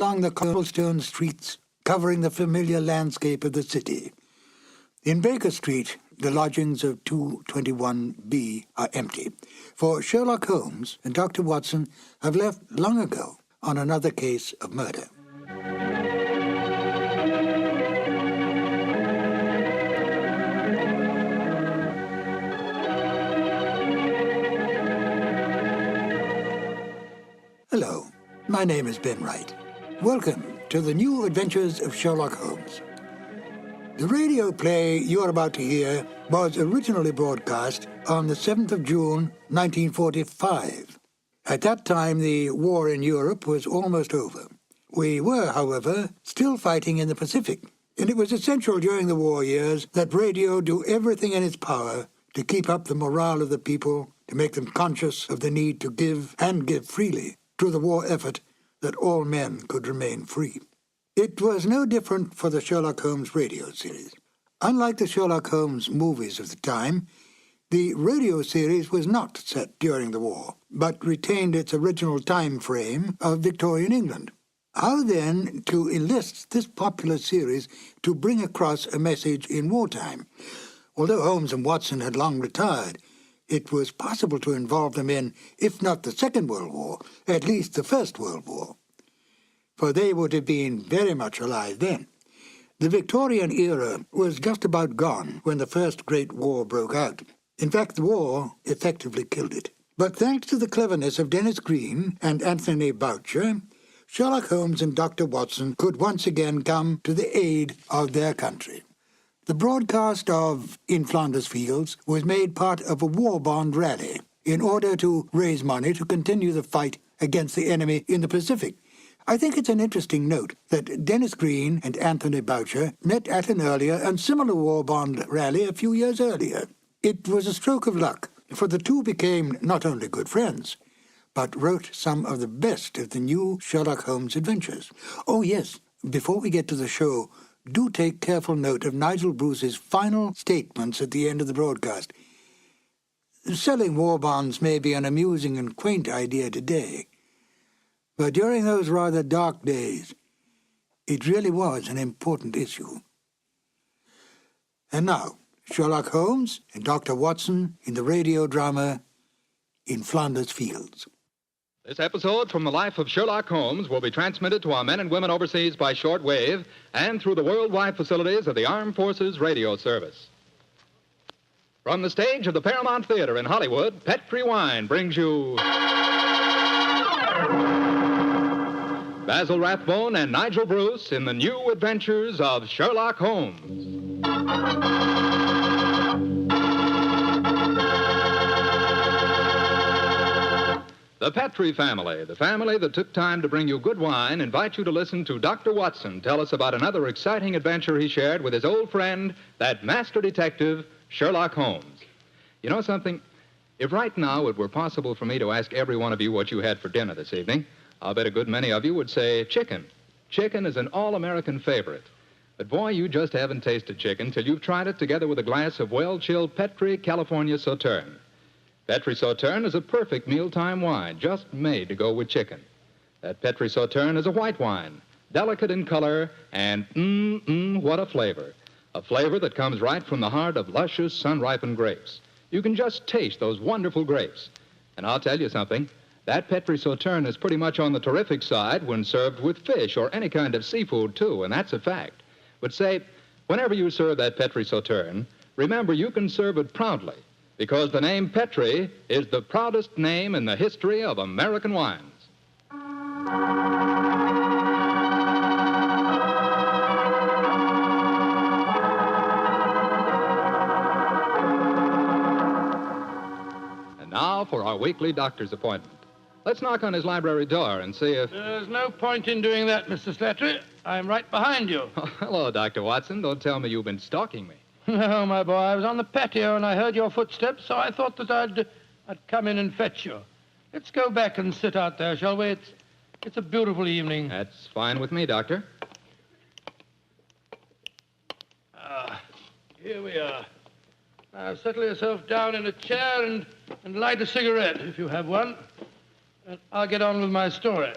along the cobblestone streets covering the familiar landscape of the city. In Baker Street, the lodgings of 221B are empty, for Sherlock Holmes and Dr. Watson have left long ago on another case of murder. Hello, my name is Ben Wright. Welcome to the new Adventures of Sherlock Holmes. The radio play you're about to hear was originally broadcast on the 7th of June, 1945. At that time, the war in Europe was almost over. We were, however, still fighting in the Pacific, and it was essential during the war years that radio do everything in its power to keep up the morale of the people, to make them conscious of the need to give, and give freely, to the war effort that all men could remain free. It was no different for the Sherlock Holmes radio series. Unlike the Sherlock Holmes movies of the time, the radio series was not set during the war, but retained its original time frame of Victorian England. How then to enlist this popular series to bring across a message in wartime? Although Holmes and Watson had long retired, it was possible to involve them in, if not the Second World War, at least the First World War. For they would have been very much alive then. The Victorian era was just about gone when the First Great War broke out. In fact, the war effectively killed it. But thanks to the cleverness of Denis Green and Anthony Boucher, Sherlock Holmes and Dr. Watson could once again come to the aid of their country. The broadcast of In Flanders Fields was made part of a war bond rally in order to raise money to continue the fight against the enemy in the Pacific. I think it's an interesting note that Denis Green and Anthony Boucher met at an earlier and similar war bond rally a few years earlier. It was a stroke of luck, for the two became not only good friends, but wrote some of the best of the new Sherlock Holmes adventures. Oh yes, before we get to the show, do take careful note of Nigel Bruce's final statements at the end of the broadcast. Selling war bonds may be an amusing and quaint idea today, but during those rather dark days, it really was an important issue. And now, Sherlock Holmes and Dr. Watson in the radio drama In Flanders Fields. This episode from the life of Sherlock Holmes will be transmitted to our men and women overseas by short wave and through the worldwide facilities of the Armed Forces Radio Service. From the stage of the Paramount Theater in Hollywood, Petri Wine brings you Basil Rathbone and Nigel Bruce in the new adventures of Sherlock Holmes. The Petri family, the family that took time to bring you good wine, invite you to listen to Dr. Watson tell us about another exciting adventure he shared with his old friend, that master detective, Sherlock Holmes. You know something? If right now it were possible for me to ask every one of you what you had for dinner this evening, I'll bet a good many of you would say chicken. Chicken is an all-American favorite. But boy, you just haven't tasted chicken till you've tried it together with a glass of well-chilled Petri California Sauterne. Petri Sauterne is a perfect mealtime wine, just made to go with chicken. That Petri Sauterne is a white wine, delicate in color, and what a flavor. A flavor that comes right from the heart of luscious, sun-ripened grapes. You can just taste those wonderful grapes. And I'll tell you something, that Petri Sauterne is pretty much on the terrific side when served with fish or any kind of seafood, too, and that's a fact. But say, whenever you serve that Petri Sauterne, remember you can serve it proudly, because the name Petri is the proudest name in the history of American wines. And now for our weekly doctor's appointment. Let's knock on his library door and see if... There's no point in doing that, Mr. Slattery. I'm right behind you. Oh, hello, Dr. Watson. Don't tell me you've been stalking me. No, my boy, I was on the patio and I heard your footsteps, so I thought that I'd come in and fetch you. Let's go back and sit out there, shall we? It's a beautiful evening. That's fine with me, Doctor. Here we are. Now, settle yourself down in a chair and light a cigarette, if you have one. And I'll get on with my story.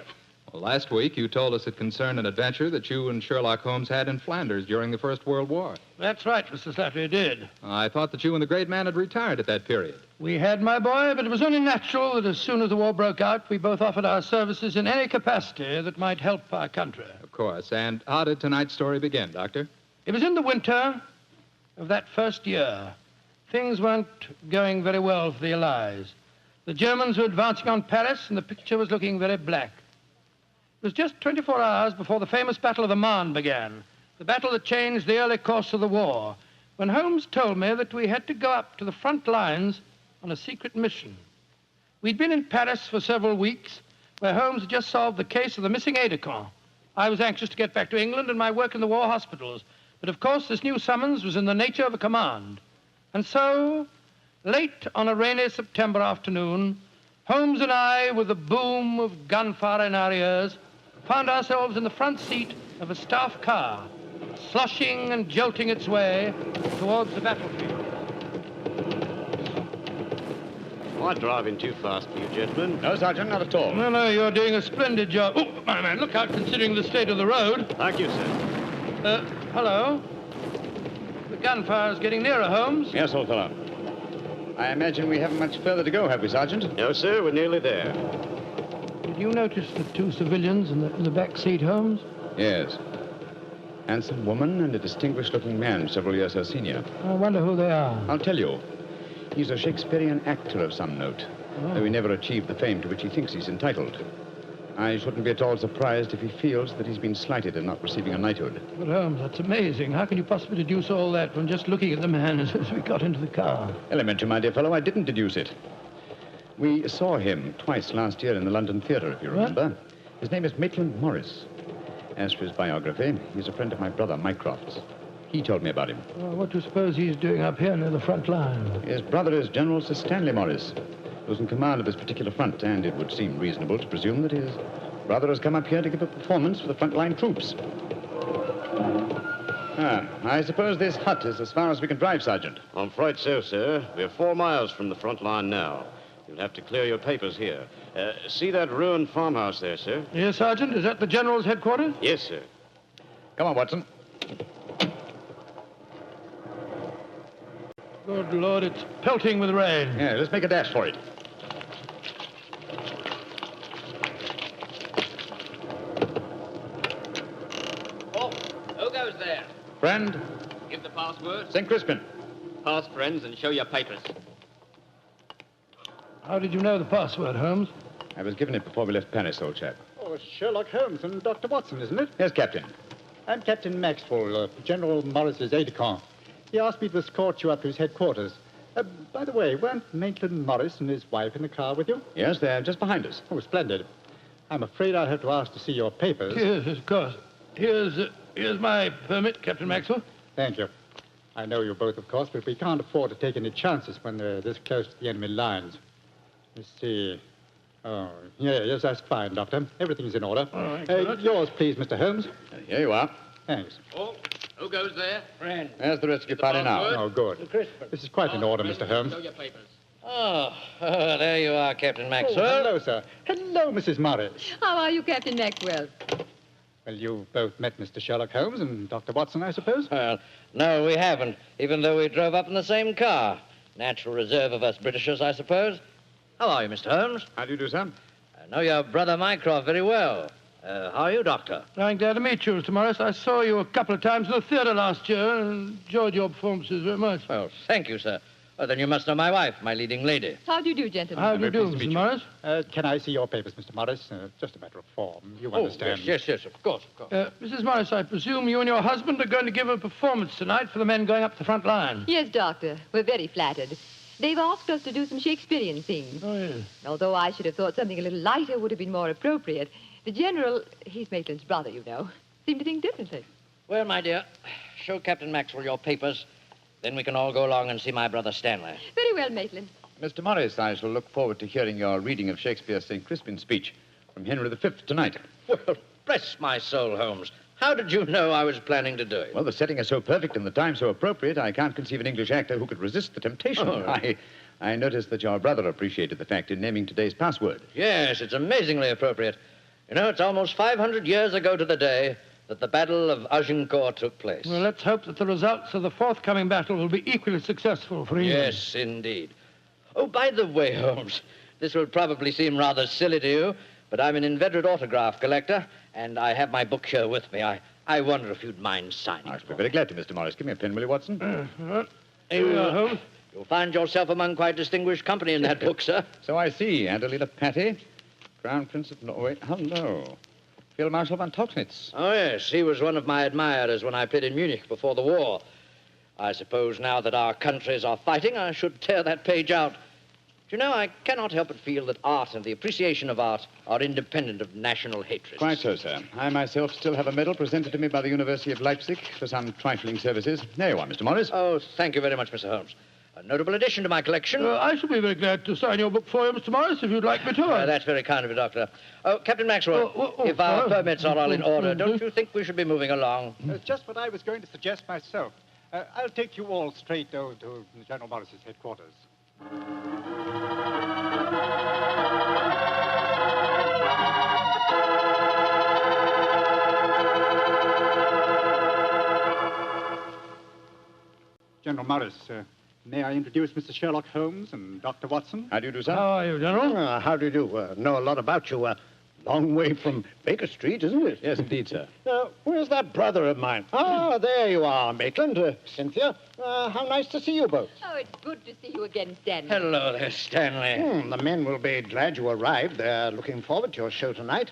Well, last week, you told us it concerned an adventure that you and Sherlock Holmes had in Flanders during the First World War. That's right, Mr. Slattery, did. I thought that you and the great man had retired at that period. We had, my boy, but it was only natural that as soon as the war broke out, we both offered our services in any capacity that might help our country. Of course. And how did tonight's story begin, Doctor? It was in the winter of that first year. Things weren't going very well for the Allies. The Germans were advancing on Paris, and the picture was looking very black. It was just 24 hours before the famous Battle of the Marne began, the battle that changed the early course of the war, when Holmes told me that we had to go up to the front lines on a secret mission. We'd been in Paris for several weeks, where Holmes had just solved the case of the missing aide-de-camp. I was anxious to get back to England and my work in the war hospitals, but of course this new summons was in the nature of a command. And so, late on a rainy September afternoon, Holmes and I, with the boom of gunfire in our ears, found ourselves in the front seat of a staff car, sloshing and jolting its way towards the battlefield. Am I driving too fast for you, gentlemen? No, Sergeant, not at all. No, you're doing a splendid job. Oh, my man, look out considering the state of the road. Thank you, sir. Hello? The gunfire's getting nearer, Holmes. Yes, old fellow. I imagine we haven't much further to go, have we, Sergeant? No, sir, we're nearly there. Did you notice the two civilians in the back seat, Holmes? Yes. Handsome woman and a distinguished-looking man, several years her senior. I wonder who they are. I'll tell you. He's a Shakespearean actor of some note, though he never achieved the fame to which he thinks he's entitled. I shouldn't be at all surprised if he feels that he's been slighted in not receiving a knighthood. But, Holmes, that's amazing. How can you possibly deduce all that from just looking at the man as we got into the car? Elementary, my dear fellow, I didn't deduce it. We saw him twice last year in the London Theatre, if you remember. What? His name is Maitland Morris. As for his biography, he's a friend of my brother, Mycroft's. He told me about him. What do you suppose he's doing up here near the front line? His brother is General Sir Stanley Morris, who's in command of this particular front, and it would seem reasonable to presume that his brother has come up here to give a performance for the front-line troops. I suppose this hut is as far as we can drive, Sergeant. I'm afraid so, sir. We're 4 miles from the front line now. You'll have to clear your papers here. See that ruined farmhouse there, sir? Yes, Sergeant. Is that the General's headquarters? Yes, sir. Come on, Watson. Good Lord, it's pelting with rain. Yeah, let's make a dash for it. Oh, who goes there? Friend, Give the password. St. Crispin. Pass, friends, and show your papers. How did you know the password, Holmes? I was given it before we left Paris, old chap. Oh, Sherlock Holmes and Dr. Watson, isn't it? Yes, Captain. I'm Captain Maxwell, General Morris's aide-de-camp. He asked me to escort you up to his headquarters. By the way, weren't Maitland Morris and his wife in the car with you? Yes, they're just behind us. Oh, splendid. I'm afraid I'll have to ask to see your papers. Yes, of course. Here's my permit, Captain Maxwell. Thank you. I know you both, of course, but we can't afford to take any chances when they're this close to the enemy lines. Let's see. Oh, yes, that's fine, Doctor. Everything's in order. All right. Yours, please, Mr. Holmes. Here you are. Thanks. Oh, who goes there? Friend. There's the rest of your party now. Oh, good. This is quite in order, Mr. Holmes. Show your papers. Oh, there you are, Captain Oh, Maxwell. hello, sir. Hello, Mrs. Morris. How are you, Captain Maxwell? Well, you've both met Mr. Sherlock Holmes and Dr. Watson, I suppose? Well, no, we haven't, even though we drove up in the same car. Natural reserve of us Britishers, I suppose. How are you, Mr. Holmes? How do you do, sir? I know your brother Mycroft very well. How are you, Doctor? I'm glad to meet you, Mr. Morris. I saw you a couple of times in the theatre last year and enjoyed your performances very much. Well, thank you, sir. Well, then you must know my wife, my leading lady. How do you do, gentlemen? How do you do, pleased to Mr. meet Morris? Can I see your papers, Mr. Morris? Just a matter of form. You understand. Yes, of course. Mrs. Morris, I presume you and your husband are going to give a performance tonight for the men going up the front line. Yes, Doctor. We're very flattered. They've asked us to do some Shakespearean scenes. Oh, yes. Although I should have thought something a little lighter would have been more appropriate. The General, he's Maitland's brother, you know, seemed to think differently. Well, my dear, show Captain Maxwell your papers. Then we can all go along and see my brother Stanley. Very well, Maitland. Mr. Morris, I shall look forward to hearing your reading of Shakespeare's St. Crispin speech from Henry V tonight. Well, bless my soul, Holmes. How did you know I was planning to do it? Well, the setting is so perfect and the time so appropriate, I can't conceive an English actor who could resist the temptation. Oh. I noticed that your brother appreciated the fact in naming today's password. Yes, it's amazingly appropriate. You know, it's almost 500 years ago to the day that the Battle of Agincourt took place. Well, let's hope that the results of the forthcoming battle will be equally successful for England. Yes, indeed. Oh, by the way, Holmes, this will probably seem rather silly to you, but I'm an inveterate autograph collector, and I have my book here with me. I wonder if you'd mind signing I it. should be very glad to, Mr. Morris. Give me a pen, will you, Watson? Here we are, Holmes. You'll find yourself among quite distinguished company in that book, sir. So I see. Adelina Patti, Crown Prince of Norway. Hello. Field Marshal von Tauchnitz. Oh, yes. He was one of my admirers when I played in Munich before the war. I suppose now that our countries are fighting, I should tear that page out. You know, I cannot help but feel that art and the appreciation of art are independent of national hatred. Quite so, sir. I myself still have a medal presented to me by the University of Leipzig for some trifling services. There you are, Mr. Morris. Oh, thank you very much, Mr. Holmes. A notable addition to my collection. I shall be very glad to sign your book for you, Mr. Morris, if you'd like me to. That's very kind of you, Doctor. Oh, Captain Maxwell, if our permits are all in order, don't you think we should be moving along? Just what I was going to suggest myself. I'll take you all straight over to General Morris's headquarters. General Morris, may I introduce Mr. Sherlock Holmes and Dr. Watson? How do you do, sir? How are you, General? How do you do? Know a lot about you. Long way from Baker Street, isn't it? Yes, indeed, sir. Where's that brother of mine? Ah, there you are, Maitland. Cynthia, how nice to see you both. Oh, it's good to see you again, Stanley. Hello there, Stanley. The men will be glad you arrived. They're looking forward to your show tonight.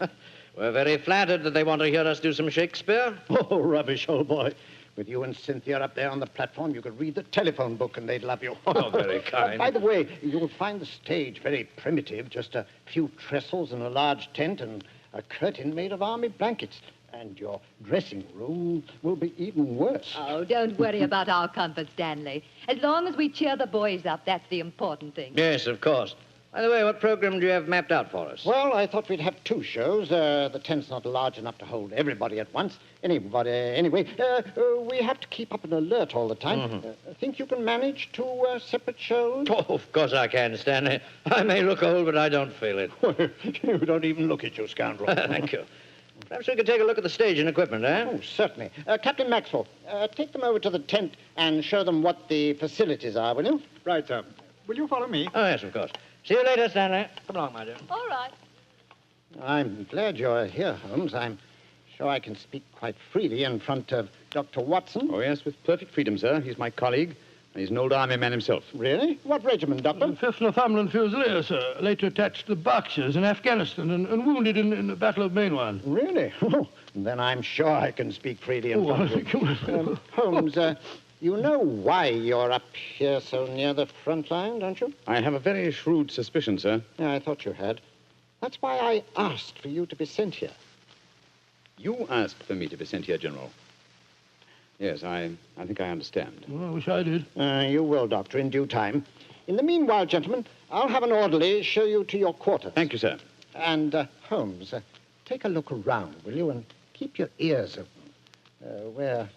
We're very flattered that they want to hear us do some Shakespeare. Oh, rubbish, old boy. With you and Cynthia up there on the platform, you could read the telephone book and they'd love you. Oh, very kind. By the way, you'll find the stage very primitive, just a few trestles and a large tent and a curtain made of army blankets. And your dressing room will be even worse. Oh, don't worry about our comfort, Stanley. As long as we cheer the boys up, that's the important thing. Yes, of course. By the way, what program do you have mapped out for us? Well, I thought we'd have two shows. The tent's not large enough to hold everybody at once. Anyway, we have to keep up an alert all the time. Think you can manage two separate shows? Oh, of course I can, Stanley. I may look old, but I don't feel it. You don't even look at you, scoundrel. Thank you. Perhaps we could take a look at the stage and equipment, eh? Oh, certainly. Captain Maxwell, take them over to the tent and show them what the facilities are, will you? Right, sir. Will you follow me? Oh, yes, of course. See you later, Stanley. Come along, my dear. All right. I'm glad you're here, Holmes. I'm sure I can speak quite freely in front of Dr. Watson. Oh, yes, with perfect freedom, sir. He's my colleague, and he's an old army man himself. Really? What regiment, Doctor? 5th Northumberland Fusiliers, sir. Later attached to the Berkshires in Afghanistan and wounded in the Battle of Mainwan. Really? Oh, then I'm sure I can speak freely in front of you. Holmes, you know why you're up here so near the front line, don't you? I have a very shrewd suspicion, sir. Yeah, I thought you had. That's why I asked for you to be sent here. You asked for me to be sent here, General. Yes, I think I understand. Well, I wish I did. You will, Doctor, in due time. In the meanwhile, gentlemen, I'll have an orderly show you to your quarters. Thank you, sir. And, Holmes, take a look around, will you, and keep your ears open. We're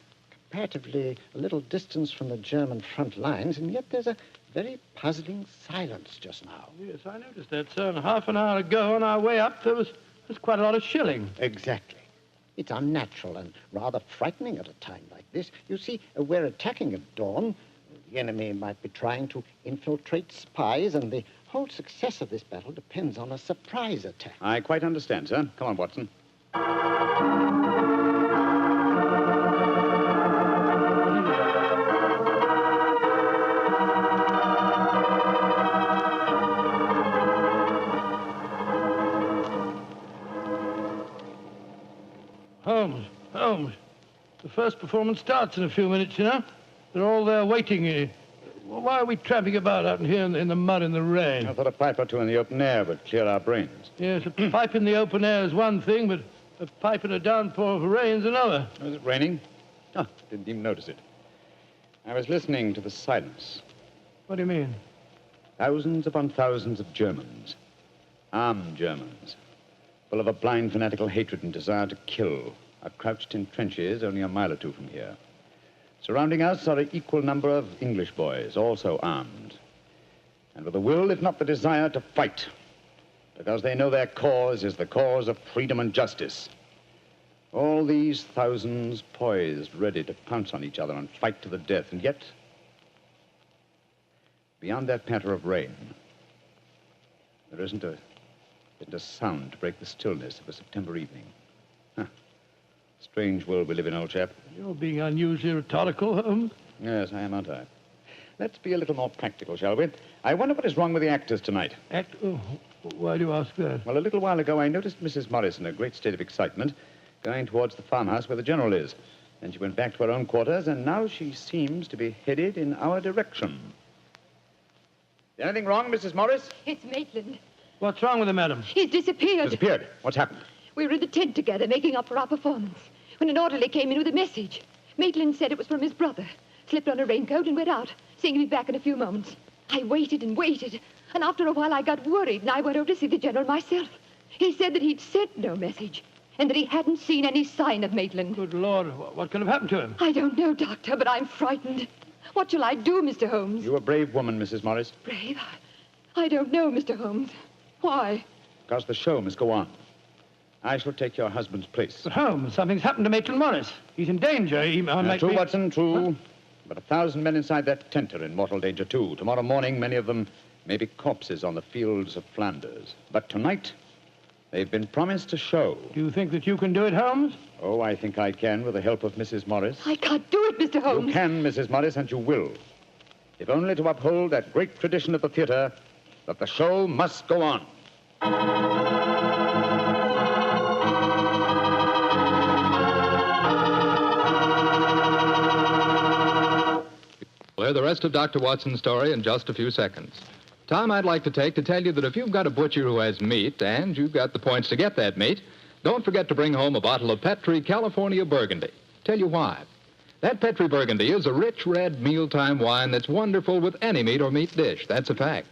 comparatively a little distance from the German front lines, and yet there's a very puzzling silence just now. Yes, I noticed that, sir. And half an hour ago, on our way up, there was quite a lot of shelling. Exactly. It's unnatural and rather frightening at a time like this. You see, we're attacking at dawn. The enemy might be trying to infiltrate spies, and the whole success of this battle depends on a surprise attack. I quite understand, sir. Come on, Watson. Holmes, the first performance starts in a few minutes, you know. They're all there waiting. Why are we tramping about out here in the mud and the rain? I thought a pipe or two in the open air would clear our brains. Yes, a pipe in the open air is one thing, but a pipe in a downpour of rain's another. Was it raining? Oh, didn't even notice it. I was listening to the silence. What do you mean? Thousands upon thousands of Germans. Armed Germans. Full of a blind fanatical hatred and desire to kill, are crouched in trenches only a mile or two from here. Surrounding us are an equal number of English boys, also armed, and with a will, if not the desire, to fight. because they know their cause is the cause of freedom and justice. All these thousands poised, ready to pounce on each other and fight to the death, and yet, beyond that patter of rain, there isn't a sound to break the stillness of a September evening. Huh. Strange world we live in, old chap. You're being unusually rhetorical, Holmes. Yes, I am, aren't I? Let's be a little more practical, shall we? I wonder what is wrong with the actors tonight. Oh, why do you ask that? Well, a little while ago, I noticed Mrs. Morris in a great state of excitement, going towards the farmhouse where the General is. Then she went back to her own quarters, and now she seems to be headed in our direction. Is anything wrong, Mrs. Morris? It's Maitland. What's wrong with him, madam? He's disappeared. Disappeared? What's happened? We were in the tent together, making up for our performance, when an orderly came in with a message. Maitland said it was from his brother. Slipped on a raincoat and went out, saying he'd be back in a few moments. I waited and waited, and after a while I got worried, and I went over to see the General myself. He said that he'd sent no message, and that he hadn't seen any sign of Maitland. Good Lord, what could have happened to him? I don't know, Doctor, but I'm frightened. What shall I do, Mr. Holmes? You're a brave woman, Mrs. Morris. Brave? I don't know, Mr. Holmes. Why? Because the show must go on. I shall take your husband's place. But Holmes, something's happened to Maitland Morris. He's in danger. He might True, be... Watson, true. Huh? But 1,000 men inside that tent are in mortal danger, too. Tomorrow morning, many of them may be corpses on the fields of Flanders. But tonight, they've been promised a show. Do you think that you can do it, Holmes? Oh, I think I can with the help of Mrs. Morris. I can't do it, Mr. Holmes. You can, Mrs. Morris, and you will. If only to uphold that great tradition of the theater that the show must go on. We'll hear the rest of Dr. Watson's story in just a few seconds. Time I'd like to take to tell you that if you've got a butcher who has meat and you've got the points to get that meat, don't forget to bring home a bottle of Petri California Burgundy. Tell you why. That Petri Burgundy is a rich red mealtime wine that's wonderful with any meat or meat dish. That's a fact.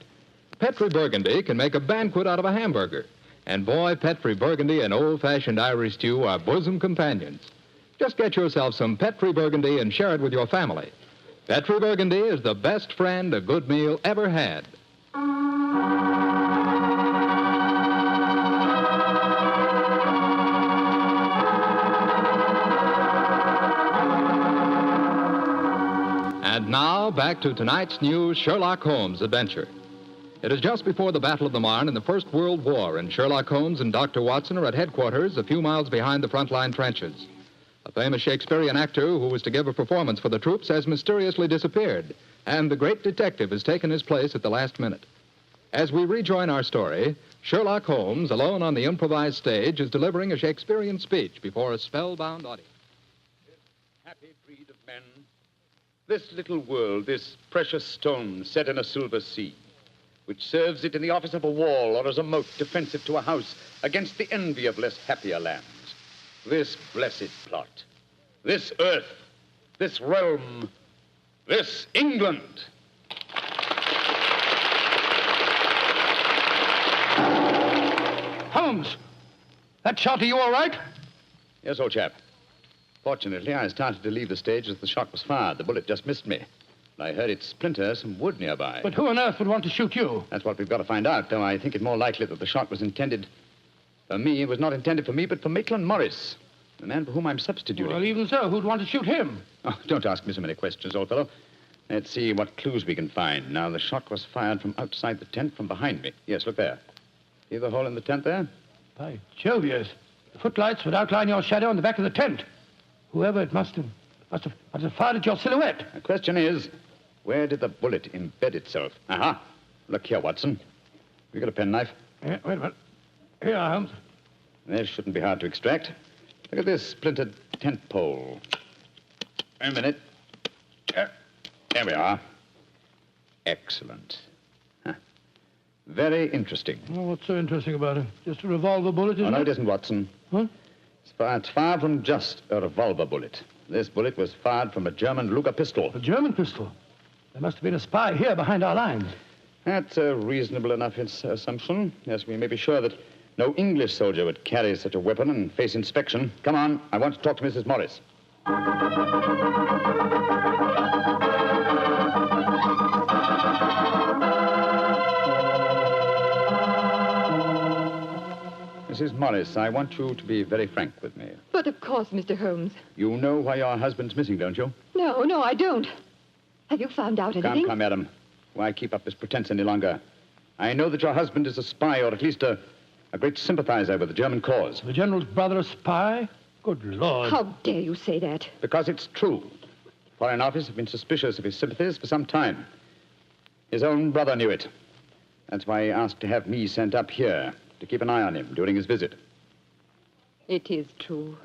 Petri Burgundy can make a banquet out of a hamburger. And boy, Petri Burgundy and old-fashioned Irish stew are bosom companions. Just get yourself some Petri Burgundy and share it with your family. Petri Burgundy is the best friend a good meal ever had. And now, back to tonight's new Sherlock Holmes adventure. It is just before the Battle of the Marne in the First World War, and Sherlock Holmes and Dr. Watson are at headquarters a few miles behind the front-line trenches. A famous Shakespearean actor who was to give a performance for the troops has mysteriously disappeared, and the great detective has taken his place at the last minute. As we rejoin our story, Sherlock Holmes, alone on the improvised stage, is delivering a Shakespearean speech before a spellbound audience. This happy breed of men, this little world, this precious stone set in a silver sea, which serves it in the office of a wall or as a moat defensive to a house against the envy of less happier lands. This blessed plot, this earth, this realm, this England. Holmes! That shot, are you all right? Yes, old chap. Fortunately, I started to leave the stage as the shot was fired. The bullet just missed me. I heard it splinter some wood nearby. But who on earth would want to shoot you? That's what we've got to find out, though I think it more likely that the shot was intended for me. It was not intended for me, but for Maitland Morris, the man for whom I'm substituting. Well, even so, who'd want to shoot him? Oh, don't ask me so many questions, old fellow. Let's see what clues we can find. Now, the shot was fired from outside the tent from behind me. Yes, look there. See the hole in the tent there? By Jove, yes. The footlights would outline your shadow on the back of the tent. Whoever it must have fired at your silhouette. The question is, where did the bullet embed itself? Aha. Look here, Watson. You got a penknife? Yeah, wait a minute. Here you are, Holmes. This shouldn't be hard to extract. Look at this splintered tent pole. Wait a minute. There we are. Excellent. Huh. Very interesting. Well, what's so interesting about it? Just a revolver bullet, isn't Oh, no, it? it isn't, Watson. Huh? It's far from just a revolver bullet. This bullet was fired from a German Luger pistol. A German pistol? There must have been a spy here behind our lines. That's a reasonable enough assumption. Yes, we may be sure that no English soldier would carry such a weapon and face inspection. Come on, I want to talk to Mrs. Morris. Mrs. Morris, I want you to be very frank with me. But of course, Mr. Holmes. You know why your husband's missing, don't you? No, I don't. Have you found out anything? Come, madam. Why keep up this pretense any longer? I know that your husband is a spy, or at least a great sympathizer with the German cause. The General's brother a spy? Good Lord. How dare you say that? Because it's true. Foreign Office have been suspicious of his sympathies for some time. His own brother knew it. That's why he asked to have me sent up here to keep an eye on him during his visit. It is true.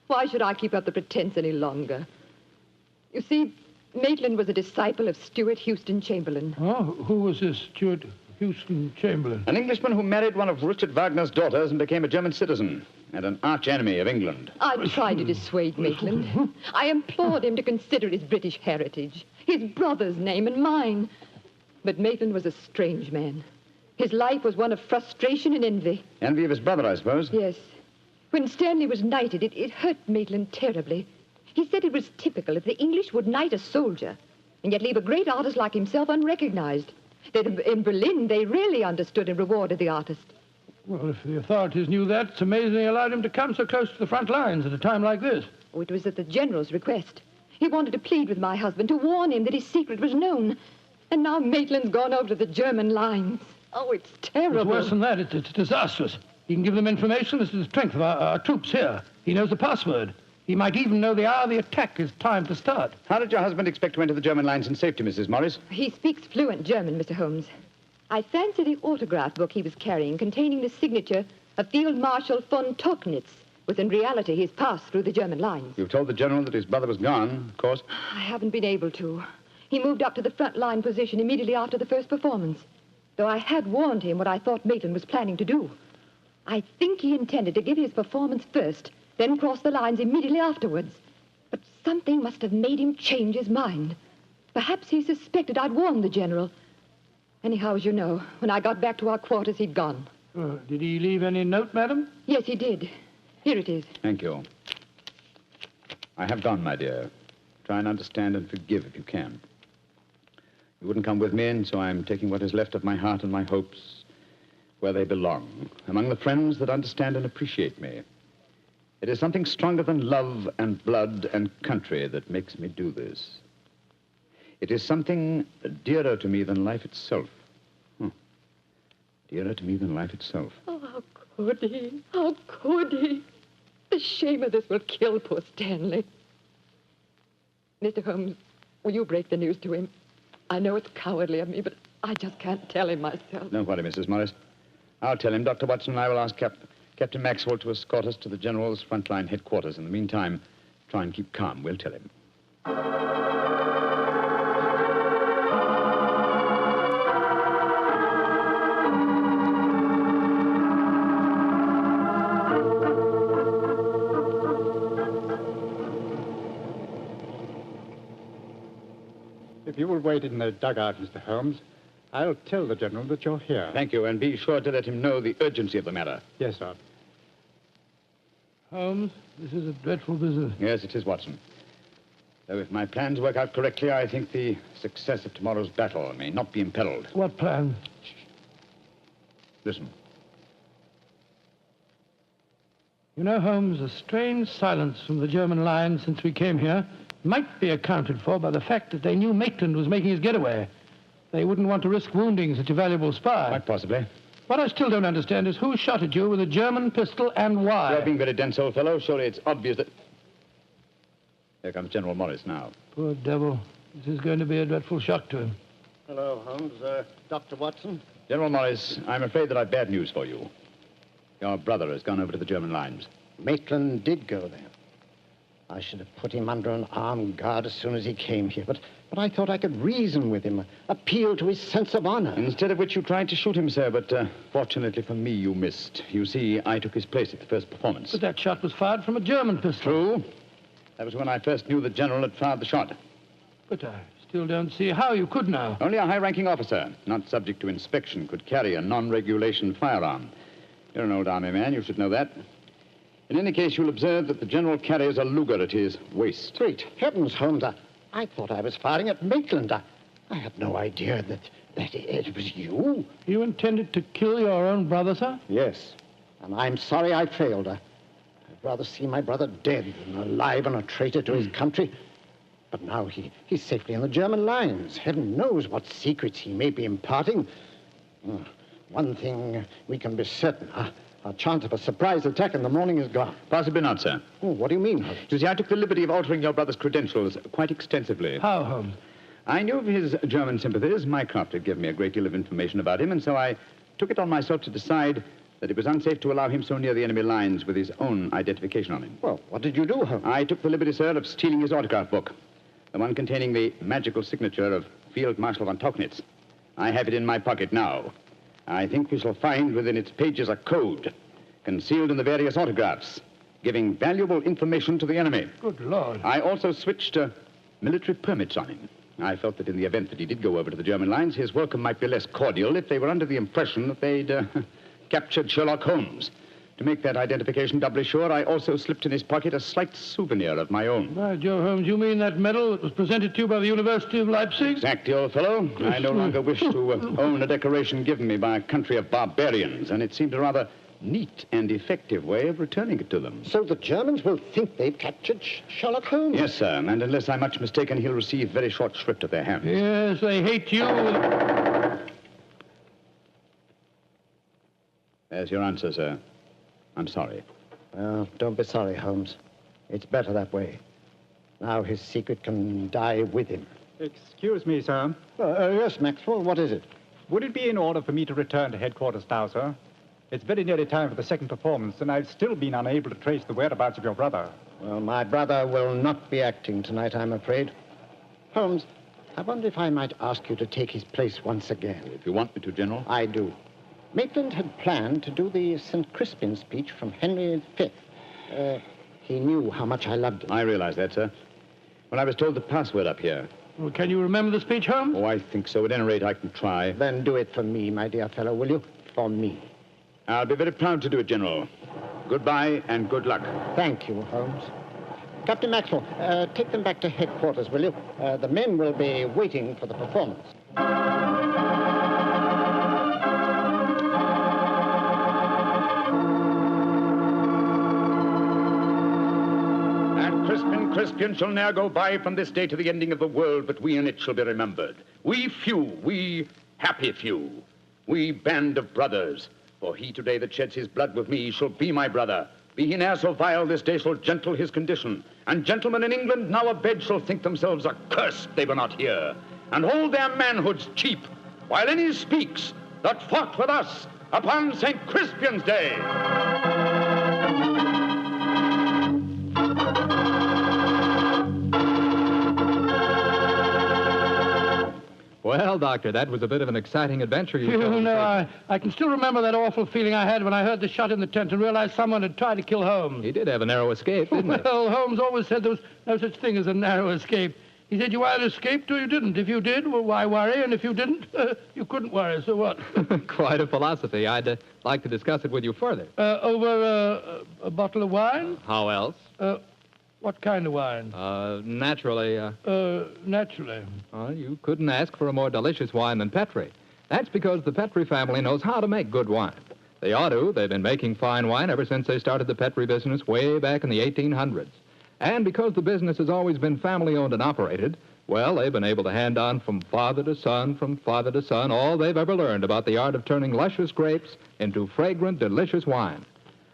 Why should I keep up the pretense any longer? You see, Maitland was a disciple of Stuart Houston Chamberlain. Oh, who was this Stuart Houston Chamberlain? An Englishman who married one of Richard Wagner's daughters and became a German citizen, and an arch-enemy of England. I tried to dissuade Maitland. I implored him to consider his British heritage, his brother's name and mine. But Maitland was a strange man. His life was one of frustration and envy. Envy of his brother, I suppose? Yes. When Stanley was knighted, it hurt Maitland terribly. He said it was typical if the English would knight a soldier and yet leave a great artist like himself unrecognized. That in Berlin, they really understood and rewarded the artist. Well, if the authorities knew that, it's amazing they allowed him to come so close to the front lines at a time like this. Oh, it was at the General's request. He wanted to plead with my husband to warn him that his secret was known. And now Maitland's gone over to the German lines. Oh, it's terrible. It's worse than that. It's disastrous. He can give them information as to the strength of our troops here. He knows the password. He might even know the hour the attack is timed to start. How did your husband expect to enter the German lines in safety, Mrs. Morris? He speaks fluent German, Mr. Holmes. I fancy the autograph book he was carrying, containing the signature of Field Marshal von Tauchnitz, was in reality his pass through the German lines. You've told the General that his brother was gone, of course. I haven't been able to. He moved up to the front line position immediately after the first performance, though I had warned him what I thought Maitland was planning to do. I think he intended to give his performance first, then cross the lines immediately afterwards. But something must have made him change his mind. Perhaps he suspected I'd warned the General. Anyhow, as you know, when I got back to our quarters, he'd gone. Did he leave any note, madam? Yes, he did. Here it is. Thank you. I have gone, my dear. Try and understand and forgive if you can. You wouldn't come with me, and so I'm taking what is left of my heart and my hopes where they belong, among the friends that understand and appreciate me. It is something stronger than love and blood and country that makes me do this. It is something dearer to me than life itself. Dearer to me than life itself. Oh, how could he? How could he? The shame of this will kill poor Stanley. Mr. Holmes, will you break the news to him? I know it's cowardly of me, but I just can't tell him myself. Don't worry, Mrs. Morris. I'll tell him. Dr. Watson and I will ask Captain Maxwell to escort us to the General's frontline headquarters. In the meantime, try and keep calm. We'll tell him. If you will wait in the dugout, Mr. Holmes, I'll tell the General that you're here. Thank you, and be sure to let him know the urgency of the matter. Yes, sir. Holmes, this is a dreadful business. Yes, it is, Watson. Though if my plans work out correctly, I think the success of tomorrow's battle may not be imperiled. What plan? Listen. You know, Holmes, a strange silence from the German line since we came here might be accounted for by the fact that they knew Maitland was making his getaway. They wouldn't want to risk wounding such a valuable spy. Quite possibly. What I still don't understand is who shot at you with a German pistol and why. You're being very dense, old fellow. Surely it's obvious that... Here comes General Morris now. Poor devil. This is going to be a dreadful shock to him. Hello, Holmes. Dr. Watson? General Morris, I'm afraid that I've bad news for you. Your brother has gone over to the German lines. Maitland did go there. I should have put him under an armed guard as soon as he came here, but I thought I could reason with him, appeal to his sense of honor. Instead of which you tried to shoot him, sir, but fortunately for me, you missed. You see, I took his place at the first performance. But that shot was fired from a German pistol. True. That was when I first knew the General had fired the shot. But I still don't see how you could now. Only a high-ranking officer, not subject to inspection, could carry a non-regulation firearm. You're an old army man, you should know that. In any case, you'll observe that the General carries a Luger at his waist. Great heavens, Holmes, I thought I was firing at Maitland. I had no idea that it was you. You intended to kill your own brother, sir? Yes. and I'm sorry I failed her. I'd rather see my brother dead than alive and a traitor to his country. But now he's safely in the German lines. Heaven knows what secrets he may be imparting. One thing we can be certain, our chance of a surprise attack in the morning is gone. Possibly not, sir. Oh, what do you mean, Holmes? You see, I took the liberty of altering your brother's credentials quite extensively. How, Holmes? I knew of his German sympathies. Mycroft had given me a great deal of information about him, and so I took it on myself to decide that it was unsafe to allow him so near the enemy lines with his own identification on him. Well, what did you do, Holmes? I took the liberty, sir, of stealing his autograph book, the one containing the magical signature of Field Marshal von Tauchnitz. I have it in my pocket now. I think we shall find within its pages a code concealed in the various autographs, giving valuable information to the enemy. Good Lord. I also switched military permits on him. I felt that in the event that he did go over to the German lines, his welcome might be less cordial if they were under the impression that they'd captured Sherlock Holmes. To make that identification doubly sure, I also slipped in his pocket a slight souvenir of my own. By Joe, Holmes, you mean that medal that was presented to you by the University of Leipzig? Exactly, old fellow. I no longer wish to own a decoration given me by a country of barbarians, and it seemed a rather neat and effective way of returning it to them. So the Germans will think they've captured Sherlock Holmes? Yes, sir, and unless I'm much mistaken, he'll receive very short shrift of their hands. Yes, they hate you. There's your answer, sir. I'm sorry. Well, don't be sorry, Holmes. It's better that way. Now his secret can die with him. Excuse me, sir. Yes, Maxwell, what is it? Would it be in order for me to return to headquarters now, sir? It's very nearly time for the second performance, and I've still been unable to trace the whereabouts of your brother. Well, my brother will not be acting tonight, I'm afraid. Holmes, I wonder if I might ask you to take his place once again. If you want me to, General. I do. Maitland had planned to do the St. Crispin speech from Henry V. He knew how much I loved him. I realize that, sir. When I was told the password up here. Well, can you remember the speech, Holmes? Oh, I think so. At any rate, I can try. Then do it for me, my dear fellow, will you? For me. I'll be very proud to do it, General. Goodbye and good luck. Thank you, Holmes. Captain Maxwell, take them back to headquarters, will you? The men will be waiting for the performance. Crispian shall ne'er go by from this day to the ending of the world, but we in it shall be remembered. We few, we happy few, we band of brothers. For he today that sheds his blood with me shall be my brother. Be he ne'er so vile, this day shall gentle his condition. And gentlemen in England now abed shall think themselves accursed they were not here, and hold their manhoods cheap, while any speaks that fought with us upon St. Crispian's Day. Well, Doctor, that was a bit of an exciting adventure you told. No, I can still remember that awful feeling I had when I heard the shot in the tent and realized someone had tried to kill Holmes. He did have a narrow escape, didn't he? Well, Holmes always said there was no such thing as a narrow escape. He said you either escaped or you didn't. If you did, well, why worry? And if you didn't, you couldn't worry, so what? Quite a philosophy. I'd like to discuss it with you further. Over a bottle of wine? How else? What kind of wine? Naturally. Naturally. You couldn't ask for a more delicious wine than Petri. That's because the Petri family knows how to make good wine. They ought to. They've been making fine wine ever since they started the Petri business way back in the 1800s. And because the business has always been family-owned and operated, well, they've been able to hand on from father to son, all they've ever learned about the art of turning luscious grapes into fragrant, delicious wine.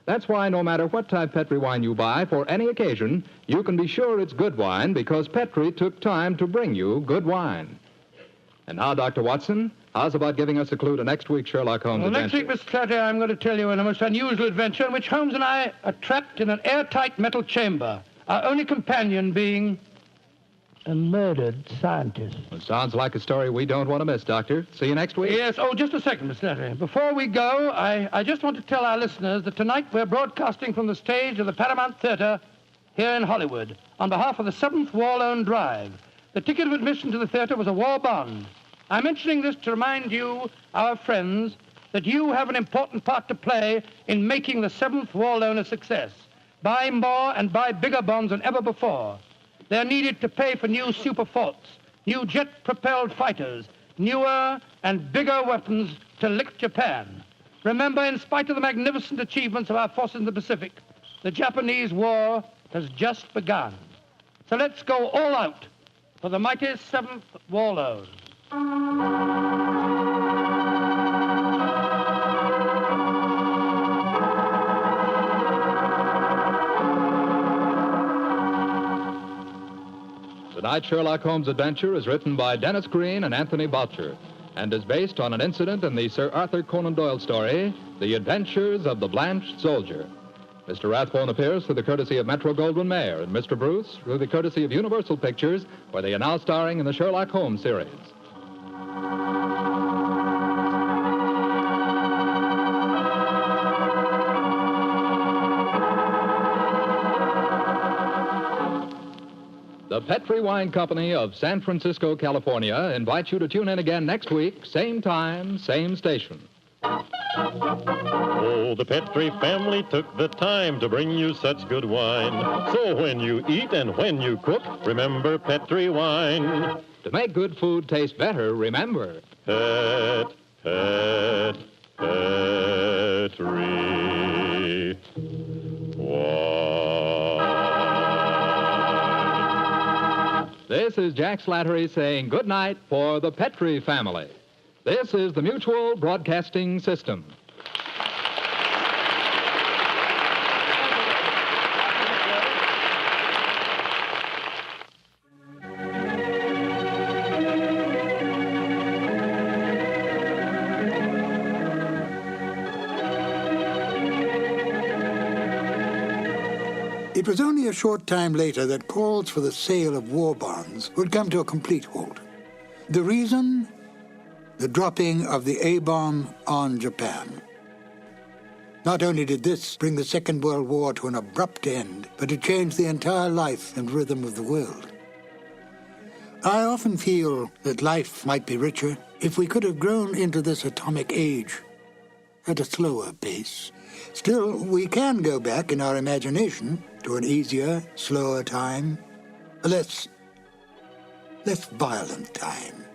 That's why no matter what type Petri wine you buy for any occasion, you can be sure it's good wine because Petri took time to bring you good wine. And now, Dr. Watson, how's about giving us a clue to next week's Sherlock Holmes adventure? Next week, Mr. Clatter, I'm going to tell you in a most unusual adventure in which Holmes and I are trapped in an airtight metal chamber, our only companion being a murdered scientist. Well, it sounds like a story we don't want to miss, Doctor. See you next week. Yes. Oh, just a second, Mr. Clatter. Before we go, I just want to tell our listeners that tonight we're broadcasting from the stage of the Paramount Theater here in Hollywood on behalf of the 7th War Loan Drive. The ticket of admission to the theater was a war bond. I'm mentioning this to remind you, our friends, that you have an important part to play in making the 7th War Loan a success. Buy more and buy bigger bonds than ever before. They're needed to pay for new super forts, new jet-propelled fighters, newer and bigger weapons to lick Japan. Remember, in spite of the magnificent achievements of our forces in the Pacific, the Japanese war has just begun. So let's go all out for the mighty 7th Warlord. Tonight's Sherlock Holmes adventure is written by Dennis Green and Anthony Boucher and is based on an incident in the Sir Arthur Conan Doyle story, The Adventures of the Blanched Soldier. Mr. Rathbone appears through the courtesy of Metro-Goldwyn-Mayer, and Mr. Bruce through the courtesy of Universal Pictures, where they are now starring in the Sherlock Holmes series. The Petri Wine Company of San Francisco, California, invites you to tune in again next week, same time, same station. Oh, the Petri family took the time to bring you such good wine. So when you eat and when you cook, remember Petri wine. To make good food taste better, remember... Petri wine. This is Jack Slattery saying good night for the Petri family. This is the Mutual Broadcasting System. It was only a short time later that calls for the sale of war bonds would come to a complete halt. The reason? The dropping of the A-bomb on Japan. Not only did this bring the Second World War to an abrupt end, but it changed the entire life and rhythm of the world. I often feel that life might be richer if we could have grown into this atomic age at a slower pace. Still, we can go back in our imagination to an easier, slower time, a less violent time,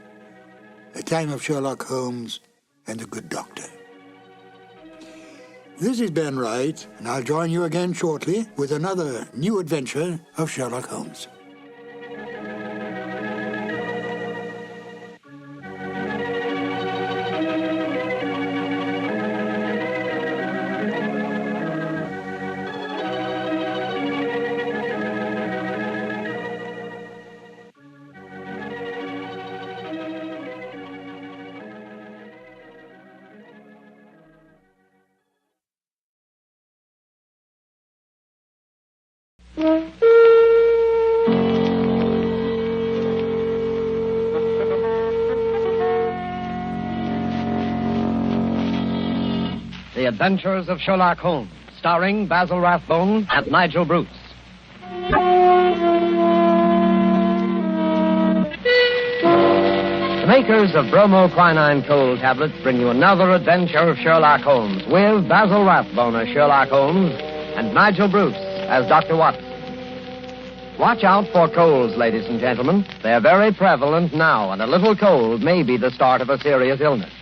a time of Sherlock Holmes and the good doctor. This is Ben Wright, and I'll join you again shortly with another new adventure of Sherlock Holmes. The Adventures of Sherlock Holmes, starring Basil Rathbone and Nigel Bruce. The makers of bromoquinine cold tablets bring you another adventure of Sherlock Holmes with Basil Rathbone as Sherlock Holmes and Nigel Bruce as Dr. Watson. Watch out for colds, ladies and gentlemen. They're very prevalent now, and a little cold may be the start of a serious illness.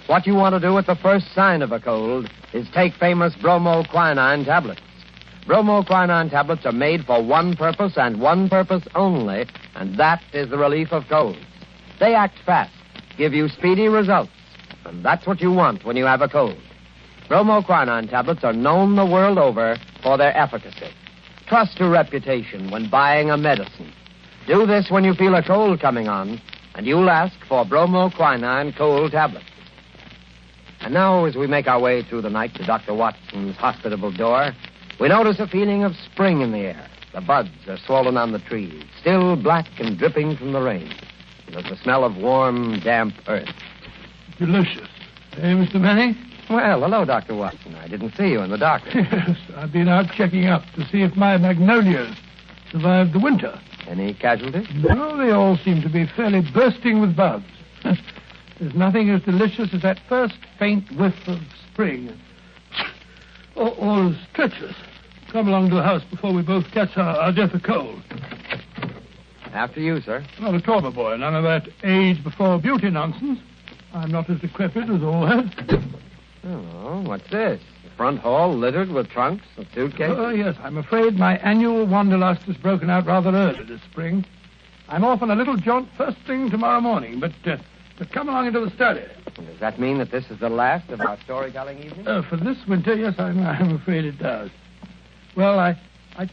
What you want to do at the first sign of a cold is take famous bromoquinine tablets. Bromoquinine tablets are made for one purpose and one purpose only, and that is the relief of colds. They act fast, give you speedy results, and that's what you want when you have a cold. Bromoquinine tablets are known the world over for their efficacy. Trust to reputation when buying a medicine. Do this when you feel a cold coming on, and you'll ask for bromoquinine cold tablets. And now, as we make our way through the night to Dr. Watson's hospitable door, we notice a feeling of spring in the air. The buds are swollen on the trees, still black and dripping from the rain. There's the smell of warm, damp earth. Delicious. Eh, Mr. Manning? Well, hello, Dr. Watson. I didn't see you in the doctor. Yes, I've been out checking up to see if my magnolias survived the winter. Any casualties? No, they all seem to be fairly bursting with buds. There's nothing as delicious as that first faint whiff of spring. All is treacherous. Come along to the house before we both catch our death of cold. After you, sir. Not at all, my boy. None of that age before beauty nonsense. I'm not as decrepit as all that. Oh, what's this? The front hall littered with trunks and suitcases? Oh, yes. I'm afraid my annual wanderlust has broken out rather early this spring. I'm off on a little jaunt first thing tomorrow morning, but come along into the study. Does that mean that this is the last of our storytelling evening? For this winter, yes, I'm afraid it does. Well, I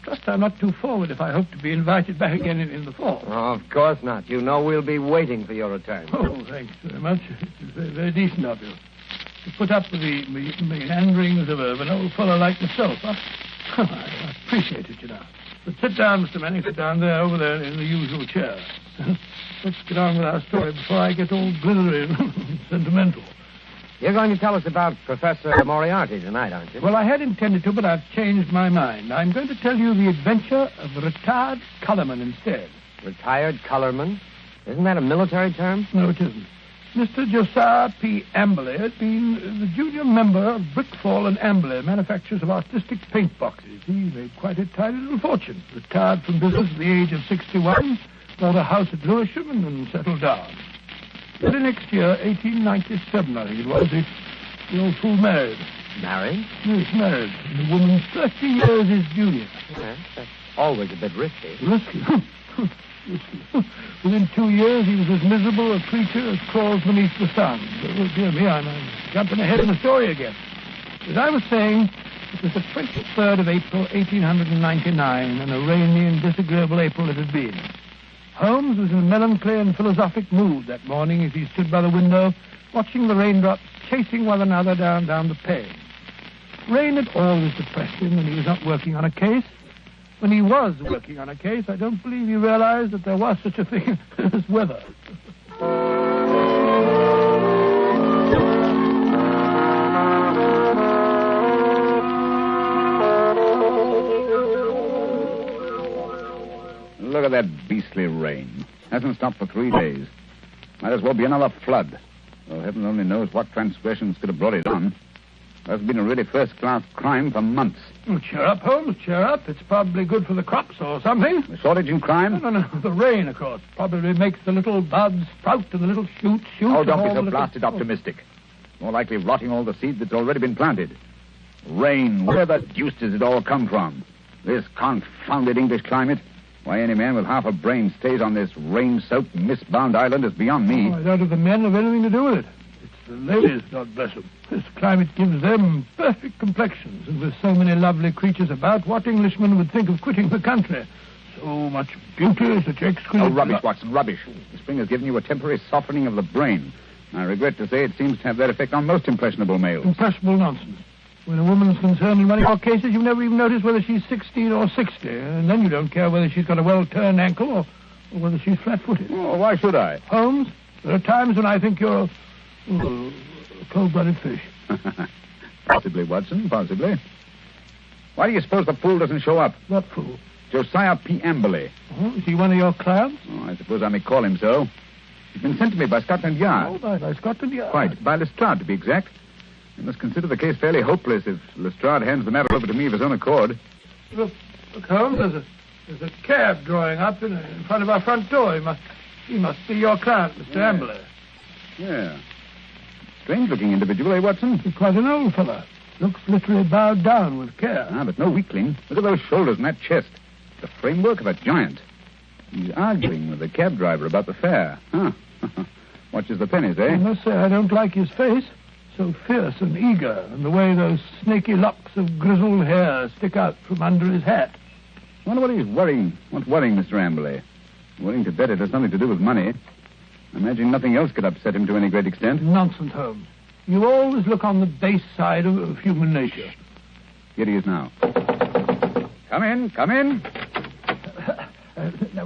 trust I'm not too forward if I hope to be invited back again in the fall. Oh, of course not. You know we'll be waiting for your return. Oh, thanks very much. It's very, very decent of you. To put up with the meanderings of an old fellow like myself, huh? I appreciate it, you know. But sit down, Mr. Manning. Sit down there, over there, in the usual chair. Let's get on with our story before I get all glittery and sentimental. You're going to tell us about Professor Moriarty tonight, aren't you? Well, I had intended to, but I've changed my mind. I'm going to tell you the adventure of Retired Colorman instead. Retired Colorman? Isn't that a military term? No, it isn't. Mr. Josiah P. Amberley had been the junior member of Brickfall and Amberley, manufacturers of artistic paint boxes. He made quite a tidy little fortune. Retired from business at the age of 61, bought a house at Lewisham and then settled down. Early next year, 1897, I think it was, the old fool married. Married? Yes, married. And the woman 30 years his junior. Yes, that's always a bit risky. Risky? Within 2 years, he was as miserable a creature as crawls beneath the sun. Oh, dear me, I'm jumping ahead in the story again. As I was saying, it was the 23rd of April, 1899, and a rainy and disagreeable April it had been. Holmes was in a melancholy and philosophic mood that morning as he stood by the window, watching the raindrops chasing one another down the pane. Rain had always depressed him when he was not working on a case. When he was working on a case, I don't believe he realized that there was such a thing as weather. Look at that beastly rain. Hasn't stopped for 3 days. Might as well be another flood. Well, heaven only knows what transgressions could have brought it on. That's been a really first-class crime for months. Oh, cheer up, Holmes, cheer up. It's probably good for the crops or something. The shortage in crime? No. The rain, of course, probably makes the little buds sprout and the little shoots shoot. Oh, don't be so blasted optimistic. More likely rotting all the seed that's already been planted. Rain, where the deuce does it all come from? This confounded English climate? Why any man with half a brain stays on this rain-soaked, mist-bound island is beyond me. Oh, I doubt if the men have anything to do with it. It's the ladies, God bless them. This climate gives them perfect complexions, and with so many lovely creatures about, what Englishman would think of quitting the country? So much beauty, such exquisite... Oh, rubbish, Watson, rubbish. The spring has given you a temporary softening of the brain. I regret to say it seems to have that effect on most impressionable males. Impressionable nonsense. When a woman's concerned in one of your cases, you never even notice whether she's 16 or 60, and then you don't care whether she's got a well-turned ankle or whether she's flat-footed. Oh, why should I? Holmes, there are times when I think you're a cold-blooded fish. Possibly, Watson, possibly. Why do you suppose the fool doesn't show up? What fool? Josiah P. Amberley. Oh, is he one of your clients? Oh, I suppose I may call him so. He's been sent to me by Scotland Yard. Oh, by Scotland Yard? Quite. By Lestrade, to be exact. You must consider the case fairly hopeless if Lestrade hands the matter over to me of his own accord. Look, Holmes, there's a cab drawing up in front of our front door. He must be your client, Mr. Amberley. Yeah. Strange-looking individual, eh, Watson? He's quite an old fellow. Looks literally bowed down with care. Ah, but no weakling. Look at those shoulders and that chest. The framework of a giant. He's arguing with the cab driver about the fare. Huh. Watches the pennies, eh? I must say I don't like his face. So fierce and eager, and the way those snaky locks of grizzled hair stick out from under his hat. I wonder what he's worrying. What's worrying, Mr. Amberley? Willing to bet it has something to do with money. I imagine nothing else could upset him to any great extent. Nonsense, Holmes. You always look on the base side of human nature. Here he is now. Come in, come in.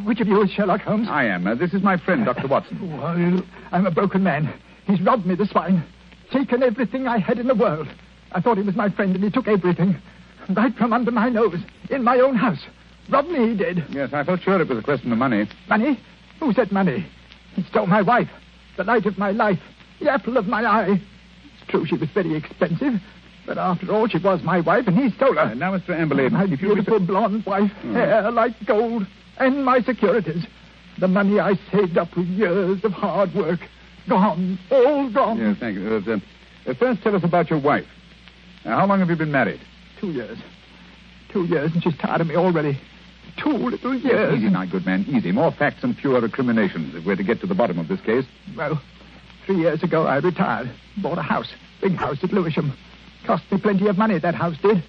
Which of you is Sherlock Holmes? I am. This is my friend, Dr. Watson. Oh, how do you do? I'm a broken man. He's robbed me, the swine. Taken everything I had in the world. I thought he was my friend, and he took everything. Right from under my nose, in my own house. Robbed me, he did. Yes, I felt sure it was a question of money. Money? Who said money? He stole my wife, the light of my life, the apple of my eye. It's true she was very expensive, but after all, she was my wife, and he stole her. Now, Mr. Amberley, my beautiful blonde wife, hair like gold, and my securities. The money I saved up with years of hard work. Gone, all gone. Yes, thank you. First, tell us about your wife. How long have you been married? 2 years. 2 years, and she's tired of me already. 2 little years. Easy, my good man, easy. More facts and fewer recriminations if we're to get to the bottom of this case. Well, 3 years ago I retired. Bought a house. Big house at Lewisham. Cost me plenty of money, that house did.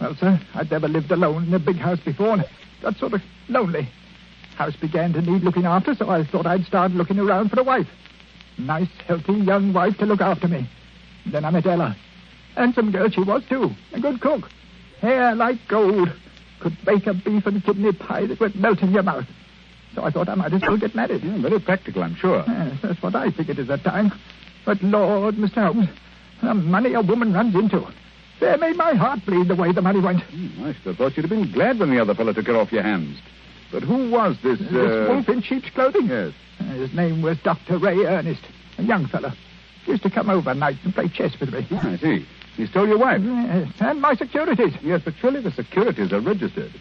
Well, sir, I'd never lived alone in a big house before, and got sort of lonely. House began to need looking after, so I thought I'd start looking around for a wife. Nice, healthy, young wife to look after me. Then I met Ella. Handsome girl she was, too. A good cook. Hair like gold. Could bake a beef and kidney pie that would melt in your mouth. So I thought I might as well get married. Yeah, very practical, I'm sure. Yes, that's what I figured at that time. But, Lord, Mr. Holmes, the money a woman runs into. They made my heart bleed the way the money went. I should have thought you'd have been glad when the other fellow took it off your hands. But who was this... This wolf in sheep's clothing? Yes. His name was Dr. Ray Ernest, a young fellow. Used to come over nights and play chess with me. I see. He stole your wife? Yes, and my securities. Yes, but surely the securities are registered.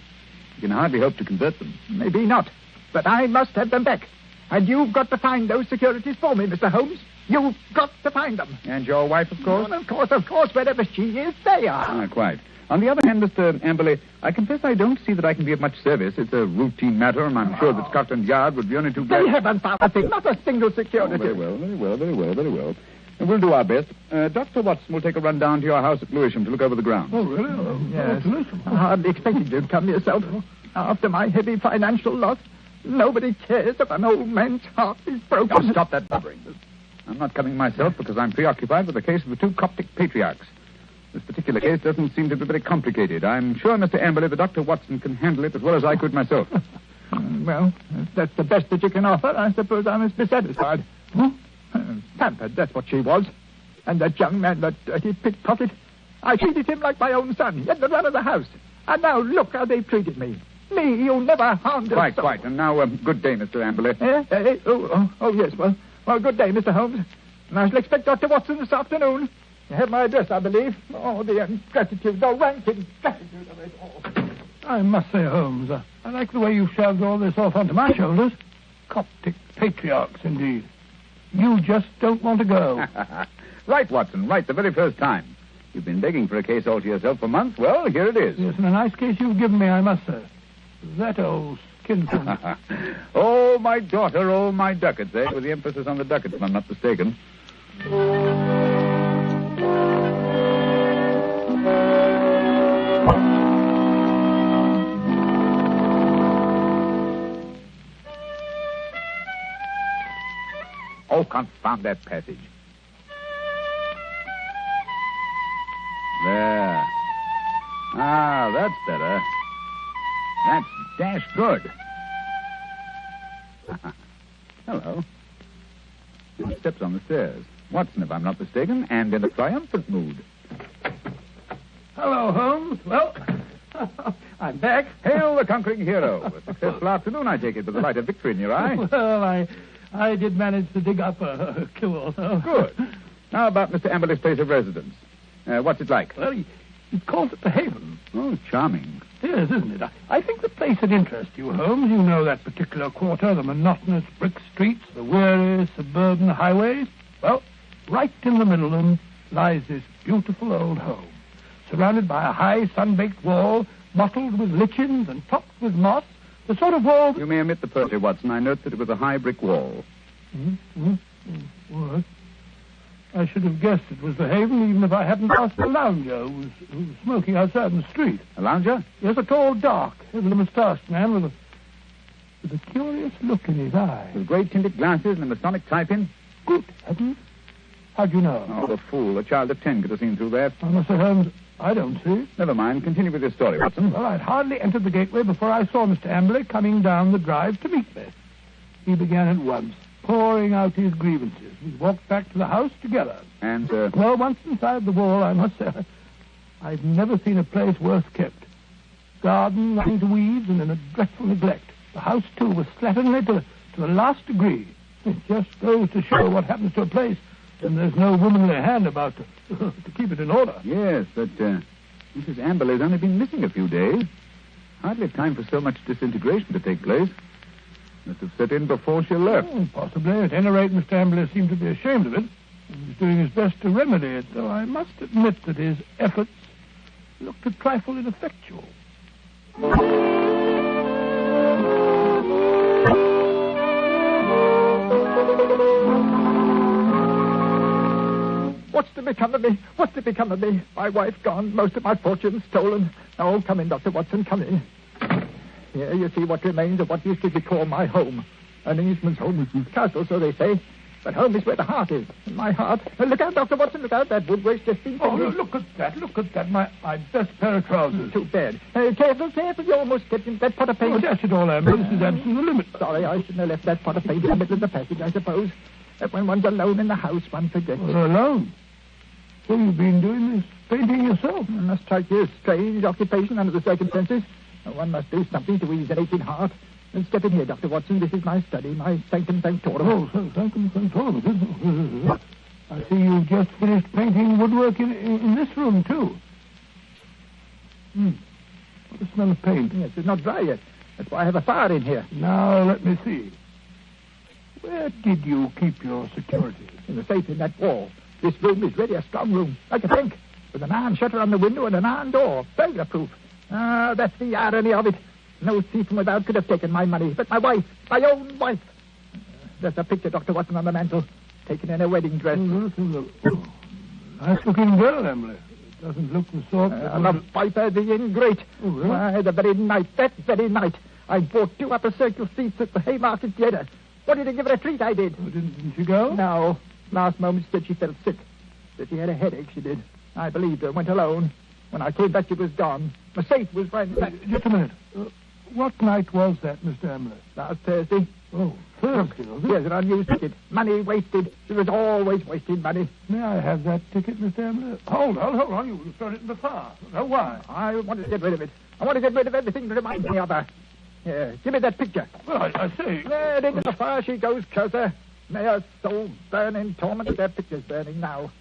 You can hardly hope to convert them. Maybe not, but I must have them back. And you've got to find those securities for me, Mr. Holmes. You've got to find them. And your wife, of course? Well, of course, wherever she is, they are. Ah, quite. On the other hand, Mr. Amberley, I confess I don't see that I can be of much service. It's a routine matter, and I'm sure that Scotland Yard would be only too glad... They haven't found a thing, not a single security. Oh, very well. And we'll do our best. Dr. Watson will take a run down to your house at Lewisham to look over the grounds. Oh, really? Yes. I hardly expected you'd come yourself. After my heavy financial loss, nobody cares if an old man's heart is broken. Now, stop that blubbering. I'm not coming myself because I'm preoccupied with the case of the 2 Coptic patriarchs. This particular case doesn't seem to be very complicated. I'm sure, Mr. Amberley, that Dr. Watson can handle it as well as I could myself. Well, if that's the best that you can offer, I suppose I must be satisfied. Pampered, that's what she was. And that young man, that dirty pickpocket, I treated him like my own son. He had the run of the house. And now look how they've treated me. Me, you never harmed a soul. Quite. And now, good day, Mr. Amberley. Yes. Well, good day, Mr. Holmes. And I shall expect Dr. Watson this afternoon. You have my address, I believe. Oh, the ingratitude, the rank ingratitude of it all. I must say, Holmes, I like the way you shoved all this off onto my shoulders. Coptic patriarchs, indeed. You just don't want to go. Right, Watson, right, the very first time. You've been begging for a case all to yourself for months. Well, here it is. Yes, and a nice case you've given me, I must say. That old skinflint. Oh, my daughter, oh, my ducats, eh? With the emphasis on the ducats, if I'm not mistaken. Oh, confound that passage. There. Ah, that's better. That's dash good. Hello. Steps on the stairs. Watson, if I'm not mistaken, and in a triumphant mood. Hello, Holmes. Well, I'm back. Hail the conquering hero. A successful afternoon, I take it, with the light of victory in your eye. Well, I did manage to dig up a clue. Good. How about Mr. Amberley's place of residence? What's it like? Well, he calls it the Haven. Oh, charming. Yes, isn't it? I think the place would interest you, Holmes. You know that particular quarter, the monotonous brick streets, the weary suburban highways. Well, right in the middle of them lies this beautiful old home, surrounded by a high sun-baked wall, mottled with lichens and topped with moss, the sort of wall... You may omit the poetry, Watson. I note that it was a high brick wall. What? I should have guessed it was the Haven, even if I hadn't asked a lounger who was smoking outside in the street. A lounger? Yes, a tall, dark, heavily moustached man with a curious look in his eye. With great tinted glasses and a Masonic type-in? Good heavens. How'd you know? Oh, the fool. A child of 10 could have seen through that. Oh, Mr. Holmes, I don't see. Never mind. Continue with your story, Watson. Well, I'd hardly entered the gateway before I saw Mr. Amberley coming down the drive to meet me. He began at once, pouring out his grievances. We walked back to the house together. And, Well, once inside the wall, I must say, I've never seen a place worse kept. Garden running to weeds and in a dreadful neglect. The house, too, was slatternly to the last degree. It just goes to show what happens to a place when there's no womanly hand about to keep it in order. Yes, but Mrs. Amberley's only been missing a few days. Hardly time for so much disintegration to take place. Must have set in before she left. Oh, possibly. At any rate, Mr. Amberley seemed to be ashamed of it. He was doing his best to remedy it, though I must admit that his efforts looked a trifle ineffectual. What's to become of me? What's to become of me? My wife gone, most of my fortune stolen. Oh, come in, Dr. Watson, come in. Here you see what remains of what used to be called my home. An Englishman's home is his castle, so they say. But home is where the heart is. And my heart... Look out, Dr. Watson, look out. That wood waste just been... Oh, look at that. My best pair of trousers. Too bad. Careful. You almost stepped in that pot of paint. Oh, dash it all, Amber. This is absolutely the limit. Sorry, I shouldn't have left that pot of paint in the middle of the passage, I suppose. When one's alone in the house, one forgets. Well, alone? So you've been doing this painting yourself? It must strike you as strange occupation under the circumstances. One must do something to ease an aching heart. And step in here, Dr. Watson. This is my study, my sanctum sanctorum. Oh, sanctum sanctorum. I see you've just finished painting woodwork in this room, too. What a smell of paint. Yes, it's not dry yet. That's why I have a fire in here. Now, let me see. Where did you keep your security? In the safe in that wall. This room is really a strong room, like a bank, with an iron shutter on the window and an iron door, burglar-proof. Ah, that's the irony of it. No thief from without could have taken my money, but my wife, my own wife. There's a picture, Dr. Watson, on the mantel, taken in a wedding dress. Nice-looking girl, Emily. It doesn't look the sort that... The viper, the ingrate. Oh, really? Why, that very night, I bought 2 upper circle seats at the Haymarket Theatre. Wanted to give her a treat, I did. Oh, didn't she go? No. Last moment said she felt sick. That she had a headache, she did. I believed her, went alone. When I came back, she was gone. My safe was ransacked. Just a minute. What night was that, Mr. Emily? Last Thursday. Oh, Thursday, was it? Here's an unused ticket. Money wasted. She was always wasting money. May I have that ticket, Mr. Emily? Hold on. You've thrown it in the fire. Oh, why? I want to get rid of it. I want to get rid of everything that reminds me of her. Here, give me that picture. Well, I say... There, into the fire she goes, closer. May her soul burn in torment. Their picture's burning now.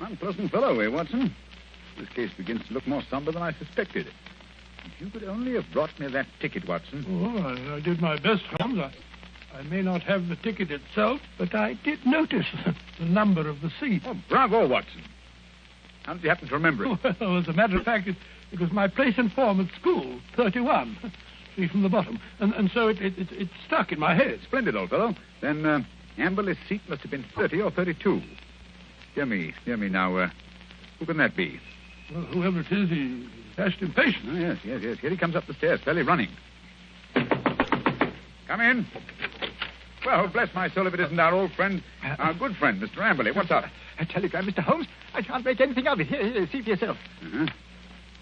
Unpleasant fellow, eh, Watson? This case begins to look more somber than I suspected. If you could only have brought me that ticket, Watson. Oh, I did my best, Holmes. I may not have the ticket itself, but I did notice the number of the seat. Oh, bravo, Watson. How did you happen to remember it? Well, as a matter of fact, it was my place and form at school, 31. See from the bottom. And so it stuck in my head. Splendid, old fellow. Then Amberley's seat must have been 30 or 32. Hear me now. Who can that be? Well, whoever it is, he's dashed impatient. Oh, yes. Here he comes up the stairs, fairly running. Come in. Well, bless my soul if it isn't our old friend, our good friend, Mr. Amberley. What's up? A telegram, Mr. Holmes. I can't make anything of it. Here, see for yourself. Uh-huh.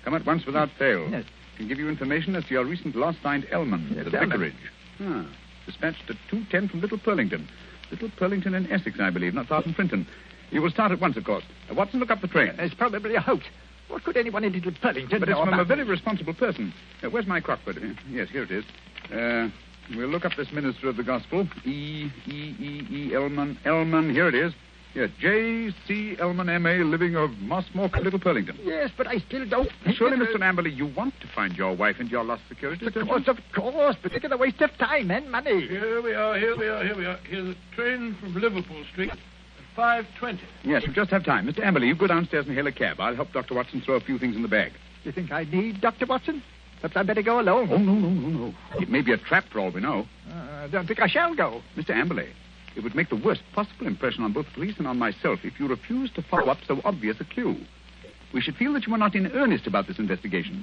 Come at once without fail. Yes. Can give you information as to your recent loss signed Elman, Yes, the Elman. vicarage. Dispatched at 2:10 from Little Purlington. Little Purlington in Essex, I believe, not far from Frinton. You will start at once, of course. Watson, look up the train. It's probably a hoax. What could anyone in Little Purlington But know it's from about a very responsible person. Where's my Crockford? Yes, here it is. We'll look up this minister of the gospel. E. Elman. Elman, here it is. Here, J.C. Elman, M.A., living of Mossmore, Little Purlington. Yes, but I still don't... Surely, Mr. Amberley, you want to find your wife and your lost security. Of course, but it's a waste of time and money. Here we are. Here's the train from Liverpool Street at 5:20. Yes, we just have time. Mr. Amberley, you go downstairs and hail a cab. I'll help Dr. Watson throw a few things in the bag. You think I need Dr. Watson? Perhaps I'd better go alone. Oh, no. It may be a trap for all we know. I don't think I shall go. Mr. Amberley, it would make the worst possible impression on both the police and on myself if you refused to follow up so obvious a clue. We should feel that you were not in earnest about this investigation.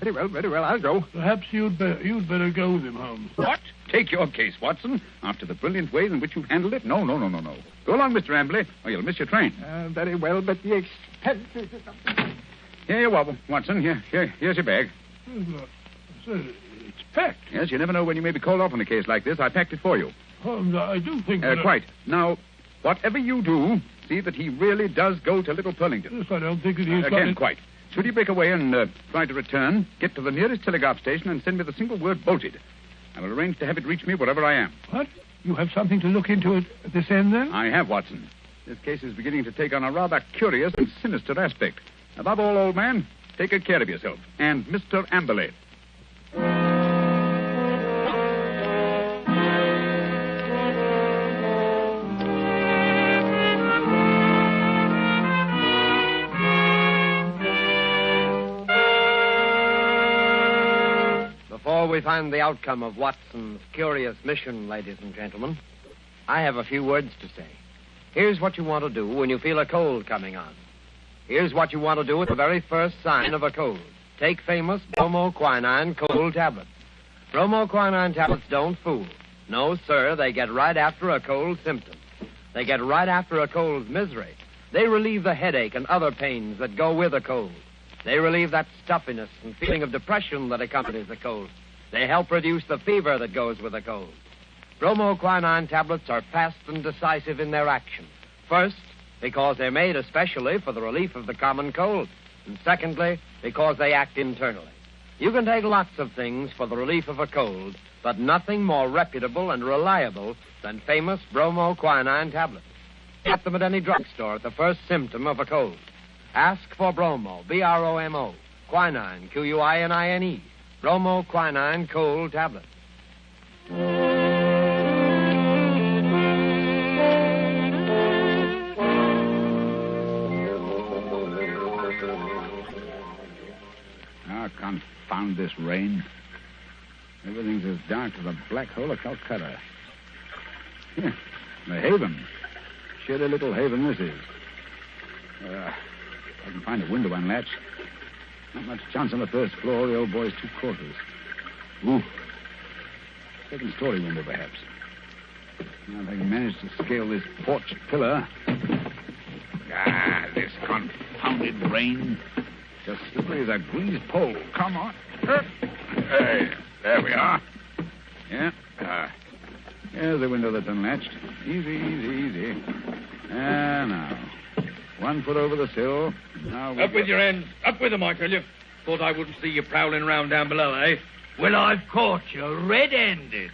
Very well, I'll go. Perhaps you'd better go with him, Holmes. What? Take your case, Watson. After the brilliant ways in which you've handled it? No. Go along, Mr. Amberley, or you'll miss your train. Very well, but the expenses... Here you are, Watson. Here's your bag. It's packed. Yes, you never know when you may be called off on a case like this. I packed it for you. Holmes, I do think that... Quite. Now, whatever you do, see that he really does go to Little Purlington. Yes, I don't think that he's... Again, quite. Should he break away and try to return, get to the nearest telegraph station and send me the single word bolted. I will arrange to have it reach me wherever I am. What? You have something to look into at this end, then? I have, Watson. This case is beginning to take on a rather curious and sinister aspect. Above all, old man, take good care of yourself. And Mr. Amberley. Before we find the outcome of Watson's curious mission, ladies and gentlemen, I have a few words to say. Here's what you want to do when you feel a cold coming on. Here's what you want to do at the very first sign of a cold. Take famous bromoquinine cold tablets. Bromoquinine tablets don't fool. No, sir, they get right after a cold symptom. They get right after a cold's misery. They relieve the headache and other pains that go with a cold. They relieve that stuffiness and feeling of depression that accompanies a cold. They help reduce the fever that goes with a cold. Bromoquinine tablets are fast and decisive in their action. First, because they're made especially for the relief of the common cold. And secondly, because they act internally. You can take lots of things for the relief of a cold, but nothing more reputable and reliable than famous bromoquinine tablets. Get them at any drugstore at the first symptom of a cold. Ask for bromo, B-R-O-M-O, quinine, Q-U-I-N-I-N-E, bromoquinine cold tablets. Confound this rain. Everything's as dark as a black hole of Calcutta. Yeah, the haven. Shitty little haven this is. I can find a window unlatched. Not much chance on the first floor. The old boy's 2 quarters. Ooh. Second story window, perhaps. Now, if I can manage to scale this porch pillar. This confounded rain. Just slippery as a greased pole. Come on. Hey, there we are. Yeah. There's the window that's unlatched. Easy, easy, easy. Now. 1 foot over the sill. Now up with your hands. Up with them, I tell you. Thought I wouldn't see you prowling round down below, eh? Well, I've caught you red-handed.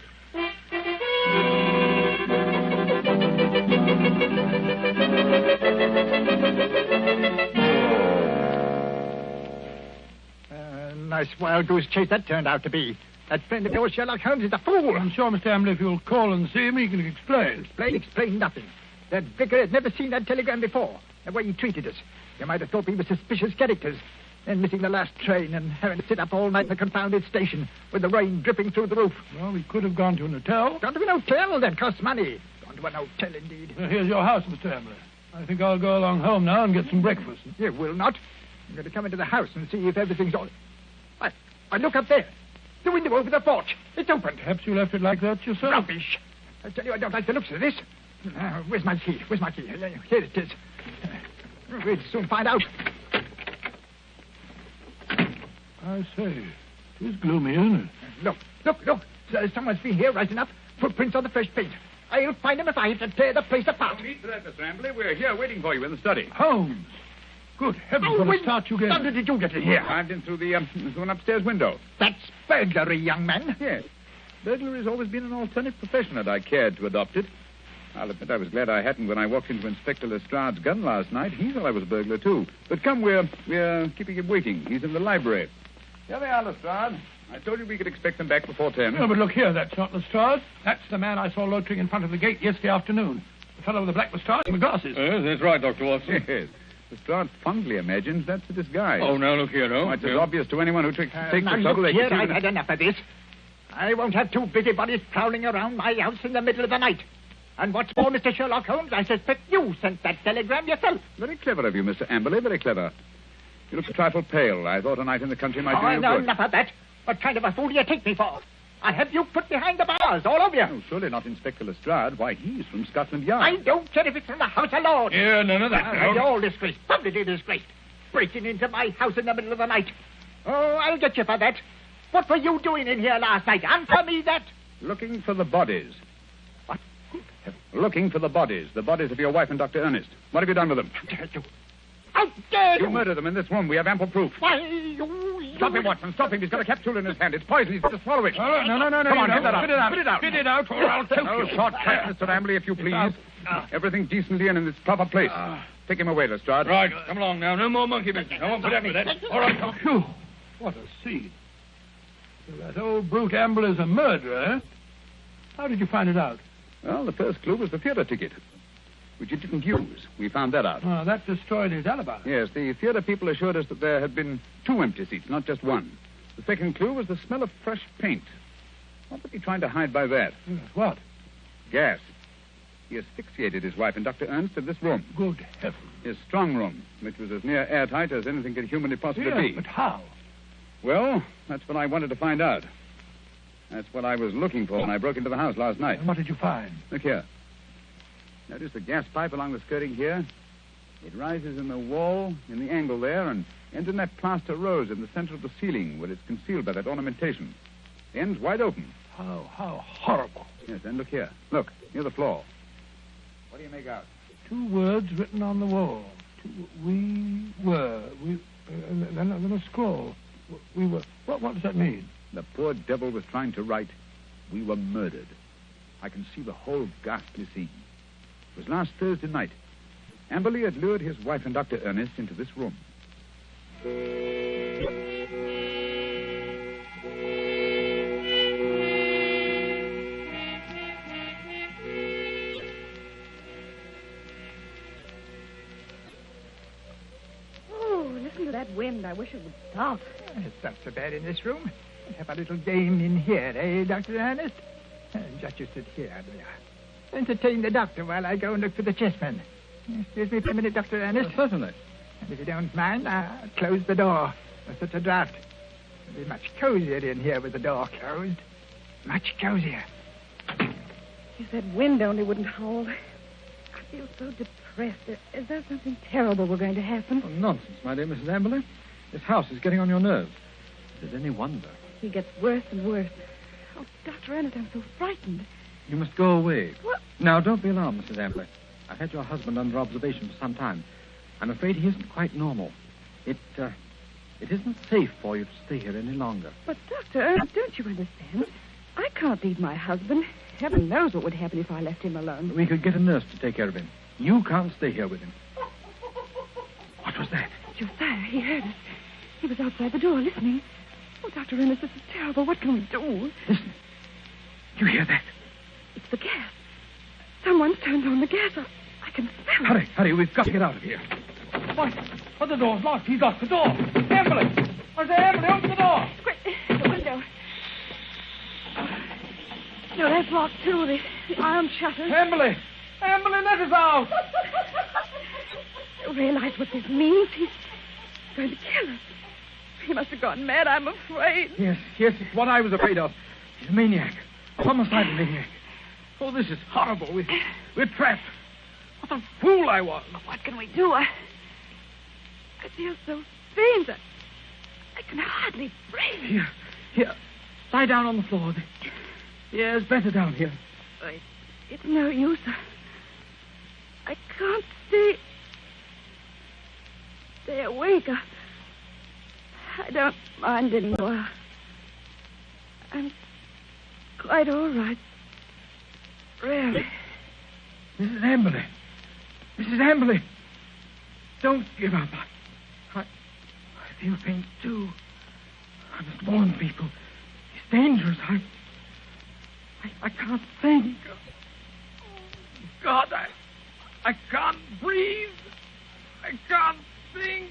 Nice wild goose chase that turned out to be. That friend of yours, Sherlock Holmes, is a fool. I'm sure, Mr. Amberley, if you'll call and see him, he can explain. Explain nothing. That vicar had never seen that telegram before. The way he treated us. You might have thought we were suspicious characters. Then missing the last train and having to sit up all night in the confounded station with the rain dripping through the roof. Well, we could have gone to an hotel. Gone to an hotel? That costs money. Gone to an hotel, indeed. Here's your house, Mr. Amberley. I think I'll go along home now and get some breakfast. You will not. I'm going to come into the house and see if everything's all... I look up there. The window over the porch. It's open. Perhaps you left it like that yourself. Rubbish. I tell you, I don't like the looks of this. Where's my key? Where's my key? Here it is. We'll soon find out. I say, it's gloomy, isn't it? Look. Someone's been here right enough. Footprints on the fresh paint. I'll find them if I have to tear the place apart. No need for that, Mr. Amberley. We're here waiting for you in the study. Holmes! Good heavens, what a start you get. How did you get in here? Arrived in through through an upstairs window. That's burglary, young man. Yes. Burglary's always been an alternate profession, and I cared to adopt it. I'll admit I was glad I hadn't when I walked into Inspector Lestrade's gun last night. He thought I was a burglar, too. But come, we're keeping him waiting. He's in the library. Here they are, Lestrade. I told you we could expect them back before 10. No, but look here, that's not Lestrade. That's the man I saw loitering in front of the gate yesterday afternoon. The fellow with the black moustache and the glasses. Yes, that's right, Dr. Watson. Yes. Lestrade fondly imagines that's a disguise. Oh, now, look here, no. It's as obvious to anyone who takes the trouble. Look here, I've had enough of this. I won't have 2 busybodies prowling around my house in the middle of the night. And what's more, Mr. Sherlock Holmes, I suspect you sent that telegram yourself. Very clever of you, Mr. Amberley, very clever. You look a trifle pale. I thought a night in the country might do you no, good. Enough of that. What kind of a fool do you take me for? I'll have you put behind the bars, all of you. Oh, surely not Inspector Lestrade. Why, he's from Scotland Yard. I don't care if it's from the House of Lords. Yeah, none of that. You're all disgraced, publicly disgraced. Breaking into my house in the middle of the night. Oh, I'll get you for that. What were you doing in here last night? Answer me that. Looking for the bodies. What? Looking for the bodies of your wife and Dr. Ernest. What have you done with them? How dare you? You murdered them in this room. We have ample proof. Why, you Stop him, Watson. Stop him. He's got a capsule in his hand. It's poison. He's got to swallow it. No. Come on, get that out. Spit it out. Spit it out. Spit it out, or I'll choke No you. shortcut, Mr. Ambley, if you please. Everything decently and in its proper place. Take him away, Lestrade. Right, come along now. No more monkey business. I won't put up with that. All right, come. Phew. What a scene. So that old brute Amble is a murderer, eh? How did you find it out? Well, the first clue was the theater ticket, which you didn't use. We found that out. Oh, that destroyed his alibi. Yes, the theater people assured us that there had been 2 empty seats, not just one. The second clue was the smell of fresh paint. What was he trying to hide by that? Yes, what? Gas. He asphyxiated his wife and Dr. Ernst in this room. Good heavens. His strong room, which was as near airtight as anything could humanly possibly be. But how? Well, that's what I wanted to find out. That's what I was looking for when I broke into the house last night. And what did you find? Look here. Notice the gas pipe along the skirting here? It rises in the wall, in the angle there, and ends in that plaster rose in the center of the ceiling where it's concealed by that ornamentation. The end's wide open. How horrible. Yes, and look here. Look, near the floor. What do you make out? 2 words written on the wall. We were. Then a scroll. We were. What does that mean? The poor devil was trying to write, "We were murdered." I can see the whole ghastly scene. It was last Thursday night. Amberley had lured his wife and Dr. Ernest into this room. Oh, listen to that wind. I wish it would stop. It's not so bad in this room. Let's have a little game in here, eh, Dr. Ernest? Just you sit here, there. Entertain the doctor while I go and look for the chessmen. Excuse me for a minute, Dr. Ernest. Certainly. And if you don't mind, I'll close the door. There's such a draught. It'll be much cozier in here with the door closed. Much cozier. If that wind only wouldn't howl. I feel so depressed. Is there something terrible we're going to happen? Oh, nonsense, my dear Mrs. Amberley. This house is getting on your nerves. Is it any wonder? He gets worse and worse. Oh, Dr. Ernest, I'm so frightened. You must go away. What? Now, don't be alarmed, Mrs. Amberley. I've had your husband under observation for some time. I'm afraid he isn't quite normal. It isn't safe for you to stay here any longer. But, Dr. Ernest, don't you understand? I can't leave my husband. Heaven knows what would happen if I left him alone. We could get a nurse to take care of him. You can't stay here with him. What was that? Josiah, he heard us. He was outside the door listening. Oh, Dr. Ernest, this is terrible. What can we do? Listen. You hear that? It's the gas. Someone's turned on the gas. I can smell it. Hurry. We've got to get out of here. Why, the door's locked. He's locked the door. Amberley! I say, Amberley, open the door. Quick, the window. No, that's locked, too. The iron shutters. Amberley, let us out. You realize what this means? He's going to kill us. He must have gone mad, I'm afraid. Yes, it's what I was afraid of. He's a maniac. A homicidal maniac. Oh, this is horrible. We're trapped. What a fool I was. What can we do? I feel so faint. I can hardly breathe. Here. Lie down on the floor. The air's better down here. It's no use. I can't stay awake. I don't mind anymore. I'm quite all right. Really. Mrs. Amberley. Don't give up. I feel pain, too. I must warn people. It's dangerous. I can't think. God, I can't breathe. I can't think.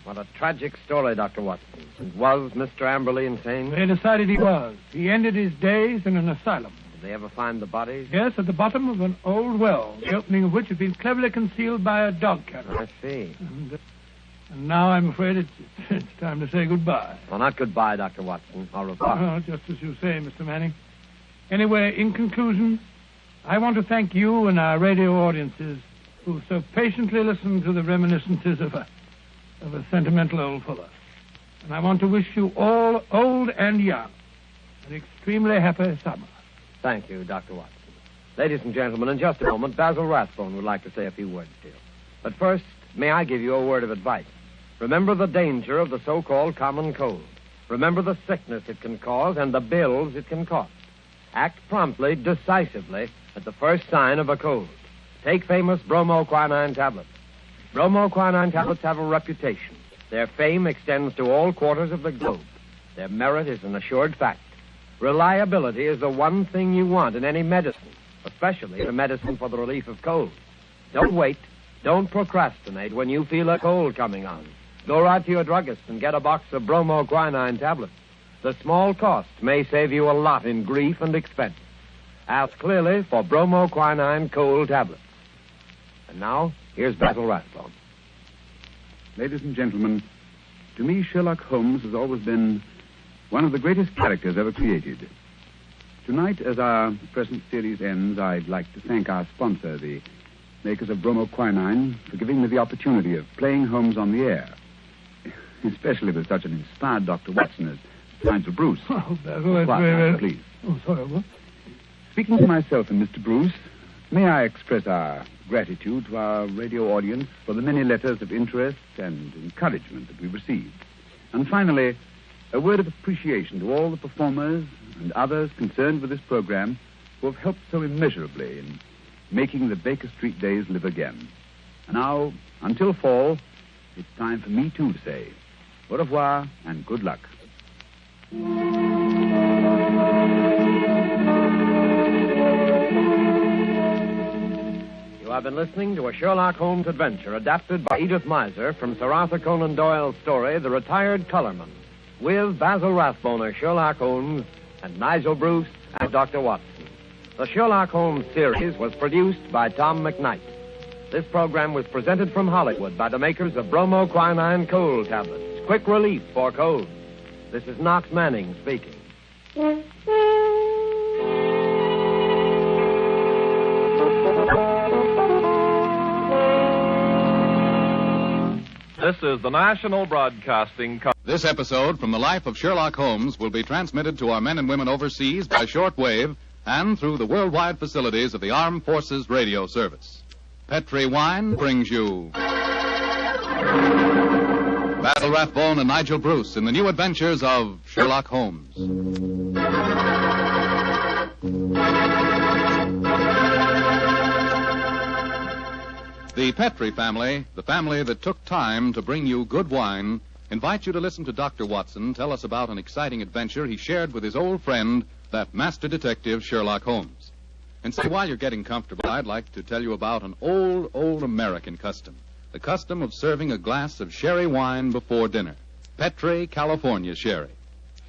What a tragic story, Dr. Watson. And was Mr. Amberley insane? They decided he was. He ended his days in an asylum. Did they ever find the bodies? Yes, at the bottom of an old well, the opening of which had been cleverly concealed by a dog catcher. I see. And now I'm afraid it's time to say goodbye. Well, not goodbye, Dr. Watson. Au revoir. Well, just as you say, Mr. Manning. Anyway, in conclusion, I want to thank you and our radio audiences who so patiently listened to the reminiscences of a sentimental old fellow. And I want to wish you all, old and young, an extremely happy summer. Thank you, Dr. Watson. Ladies and gentlemen, in just a moment, Basil Rathbone would like to say a few words to you. But first, may I give you a word of advice? Remember the danger of the so-called common cold. Remember the sickness it can cause and the bills it can cost. Act promptly, decisively, at the first sign of a cold. Take famous bromoquinine tablets. Bromoquinine tablets have a reputation. Their fame extends to all quarters of the globe. Their merit is an assured fact. Reliability is the one thing you want in any medicine, especially a medicine for the relief of cold. Don't wait. Don't procrastinate when you feel a cold coming on. Go right to your druggist and get a box of bromoquinine tablets. The small cost may save you a lot in grief and expense. Ask clearly for bromoquinine cold tablets. And now, here's Basil Rathbone. Ladies and gentlemen, to me, Sherlock Holmes has always been one of the greatest characters ever created. Tonight, as our present series ends, I'd like to thank our sponsor, the makers of bromoquinine, for giving me the opportunity of playing Holmes on the air, especially with such an inspired Dr. Watson as Nigel Bruce. Oh, Basil, that's Quiet, very... please. Oh, sorry, what? Speaking to myself and Mr. Bruce, may I express our gratitude to our radio audience for the many letters of interest and encouragement that we received. And finally, a word of appreciation to all the performers and others concerned with this program who have helped so immeasurably in making the Baker Street days live again. And now, until fall, it's time for me, too, to say au revoir and good luck. You have been listening to a Sherlock Holmes adventure adapted by Edith Meiser from Sir Arthur Conan Doyle's story, The Retired Colorman, with Basil Rathbone as Sherlock Holmes and Nigel Bruce as Dr. Watson. The Sherlock Holmes series was produced by Tom McKnight. This program was presented from Hollywood by the makers of bromoquinine cold tablets, quick relief for colds. This is Knox Manning speaking. This is the National Broadcasting Company. This episode from the life of Sherlock Holmes will be transmitted to our men and women overseas by shortwave and through the worldwide facilities of the Armed Forces Radio Service. Petri Wine brings you Basil Rathbone and Nigel Bruce in the new adventures of Sherlock Holmes. The Petri family, the family that took time to bring you good wine, invite you to listen to Dr. Watson tell us about an exciting adventure he shared with his old friend, that master detective Sherlock Holmes. And say, while you're getting comfortable, I'd like to tell you about an old American custom. The custom of serving a glass of sherry wine before dinner. Petri, California sherry.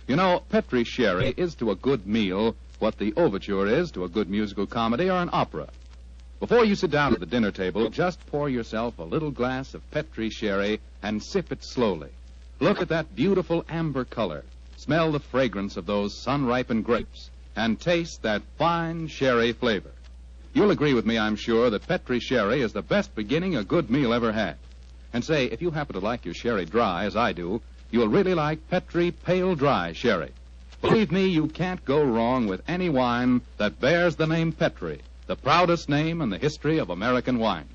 You know, Petri sherry is to a good meal what the overture is to a good musical comedy or an opera. Before you sit down at the dinner table, just pour yourself a little glass of Petri sherry and sip it slowly. Look at that beautiful amber color. Smell the fragrance of those sun-ripened grapes. And taste that fine sherry flavor. You'll agree with me, I'm sure, that Petri sherry is the best beginning a good meal ever had. And say, if you happen to like your sherry dry, as I do, you'll really like Petri Pale Dry Sherry. Believe me, you can't go wrong with any wine that bears the name Petri, the proudest name in the history of American wines.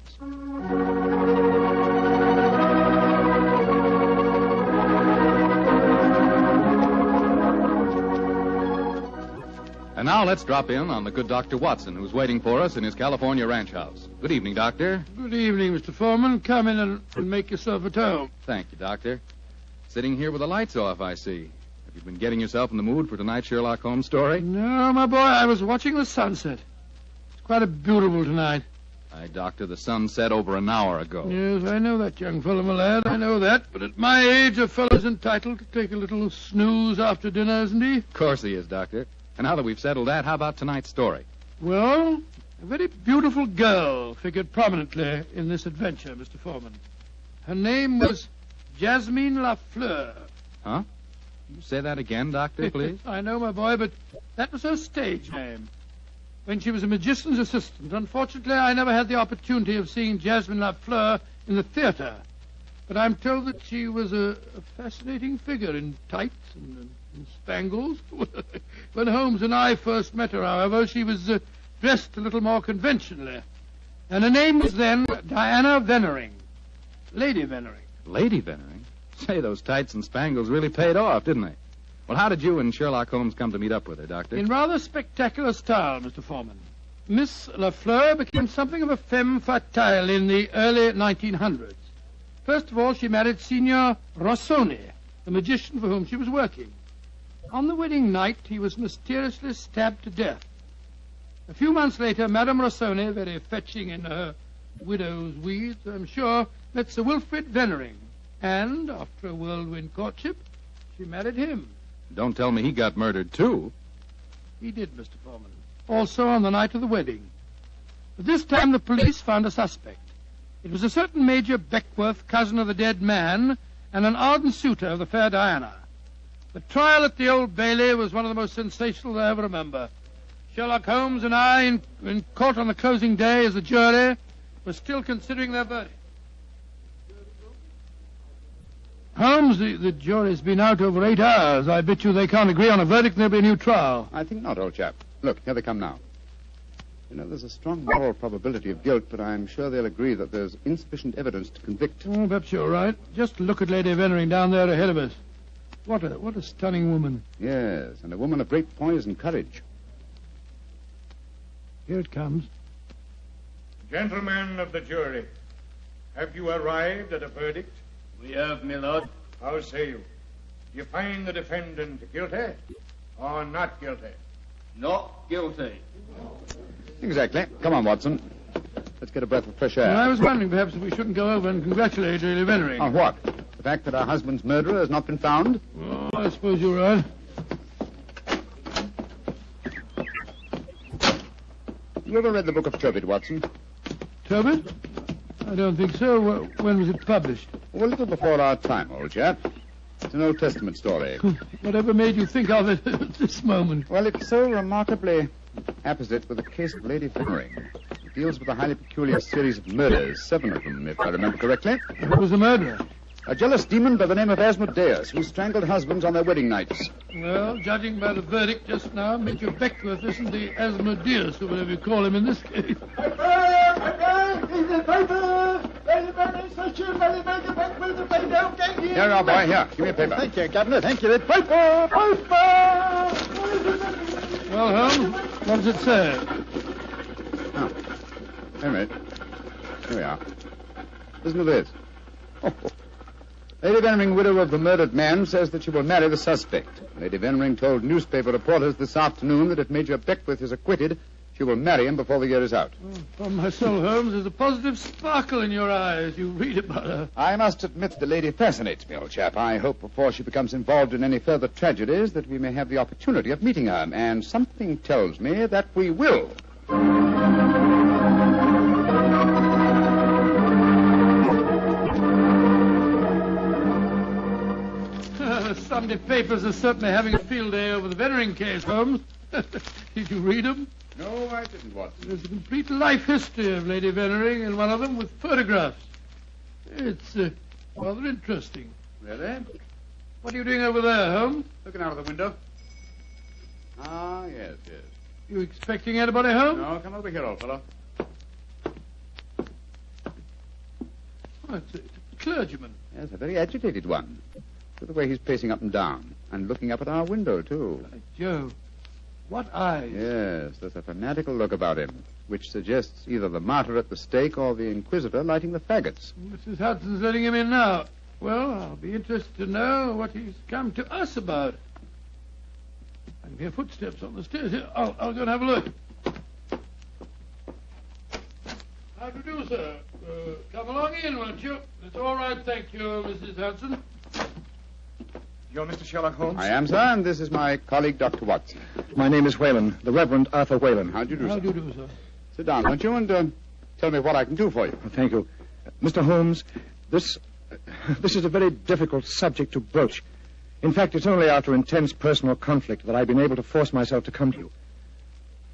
And now let's drop in on the good Dr. Watson, who's waiting for us in his California ranch house. Good evening, Doctor. Good evening, Mr. Foreman. Come in and make yourself at home. Thank you, Doctor. Sitting here with the lights off, I see. Have you been getting yourself in the mood for tonight's Sherlock Holmes story? No, my boy, I was watching the sunset. It's quite a beautiful tonight. Aye, Doctor, the sun set over an hour ago. Yes, I know that, young fellow, my lad. I know that. But at my age, a fellow's entitled to take a little snooze after dinner, isn't he? Of course he is, Doctor. And now that we've settled that, how about tonight's story? Well, a very beautiful girl figured prominently in this adventure, Mr. Foreman. Her name was Jasmine Lafleur. Huh? You say that again, Doctor, please? I know, my boy, but that was her stage name. When she was a magician's assistant, unfortunately, I never had the opportunity of seeing Jasmine Lafleur in the theater. But I'm told that she was a fascinating figure in tights and and spangles. When Holmes and I first met her, however, she was dressed a little more conventionally. And her name was then Diana Vennering. Lady Vennering. Lady Vennering? Say, those tights and spangles really paid off, didn't they? Well, how did you and Sherlock Holmes come to meet up with her, Doctor? In rather spectacular style, Mr. Foreman. Miss Lafleur became something of a femme fatale in the early 1900s. First of all, she married Signor Rossoni, the magician for whom she was working. On the wedding night, he was mysteriously stabbed to death. A few months later, Madame Rossoni, very fetching in her widow's weeds, I'm sure, met Sir Wilfrid Vennering. And, after a whirlwind courtship, she married him. Don't tell me he got murdered, too. He did, Mr. Foreman. Also on the night of the wedding. But this time the police found a suspect. It was a certain Major Beckworth, cousin of the dead man, and an ardent suitor of the fair Diana. The trial at the Old Bailey was one of the most sensational I ever remember. Sherlock Holmes and I, in court on the closing day as a jury, were still considering their verdict. Holmes, the jury's been out over 8 hours. I bet you they can't agree on a verdict and there'll be a new trial. I think not, old chap. Look, here they come now. You know, there's a strong moral probability of guilt, but I'm sure they'll agree that there's insufficient evidence to convict. Oh, perhaps you're right. Just look at Lady Vennering down there ahead of us. What a stunning woman. Yes, and a woman of great poise and courage. Here it comes. Gentlemen of the jury, have you arrived at a verdict? We have, my lord. How say you? Do you find the defendant guilty or not guilty? Not guilty. Exactly. Come on, Watson. Let's get a breath of fresh air. Well, I was wondering perhaps if we shouldn't go over and congratulate Lady Vennering. On what? The fact that our husband's murderer has not been found? Oh, I suppose you're right. You ever read the Book of Tobit, Watson? Tobit? I don't think so. When was it published? Well, a little before our time, old chap. It's an Old Testament story. Whatever made you think of it at this moment? Well, it's so remarkably apposite with the case of Lady Vennering. It deals with a highly peculiar series of murders, 7 of them, if I remember correctly. Who was the murderer? A jealous demon by the name of Asmodeus, who strangled husbands on their wedding nights. Well, judging by the verdict just now, Major Beckworth isn't the Asmodeus, or whatever you call him in this case. Here you are, boy. Here, give me a paper. Thank you, Governor. Thank you. The paper! Well, Holmes, what does it say? Oh, wait a minute. Here we are. Listen to this. Lady Vennering, widow of the murdered man, says that she will marry the suspect. Lady Vennering told newspaper reporters this afternoon that if Major Beckworth is acquitted, she will marry him before the year is out. Oh, from my soul, Holmes, there's a positive sparkle in your eyes. You read about her. I must admit the lady fascinates me, old chap. I hope before she becomes involved in any further tragedies that we may have the opportunity of meeting her, and something tells me that we will. The Sunday papers are certainly having a field day over the Vennering case, Holmes. Did you read them? No, I didn't, Watson. There's a complete life history of Lady Vennering in one of them with photographs. It's rather interesting. Really? What are you doing over there, Holmes? Looking out of the window. Ah, yes. You expecting anybody home? No, come over here, old fellow. Oh, it's a clergyman. Yes, a very agitated one. Look at the way he's pacing up and down. And looking up at our window, too. By Joe. What eyes? Yes, there's a fanatical look about him, which suggests either the martyr at the stake or the inquisitor lighting the faggots. Mrs. Hudson's letting him in now. Well, I'll be interested to know what he's come to us about. I can hear footsteps on the stairs here. I'll go and have a look. How do you do, sir? Come along in, won't you? It's all right, thank you, Mrs. Hudson. You're Mr. Sherlock Holmes? I am, sir, and this is my colleague, Dr. Watson. My name is Whalen, the Reverend Arthur Whalen. How do you do, sir? How do you do, sir? Sit down, won't you, and tell me what I can do for you. Thank you. Mr. Holmes, this is a very difficult subject to broach. In fact, it's only after intense personal conflict that I've been able to force myself to come to you.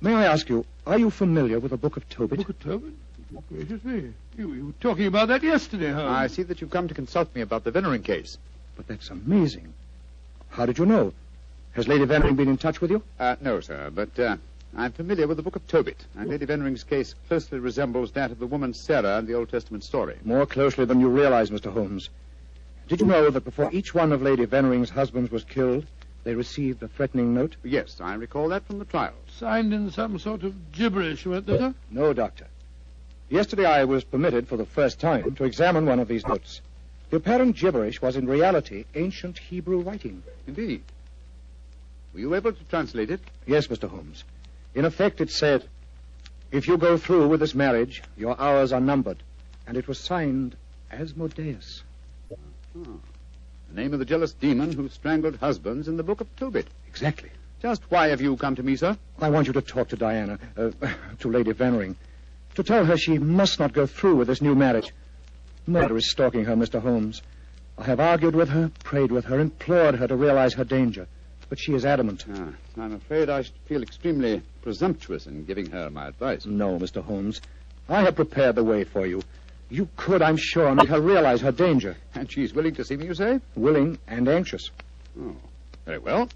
May I ask you, are you familiar with the Book of Tobit? Book of Tobit? Oh, gracious me. You were talking about that yesterday, Holmes. I see that you've come to consult me about the Vennering case. But that's amazing. How did you know? Has Lady Vennering been in touch with you? No, sir, but I'm familiar with the Book of Tobit, and Lady Vennering's case closely resembles that of the woman Sarah in the Old Testament story. More closely than you realize, Mr. Holmes. Did you know that before each one of Lady Vennering's husbands was killed, they received a threatening note? Yes, I recall that from the trial. Signed in some sort of gibberish, weren't they, sir? No, Doctor. Yesterday I was permitted for the first time to examine one of these notes. The apparent gibberish was in reality ancient Hebrew writing. Indeed. Were you able to translate it? Yes, Mr. Holmes. In effect, it said, "If you go through with this marriage, your hours are numbered." And it was signed Asmodeus. Oh. The name of the jealous demon who strangled husbands in the Book of Tobit. Exactly. Just why have you come to me, sir? I want you to talk to Diana, to Lady Vennering, to tell her she must not go through with this new marriage. Murder is stalking her, Mr. Holmes. I have argued with her, prayed with her, implored her to realize her danger. But she is adamant. I'm afraid I should feel extremely presumptuous in giving her my advice. No, Mr. Holmes. I have prepared the way for you. You could, I'm sure, make her realize her danger. And she's willing to see me, you say? Willing and anxious. Oh, very well.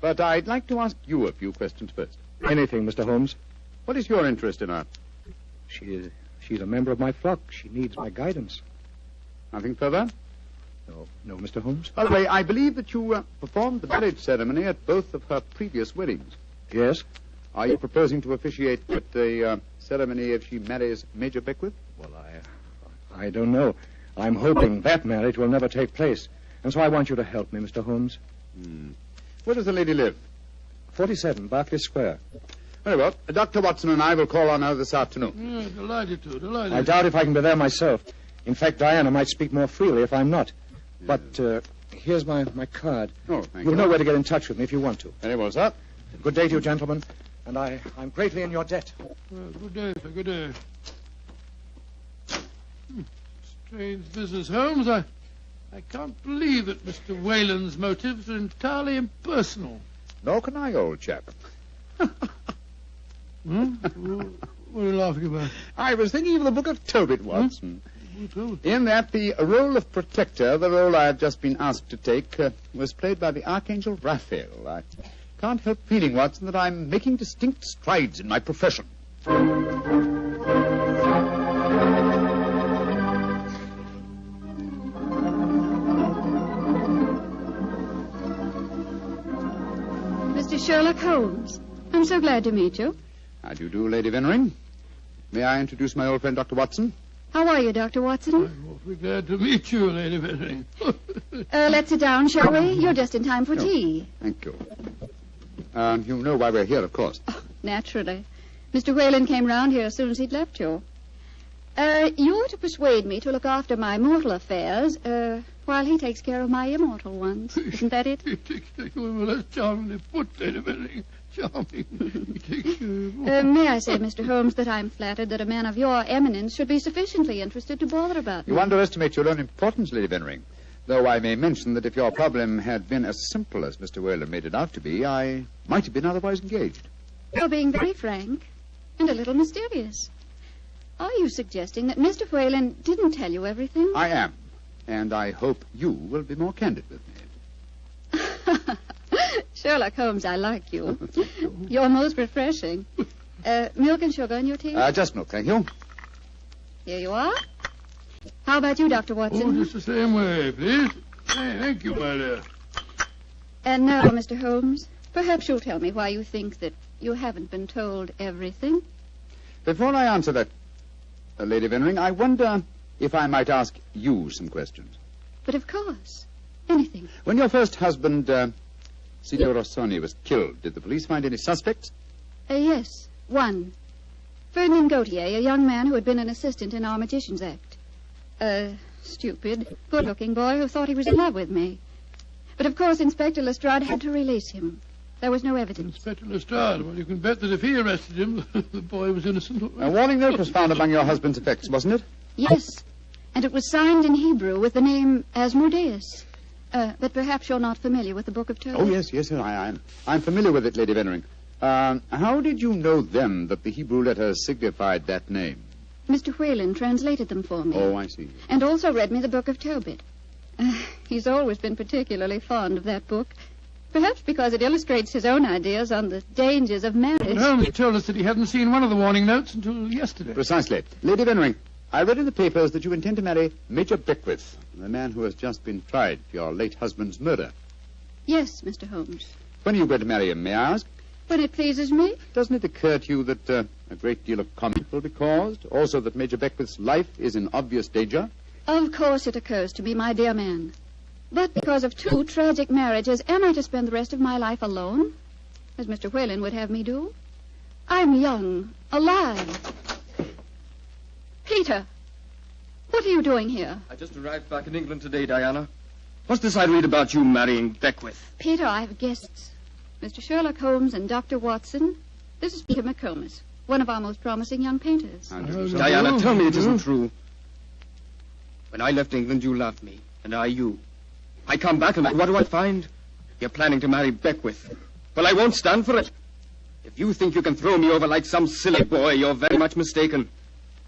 But I'd like to ask you a few questions first. Anything, Mr. Holmes. What is your interest in her? She's a member of my flock. She needs my guidance. Nothing further? No, Mr. Holmes. By the way, I believe that you performed the marriage ceremony at both of her previous weddings. Yes. Are you proposing to officiate at the ceremony if she marries Major Beckwith? Well, I don't know. I'm hoping that marriage will never take place. And so I want you to help me, Mr. Holmes. Where does the lady live? 47, Berkeley Square. Very well. Dr. Watson and I will call on her this afternoon. Delighted to, delighted. I doubt if I can be there myself. In fact, Diana might speak more freely if I'm not. But here's my card. Oh, thank you. You'll know where to get in touch with me if you want to. Very well, sir. Good day to you, gentlemen. And I'm greatly in your debt. Good day, sir, good day. Strange business, Holmes. I can't believe that Mr. Whalen's motives are entirely impersonal. Nor can I, old chap. What are you laughing about? I was thinking of the Book of Tobit, Watson. In that the role of protector, the role I have just been asked to take, was played by the Archangel Raphael. I can't help feeling, Watson, that I'm making distinct strides in my profession. Mr. Sherlock Holmes. I'm so glad to meet you. How do you do, Lady Vennering? May I introduce my old friend, Dr. Watson? How are you, Dr. Watson? I'm awfully glad to meet you, Lady Vennering. Let's sit down, shall we? You're just in time for tea. Thank you. You know why we're here, of course. Oh, naturally. Mr. Whalen came round here as soon as he'd left you. You're to persuade me to look after my mortal affairs, while he takes care of my immortal ones. Isn't that it? Well, that's charmingly put, Lady Vennering. Charming. May I say, Mr. Holmes, that I'm flattered that a man of your eminence should be sufficiently interested to bother about me. You underestimate your own importance, Lady Vennering. Though I may mention that if your problem had been as simple as Mr. Whalen made it out to be, I might have been otherwise engaged. You're being very frank and a little mysterious. Are you suggesting that Mr. Whalen didn't tell you everything? I am. And I hope you will be more candid with me. Sherlock Holmes, I like you. You're most refreshing. Milk and sugar in your tea? Just milk, thank you. Here you are. How about you, Dr. Watson? Oh, just the same way, please. Thank you, my dear. And now, Mr. Holmes, perhaps you'll tell me why you think that you haven't been told everything. Before I answer that, Lady Vennering, I wonder if I might ask you some questions. But of course. Anything. When your first husband, Signor Rossoni, was killed, did the police find any suspects? Yes, one. Ferdinand Gautier, a young man who had been an assistant in our Magician's Act. A stupid, good-looking boy who thought he was in love with me. But of course Inspector Lestrade had to release him. There was no evidence. Inspector Lestrade? Well, you can bet that if he arrested him, the boy was innocent. A warning note was found among your husband's effects, wasn't it? Yes, and it was signed in Hebrew with the name Asmodeus. But perhaps you're not familiar with the Book of Tobit. Oh, yes, I'm familiar with it, Lady Vennering. How did you know then that the Hebrew letters signified that name? Mr. Whalen translated them for me. Oh, I see. And also read me the Book of Tobit. He's always been particularly fond of that book. Perhaps because it illustrates his own ideas on the dangers of marriage. Holmes told us that he hadn't seen one of the warning notes until yesterday. Precisely. Lady Bennering, I read in the papers that you intend to marry Major Beckwith, the man who has just been tried for your late husband's murder. Yes, Mr. Holmes. When are you going to marry him, may I ask? When it pleases me. Doesn't it occur to you that a great deal of comment will be caused? Also that Major Beckwith's life is in obvious danger? Of course it occurs to me, my dear man. But because of 2 tragic marriages, am I to spend the rest of my life alone? As Mr. Whalen would have me do? I'm young, alive. Peter, what are you doing here? I just arrived back in England today, Diana. What's this I read about you marrying Beckwith? Peter, I have guests. Mr. Sherlock Holmes and Dr. Watson. This is Peter McComas, one of our most promising young painters. Diana, tell me it isn't true. When I left England, you loved me, and I you. I come back, and what do I find? You're planning to marry Beckwith. Well, I won't stand for it. If you think you can throw me over like some silly boy, you're very much mistaken.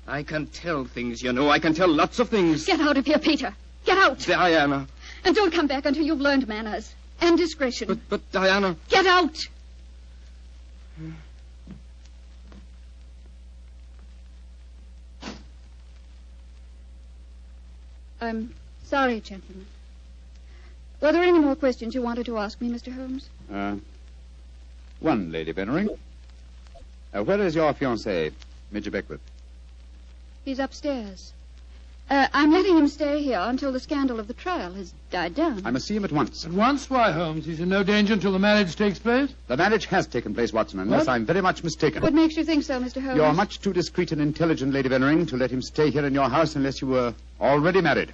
I can tell things, you know. I can tell lots of things. Get out of here, Peter. Get out. Diana. And don't come back until you've learned manners and discretion. But Diana... Get out. I'm sorry, gentlemen. Were there any more questions you wanted to ask me, Mr. Holmes? One, Lady Bennering. Where is your fiancé, Major Beckwith? He's upstairs. I'm letting him stay here until the scandal of the trial has died down. I must see him at once. At once? Why, Holmes? He's in no danger until the marriage takes place? The marriage has taken place, Watson, unless I'm very much mistaken. What makes you think so, Mr. Holmes? You're much too discreet and intelligent, Lady Bennering, to let him stay here in your house unless you were already married.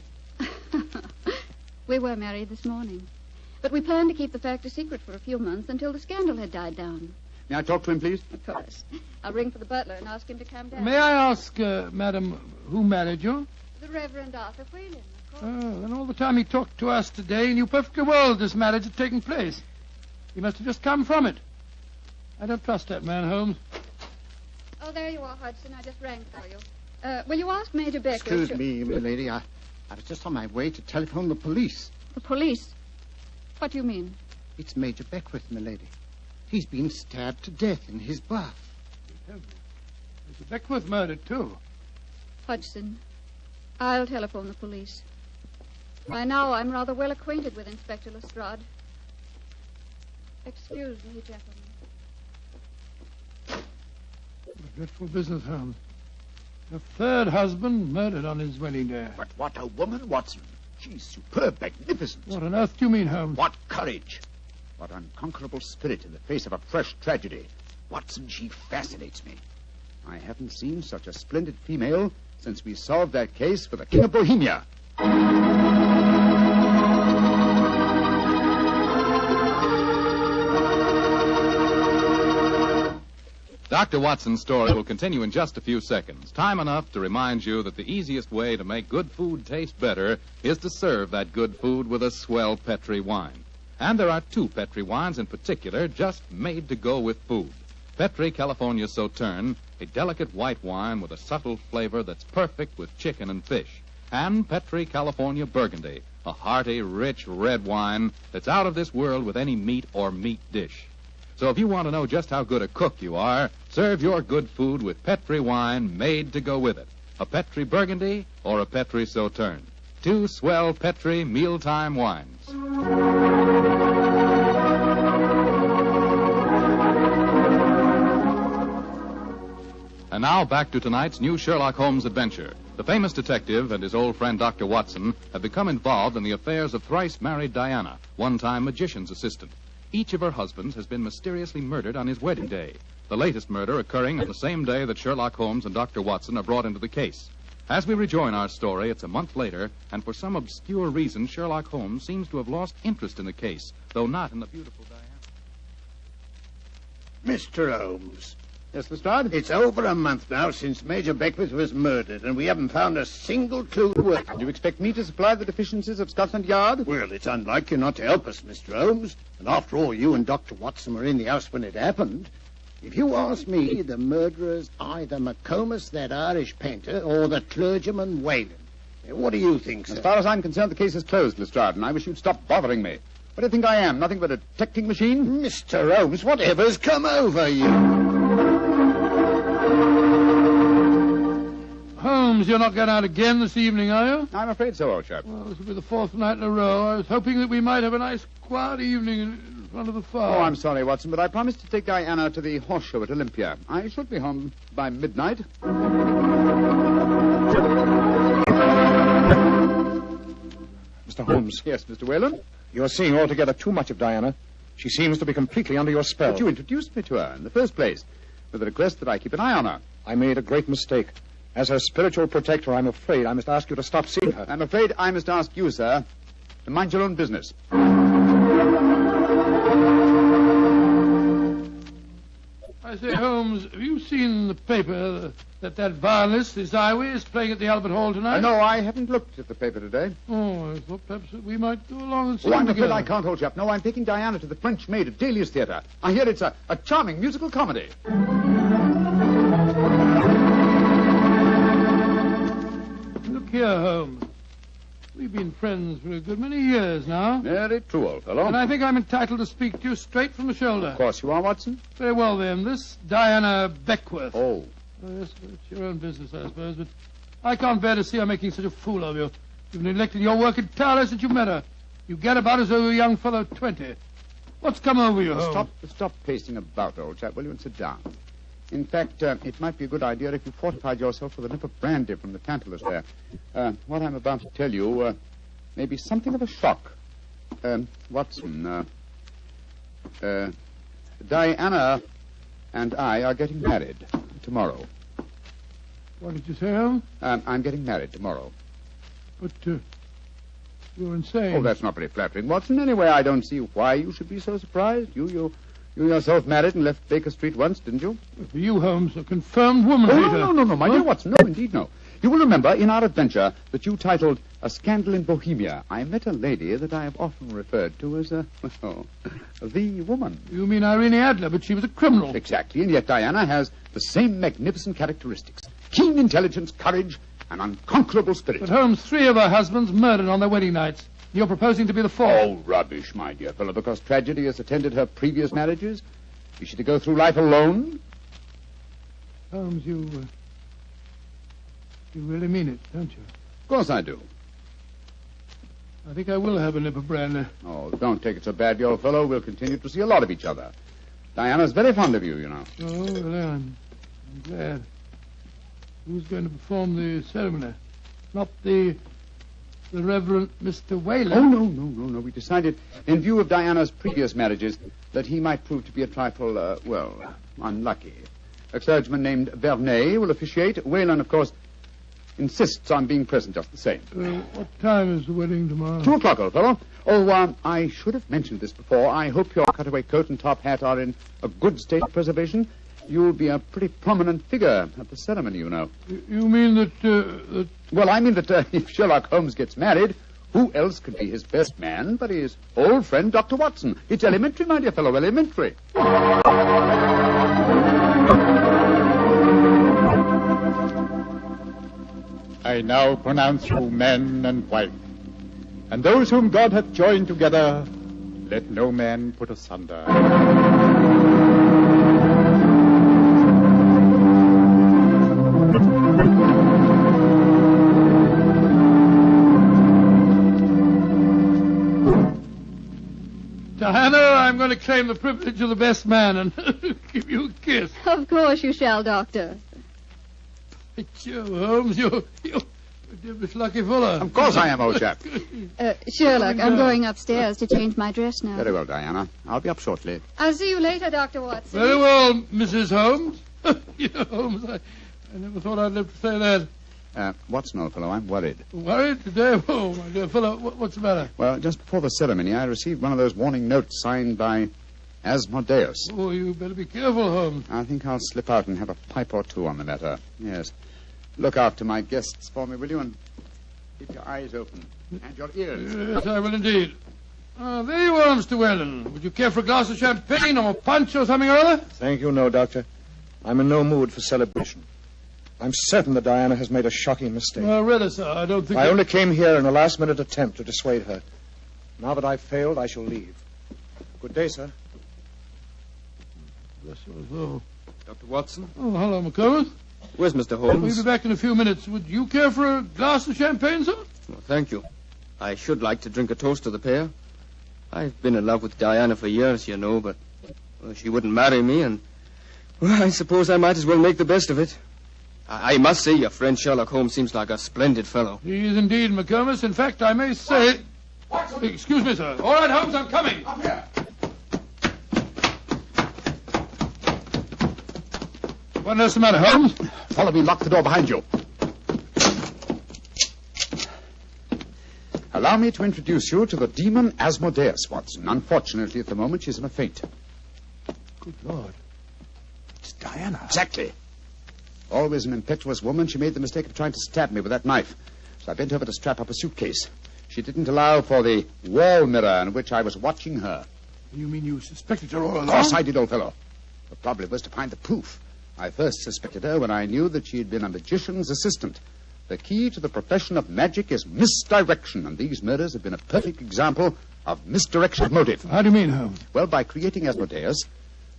We were married this morning. But we planned to keep the fact a secret for a few months until the scandal had died down. May I talk to him, please? Of course. I'll ring for the butler and ask him to come down. May I ask, madam, who married you? The Reverend Arthur Whalen, of course. Oh, and all the time he talked to us today, he knew perfectly well this marriage had taken place. He must have just come from it. I don't trust that man, Holmes. Oh, there you are, Hodgson. I just rang for you. Will you ask Major Becker? Excuse me, milady. I was just on my way to telephone the police. The police? What do you mean? It's Major Beckwith, milady. He's been stabbed to death in his bath. Mr. Beckwith murdered, too. Hodgson, I'll telephone the police. By now, I'm rather well acquainted with Inspector Lestrade. Excuse me, gentlemen. What a dreadful business, Holmes. A 3rd husband murdered on his wedding day. But what a woman, Watson. She's superb, magnificent. What on earth do you mean, Holmes? What courage. What unconquerable spirit in the face of a fresh tragedy. Watson, she fascinates me. I haven't seen such a splendid female since we solved that case for the King of Bohemia. Dr. Watson's story will continue in just a few seconds. Time enough to remind you that the easiest way to make good food taste better is to serve that good food with a swell Petri wine. And there are 2 Petri wines in particular just made to go with food. Petri California Sauterne, a delicate white wine with a subtle flavor that's perfect with chicken and fish. And Petri California Burgundy, a hearty, rich red wine that's out of this world with any meat or meat dish. So if you want to know just how good a cook you are, serve your good food with Petri wine made to go with it. A Petri Burgundy or a Petri Sauterne. 2 swell Petri mealtime wines. And now back to tonight's new Sherlock Holmes adventure. The famous detective and his old friend Dr. Watson have become involved in the affairs of thrice-married Diana, one-time magician's assistant. Each of her husbands has been mysteriously murdered on his wedding day, the latest murder occurring on the same day that Sherlock Holmes and Dr. Watson are brought into the case. As we rejoin our story, it's a month later, and for some obscure reason, Sherlock Holmes seems to have lost interest in the case, though not in the beautiful Diana. Mr. Holmes. Yes, Lestrade? It's over a month now since Major Beckwith was murdered, and we haven't found a single clue to work. Do you expect me to supply the deficiencies of Scotland Yard? Well, it's unlike you not to help us, Mr. Holmes. And after all, you and Dr. Watson were in the house when it happened. If you ask me, the murderer's either McComas, that Irish painter, or the clergyman Whalen. What do you think, sir? As far as I'm concerned, the case is closed, Lestrade, and I wish you'd stop bothering me. What do you think I am? Nothing but a detecting machine? Mr. Holmes, whatever's come over you? Holmes, you're not going out again this evening, are you? I'm afraid so, old chap. Well, this will be the fourth night in a row. I was hoping that we might have a nice, quiet evening in front of the fire. Oh, I'm sorry, Watson, but I promised to take Diana to the horse show at Olympia. I should be home by midnight. Mr. Holmes. Yes, Mr. Whalen? You're seeing altogether too much of Diana. She seems to be completely under your spell. But you introduced me to her in the first place, with the request that I keep an eye on her. I made a great mistake. As her spiritual protector, I'm afraid I must ask you to stop seeing her. I'm afraid I must ask you, sir, to mind your own business. I say, Holmes, have you seen in the paper that violinist, this Iway, is playing at the Albert Hall tonight? No, I haven't looked at the paper today. Oh, I thought perhaps that we might go along and see I'm him afraid together. I can't, old chap. No, I'm taking Diana to the French Maid at Dahlia's Theatre. I hear it's a charming musical comedy. Look here, Holmes. We've been friends for a good many years now. Very true, old fellow. And I think I'm entitled to speak to you straight from the shoulder. Of course you are, Watson. Very well, then. This Diana Beckworth. Oh. Yes, it's your own business, I suppose, but I can't bear to see her making such a fool of you. You've neglected your work entirely since you met her. You get about as though you're a young fellow of 20. What's come over you, Holmes? Stop pacing about, old chap, will you, and sit down. In fact, it might be a good idea if you fortified yourself with a nip of brandy from the Tantalus there. What I'm about to tell you may be something of a shock. Watson, Diana and I are getting married tomorrow. What did you say, Holmes? I'm getting married tomorrow. But you're insane. Oh, that's not very flattering, Watson. Anyway, I don't see why you should be so surprised. You yourself married and left Baker Street once, didn't you? For you, Holmes, a confirmed woman Oh, hater. no, my dear Watson. No, indeed, no. You will remember in our adventure that you titled A Scandal in Bohemia, I met a lady that I have often referred to as the woman. You mean Irene Adler, but she was a criminal. Exactly, and yet Diana has the same magnificent characteristics. Keen intelligence, courage, and unconquerable spirit. But Holmes, 3 of her husbands murdered on their wedding nights. You're proposing to be the 4th. Oh, rubbish, my dear fellow, because tragedy has attended her previous marriages. Is she to go through life alone? Holmes, you really mean it, don't you? Of course I do. I think I will have a nip of brandy. Oh, don't take it so bad, old fellow. We'll continue to see a lot of each other. Diana's very fond of you, you know. Oh, well, I'm glad. Who's going to perform the ceremony? Not the Reverend Mr. Whalen? Oh, no. We decided, in view of Diana's previous marriages, that he might prove to be a trifle, unlucky. A clergyman named Vernet will officiate. Whalen, of course, insists on being present just the same. What time is the wedding tomorrow? 2 o'clock, old fellow. Oh, I should have mentioned this before. I hope your cutaway coat and top hat are in a good state of preservation. You'll be a pretty prominent figure at the ceremony, you know. You mean that... Well, I mean that if Sherlock Holmes gets married, who else could be his best man but his old friend, Dr. Watson? It's elementary, my dear fellow, elementary. I now pronounce you man and wife, and those whom God hath joined together, let no man put asunder. Diana, I'm going to claim the privilege of the best man and give you a kiss. Of course you shall, Doctor. Sure, Holmes, you're Miss Lucky Fuller. Of course I am, old chap. Sherlock, I'm going upstairs to change my dress now. Very well, Diana. I'll be up shortly. I'll see you later, Dr. Watson. Very well, Mrs. Holmes. Holmes, I never thought I'd live to say that. Watson, old fellow, I'm worried. Worried today? Oh, my dear fellow, what's the matter? Well, just before the ceremony, I received one of those warning notes signed by Asmodeus. Oh, you better be careful, Holmes. I think I'll slip out and have a pipe or two on the matter. Yes. Look after my guests for me, will you? And keep your eyes open. And your ears. Yes, I will indeed. There you are, Mr. Whalen. Would you care for a glass of champagne or punch or something or other? Thank you, no, Doctor. I'm in no mood for celebration. I'm certain that Diana has made a shocking mistake. Well, really, sir, I don't think... I only came here in a last-minute attempt to dissuade her. Now that I've failed, I shall leave. Good day, sir. Yes, well. Dr. Watson? Oh, hello, McComas. Where's Mr. Holmes? We'll be back in a few minutes. Would you care for a glass of champagne, sir? Well, thank you. I should like to drink a toast to the pair. I've been in love with Diana for years, you know, but she wouldn't marry me, and well, I suppose I might as well make the best of it. I must say your friend Sherlock Holmes seems like a splendid fellow. He is indeed, McComas. In fact, I may say... Excuse me, sir. All right, Holmes, I'm coming. Up here. What on earth's the matter, Holmes? Follow me, lock the door behind you. Allow me to introduce you to the demon Asmodeus, Watson. Unfortunately, at the moment, she's in a faint. Good Lord. It's Diana. Exactly. Always an impetuous woman, she made the mistake of trying to stab me with that knife. So I bent over to strap up a suitcase. She didn't allow for the wall mirror in which I was watching her. You mean you suspected her all along? Of course I did, old fellow. The problem was to find the proof. I first suspected her when I knew that she had been a magician's assistant. The key to the profession of magic is misdirection, and these murders have been a perfect example of misdirection of motive. How do you mean, Holmes? Well, by creating Asmodeus,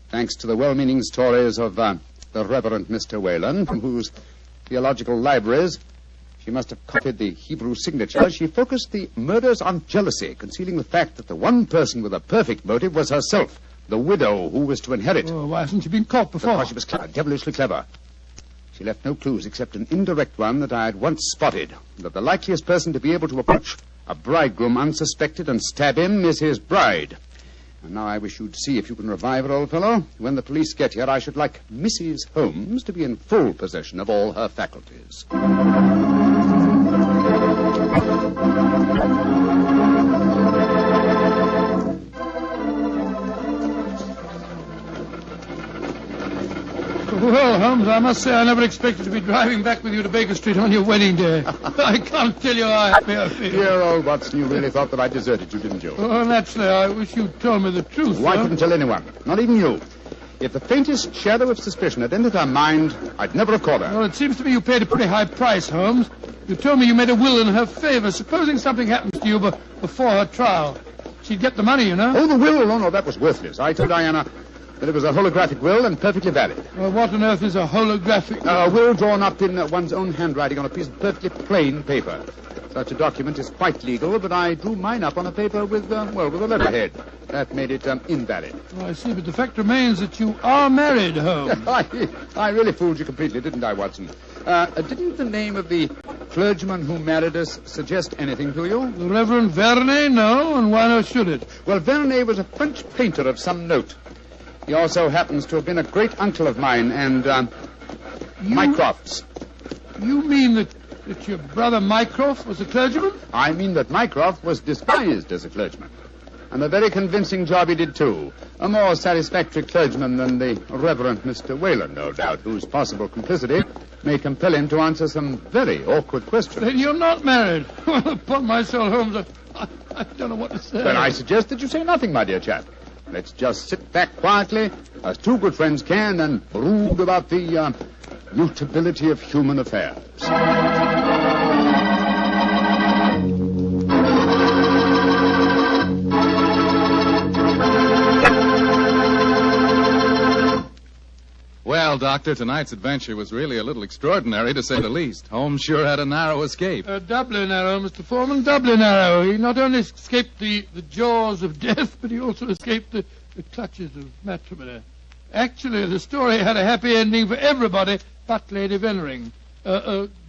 thanks to the well-meaning stories of the Reverend Mr. Whalen, from whose theological libraries she must have copied the Hebrew signature, she focused the murders on jealousy, concealing the fact that the one person with a perfect motive was herself, the widow who was to inherit. Oh, why hasn't she been caught before? Because she was clever, devilishly clever. She left no clues except an indirect one that I had once spotted, that the likeliest person to be able to approach a bridegroom unsuspected and stab him is his bride. And now I wish you'd see if you can revive her, old fellow. When the police get here, I should like Mrs. Holmes to be in full possession of all her faculties. Well, Holmes, I must say I never expected to be driving back with you to Baker Street on your wedding day. I can't tell you how happy I feel. Dear old Watson, you really thought that I deserted you, didn't you? Oh, naturally, I wish you'd told me the truth. Oh, I couldn't tell anyone, not even you. If the faintest shadow of suspicion had entered her mind, I'd never have caught her. Well, it seems to me you paid a pretty high price, Holmes. You told me you made a will in her favor. Supposing something happens to you before her trial, she'd get the money, you know. Oh, the will? Oh, no, that was worthless. I told Diana that it was a holographic will and perfectly valid. Well, what on earth is a holographic will? A will drawn up in one's own handwriting on a piece of perfectly plain paper. Such a document is quite legal, but I drew mine up on a paper with a letterhead. That made it invalid. Oh, I see, but the fact remains that you are married, Holmes. I really fooled you completely, didn't I, Watson? Didn't the name of the clergyman who married us suggest anything to you? The Reverend Vernet? No, and why not should it? Well, Vernet was a French painter of some note. He also happens to have been a great uncle of mine and Mycroft's. You mean that your brother Mycroft was a clergyman? I mean that Mycroft was disguised as a clergyman. And a very convincing job he did, too. A more satisfactory clergyman than the Reverend Mr. Whalen, no doubt, whose possible complicity may compel him to answer some very awkward questions. Then you're not married. Well, upon my soul, Holmes, I don't know what to say. Then I suggest that you say nothing, my dear chap. Let's just sit back quietly, as two good friends can, and brood about the mutability of human affairs. Well, Doctor, tonight's adventure was really a little extraordinary, to say the least. Holmes sure had a narrow escape. Doubly narrow, Mr. Foreman, doubly narrow. He not only escaped the jaws of death, but he also escaped the clutches of matrimony. Actually, the story had a happy ending for everybody but Lady Vennering,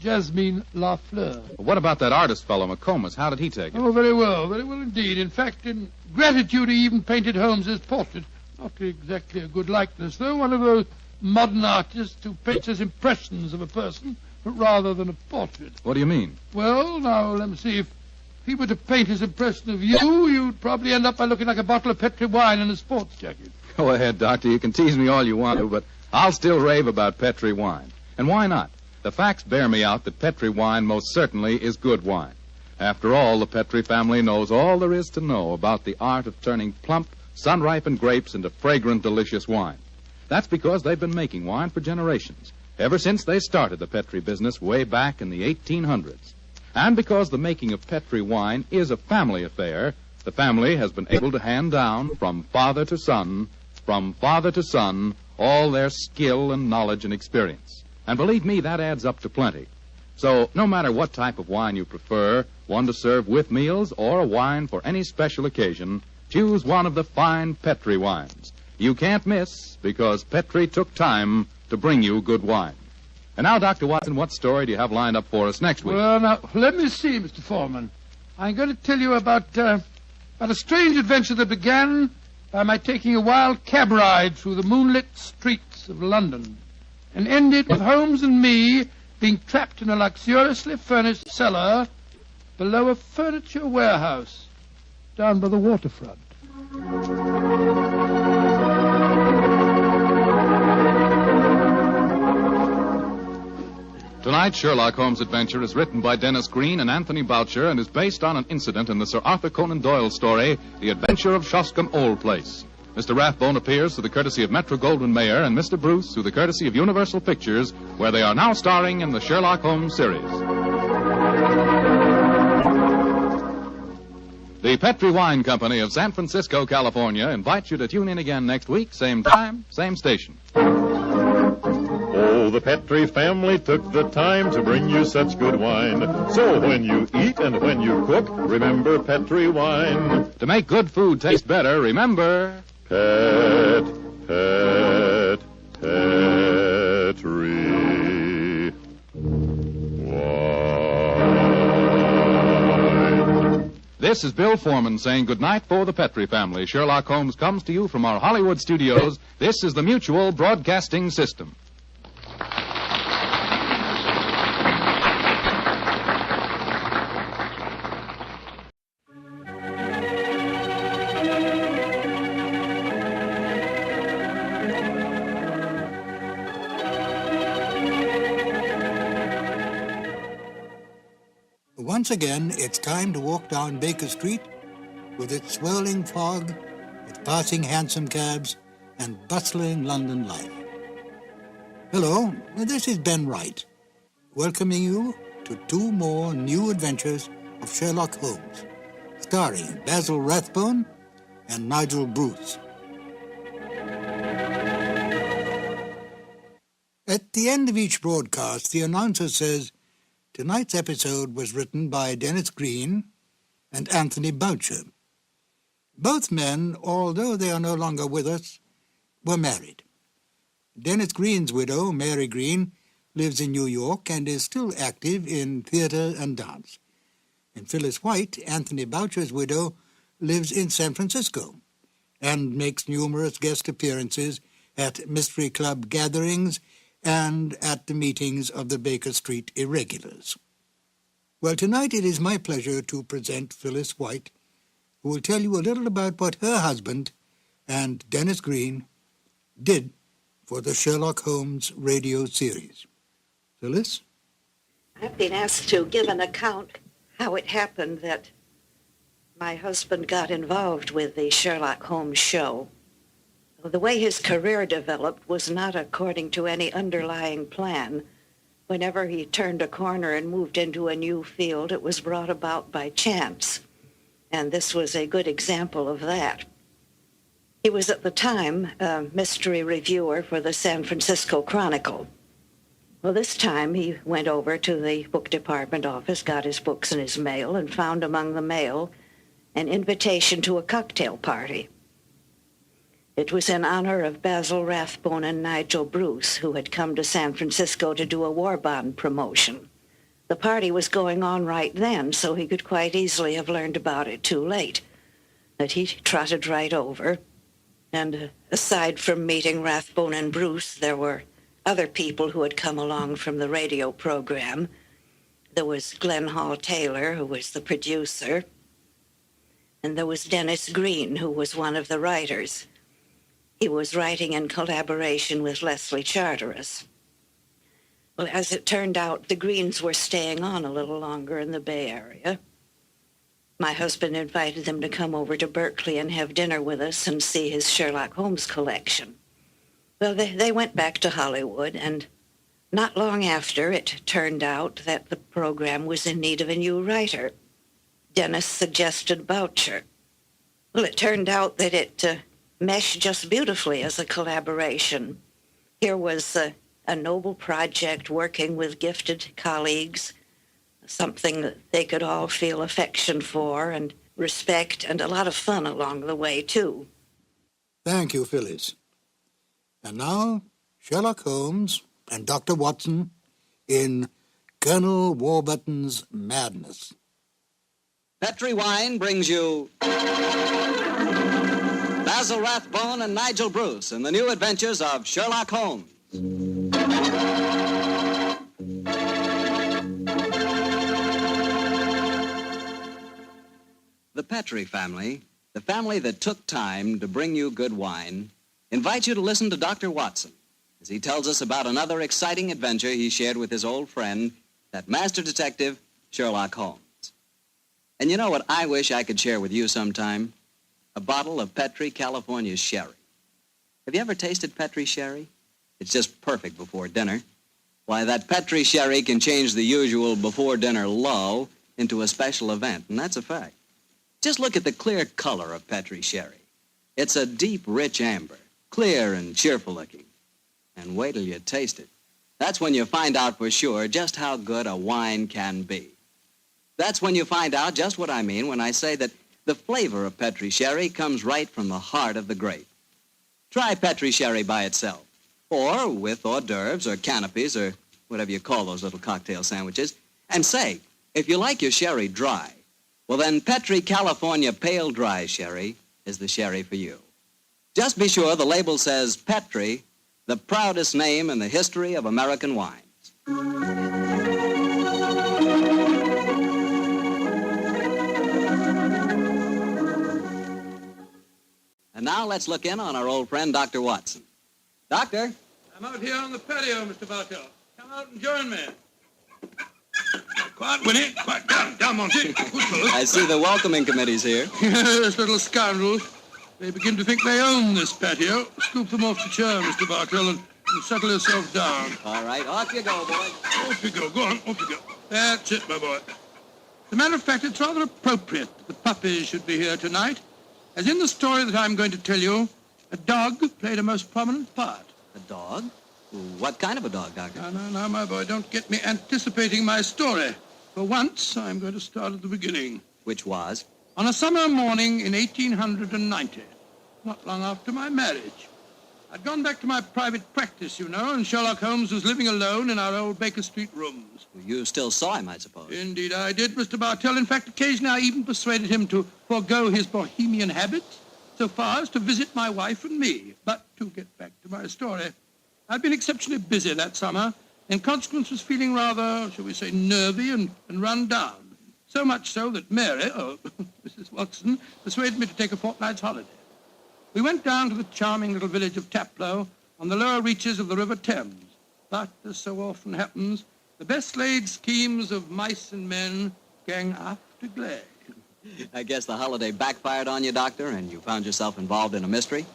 Jasmine Lafleur. What about that artist fellow, McComas? How did he take it? Oh, very well indeed. In fact, in gratitude, he even painted Holmes's portrait. Not exactly a good likeness, though. One of those modern artists who paints as impressions of a person rather than a portrait. What do you mean? Well, now, let me see. If he were to paint his impression of you, you'd probably end up by looking like a bottle of Petri wine in a sports jacket. Go ahead, Doctor. You can tease me all you want to, but I'll still rave about Petri wine. And why not? The facts bear me out that Petri wine most certainly is good wine. After all, the Petri family knows all there is to know about the art of turning plump, sun-ripened grapes into fragrant, delicious wine. That's because they've been making wine for generations, ever since they started the Petri business way back in the 1800s. And because the making of Petri wine is a family affair, the family has been able to hand down from father to son, all their skill and knowledge and experience. And believe me, that adds up to plenty. So no matter what type of wine you prefer, one to serve with meals or a wine for any special occasion, choose one of the fine Petri wines. You can't miss, because Petri took time to bring you good wine. And now, Dr. Watson, what story do you have lined up for us next week? Well, now, let me see, Mr. Foreman. I'm going to tell you about a strange adventure that began by my taking a wild cab ride through the moonlit streets of London and ended with Holmes and me being trapped in a luxuriously furnished cellar below a furniture warehouse down by the waterfront. Tonight's Sherlock Holmes adventure is written by Dennis Green and Anthony Boucher and is based on an incident in the Sir Arthur Conan Doyle story, The Adventure of Shoscombe Old Place. Mr. Rathbone appears through the courtesy of Metro-Goldwyn-Mayer and Mr. Bruce through the courtesy of Universal Pictures, where they are now starring in the Sherlock Holmes series. The Petri Wine Company of San Francisco, California, invites you to tune in again next week, same time, same station. Oh, the Petri family took the time to bring you such good wine. So when you eat and when you cook, remember Petri wine. To make good food taste better, remember... Petri wine. This is Bill Foreman saying goodnight for the Petri family. Sherlock Holmes comes to you from our Hollywood studios. This is the Mutual Broadcasting System. Once again, it's time to walk down Baker Street with its swirling fog, its passing hansom cabs, and bustling London life. Hello, this is Ben Wright, welcoming you to 2 more new adventures of Sherlock Holmes, starring Basil Rathbone and Nigel Bruce. At the end of each broadcast, the announcer says, tonight's episode was written by Dennis Green and Anthony Boucher. Both men, although they are no longer with us, were married. Dennis Green's widow, Mary Green, lives in New York and is still active in theater and dance. And Phyllis White, Anthony Boucher's widow, lives in San Francisco and makes numerous guest appearances at Mystery Club gatherings and at the meetings of the Baker Street Irregulars. Well, tonight it is my pleasure to present Phyllis White, who will tell you a little about what her husband and Dennis Green did for the Sherlock Holmes radio series. Phyllis? I've been asked to give an account how it happened that my husband got involved with the Sherlock Holmes show. The way his career developed was not according to any underlying plan. Whenever he turned a corner and moved into a new field, it was brought about by chance. And this was a good example of that. He was at the time a mystery reviewer for the San Francisco Chronicle. Well, this time he went over to the book department office, got his books in his mail, and found among the mail an invitation to a cocktail party. It was in honor of Basil Rathbone and Nigel Bruce, who had come to San Francisco to do a war bond promotion. The party was going on right then, so he could quite easily have learned about it too late. But he trotted right over, and aside from meeting Rathbone and Bruce, there were other people who had come along from the radio program. There was Glenn Hall Taylor, who was the producer, and there was Dennis Green, who was one of the writers. He was writing in collaboration with Leslie Charteris. Well, as it turned out, the Greens were staying on a little longer in the Bay Area. My husband invited them to come over to Berkeley and have dinner with us and see his Sherlock Holmes collection. Well, they went back to Hollywood, and not long after, it turned out that the program was in need of a new writer. Dennis suggested Boucher. Well, it turned out that it meshed just beautifully as a collaboration. Here was a noble project working with gifted colleagues, something that they could all feel affection for and respect, and a lot of fun along the way, too. Thank you, Phyllis. And now, Sherlock Holmes and Dr. Watson in Colonel Warbutton's Madness. Petri Wine brings you Basil Rathbone and Nigel Bruce in the new adventures of Sherlock Holmes. The Petri family, the family that took time to bring you good wine, invites you to listen to Dr. Watson as he tells us about another exciting adventure he shared with his old friend, that master detective, Sherlock Holmes. And you know what I wish I could share with you sometime? A bottle of Petri California sherry. Have you ever tasted Petri sherry? It's just perfect before dinner. Why, that Petri sherry can change the usual before-dinner lull into a special event, and that's a fact. Just look at the clear color of Petri sherry. It's a deep, rich amber, clear and cheerful-looking. And wait till you taste it. That's when you find out for sure just how good a wine can be. That's when you find out just what I mean when I say that the flavor of Petri sherry comes right from the heart of the grape. Try Petri sherry by itself, or with hors d'oeuvres or canopies or whatever you call those little cocktail sandwiches, and say, if you like your sherry dry, well then Petri California Pale Dry Sherry is the sherry for you. Just be sure the label says Petri, the proudest name in the history of American wines. And now let's look in on our old friend, Dr. Watson. Doctor? I'm out here on the patio, Mr. Bartell. Come out and join me. Quiet, Winnie. Quiet. Down, Monty. I see the welcoming committee's here. Yes, little scoundrels. They begin to think they own this patio. Scoop them off the chair, Mr. Bartell, and settle yourself down. All right, off you go, boy. Off you go. Go on, off you go. That's it, my boy. As a matter of fact, it's rather appropriate that the puppies should be here tonight, as in the story that I'm going to tell you, a dog played a most prominent part. A dog? What kind of a dog, Doctor? No, my boy, don't get me anticipating my story. For once, I'm going to start at the beginning. Which was? On a summer morning in 1890, not long after my marriage. I'd gone back to my private practice, you know, and Sherlock Holmes was living alone in our old Baker Street rooms. You still saw him, I suppose. Indeed I did, Mr. Bartell. In fact, occasionally I even persuaded him to forego his bohemian habits so far as to visit my wife and me. But to get back to my story, I'd been exceptionally busy that summer, in consequence was feeling rather, shall we say, nervy and run down. So much so that Mary, Mrs. Watson, persuaded me to take a fortnight's holiday. We went down to the charming little village of Taplow on the lower reaches of the River Thames. But, as so often happens, the best laid schemes of mice and men gang after glade. I guess the holiday backfired on you, Doctor, and you found yourself involved in a mystery?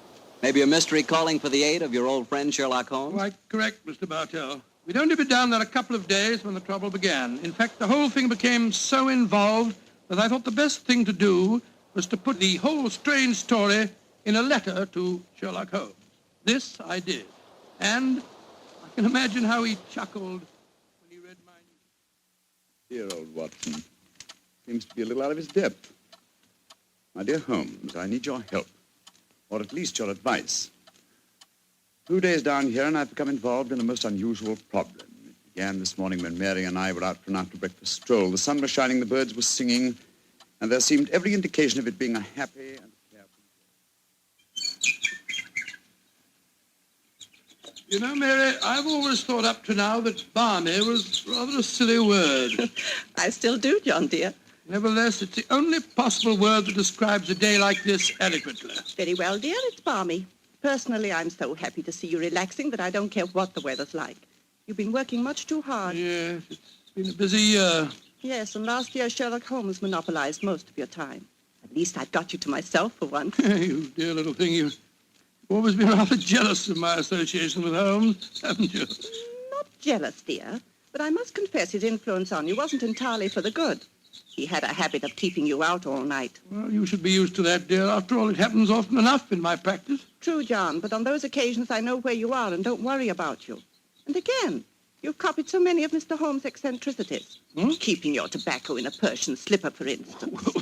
Maybe a mystery calling for the aid of your old friend Sherlock Holmes? Quite correct, Mr. Bartell. We'd only been down there a couple of days when the trouble began. In fact, the whole thing became so involved that I thought the best thing to do was to put the whole strange story in a letter to Sherlock Holmes. This I did. And I can imagine how he chuckled when he read my Dear old Watson. Seems to be a little out of his depth. My dear Holmes, I need your help. Or at least your advice. 2 days down here, and I've become involved in a most unusual problem. It began this morning when Mary and I were out for an after-breakfast stroll. The sun was shining, the birds were singing, and there seemed every indication of it being a happy and carefree day. You know, Mary, I've always thought up to now that balmy was rather a silly word. I still do, John, dear. Nevertheless, it's the only possible word that describes a day like this adequately. Very well, dear, it's balmy. Personally, I'm so happy to see you relaxing that I don't care what the weather's like. You've been working much too hard. Yes, it's been a busy year. Yes, and last year Sherlock Holmes monopolized most of your time. At least I've got you to myself for once. You dear little thing, you've always been rather jealous of my association with Holmes, haven't you? Not jealous, dear, but I must confess his influence on you wasn't entirely for the good. He had a habit of keeping you out all night. Well, you should be used to that, dear. After all, it happens often enough in my practice. True, John, but on those occasions I know where you are and don't worry about you. And again, you've copied so many of Mr. Holmes' eccentricities. Keeping your tobacco in a Persian slipper, for instance.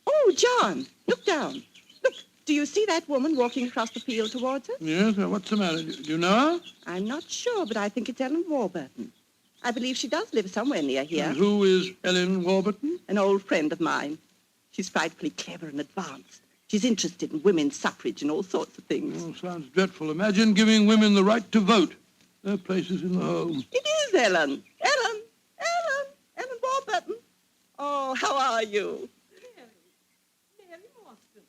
Oh, John, look down. Look, do you see that woman walking across the field towards us? Yes, what's the matter? Do you know her? I'm not sure, but I think it's Ellen Warburton. I believe she does live somewhere near here. And who is Ellen Warburton? An old friend of mine. She's frightfully clever and advanced. She's interested in women's suffrage and all sorts of things. Oh, sounds dreadful. Imagine giving women the right to vote. Their place is in the home. It is Ellen. Ellen Warburton. Oh, how are you? Mary Watson.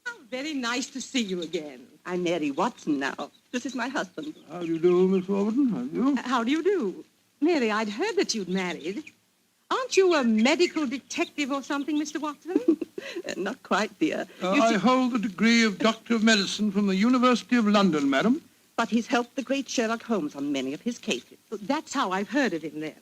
How very nice to see you again. I'm Mary Watson now. This is my husband. How do you do, Miss Warburton? How do you? How do you do? Mary, I'd heard that you'd married. Aren't you a medical detective or something, Mr. Watson? Not quite, dear. I hold the degree of Doctor of Medicine from the University of London, madam. But he's helped the great Sherlock Holmes on many of his cases. That's how I've heard of him, then.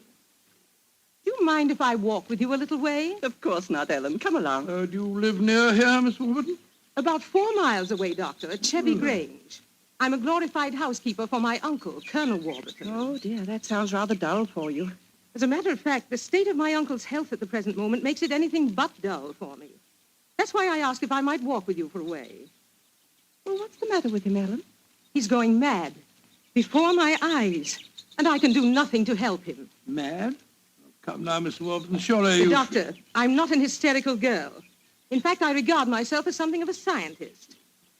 Do you mind if I walk with you a little way? Of course not, Ellen. Come along. Do you live near here, Miss Warburton? About 4 miles away, Doctor, at Chevy Grange. I'm a glorified housekeeper for my uncle, Colonel Warburton. Oh, dear, that sounds rather dull for you. As a matter of fact, the state of my uncle's health at the present moment makes it anything but dull for me. That's why I asked if I might walk with you for a way. Well, what's the matter with him, Ellen? He's going mad. Before my eyes. And I can do nothing to help him. Mad? Oh, come now, Miss Warburton, surely you... Doctor, I'm not an hysterical girl. In fact, I regard myself as something of a scientist.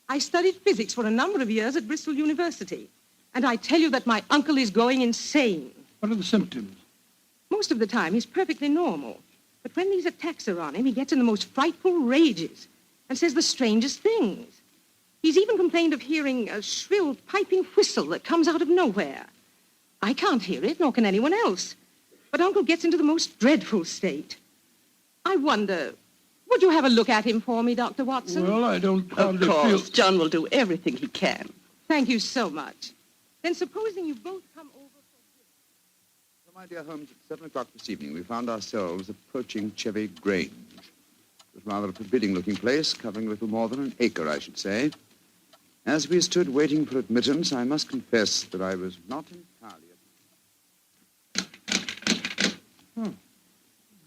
I studied physics for a number of years at Bristol University. And I tell you that my uncle is going insane. What are the symptoms? Most of the time, he's perfectly normal. But when these attacks are on him, he gets in the most frightful rages and says the strangest things. He's even complained of hearing a shrill, piping whistle that comes out of nowhere. I can't hear it, nor can anyone else. But Uncle gets into the most dreadful state. I wonder, would you have a look at him for me, Dr. Watson? Well, I don't Of course, John will do everything he can. Thank you so much. Then supposing you both come over... So, my dear Holmes, at 7 o'clock this evening, we found ourselves approaching Chevy Grange. It was rather a forbidding-looking place, covering a little more than an acre, I should say. As we stood waiting for admittance, I must confess that I was not entirely...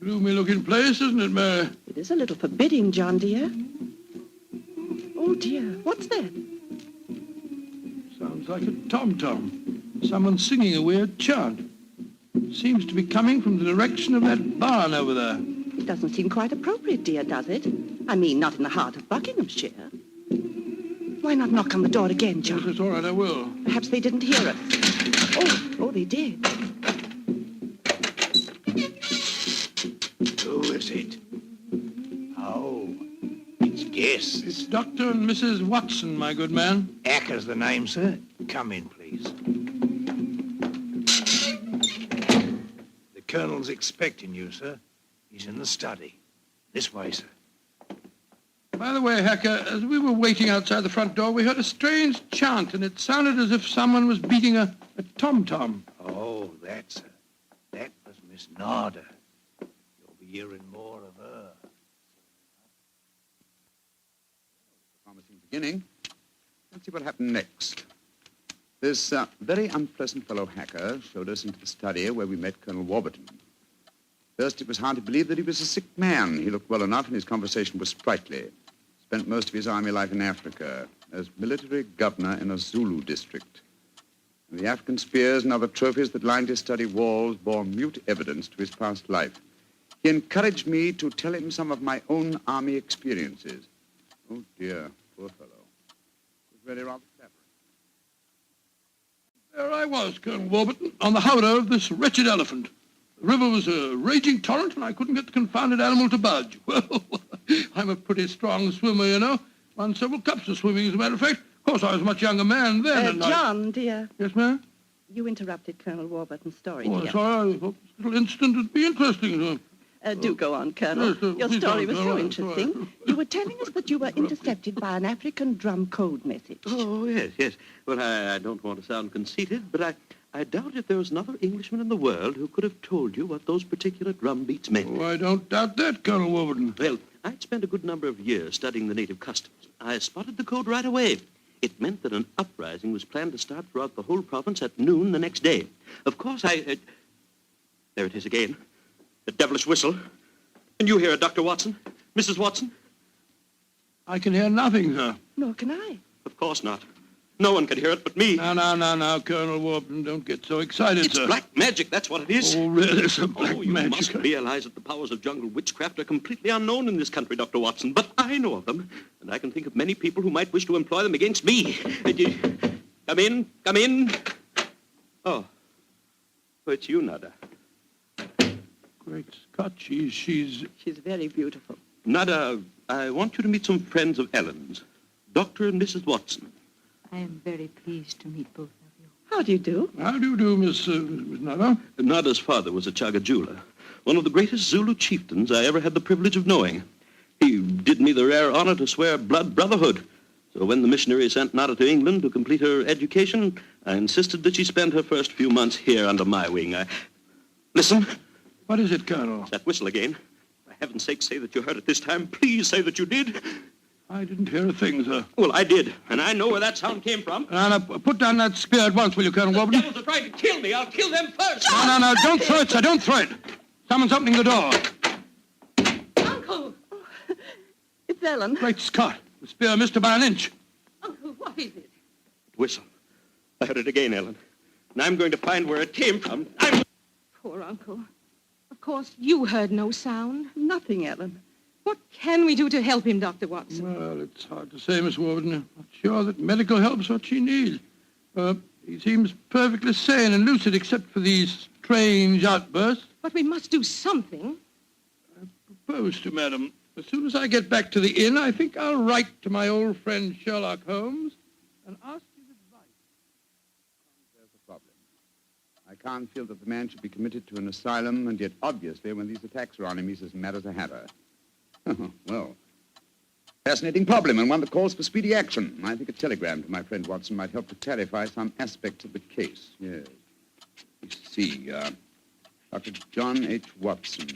Gloomy-looking place, isn't it, Mary? It is a little forbidding, John, dear. Oh, dear, what's that? Sounds like a tom-tom. Someone singing a weird chant. Seems to be coming from the direction of that barn over there. It doesn't seem quite appropriate, dear, does it? I mean, not in the heart of Buckinghamshire. Why not knock on the door again, John? Yes, it's all right, I will. Perhaps they didn't hear us. Oh, they did. Who is it? Oh, it's guests. It's Dr. and Mrs. Watson, my good man. Acker's the name, sir. Come in, please. The Colonel's expecting you, sir. He's in the study. This way, sir. By the way, Hacker, as we were waiting outside the front door, we heard a strange chant, and it sounded as if someone was beating a tom-tom. Oh, that was Miss Narda. You'll be hearing more of her. Promising beginning. Let's see what happened next. This very unpleasant fellow Hacker showed us into the study where we met Colonel Warburton. First, it was hard to believe that he was a sick man. He looked well enough, and his conversation was sprightly. Spent most of his army life in Africa as military governor in a Zulu district. And the African spears and other trophies that lined his study walls bore mute evidence to his past life. He encouraged me to tell him some of my own army experiences. Oh, dear, poor fellow. It was really rather clever. There I was, Colonel Warburton, on the howdah of this wretched elephant. The river was a raging torrent, and I couldn't get the confounded animal to budge. Well, I'm a pretty strong swimmer, you know. Won several cups of swimming, as a matter of fact. Of course, I was a much younger man then. And John, dear. Yes, ma'am? You interrupted Colonel Warburton's story, Oh, dear. sorry. I thought this little incident would be interesting. Do go on, Colonel. Yes, Your please story don't. was All so right, interesting. all right. You were telling us that you were intercepted by an African drum code message. Oh, yes. Well, I don't want to sound conceited, but I doubt if there was another Englishman in the world who could have told you what those particular drum beats meant. Oh, I don't doubt that, Colonel Warburton. Well, I'd spent a good number of years studying the native customs. I spotted the code right away. It meant that an uprising was planned to start throughout the whole province at noon the next day. Of course, there it is again. The devilish whistle. Can you hear it, Dr. Watson? Mrs. Watson? I can hear nothing, sir. Nor can I. Of course not. No one can hear it but me. Now, Colonel Warburton, don't get so excited, It's sir. black magic, that's what it is. Oh, really, sir, black you magic. must realize that the powers of jungle witchcraft are completely unknown in this country, Dr. Watson. But I know of them, and I can think of many people who might wish to employ them against me. Come in. Oh, it's you, Nada. Great Scott, she's very beautiful. Nada, I want you to meet some friends of Ellen's, Dr. and Mrs. Watson. I am very pleased to meet both of you. How do you do? How do you do, Miss Nada? Nada's father was a Chagajula, one of the greatest Zulu chieftains I ever had the privilege of knowing. He did me the rare honor to swear blood brotherhood. So when the missionary sent Nada to England to complete her education, I insisted that she spend her first few months here under my wing. Listen. What is it, Colonel? That whistle again. For heaven's sake, say that you heard it this time. Please say that you did. I didn't hear a thing, sir. Well, I did, and I know where that sound came from. Now, put down that spear at once, will you, Colonel Warburton? The devils are trying to kill me. I'll kill them first. No, don't throw it, sir, don't throw it. Someone's opening the door. Uncle! It's Ellen. Great Scott, the spear missed her by an inch. Uncle, what is it? Whistle. I heard it again, Ellen. And I'm going to find where it came from. Poor Uncle. Of course, you heard no sound. Nothing, Ellen. What can we do to help him, Dr. Watson? Well, it's hard to say, Miss Warburton. I'm not sure that medical help's what she needs. He seems perfectly sane and lucid except for these strange outbursts. But we must do something. I propose to, madam. As soon as I get back to the inn, I think I'll write to my old friend Sherlock Holmes and ask his advice. There's a problem. I can't feel that the man should be committed to an asylum, and yet obviously when these attacks are on him, he's as mad as a hatter. Well, fascinating problem, and one that calls for speedy action. I think a telegram to my friend Watson might help to clarify some aspects of the case. Yes. You see, Dr. John H. Watson,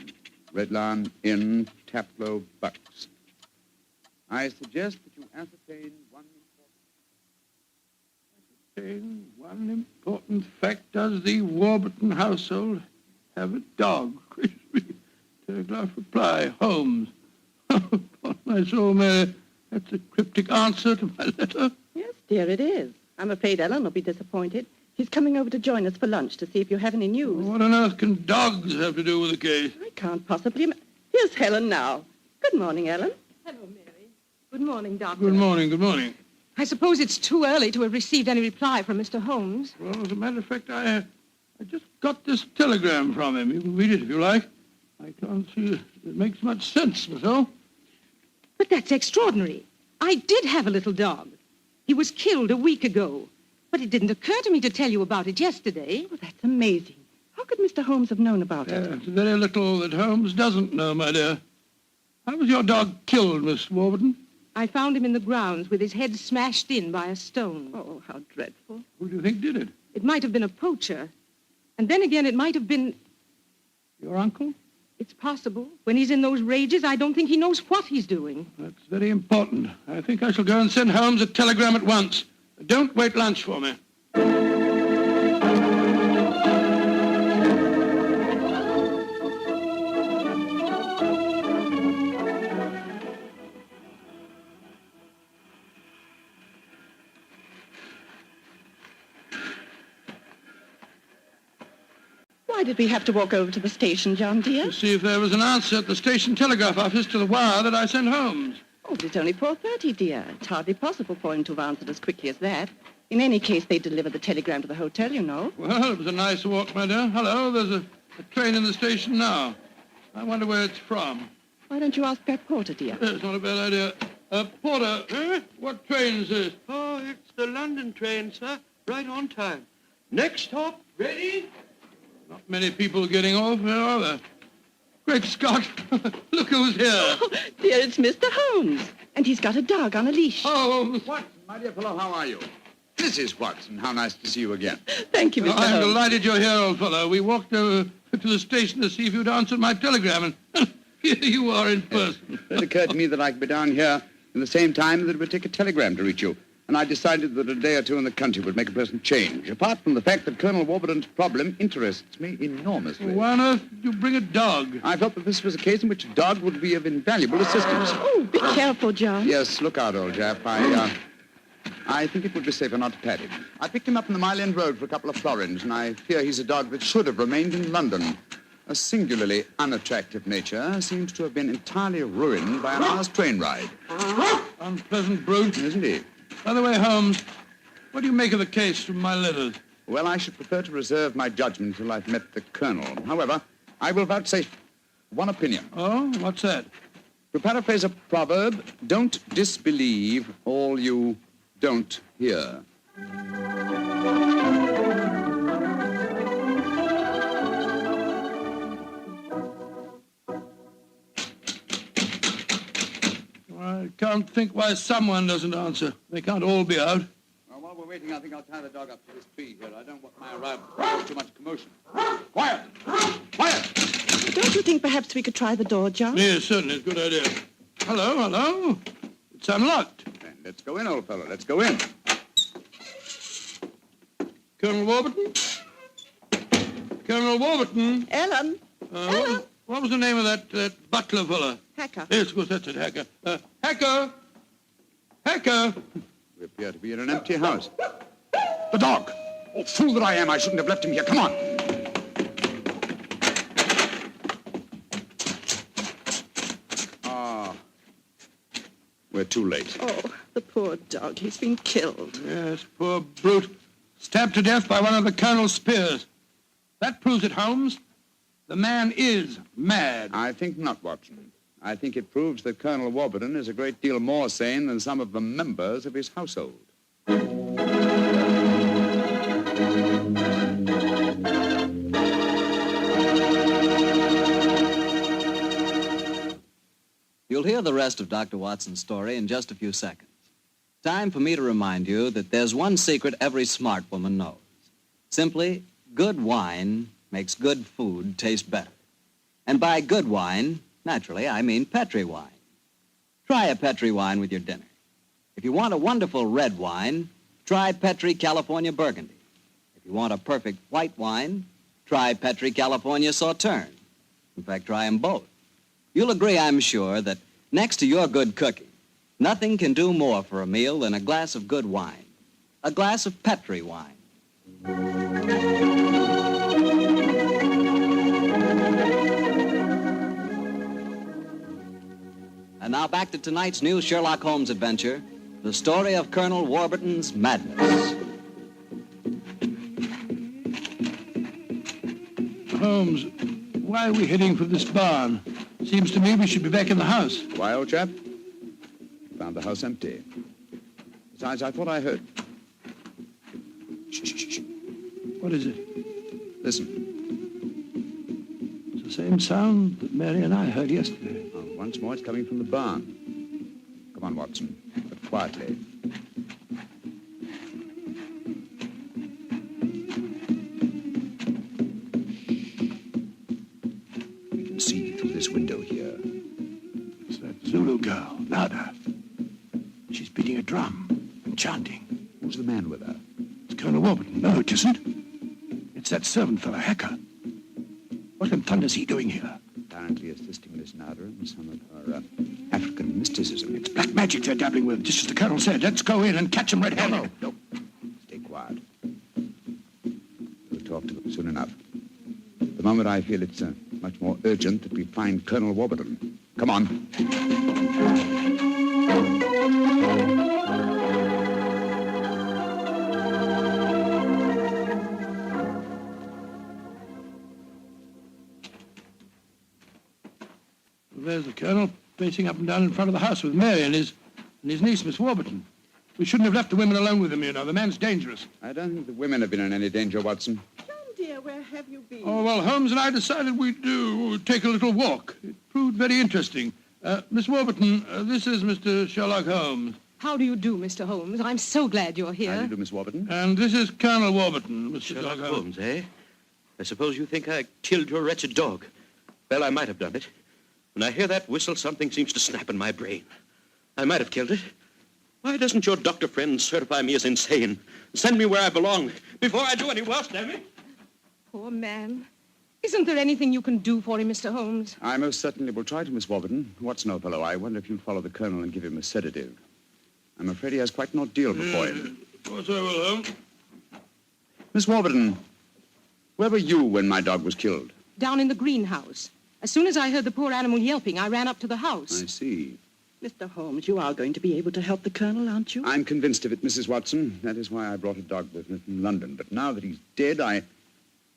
Red Lion Inn, Taplow, Bucks. I suggest that you ascertain one important fact. Does the Warburton household have a dog? Telegraph reply, Holmes. Upon my soul, Mary, that's a cryptic answer to my letter. Yes, dear, it is. I'm afraid Ellen will be disappointed. He's coming over to join us for lunch to see if you have any news. What on earth can dogs have to do with the case? I can't possibly... Here's Helen now. Good morning, Ellen. Hello, Mary. Good morning, Doctor. Good morning. I suppose it's too early to have received any reply from Mr. Holmes. Well, as a matter of fact, I just got this telegram from him. You can read it if you like. I can't see it makes much sense, so. But that's extraordinary. I did have a little dog. He was killed a week ago. But it didn't occur to me to tell you about it yesterday. Well, that's amazing. How could Mr. Holmes have known about it? It's very little that Holmes doesn't know, my dear. How was your dog killed, Miss Warburton? I found him in the grounds with his head smashed in by a stone. Oh, how dreadful. Who do you think did it? It might have been a poacher. And then again, it might have been... Your uncle? It's possible. When he's in those rages, I don't think he knows what he's doing. That's very important. I think I shall go and send Holmes a telegram at once. Don't wait lunch for me. Why did we have to walk over to the station, John, dear? To see if there was an answer at the station telegraph office to the wire that I sent Holmes. Oh, but it's only 4:30, dear. It's hardly possible for him to have answered as quickly as that. In any case, they delivered the telegram to the hotel, you know. Well, it was a nice walk, my dear. Hello, there's a train in the station now. I wonder where it's from. Why don't you ask that porter, dear? It's not a bad idea. Porter, what train is this? Oh, it's the London train, sir. Right on time. Next stop, ready? Not many people getting off, here are there? Great Scott, look who's here. Oh, dear, it's Mr. Holmes. And he's got a dog on a leash. Oh, Watson, my dear fellow, how are you? Mrs. Watson, how nice to see you again. Thank you, Mr. I'm Holmes. delighted you're here, old fellow. We walked over to the station to see if you'd answered my telegram, and here you are in person. It occurred to me that I could be down here in the same time that it would take a telegram to reach you. And I decided that a day or two in the country would make a pleasant change, apart from the fact that Colonel Warburton's problem interests me enormously. Why on earth did you bring a dog? I felt that this was a case in which a dog would be of invaluable assistance. Oh, be careful, John. Yes, look out, old chap. I think it would be safer not to pat him. I picked him up on the Mile End Road for a couple of florins, and I fear he's a dog that should have remained in London. A singularly unattractive nature seems to have been entirely ruined by an hour's train ride. Unpleasant brute. Isn't he? By the way, Holmes, what do you make of the case from my letters? Well, I should prefer to reserve my judgment until I've met the Colonel. However, I will vouchsafe one opinion. Oh, what's that? To paraphrase a proverb, don't disbelieve all you don't hear. I can't think why someone doesn't answer. They can't all be out. Well, while we're waiting, I think I'll tie the dog up to this tree here. I don't want my arrival to cause too much commotion. Quiet! Quiet! Don't you think perhaps we could try the door, John? Yes, certainly. It's a good idea. Hello, hello. It's unlocked. Then let's go in, old fellow. Let's go in. Colonel Warburton? Colonel Warburton? Ellen? Ellen? What was the name of that butler fella? Hacker. Yes, of course, that's it, Hacker. Hacker! Hacker! We appear to be in an empty house. The dog! Oh, fool that I am, I shouldn't have left him here. Come on! Ah. We're too late. Oh, the poor dog. He's been killed. Yes, poor brute. Stabbed to death by one of the Colonel's spears. That proves it, Holmes. The man is mad. I think not, Watson. I think it proves that Colonel Warburton is a great deal more sane than some of the members of his household. You'll hear the rest of Dr. Watson's story in just a few seconds. Time for me to remind you that there's one secret every smart woman knows. Simply, good wine makes good food taste better. And by good wine, naturally, I mean Petri wine. Try a Petri wine with your dinner. If you want a wonderful red wine, try Petri California Burgundy. If you want a perfect white wine, try Petri California Sauterne. In fact, try them both. You'll agree, I'm sure, that next to your good cooking, nothing can do more for a meal than a glass of good wine. A glass of Petri wine. And now back to tonight's new Sherlock Holmes adventure, the story of Colonel Warburton's madness. Holmes, why are we heading for this barn? Seems to me we should be back in the house. Why, old chap? Found the house empty. Besides, I thought I heard. Shh, shh, shh. What is it? Listen. It's the same sound that Mary and I heard yesterday. Oh, once more, it's coming from the barn. Come on, Watson, but quietly. We can see through this window here. It's that Zulu girl, Nada. She's beating a drum and chanting. Who's the man with her? It's Colonel Warburton. No, it isn't. It's that servant fellow, Hacker. What in thunder's he doing here? Apparently assisting Miss Nada in some of her African mysticism. It's black magic they're dabbling with, just as the Colonel said. Let's go in and catch them red-handed. No. Stay quiet. We'll talk to them soon enough. At the moment, I feel it's much more urgent that we find Colonel Warburton. Come on. There's the Colonel pacing up and down in front of the house with Mary and his niece, Miss Warburton. We shouldn't have left the women alone with him, you know. The man's dangerous. I don't think the women have been in any danger, Watson. John, dear, where have you been? Oh, well, Holmes and I decided we'd take a little walk. It proved very interesting. Miss Warburton, this is Mr. Sherlock Holmes. How do you do, Mr. Holmes? I'm so glad you're here. How do you do, Miss Warburton? And this is Colonel Warburton, Mr. Sherlock Dog Holmes, eh? I suppose you think I killed your wretched dog. Well, I might have done it. When I hear that whistle, something seems to snap in my brain. I might have killed it. Why doesn't your doctor friend certify me as insane? Send me where I belong before I do any worse, damn it. Poor man. Isn't there anything you can do for him, Mr. Holmes? I most certainly will try to, Miss Warburton. Watson, old fellow, I wonder if you'll follow the colonel and give him a sedative. I'm afraid he has quite an ordeal before him. Of course I will, Holmes. Miss Warburton, where were you when my dog was killed? Down in the greenhouse. As soon as I heard the poor animal yelping, I ran up to the house. I see. Mr. Holmes, you are going to be able to help the Colonel, aren't you? I'm convinced of it, Mrs. Watson. That is why I brought a dog with me from London. But now that he's dead, I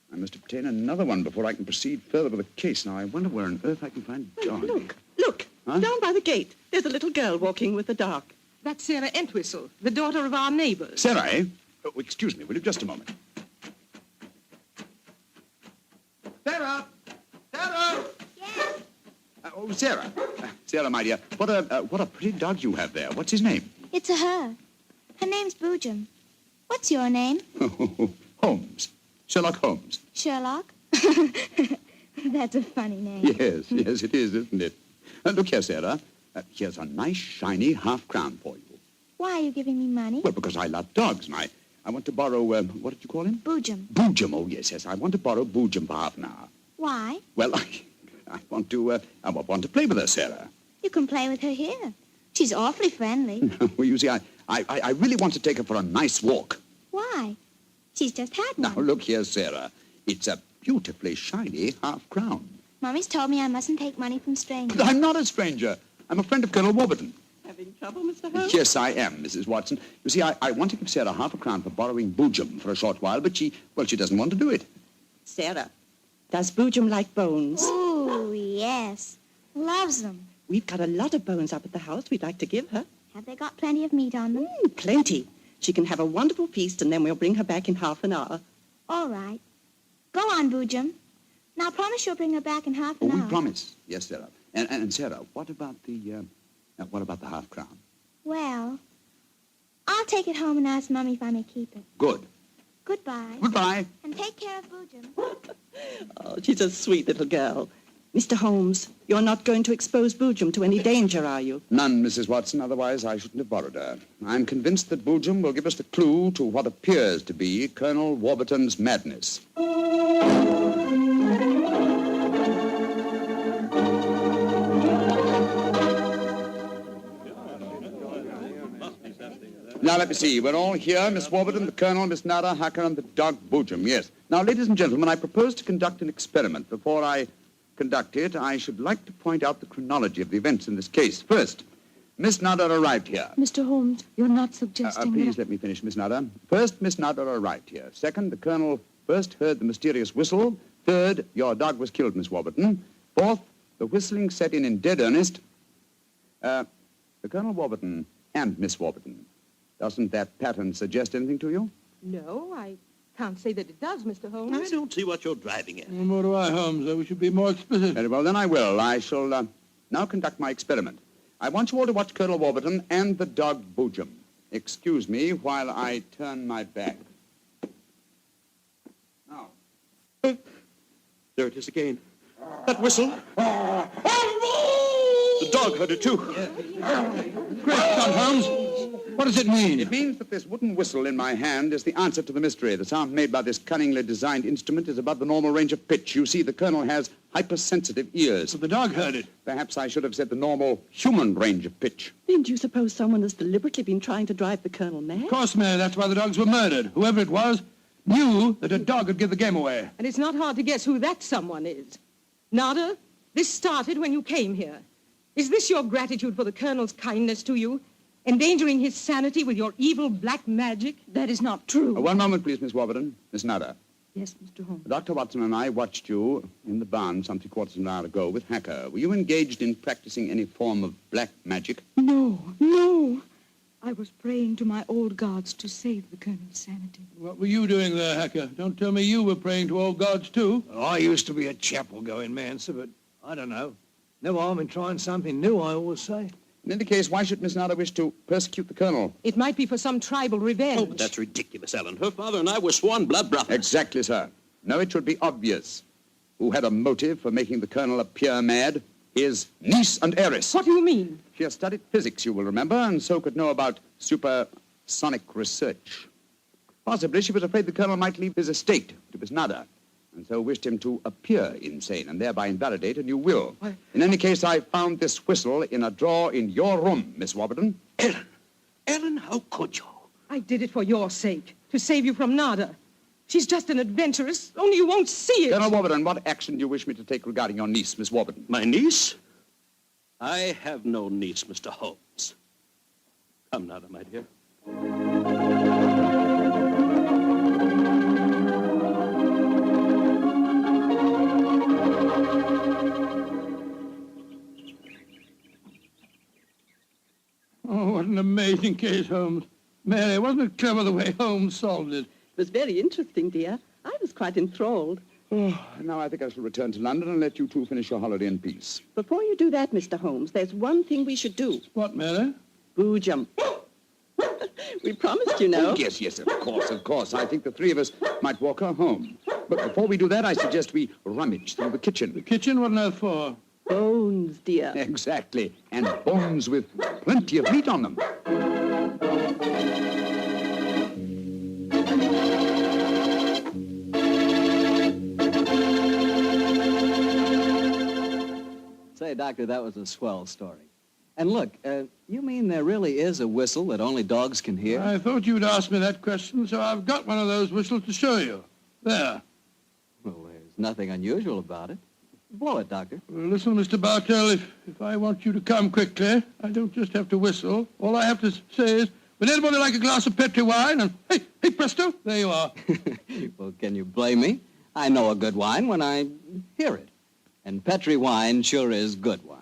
must obtain another one before I can proceed further with the case. Now, I wonder where on earth I can find a dog. Look, Huh? down by the gate. There's a little girl walking with a dog. That's Sarah Entwistle, the daughter of our neighbors. Sarah, eh? Oh, excuse me, will you just a moment? Sarah! Sarah! Yes? Oh, Sarah. Sarah, my dear, what a pretty dog you have there. What's his name? It's a her. Her name's Boojum. What's your name? Holmes. Sherlock Holmes. Sherlock? That's a funny name. Yes, it is, isn't it? Look here, Sarah. Here's a nice, shiny half-crown for you. Why are you giving me money? Well, because I love dogs, and I want to borrow, what did you call him? Boojum. Boojum, oh, yes. I want to borrow Boojum for half an hour. Why? Well, I want to play with her, Sarah. You can play with her here. She's awfully friendly. Well, you see, I really want to take her for a nice walk. Why? She's just had one. Now, look here, Sarah. It's a beautifully shiny half-crown. Mommy's told me I mustn't take money from strangers. But I'm not a stranger. I'm a friend of Colonel Warburton. Having trouble, Mr. Holmes? Yes, I am, Mrs. Watson. You see, I want to give Sarah half a crown for borrowing Boojum for a short while, but she doesn't want to do it. Sarah, does Boojum like bones? Oh, yes. Loves them. We've got a lot of bones up at the house we'd like to give her. Have they got plenty of meat on them? Plenty. She can have a wonderful feast, and then we'll bring her back in half an hour. All right. Go on, Boojum. Now, promise you'll bring her back in half an hour. We promise. Yes, Sarah. And Sarah, what about the half crown? Well, I'll take it home and ask Mummy if I may keep it. Good. Goodbye. Goodbye. And take care of Boojum. Oh, she's a sweet little girl. Mr. Holmes, you're not going to expose Boojum to any danger, are you? None, Mrs. Watson. Otherwise, I shouldn't have borrowed her. I'm convinced that Boojum will give us the clue to what appears to be Colonel Warburton's madness. Now, let me see. We're all here. Miss Warburton, the Colonel, Miss Nada, Hacker, and the dog Boojum. Yes. Now, ladies and gentlemen, I propose to conduct an experiment. Before I conduct it, I should like to point out the chronology of the events in this case. First, Miss Nada arrived here. Mr. Holmes, you're not suggesting Please let me finish, Miss Nada. First, Miss Nada arrived here. Second, the Colonel first heard the mysterious whistle. Third, your dog was killed, Miss Warburton. Fourth, the whistling set in dead earnest. The Colonel Warburton and Miss Warburton. Doesn't that pattern suggest anything to you? No, I can't say that it does, Mr. Holmes. I don't see what you're driving at. Nor do I, Holmes. We should be more explicit. Very well, then I will. I shall now conduct my experiment. I want you all to watch Colonel Warburton and the dog Boojum. Excuse me while I turn my back. Now. There it is again. That whistle. The dog heard it, too. Great Scott, Holmes. What does it mean? It means that this wooden whistle in my hand is the answer to the mystery. The sound made by this cunningly designed instrument is above the normal range of pitch. You see, the Colonel has hypersensitive ears. But the dog heard it. Perhaps I should have said the normal human range of pitch. Then do you suppose someone has deliberately been trying to drive the Colonel mad? Of course, Mary, that's why the dogs were murdered. Whoever it was knew that a dog would give the game away. And it's not hard to guess who that someone is. Nada, this started when you came here. Is this your gratitude for the Colonel's kindness to you? Endangering his sanity with your evil black magic? That is not true. One moment, please, Miss Warburton. Miss Nada. Yes, Mr. Holmes. Dr. Watson and I watched you in the barn some 3/4 of an hour ago with Hacker. Were you engaged in practicing any form of black magic? No. I was praying to my old gods to save the Colonel's sanity. What were you doing there, Hacker? Don't tell me you were praying to old gods, too. I used to be a chapel-going man, sir, but I don't know. No harm in trying something new, I always say. In any case, why should Miss Nada wish to persecute the Colonel? It might be for some tribal revenge. Oh, but that's ridiculous, Ellen. Her father and I were sworn blood brothers. Exactly, sir. No, it should be obvious. Who had a motive for making the Colonel appear mad? His niece and heiress. What do you mean? She has studied physics, you will remember, and so could know about supersonic research. Possibly she was afraid the Colonel might leave his estate to Miss Nada, and so wished him to appear insane and thereby invalidate a new will. What? In any case, I found this whistle in a drawer in your room, Miss Warburton. Ellen, how could you? I did it for your sake, to save you from Nada. She's just an adventuress, only you won't see it. Colonel Warburton, what action do you wish me to take regarding your niece, Miss Warburton? My niece? I have no niece, Mr. Holmes. Come, Nada, my dear. Oh, what an amazing case, Holmes. Mary, wasn't it clever the way Holmes solved it? It was very interesting, dear. I was quite enthralled. Oh, now I think I shall return to London and let you two finish your holiday in peace. Before you do that, Mr. Holmes, there's one thing we should do. What, Mary? Boojum. We promised, you know. Oh, yes, of course. I think the three of us might walk her home. But before we do that, I suggest we rummage through the kitchen. The kitchen? What on earth for? Bones, dear. Exactly. And bones with plenty of meat on them. Say, Doctor, that was a swell story. And look, you mean there really is a whistle that only dogs can hear? I thought you'd ask me that question, so I've got one of those whistles to show you. There. Well, there's nothing unusual about it. Blow it, Doctor. Well, listen, Mr. Bartell, if I want you to come quickly, I don't just have to whistle. All I have to say is, would anybody like a glass of Petri wine? And hey, presto, there you are. Well, can you blame me? I know a good wine when I hear it. And Petri wine sure is good wine.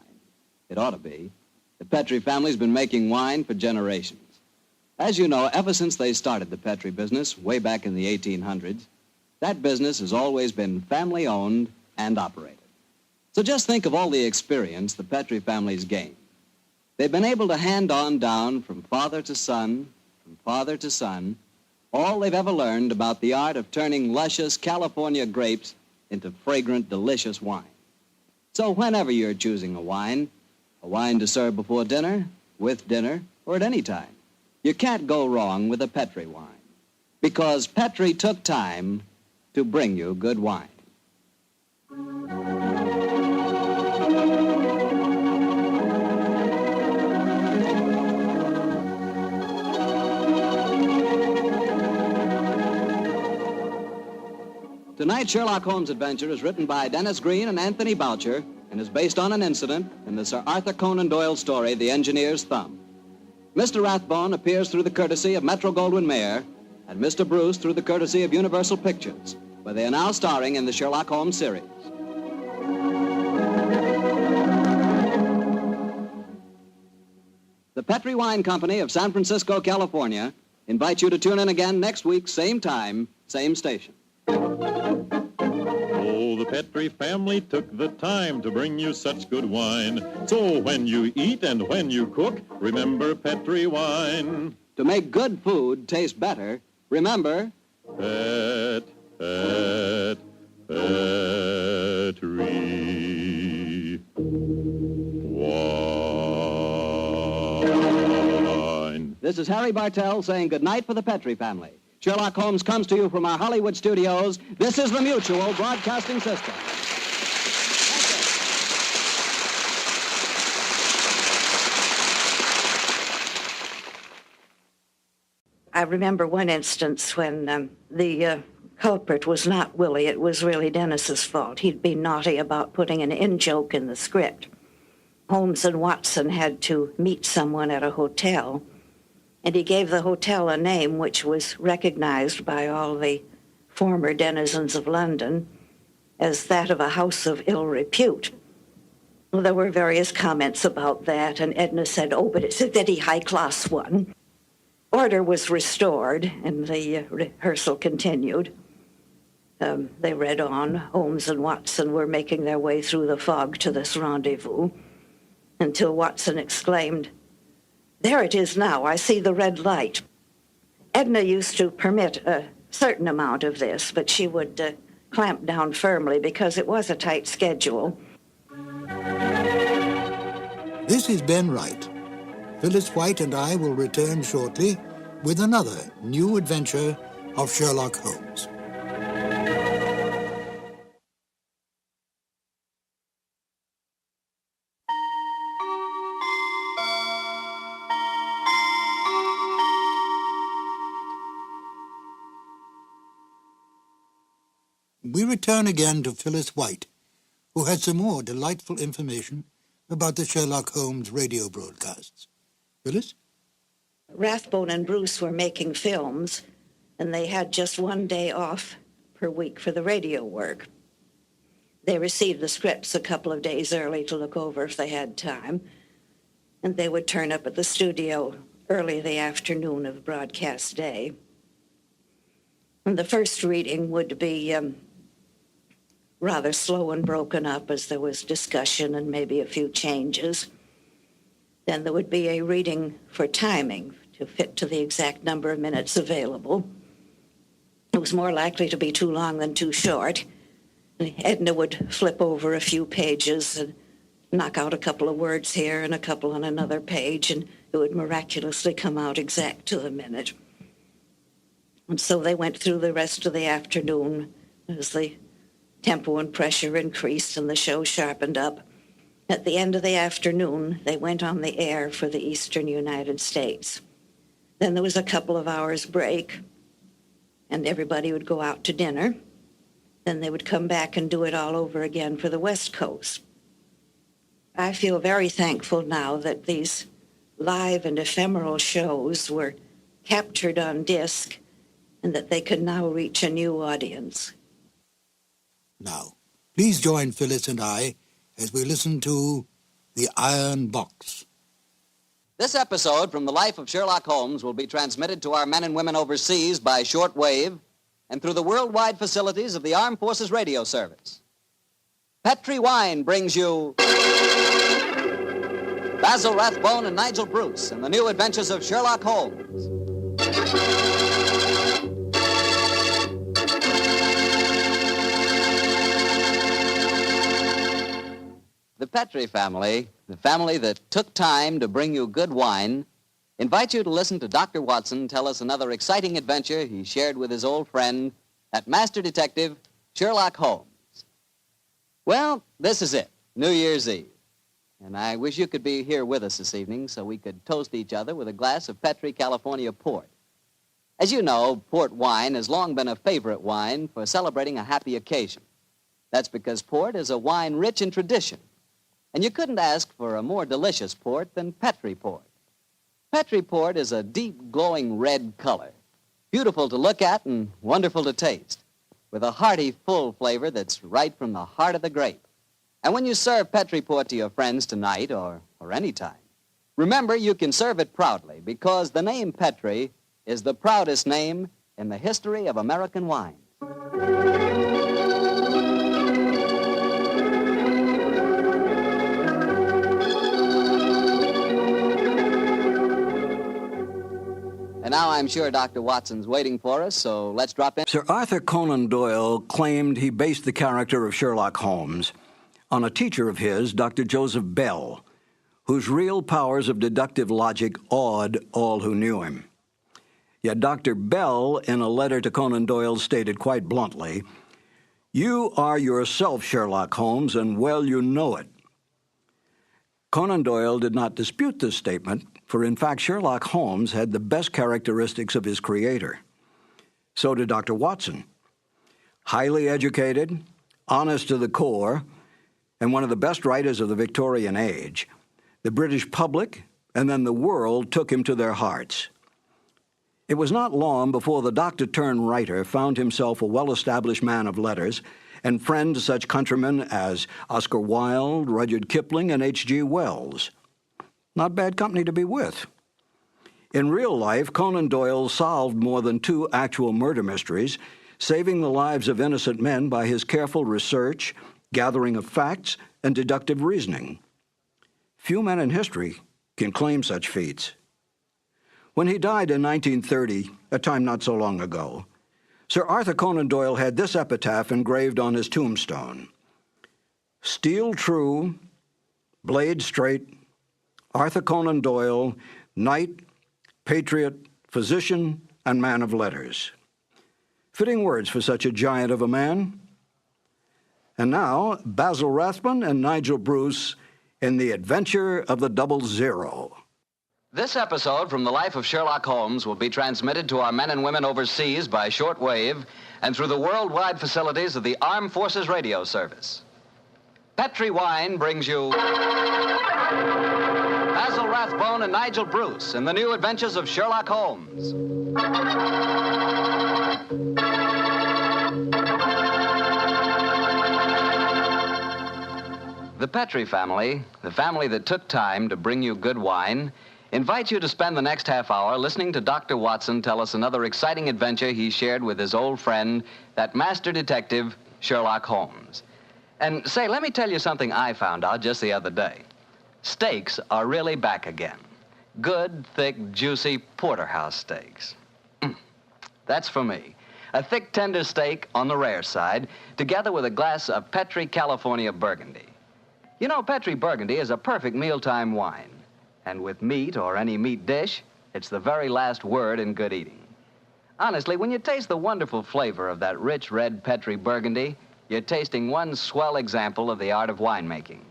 It ought to be. The Petri family's been making wine for generations. As you know, ever since they started the Petri business way back in the 1800s, that business has always been family-owned and operated. So just think of all the experience the Petri family's gained. They've been able to hand on down from father to son, all they've ever learned about the art of turning luscious California grapes into fragrant, delicious wine. So whenever you're choosing a wine to serve before dinner, with dinner, or at any time, you can't go wrong with a Petri wine. Because Petri took time to bring you good wine. Tonight's Sherlock Holmes adventure is written by Dennis Green and Anthony Boucher and is based on an incident in the Sir Arthur Conan Doyle story, The Engineer's Thumb. Mr. Rathbone appears through the courtesy of Metro-Goldwyn-Mayer and Mr. Bruce through the courtesy of Universal Pictures, where they are now starring in the Sherlock Holmes series. The Petri Wine Company of San Francisco, California, invites you to tune in again next week, same time, same station. Oh, the Petri family took the time to bring you such good wine. So when you eat and when you cook, remember Petri wine. To make good food taste better, remember... Petri wine. This is Harry Bartell saying goodnight for the Petri family. Sherlock Holmes comes to you from our Hollywood studios. This is the Mutual Broadcasting System. I remember one instance when the culprit was not Willie. It was really Dennis's fault. He'd been naughty about putting an in-joke in the script. Holmes and Watson had to meet someone at a hotel, and he gave the hotel a name which was recognized by all the former denizens of London as that of a house of ill repute. Well, there were various comments about that, and Edna said, oh, but it's a very high-class one. Order was restored, and the rehearsal continued. They read on. Holmes and Watson were making their way through the fog to this rendezvous. until Watson exclaimed, "There it is now. I see the red light." Edna used to permit a certain amount of this, but she would clamp down firmly because it was a tight schedule. This is Ben Wright. Phyllis White and I will return shortly with another new adventure of Sherlock Holmes. We return again to Phyllis White, who had some more delightful information about the Sherlock Holmes radio broadcasts. Phyllis? Rathbone and Bruce were making films, and they had just one day off per week for the radio work. They received the scripts a couple of days early to look over if they had time, and they would turn up at the studio early the afternoon of broadcast day. And the first reading would be rather slow and broken up as there was discussion and maybe a few changes. Then there would be a reading for timing to fit to the exact number of minutes available. It was more likely to be too long than too short. Edna would flip over a few pages and knock out a couple of words here and a couple on another page, and it would miraculously come out exact to the minute. And so they went through the rest of the afternoon as the tempo and pressure increased and the show sharpened up. At the end of the afternoon, they went on the air for the eastern United States. Then there was a couple of hours break, and everybody would go out to dinner. Then they would come back and do it all over again for the West Coast. I feel very thankful now that these live and ephemeral shows were captured on disc and that they could now reach a new audience. Now, please join Phyllis and I as we listen to The Iron Box. This episode from the life of Sherlock Holmes will be transmitted to our men and women overseas by shortwave and through the worldwide facilities of the Armed Forces Radio Service. Petri Wine brings you Basil Rathbone and Nigel Bruce in the new adventures of Sherlock Holmes. The Petri family, the family that took time to bring you good wine, invite you to listen to Dr. Watson tell us another exciting adventure he shared with his old friend, that master detective, Sherlock Holmes. Well, this is it, New Year's Eve. And I wish you could be here with us this evening so we could toast each other with a glass of Petri California port. As you know, port wine has long been a favorite wine for celebrating a happy occasion. That's because port is a wine rich in tradition. And you couldn't ask for a more delicious port than Petri port. Petri port is a deep, glowing red color, beautiful to look at and wonderful to taste, with a hearty, full flavor that's right from the heart of the grape. And when you serve Petri port to your friends tonight or any time, remember you can serve it proudly because the name Petri is the proudest name in the history of American wine. And now I'm sure Dr. Watson's waiting for us, so let's drop in. Sir Arthur Conan Doyle claimed he based the character of Sherlock Holmes on a teacher of his, Dr. Joseph Bell, whose real powers of deductive logic awed all who knew him. Yet Dr. Bell, in a letter to Conan Doyle, stated quite bluntly, "You are yourself Sherlock Holmes, and well you know it." Conan Doyle did not dispute this statement, for in fact Sherlock Holmes had the best characteristics of his creator. So did Dr. Watson. Highly educated, honest to the core, and one of the best writers of the Victorian age, the British public and then the world took him to their hearts. It was not long before the doctor-turned-writer found himself a well-established man of letters and friend to such countrymen as Oscar Wilde, Rudyard Kipling, and H.G. Wells. Not bad company to be with. In real life, Conan Doyle solved more than 2 actual murder mysteries, saving the lives of innocent men by his careful research, gathering of facts, and deductive reasoning. Few men in history can claim such feats. When he died in 1930, a time not so long ago, Sir Arthur Conan Doyle had this epitaph engraved on his tombstone: "Steel true, blade straight, Arthur Conan Doyle, knight, patriot, physician, and man of letters." Fitting words for such a giant of a man. And now, Basil Rathbone and Nigel Bruce in The Adventure of the 00. This episode from the life of Sherlock Holmes will be transmitted to our men and women overseas by shortwave and through the worldwide facilities of the Armed Forces Radio Service. Petri Wine brings you Basil Rathbone and Nigel Bruce in the new adventures of Sherlock Holmes. The Petri family, the family that took time to bring you good wine, invites you to spend the next half hour listening to Dr. Watson tell us another exciting adventure he shared with his old friend, that master detective, Sherlock Holmes. And say, let me tell you something I found out just the other day. Steaks are really back again. Good, thick, juicy porterhouse steaks. That's for me. A thick, tender steak on the rare side, together with a glass of Petri California Burgundy. You know, Petri Burgundy is a perfect mealtime wine. And with meat or any meat dish, it's the very last word in good eating. Honestly, when you taste the wonderful flavor of that rich red Petri Burgundy, you're tasting one swell example of the art of winemaking.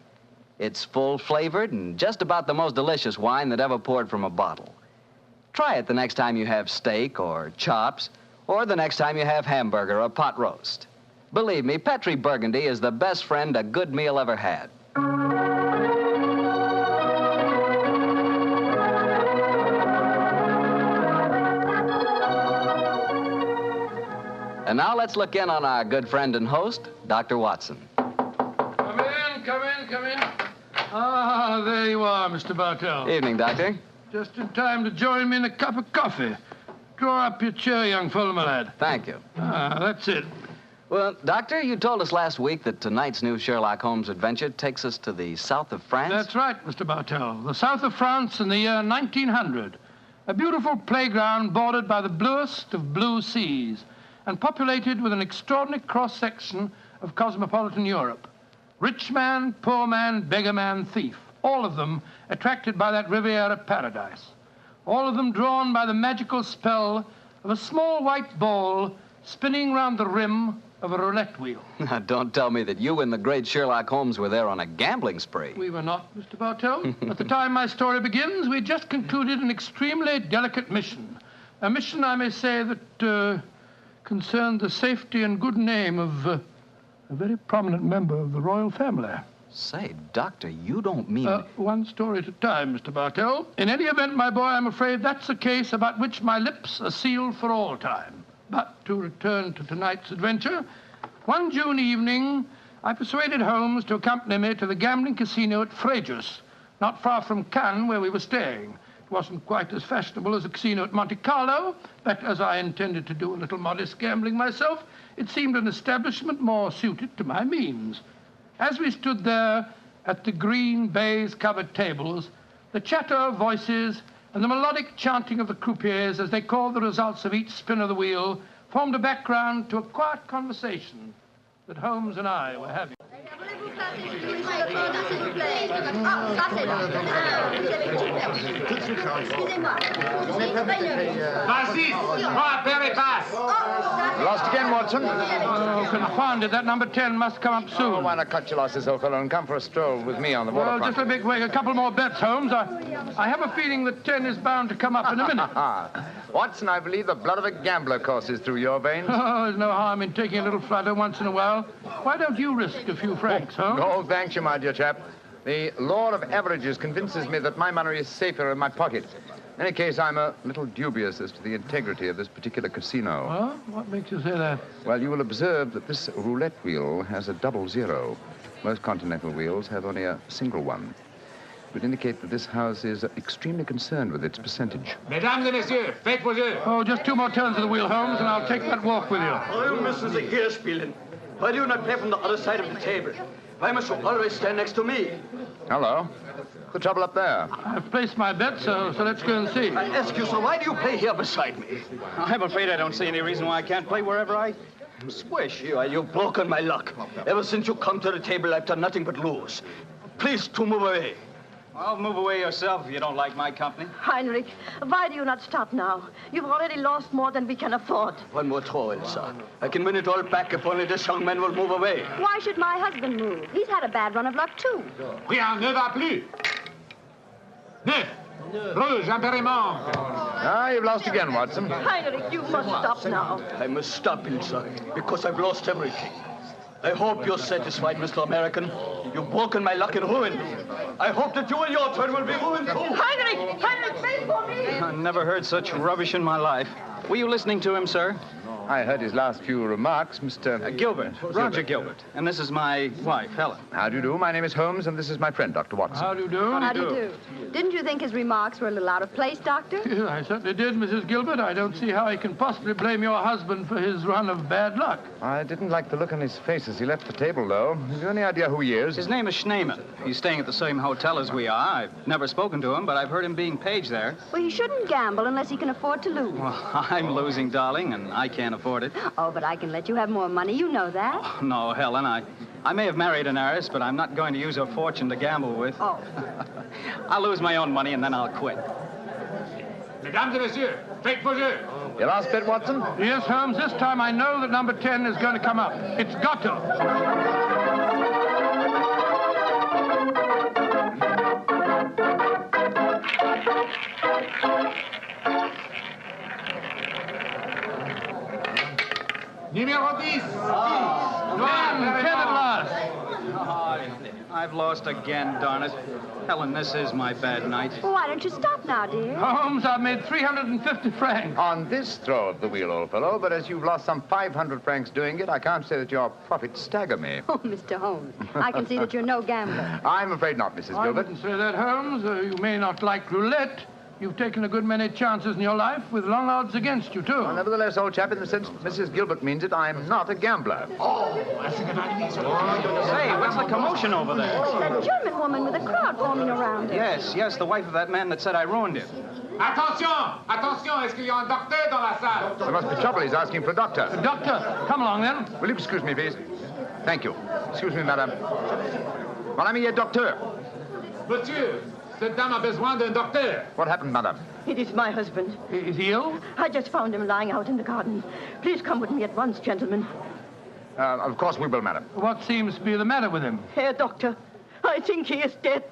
It's full-flavored and just about the most delicious wine that ever poured from a bottle. Try it the next time you have steak or chops, or the next time you have hamburger or pot roast. Believe me, Petri Burgundy is the best friend a good meal ever had. And now let's look in on our good friend and host, Dr. Watson. Come in. Ah, there you are, Mr. Bartell. Evening, Doctor. Just in time to join me in a cup of coffee. Draw up your chair, young fellow, my lad. Thank you. Ah, that's it. Well, Doctor, you told us last week that tonight's new Sherlock Holmes adventure takes us to the south of France. That's right, Mr. Bartell. The south of France in the year 1900. A beautiful playground bordered by the bluest of blue seas and populated with an extraordinary cross-section of cosmopolitan Europe. Rich man, poor man, beggar man, thief. All of them attracted by that Riviera paradise. All of them drawn by the magical spell of a small white ball spinning round the rim of a roulette wheel. Now, don't tell me that you and the great Sherlock Holmes were there on a gambling spree. We were not, Mr. Bartell. At the time my story begins, we just concluded an extremely delicate mission. A mission, I may say, that concerned the safety and good name of a very prominent member of the royal family. Say, Doctor, you don't mean... One story at a time, Mr. Bartell. In any event, my boy, I'm afraid that's a case about which my lips are sealed for all time. But to return to tonight's adventure, one June evening, I persuaded Holmes to accompany me to the gambling casino at Fréjus, not far from Cannes, where we were staying. It wasn't quite as fashionable as the casino at Monte Carlo, but as I intended to do a little modest gambling myself, it seemed an establishment more suited to my means. As we stood there at the green baize-covered tables, the chatter of voices and the melodic chanting of the croupiers as they called the results of each spin of the wheel formed a background to a quiet conversation that Holmes and I were having. Lost again, Watson? Oh, confound it. That number 10 must come up soon. Oh, why not cut your losses, old fellow, and come for a stroll with me on the waterfront? Well, just a big wait. A couple more bets, Holmes. I have a feeling that 10 is bound to come up in a minute. Watson, I believe the blood of a gambler courses through your veins. Oh, there's no harm in taking a little flutter once in a while. Why don't you risk a few francs, Holmes? No, thanks you, my dear chap. The law of averages convinces me that my money is safer in my pocket. In any case, I'm a little dubious as to the integrity of this particular casino. Well, what makes you say that? Well, you will observe that this roulette wheel has a 00. Most continental wheels have only a single one. It would indicate that this house is extremely concerned with its percentage. Mesdames et messieurs, faites vos jeux. Oh, just two more turns of the wheel, Holmes, and I'll take that walk with you. Why müssen Sie hier spielen? Why do you not play from the other side of the table? Why must you always stand next to me? Hello. the trouble up there? I've placed my bet, so let's go and see. Excuse me, why do you play here beside me? I'm afraid I don't see any reason why I can't play wherever I swish. You've broken my luck. Ever since you come to the table, I've done nothing but lose. Please to move away. Well, move away yourself if you don't like my company. Heinrich, why do you not stop now? You've already lost more than we can afford. One more throw, Elsa. I can win it all back if only this young man will move away. Why should my husband move? He's had a bad run of luck, too. Rien ne va plus. Neuf. Rouge, impérément. Ah, you've lost again, Watson. Heinrich, you must stop now. I must stop, Elsa, because I've lost everything. I hope you're satisfied, Mr. American. You've broken my luck and ruined me. I hope that you and your turn will be ruined too. Heinrich! Heinrich, wait for me! I never heard such rubbish in my life. Were you listening to him, sir? I heard his last few remarks, Mr. Gilbert. Roger Gilbert. And this is my wife, Helen. How do you do? My name is Holmes, and this is my friend, Dr. Watson. How do you do? How do you do? Didn't you think his remarks were a little out of place, Doctor? I certainly did, Mrs. Gilbert. I don't see how he can possibly blame your husband for his run of bad luck. I didn't like the look on his face as he left the table, though. Have you any idea who he is? His name is Schneemann. He's staying at the same hotel as we are. I've never spoken to him, but I've heard him being paged there. Well, he shouldn't gamble unless he can afford to lose. Well, I'm losing, darling, and I can't afford it. Oh, but I can let you have more money. You know that. Oh, no, Helen, I may have married an heiress, but I'm not going to use her fortune to gamble with. Oh. I'll lose my own money, and then I'll quit. Mesdames et messieurs, faites vos jeux. Your last bet, Watson? Yes, Holmes. This time I know that number 10 is going to come up. It's got to. Numéro 10. I've lost again, darn it. Helen, this is my bad night. Well, why don't you stop now, dear? Holmes, I've made 350 francs. On this throw of the wheel, old fellow, but as you've lost some 500 francs doing it, I can't say that your profits stagger me. Oh, Mr. Holmes, I can see that you're no gambler. I'm afraid not, Mrs. I Gilbert. wouldn't say that, Holmes. You may not like roulette. You've taken a good many chances in your life with long odds against you, too. Well, nevertheless, old chap, in the sense Mrs. Gilbert means it, I'm not a gambler. Say, what's the commotion over there? Oh, that German woman with a crowd forming around her. Yes, the wife of that man that said I ruined him. Attention! Attention! Est-ce qu'il y a un docteur dans la salle? There must be trouble. He's asking for a doctor. A doctor? Come along, then. Will you excuse me, please? Thank you. Excuse me, madame. Mon ami est docteur. Monsieur, cette dame a besoin d'un docteur. What happened, madame? It is my husband. Is he ill? I just found him lying out in the garden. Please come with me at once, gentlemen. Of course we will, madam. What seems to be the matter with him? Herr Doctor, I think he is dead.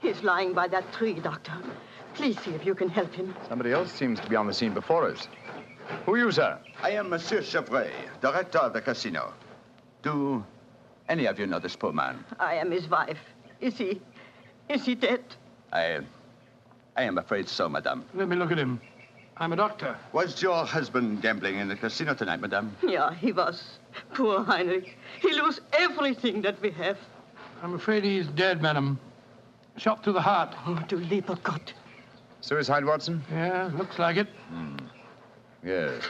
He's lying by that tree, Doctor. Please see if you can help him. Somebody else seems to be on the scene before us. Who are you, sir? I am Monsieur Chevray, director of the casino. Do any of you know this poor man? I am his wife. Is he dead? I am afraid so, madame. Let me look at him. I'm a doctor. Was your husband gambling in the casino tonight, madame? Yeah, he was. Poor Heinrich. He lost everything that we have. I'm afraid he's dead, madam. Shot through the heart. Oh, du lieber Gott. Suicide, Watson? Yeah, looks like it. Yes.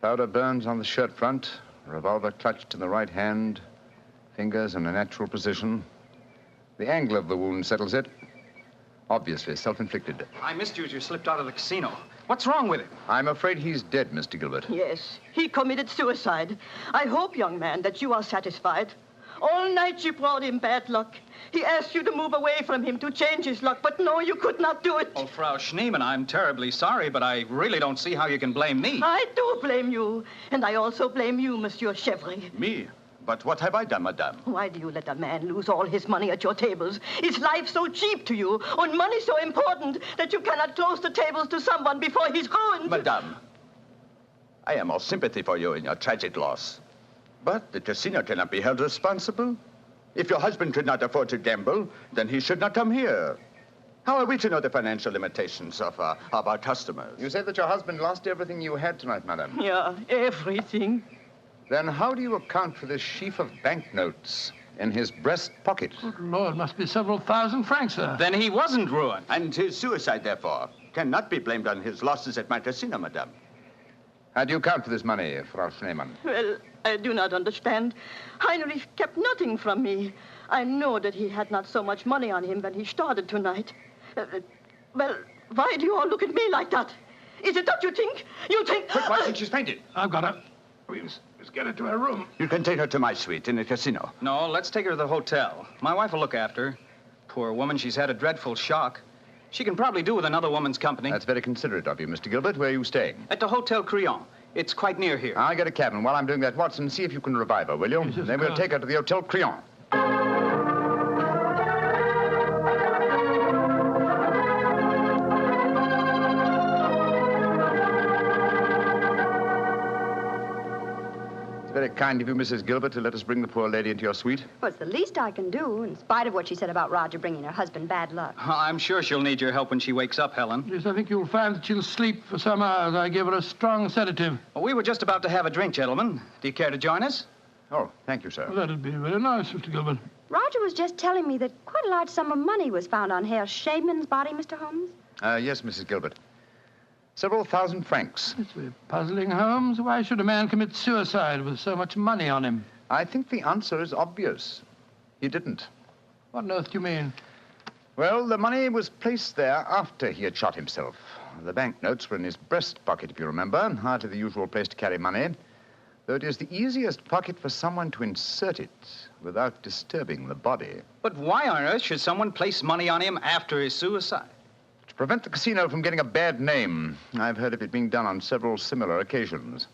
Powder burns on the shirt front, revolver clutched in the right hand, fingers in a natural position. The angle of the wound settles it. Obviously self-inflicted. I missed you as you slipped out of the casino. What's wrong with him? I'm afraid he's dead, Mr. Gilbert. Yes, he committed suicide. I hope, young man, that you are satisfied. All night you brought him bad luck. He asked you to move away from him to change his luck, but no, you could not do it. Oh, Frau Schneemann, I'm terribly sorry, but I really don't see how you can blame me. I do blame you, and I also blame you, Monsieur Chevry. Me? But what have I done, madame? Why do you let a man lose all his money at your tables? Is life so cheap to you, and money so important, that you cannot close the tables to someone before he's ruined? Madame, I am all sympathy for you in your tragic loss. But the casino cannot be held responsible. If your husband could not afford to gamble, then he should not come here. How are we to know the financial limitations of our customers? You say that your husband lost everything you had tonight, madame. Yeah, everything. Then how do you account for this sheaf of banknotes in his breast pocket? Good Lord, must be several thousand francs, sir. Then he wasn't ruined. And his suicide, therefore. cannot be blamed on his losses at my casino, madame. How do you account for this money, Frau Schneemann? Well, I do not understand. Heinrich kept nothing from me. I know that he had not so much money on him when he started tonight. Well, why do you all look at me like that? Is it that you think? You think... Quick, Watson, she's fainted. I've got her. Let's get her to her room. You can take her to my suite in the casino. No, let's take her to the hotel. My wife will look after her. Poor woman, she's had a dreadful shock. She can probably do with another woman's company. That's very considerate of you, Mr. Gilbert. Where are you staying? At the Hotel Crillon. It's quite near here. I'll get a cab, and while I'm doing that, Watson, see if you can revive her, will you? Yes, Then we'll take her to the Hotel Crillon. It's very kind of you, Mrs. Gilbert, to let us bring the poor lady into your suite. Well, it's the least I can do, in spite of what she said about Roger bringing her husband bad luck. I'm sure she'll need your help when she wakes up, Helen. Yes, I think you'll find that she'll sleep for some hours. I gave her a strong sedative. Well, we were just about to have a drink, gentlemen. Do you care to join us? Oh, thank you, sir. Well, that'd be very nice, Mr. Gilbert. Roger was just telling me that quite a large sum of money was found on Herr Shaman's body, Mr. Holmes. Yes, Mrs. Gilbert. Several thousand francs. It's very puzzling, Holmes. Why should a man commit suicide with so much money on him? I think the answer is obvious. He didn't. What on earth do you mean? Well, the money was placed there after he had shot himself. The banknotes were in his breast pocket, if you remember. Hardly the usual place to carry money. Though it is the easiest pocket for someone to insert it without disturbing the body. But why on earth should someone place money on him after his suicide? To prevent the casino from getting a bad name. I've heard of it being done on several similar occasions.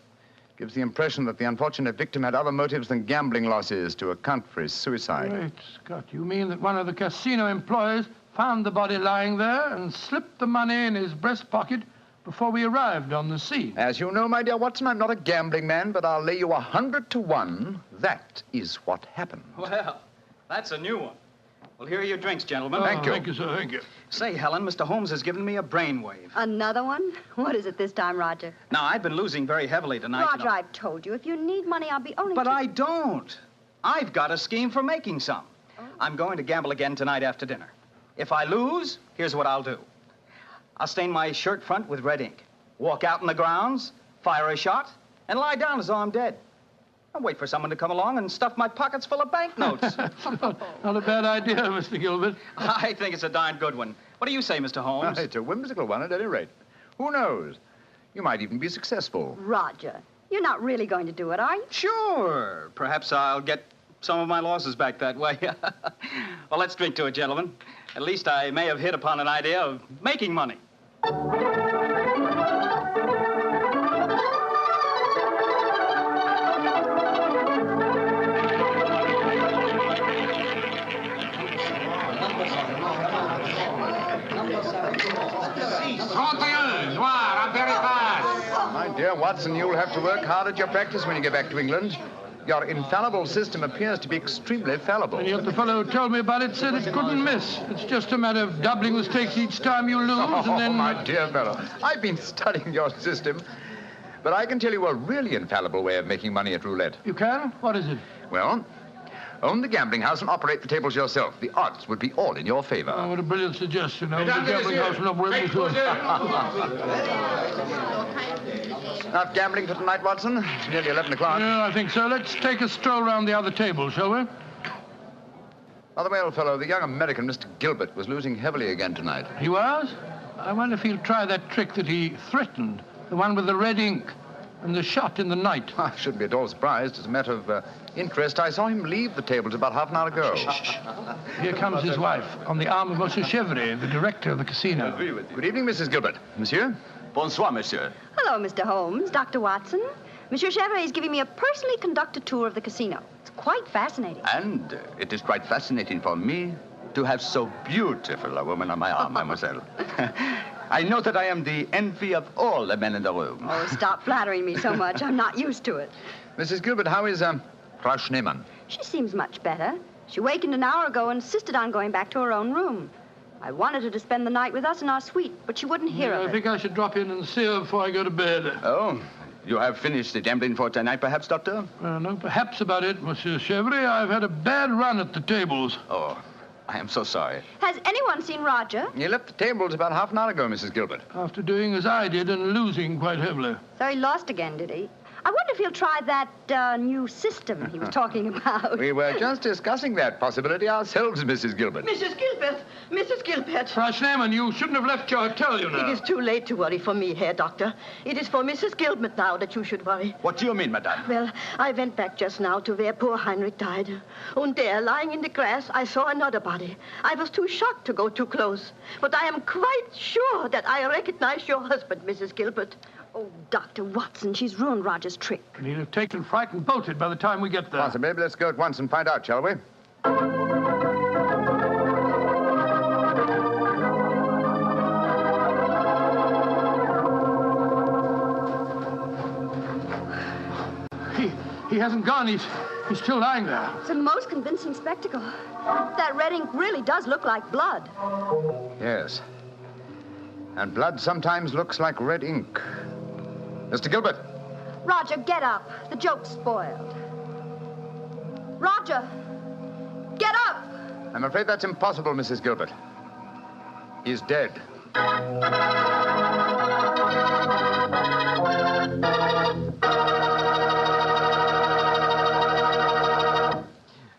It gives the impression that the unfortunate victim had other motives than gambling losses to account for his suicide. Great Scott, you mean that one of the casino employees found the body lying there and slipped the money in his breast pocket before we arrived on the scene? As you know, my dear Watson, I'm not a gambling man, but I'll lay you 100 to 1. That is what happened. Well, that's a new one. Well, here are your drinks, gentlemen. Thank you. Thank you, sir. Thank you. Say, Helen, Mr. Holmes has given me a brainwave. Another one? What is it this time, Roger? Now, I've been losing very heavily tonight. Roger, I've told you, if you need money, I'll be only... But I don't. I've got a scheme for making some. I'm going to gamble again tonight after dinner. If I lose, here's what I'll do. I'll stain my shirt front with red ink, walk out in the grounds, fire a shot, and lie down as though I'm dead. I'll wait for someone to come along and stuff my pockets full of banknotes. Not a bad idea, Mr. Gilbert. I think it's a darn good one. What do you say, Mr. Holmes? It's a whimsical one at any rate. Who knows? You might even be successful. Roger, you're not really going to do it, are you? Sure. Perhaps I'll get some of my losses back that way. Well, let's drink to it, gentlemen. At least I may have hit upon an idea of making money. My dear Watson, you'll have to work hard at your practice when you get back to England. Your infallible system appears to be extremely fallible. And yet the fellow who told me about it said it couldn't miss. It's just a matter of doubling the stakes each time you lose, and then... Oh, my dear fellow, I've been studying your system, but I can tell you a really infallible way of making money at roulette. You can? What is it? Well, own the gambling house and operate the tables yourself. The odds would be all in your favor. Oh, what a brilliant suggestion. Own the gambling house and operate Not gambling for tonight, Watson? It's nearly 11 o'clock. Yeah, I think so. Let's take a stroll around the other table, shall we? By the way, old fellow, the young American, Mr. Gilbert, was losing heavily again tonight. He was? I wonder if he'll try that trick that he threatened, the one with the red ink and the shot in the night. I shouldn't be at all surprised. As a matter of interest, I saw him leave the tables about half an hour ago. Here comes his wife, on the arm of Monsieur Chevrier, the director of the casino. Good evening, Mrs. Gilbert. Monsieur? Bonsoir, monsieur. Hello, Mr. Holmes, Dr. Watson. Monsieur Chevrier is giving me a personally conducted tour of the casino. It's quite fascinating. And it is quite fascinating for me to have so beautiful a woman on my arm, mademoiselle. I know that I am the envy of all the men in the room. Oh, stop flattering me so much. I'm not used to it. Mrs. Gilbert, how is Frau Schneemann? She seems much better. She wakened an hour ago and insisted on going back to her own room. I wanted her to spend the night with us in our suite, but she wouldn't hear of it. I think I should drop in and see her before I go to bed. Oh, you have finished the gambling for tonight, perhaps, Doctor? No, perhaps about it, Monsieur Chevrier. I've had a bad run at the tables. Oh, I am so sorry. Has anyone seen Roger? You left the tables about half an hour ago, Mrs. Gilbert. After doing as I did and losing quite heavily. So he lost again, did he? I wonder if he'll try that new system he was talking about. We were just discussing that possibility ourselves, Mrs. Gilbert. Mrs. Gilbert! Mrs. Gilbert! Frau Schneemann, you shouldn't have left your hotel, you know. It is too late to worry for me, Herr Doctor. It is for Mrs. Gilbert now that you should worry. What do you mean, madame? Well, I went back just now to where poor Heinrich died. And there, lying in the grass, I saw another body. I was too shocked to go too close. But I am quite sure that I recognize your husband, Mrs. Gilbert. Oh, Dr. Watson, she's ruined Roger's trick. And he'll have taken fright and bolted by the time we get there. Possibly. Let's go at once and find out, shall we? He hasn't gone. He's still lying there. It's a most convincing spectacle. That red ink really does look like blood. Yes. And blood sometimes looks like red ink. Mr. Gilbert. Roger, get up. The joke's spoiled. Roger, get up! I'm afraid that's impossible, Mrs. Gilbert. He's dead.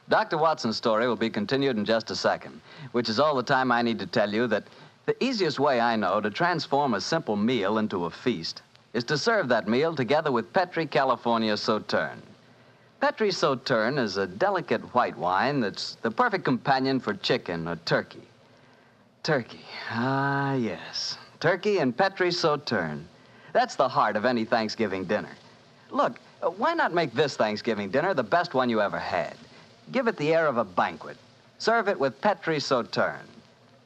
Dr. Watson's story will be continued in just a second, which is all the time I need to tell you that the easiest way I know to transform a simple meal into a feast is to serve that meal together with Petri California Sauterne. Petri Sauterne is a delicate white wine that's the perfect companion for chicken or turkey. Turkey, ah, yes. Turkey and Petri Sauterne. That's the heart of any Thanksgiving dinner. Look, why not make this Thanksgiving dinner the best one you ever had? Give it the air of a banquet. Serve it with Petri Sauterne.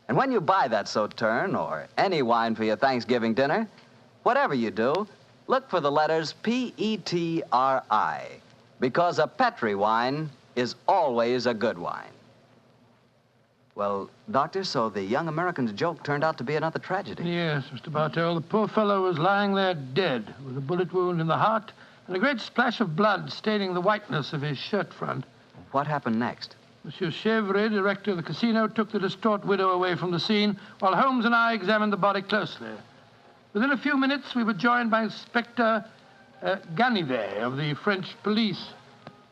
And when you buy that Sauterne or any wine for your Thanksgiving dinner, whatever you do, look for the letters P-E-T-R-I, because a Petri wine is always a good wine. Well, Doctor, so the young American's joke turned out to be another tragedy. Yes, Mr. Bartell. The poor fellow was lying there dead, with a bullet wound in the heart and a great splash of blood staining the whiteness of his shirt front. What happened next? Monsieur Chevre, director of the casino, took the distraught widow away from the scene, while Holmes and I examined the body closely. Within a few minutes, we were joined by Inspector Ganivet of the French police.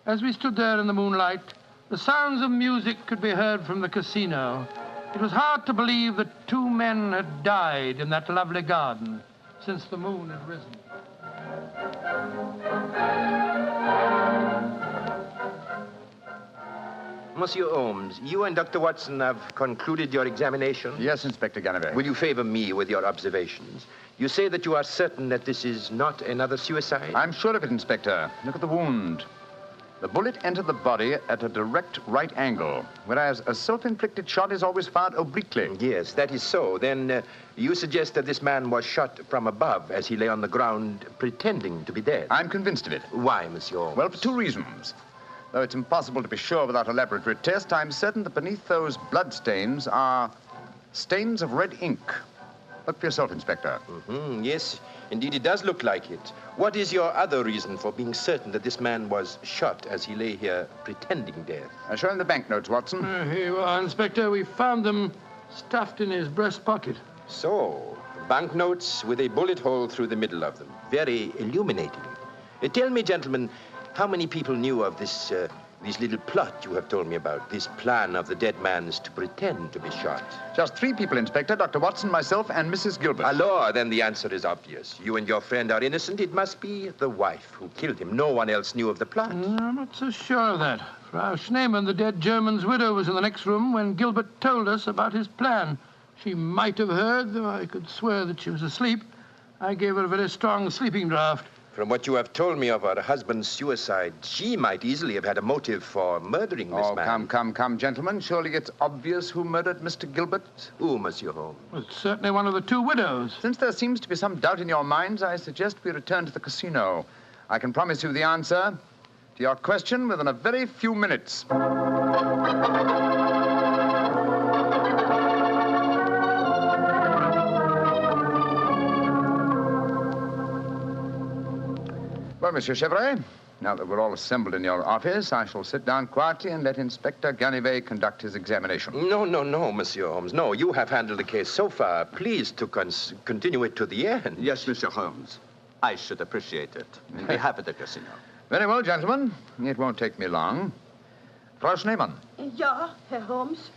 As we stood there in the moonlight, the sounds of music could be heard from the casino. It was hard to believe that two men had died in that lovely garden since the moon had risen. Monsieur Holmes, you and Dr. Watson have concluded your examination? Yes, Inspector Ganivet. Will you favor me with your observations? You say that you are certain that this is not another suicide? I'm sure of it, Inspector. Look at the wound. The bullet entered the body at a direct right angle, whereas a self-inflicted shot is always fired obliquely. Yes, that is so. Then you suggest that this man was shot from above as he lay on the ground pretending to be dead? I'm convinced of it. Why, Monsieur Holmes? Well, for two reasons. Though it's impossible to be sure without a laboratory test, I'm certain that beneath those blood stains are stains of red ink. Look for yourself, Inspector. Yes, indeed it does look like it. What is your other reason for being certain that this man was shot as he lay here pretending death? Show him the banknotes, Watson. Here you are, Inspector. We found them stuffed in his breast pocket. So, banknotes with a bullet hole through the middle of them. Very illuminating. Tell me, gentlemen, how many people knew of this little plot you have told me about, this plan of the dead man's to pretend to be shot? Just 3 people, Inspector. Dr. Watson, myself, and Mrs. Gilbert. Alors, then the answer is obvious. You and your friend are innocent. It must be the wife who killed him. No one else knew of the plot. I'm not so sure of that. Frau Schneemann, the dead German's widow, was in the next room when Gilbert told us about his plan. She might have heard, though I could swear that she was asleep. I gave her a very strong sleeping draught. From what you have told me of her husband's suicide, she might easily have had a motive for murdering this man. Come, gentlemen. Surely it's obvious who murdered Mr. Gilbert? Who, Monsieur Holmes? Well, it's certainly one of the 2 widows. Since there seems to be some doubt in your minds, I suggest we return to the casino. I can promise you the answer to your question within a very few minutes. Well, Monsieur Chevre, Now that we're all assembled in your office, I shall sit down quietly and let Inspector Ganivet conduct his examination. No, Monsieur Holmes. No, you have handled the case so far. Please to continue it to the end. Yes, Monsieur Holmes. I should appreciate it. On behalf of the casino. Very well, gentlemen. It won't take me long. Frau Schneemann, Ja, Herr Holmes.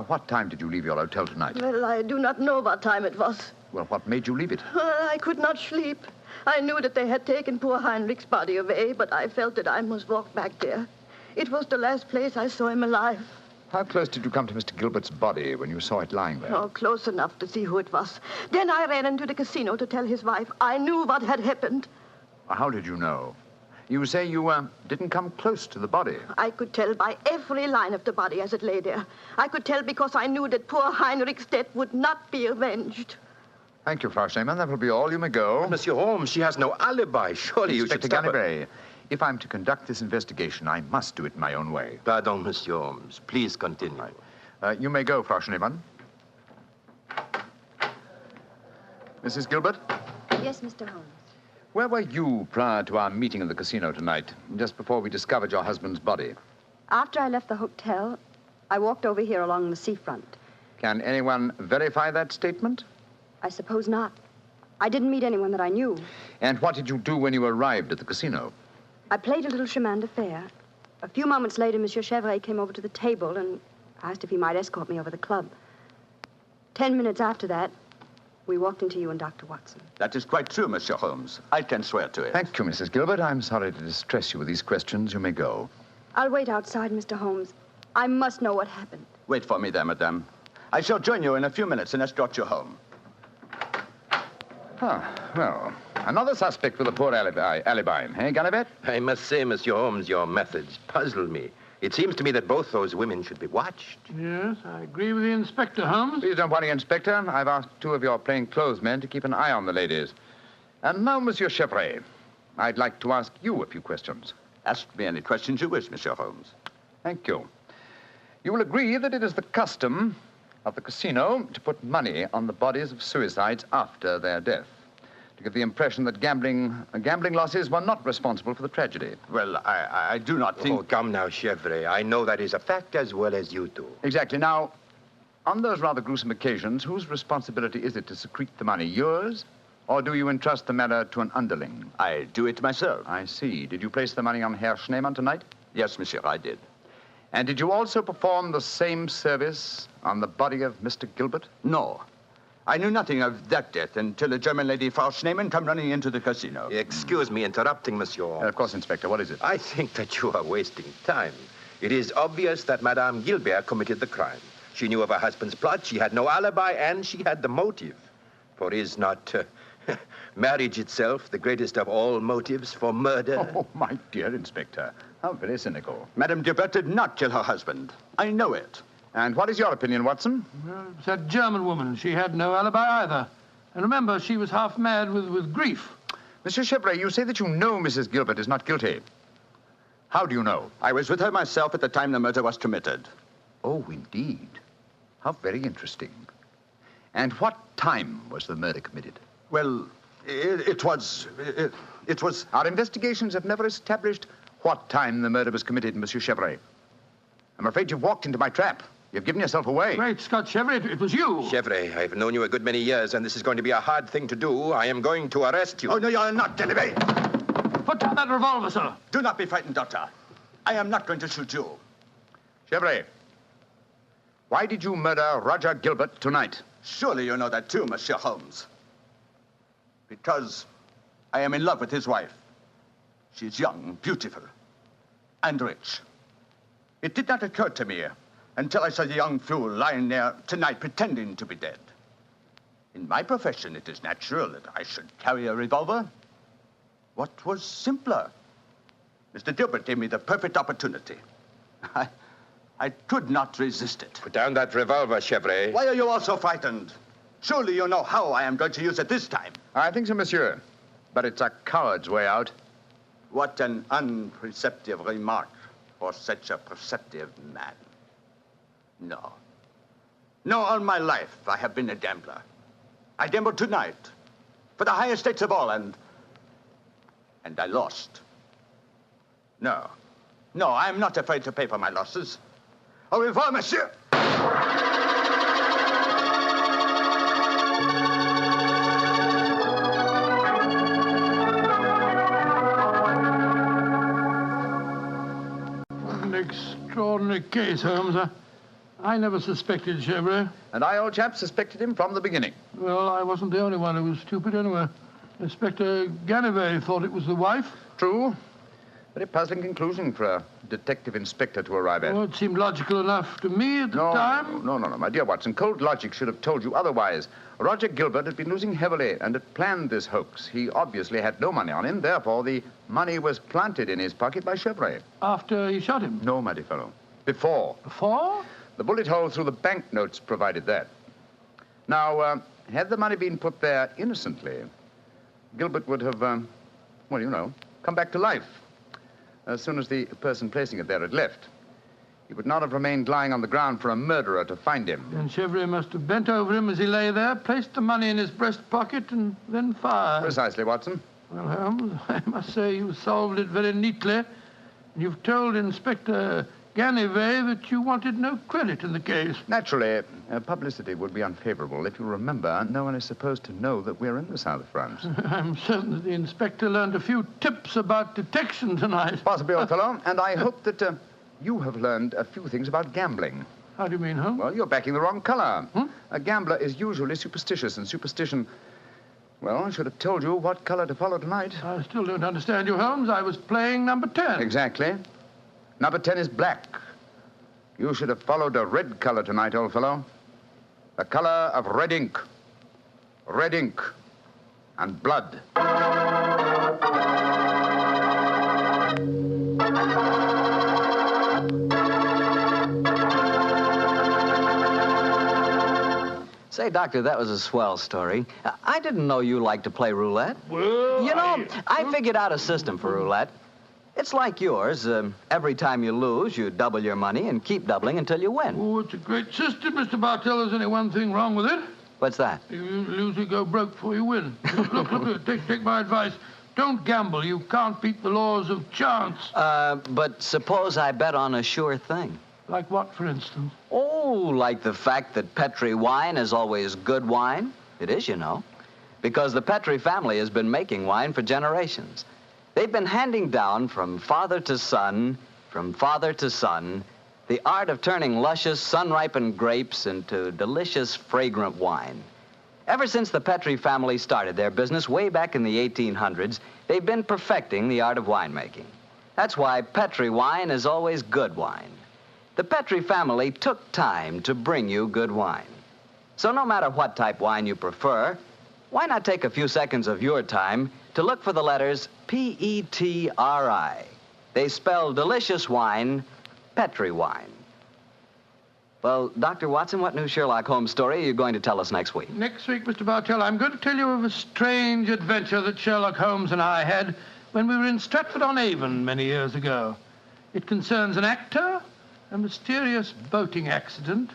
what time did you leave your hotel tonight? Well, I do not know what time it was. Well, what made you leave it? I could not sleep. I knew that they had taken poor Heinrich's body away, but I felt that I must walk back there. It was the last place I saw him alive. How close did you come to Mr. Gilbert's body when you saw it lying there? Oh, close enough to see who it was. Then I ran into the casino to tell his wife. I knew what had happened. How did you know? You say you didn't come close to the body. I could tell by every line of the body as it lay there. I could tell because I knew that poor Heinrich's death would not be avenged. Thank you, Frau Schneemann. That will be all. You may go. Monsieur Holmes, she has no alibi. Surely you should stop her. Ganivet, if I'm to conduct this investigation, I must do it my own way. Pardon, Monsieur Holmes. Please continue. You may go, Frau Schneemann. Mrs. Gilbert? Yes, Mr. Holmes. Where were you prior to our meeting in the casino tonight, just before we discovered your husband's body? After I left the hotel, I walked over here along the seafront. Can anyone verify that statement? I suppose not. I didn't meet anyone that I knew. And what did you do when you arrived at the casino? I played a little chemin de fer. A few moments later, Monsieur Chevrolet came over to the table and asked if he might escort me over the club. 10 minutes after that, we walked into you and Dr. Watson. That is quite true, Monsieur Holmes. I can swear to it. Thank you, Mrs. Gilbert. I'm sorry to distress you with these questions. You may go. I'll wait outside, Mr. Holmes. I must know what happened. Wait for me there, madame. I shall join you in a few minutes and escort you home. Well, another suspect with a poor alibi, eh, Ganivet? I must say, Monsieur Holmes, your methods puzzle me. It seems to me that both those women should be watched. Yes, I agree with the inspector, Holmes. Please don't worry, Inspector. I've asked 2 of your plainclothes men to keep an eye on the ladies. And now, Monsieur Chevrolet, I'd like to ask you a few questions. Ask me any questions you wish, Monsieur Holmes. Thank you. You will agree that it is the custom of the casino to put money on the bodies of suicides after their death, to give the impression that gambling losses were not responsible for the tragedy. Well, I do not think... Oh, come now, Chevrolet. I know that is a fact as well as you do. Exactly. Now, on those rather gruesome occasions, whose responsibility is it to secrete the money? Yours? Or do you entrust the matter to an underling? I do it myself. I see. Did you place the money on Herr Schneemann tonight? Yes, monsieur, I did. And did you also perform the same service on the body of Mr. Gilbert? No. I knew nothing of that death until the German lady, Frau Schneemann, come running into the casino. Excuse me interrupting, Monsieur. Of course, Inspector. What is it? I think that you are wasting time. It is obvious that Madame Gilbert committed the crime. She knew of her husband's plot, she had no alibi, and she had the motive. For is not marriage itself the greatest of all motives for murder? Oh, my dear Inspector. How very cynical. Madame Gilbert did not kill her husband. I know it. And what is your opinion, Watson? Well, it's that German woman. She had no alibi either. And remember, she was half mad with grief. Mr. Chevrolet, you say that you know Mrs. Gilbert is not guilty. How do you know? I was with her myself at the time the murder was committed. Oh, indeed. How very interesting. And what time was the murder committed? Well, it was... Our investigations have never established what time the murder was committed, Monsieur Chevrolet. I'm afraid you've walked into my trap. You've given yourself away. Great Scott, Chevrolet, it was you. Chevrolet, I've known you a good many years, and this is going to be a hard thing to do. I am going to arrest you. Oh, no, you're not, Ganivet. Put down that revolver, sir. Do not be frightened, Doctor. I am not going to shoot you. Chevrolet, why did you murder Roger Gilbert tonight? Surely you know that too, Monsieur Holmes. Because I am in love with his wife. She's young, beautiful, and rich. It did not occur to me until I saw the young fool lying there tonight pretending to be dead. In my profession, it is natural that I should carry a revolver. What was simpler? Mr. Gilbert gave me the perfect opportunity. I could not resist it. Put down that revolver, Chevrolet. Why are you all so frightened? Surely you know how I am going to use it this time. I think so, monsieur. But it's a coward's way out. What an unperceptive remark for such a perceptive man. No. No, all my life I have been a gambler. I gambled tonight for the highest stakes of all, and I lost. No. No, I'm not afraid to pay for my losses. Au revoir, monsieur. An extraordinary case, Holmes. I never suspected Chevrolet. And I, old chap, suspected him from the beginning. Well, I wasn't the only one who was stupid anyway. Inspector Ganivet thought it was the wife. True. Very puzzling conclusion for a detective inspector to arrive at. Well, it seemed logical enough to me at the time. No, my dear Watson. Cold logic should have told you otherwise. Roger Gilbert had been losing heavily and had planned this hoax. He obviously had no money on him. Therefore, the money was planted in his pocket by Chevrolet. After he shot him? No, my dear fellow. Before. Before? The bullet hole through the banknotes provided that. Now, had the money been put there innocently, Gilbert would have, come back to life as soon as the person placing it there had left. He would not have remained lying on the ground for a murderer to find him. Then Chevrolet must have bent over him as he lay there, placed the money in his breast pocket, and then fired. Precisely, Watson. Well, Holmes, I must say you solved it very neatly. You've told Inspector Ganivet that you wanted no credit in the case. Naturally, publicity would be unfavorable. If you remember, no one is supposed to know that we're in the south of France. I'm certain that the inspector learned a few tips about detection tonight. Possibly, old fellow. And I hope that you have learned a few things about gambling. How do you mean, Holmes? Well, you're backing the wrong color. A gambler is usually superstitious, and superstition... Well, I should have told you what color to follow tonight. I still don't understand you, Holmes. I was playing number 10. Exactly. Number 10 is black. You should have followed a red color tonight, old fellow. The color of red ink. Red ink. And blood. Say, Doctor, that was a swell story. I didn't know you liked to play roulette. Well, I figured out a system for roulette. It's like yours. Every time you lose, you double your money and keep doubling until you win. Oh, it's a great system, Mr. Bartell. There's only one thing wrong with it. What's that? You lose, you go broke before you win. Look, take my advice. Don't gamble. You can't beat the laws of chance. But suppose I bet on a sure thing. Like what, for instance? Oh, like the fact that Petri wine is always good wine. It is, you know. Because the Petri family has been making wine for generations. They've been handing down from father to son, the art of turning luscious, sun-ripened grapes into delicious, fragrant wine. Ever since the Petri family started their business way back in the 1800s, they've been perfecting the art of winemaking. That's why Petri wine is always good wine. The Petri family took time to bring you good wine. So no matter what type wine you prefer, why not take a few seconds of your time to look for the letters P-E-T-R-I. They spell delicious wine, Petri wine. Well, Dr. Watson, what new Sherlock Holmes story are you going to tell us next week? Next week, Mr. Bartell, I'm going to tell you of a strange adventure that Sherlock Holmes and I had when we were in Stratford-on-Avon many years ago. It concerns an actor, a mysterious boating accident,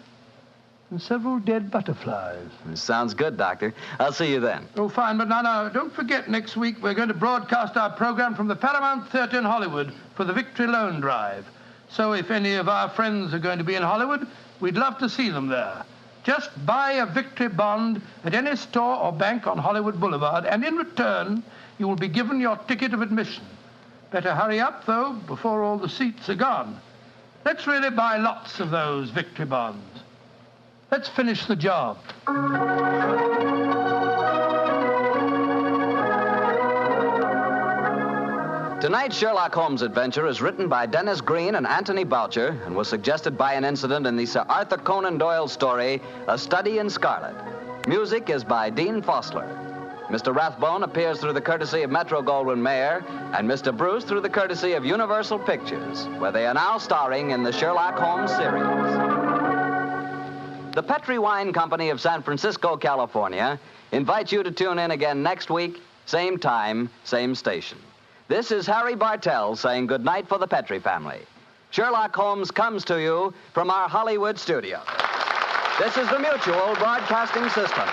and several dead butterflies. Sounds good, Doctor. I'll see you then. Oh, fine, but now, don't forget, next week we're going to broadcast our program from the Paramount Theater in Hollywood for the Victory Loan Drive. So if any of our friends are going to be in Hollywood, we'd love to see them there. Just buy a Victory bond at any store or bank on Hollywood Boulevard, and in return, you will be given your ticket of admission. Better hurry up, though, before all the seats are gone. Let's really buy lots of those Victory bonds. Let's finish the job. Tonight's Sherlock Holmes adventure is written by Dennis Green and Anthony Boucher and was suggested by an incident in the Sir Arthur Conan Doyle story, A Study in Scarlet. Music is by Dean Fossler. Mr. Rathbone appears through the courtesy of Metro-Goldwyn-Mayer and Mr. Bruce through the courtesy of Universal Pictures, where they are now starring in the Sherlock Holmes series. The Petri Wine Company of San Francisco, California, invites you to tune in again next week, same time, same station. This is Harry Bartell saying goodnight for the Petri family. Sherlock Holmes comes to you from our Hollywood studio. This is the Mutual Broadcasting System.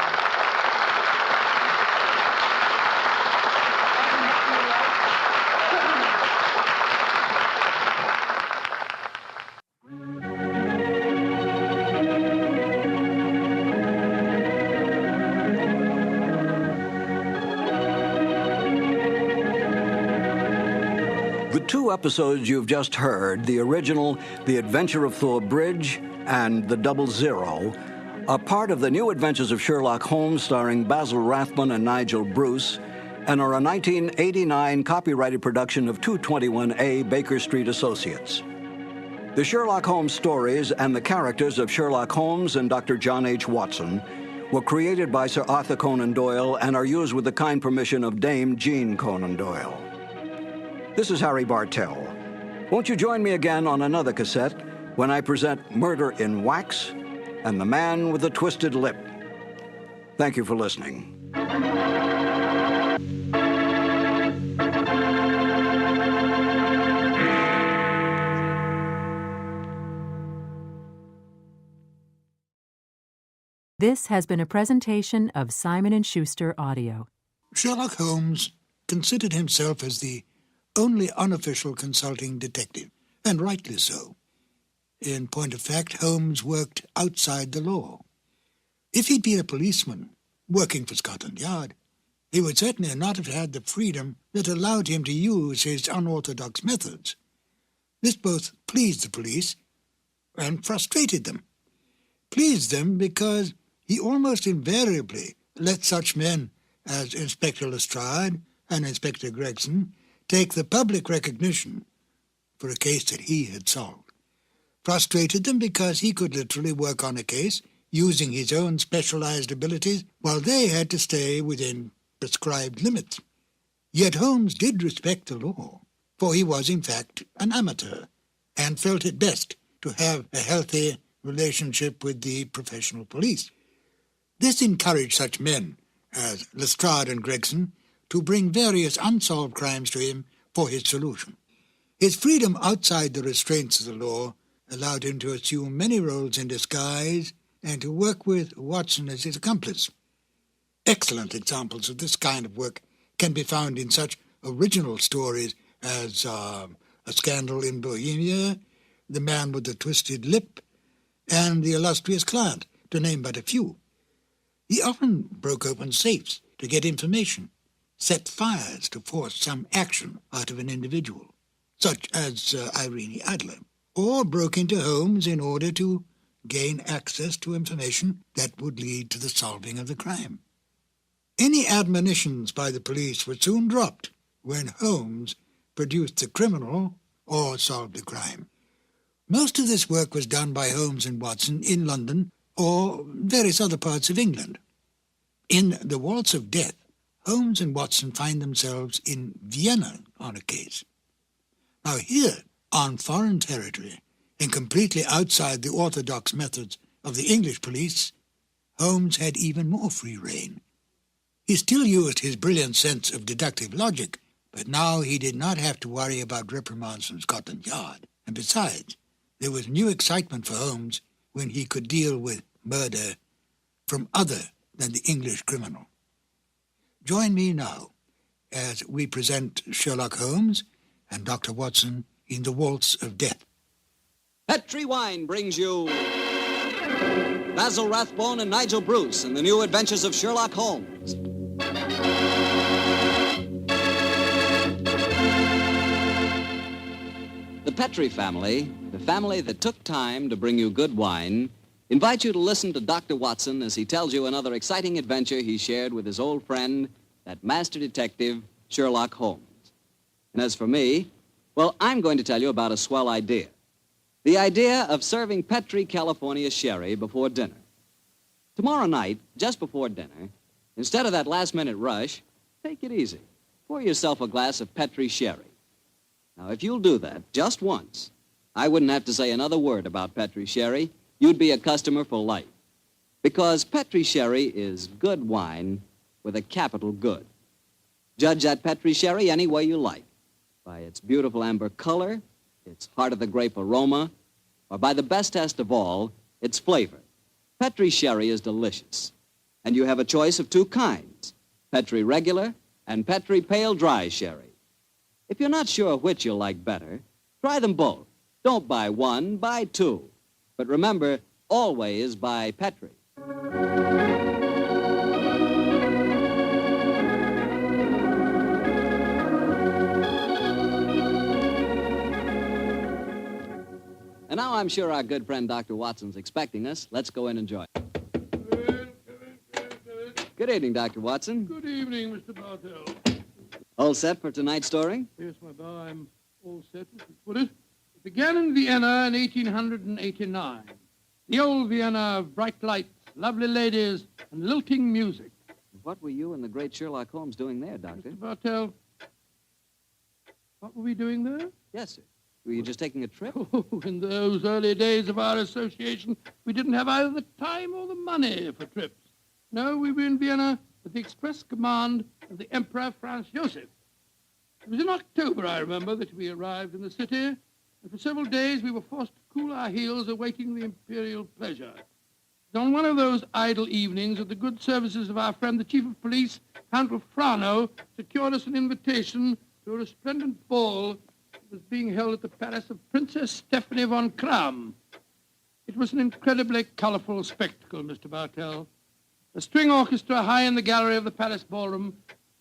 two episodes you've just heard, the original The Adventure of Thor Bridge and The Double Zero, are part of the New Adventures of Sherlock Holmes starring Basil Rathbone and Nigel Bruce, and are a 1989 copyrighted production of 221A Baker Street Associates. The Sherlock Holmes stories and the characters of Sherlock Holmes and Dr. John H. Watson were created by Sir Arthur Conan Doyle and are used with the kind permission of Dame Jean Conan Doyle. This is Harry Bartell. Won't you join me again on another cassette when I present Murder in Wax and The Man with the Twisted Lip? Thank you for listening. This has been a presentation of Simon & Schuster Audio. Sherlock Holmes considered himself as the only unofficial consulting detective, and rightly so. In point of fact, Holmes worked outside the law. If he'd been a policeman working for Scotland Yard, he would certainly not have had the freedom that allowed him to use his unorthodox methods. This both pleased the police and frustrated them. Pleased them because he almost invariably let such men as Inspector Lestrade and Inspector Gregson take the public recognition for a case that he had solved. Frustrated them because he could literally work on a case using his own specialized abilities while they had to stay within prescribed limits. Yet Holmes did respect the law, for he was in fact an amateur and felt it best to have a healthy relationship with the professional police. This encouraged such men as Lestrade and Gregson to bring various unsolved crimes to him for his solution. His freedom outside the restraints of the law allowed him to assume many roles in disguise and to work with Watson as his accomplice. Excellent examples of this kind of work can be found in such original stories as A Scandal in Bohemia, The Man with the Twisted Lip, and The Illustrious Client, to name but a few. He often broke open safes to get information, set fires to force some action out of an individual, such as Irene Adler, or broke into homes in order to gain access to information that would lead to the solving of the crime. Any admonitions by the police were soon dropped when Holmes produced the criminal or solved the crime. Most of this work was done by Holmes and Watson in London or various other parts of England. In The Waltz of Death, Holmes and Watson find themselves in Vienna on a case. Now here, on foreign territory, and completely outside the orthodox methods of the English police, Holmes had even more free rein. He still used his brilliant sense of deductive logic, but now he did not have to worry about reprimands from Scotland Yard. And besides, there was new excitement for Holmes when he could deal with murder from other than the English criminal. Join me now as we present Sherlock Holmes and Dr. Watson in The Waltz of Death. Petri Wine brings you Basil Rathbone and Nigel Bruce in the New Adventures of Sherlock Holmes. The Petri family, the family that took time to bring you good wine, invite you to listen to Dr. Watson as he tells you another exciting adventure he shared with his old friend, that master detective, Sherlock Holmes. And as for me, well, I'm going to tell you about a swell idea. The idea of serving Petri California sherry before dinner. Tomorrow night, just before dinner, instead of that last-minute rush, take it easy. Pour yourself a glass of Petri sherry. Now, if you'll do that just once, I wouldn't have to say another word about Petri sherry. You'd be a customer for life. Because Petri sherry is good wine with a capital good. Judge that Petri sherry any way you like. By its beautiful amber color, its heart-of-the-grape aroma, or by the best test of all, its flavor. Petri sherry is delicious. And you have a choice of two kinds, Petri regular and Petri pale dry sherry. If you're not sure which you'll like better, try them both. Don't buy one, buy two. But remember, always buy Petri. And now I'm sure our good friend Dr. Watson's expecting us. Let's go in and join. Good evening, Dr. Watson. Good evening, Mr. Bartell. All set for tonight's story? Yes, my boy, I'm all set, as you put it. It began in Vienna in 1889. The old Vienna of bright lights, lovely ladies, and lilting music. What were you and the great Sherlock Holmes doing there, Doctor? Mr. Bartell, what were we doing there? Yes, sir. Were you just taking a trip? Oh, in those early days of our association, we didn't have either the time or the money for trips. No, we were in Vienna at the express command of the Emperor Franz Joseph. It was in October, I remember, that we arrived in the city, and for several days we were forced to cool our heels awaiting the imperial pleasure. On one of those idle evenings, at the good services of our friend, the chief of police, Count Frano, secured us an invitation to a resplendent ball that was being held at the palace of Princess Stephanie von Kram. It was an incredibly colorful spectacle, Mr. Bartell. A string orchestra high in the gallery of the palace ballroom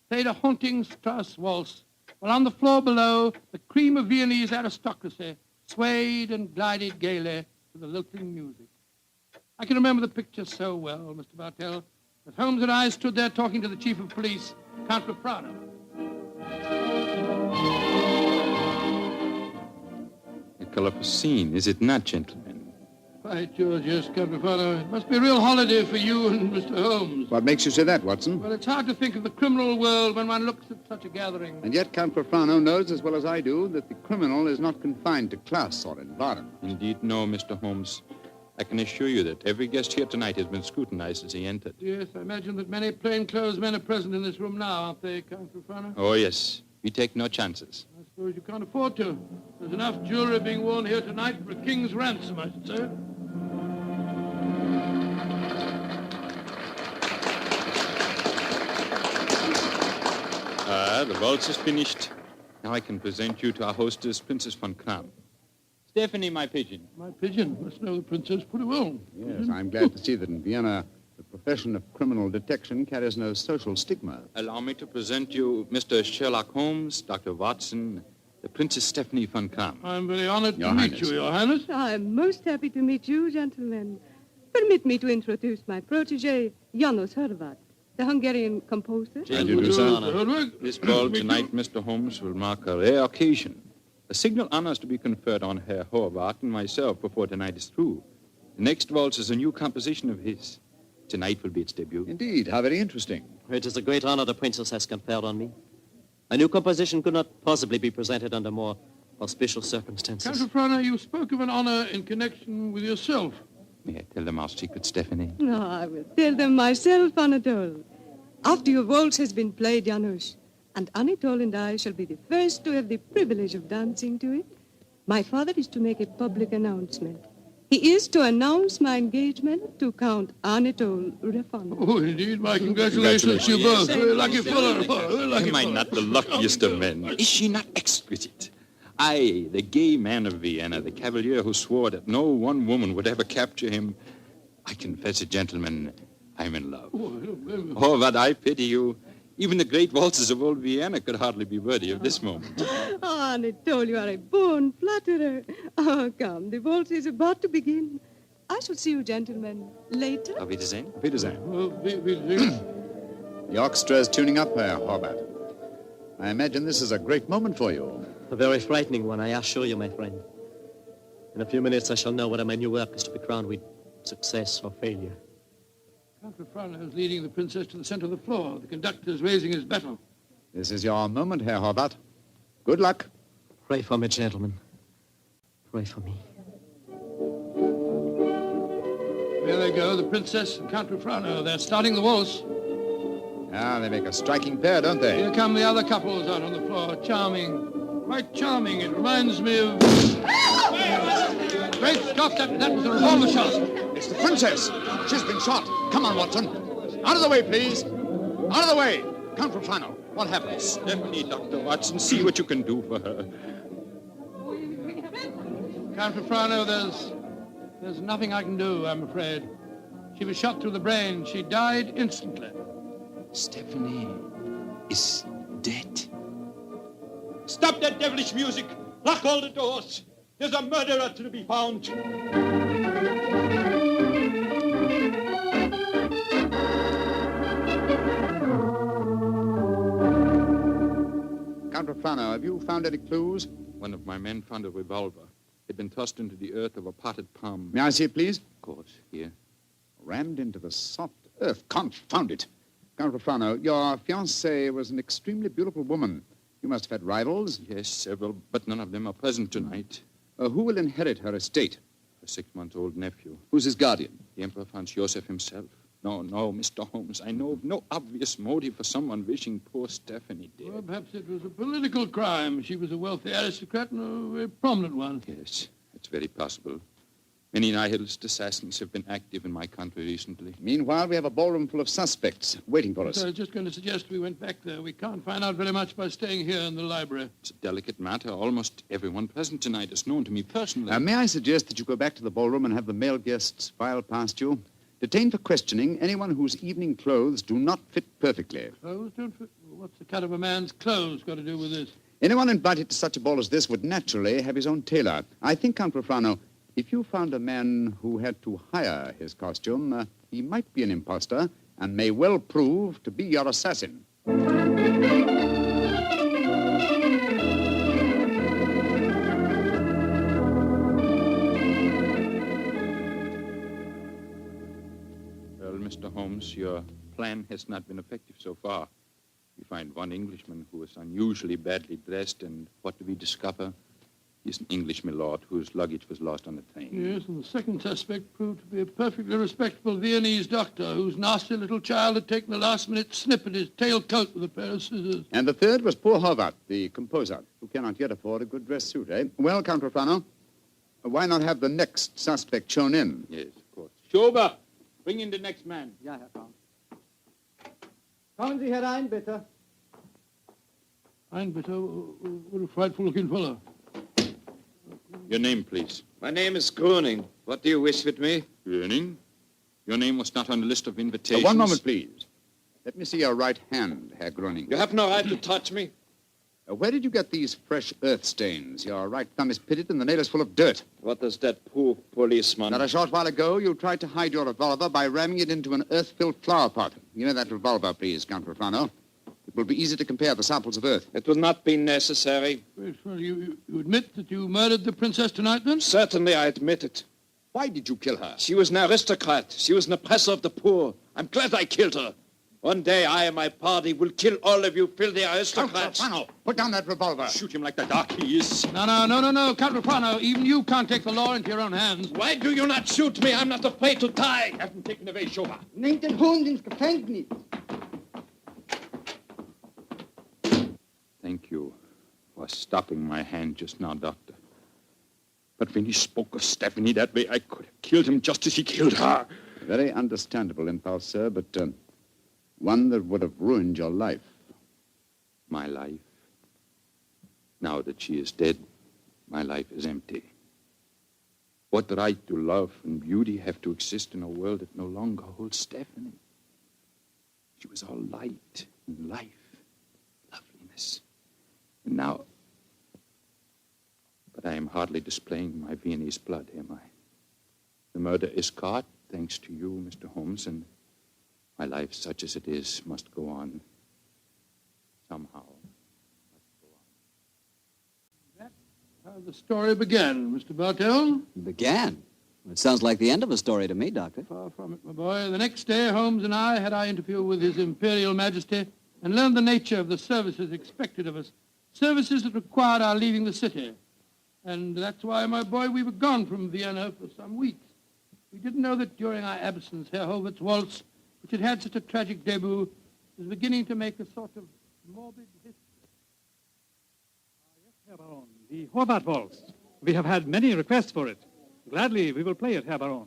played a haunting Strauss waltz, while on the floor below, the cream of Viennese aristocracy swayed and glided gaily to the lilting music. I can remember the picture so well, Mr. Bartell, as Holmes and I stood there talking to the chief of police, Count Frano. A colorful scene, is it not, gentlemen? Right, George, yes, Count Frano. It must be a real holiday for you and Mr. Holmes. What makes you say that, Watson? Well, it's hard to think of the criminal world when one looks at such a gathering. And yet Count Frano knows as well as I do that the criminal is not confined to class or environment. Indeed, no, Mr. Holmes. I can assure you that every guest here tonight has been scrutinized as he entered. Yes, I imagine that many plainclothes men are present in this room now, aren't they, Count Frano? Oh, yes. We take no chances. I suppose you can't afford to. There's enough jewelry being worn here tonight for a king's ransom, I should say. The waltz is finished. Now I can present you to our hostess, Princess von Kram. Stephanie, my pigeon. My pigeon must know the princess pretty well. Yes, I'm glad to see that in Vienna the profession of criminal detection carries no social stigma. Allow me to present you Mr. Sherlock Holmes, Dr. Watson, the Princess Stephanie von Kram. I'm very honored to meet you, Your Highness. I'm most happy to meet you, gentlemen. Permit me to introduce my protege, Janos Horvat, the Hungarian composer. How do you do, sir? This ball tonight, Mr. Holmes, will mark a rare occasion. A signal honor is to be conferred on Herr Horvath and myself before tonight is through. The next waltz is a new composition of his. Tonight will be its debut. Indeed, how very interesting. It is a great honor the princess has conferred on me. A new composition could not possibly be presented under more auspicious circumstances. Count Frano, you spoke of an honor in connection with yourself. May I tell them our secret, Stephanie? No, I will tell them myself, Anatole. After your waltz has been played, Janusz, and Anatole and I shall be the first to have the privilege of dancing to it, my father is to make a public announcement. He is to announce my engagement to Count Anatole Refon. Oh, indeed, my congratulations to you both. Very lucky fellow. Am I not the luckiest of men? Is she not exquisite? I, the gay man of Vienna, the cavalier who swore that no one woman would ever capture him. I confess it, gentlemen, I'm in love. Oh, but I pity you. Even the great waltzes of old Vienna could hardly be worthy of this moment. Oh, Anatole, you are a born flatterer. Oh, come, the waltz is about to begin. I shall see you gentlemen later. Auf Wiedersehen. Auf Wiedersehen. The orchestra is tuning up, Herr Horvath. I imagine this is a great moment for you. A very frightening one, I assure you, my friend. In a few minutes, I shall know whether my new work is to be crowned with success or failure. Count Frano is leading the princess to the center of the floor. The conductor is raising his bottle. This is your moment, Herr Horvath. Good luck. Pray for me, gentlemen. Pray for me. There they go, the princess and Count Frano. They're starting the waltz. Ah, they make a striking pair, don't they? Here come the other couples out on the floor. Charming. Quite charming. It reminds me of... Great Scott, that was a revolver shot. It's the princess. She's been shot. Come on, Watson. Out of the way, please. Out of the way. Count Frano. What happened? Stephanie, Dr. Watson, see what you can do for her. Count Frano, there's nothing I can do, I'm afraid. She was shot through the brain. She died instantly. Stephanie is dead. Stop that devilish music. Lock all the doors. There's a murderer to be found. Count Rafano, have you found any clues? One of my men found a revolver. It had been thrust into the earth of a potted palm. May I see it, please? Of course, here. Rammed into the soft earth. Confound it. Count Rafano, your fiancée was an extremely beautiful woman. You must have had rivals? Yes, several, but none of them are present tonight. Who will inherit her estate? A 6-month-old nephew. Who's his guardian? The Emperor Franz Joseph himself. No, Mr. Holmes. I know of no obvious motive for someone wishing poor Stephanie dead. Well, perhaps it was a political crime. She was a wealthy aristocrat and a very prominent one. Yes, it's very possible. Many nihilist assassins have been active in my country recently. Meanwhile, we have a ballroom full of suspects waiting for us. So I was just going to suggest we went back there. We can't find out very much by staying here in the library. It's a delicate matter. Almost everyone present tonight is known to me personally. May I suggest that you go back to the ballroom and have the male guests file past you? Detain for questioning anyone whose evening clothes do not fit perfectly. Clothes don't fit? What's the cut of a man's clothes got to do with this? Anyone invited to such a ball as this would naturally have his own tailor. I think, Count Rafano, if you found a man who had to hire his costume, he might be an imposter and may well prove to be your assassin. Well, Mr. Holmes, your plan has not been effective so far. We find one Englishman who is unusually badly dressed, and what do we discover? He's an English milord whose luggage was lost on the train. Yes, and the second suspect proved to be a perfectly respectable Viennese doctor whose nasty little child had taken a last-minute snip at his tailcoat with a pair of scissors. And the third was poor Horvath, the composer, who cannot yet afford a good dress suit, eh? Well, Count Rafano, why not have the next suspect shown in? Yes, of course. Schober, bring in the next man. Ja, Herr Count. Kommen Sie herein, bitte. Ein bitte, what a frightful-looking fellow. Your name, please. My name is Gruning. What do you wish with me? Gruning? Your name was not on the list of invitations. One moment, please. Let me see your right hand, Herr Gruning. You have no right to touch me. Where did you get these fresh earth stains? Your right thumb is pitted and the nail is full of dirt. What does that prove, policeman? Not a short while ago, you tried to hide your revolver by ramming it into an earth-filled flower pot. Give me that revolver, please, Count Rafano. It will be easy to compare the samples of earth. It will not be necessary. Well, you admit that you murdered the princess tonight, then? Certainly, I admit it. Why did you kill her? She was an aristocrat. She was an oppressor of the poor. I'm glad I killed her. One day, I and my party will kill all of you filthy aristocrats. Count Rafano, put down that revolver. Shoot him like the dark he is. No, Count Rafano. Even you can't take the law into your own hands. Why do you not shoot me? I'm not afraid to die. Have him taken away, Schober. Nehmt den Hund ins Gefängnis. Thank you for stopping my hand just now, Doctor. But when he spoke of Stephanie that way, I could have killed him just as he killed her. Very understandable impulse, sir, but one that would have ruined your life. My life? Now that she is dead, my life is empty. What right do love and beauty have to exist in a world that no longer holds Stephanie? She was all light and life, loveliness. And now... But I am hardly displaying my Viennese blood, am I? The murder is caught, thanks to you, Mr. Holmes, and my life, such as it is, must go on. Somehow. That's how the story began, Mr. Bartell. Began? It sounds like the end of a story to me, Doctor. Far from it, my boy. The next day, Holmes and I had our interview with His Imperial Majesty and learned the nature of the services expected of us. Services that required our leaving the city. And that's why, my boy, we were gone from Vienna for some weeks. We didn't know that during our absence, Herr Holbert's waltz, which had had such a tragic debut, was beginning to make a sort of morbid history. Yes, Herr Baron, the Horvath waltz. We have had many requests for it. Gladly, we will play it, Herr Baron.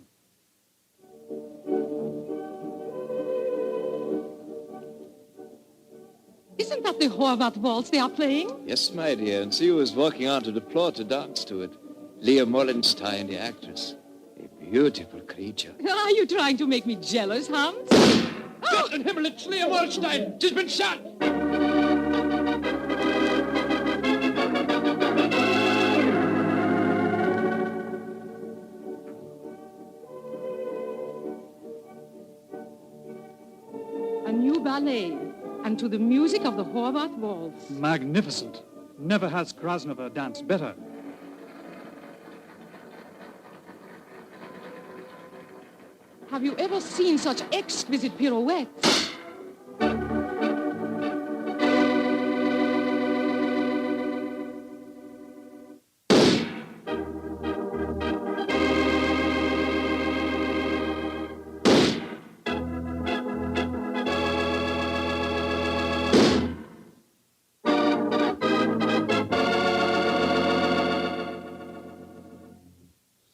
Isn't that the Horvath waltz they are playing? Yes, my dear, and see who is walking onto the floor to dance to it. Leah Mollenstein, the actress. A beautiful creature. Are you trying to make me jealous, Hans? Gott in Himmel, it's Leah Mollenstein! She's been shot! ballet and to the music of the Horvath waltz. Magnificent. Never has Krasnova danced better. Have you ever seen such exquisite pirouettes?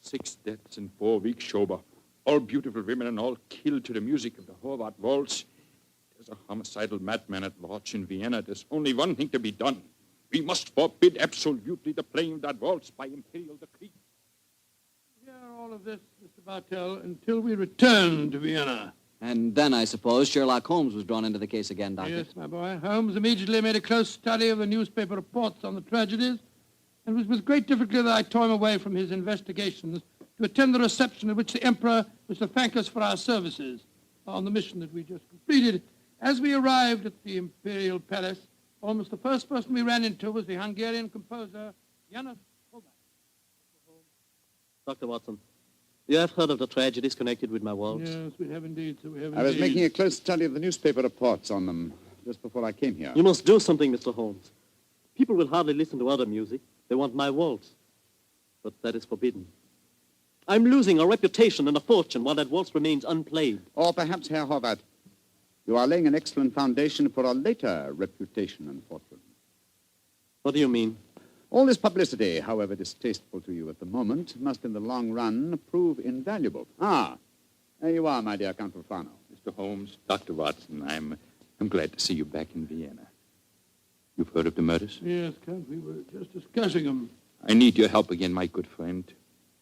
Six deaths in 4 weeks, Schober. All beautiful women and all killed to the music of the Horvath waltz. There's a homicidal madman at large in Vienna. There's only one thing to be done. We must forbid absolutely the playing of that waltz by imperial decree. Hear all of this, Mr. Bartell, until we return to Vienna. And then, I suppose, Sherlock Holmes was drawn into the case again, Doctor. Yes, my boy. Holmes immediately made a close study of the newspaper reports on the tragedies, and it was with great difficulty that I tore him away from his investigations to attend the reception at which the Emperor was to thank us for our services on the mission that we just completed. As we arrived at the Imperial Palace, almost the first person we ran into was the Hungarian composer, Janos Horvath. Dr. Watson, you have heard of the tragedies connected with my waltz? Yes, we have indeed, sir, we have indeed. I was making a close study of the newspaper reports on them just before I came here. You must do something, Mr. Holmes. People will hardly listen to other music. They want my waltz. But that is forbidden. I'm losing a reputation and a fortune while that waltz remains unplayed. Or perhaps, Herr Horvath, you are laying an excellent foundation for a later reputation and fortune. What do you mean? All this publicity, however distasteful to you at the moment, must in the long run prove invaluable. Ah, there you are, my dear Count Rufano. Mr. Holmes, Dr. Watson, I'm glad to see you back in Vienna. You've heard of the murders? Yes, Count, we were just discussing them. I need your help again, my good friend.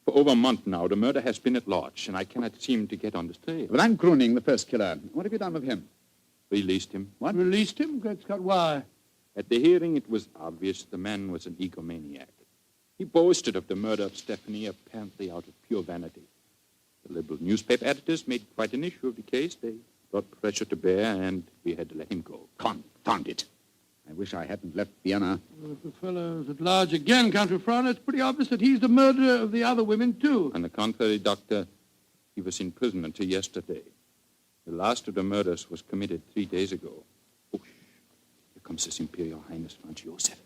For over a month now, the murder has been at large, and I cannot seem to get on the trail. But I'm Gruning, the first killer. What have you done with him? Released him. What? Released him? Great Scott, why? At the hearing, it was obvious the man was an egomaniac. He boasted of the murder of Stephanie, apparently out of pure vanity. The liberal newspaper editors made quite an issue of the case. They brought pressure to bear, and we had to let him go. Confound it. I wish I hadn't left Vienna. Well, if the fellow's at large again, Count Rufano, it's pretty obvious that he's the murderer of the other women, too. On the contrary, Doctor, he was in prison until yesterday. The last of the murders was committed 3 days ago. Oh, here comes His Imperial Highness Franz Joseph.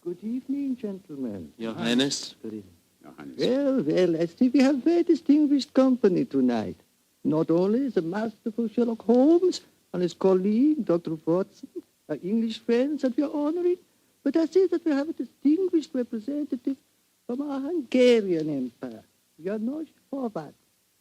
Good evening, gentlemen. Your Highness. Good evening. Your Highness. Well, I see we have very distinguished company tonight. Not only the masterful Sherlock Holmes and his colleague, Dr. Watson, our English friends that we are honoring, but I see that we have a distinguished representative from our Hungarian Empire, Janos Horvath.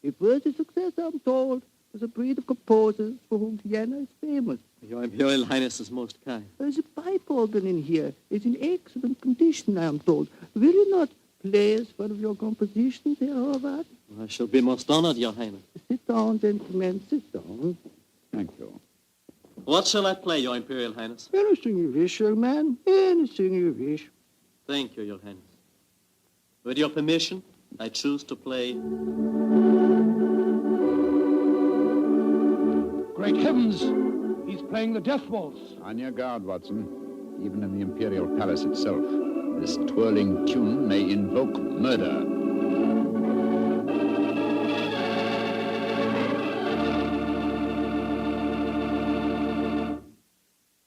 A worthy successor, I'm told, was a breed of composers for whom Vienna is famous. Your Imperial Highness is most kind. The pipe organ in here is in excellent condition, I am told. Will you not play us one of your compositions, Herr Horvath? I shall be most honored, Your Highness. Sit down, gentlemen, sit down. Thank you. What shall I play, Your Imperial Highness? Anything you wish, young man. Anything you wish. Thank you, Your Highness. With your permission, I choose to play... Great heavens! He's playing the death waltz. On your guard, Watson. Even in the Imperial Palace itself, this twirling tune may invoke murder.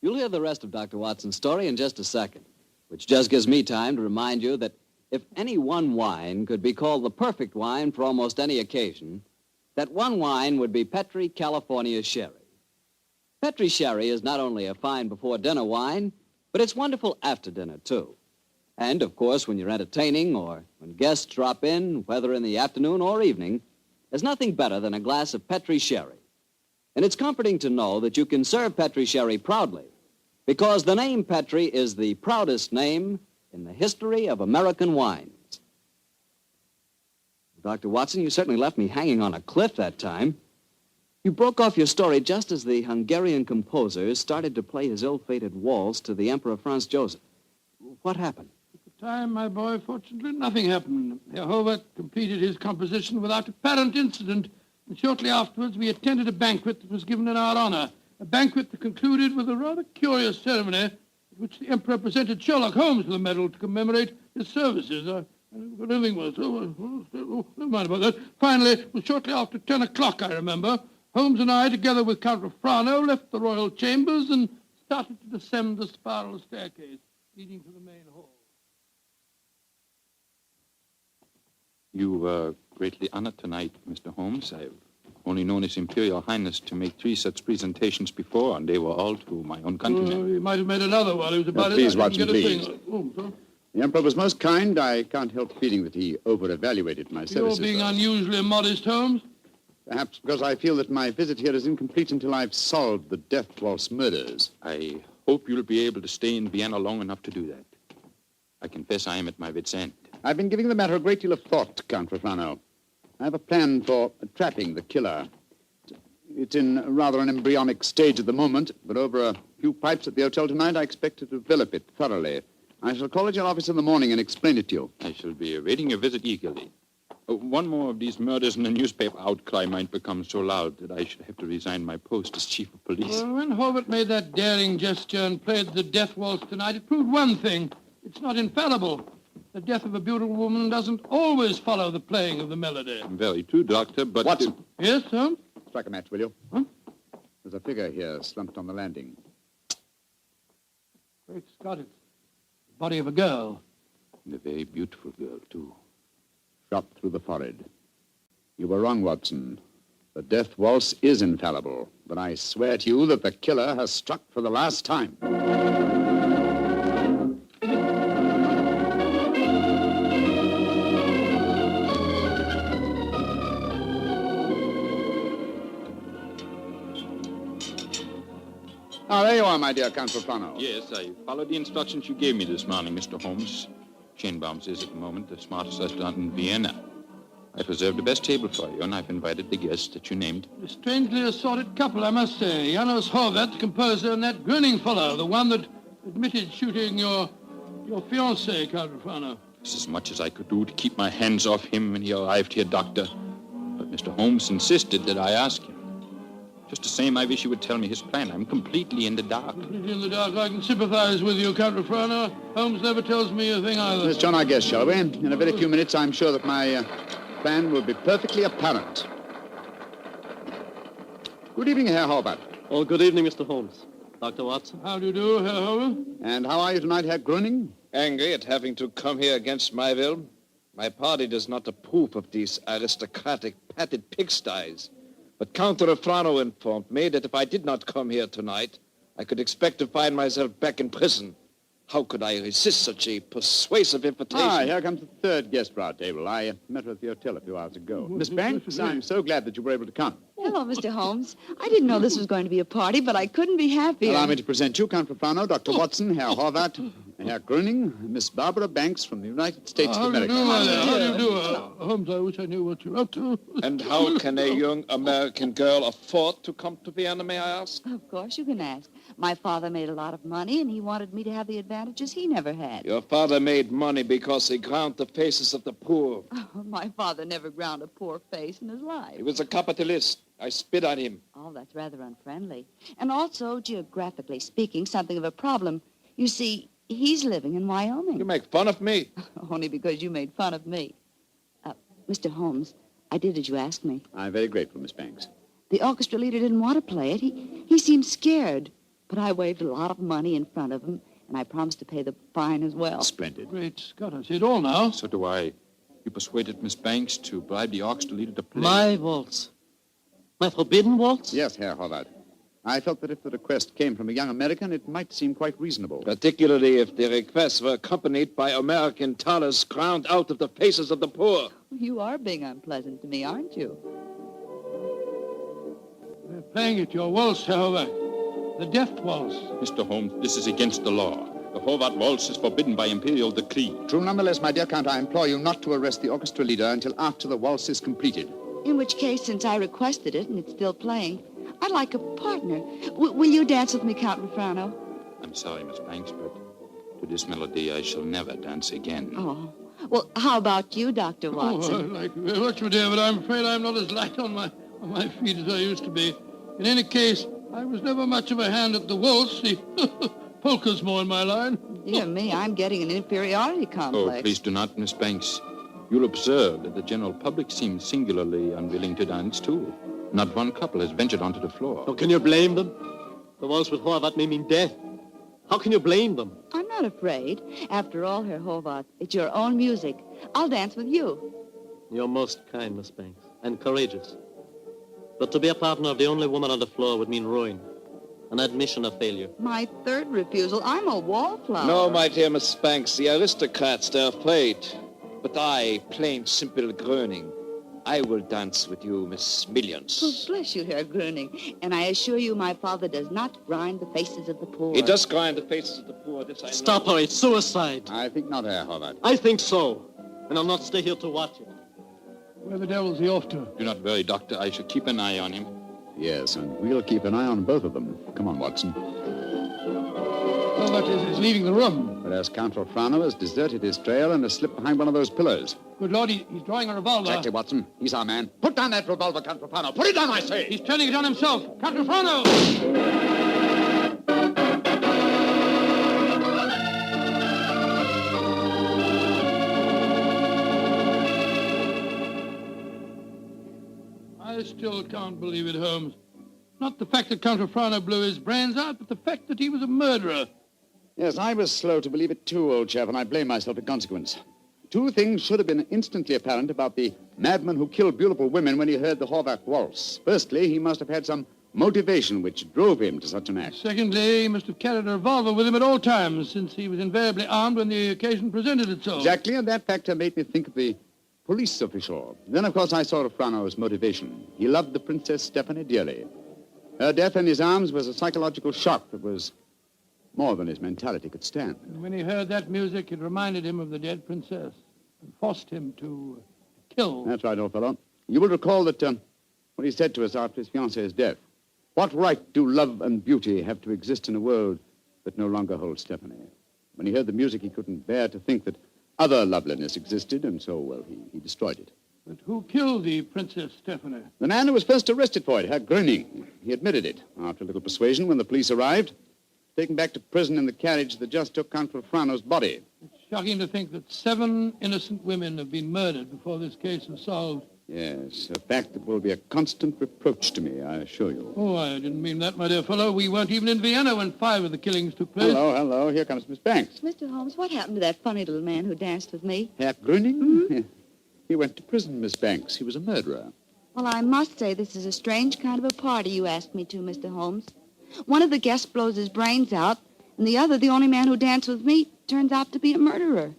You'll hear the rest of Dr. Watson's story in just a second, which just gives me time to remind you that if any one wine could be called the perfect wine for almost any occasion, that one wine would be Petri California Sherry. Petri Sherry is not only a fine before-dinner wine, but it's wonderful after dinner, too. And, of course, when you're entertaining or when guests drop in, whether in the afternoon or evening, there's nothing better than a glass of Petri Sherry. And it's comforting to know that you can serve Petri Sherry proudly, because the name Petri is the proudest name in the history of American wines. Dr. Watson, you certainly left me hanging on a cliff that time. You broke off your story just as the Hungarian composer started to play his ill-fated waltz to the Emperor Franz Joseph. What happened? At the time, my boy, fortunately, nothing happened. Herr Horvath completed his composition without apparent incident And shortly afterwards, we attended a banquet that was given in our honor. A banquet that concluded with a rather curious ceremony at which the Emperor presented Sherlock Holmes with a medal to commemorate his services. I never got anything was. Never mind about that. Finally, it was shortly after 10 o'clock, I remember. Holmes and I, together with Count Refrano, left the royal chambers and started to descend the spiral staircase leading to the main hall. You were greatly honored tonight, Mr. Holmes. I've only known His Imperial Highness to make 3 such presentations before, and they were all to my own countrymen. He might have made another while he was about Please, it. Watson, please. Sorry. The Emperor was most kind. I can't help feeling that he over-evaluated my services. You're being unusually modest, Holmes. Perhaps because I feel that my visit here is incomplete until I've solved the death waltz murders. I hope you'll be able to stay in Vienna long enough to do that. I confess I am at my wit's end. I've been giving the matter a great deal of thought, Count Refrano. I have a plan for trapping the killer. It's in rather an embryonic stage at the moment, but over a few pipes at the hotel tonight, I expect to develop it thoroughly. I shall call at your office in the morning and explain it to you. I shall be awaiting your visit eagerly. One more of these murders and the newspaper outcry might become so loud that I should have to resign my post as chief of police. Well, when Hobart made that daring gesture and played the death waltz tonight, it proved one thing. It's not infallible. The death of a beautiful woman doesn't always follow the playing of the melody. Very true, Doctor, but... Watson. Yes, Holmes? Strike a match, will you? Huh? There's a figure here slumped on the landing. Great Scott, it's the body of a girl. And a very beautiful girl, too. Shot through the forehead. You were wrong, Watson. The death waltz is infallible, but I swear to you that the killer has struck for the last time. There you are, my dear Count Refrano. Yes, I followed the instructions you gave me this morning, Mr. Holmes. Schenbaum's is at the moment the smartest restaurant in Vienna. I've reserved the best table for you, and I've invited the guests that you named. A strangely assorted couple, I must say. Janos Horvath, the composer, and that grinning fellow, the one that admitted shooting your fiancée, Count Refrano. It's as much as I could do to keep my hands off him when he arrived here, Doctor. But Mr. Holmes insisted that I ask him. Just the same, I wish he would tell me his plan. I'm completely in the dark. Completely in the dark. I can sympathize with you, Count Refrano. Holmes never tells me a thing either. Let's join our guest, shall we? In a very few minutes, I'm sure that my plan will be perfectly apparent. Good evening, Herr Horvath. Oh, good evening, Mr. Holmes. Dr. Watson. How do you do, Herr Horvath? And how are you tonight, Herr Gröning? Angry at having to come here against my will. My party does not approve of these aristocratic, padded pigsties. But Count Refrano informed me that if I did not come here tonight, I could expect to find myself back in prison. How could I resist such a persuasive invitation? Here comes the third guest for our table. I met her at the hotel a few hours ago. Miss Banks, I'm so glad that you were able to come. Hello, Mr. Holmes. I didn't know this was going to be a party, but I couldn't be happier. Allow me to present you, Count Refrano, Dr. Watson, Herr Horvath, Herr Gröning, Miss Barbara Banks from the United States of America. How do you do, Holmes? I wish I knew what you're up to. And how can a young American girl afford to come to Vienna, may I ask? Of course you can ask. My father made a lot of money, and he wanted me to have the advantages he never had. Your father made money because he ground the faces of the poor. Oh, my father never ground a poor face in his life. He was a capitalist. I spit on him. Oh, that's rather unfriendly. And also, geographically speaking, something of a problem. You see, he's living in Wyoming. You make fun of me. Only because you made fun of me. Mr. Holmes, I did as you asked me. I'm very grateful, Miss Banks. The orchestra leader didn't want to play it. He seemed scared. But I waved a lot of money in front of him, and I promised to pay the fine as well. Splendid. Great Scott, I see it all now. So do I. You persuaded Miss Banks to bribe the orchestra leader to play. My waltz. My forbidden waltz? Yes, Herr Horvath. I felt that if the request came from a young American, it might seem quite reasonable. Particularly if the requests were accompanied by American dollars ground out of the faces of the poor. You are being unpleasant to me, aren't you? They're playing it, your waltz, Herr Horvath. The death waltz. Mr. Holmes, this is against the law. The Horvath waltz is forbidden by imperial decree. True, nonetheless, my dear Count, I implore you not to arrest the orchestra leader until after the waltz is completed. In which case, since I requested it and it's still playing, I'd like a partner. Will you dance with me, Count Refrano? I'm sorry, Miss Banks, but to this melody I shall never dance again. Oh. Well, how about you, Dr. Watson? Oh, I like you very much, my dear, but I'm afraid I'm not as light on on my feet as I used to be. In any case, I was never much of a hand at the waltz. The polka's more in my line. Dear me, I'm getting an inferiority complex. Oh, please do not, Miss Banks. You'll observe that the general public seems singularly unwilling to dance, too. Not one couple has ventured onto the floor. Oh, can you blame them? The waltz with Horvath may mean death. How can you blame them? I'm not afraid. After all, Herr Horvath, it's your own music. I'll dance with you. You're most kind, Miss Banks, and courageous. But to be a partner of the only woman on the floor would mean ruin, an admission of failure. My third refusal. I'm a wallflower. No, my dear Miss Banks, the aristocrats, they're afraid. But I, plain, simple Gröning, I will dance with you, Miss Millions. Oh, bless you, Herr Gröning. And I assure you my father does not grind the faces of the poor. He does grind the faces of the poor, this I know. Stop her, it's suicide. I think not, Herr Horvath. I think so. And I'll not stay here to watch it. Where the devil's he off to? Do not worry, Doctor. I shall keep an eye on him. Yes, and we'll keep an eye on both of them. Come on, Watson. Horvath is leaving the room. Whereas Count Rolfrano has deserted his trail and has slipped behind one of those pillars. Good Lord, he's drawing a revolver. Exactly, Watson. He's our man. Put down that revolver, Count Rolfrano. Put it down, I say! He's turning it on himself. Count Rolfrano! I still can't believe it, Holmes. Not the fact that Count Rolfrano blew his brains out, but the fact that he was a murderer. Yes, I was slow to believe it too, old chap, and I blame myself in consequence. Two things should have been instantly apparent about the madman who killed beautiful women when he heard the Horvath waltz. Firstly, he must have had some motivation which drove him to such an act. Secondly, he must have carried a revolver with him at all times, since he was invariably armed when the occasion presented itself. Exactly, and that factor made me think of the police official. Then, of course, I saw Rolfrano's motivation. He loved the Princess Stephanie dearly. Her death in his arms was a psychological shock that was more than his mentality could stand. And when he heard that music, it reminded him of the dead princess and forced him to kill. That's right, old fellow. You will recall that what he said to us after his fiancée's death. What right do love and beauty have to exist in a world that no longer holds Stephanie? When he heard the music, he couldn't bear to think that other loveliness existed, and so, well, he destroyed it. But who killed the Princess Stephanie? The man who was first arrested for it, Herr Gröning. He admitted it after a little persuasion when the police arrived. Taken back to prison in the carriage that just took Count Rolfrano's body. It's shocking to think that 7 innocent women have been murdered before this case was solved. Yes, a fact that will be a constant reproach to me, I assure you. Oh, I didn't mean that, my dear fellow. We weren't even in Vienna when 5 of the killings took place. Hello. Here comes Miss Banks. Mr. Holmes, what happened to that funny little man who danced with me? Herr Gröning? Mm-hmm. He went to prison, Miss Banks. He was a murderer. Well, I must say this is a strange kind of a party you asked me to, Mr. Holmes. One of the guests blows his brains out, and the other, the only man who danced with me, turns out to be a murderer.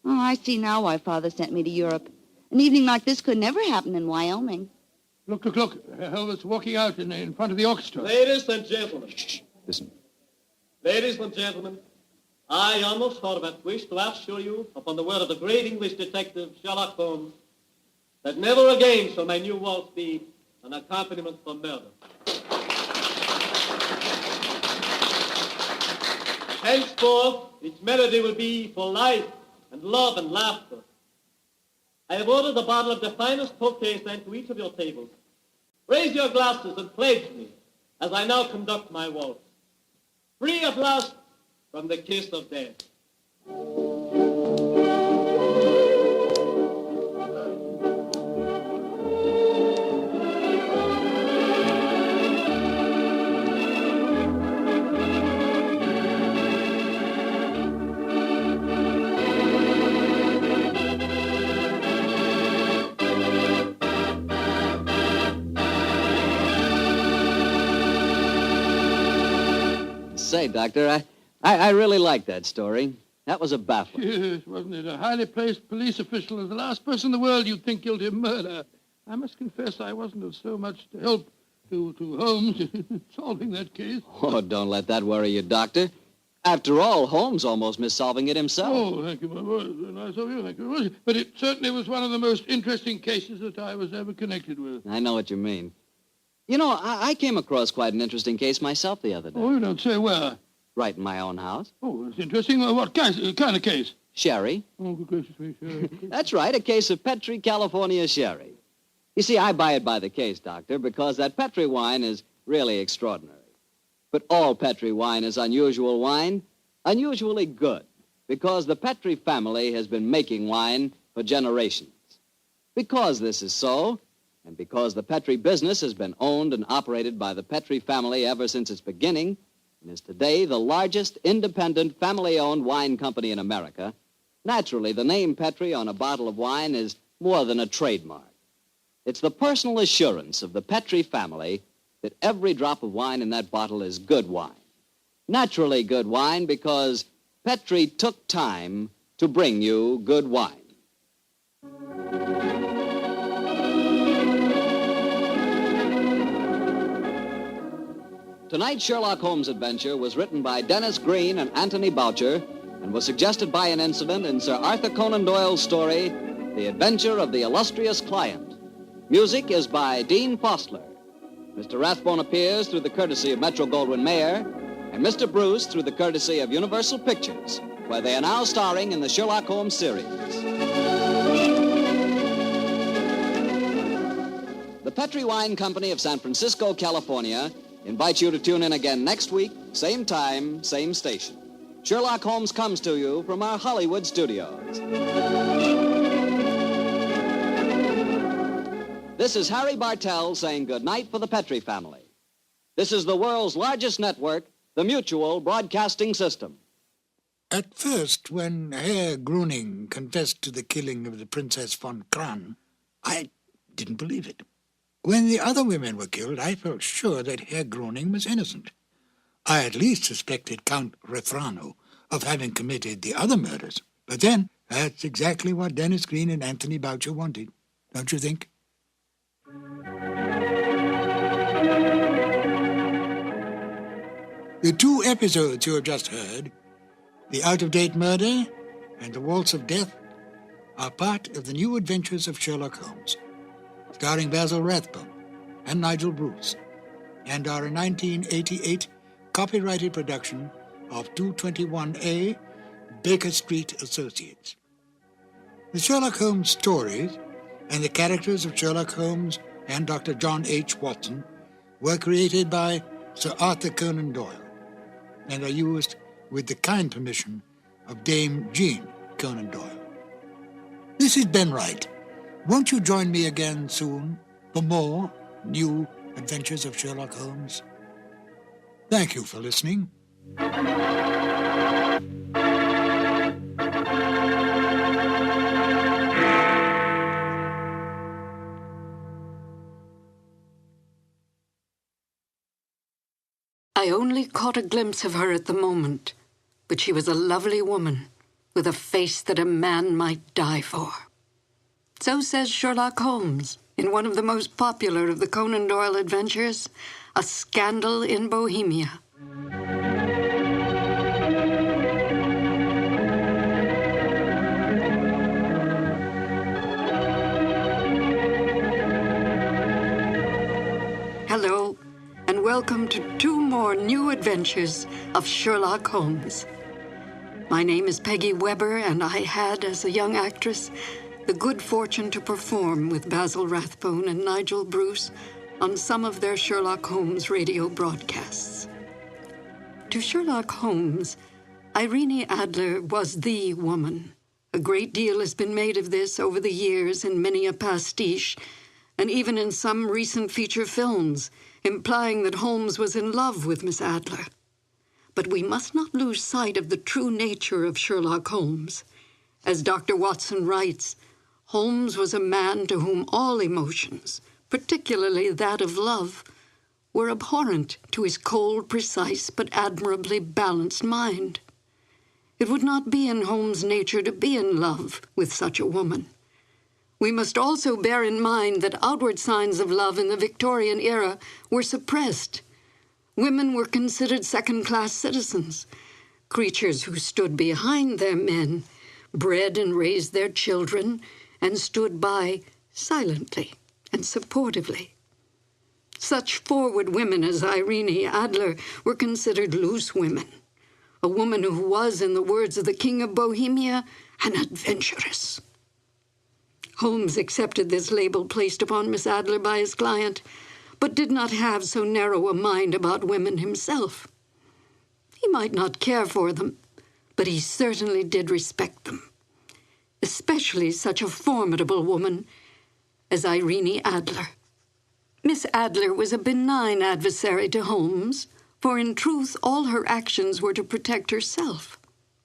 Oh, I see now why Father sent me to Europe. An evening like this could never happen in Wyoming. Look. Helvet's walking out in front of the orchestra. Ladies and gentlemen. Shh. Listen. Ladies and gentlemen, I, almost Horvath, wish to assure you, upon the word of the great English detective Sherlock Holmes, that never again shall my new waltz be an accompaniment for murder. Henceforth, its melody will be for life and love and laughter. I have ordered a bottle of the finest Tokay sent to each of your tables. Raise your glasses and pledge me as I now conduct my waltz. Free at last from the kiss of death. Say, Doctor, I really like that story. That was a baffler. Yes, wasn't it? A highly placed police official is the last person in the world you'd think guilty of murder. I must confess I wasn't of so much help to Holmes in solving that case. Oh, don't let that worry you, Doctor. After all, Holmes almost missed solving it himself. Oh, thank you, my boy. Nice of you, thank you very much. But it certainly was one of the most interesting cases that I was ever connected with. I know what you mean. You know, I came across quite an interesting case myself the other day. Oh, you don't say where? Right in my own house. Oh, it's interesting. What kind of case? Sherry. Oh, good gracious me, sherry. That's right, a case of Petri, California sherry. You see, I buy it by the case, Doctor, because that Petri wine is really extraordinary. But all Petri wine is unusual wine, unusually good, because the Petri family has been making wine for generations. Because this is so, and because the Petri business has been owned and operated by the Petri family ever since its beginning, and is today the largest independent family-owned wine company in America, naturally, the name Petri on a bottle of wine is more than a trademark. It's the personal assurance of the Petri family that every drop of wine in that bottle is good wine. Naturally good wine because Petri took time to bring you good wine. Tonight's Sherlock Holmes adventure was written by Dennis Green and Anthony Boucher and was suggested by an incident in Sir Arthur Conan Doyle's story, The Adventure of the Illustrious Client. Music is by Dean Fostler. Mr. Rathbone appears through the courtesy of Metro-Goldwyn-Mayer, and Mr. Bruce through the courtesy of Universal Pictures, where they are now starring in the Sherlock Holmes series. The Petri Wine Company of San Francisco, California, invites you to tune in again next week, same time, same station. Sherlock Holmes comes to you from our Hollywood studios. This is Harry Bartell saying good night for the Petri family. This is the world's largest network, the Mutual Broadcasting System. At first, when Herr Gruning confessed to the killing of the Princess von Kran, I didn't believe it. When the other women were killed, I felt sure that Herr Gruning was innocent. I at least suspected Count Refrano of having committed the other murders. But then, that's exactly what Dennis Green and Anthony Boucher wanted, don't you think? The two episodes you have just heard, The Out-of-Date Murder and The Waltz of Death, are part of the new adventures of Sherlock Holmes, starring Basil Rathbone and Nigel Bruce, and are a 1988 copyrighted production of 221A Baker Street Associates. The Sherlock Holmes stories and the characters of Sherlock Holmes and Dr. John H. Watson were created by Sir Arthur Conan Doyle and are used with the kind permission of Dame Jean Conan Doyle. This is Ben Wright. Won't you join me again soon for more new adventures of Sherlock Holmes? Thank you for listening. I only caught a glimpse of her at the moment, but she was a lovely woman with a face that a man might die for. So says Sherlock Holmes in one of the most popular of the Conan Doyle adventures, A Scandal in Bohemia. Hello, and welcome to two more new adventures of Sherlock Holmes. My name is Peggy Weber, and I had, as a young actress, the good fortune to perform with Basil Rathbone and Nigel Bruce on some of their Sherlock Holmes radio broadcasts. To Sherlock Holmes, Irene Adler was the woman. A great deal has been made of this over the years in many a pastiche, and even in some recent feature films, implying that Holmes was in love with Miss Adler. But we must not lose sight of the true nature of Sherlock Holmes. As Dr. Watson writes, Holmes was a man to whom all emotions, particularly that of love, were abhorrent to his cold, precise, but admirably balanced mind. It would not be in Holmes' nature to be in love with such a woman. We must also bear in mind that outward signs of love in the Victorian era were suppressed. Women were considered second-class citizens, creatures who stood behind their men, bred and raised their children, and stood by silently and supportively. Such forward women as Irene Adler were considered loose women, a woman who was, in the words of the King of Bohemia, an adventuress. Holmes accepted this label placed upon Miss Adler by his client, but did not have so narrow a mind about women himself. He might not care for them, but he certainly did respect them, especially such a formidable woman as Irene Adler. Miss Adler was a benign adversary to Holmes, for in truth all her actions were to protect herself,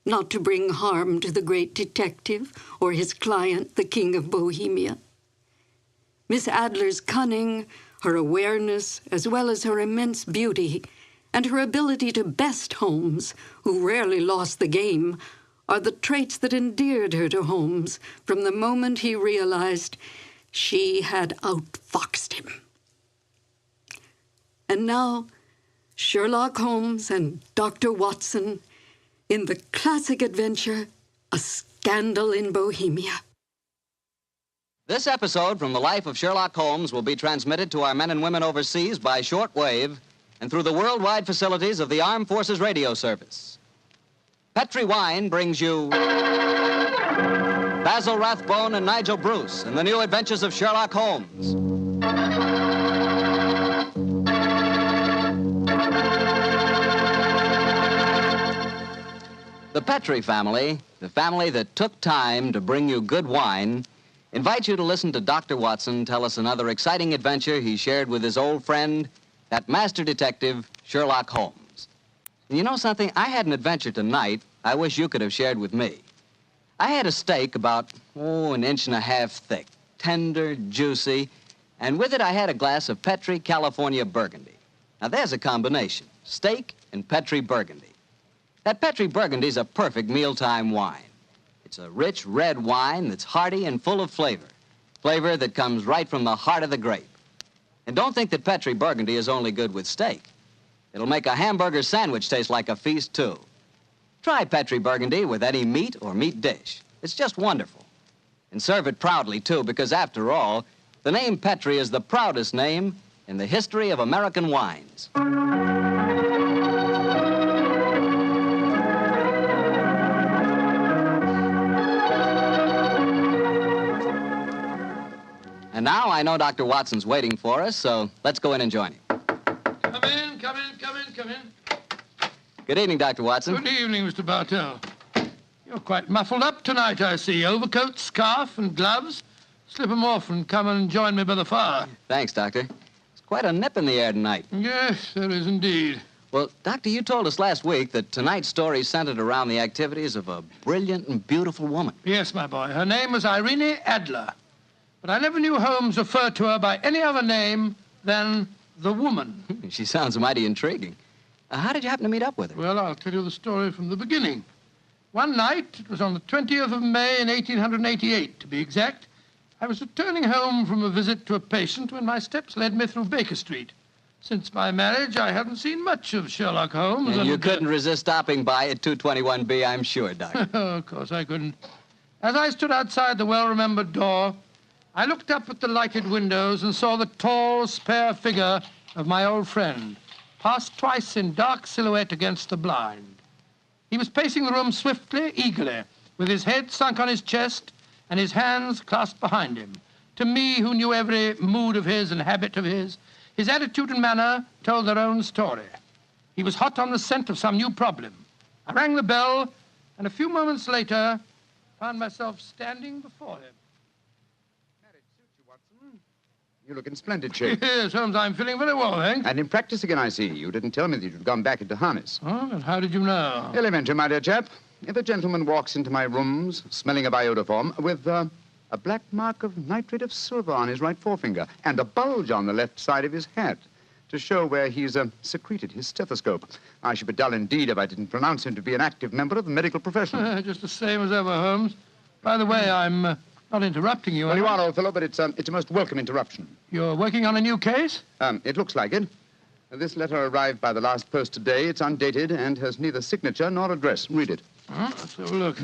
not to bring harm to the great detective or his client, the King of Bohemia. Miss Adler's cunning, her awareness, as well as her immense beauty, and her ability to best Holmes, who rarely lost the game, are the traits that endeared her to Holmes from the moment he realized she had outfoxed him. And now, Sherlock Holmes and Dr. Watson in the classic adventure, A Scandal in Bohemia. This episode from the life of Sherlock Holmes will be transmitted to our men and women overseas by shortwave and through the worldwide facilities of the Armed Forces Radio Service. Petri Wine brings you Basil Rathbone and Nigel Bruce in the new adventures of Sherlock Holmes. The Petri family, the family that took time to bring you good wine, invites you to listen to Dr. Watson tell us another exciting adventure he shared with his old friend, that master detective, Sherlock Holmes. And you know something? I had an adventure tonight I wish you could have shared with me. I had a steak about, an inch and a half thick, tender, juicy, and with it I had a glass of Petri California Burgundy. Now there's a combination, steak and Petri Burgundy. That Petri Burgundy's a perfect mealtime wine. It's a rich red wine that's hearty and full of flavor. Flavor that comes right from the heart of the grape. And don't think that Petri Burgundy is only good with steak. It'll make a hamburger sandwich taste like a feast, too. Try Petri Burgundy with any meat or meat dish. It's just wonderful. And serve it proudly, too, because after all, the name Petri is the proudest name in the history of American wines. And now I know Dr. Watson's waiting for us, so let's go in and join him. Come in, come in, come in, come in. Good evening, Dr. Watson. Good evening, Mr. Bartell. You're quite muffled up tonight, I see. Overcoat, scarf, and gloves. Slip 'em off and come and join me by the fire. Thanks, Doctor. It's quite a nip in the air tonight. Yes, there is indeed. Well, Doctor, you told us last week that tonight's story centered around the activities of a brilliant and beautiful woman. Yes, my boy. Her name was Irene Adler. But I never knew Holmes refer to her by any other name than the woman. She sounds mighty intriguing. How did you happen to meet up with her? Well, I'll tell you the story from the beginning. One night, it was on the 20th of May in 1888, to be exact, I was returning home from a visit to a patient when my steps led me through Baker Street. Since my marriage, I hadn't seen much of Sherlock Holmes. And you couldn't resist stopping by at 221B, I'm sure, Doctor. Of course I couldn't. As I stood outside the well-remembered door, I looked up at the lighted windows and saw the tall, spare figure of my old friend, pass twice in dark silhouette against the blind. He was pacing the room swiftly, eagerly, with his head sunk on his chest and his hands clasped behind him. To me, who knew every mood of his and habit of his attitude and manner told their own story. He was hot on the scent of some new problem. I rang the bell, and a few moments later, found myself standing before him. You look in splendid shape. Yes, Holmes, I'm feeling very well, thanks. And in practice again, I see. You didn't tell me that you'd gone back into harness. Oh, and how did you know? Elementary, my dear chap. If a gentleman walks into my rooms smelling of iodoform with a black mark of nitrate of silver on his right forefinger and a bulge on the left side of his hat to show where he's secreted his stethoscope, I should be dull indeed if I didn't pronounce him to be an active member of the medical profession. Just the same as ever, Holmes. By the way, I'm not interrupting you. Well, you are, old fellow, but it's a most welcome interruption. You're working on a new case? It looks like it. This letter arrived by the last post today. It's undated and has neither signature nor address. Read it. Let's have a look.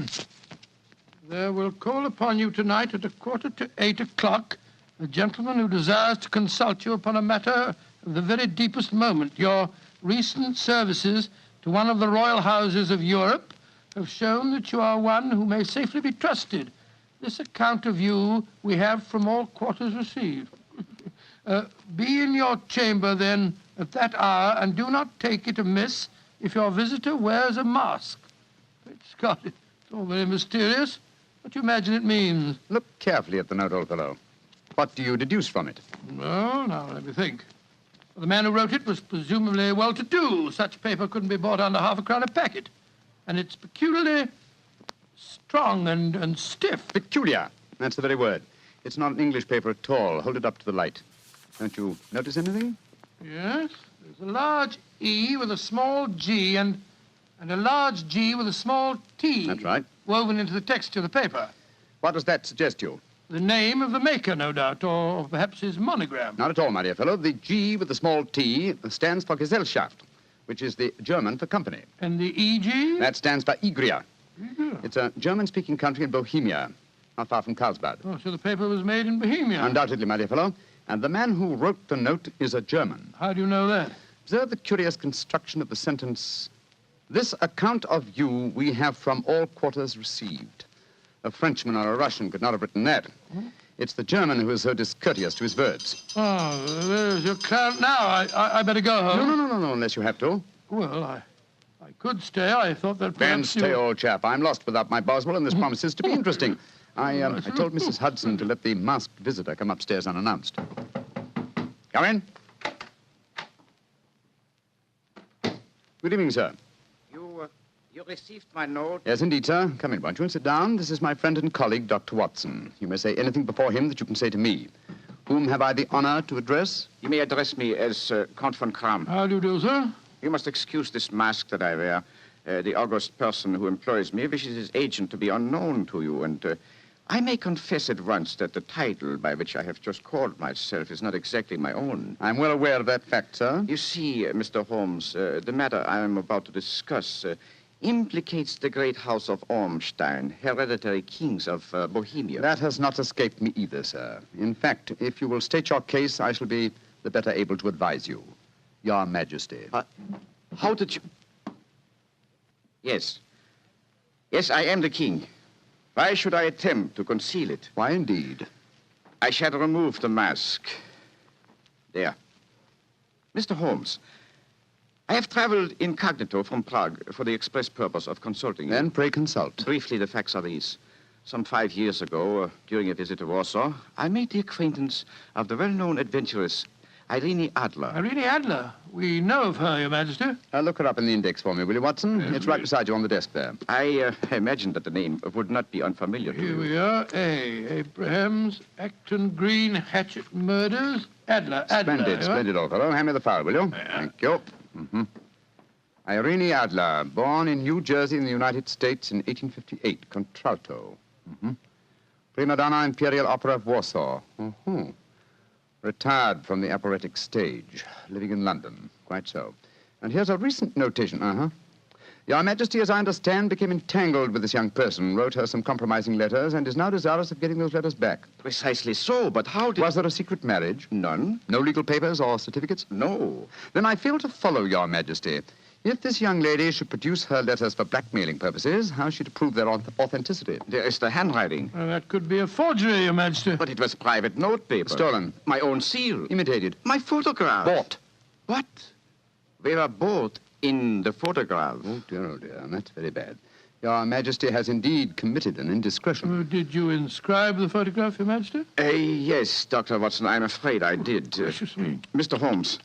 There will call upon you tonight at 7:45 a gentleman who desires to consult you upon a matter of the very deepest moment. Your recent services to one of the royal houses of Europe have shown that you are one who may safely be trusted This account of you we have from all quarters received. Be in your chamber, then, at that hour, and do not take it amiss if your visitor wears a mask. Great Scott, it's all very mysterious. What do you imagine it means? Look carefully at the note, old fellow. What do you deduce from it? Well, now, let me think. The man who wrote it was presumably well-to-do. Such paper couldn't be bought under half a crown a packet. And it's peculiarly strong and stiff. Peculiar. That's the very word. It's not an English paper at all. Hold it up to the light. Don't you notice anything? Yes. There's a large E with a small G and a large G with a small T. That's right. Woven into the texture of the paper. What does that suggest to you? The name of the maker, no doubt, or perhaps his monogram. Not at all, my dear fellow. The G with the small T stands for Gesellschaft, which is the German for company. And the EG? That stands for Igria. It's a German-speaking country in Bohemia, not far from Carlsbad. Oh, so the paper was made in Bohemia? Undoubtedly, my dear fellow. And the man who wrote the note is a German. How do you know that? Observe the curious construction of the sentence. This account of you we have from all quarters received. A Frenchman or a Russian could not have written that. It's the German who is so discourteous to his verbs. Oh, there's your client now. I better go home. No, unless you have to. Well, I could stay. I thought that Then perhaps stay, old chap. I'm lost without my Boswell, and this promises to be interesting. I told Mrs. Hudson to let the masked visitor come upstairs unannounced. Come in. Good evening, sir. You received my note? Yes, indeed, sir. Come in, won't you, and sit down. This is my friend and colleague, Dr. Watson. You may say anything before him that you can say to me. Whom have I the honor to address? You may address me as Count von Kram. How do you do, sir? You must excuse this mask that I wear. The august person who employs me wishes his agent to be unknown to you, and I may confess at once that the title by which I have just called myself is not exactly my own. I'm well aware of that fact, sir. You see, Mr. Holmes, the matter I am about to discuss implicates the great house of Ormstein, hereditary kings of Bohemia. That has not escaped me either, sir. In fact, if you will state your case, I shall be the better able to advise you. Your Majesty. How did you... Yes. Yes, I am the king. Why should I attempt to conceal it? Why, indeed? I shall remove the mask. There. Mr. Holmes, I have traveled incognito from Prague for the express purpose of consulting you. Then pray consult. Briefly, the facts are these. Some 5 years ago, during a visit to Warsaw, I made the acquaintance of the well-known adventuress Irene Adler. Irene Adler? We know of her, Your Majesty. Look her up in the index for me, will you, Watson? It's right beside you on the desk there. I imagined that the name would not be unfamiliar to you. Here we are. Abrahams, Acton Green, Hatchet Murders, Adler. Splendid, old fellow. Hand me the file, will you? Thank you. Irene Adler, born in New Jersey in the United States in 1858, contralto. Prima donna Imperial Opera of Warsaw. Retired from the operatic stage, living in London. Quite so. And here's a recent notation. Your Majesty, as I understand, became entangled with this young person, wrote her some compromising letters, and is now desirous of getting those letters back. Precisely so, but how did... Was there a secret marriage? None. No legal papers or certificates? No. Then I fail to follow, Your Majesty. If this young lady should produce her letters for blackmailing purposes, how is she to prove their authenticity? There is the handwriting. That could be a forgery, Your Majesty. But it was private note paper. Stolen. My own seal. Imitated. My photograph. Bought. What? We were both in the photograph. Oh, dear, that's very bad. Your Majesty has indeed committed an indiscretion. Did you inscribe the photograph, Your Majesty? Yes, Dr. Watson, I'm afraid I did. Precious me. Mr. Holmes,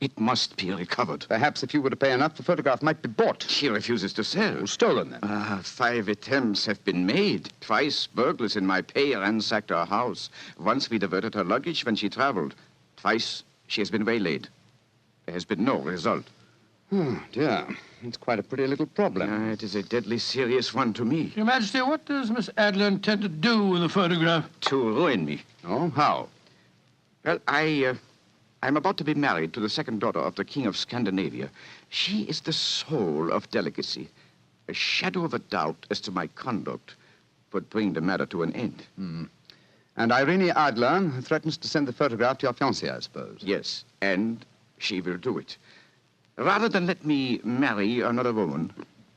it must be recovered. Perhaps if you were to pay enough, the photograph might be bought. She refuses to sell. Oh, stolen, then. 5 attempts have been made. Twice burglars in my pay ransacked her house. Once we diverted her luggage when she traveled. Twice she has been waylaid. There has been no result. Oh, dear. It's quite a pretty little problem. It is a deadly serious one to me. Your Majesty, what does Miss Adler intend to do with the photograph? To ruin me. Oh, how? Well, I'm about to be married to the second daughter of the King of Scandinavia. She is the soul of delicacy. A shadow of a doubt as to my conduct would bring the matter to an end. And Irene Adler threatens to send the photograph to your fiancé, I suppose. Yes, and she will do it. Rather than let me marry another woman,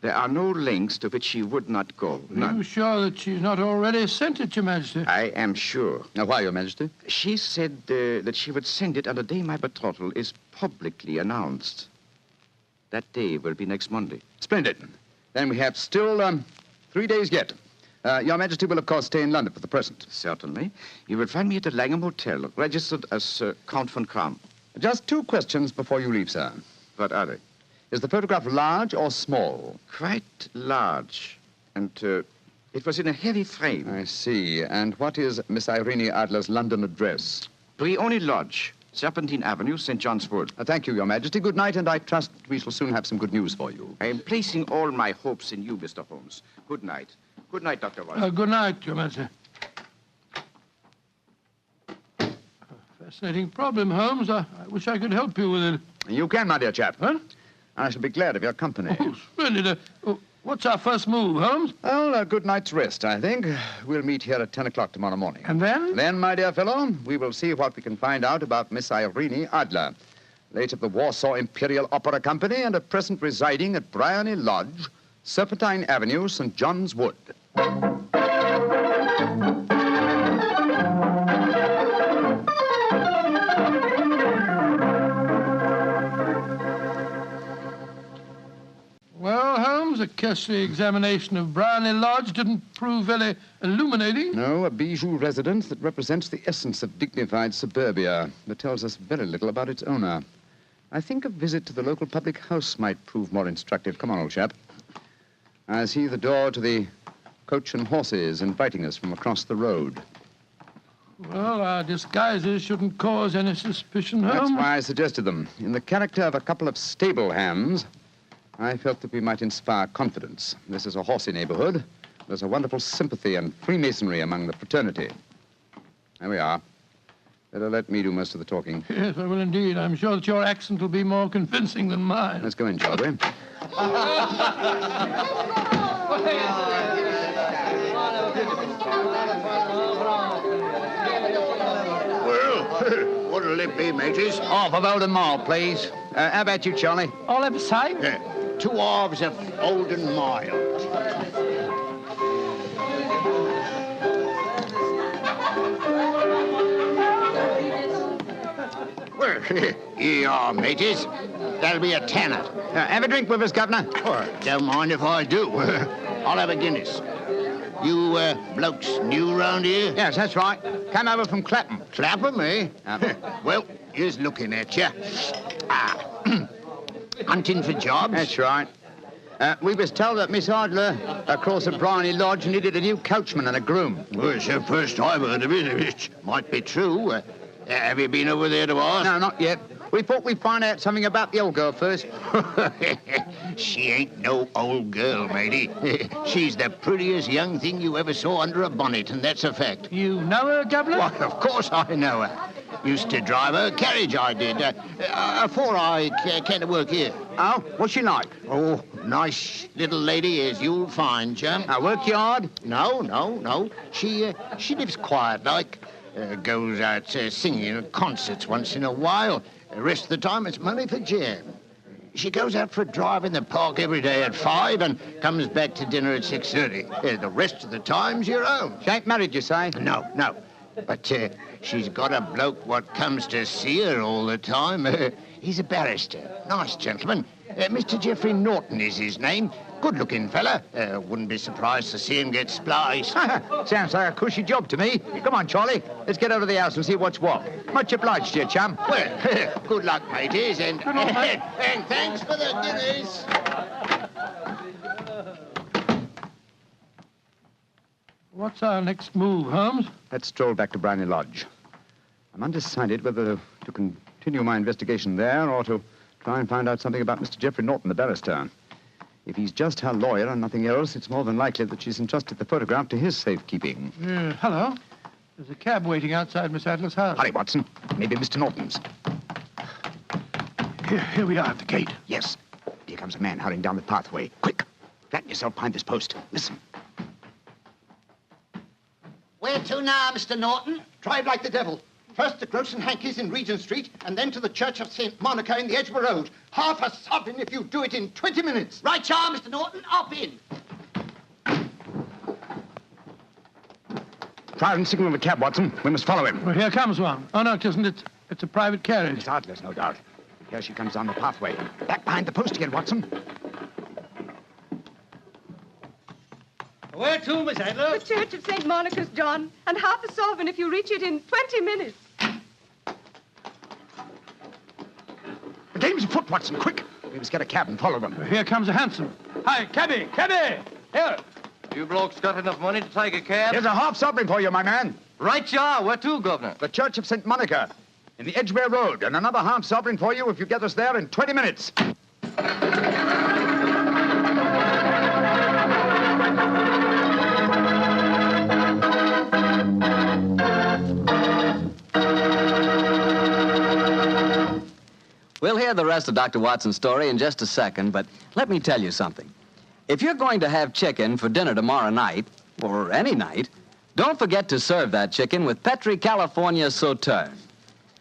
There are no lengths to which she would not go. Are you sure that she's not already sent it, Your Majesty? I am sure. Now, why, Your Majesty? She said that she would send it on the day my betrothal is publicly announced. That day will be next Monday. Splendid. Then we have still 3 days yet. Your Majesty will, of course, stay in London for the present. Certainly. You will find me at the Langham Hotel, registered as Count von Kram. Just 2 questions before you leave, sir. What are they? Is the photograph large or small? Quite large. And it was in a heavy frame. I see. And what is Miss Irene Adler's London address? Brioni Lodge, Serpentine Avenue, St. John's Wood. Thank you, Your Majesty. Good night, and I trust we shall soon have some good news for you. I am placing all my hopes in you, Mr. Holmes. Good night. Good night, Dr. Watson. Good night, Your Majesty. Fascinating problem, Holmes. I wish I could help you with it. You can, my dear chap. Huh? I shall be glad of your company. Oh, splendid. What's our first move, Holmes? Well, a good night's rest, I think. We'll meet here at 10 o'clock tomorrow morning. And then? Then, my dear fellow, we will see what we can find out about Miss Irene Adler, late of the Warsaw Imperial Opera Company and at present residing at Briony Lodge, Serpentine Avenue, St. John's Wood. Well, Holmes, a cursory examination of Briony Lodge didn't prove very illuminating. No, a bijou residence that represents the essence of dignified suburbia, but tells us very little about its owner. I think a visit to the local public house might prove more instructive. Come on, old chap. I see the door to the Coach and Horses inviting us from across the road. Well, our disguises shouldn't cause any suspicion, Holmes. That's why I suggested them. In the character of a couple of stable hands, I felt that we might inspire confidence. This is a horsey neighborhood. There's a wonderful sympathy and Freemasonry among the fraternity. There we are. Better let me do most of the talking. Yes, I will indeed. I'm sure that your accent will be more convincing than mine. Let's go in, shall we? Well, what'll it be, mateys? Half of Old and Mild, please. How about you, Charlie? I'll have a sight. 2 halves of Old and Mild. Well, here you are, mateys. That'll be a tenner. Have a drink with us, Governor. Oh, don't mind if I do. I'll have a Guinness. You blokes new round here? Yes, that's right. Came over from Clapham. Clapham, eh? Well, here's looking at you. Hunting for jobs? That's right. We was told that Miss Adler across at Briony Lodge needed a new coachman and a groom. Well, it's the first I've heard of it. It might be true. Have you been over there to ask? No, not yet. We thought we'd find out something about the old girl first. She ain't no old girl, matey. She's the prettiest young thing you ever saw under a bonnet, and that's a fact. You know her, Governor? Why, of course I know her. Used to drive her carriage, I did, afore I came to work here. Oh, what's she like? Oh, nice little lady, as you'll find, chum. Work hard? No. She lives quiet like. Goes out singing at concerts once in a while. The rest of the time, it's money for jam. She goes out for a drive in the park every day at 5 and comes back to dinner at 6:30. The rest of the time's your own. She ain't married, you say? No. But she's got a bloke what comes to see her all the time. He's a barrister. Nice gentleman. Mr. Geoffrey Norton is his name. Good-looking fella. Wouldn't be surprised to see him get spliced. Sounds like a cushy job to me. Come on, Charlie. Let's get over to the house and see what's what. Much obliged to you, chum. Well, good luck, mateys, and thanks for the Guinness. What's our next move, Holmes? Let's stroll back to Briony Lodge. I'm undecided whether to continue my investigation there or to try and find out something about Mr. Geoffrey Norton, the barrister. If he's just her lawyer and nothing else, it's more than likely that she's entrusted the photograph to his safekeeping. Hello. There's a cab waiting outside Miss Adler's house. Hurry, Watson. Maybe Mr. Norton's. Here we are at the gate. Yes. Here comes a man hurrying down the pathway. Quick. Flatten yourself behind this post. Listen. Where to now, Mr. Norton? Drive like the devil. First to Gross and Hankey's in Regent Street, and then to the Church of St. Monica in the Edgware Road. Half a sovereign if you do it in 20 minutes. Right, you are, Mr. Norton. Up in. Try and signal the cab, Watson. We must follow him. Well, here comes one. Oh, no, it isn't. It's a private carriage. Miss Adler's, no doubt. Here she comes down the pathway. Back behind the post again, Watson. Where to, Miss Adler? The Church of St. Monica's, John, and half a sovereign if you reach it in 20 minutes. The game's afoot, Watson. Quick. We must get a cab and follow them. Here comes a hansom. Hi, cabby, cabby! Here. You blokes got enough money to take a cab? Here's a half sovereign for you, my man. Right, you are. Where to, Governor? The Church of St. Monica in the Edgware Road, and another half sovereign for you if you get us there in 20 minutes. We'll hear the rest of Dr. Watson's story in just a second, but let me tell you something. If you're going to have chicken for dinner tomorrow night, or any night, don't forget to serve that chicken with Petri California Sauterne.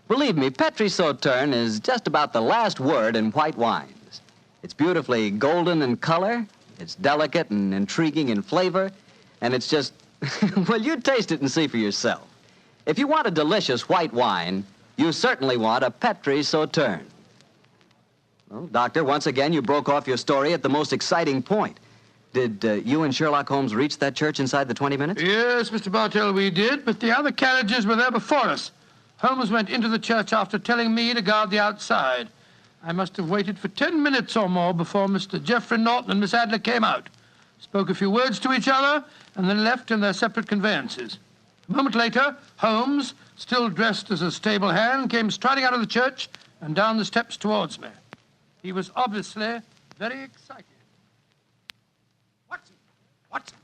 Believe me, Petri Sauterne is just about the last word in white wines. It's beautifully golden in color, it's delicate and intriguing in flavor, and it's just, well, you taste it and see for yourself. If you want a delicious white wine, you certainly want a Petri Sauterne. Well, Doctor, once again, you broke off your story at the most exciting point. Did you and Sherlock Holmes reach that church inside the 20 minutes? Yes, Mr. Bartell, we did, but the other carriages were there before us. Holmes went into the church after telling me to guard the outside. I must have waited for 10 minutes or more before Mr. Geoffrey Norton and Miss Adler came out, spoke a few words to each other, and then left in their separate conveyances. A moment later, Holmes, still dressed as a stable hand, came striding out of the church and down the steps towards me. He was obviously very excited. Watson,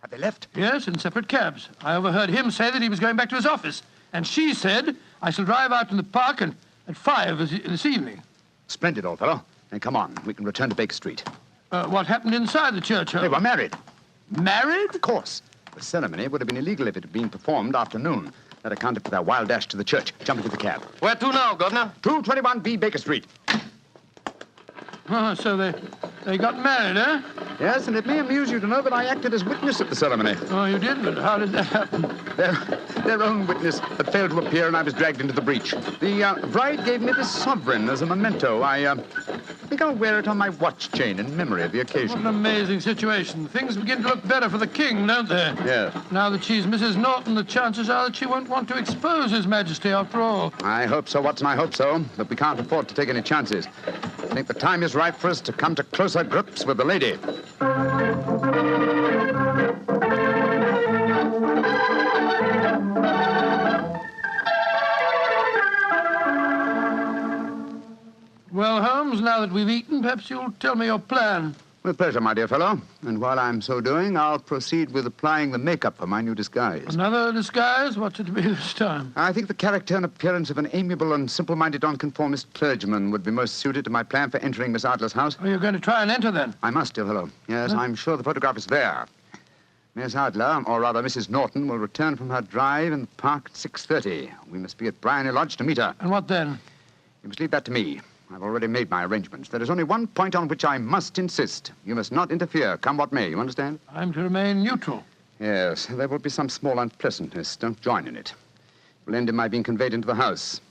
have they left? Yes, in separate cabs. I overheard him say that he was going back to his office, and she said, I shall drive out in the park at 5 this evening. Splendid, old fellow. Then come on. We can return to Baker Street. What happened inside the church, Holmes? They were married. Married? Of course. The ceremony would have been illegal if it had been performed after noon. That accounted for their wild dash to the church. Jump into the cab. Where to now, Governor? 221B Baker Street. Oh, so they got married, eh? Yes, and it may amuse you to know that I acted as witness at the ceremony. Oh, you did? But how did that happen? Their own witness had failed to appear, and I was dragged into the breach. The bride gave me this sovereign as a memento. I think I'll wear it on my watch chain in memory of the occasion. What an amazing situation. Things begin to look better for the king, don't they? Yes. Now that she's Mrs. Norton, the chances are that she won't want to expose His Majesty after all. I hope so, Watson, I hope so. But we can't afford to take any chances. I think the time is right for us to come to closer grips with the lady. Well, Holmes, now that we've eaten, perhaps you'll tell me your plan. With pleasure, my dear fellow. And while I'm so doing, I'll proceed with applying the makeup for my new disguise. Another disguise? What's it to be this time? I think the character and appearance of an amiable and simple-minded nonconformist clergyman would be most suited to my plan for entering Miss Adler's house. Oh, you're going to try and enter, then? I must, dear fellow. Yes, I'm sure the photograph is there. Miss Adler, or rather Mrs. Norton, will return from her drive in the park at 6:30. We must be at Bryony Lodge to meet her. And what then? You must leave that to me. I've already made my arrangements. There is only one point on which I must insist. You must not interfere, come what may. You understand? I'm to remain neutral. Yes, there will be some small unpleasantness. Don't join in it. It will end in my being conveyed into the house.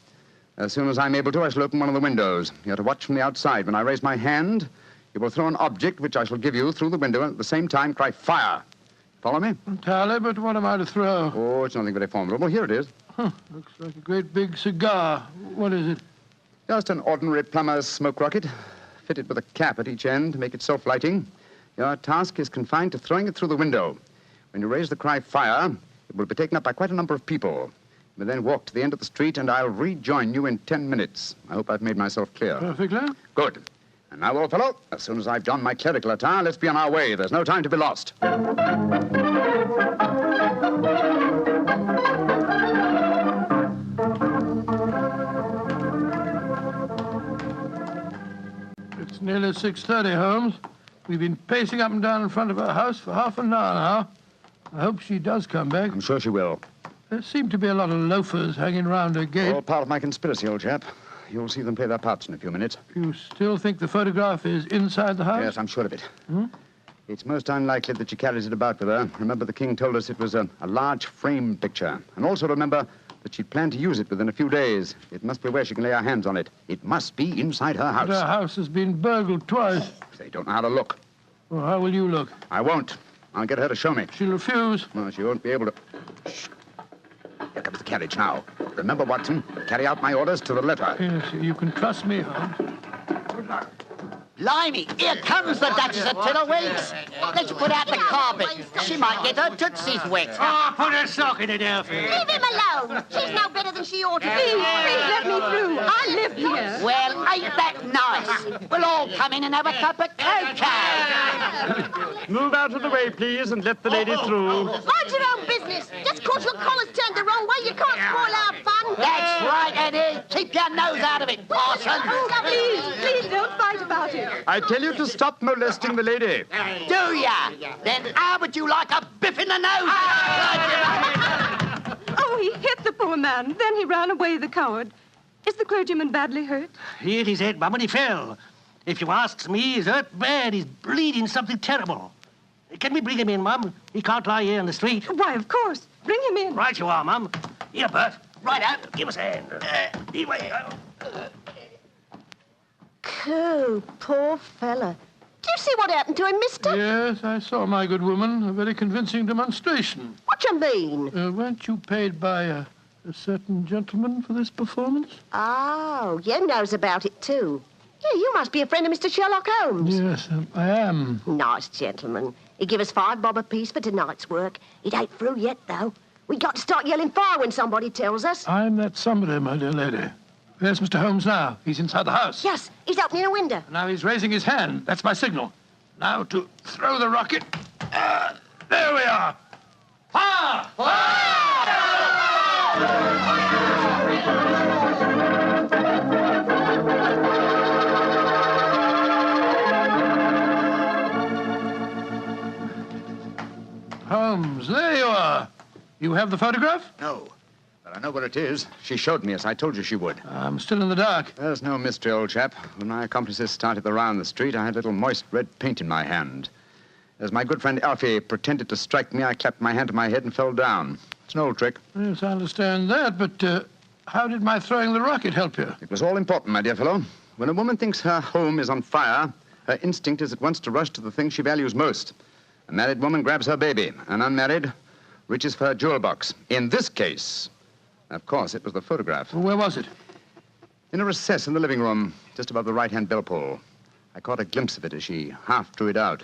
As soon as I'm able to, I shall open one of the windows. You're to watch from the outside. When I raise my hand, you will throw an object which I shall give you through the window and at the same time cry, fire. Follow me? Entirely, but what am I to throw? Oh, it's nothing very formidable. Here it is. Looks like a great big cigar. What is it? Just an ordinary plumber's smoke rocket, fitted with a cap at each end to make it self-lighting. Your task is confined to throwing it through the window. When you raise the cry, fire, it will be taken up by quite a number of people. You will then walk to the end of the street, and I'll rejoin you in 10 minutes. I hope I've made myself clear. Perfectly. Good. And now, old fellow, as soon as I've donned my clerical attire, let's be on our way. There's no time to be lost. It's nearly 6:30, Holmes. We've been pacing up and down in front of her house for half an hour now. I hope she does come back. I'm sure she will. There seem to be a lot of loafers hanging round her gate. All part of my conspiracy, old chap. You'll see them play their parts in a few minutes. You still think the photograph is inside the house? Yes, I'm sure of it. It's most unlikely that she carries it about with her. Remember, the king told us it was a large frame picture. And also remember that she'd planned to use it within a few days. It must be where she can lay her hands on it. It must be inside her house. But her house has been burgled twice. They don't know how to look. Well, how will you look? I won't. I'll get her to show me. She'll refuse. No, she won't be able to. Shh. Here comes the carriage now. Remember, Watson, carry out my orders to the letter. Yes, you can trust me, Holmes. Blimey, here comes the Duchess of Tiddlewigs. Let's put out the carpet. She might get her tootsies wet. Oh, put a sock in it, Alfie. Leave him alone. She's no better than she ought to be. Please let me through. I live here. Well, ain't that nice? We'll all come in and have a cup of cocoa. Move out of the way, please, and let the lady through. Mind your own business. Just 'cause your collar's turned the wrong way, you can't spoil our fun. That's right, Eddie. Keep your nose out of it, parson. Please don't fight about it. I tell you to stop molesting the lady. Do ya? Then how would you like a biff in the nose? Oh, he hit the poor man. Then he ran away, the coward. Is the clergyman badly hurt? He hit his head, Mum, and he fell. If you asks me, he's hurt bad. He's bleeding something terrible. Can we bring him in, Mum? He can't lie here in the street. Why, of course. Bring him in. Right you are, Mum. Here, Bert. Right out. Give us a hand. Anyway. Coo, poor fella. Do you see what happened to him, mister? Yes, I saw, my good woman. A very convincing demonstration. What do you mean? Weren't you paid by a certain gentleman for this performance? Oh, you knows about it, too. Yeah, you must be a friend of Mr. Sherlock Holmes. Yes, I am. Nice gentleman. He give us $5 bob apiece for tonight's work. It ain't through yet, though. We got to start yelling fire when somebody tells us. I'm that somebody, my dear lady. There's Mr. Holmes now. He's inside the house. Yes, he's opening a window. Now he's raising his hand. That's my signal. Now to throw the rocket. There we are. Fire! Holmes, there you are. You have the photograph? No, but I know where it is. She showed me, as I told you she would. I'm still in the dark. There's no mystery, old chap. When my accomplices started the round the street, I had a little moist red paint in my hand. As my good friend Alfie pretended to strike me, I clapped my hand to my head and fell down. It's an old trick. Yes, I understand that, but how did my throwing the rocket help you? It was all important, my dear fellow. When a woman thinks her home is on fire, her instinct is at once to rush to the thing she values most. A married woman grabs her baby. An unmarried reaches for her jewel box. In this case, of course, it was the photograph. Where was it? In a recess in the living room, just above the right-hand bell pull. I caught a glimpse of it as she half drew it out.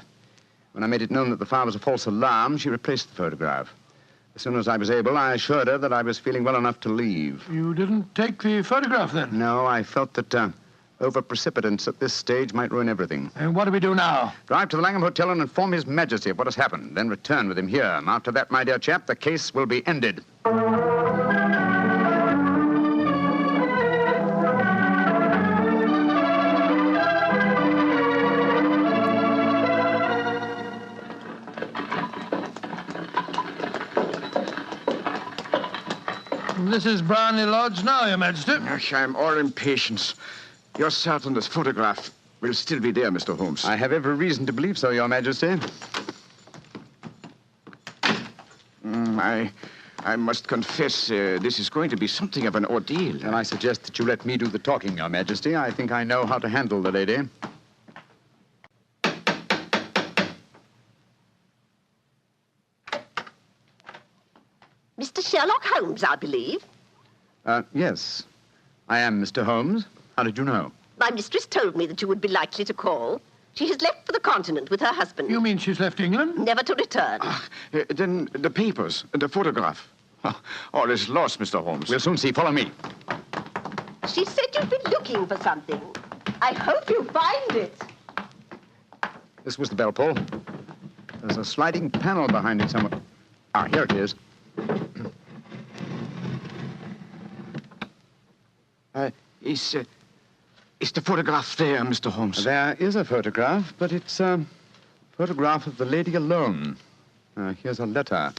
When I made it known that the fire was a false alarm, she replaced the photograph. As soon as I was able, I assured her that I was feeling well enough to leave. You didn't take the photograph, then? No, I felt that over-precipitance at this stage might ruin everything. And what do we do now? Drive to the Langham Hotel and inform His Majesty of what has happened. Then return with him here. After that, my dear chap, the case will be ended. This is Brownlee Lodge now, Your Majesty. Yes, I'm all impatience. You're certain this photograph will still be there, Mr. Holmes? I have every reason to believe so, Your Majesty. I must confess, this is going to be something of an ordeal. Then I suggest that you let me do the talking, Your Majesty. I think I know how to handle the lady. Mr. Sherlock Holmes, I believe. Yes. I am Mr. Holmes. How did you know? My mistress told me that you would be likely to call. She has left for the continent with her husband. You mean she's left England? Never to return. Then the papers, the photograph. All is lost, Mr. Holmes. We'll soon see. Follow me. She said you've been looking for something. I hope you find it. This was the bell pull. There's a sliding panel behind it somewhere. Ah, here it is. Is the photograph there, Mr. Holmes? There is a photograph, but it's a photograph of the lady alone. Here's a letter.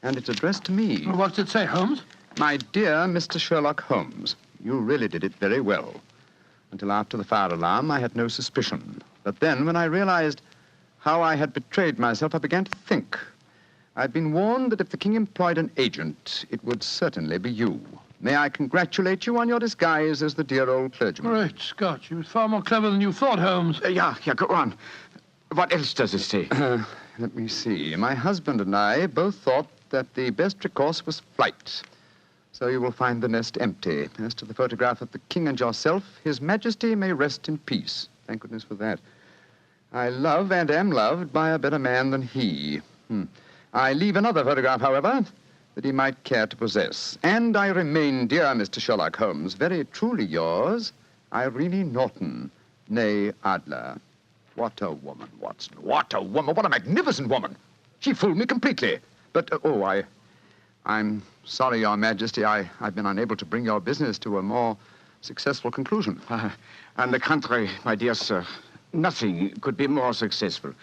And it's addressed to me. Well, what's it say, Holmes? My dear Mr. Sherlock Holmes, you really did it very well. Until after the fire alarm, I had no suspicion. But then, when I realized how I had betrayed myself, I began to think. I'd been warned that if the king employed an agent, it would certainly be you. May I congratulate you on your disguise as the dear old clergyman? Great Scott, you was far more clever than you thought, Holmes. Yeah, go on. What else does it say? Let me see. My husband and I both thought that the best recourse was flight. So you will find the nest empty. As to the photograph of the king and yourself, His Majesty may rest in peace. Thank goodness for that. I love and am loved by a better man than he. I leave another photograph, however, that he might care to possess. And I remain, dear Mr. Sherlock Holmes, very truly yours, Irene Norton, née Adler. What a woman, Watson. What a woman. What a magnificent woman. She fooled me completely. But, I'm sorry, Your Majesty, I've been unable to bring your business to a more successful conclusion. On the contrary, my dear sir, nothing could be more successful.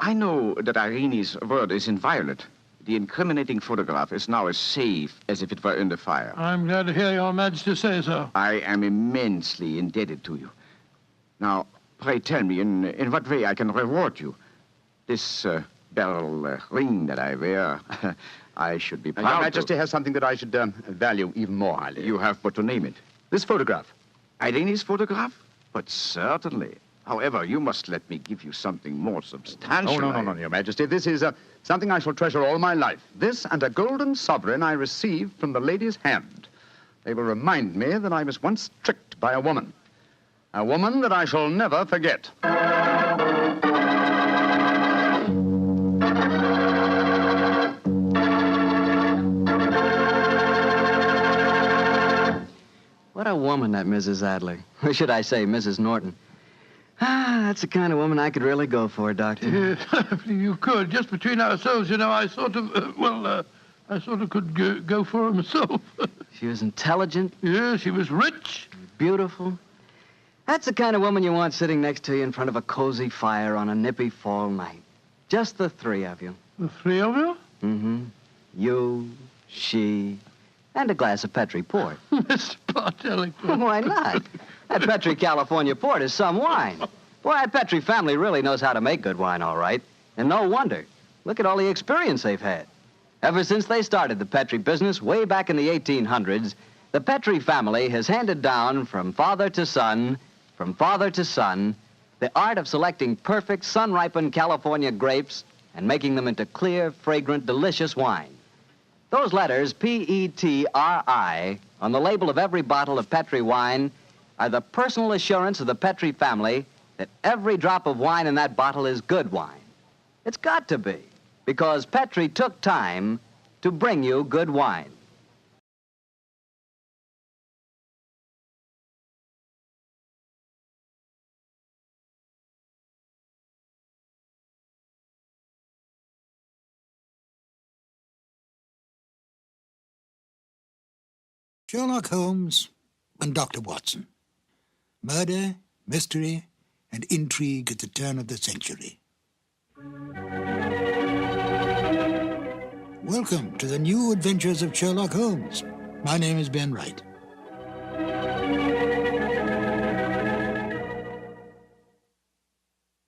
I know that Irene's word is inviolate. The incriminating photograph is now as safe as if it were in the fire. I'm glad to hear Your Majesty say so. I am immensely indebted to you. Now, pray tell me in what way I can reward you. This beryl ring that I wear, I should be proud Your Majesty has something that I should value even more highly. You have but to name it. This photograph. Irene's photograph? But certainly. However, you must let me give you something more substantial. No, Your Majesty. This is something I shall treasure all my life. This and a golden sovereign I received from the lady's hand. They will remind me that I was once tricked by a woman. A woman that I shall never forget. What a woman, that Mrs. Adler. Or should I say, Mrs. Norton. That's the kind of woman I could really go for, Doctor. Yes, you could. Just between ourselves, you know, I sort of could go for her myself. She was intelligent. Yeah, she was rich. Beautiful. That's the kind of woman you want sitting next to you in front of a cozy fire on a nippy fall night. Just the three of you. The three of you? Mm-hmm. You, she, and a glass of Petri port. Mr. Bartelli. Why not? That Petri California port is some wine. Boy, that Petri family really knows how to make good wine, all right. And no wonder. Look at all the experience they've had. Ever since they started the Petri business way back in the 1800s, the Petri family has handed down from father to son, the art of selecting perfect sun-ripened California grapes and making them into clear, fragrant, delicious wine. Those letters, P-E-T-R-I, on the label of every bottle of Petri wine are the personal assurance of the Petri family that every drop of wine in that bottle is good wine. It's got to be, because Petri took time to bring you good wine. Sherlock Holmes and Dr. Watson. Murder, mystery, and intrigue at the turn of the century. Welcome to the new adventures of Sherlock Holmes. My name is Ben Wright.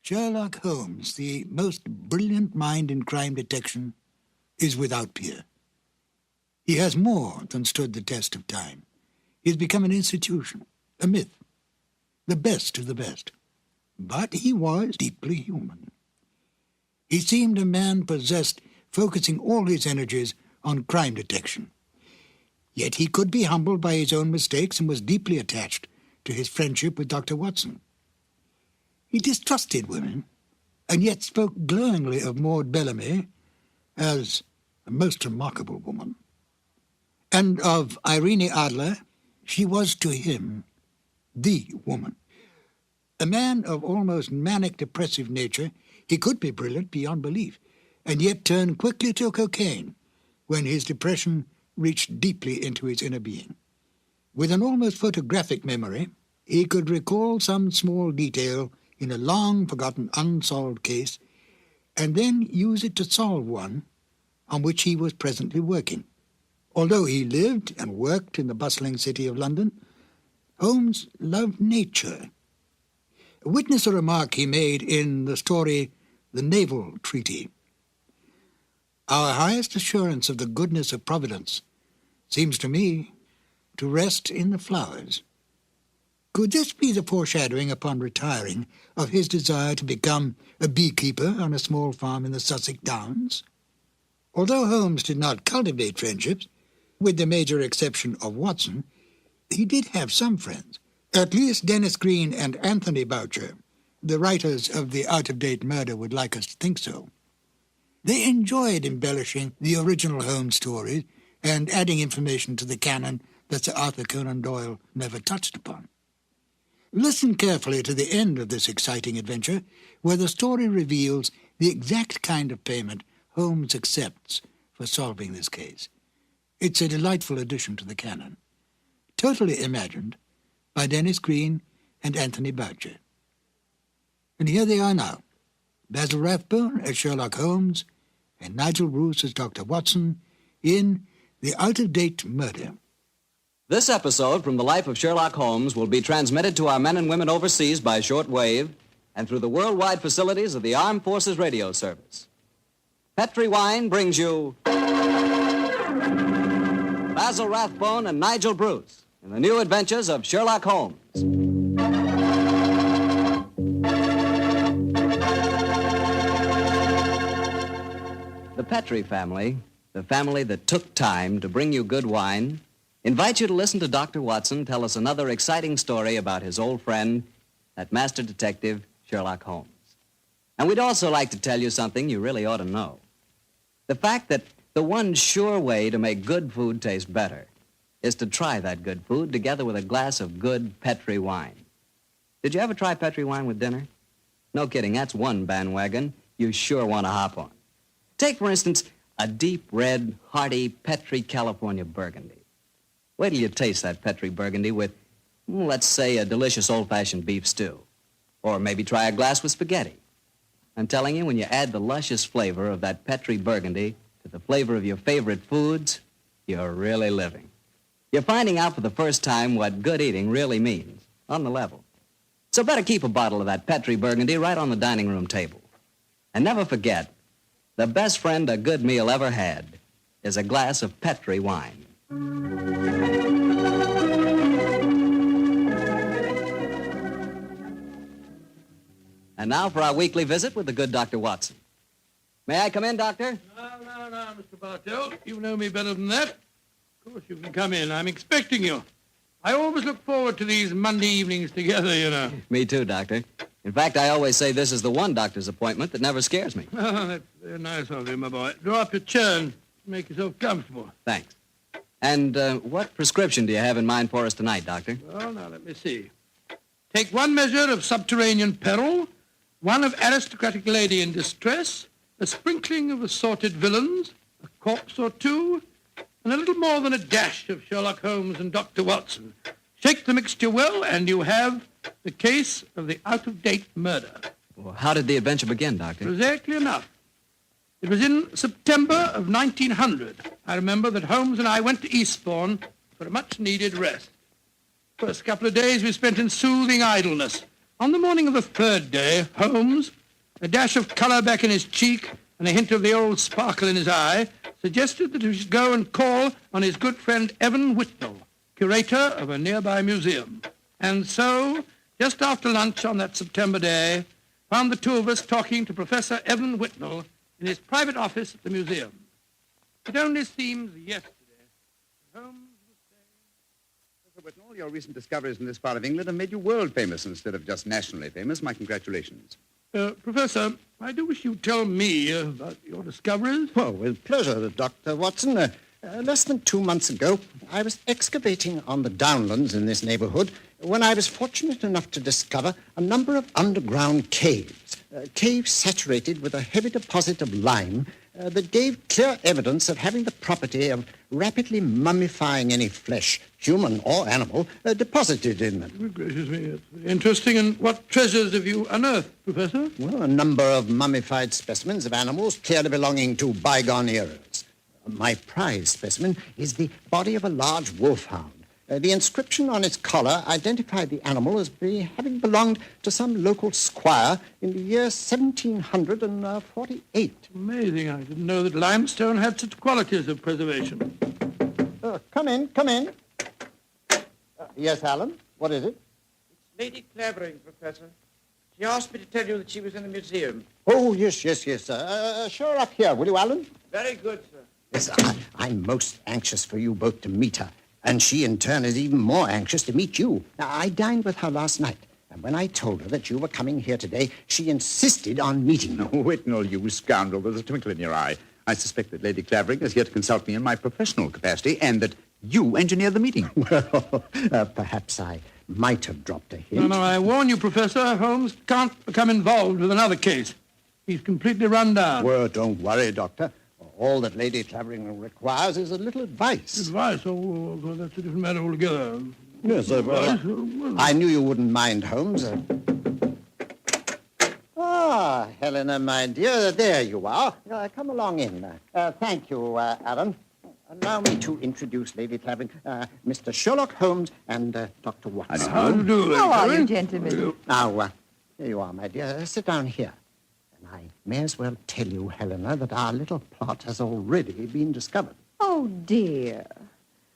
Sherlock Holmes, the most brilliant mind in crime detection, is without peer. He has more than stood the test of time. He has become an institution, a myth, the best of the best. But he was deeply human. He seemed a man possessed, focusing all his energies on crime detection. Yet he could be humbled by his own mistakes and was deeply attached to his friendship with Dr. Watson. He distrusted women, and yet spoke glowingly of Maud Bellamy as a most remarkable woman. And of Irene Adler, she was to him the woman. A man of almost manic depressive nature, he could be brilliant beyond belief, and yet turn quickly to cocaine when his depression reached deeply into his inner being. With an almost photographic memory, he could recall some small detail in a long-forgotten unsolved case and then use it to solve one on which he was presently working. Although he lived and worked in the bustling city of London, Holmes loved nature. Witness a remark he made in the story The Naval Treaty. Our highest assurance of the goodness of Providence seems to me to rest in the flowers. Could this be the foreshadowing upon retiring of his desire to become a beekeeper on a small farm in the Sussex Downs? Although Holmes did not cultivate friendships, with the major exception of Watson, he did have some friends. At least Dennis Green and Anthony Boucher, the writers of The Out-of-Date Murder, would like us to think so. They enjoyed embellishing the original Holmes stories and adding information to the canon that Sir Arthur Conan Doyle never touched upon. Listen carefully to the end of this exciting adventure, where the story reveals the exact kind of payment Holmes accepts for solving this case. It's a delightful addition to the canon, totally imagined by Dennis Green and Anthony Boucher. And here they are now, Basil Rathbone as Sherlock Holmes and Nigel Bruce as Dr. Watson in The Out-of-Date Murder. This episode from the life of Sherlock Holmes will be transmitted to our men and women overseas by shortwave and through the worldwide facilities of the Armed Forces Radio Service. Petri Wine brings you Basil Rathbone and Nigel Bruce in the new adventures of Sherlock Holmes. The Petri family, the family that took time to bring you good wine, invite you to listen to Dr. Watson tell us another exciting story about his old friend, that master detective, Sherlock Holmes. And we'd also like to tell you something you really ought to know. The fact that the one sure way to make good food taste better is to try that good food together with a glass of good Petri wine. Did you ever try Petri wine with dinner? No kidding, that's one bandwagon you sure want to hop on. Take, for instance, a deep red, hearty Petri California Burgundy. Wait till you taste that Petri Burgundy with, let's say, a delicious old-fashioned beef stew. Or maybe try a glass with spaghetti. I'm telling you, when you add the luscious flavor of that Petri Burgundy to the flavor of your favorite foods, you're really living. You're finding out for the first time what good eating really means, on the level. So better keep a bottle of that Petri Burgundy right on the dining room table. And never forget, the best friend a good meal ever had is a glass of Petri wine. And now for our weekly visit with the good Dr. Watson. May I come in, Doctor? No, Mr. Bartell. You know me better than that. Of course you can come in. I'm expecting you. I always look forward to these Monday evenings together, you know. Me too, Doctor. In fact, I always say this is the one doctor's appointment that never scares me. Oh, that's very nice of you, my boy. Draw up your chair and make yourself comfortable. Thanks. And what prescription do you have in mind for us tonight, Doctor? Well, now, let me see. Take one measure of subterranean peril, one of aristocratic lady in distress, a sprinkling of assorted villains, a corpse or two, and a little more than a dash of Sherlock Holmes and Dr. Watson. Shake the mixture well, and you have the case of the out-of-date murder. Well, how did the adventure begin, Doctor? Exactly enough. It was in September of 1900. I remember that Holmes and I went to Eastbourne for a much-needed rest. First couple of days we spent in soothing idleness. On the morning of the third day, Holmes, a dash of color back in his cheek and a hint of the old sparkle in his eye, suggested that we should go and call on his good friend Evan Whitnell, curator of a nearby museum. And so, just after lunch on that September day, found the two of us talking to Professor Evan Whitnell in his private office at the museum. It only seems yesterday. Holmes was saying... Professor Whitnell, your recent discoveries in this part of England have made you world famous instead of just nationally famous. My congratulations. Professor, I do wish you'd tell me about your discoveries. Well, with pleasure, Dr. Watson. Less than 2 months ago, I was excavating on the downlands in this neighborhood when I was fortunate enough to discover a number of underground caves, caves saturated with a heavy deposit of lime that gave clear evidence of having the property of rapidly mummifying any flesh, human or animal, deposited in them. Good gracious me, it's interesting. And what treasures have you unearthed, Professor? Well, a number of mummified specimens of animals clearly belonging to bygone eras. My prize specimen is the body of a large wolfhound. The inscription on its collar identified the animal as having belonged to some local squire in the year 1748. Amazing. I didn't know that limestone had such qualities of preservation. Come in. Yes, Alan? What is it? It's Lady Clavering, Professor. She asked me to tell you that she was in the museum. Oh, yes. Show her up here, will you, Alan? Very good, sir. Yes, I'm most anxious for you both to meet her. And she, in turn, is even more anxious to meet you. Now, I dined with her last night. And when I told her that you were coming here today, she insisted on meeting you. Oh, Whitnall, you scoundrel. There's a twinkle in your eye. I suspect that Lady Clavering is here to consult me in my professional capacity and that you engineer the meeting. Well, perhaps I might have dropped a hint. No, I warn you, Professor, Holmes can't become involved with another case. He's completely run down. Well, don't worry, Doctor. All that Lady Clavering requires is a little advice. Advice? Oh, well, that's a different matter altogether. Yes, I knew you wouldn't mind, Holmes. Helena, my dear, there you are. Come along in. Thank you, Alan. Allow me to introduce Lady Clavering, Mr. Sherlock Holmes and Dr. Watson. How do you do, How are you, gentlemen? Now, here you are, my dear. Sit down here. And I may as well tell you, Helena, that our little plot has already been discovered. Oh, dear.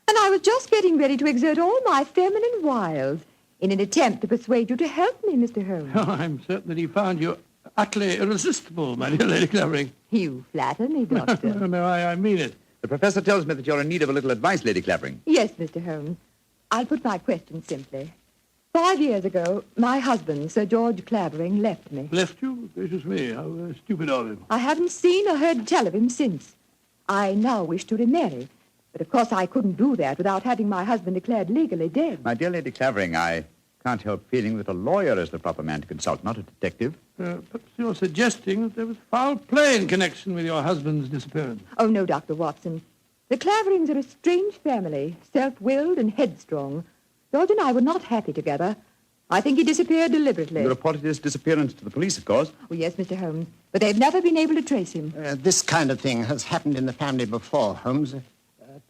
And I was just getting ready to exert all my feminine wiles in an attempt to persuade you to help me, Mr. Holmes. Oh, I'm certain that he found you utterly irresistible, my dear Lady Clavering. You flatter me, Doctor. No, I mean it. The professor tells me that you're in need of a little advice, Lady Clavering. Yes, Mr. Holmes. I'll put my question simply. 5 years ago, my husband, Sir George Clavering, left me. Left you? Gracious me, how stupid of him. I haven't seen or heard tell of him since. I now wish to remarry. But, of course, I couldn't do that without having my husband declared legally dead. My dear Lady Clavering, I can't help feeling that a lawyer is the proper man to consult, not a detective. Perhaps you're suggesting that there was foul play in connection with your husband's disappearance. Oh, no, Dr. Watson. The Claverings are a strange family, self-willed and headstrong. George and I were not happy together. I think he disappeared deliberately. You reported his disappearance to the police, of course. Oh, yes, Mr. Holmes. But they've never been able to trace him. This kind of thing has happened in the family before, Holmes.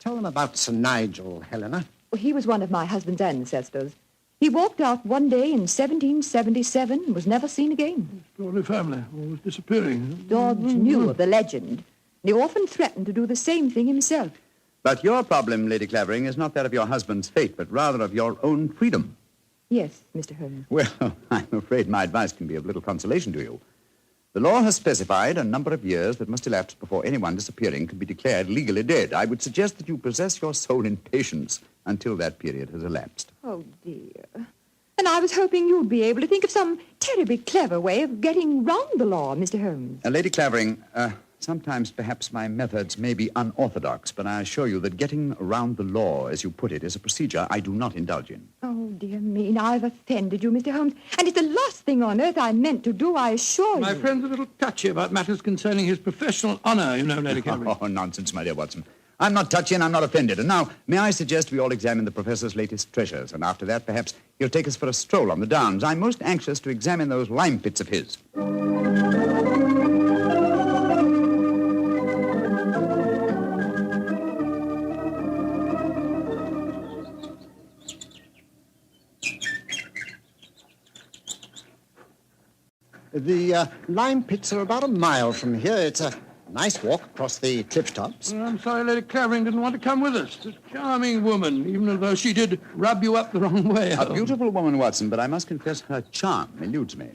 Tell them about Sir Nigel, Helena. Well, he was one of my husband's ancestors. He walked out one day in 1777 and was never seen again. Extraordinary family, always disappearing. George knew of the legend. He often threatened to do the same thing himself. But your problem, Lady Clavering, is not that of your husband's fate, but rather of your own freedom. Yes, Mr. Holmes. Well, I'm afraid my advice can be of little consolation to you. The law has specified a number of years that must elapse before anyone disappearing can be declared legally dead. I would suggest that you possess your soul in patience until that period has elapsed. Oh, dear. And I was hoping you'd be able to think of some terribly clever way of getting round the law, Mr. Holmes. Lady Clavering, sometimes perhaps my methods may be unorthodox, but I assure you that getting around the law, as you put it, is a procedure I do not indulge in. Oh, dear me. Now, I've offended you, Mr. Holmes. And it's the last thing on earth I meant to do, I assure you. My friend's a little touchy about matters concerning his professional honor, you know, Lady Clavering. Oh, nonsense, my dear Watson. I'm not touchy and I'm not offended. And now, may I suggest we all examine the professor's latest treasures, and after that, perhaps he'll take us for a stroll on the downs. I'm most anxious to examine those lime pits of his. The lime pits are about a mile from here. It's a nice walk across the cliff tops. I'm sorry Lady Clavering didn't want to come with us. A charming woman, even though she did rub you up the wrong way. A beautiful woman, Watson, but I must confess her charm eludes me.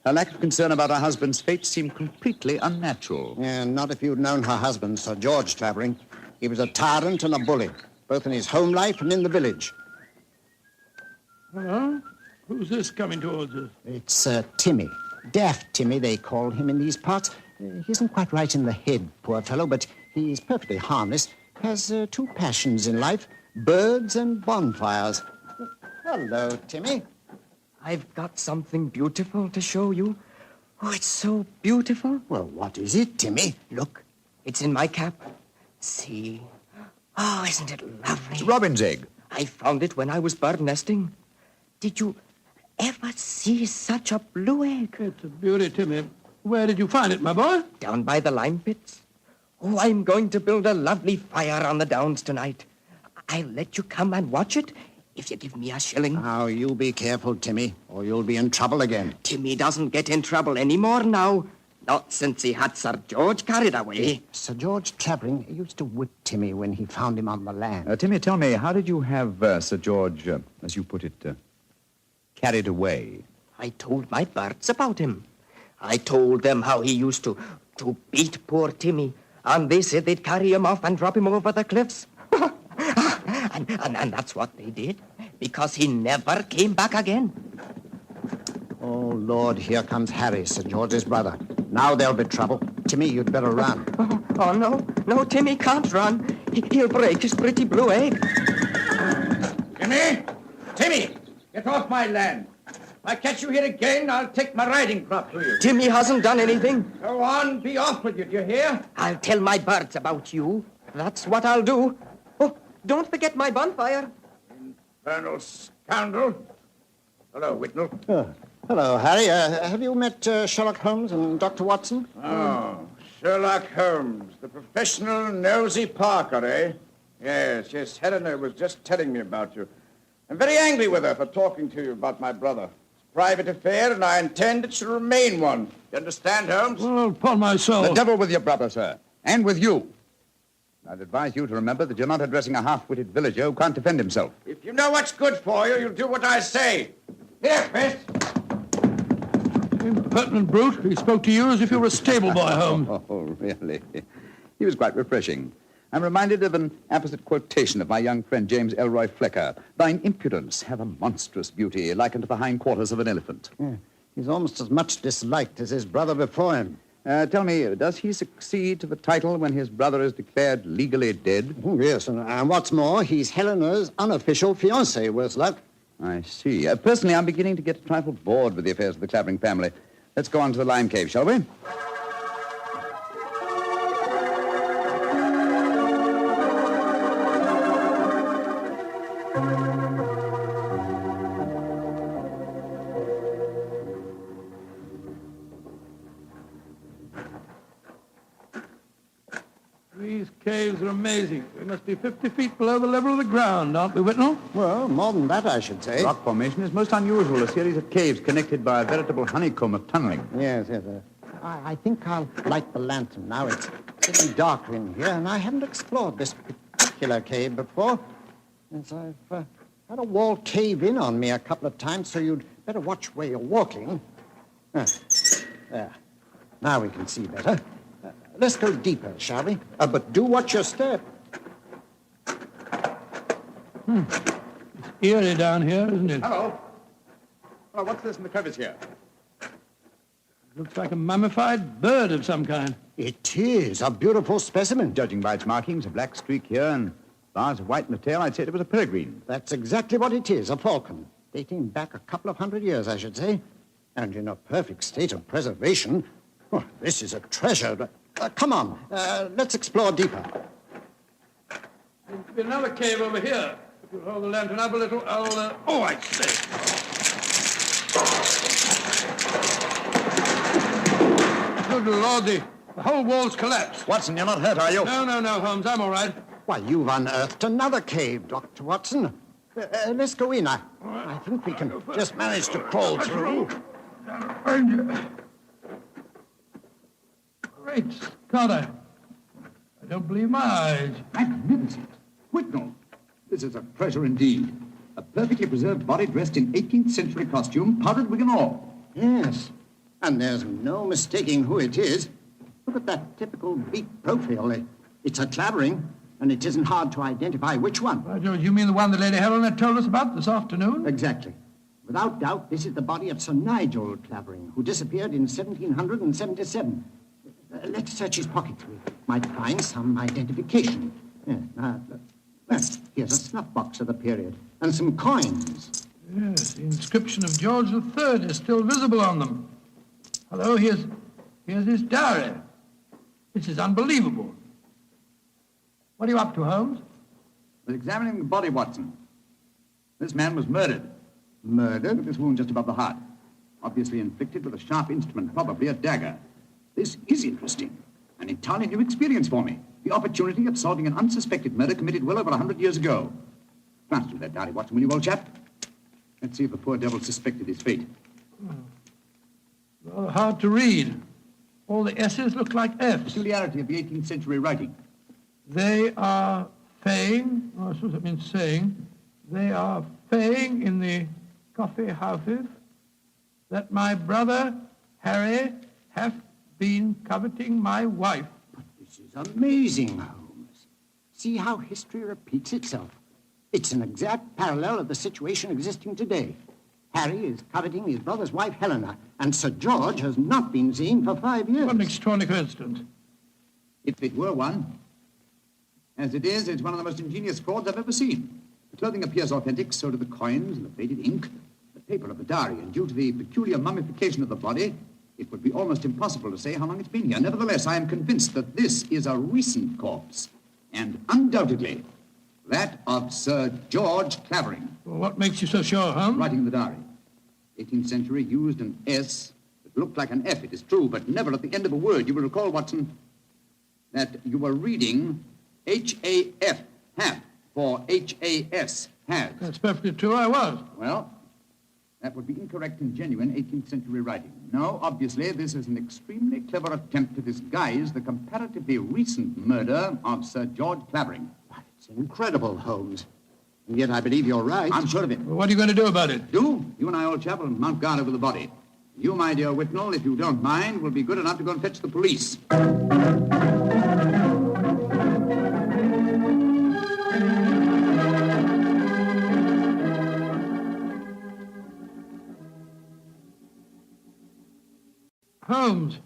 Her lack of concern about her husband's fate seemed completely unnatural. Yeah, not if you'd known her husband, Sir George Clavering. He was a tyrant and a bully, both in his home life and in the village. Hello? Who's this coming towards us? It's Timmy. Daft Timmy, they call him in these parts. He isn't quite right in the head, poor fellow, but he's perfectly harmless. Has two passions in life, birds and bonfires. Hello, Timmy. I've got something beautiful to show you. Oh, it's so beautiful. Well, what is it, Timmy? Look, it's in my cap. See. Oh, isn't it lovely? It's robin's egg. I found it when I was bird nesting. Did you ever see such a blue egg? It's a beauty, Timmy. Where did you find it, my boy? Down by the lime pits. Oh, I'm going to build a lovely fire on the downs tonight. I'll let you come and watch it if you give me a shilling. Now, you be careful, Timmy, or you'll be in trouble again. Timmy doesn't get in trouble anymore now. Not since he had Sir George carried away. Sir George Clavering used to whip Timmy when he found him on the land. Timmy, tell me, how did you have Sir George, as you put it, carried away? I told my birds about him. I told them how he used to beat poor Timmy, and they said they'd carry him off and drop him over the cliffs. and that's what they did, because he never came back again. Oh, Lord, here comes Harry, Sir George's brother. Now there'll be trouble. Timmy, you'd better run. Oh, no, Timmy can't run. He'll break his pretty blue egg. Timmy, get off my land. If I catch you here again, I'll take my riding crop to you. Timmy hasn't done anything. Go on, be off with you, do you hear? I'll tell my birds about you. That's what I'll do. Oh, don't forget my bonfire. Infernal scoundrel. Hello, Whitnell. Hello, Harry. Have you met Sherlock Holmes and Dr. Watson? Oh, Sherlock Holmes, the professional nosy Parker, eh? Yes, Helena was just telling me about you. I'm very angry with her for talking to you about my brother. It's a private affair, and I intend it should remain one. You understand, Holmes? Well, upon my soul. The devil with your brother, sir, and with you. I'd advise you to remember that you're not addressing a half-witted villager who can't defend himself. If you know what's good for you, you'll do what I say. Here, Chris. Impertinent brute. He spoke to you as if you were a stable boy, Holmes. Oh, really? He was quite refreshing. I'm reminded of an apposite quotation of my young friend James Elroy Flecker. Thine impudence have a monstrous beauty, like unto the hindquarters of an elephant. Yeah, he's almost as much disliked as his brother before him. Tell me, does he succeed to the title when his brother is declared legally dead? Oh, yes, and what's more, he's Helena's unofficial fiancé, worse luck. I see. Personally, I'm beginning to get a trifle bored with the affairs of the Clavering family. Let's go on to the lime cave, shall we? These caves are amazing. We must be 50 feet below the level of the ground, aren't we, Whitnell? Well, more than that, I should say. Rock formation is most unusual, a series of caves connected by a veritable honeycomb of tunneling. Yes. I think I'll light the lantern now. It's getting darker in here, and I haven't explored this particular cave before. Yes, I've had a wall cave in on me a couple of times, so you'd better watch where you're walking. There. Now we can see better. Let's go deeper, shall we? But do watch your step. It's eerie down here, isn't it? Hello, what's this in the crevice here? Looks like a mummified bird of some kind. It is a beautiful specimen. Judging by its markings, a black streak here and bars of white in the tail, I'd say it was a peregrine. That's exactly what it is, a falcon. Dating back a couple of 100 years, I should say. And in a perfect state of preservation. Oh, this is a treasure. Come on, let's explore deeper. Seems to be another cave over here. If you'll hold the lantern up a little, I'll... Oh, I say. Good Lord, the whole wall's collapsed. Watson, you're not hurt, are you? No, Holmes, I'm all right. Why, you've unearthed another cave, Dr. Watson. Let's go in. I think we can just manage to crawl through. Great Scott, I don't believe my eyes. Magnificent. Whitnell, this is a treasure indeed. A perfectly preserved body dressed in 18th century costume, powdered wig and all. Yes, and there's no mistaking who it is. Look at that typical beak profile. It's a Clavering, and it isn't hard to identify which one. You mean the one that Lady Helena told us about this afternoon? Exactly. Without doubt, this is the body of Sir Nigel Clavering, who disappeared in 1777. Let's search his pockets. We might find some identification. Here's a snuff box of the period and some coins. Yes, the inscription of George III is still visible on them. Hello, here's his diary. This is unbelievable. What are you up to, Holmes? I was examining the body, Watson. This man was murdered. Murdered? With this wound just above the heart. Obviously inflicted with a sharp instrument, probably a dagger. This is interesting. An entirely new experience for me. The opportunity of solving an unsuspected murder committed well over 100 years ago. Glance through that diary, Watson, will you, old chap? Let's see if the poor devil suspected his fate. Rather hard to read. All the S's look like F's. Peculiarity of the 18th century writing. They are saying, I suppose that means saying, they are saying in the coffee houses that my brother Harry hath been coveting my wife. But this is amazing, Holmes. See how history repeats itself. It's an exact parallel of the situation existing today. Harry is coveting his brother's wife, Helena, and Sir George has not been seen for 5 years. What an extraordinary coincidence. If it were one. As it is, it's one of the most ingenious frauds I've ever seen. The clothing appears authentic, so do the coins and the faded ink, the paper of the diary, and due to the peculiar mummification of the body, it would be almost impossible to say how long it's been here. Nevertheless, I am convinced that this is a recent corpse, and undoubtedly that of Sir George Clavering. Well, what makes you so sure, Holmes? Writing in the diary. 18th century used an S that looked like an F, it is true, but never at the end of a word. You will recall, Watson, that you were reading H-A-F, half, for H-A-S, has. That's perfectly true, I was. Well, that would be incorrect in genuine 18th century writing. No, obviously, this is an extremely clever attempt to disguise the comparatively recent murder of Sir George Clavering. It's incredible, Holmes. And yet I believe you're right. I'm sure of it. Well, what are you going to do about it? Do? You and I, old chap, will mount guard over the body. You, my dear Whitnall, if you don't mind, will be good enough to go and fetch the police. Holmes.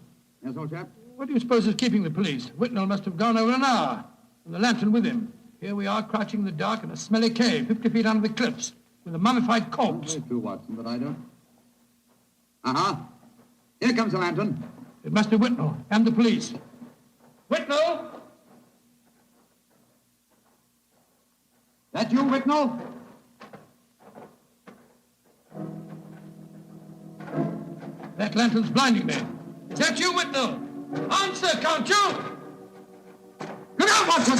Yes, old chap? What do you suppose is keeping the police? Whitnall must have gone over an hour, and the lantern with him. Here we are, crouching in the dark in a smelly cave, 50 feet under the cliffs, with a mummified corpse. Very true, Watson, but I don't. Uh-huh. Here comes the lantern. It must be Whitnall and the police. Whitnall! That you, Whitnall? That lantern's blinding me. Is that you, Whitnall? Answer, can't you? Look out, Watson!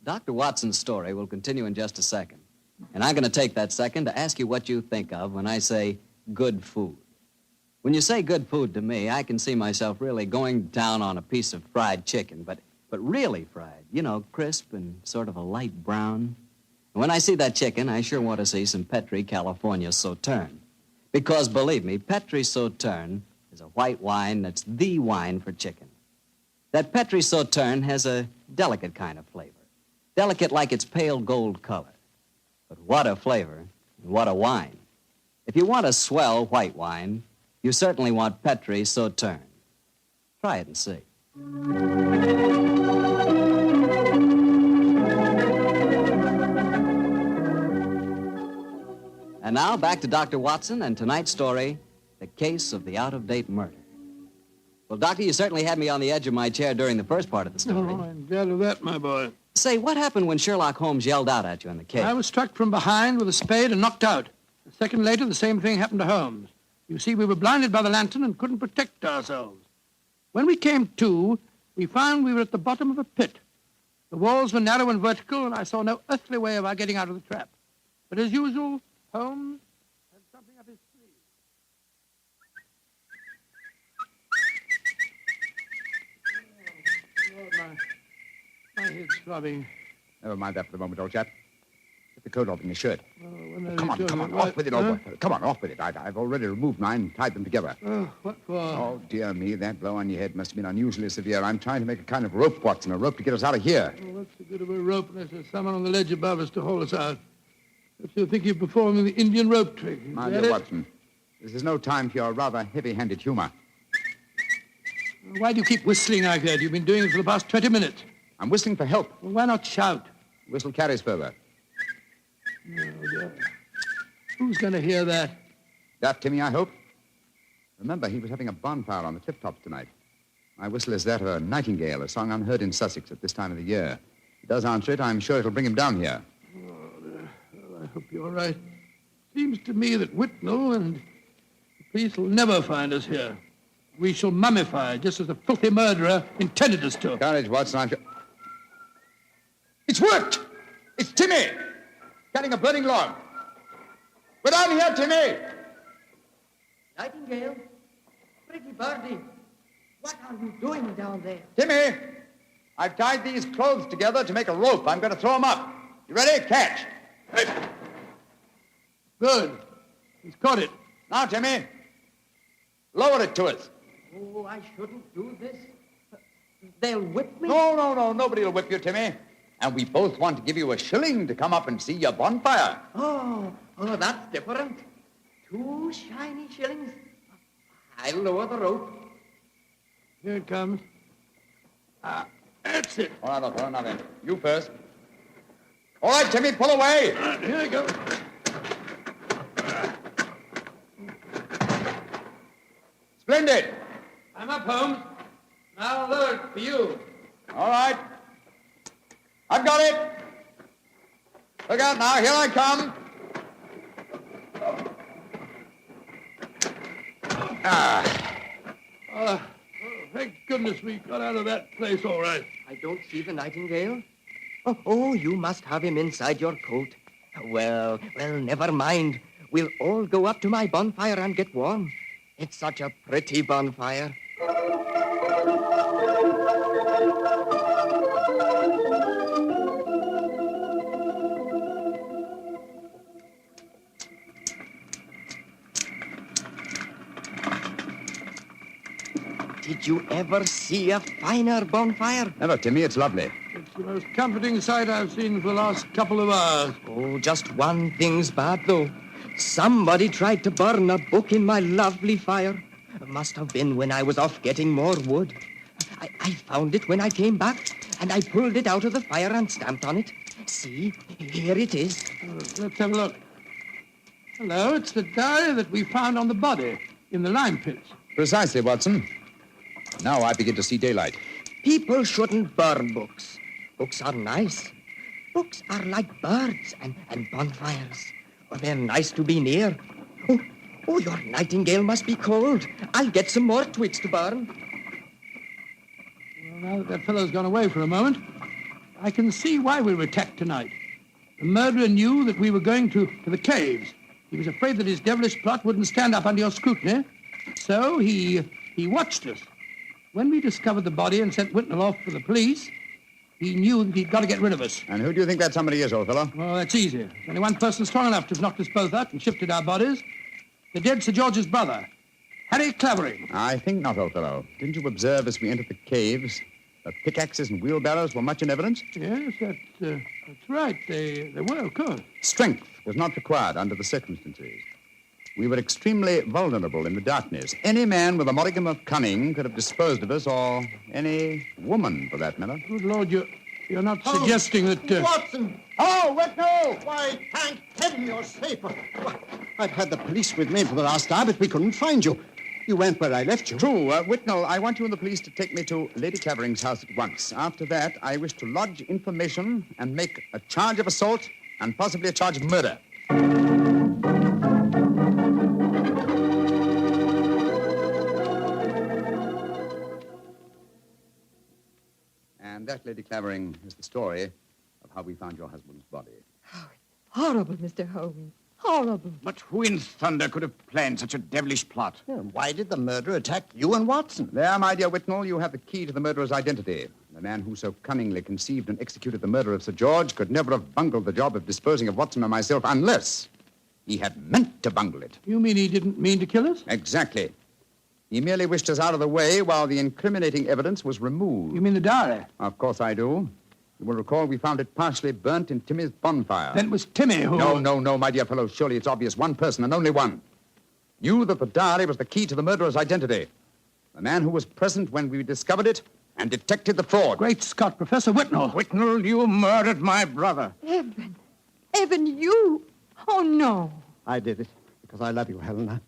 Dr. Watson's story will continue in just a second. And I'm going to take that second to ask you what you think of when I say good food. When you say good food to me, I can see myself really going down on a piece of fried chicken, but really fried, you know, crisp and sort of a light brown. And when I see that chicken, I sure want to see some Petri California Sauterne. Because, believe me, Petri Sauterne is a white wine that's the wine for chicken. That Petri Sauterne has a delicate kind of flavor. Delicate like its pale gold color. But what a flavor, and what a wine. If you want a swell white wine, you certainly want Petri Sauterne. Try it and see. And now back to Dr. Watson and tonight's story, The Case of the Out-of-Date Murder. Well, Doctor, you certainly had me on the edge of my chair during the first part of the story. Oh, I'm glad of that, my boy. Say, what happened when Sherlock Holmes yelled out at you in the cave? I was struck from behind with a spade and knocked out. A second later, the same thing happened to Holmes. You see, we were blinded by the lantern and couldn't protect ourselves. When we came to, we found we were at the bottom of a pit. The walls were narrow and vertical, and I saw no earthly way of our getting out of the trap. But as usual, Holmes had something up his sleeve. Oh, my head's throbbing. Never mind that for the moment, old chap. Get the coat off in your shirt. Oh, Come on, off with it, old boy. Come on, off with it. I've already removed mine and tied them together. Oh, what for? Oh, dear me, that blow on your head must have been unusually severe. I'm trying to make a kind of rope, Watson, a rope to get us out of here. Oh, what's the good of a rope unless there's someone on the ledge above us to haul us out? If you think you're performing the Indian rope trick. My dear Watson, this is no time for your rather heavy-handed humor. Why do you keep whistling like that? You've been doing it for the past 20 minutes. I'm whistling for help. Well, why not shout? Whistle carries further. No, dear. Who's going to hear that? That, Timmy, I hope? Remember, he was having a bonfire on the cliff tops tonight. My whistle is that of a nightingale, a song unheard in Sussex at this time of the year. If he does answer it, I'm sure it'll bring him down here. I hope you're right. Seems to me that Whitnell and the police will never find us here. We shall mummify, just as the filthy murderer intended us to. Courage, Watson. I'm sure... It's worked! It's Timmy! Carrying a burning log. We're down here, Timmy! Nightingale, pretty birdie, what are you doing down there? Timmy! I've tied these clothes together to make a rope. I'm going to throw them up. You ready? Catch. Hey. Good. He's caught it. Now, Timmy, lower it to us. Oh, I shouldn't do this. They'll whip me. No. Nobody will whip you, Timmy. And we both want to give you a shilling to come up and see your bonfire. Oh, that's different. 2 shiny shillings. I'll lower the rope. Here it comes. That's it. All right, now then. You first. All right, Timmy, pull away. Here I go. Splendid. I'm up, Holmes. Now lower it for you. All right. I've got it. Look out now. Here I come. Thank goodness we got out of that place all right. I don't see the nightingale. Oh, you must have him inside your coat. Well, never mind. We'll all go up to my bonfire and get warm. It's such a pretty bonfire. Did you ever see a finer bonfire? Never, Timmy. It's lovely. It's the most comforting sight I've seen for the last couple of hours. Oh, just one thing's bad, though. Somebody tried to burn a book in my lovely fire. It must have been when I was off getting more wood. I found it when I came back, and I pulled it out of the fire and stamped on it. See, here it is. Let's have a look. Hello, it's the diary that we found on the body in the lime pits. Precisely, Watson. Now I begin to see daylight. People shouldn't burn books. Books are nice. Books are like birds and bonfires. Well, they're nice to be near. Oh, your nightingale must be cold. I'll get some more twigs to burn. Well, now that fellow's gone away for a moment, I can see why we were attacked tonight. The murderer knew that we were going to the caves. He was afraid that his devilish plot wouldn't stand up under your scrutiny. So he watched us. When we discovered the body and sent Whitnell off for the police, he knew that he'd got to get rid of us. And who do you think that somebody is, old fellow? Well, that's easy. There's only one person strong enough to have knocked us both out and shifted our bodies. The dead Sir George's brother, Harry Clavering. I think not, old fellow. Didn't you observe as we entered the caves that pickaxes and wheelbarrows were much in evidence? Yes, that's right. They were, of course. Strength was not required under the circumstances. We were extremely vulnerable in the darkness. Any man with a modicum of cunning could have disposed of us, or any woman, for that matter. Good Lord, you're not suggesting that... Watson! Oh, Whitnell! Why, thank heaven you're safe. I've had the police with me for the last hour, but we couldn't find you. You went where I left you. True. Whitnell, I want you and the police to take me to Lady Clavering's house at once. After that, I wish to lodge information and make a charge of assault and possibly a charge of murder. And that, Lady Clavering, is the story of how we found your husband's body. Horrible, Mr. Holmes. Horrible. But who in thunder could have planned such a devilish plot? Why did the murderer attack you and Watson? There, my dear Whitnell, you have the key to the murderer's identity. The man who so cunningly conceived and executed the murder of Sir George could never have bungled the job of disposing of Watson and myself unless he had meant to bungle it. You mean he didn't mean to kill us? Exactly. He merely wished us out of the way while the incriminating evidence was removed. You mean the diary? Of course I do. You will recall we found it partially burnt in Timmy's bonfire. Then it was Timmy who... No, my dear fellow. Surely it's obvious one person and only one knew that the diary was the key to the murderer's identity. The man who was present when we discovered it and detected the fraud. Great Scott, Professor Whitnell. Whitnell, you murdered my brother. Evan, you? Oh, no. I did it because I love you, Helena.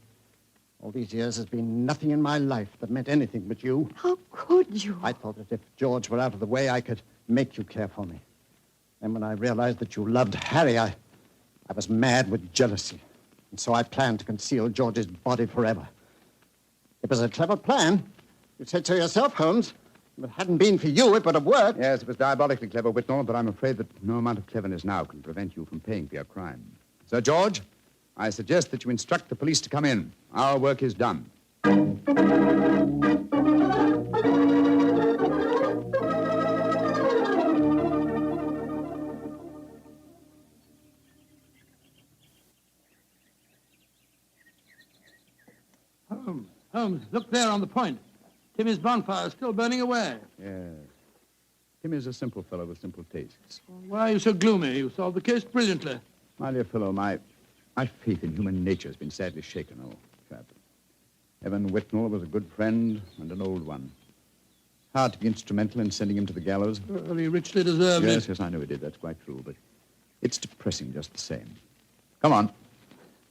All these years has been nothing in my life that meant anything but you. How could you? I thought that if George were out of the way, I could make you care for me. Then when I realized that you loved Harry, I was mad with jealousy. And so I planned to conceal George's body forever. It was a clever plan. You said so yourself, Holmes. If it hadn't been for you, it would have worked. Yes, it was diabolically clever, Whitnall, but I'm afraid that no amount of cleverness now can prevent you from paying for your crime. Sir George, I suggest that you instruct the police to come in. Our work is done. Holmes, look there on the point. Timmy's bonfire is still burning away. Yes. Tim is a simple fellow with simple tastes. Why are you so gloomy? You solved the case brilliantly. My dear fellow, my faith in human nature has been sadly shaken, old chap. Evan Whitnall was a good friend and an old one. Hard to be instrumental in sending him to the gallows. Well, he richly deserved it. Yes, I know he did. That's quite true, but it's depressing just the same. Come on.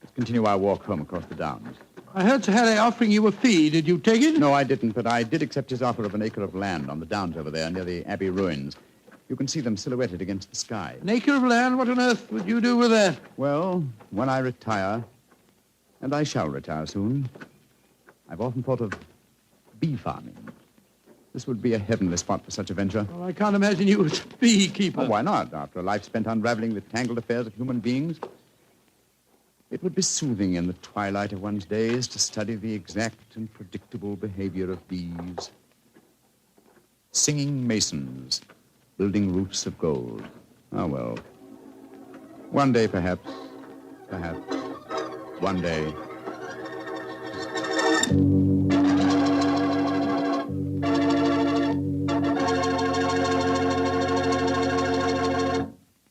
Let's continue our walk home across the downs. I heard Sir Harry offering you a fee. Did you take it? No, I didn't, but I did accept his offer of an acre of land on the downs over there near the Abbey ruins. You can see them silhouetted against the sky. An acre of land? What on earth would you do with that? Well, when I retire, and I shall retire soon, I've often thought of bee farming. This would be a heavenly spot for such a venture. Well, I can't imagine you as a beekeeper. Oh, why not? After a life spent unraveling the tangled affairs of human beings, it would be soothing in the twilight of one's days to study the exact and predictable behavior of bees. Singing masons, building roofs of gold. Ah, well. One day, perhaps. One day.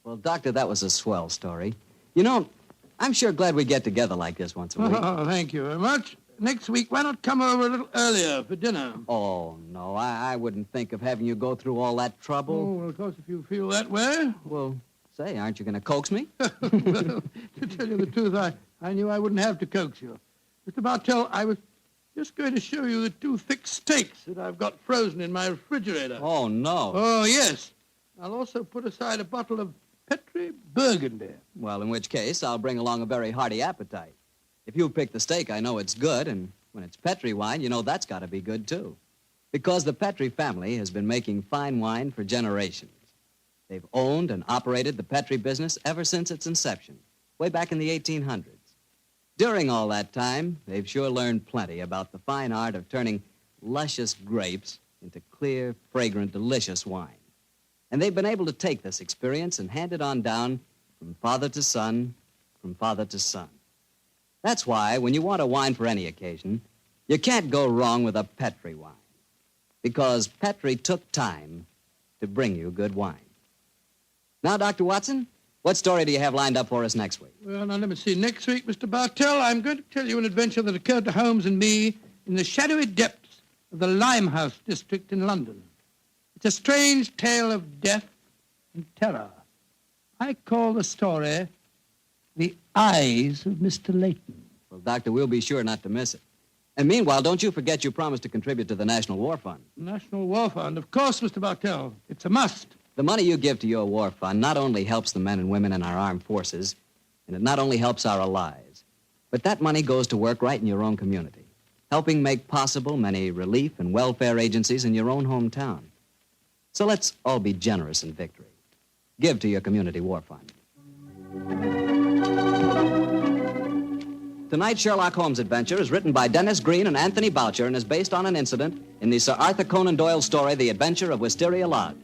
Well, Doctor, that was a swell story. You know, I'm sure glad we get together like this once a week. Oh, thank you very much. Next week, why not come over a little earlier for dinner? Oh, no, I wouldn't think of having you go through all that trouble. Oh, well, of course, if you feel that way. Well, say, aren't you going to coax me? Well, to tell you the truth, I knew I wouldn't have to coax you. Mr. Bartell, I was just going to show you the 2 thick steaks that I've got frozen in my refrigerator. Oh, no. Oh, yes. I'll also put aside a bottle of Petri Burgundy. Well, in which case, I'll bring along a very hearty appetite. If you pick the steak, I know it's good, and when it's Petri wine, you know that's got to be good, too. Because the Petri family has been making fine wine for generations. They've owned and operated the Petri business ever since its inception, way back in the 1800s. During all that time, they've sure learned plenty about the fine art of turning luscious grapes into clear, fragrant, delicious wine. And they've been able to take this experience and hand it on down from father to son, from father to son. That's why, when you want a wine for any occasion, you can't go wrong with a Petri wine. Because Petri took time to bring you good wine. Now, Dr. Watson, what story do you have lined up for us next week? Well, now, let me see. Next week, Mr. Bartell, I'm going to tell you an adventure that occurred to Holmes and me in the shadowy depths of the Limehouse district in London. It's a strange tale of death and terror. I call the story The Eyes of Mr. Layton. Well, Doctor, we'll be sure not to miss it. And meanwhile, don't you forget you promised to contribute to the National War Fund. National War Fund, of course, Mr. Bartell. It's a must. The money you give to your war fund not only helps the men and women in our armed forces, and it not only helps our allies, but that money goes to work right in your own community, helping make possible many relief and welfare agencies in your own hometown. So let's all be generous in victory. Give to your community war fund. Tonight's Sherlock Holmes adventure is written by Dennis Green and Anthony Boucher and is based on an incident in the Sir Arthur Conan Doyle story, The Adventure of Wisteria Lodge.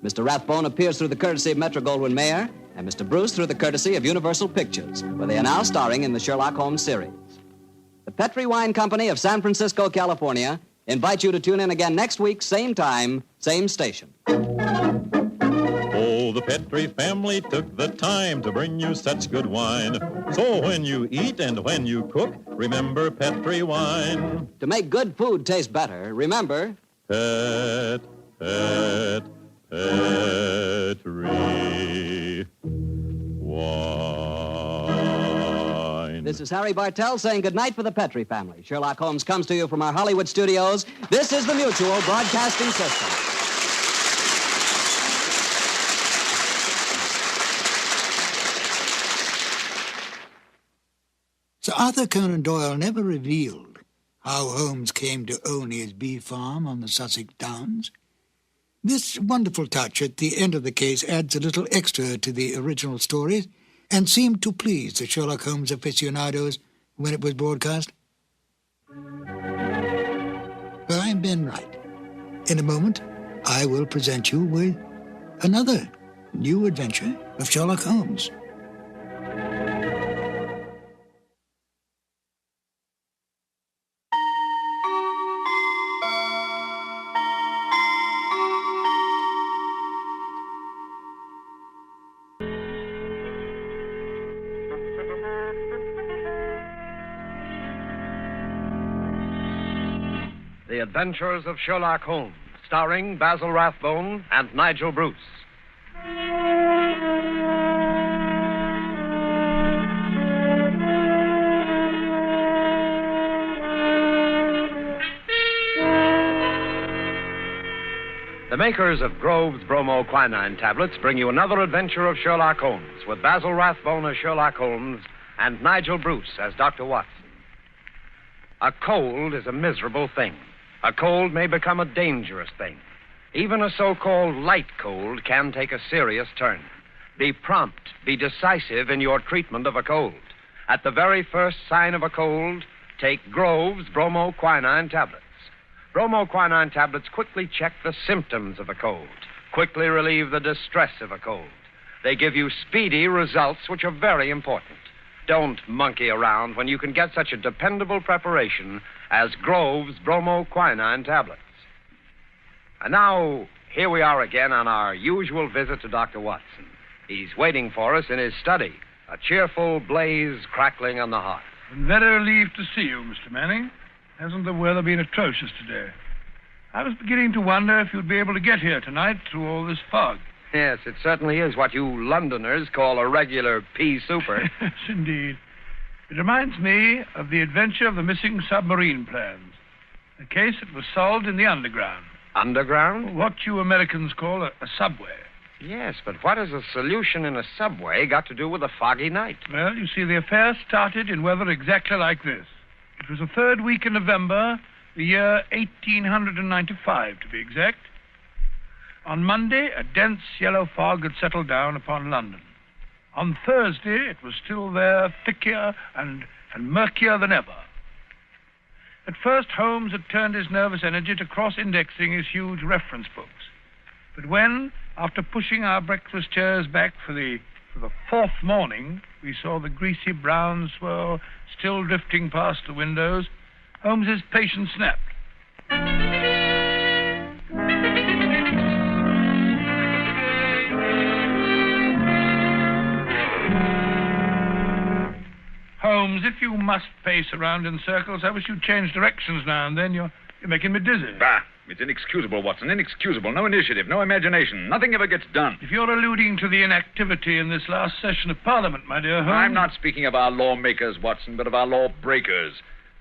Mr. Rathbone appears through the courtesy of Metro-Goldwyn-Mayer, and Mr. Bruce through the courtesy of Universal Pictures, where they are now starring in the Sherlock Holmes series. The Petri Wine Company of San Francisco, California, invites you to tune in again next week, same time, same station. Oh, the Petri family took the time to bring you such good wine. So when you eat and when you cook, remember Petri wine. To make good food taste better, remember... Petri wine. This is Harry Bartell saying goodnight for the Petrie family. Sherlock Holmes comes to you from our Hollywood studios. This is the Mutual Broadcasting System. Sir Arthur Conan Doyle never revealed how Holmes came to own his bee farm on the Sussex Downs. This wonderful touch at the end of the case adds a little extra to the original story and seemed to please the Sherlock Holmes aficionados when it was broadcast. Well, I'm Ben Wright. In a moment, I will present you with another new adventure of Sherlock Holmes. The Adventures of Sherlock Holmes, starring Basil Rathbone and Nigel Bruce. The makers of Grove's bromoquinine tablets bring you another adventure of Sherlock Holmes with Basil Rathbone as Sherlock Holmes and Nigel Bruce as Dr. Watson. A cold is a miserable thing. A cold may become a dangerous thing. Even a so-called light cold can take a serious turn. Be prompt, be decisive in your treatment of a cold. At the very first sign of a cold, take Grove's bromoquinine tablets. Bromoquinine tablets quickly check the symptoms of a cold, quickly relieve the distress of a cold. They give you speedy results, which are very important. Don't monkey around when you can get such a dependable preparation as Grove's bromoquinine tablets. And now, here we are again on our usual visit to Dr. Watson. He's waiting for us in his study, a cheerful blaze crackling on the hearth. I'm very relieved to see you, Mr. Manning. Hasn't the weather been atrocious today? I was beginning to wonder if you'd be able to get here tonight through all this fog. Yes, it certainly is what you Londoners call a regular pea souper. Yes, indeed. It reminds me of the adventure of the missing submarine plans. A case that was solved in the underground. Underground? What you Americans call a subway. Yes, but what has a solution in a subway got to do with a foggy night? Well, you see, the affair started in weather exactly like this. It was the third week in November, the year 1895, to be exact. On Monday, a dense yellow fog had settled down upon London. On Thursday, it was still there, thicker and murkier than ever. At first, Holmes had turned his nervous energy to cross-indexing his huge reference books. But when, after pushing our breakfast chairs back for the fourth morning, we saw the greasy brown swirl still drifting past the windows, Holmes's patience snapped. Holmes, if you must pace around in circles, I wish you'd change directions now and then. You're making me dizzy. Bah! It's inexcusable, Watson. Inexcusable. No initiative, no imagination. Nothing ever gets done. If you're alluding to the inactivity in this last session of Parliament, my dear Holmes... I'm not speaking of our lawmakers, Watson, but of our lawbreakers.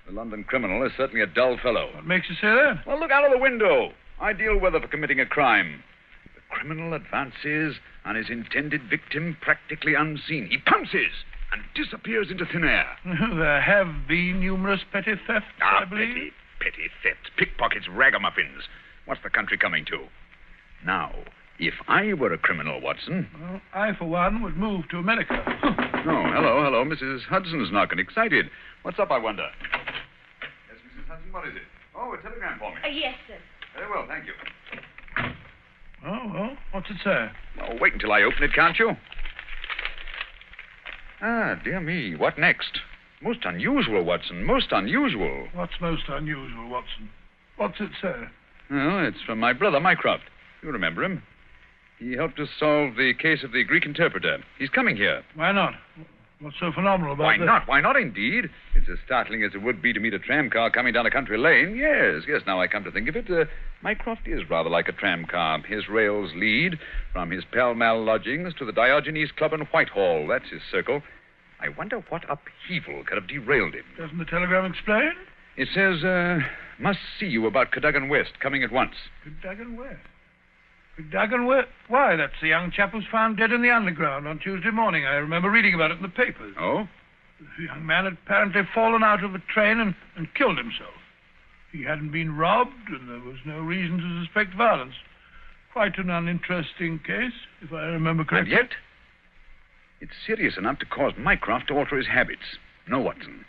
The London criminal is certainly a dull fellow. What makes you say that? Well, look out of the window. Ideal weather for committing a crime. The criminal advances on his intended victim practically unseen. He pounces and disappears into thin air. There have been numerous petty thefts, I believe. Petty thefts, pickpockets, ragamuffins. What's the country coming to? Now, if I were a criminal, Watson... Well, I, for one, would move to America. Oh, hello. Mrs. Hudson's knocking. Excited. What's up, I wonder? Yes, Mrs. Hudson, what is it? Oh, a telegram for me. Yes, sir. Very well, thank you. Oh, well, what's it say? Oh, wait until I open it, can't you? Ah, dear me, what next? Most unusual, Watson, most unusual. What's most unusual, Watson? What's it say? Well, it's from my brother, Mycroft. You remember him. He helped us solve the case of the Greek interpreter. He's coming here. Why not? What's so phenomenal about Why this? not? Why not, indeed? It's as startling as it would be to meet a tram car coming down a country lane. Yes, now I come to think of it. Mycroft is rather like a tram car. His rails lead from his Pall Mall lodgings to the Diogenes Club in Whitehall. That's his circle. I wonder what upheaval could have derailed him. Doesn't the telegram explain? It says, must see you about Cadogan West, coming at once. Cadogan West? Cadogan West? Why, that's the young chap who's found dead in the underground on Tuesday morning. I remember reading about it in the papers. Oh? The young man had apparently fallen out of a train and killed himself. He hadn't been robbed, and there was no reason to suspect violence. Quite an uninteresting case, if I remember correctly. And yet, it's serious enough to cause Mycroft to alter his habits. No, Watson.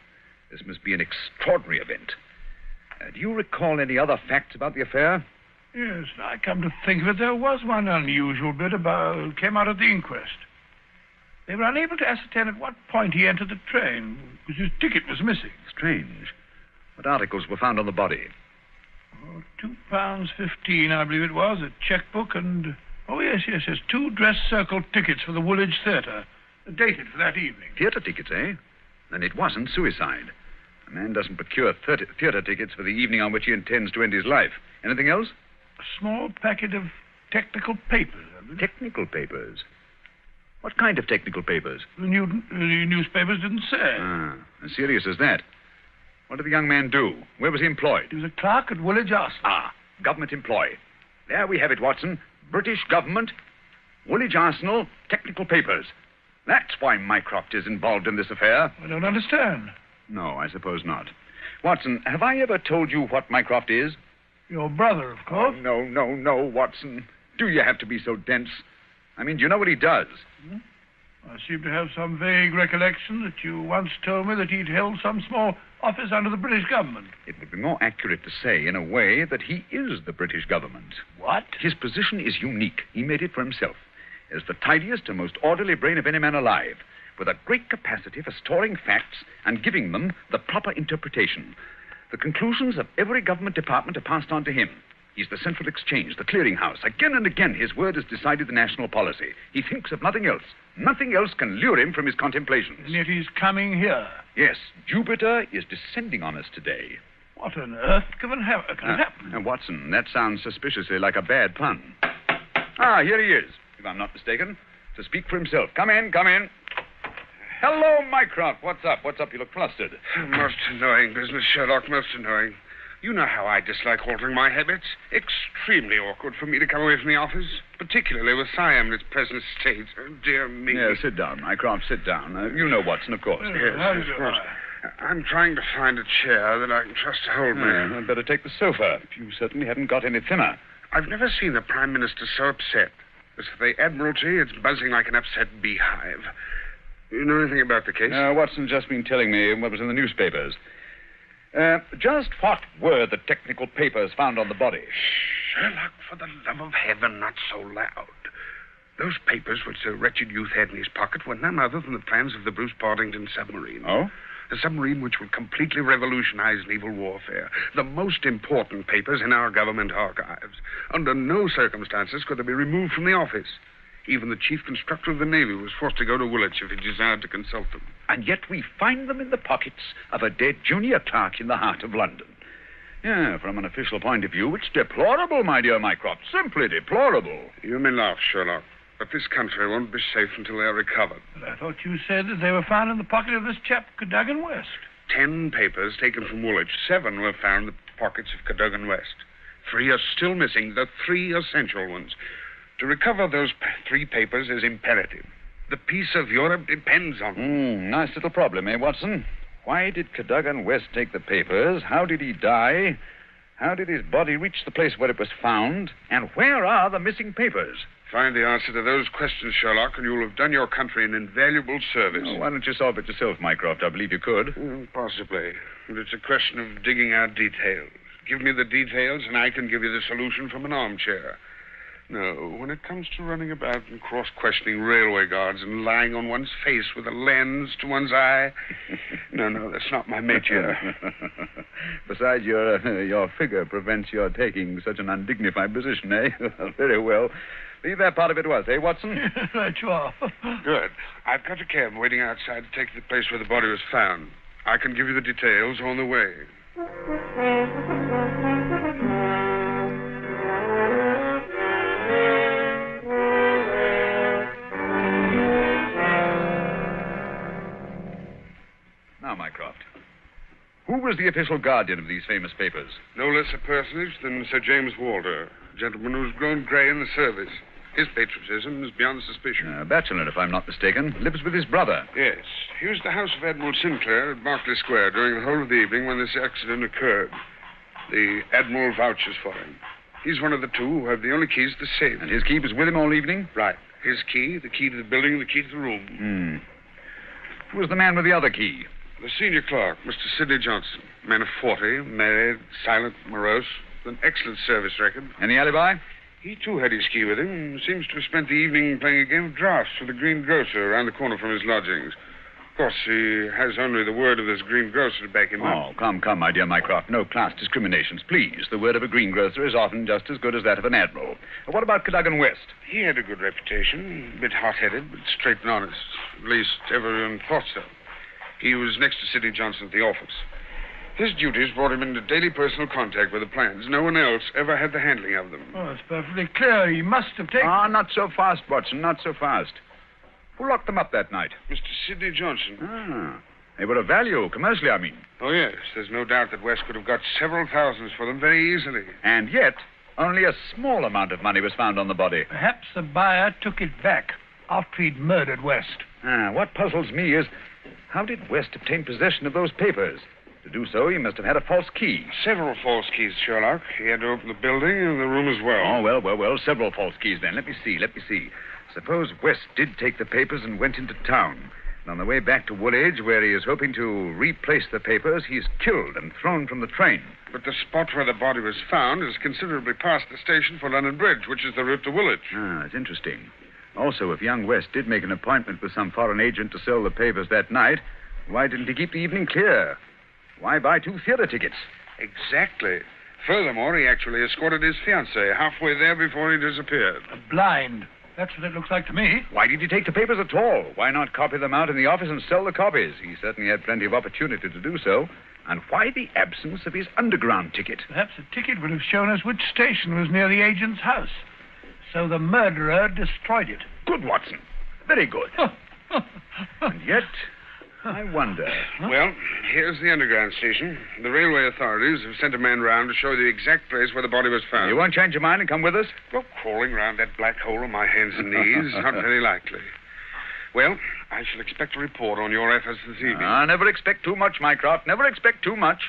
This must be an extraordinary event. Do you recall any other facts about the affair? Yes, I come to think of it, there was one unusual bit came out at the inquest. They were unable to ascertain at what point he entered the train, because his ticket was missing. Strange. What articles were found on the body? £2.15, I believe it was, a checkbook and... Oh, yes, 2 dress circle tickets for the Woolwich Theatre, dated for that evening. Theatre tickets, eh? Then it wasn't suicide. A man doesn't procure theatre tickets for the evening on which he intends to end his life. Anything else? A small packet of technical papers. Technical papers? What kind of technical papers? The newspapers didn't say. Ah, as serious as that. What did the young man do? Where was he employed? He was a clerk at Woolwich Arsenal. Ah, government employee. There we have it, Watson. British government, Woolwich Arsenal, technical papers. That's why Mycroft is involved in this affair. I don't understand. No, I suppose not. Watson, have I ever told you what Mycroft is? Your brother, of course. Oh, no, Watson. Do you have to be so dense? I mean, do you know what he does? I seem to have some vague recollection that you once told me that he'd held some small office under the British government. It would be more accurate to say, in a way, that he is the British government. What? His position is unique. He made it for himself. As the tidiest and most orderly brain of any man alive, with a great capacity for storing facts and giving them the proper interpretation. The conclusions of every government department are passed on to him. He's the central exchange, the clearinghouse. Again and again, his word has decided the national policy. He thinks of nothing else. Nothing else can lure him from his contemplations. And yet he's coming here. Yes, Jupiter is descending on us today. What on earth can happen? Watson, that sounds suspiciously like a bad pun. Ah, here he is, if I'm not mistaken. To speak for himself. Come in. Hello, Mycroft. What's up? You look flustered. Most annoying business, Sherlock, most annoying. You know how I dislike altering my habits. Extremely awkward for me to come away from the office, particularly with Siam in its present state. Oh, dear me. Yeah, sit down, Mycroft, sit down. You know Watson, of course. Yes, of course. I'm trying to find a chair that I can trust to hold me. I'd better take the sofa. You certainly haven't got any thinner. I've never seen the Prime Minister so upset. As for the Admiralty, it's buzzing like an upset beehive. You know anything about the case? Watson's just been telling me what was in the newspapers. Just what were the technical papers found on the body? Sherlock, for the love of heaven, not so loud. Those papers which the wretched youth had in his pocket were none other than the plans of the Bruce Partington submarine. Oh? A submarine which will completely revolutionize naval warfare. The most important papers in our government archives. Under no circumstances could they be removed from the office. Even the chief constructor of the Navy was forced to go to Woolwich if he desired to consult them. And yet we find them in the pockets of a dead junior clerk in the heart of London. Yeah, from an official point of view, it's deplorable, my dear Mycroft. Simply deplorable. You may laugh, Sherlock, but this country won't be safe until they're recovered. But I thought you said that they were found in the pocket of this chap, Cadogan West. 10 papers taken from Woolwich. 7 were found in the pockets of Cadogan West. 3 are still missing, the 3 essential ones. To recover those 3 papers is imperative. The peace of Europe depends on them. Nice little problem, eh, Watson? Why did Cadogan West take the papers? How did he die? How did his body reach the place where it was found? And where are the missing papers? Find the answer to those questions, Sherlock, and you'll have done your country an invaluable service. Why don't you solve it yourself, Mycroft? I believe you could. Possibly. But it's a question of digging out details. Give me the details, and I can give you the solution from an armchair. No, when it comes to running about and cross-questioning railway guards and lying on one's face with a lens to one's eye, no, that's not my métier. Besides, your figure prevents your taking such an undignified position, eh? Very well. Leave that part of it to us, eh, Watson? Right, you are. Good. I've got a cab waiting outside to take the place where the body was found. I can give you the details on the way. was the official guardian of these famous papers? No less a personage than Sir James Walter, a gentleman who's grown grey in the service. His patriotism is beyond suspicion. A bachelor, if I'm not mistaken, lives with his brother. Yes. He was at the house of Admiral Sinclair at Berkeley Square during the whole of the evening when this accident occurred. The Admiral vouches for him. He's one of the two who have the only keys to the safe. And his key was with him all evening? Right. His key, the key to the building, and the key to the room. Who was the man with the other key? The senior clerk, Mr. Sidney Johnson. Man of 40, married, silent, morose, with an excellent service record. Any alibi? He, too, had his key with him and seems to have spent the evening playing a game of drafts with the green grocer around the corner from his lodgings. Of course, he has only the word of this green grocer to back him up. Oh, come, my dear Mycroft. No class discriminations, please. The word of a greengrocer is often just as good as that of an admiral. What about Cadogan West? He had a good reputation. A bit hot-headed, but straight and honest. At least, everyone thought so. He was next to Sidney Johnson at the office. His duties brought him into daily personal contact with the plans. No one else ever had the handling of them. Oh, it's perfectly clear. He must have taken... Ah, not so fast, Watson, not so fast. Who locked them up that night? Mr. Sidney Johnson. Ah, they were of value, commercially, I mean. Oh, yes. There's no doubt that West could have got several thousands for them very easily. And yet, only a small amount of money was found on the body. Perhaps the buyer took it back after he'd murdered West. What puzzles me is, how did West obtain possession of those papers? To do so, he must have had a false key. Several false keys, Sherlock. He had to open the building and the room as well. Oh, well. Several false keys, then. Let me see. Suppose West did take the papers and went into town. And on the way back to Woolwich, where he is hoping to replace the papers, he's killed and thrown from the train. But the spot where the body was found is considerably past the station for London Bridge, which is the route to Woolwich. That's interesting. Also, if young West did make an appointment with some foreign agent to sell the papers that night, why didn't he keep the evening clear? Why buy 2 theater tickets? Exactly. Furthermore, he actually escorted his fiancée halfway there before he disappeared. Blind. That's what it looks like to me. Why did he take the papers at all? Why not copy them out in the office and sell the copies? He certainly had plenty of opportunity to do so. And why the absence of his underground ticket? Perhaps the ticket would have shown us which station was near the agent's house. So the murderer destroyed it. Good, Watson. Very good. And yet, I wonder... Well, here's the underground station. The railway authorities have sent a man round to show the exact place where the body was found. You won't change your mind and come with us? Well, crawling round that black hole on my hands and knees, not very likely. Well, I shall expect a report on your efforts this evening. Never expect too much, Mycroft. Never expect too much.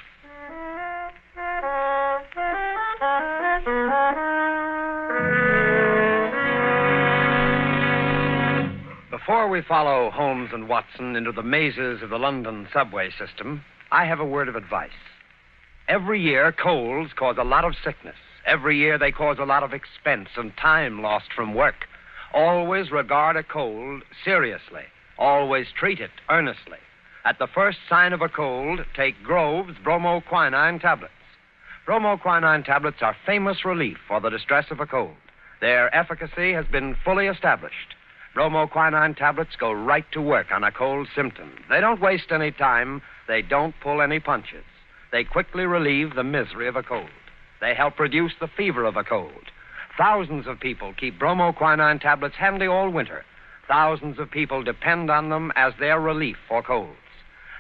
Before we follow Holmes and Watson into the mazes of the London subway system, I have a word of advice. Every year, colds cause a lot of sickness. Every year, they cause a lot of expense and time lost from work. Always regard a cold seriously. Always treat it earnestly. At the first sign of a cold, take Grove's bromoquinine tablets. Bromoquinine tablets are famous relief for the distress of a cold. Their efficacy has been fully established. Bromoquinine tablets go right to work on a cold symptom. They don't waste any time. They don't pull any punches. They quickly relieve the misery of a cold. They help reduce the fever of a cold. Thousands of people keep bromoquinine tablets handy all winter. Thousands of people depend on them as their relief for colds.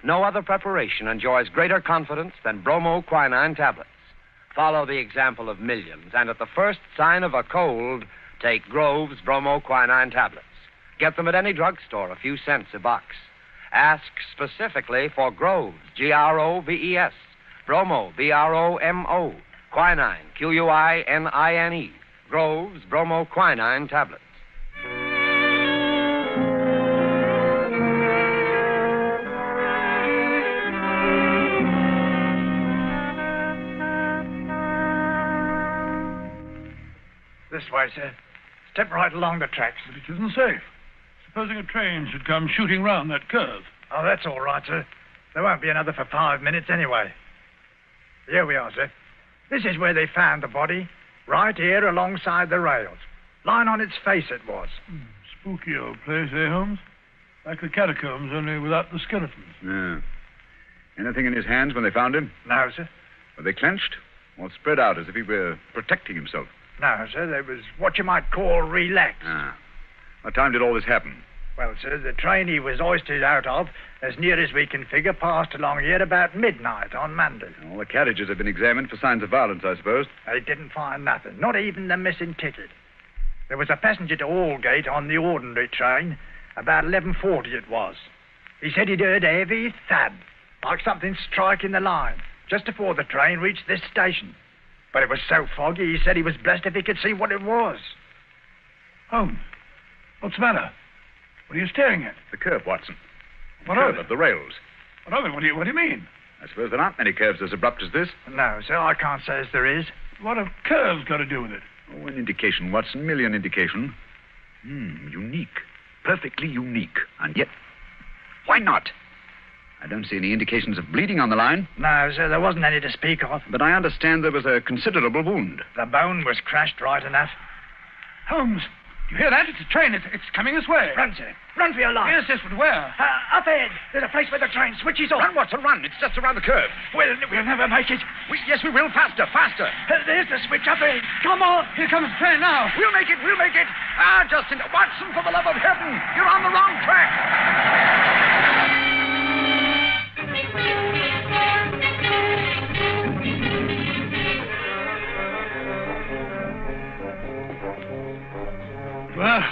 No other preparation enjoys greater confidence than bromoquinine tablets. Follow the example of millions, and at the first sign of a cold, take Grove's bromoquinine tablets. Get them at any drugstore, a few cents a box. Ask specifically for Grove's, Groves, Bromo, Bromo, quinine, Quinine, Grove's bromoquinine tablets. This way, sir. Step right along the tracks. But it isn't safe. Supposing a train should come shooting round that curve. Oh, that's all right, sir. There won't be another for 5 minutes anyway. Here we are, sir. This is where they found the body. Right here alongside the rails. Lying on its face it was. Spooky old place, eh, Holmes? Like the catacombs, only without the skeletons. Yeah. Anything in his hands when they found him? No, sir. Were they clenched or spread out as if he were protecting himself? No, sir. They was what you might call relaxed. What time did all this happen? Well, sir, the train he was hoisted out of, as near as we can figure, passed along here about midnight on Monday. All the carriages have been examined for signs of violence, I suppose. They didn't find nothing, not even the missing ticket. There was a passenger to Aldgate on the ordinary train. About 11:40 it was. He said he'd heard a heavy thud, like something striking the line, just before the train reached this station. But it was so foggy, he said he was blessed if he could see what it was. Holmes, what's the matter? What are you staring at? The curve, Watson. What curve of it? of the rails. What of it? What do you mean? I suppose there aren't many curves as abrupt as this. No, sir, I can't say as there is. What have curves got to do with it? Oh, an indication, Watson. Merely an indication. Unique. Perfectly unique. And yet, why not? I don't see any indications of bleeding on the line. No, sir, there wasn't any to speak of. But I understand there was a considerable wound. The bone was crashed right enough. Holmes, do you hear that? It's a train. It's coming this way. Run, sir. Run for your life. Yes, but where? Up ahead. There's a place where the train switches off. Run, Watson, run. It's just around the curve. We'll never make it. Yes, we will. Faster, faster. There's the switch up ahead. Come on. Here comes the train now. We'll make it. Justin. Watson, for the love of heaven. You're on the wrong track. Well,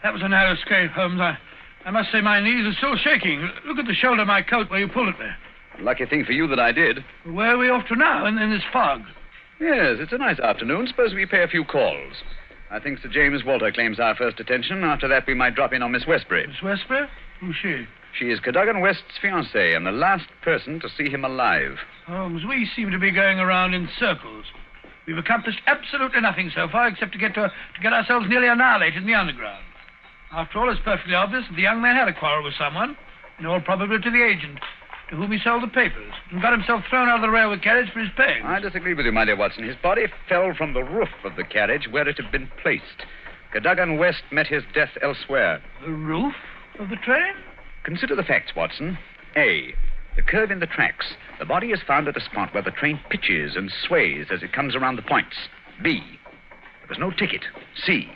that was a narrow escape, Holmes. I must say my knees are still shaking. Look at the shoulder of my coat where you pulled at me. Lucky thing for you that I did. Where are we off to now, in this fog? Yes, it's a nice afternoon. Suppose we pay a few calls. I think Sir James Walter claims our first attention. After that, we might drop in on Miss Westbury. Miss Westbury? Who's she? She is Cadogan West's fiancée and the last person to see him alive. Holmes, we seem to be going around in circles. We've accomplished absolutely nothing so far except to get ourselves nearly annihilated in the underground. After all, it's perfectly obvious that the young man had a quarrel with someone, in all probability the agent, to whom he sold the papers, and got himself thrown out of the railway carriage for his pegs. I disagree with you, my dear Watson. His body fell from the roof of the carriage where it had been placed. Cadogan West met his death elsewhere. The roof of the train? Consider the facts, Watson. A, the curve in the tracks. The body is found at a spot where the train pitches and sways as it comes around the points. B, there was no ticket. C,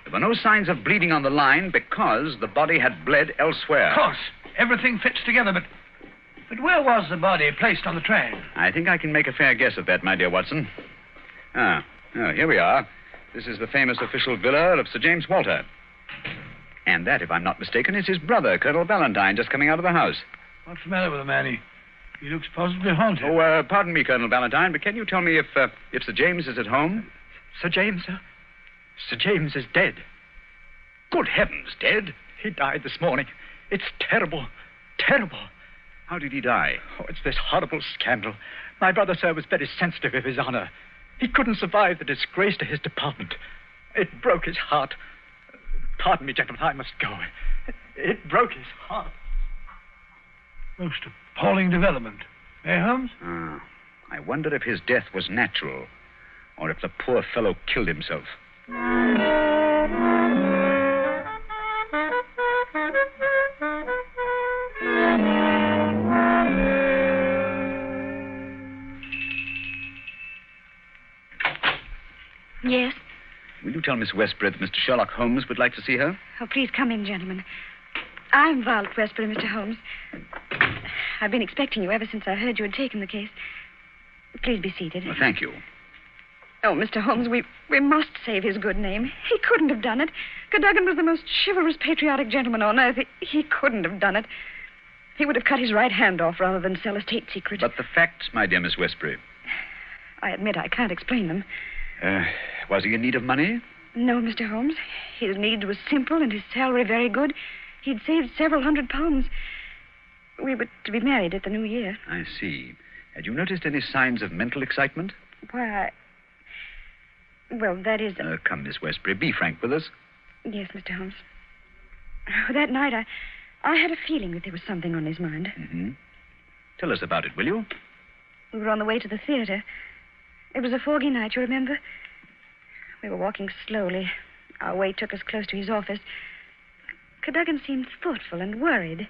there were no signs of bleeding on the line because the body had bled elsewhere. Of course. Everything fits together, but where was the body placed on the train? I think I can make a fair guess at that, my dear Watson. Here we are. This is the famous official villa of Sir James Walter. And that, if I'm not mistaken, is his brother, Colonel Valentine, just coming out of the house. What's the matter with the man? He looks positively haunted. Oh, pardon me, Colonel Valentine, but can you tell me if Sir James is at home? Sir James, sir? Sir James is dead. Good heavens, dead? He died this morning. It's terrible. Terrible. How did he die? Oh, it's this horrible scandal. My brother, sir, was very sensitive of his honor. He couldn't survive the disgrace to his department. It broke his heart. Pardon me, gentlemen, I must go. It broke his heart. Most appalling development. Eh, Holmes? I wonder if his death was natural, or if the poor fellow killed himself. Yes? Will you tell Miss Westbury that Mr. Sherlock Holmes would like to see her? Oh, please come in, gentlemen. I'm Violet Westbury, Mr. Holmes. I've been expecting you ever since I heard you had taken the case. Please be seated. Well, thank you. Oh, Mr. Holmes, we must save his good name. He couldn't have done it. Cadogan was the most chivalrous, patriotic gentleman on earth. He couldn't have done it. He would have cut his right hand off rather than sell a state secret. But the facts, my dear Miss Westbury. I admit I can't explain them. Was he in need of money? No, Mr. Holmes. His needs were simple and his salary very good. He'd saved several £100s. We were to be married at the new year. I see. Had you noticed any signs of mental excitement? Why, well, that is... Come, Miss Westbury, be frank with us. Yes, Mr. Holmes. That night, I had a feeling that there was something on his mind. Mm-hmm. Tell us about it, will you? We were on the way to the theater. It was a foggy night, you remember? We were walking slowly. Our way took us close to his office. Cadogan seemed thoughtful and worried.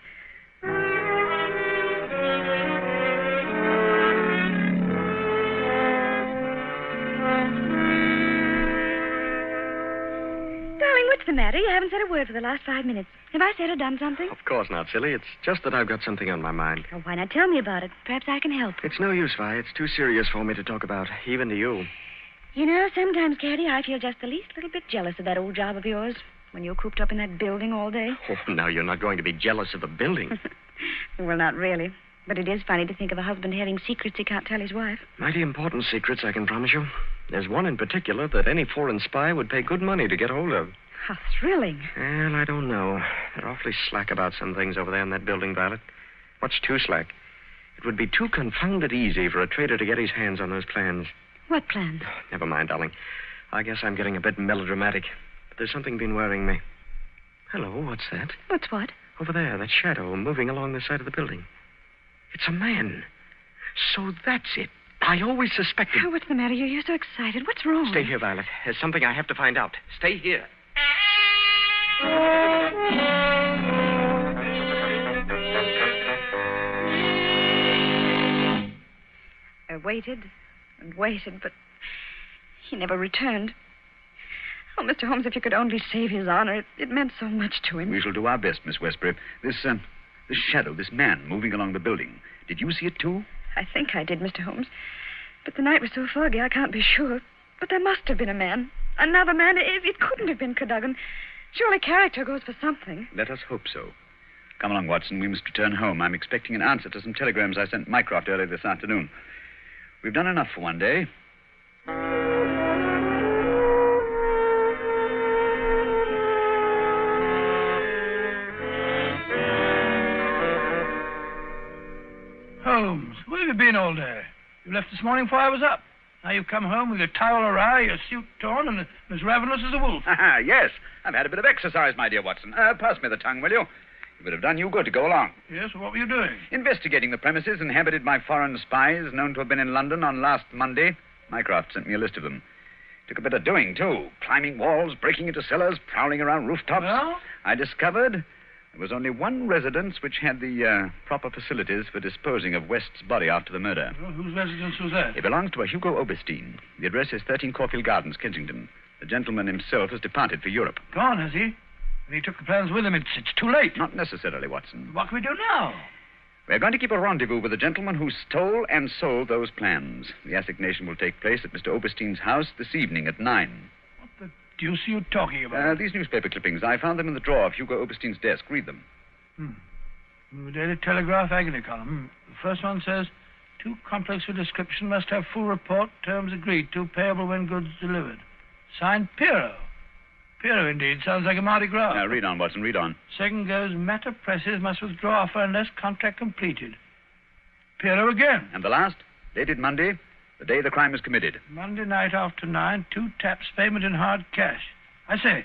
Darling, what's the matter? You haven't said a word for the last 5 minutes. Have I said or done something? Of course not, silly. It's just that I've got something on my mind. Oh, why not tell me about it? Perhaps I can help. It's no use, Vi. It's too serious for me to talk about, even to you. You know, sometimes, Caddy, I feel just the least little bit jealous of that old job of yours when you're cooped up in that building all day. Oh, now you're not going to be jealous of the building. Well, not really. But it is funny to think of a husband having secrets he can't tell his wife. Mighty important secrets, I can promise you. There's one in particular that any foreign spy would pay good money to get hold of. How thrilling. Well, I don't know. They're awfully slack about some things over there in that building, Violet. Much too slack. It would be too confounded easy for a traitor to get his hands on those plans. What plans? Never mind, darling. I guess I'm getting a bit melodramatic. But there's something been worrying me. Hello, what's that? What's what? Over there, that shadow moving along the side of the building. It's a man. So that's it. I always suspected... Oh, what's the matter? You're so excited. What's wrong? Stay here, Violet. There's something I have to find out. Stay here. I waited and waited, but he never returned. Oh, Mr. Holmes, if you could only save his honor, it meant so much to him. We shall do our best, Miss Westbury. This shadow, this man moving along the building. Did you see it, too? I think I did, Mr. Holmes. But the night was so foggy, I can't be sure. But there must have been a man. Another man. It couldn't have been Cadogan. Surely character goes for something. Let us hope so. Come along, Watson. We must return home. I'm expecting an answer to some telegrams I sent Mycroft earlier this afternoon. We've done enough for one day. Holmes, where have you been all day? You left this morning before I was up. Now you've come home with your towel awry, your suit torn, and as ravenous as a wolf. Yes, I've had a bit of exercise, my dear Watson. Pass me the tongue, will you? It would have done you good to go along. Yes, well, what were you doing? Investigating the premises inhabited by foreign spies known to have been in London on last Monday. Mycroft sent me a list of them. Took a bit of doing, too. Climbing walls, breaking into cellars, prowling around rooftops. Well? I discovered there was only one residence which had the proper facilities for disposing of West's body after the murder. Well, whose residence was that? It belongs to a Hugo Oberstein. The address is 13 Caulfield Gardens, Kensington. The gentleman himself has departed for Europe. Gone, has he? And he took the plans with him. It's too late. Not necessarily, Watson. What can we do now? We're going to keep a rendezvous with the gentleman who stole and sold those plans. The assignation will take place at Mr. Oberstein's house this evening at 9. What the deuce are you talking about? These newspaper clippings. I found them in the drawer of Hugo Oberstein's desk. Read them. The Daily Telegraph agony column. The first one says, too complex for description, must have full report, terms agreed to, payable when goods delivered. Signed, Piero. Piero, indeed. Sounds like a Mardi Gras. Now, read on, Watson, read on. Second goes, matter presses, must withdraw offer unless contract completed. Piero again. And the last, dated Monday, the day the crime was committed. Monday night after 9, 2 taps, payment in hard cash. I say,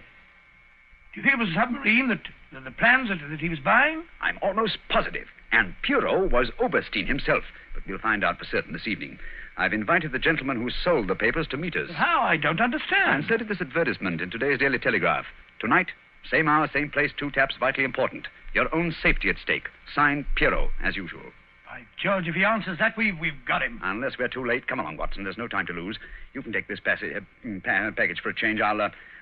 do you think it was a submarine the plans that he was buying? I'm almost positive. And Piero was Oberstein himself. But we'll find out for certain this evening. I've invited the gentleman who sold the papers to meet us. How? I don't understand. I inserted this advertisement in today's Daily Telegraph. Tonight, same hour, same place, 2 taps, vitally important. Your own safety at stake. Signed, Piero, as usual. By George, if he answers that, we've got him. Unless we're too late. Come along, Watson. There's no time to lose. You can take this package for a change.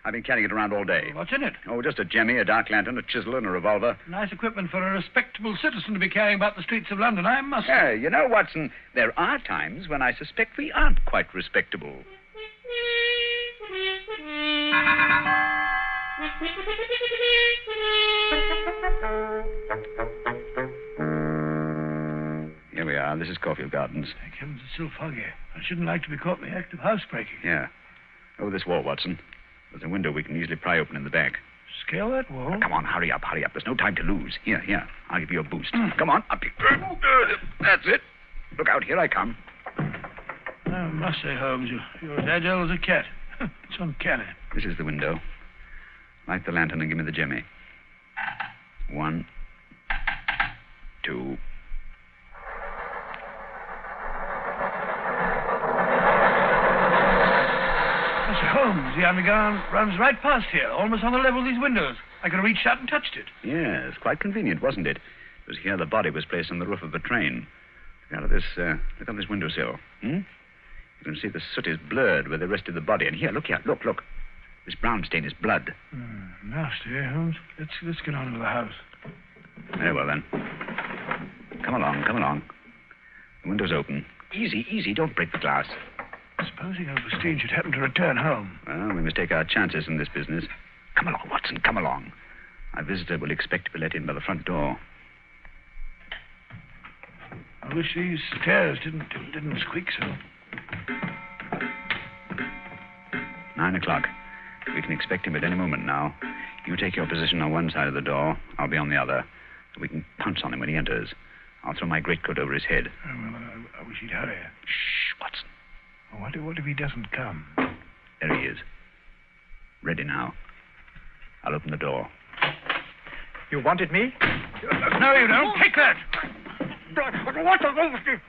I've been carrying it around all day. What's in it? Oh, just a jemmy, a dark lantern, a chisel, and a revolver. Nice equipment for a respectable citizen to be carrying about the streets of London, I must say. Yeah, you know, Watson, there are times when I suspect we aren't quite respectable. Here we are. This is Caulfield Gardens. Thank heavens, it's still foggy. I shouldn't like to be caught in the act of housebreaking. Yeah. Over this wall, Watson. There's a window we can easily pry open in the back. Scale that wall? Come on, hurry up. There's no time to lose. Here. I'll give you a boost. Come on, up you. That's it. Look out, here I come. I must say, Holmes, you're as agile as a cat. It's uncanny. This is the window. Light the lantern and give me the jemmy. 1, 2... Holmes, the underground runs right past here, almost on the level of these windows. I could have reached out and touched it. Yes, quite convenient, wasn't it? It was here the body was placed on the roof of the train. Look out of this, look on this windowsill. You can see the soot is blurred where they rested the body. And here, look. This brown stain is blood. Nasty, eh, Holmes? Let's get on into the house. Very well, then. Come along, come along. The window's open. Easy, easy. Don't break the glass. Supposing Overstein should happen to return home. Well, we must take our chances in this business. Come along, Watson, come along. Our visitor will expect to be let in by the front door. I wish these stairs didn't squeak so. 9 o'clock. We can expect him at any moment now. You take your position on one side of the door. I'll be on the other. We can pounce on him when he enters. I'll throw my greatcoat over his head. Oh, well, I wish he'd hurry. Shh, Watson. What if he doesn't come? There he is. Ready now. I'll open the door. You wanted me? No, you don't. Take that. What the...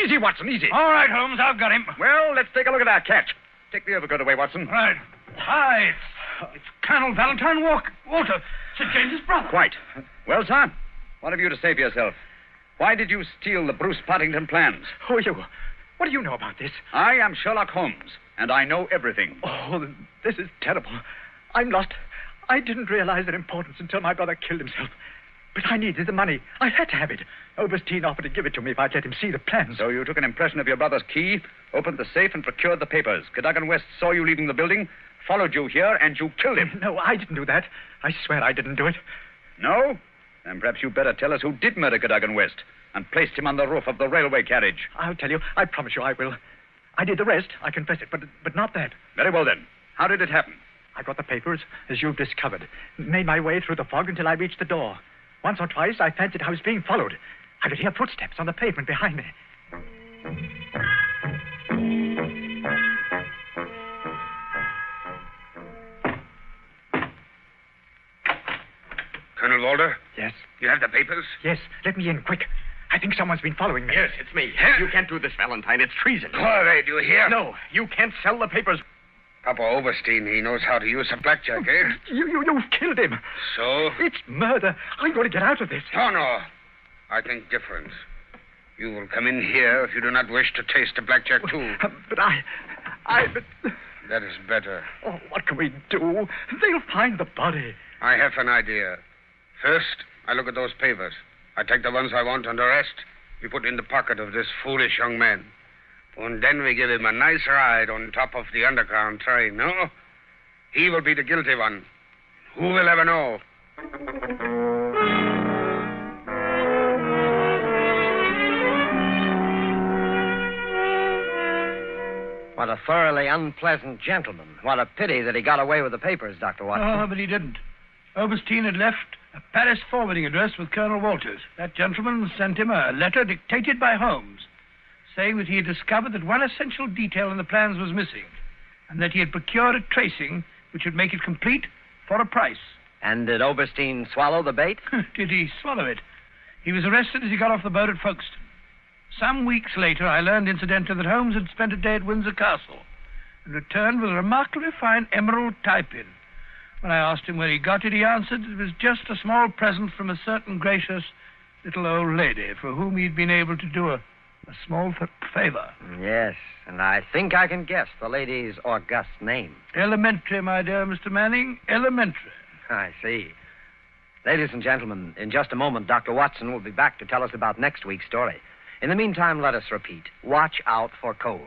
Easy, Watson, easy. All right, Holmes, I've got him. Well, let's take a look at our catch. Take the overcoat away, Watson. Right. Hi, it's Colonel Valentine Walter, Sir James's brother. Quite. Well, sir, what have you to say for yourself? Why did you steal the Bruce Partington plans? Who are you? What do you know about this? I am Sherlock Holmes, and I know everything. Oh, this is terrible. I'm lost. I didn't realize their importance until my brother killed himself. But I needed the money. I had to have it. Overstein offered to give it to me if I'd let him see the plans. So you took an impression of your brother's key, opened the safe, and procured the papers. Cadogan West saw you leaving the building, followed you here, and you killed him. No, I didn't do that. I swear I didn't do it. No? Then perhaps you'd better tell us who did murder Cadogan West and placed him on the roof of the railway carriage. I'll tell you. I promise you I will. I did the rest. I confess it, but not that. Very well, then. How did it happen? I got the papers, as you've discovered. Made my way through the fog until I reached the door. Once or twice, I fancied I was being followed. I could hear footsteps on the pavement behind me. Colonel Walter? Yes? You have the papers? Yes. Let me in, quick. I think someone's been following me. Yes, it's me. You can't do this, Valentine. It's treason. Who are they? Do you hear? No, you can't sell the papers. Papa Overstein, he knows how to use a blackjack, eh? You've killed him. So? It's murder. I'm going to get out of this. Oh, no. I think different. You will come in here if you do not wish to taste the blackjack, too. But That is better. Oh, what can we do? They'll find the body. I have an idea. First, I look at those papers. I take the ones I want, and the rest we put in the pocket of this foolish young man. And then we give him a nice ride on top of the underground train, no? He will be the guilty one. Who will ever know? What a thoroughly unpleasant gentleman. What a pity that he got away with the papers, Dr. Watson. Oh, but he didn't. Overstein had left a Paris forwarding address with Colonel Walters. That gentleman sent him a letter dictated by Holmes, saying that he had discovered that one essential detail in the plans was missing, and that he had procured a tracing which would make it complete for a price. And did Overstein swallow the bait? Did he swallow it? He was arrested as he got off the boat at Folkestone. Some weeks later, I learned, incidentally, that Holmes had spent a day at Windsor Castle and returned with a remarkably fine emerald tie-pin. When I asked him where he got it, he answered it was just a small present from a certain gracious little old lady for whom he'd been able to do a small favor. Yes, and I think I can guess the lady's august name. Elementary, my dear Mr. Manning, elementary. I see. Ladies and gentlemen, in just a moment, Dr. Watson will be back to tell us about next week's story. In the meantime, let us repeat. Watch out for colds.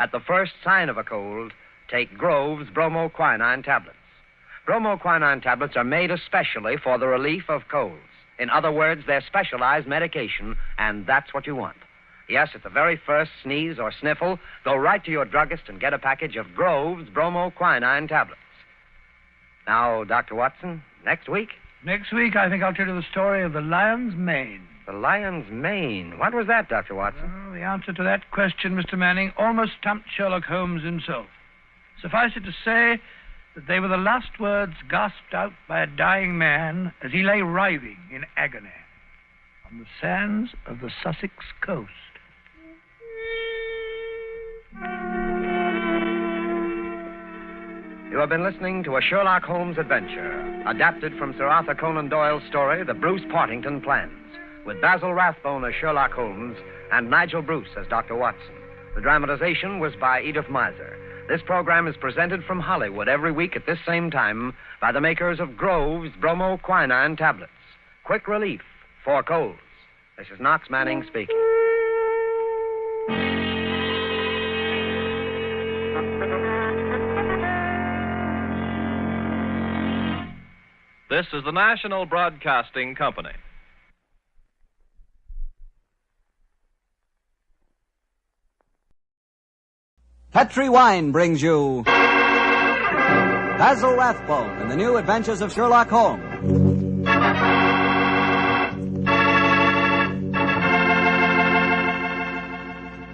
At the first sign of a cold, take Grove's bromoquinine tablets. Bromoquinine tablets are made especially for the relief of colds. In other words, they're specialized medication, and that's what you want. Yes, at the very first sneeze or sniffle, go right to your druggist and get a package of Grove's bromoquinine tablets. Now, Dr. Watson, next week? Next week, I think I'll tell you the story of the lion's mane. The lion's mane? What was that, Dr. Watson? Well, the answer to that question, Mr. Manning, almost stumped Sherlock Holmes himself. Suffice it to say that they were the last words gasped out by a dying man as he lay writhing in agony on the sands of the Sussex coast. You have been listening to a Sherlock Holmes adventure, adapted from Sir Arthur Conan Doyle's story, The Bruce Partington Plans, with Basil Rathbone as Sherlock Holmes and Nigel Bruce as Dr. Watson. The dramatization was by Edith Miser. This program is presented from Hollywood every week at this same time by the makers of Grove's bromoquinine tablets. Quick relief for colds. This is Knox Manning speaking. This is the National Broadcasting Company. Petri Wine brings you Basil Rathbone and the New Adventures of Sherlock Holmes.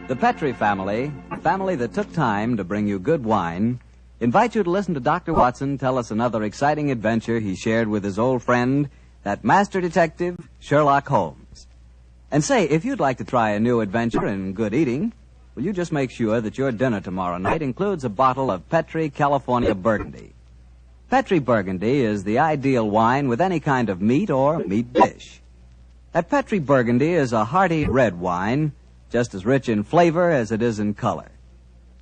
The Petri family, a family that took time to bring you good wine, invite you to listen to Dr. Watson tell us another exciting adventure he shared with his old friend, that master detective, Sherlock Holmes. And say, if you'd like to try a new adventure in good eating, will you just make sure that your dinner tomorrow night includes a bottle of Petri California Burgundy. Petri Burgundy is the ideal wine with any kind of meat or meat dish. That Petri Burgundy is a hearty red wine, just as rich in flavor as it is in color.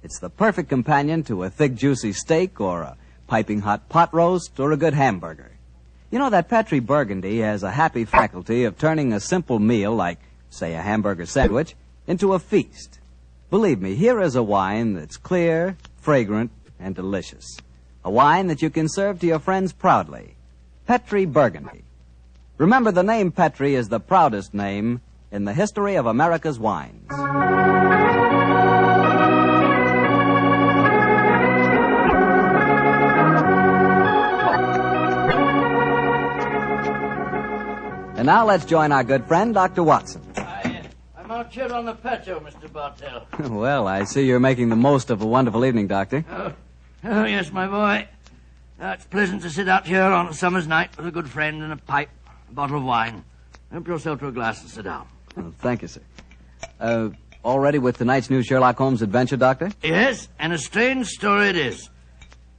It's the perfect companion to a thick, juicy steak or a piping hot pot roast or a good hamburger. You know, that Petri Burgundy has a happy faculty of turning a simple meal like, say, a hamburger sandwich into a feast. Believe me, here is a wine that's clear, fragrant, and delicious. A wine that you can serve to your friends proudly. Petri Burgundy. Remember, the name Petri is the proudest name in the history of America's wines. And now let's join our good friend, Dr. Watson. I'm out here on the patio, Mr. Bartell. Well, I see you're making the most of a wonderful evening, Doctor. Oh, yes, my boy. It's pleasant to sit out here on a summer's night with a good friend and a pipe, a bottle of wine. Help yourself to a glass and sit down. Oh, thank you, sir. All ready with tonight's new Sherlock Holmes adventure, Doctor? Yes, and a strange story it is.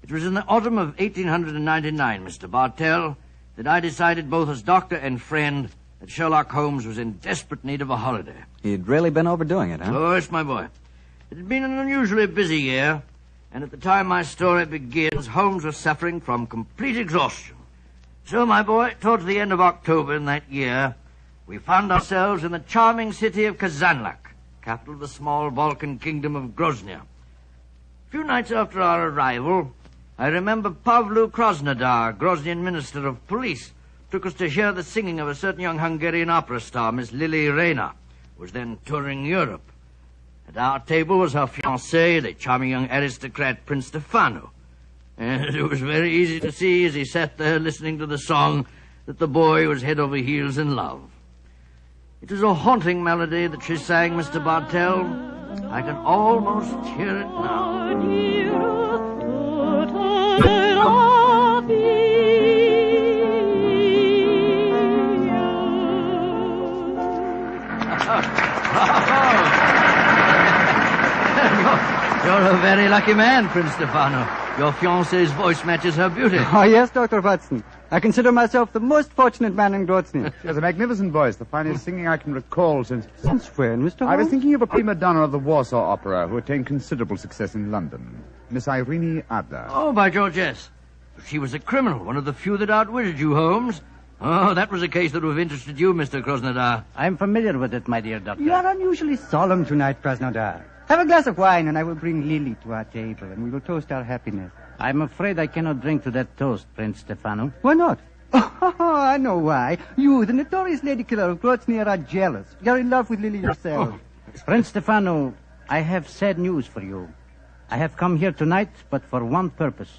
It was in the autumn of 1899, Mr. Bartell, that I decided both as doctor and friend that Sherlock Holmes was in desperate need of a holiday. He'd really been overdoing it, huh? Oh, yes, my boy. It had been an unusually busy year, and at the time my story begins, Holmes was suffering from complete exhaustion. So, my boy, towards the end of October in that year, we found ourselves in the charming city of Kazanlak, capital of the small Balkan kingdom of Grozny. A few nights after our arrival, I remember Pavlu Krasnodar, Groznian minister of police, took us to hear the singing of a certain young Hungarian opera star, Miss Lily Rayner, who was then touring Europe. At our table was her fiancé, the charming young aristocrat Prince Stefano. And it was very easy to see as he sat there listening to the song that the boy was head over heels in love. It was a haunting melody that she sang, Mr. Bartell. I can almost hear it now. You're a very lucky man, Prince Stefano. Your fiancée's voice matches her beauty. Oh, yes, Dr. Watson. I consider myself the most fortunate man in Grozny. She has a magnificent voice, the finest singing I can recall since... Since when, Mr. Holmes? I was thinking of a prima donna of the Warsaw Opera who attained considerable success in London. Miss Irene Adler. Oh, by George, yes. She was a criminal, one of the few that outwitted you, Holmes. Oh, that was a case that would have interested you, Mr. Krasnodar. I'm familiar with it, my dear doctor. You are unusually solemn tonight, Krasnodar. Have a glass of wine, and I will bring Lily to our table, and we will toast our happiness. I'm afraid I cannot drink to that toast, Prince Stefano. Why not? Oh, I know why. You, the notorious lady killer of Grozny, are jealous. You're in love with Lily yourself. Prince Stefano, I have sad news for you. I have come here tonight, but for one purpose.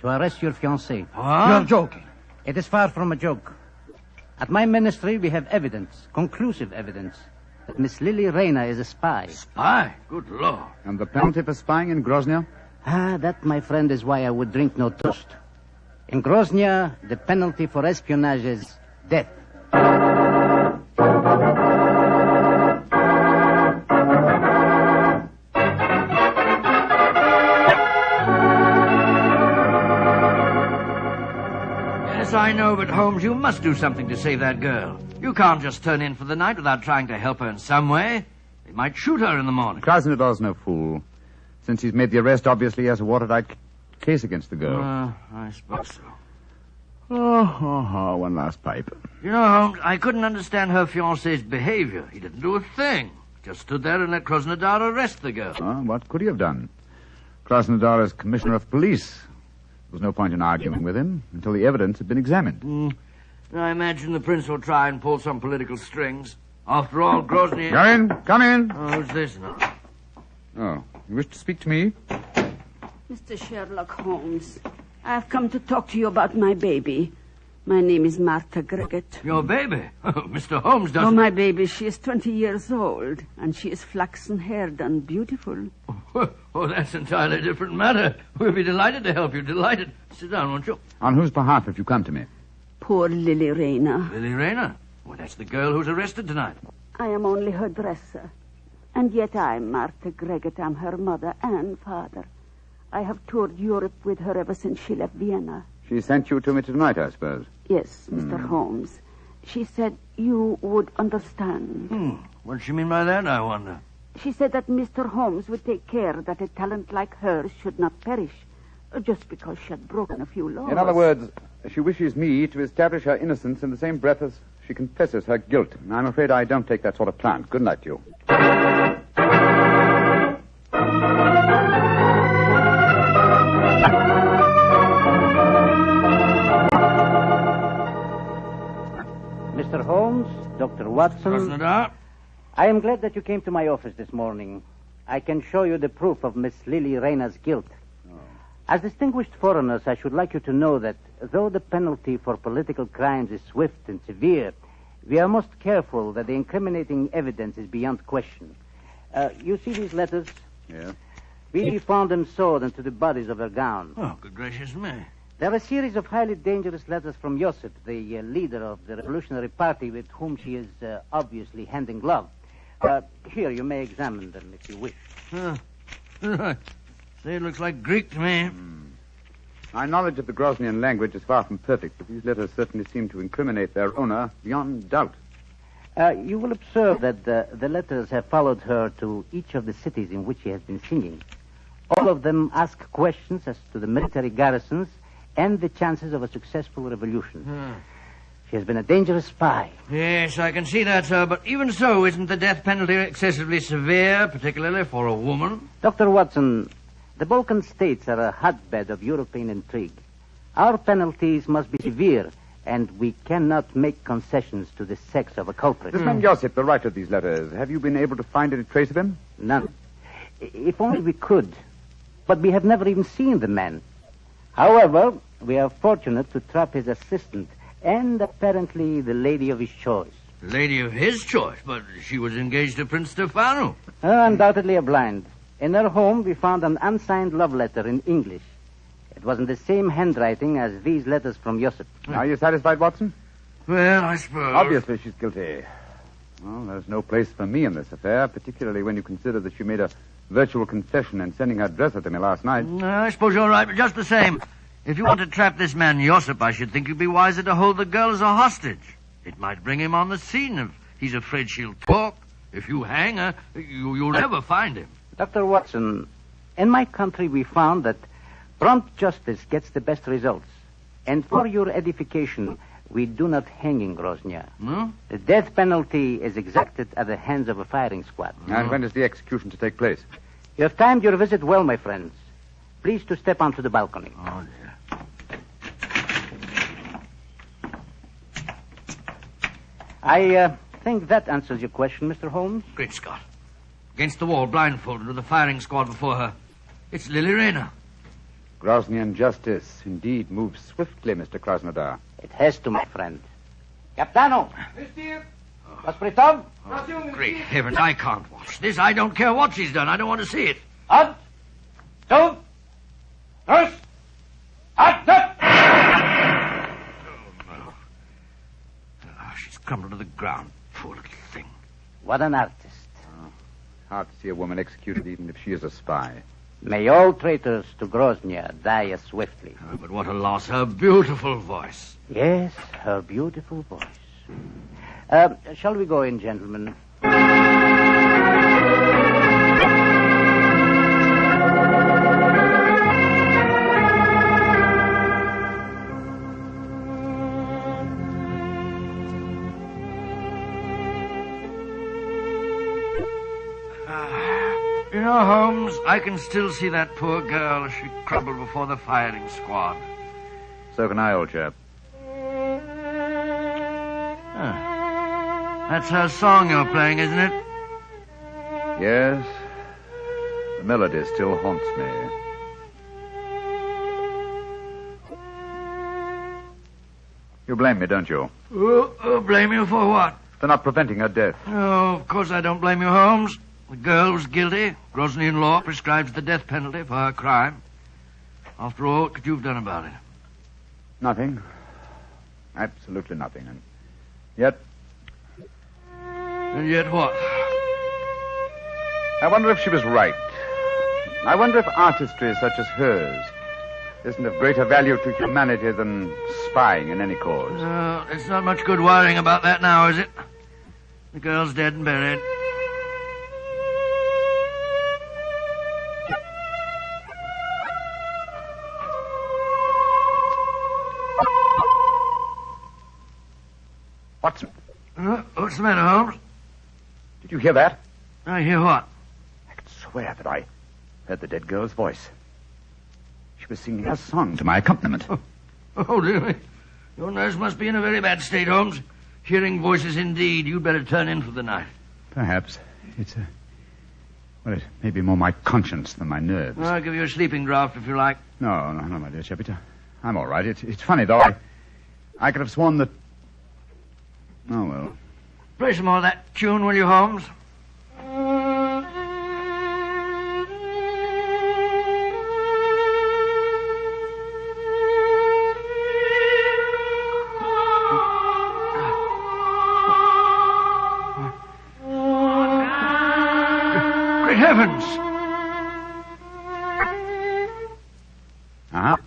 To arrest your fiancée. You're joking. It is far from a joke. At my ministry, we have evidence, conclusive evidence, that Miss Lily Rayner is a spy. Spy? Good Lord. And the penalty for spying in Grozny? That, my friend, is why I would drink no toast. In Grozny, the penalty for espionage is death. Yes, I know, but Holmes, you must do something to save that girl. You can't just turn in for the night without trying to help her in some way. They might shoot her in the morning. Krasnodar's no fool. Since he's made the arrest, obviously he has a watertight case against the girl. I suppose so. One last pipe. You know, Holmes, I couldn't understand her fiancé's behavior. He didn't do a thing. Just stood there and let Krasnodar arrest the girl. What could he have done? Krasnodar is commissioner of police. There was no point in arguing with him until the evidence had been examined. I imagine the prince will try and pull some political strings. After all, Grozny... Come in. Who's this now? Oh, you wish to speak to me? Mr. Sherlock Holmes, I've come to talk to you about my baby. My name is Martha Greggett. Your baby? Mr. Holmes doesn't... Oh, my baby, she is 20 years old, and she is flaxen-haired and beautiful. Oh, that's an entirely different matter. We'll be delighted to help you, delighted. Sit down, won't you? On whose behalf have you come to me? Poor Lily Rayner. Lily Rayner? Well, that's the girl who's arrested tonight. I am only her dresser. And yet I'm Martha Greggett. I'm her mother and father. I have toured Europe with her ever since she left Vienna. She sent you to me tonight, I suppose. Yes, Mr. Holmes. She said you would understand. What does she mean by that, I wonder? She said that Mr. Holmes would take care that a talent like hers should not perish, just because she had broken a few laws. In other words, she wishes me to establish her innocence in the same breath as she confesses her guilt. I'm afraid I don't take that sort of plant. Good night to you. Mr. Holmes, Dr. Watson. I am glad that you came to my office this morning. I can show you the proof of Miss Lily Rayner's guilt. As distinguished foreigners, I should like you to know that though the penalty for political crimes is swift and severe, we are most careful that the incriminating evidence is beyond question. You see these letters? Yeah. We found them sewed into the bodies of her gown. Oh, good gracious me. They're a series of highly dangerous letters from Josip, the leader of the Revolutionary Party with whom she is obviously hand in glove. Here, you may examine them if you wish. Say, it looks like Greek to me. My knowledge of the Groznian language is far from perfect, but these letters certainly seem to incriminate their owner beyond doubt. You will observe that the letters have followed her to each of the cities in which she has been singing. All of them ask questions as to the military garrisons and the chances of a successful revolution. She has been a dangerous spy. Yes, I can see that, sir. But even so, isn't the death penalty excessively severe, particularly for a woman? Dr. Watson, the Balkan states are a hotbed of European intrigue. Our penalties must be severe, and we cannot make concessions to the sex of a culprit. This man Josip, the writer of these letters, have you been able to find any trace of him? None. If only we could. But we have never even seen the man. However, we are fortunate to trap his assistant and apparently the lady of his choice. Lady of his choice? But she was engaged to Prince Stefano. Undoubtedly a blind. In her home, we found an unsigned love letter in English. It was in the same handwriting as these letters from Josip. Are you satisfied, Watson? Well, I suppose. Obviously she's guilty. Well, there's no place for me in this affair, particularly when you consider that she made a virtual confession in sending her dresser to me last night. I suppose you're right, but just the same, if you want to trap this man Josip, I should think it'd be wiser to hold the girl as a hostage. It might bring him on the scene if he's afraid she'll talk. If you hang her, you'll never find him. Dr. Watson, in my country we found that prompt justice gets the best results. And for your edification, we do not hang in Grozny. No? The death penalty is exacted at the hands of a firing squad. And when is the execution to take place? You have timed your visit well, my friends. Please to step onto the balcony. Oh, dear. I think that answers your question, Mr. Holmes. Great Scott. Against the wall, blindfolded, with a firing squad before her. It's Lily Rayner. Groznian justice indeed moves swiftly, Mr. Krasnodar. It has to, my friend. Capitano! Waspritov? Great heavens, I can't watch this. I don't care what she's done. I don't want to see it. Up! Two! First! Up! She's crumbled to the ground. Poor little thing. What an artist. Hard to see a woman executed even if she is a spy. May all traitors to Grozny die as swiftly. But what a loss. Her beautiful voice. Yes, her beautiful voice. Shall we go in, gentlemen? You know, Holmes, I can still see that poor girl as she crumbled before the firing squad. So can I, old chap. That's her song you're playing, isn't it? Yes. The melody still haunts me. You blame me, don't you? Blame you for what? For not preventing her death. Oh, of course I don't blame you, Holmes. The girl was guilty. Grosnian law prescribes the death penalty for her crime. After all, what could you have done about it? Nothing. Absolutely nothing. And yet... And yet what? I wonder if she was right. I wonder if artistry such as hers isn't of greater value to humanity than spying in any cause. It's not much good worrying about that now, is it? The girl's dead and buried. Watson. What's the matter, Holmes? Did you hear that? I hear what? I can swear that I heard the dead girl's voice. She was singing a song to my accompaniment. Oh, dear. Your nurse must be in a very bad state, Holmes. Hearing voices indeed. You'd better turn in for the night. Perhaps. It's well, it may be more my conscience than my nerves. I'll give you a sleeping draught if you like. No, my dear Shepard. I'm all right. It's funny, though. I could have sworn that... Oh, well. Play some more of that tune, will you, Holmes? Great heavens! Uh-huh.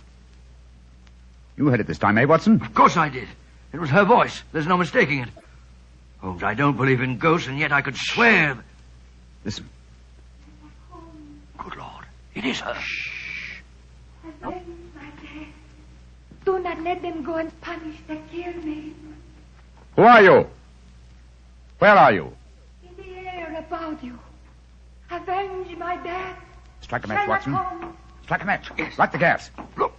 You heard it this time, eh, Watson? Of course I did. It was her voice. There's no mistaking it. Holmes, I don't believe in ghosts, and yet I could swear... Listen. Good Lord. It is her. Avenge my death. Do not let them go and punish the killed me. Who are you? Where are you? In the air about you. Avenge my death. Strike a match, Sherlock Watson. Holmes. Strike a match. Yes. Light the gas. Look.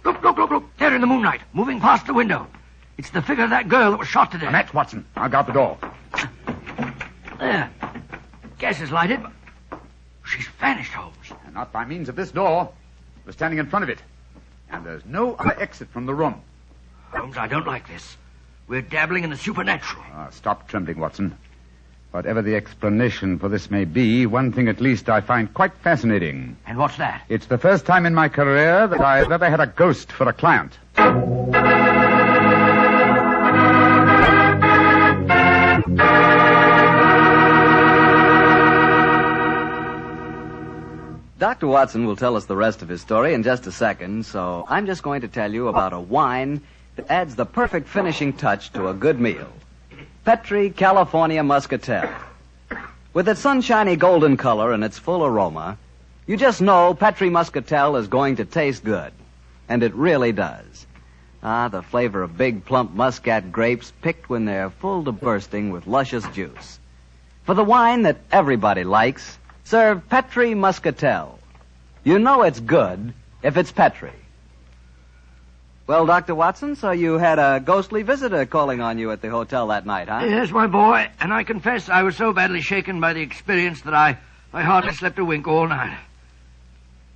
There in the moonlight, moving past the window. It's the figure of that girl that was shot to death. A match, Watson. I'll guard the door. There. Gas is lighted. She's vanished, Holmes. And not by means of this door. We're standing in front of it. And there's no other exit from the room. Holmes, I don't like this. We're dabbling in the supernatural. Stop trembling, Watson. Whatever the explanation for this may be, one thing at least I find quite fascinating. And what's that? It's the first time in my career that I've ever had a ghost for a client. Dr. Watson will tell us the rest of his story in just a second, so I'm just going to tell you about a wine that adds the perfect finishing touch to a good meal. Petri California Muscatel. With its sunshiny golden color and its full aroma, you just know Petri Muscatel is going to taste good. And it really does. The flavor of big, plump Muscat grapes picked when they're full to bursting with luscious juice. For the wine that everybody likes, serve Petri Muscatel. You know it's good if it's Petri. Well, Dr. Watson, so you had a ghostly visitor calling on you at the hotel that night, huh? Yes, my boy, and I confess I was so badly shaken by the experience that I hardly slept a wink all night.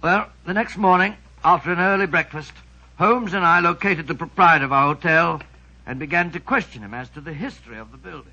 Well, the next morning, after an early breakfast, Holmes and I located the proprietor of our hotel and began to question him as to the history of the building.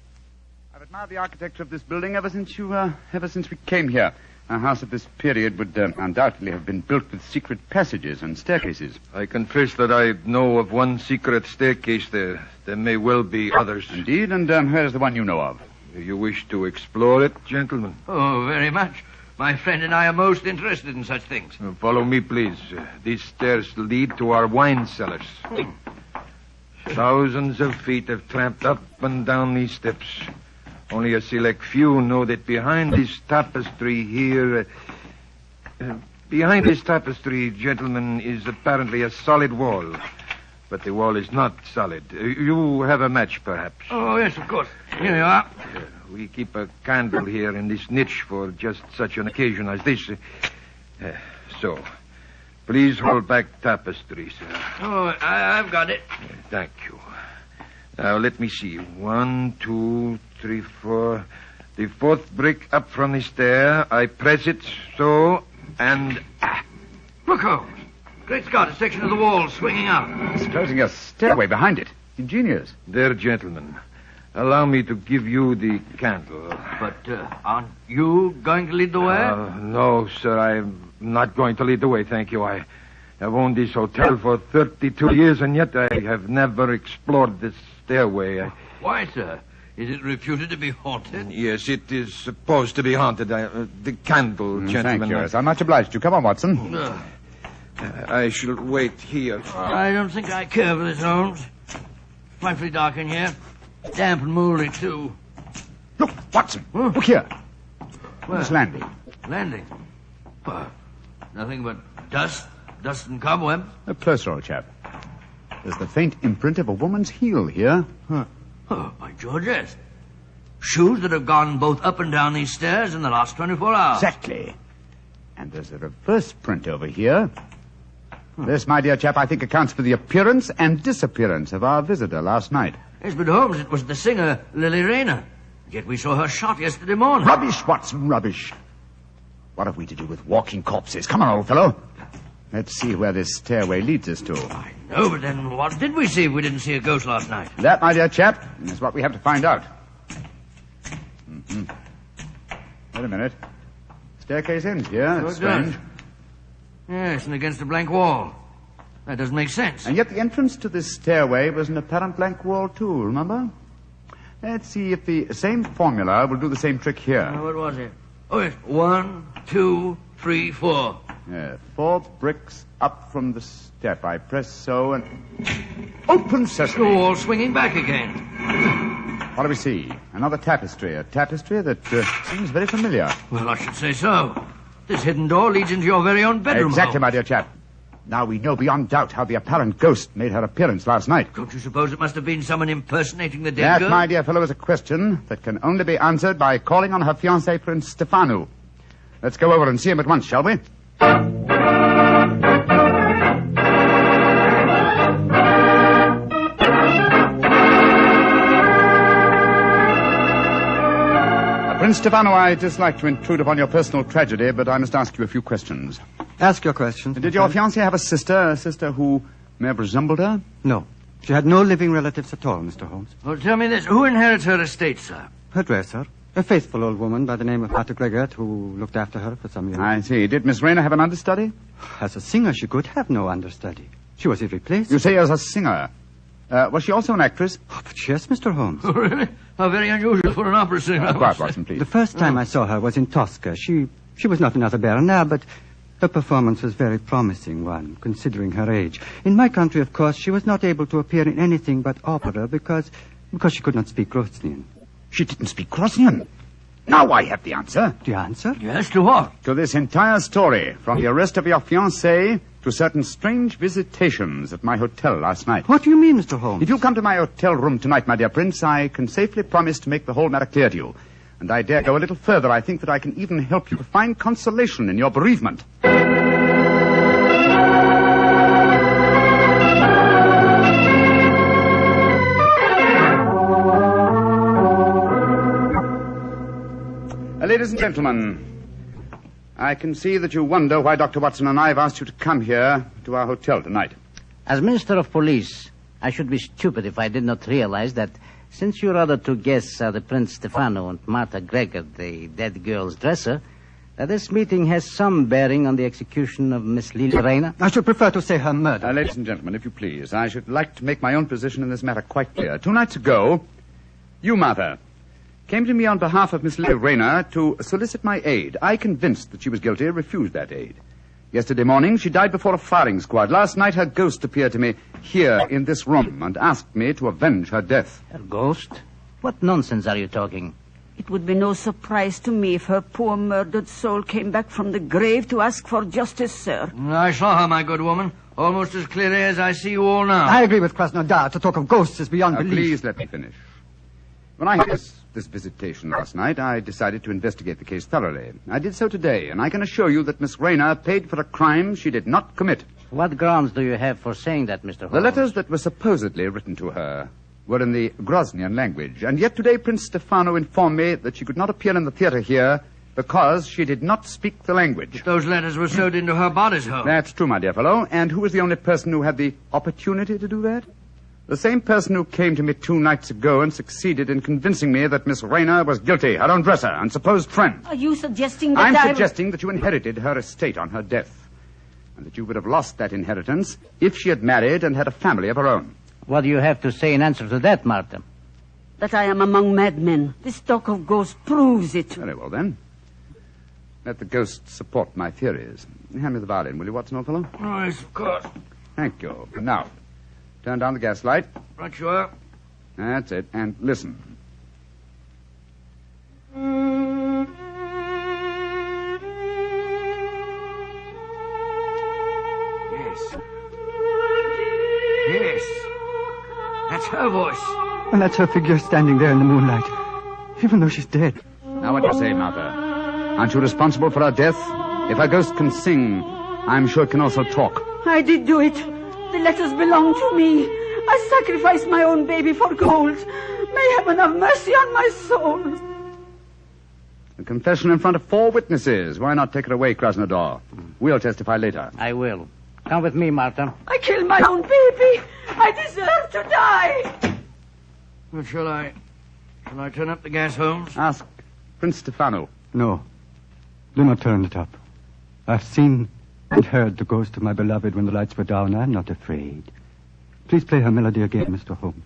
I've admired the architecture of this building ever since we came here. A house of this period would undoubtedly have been built with secret passages and staircases. I confess that I know of one secret staircase there. There may well be others. Indeed, and where is the one you know of? Do you wish to explore it, gentlemen? Oh, very much. My friend and I are most interested in such things. Follow me, please. These stairs lead to our wine cellars. Thousands of feet have tramped up and down these steps. Only a select few know that behind this tapestry here... behind this tapestry, gentlemen, is apparently a solid wall. but the wall is not solid. You have a match, perhaps? Oh, yes, of course. Here you are. We keep a candle here in this niche for just such an occasion as this. So, please hold back tapestry, sir. Oh, I've got it. Thank you. Now, let me see. 1, 2, 3, 4. The fourth brick up from the stair. I press it so, and... Look, Holmes. Great Scott, a section of the wall swinging out. Disclosing a stairway behind it. Ingenious. There, gentlemen. Allow me to give you the candle. But aren't you going to lead the way? No, sir. I'm not going to lead the way, thank you. I have owned this hotel for 32 years, and yet I have never explored this stairway. Why, sir? Is it reputed to be haunted? Yes, it is supposed to be haunted. The candle, gentlemen. Thank you. Yes, I'm much obliged to you. Come on, Watson. I shall wait here. I don't think I care for this, Holmes. Frightfully dark in here. Damp and mouldy, too. Look, Watson. Look here. Where? This landing. Landing? Nothing but dust and cobwebs. Closer, old chap. There's the faint imprint of a woman's heel here. Oh, by George, yes. Shoes that have gone both up and down these stairs in the last 24 hours. Exactly. And there's a reverse print over here. This, my dear chap, I think accounts for the appearance and disappearance of our visitor last night. Yes, but Holmes, it was the singer, Lily Rayner. Yet we saw her shot yesterday morning. Rubbish, Watson, rubbish. What have we to do with walking corpses? Come on, old fellow. Let's see where this stairway leads us to. No, but then what did we see if we didn't see a ghost last night? That, my dear chap, is what we have to find out. Wait a minute. Staircase ends here. That's strange. Yes, and against a blank wall. That doesn't make sense. And yet the entrance to this stairway was an apparent blank wall, too, remember? Let's see if the same formula will do the same trick here. What was it? Oh, yes. 1, 2, 3, 4. 4 bricks up from the step. I press so and... Open sesame! The wall swinging back again. What do we see? Another tapestry. A tapestry that seems very familiar. Well, I should say so. This hidden door leads into your very own bedroom. Exactly, my dear chap. Now we know beyond doubt how the apparent ghost made her appearance last night. Don't you suppose it must have been someone impersonating the dead girl? That, my dear fellow, is a question that can only be answered by calling on her fiancé, Prince Stefano. Let's go over and see him at once, shall we? Prince Stefano, I dislike to intrude upon your personal tragedy, but I must ask you a few questions. Ask your questions. Did your fiancée have a sister who may have resembled her? No. She had no living relatives at all, Mr. Holmes. Well, tell me this. Who inherits her estate, sir? Her dresser. A faithful old woman by the name of Arthur Gregor, who looked after her for some years. I see. Did Miss Rayner have an understudy? As a singer, she could have no understudy. She was irreplaceable. You say as a singer. Was she also an actress? Oh, but yes, Mr. Holmes. Oh, really? How very unusual for an opera singer. Quiet, Watson, please. The first time I saw her was in Tosca. She was not another Baroness, but her performance was very promising one, considering her age. In my country, of course, she was not able to appear in anything but opera because she could not speak Grosnian. She didn't speak Grosnian? Now I have the answer. The answer? Yes, to what? To this entire story, from the arrest of your fiancée to certain strange visitations at my hotel last night. What do you mean, Mr. Holmes? If you come to my hotel room tonight, my dear Prince, I can safely promise to make the whole matter clear to you. And I dare go a little further. I think that I can even help you to find consolation in your bereavement. Ladies and gentlemen, I can see that you wonder why Dr. Watson and I have asked you to come here to our hotel tonight. As Minister of Police, I should be stupid if I did not realize that since your other two guests are the Prince Stefano and Martha Gregor, the dead girl's dresser, that this meeting has some bearing on the execution of Miss Lily Rayner. I should prefer to say her murder. Ladies and gentlemen, if you please, I should like to make my own position in this matter quite clear. 2 nights ago, you, Martha, came to me on behalf of Miss Lily Rayner to solicit my aid. I, convinced that she was guilty, refused that aid. Yesterday morning, she died before a firing squad. Last night, her ghost appeared to me here in this room and asked me to avenge her death. Her ghost? What nonsense are you talking? It would be no surprise to me if her poor murdered soul came back from the grave to ask for justice, sir. I saw her, my good woman. Almost as clearly as I see you all now. I agree with Krasnodar. To talk of ghosts is beyond belief. Please let me finish. When I had this visitation last night, I decided to investigate the case thoroughly. I did so today, and I can assure you that Miss Rayner paid for a crime she did not commit. What grounds do you have for saying that, Mr. Holmes? The letters that were supposedly written to her were in the Grosnian language, and yet today Prince Stefano informed me that she could not appear in the theater here because she did not speak the language. But those letters were sewed into her bodice, Holmes. That's true, my dear fellow. And who was the only person who had the opportunity to do that? The same person who came to me 2 nights ago and succeeded in convincing me that Miss Rayner was guilty, her own dresser and supposed friend. Are you suggesting that I'm suggesting that you inherited her estate on her death, and that you would have lost that inheritance if she had married and had a family of her own. What do you have to say in answer to that, Martha? That I am among madmen. This talk of ghosts proves it. Very well, then. Let the ghosts support my theories. Hand me the violin, will you, Watson, old fellow? Oh, yes, of course. Thank you. Now, turn down the gas light. Right you are. That's it. And listen. Yes. Yes. That's her voice. And that's her figure standing there in the moonlight, even though she's dead. Now what do you say, Martha? Aren't you responsible for her death? If a ghost can sing, I'm sure it can also talk. I did do it. The letters belong to me. I sacrificed my own baby for gold. May heaven have mercy on my soul. A confession in front of 4 witnesses. Why not take her away, Krasnodar? We'll testify later. I will. Come with me, Martha. I killed my own baby. I deserve to die. Well, shall I turn up the gas, Holmes? Ask Prince Stefano. No. Do not turn it up. I've seen and heard the ghost of my beloved when the lights were down. I'm not afraid. Please play her melody again, Mr. Holmes.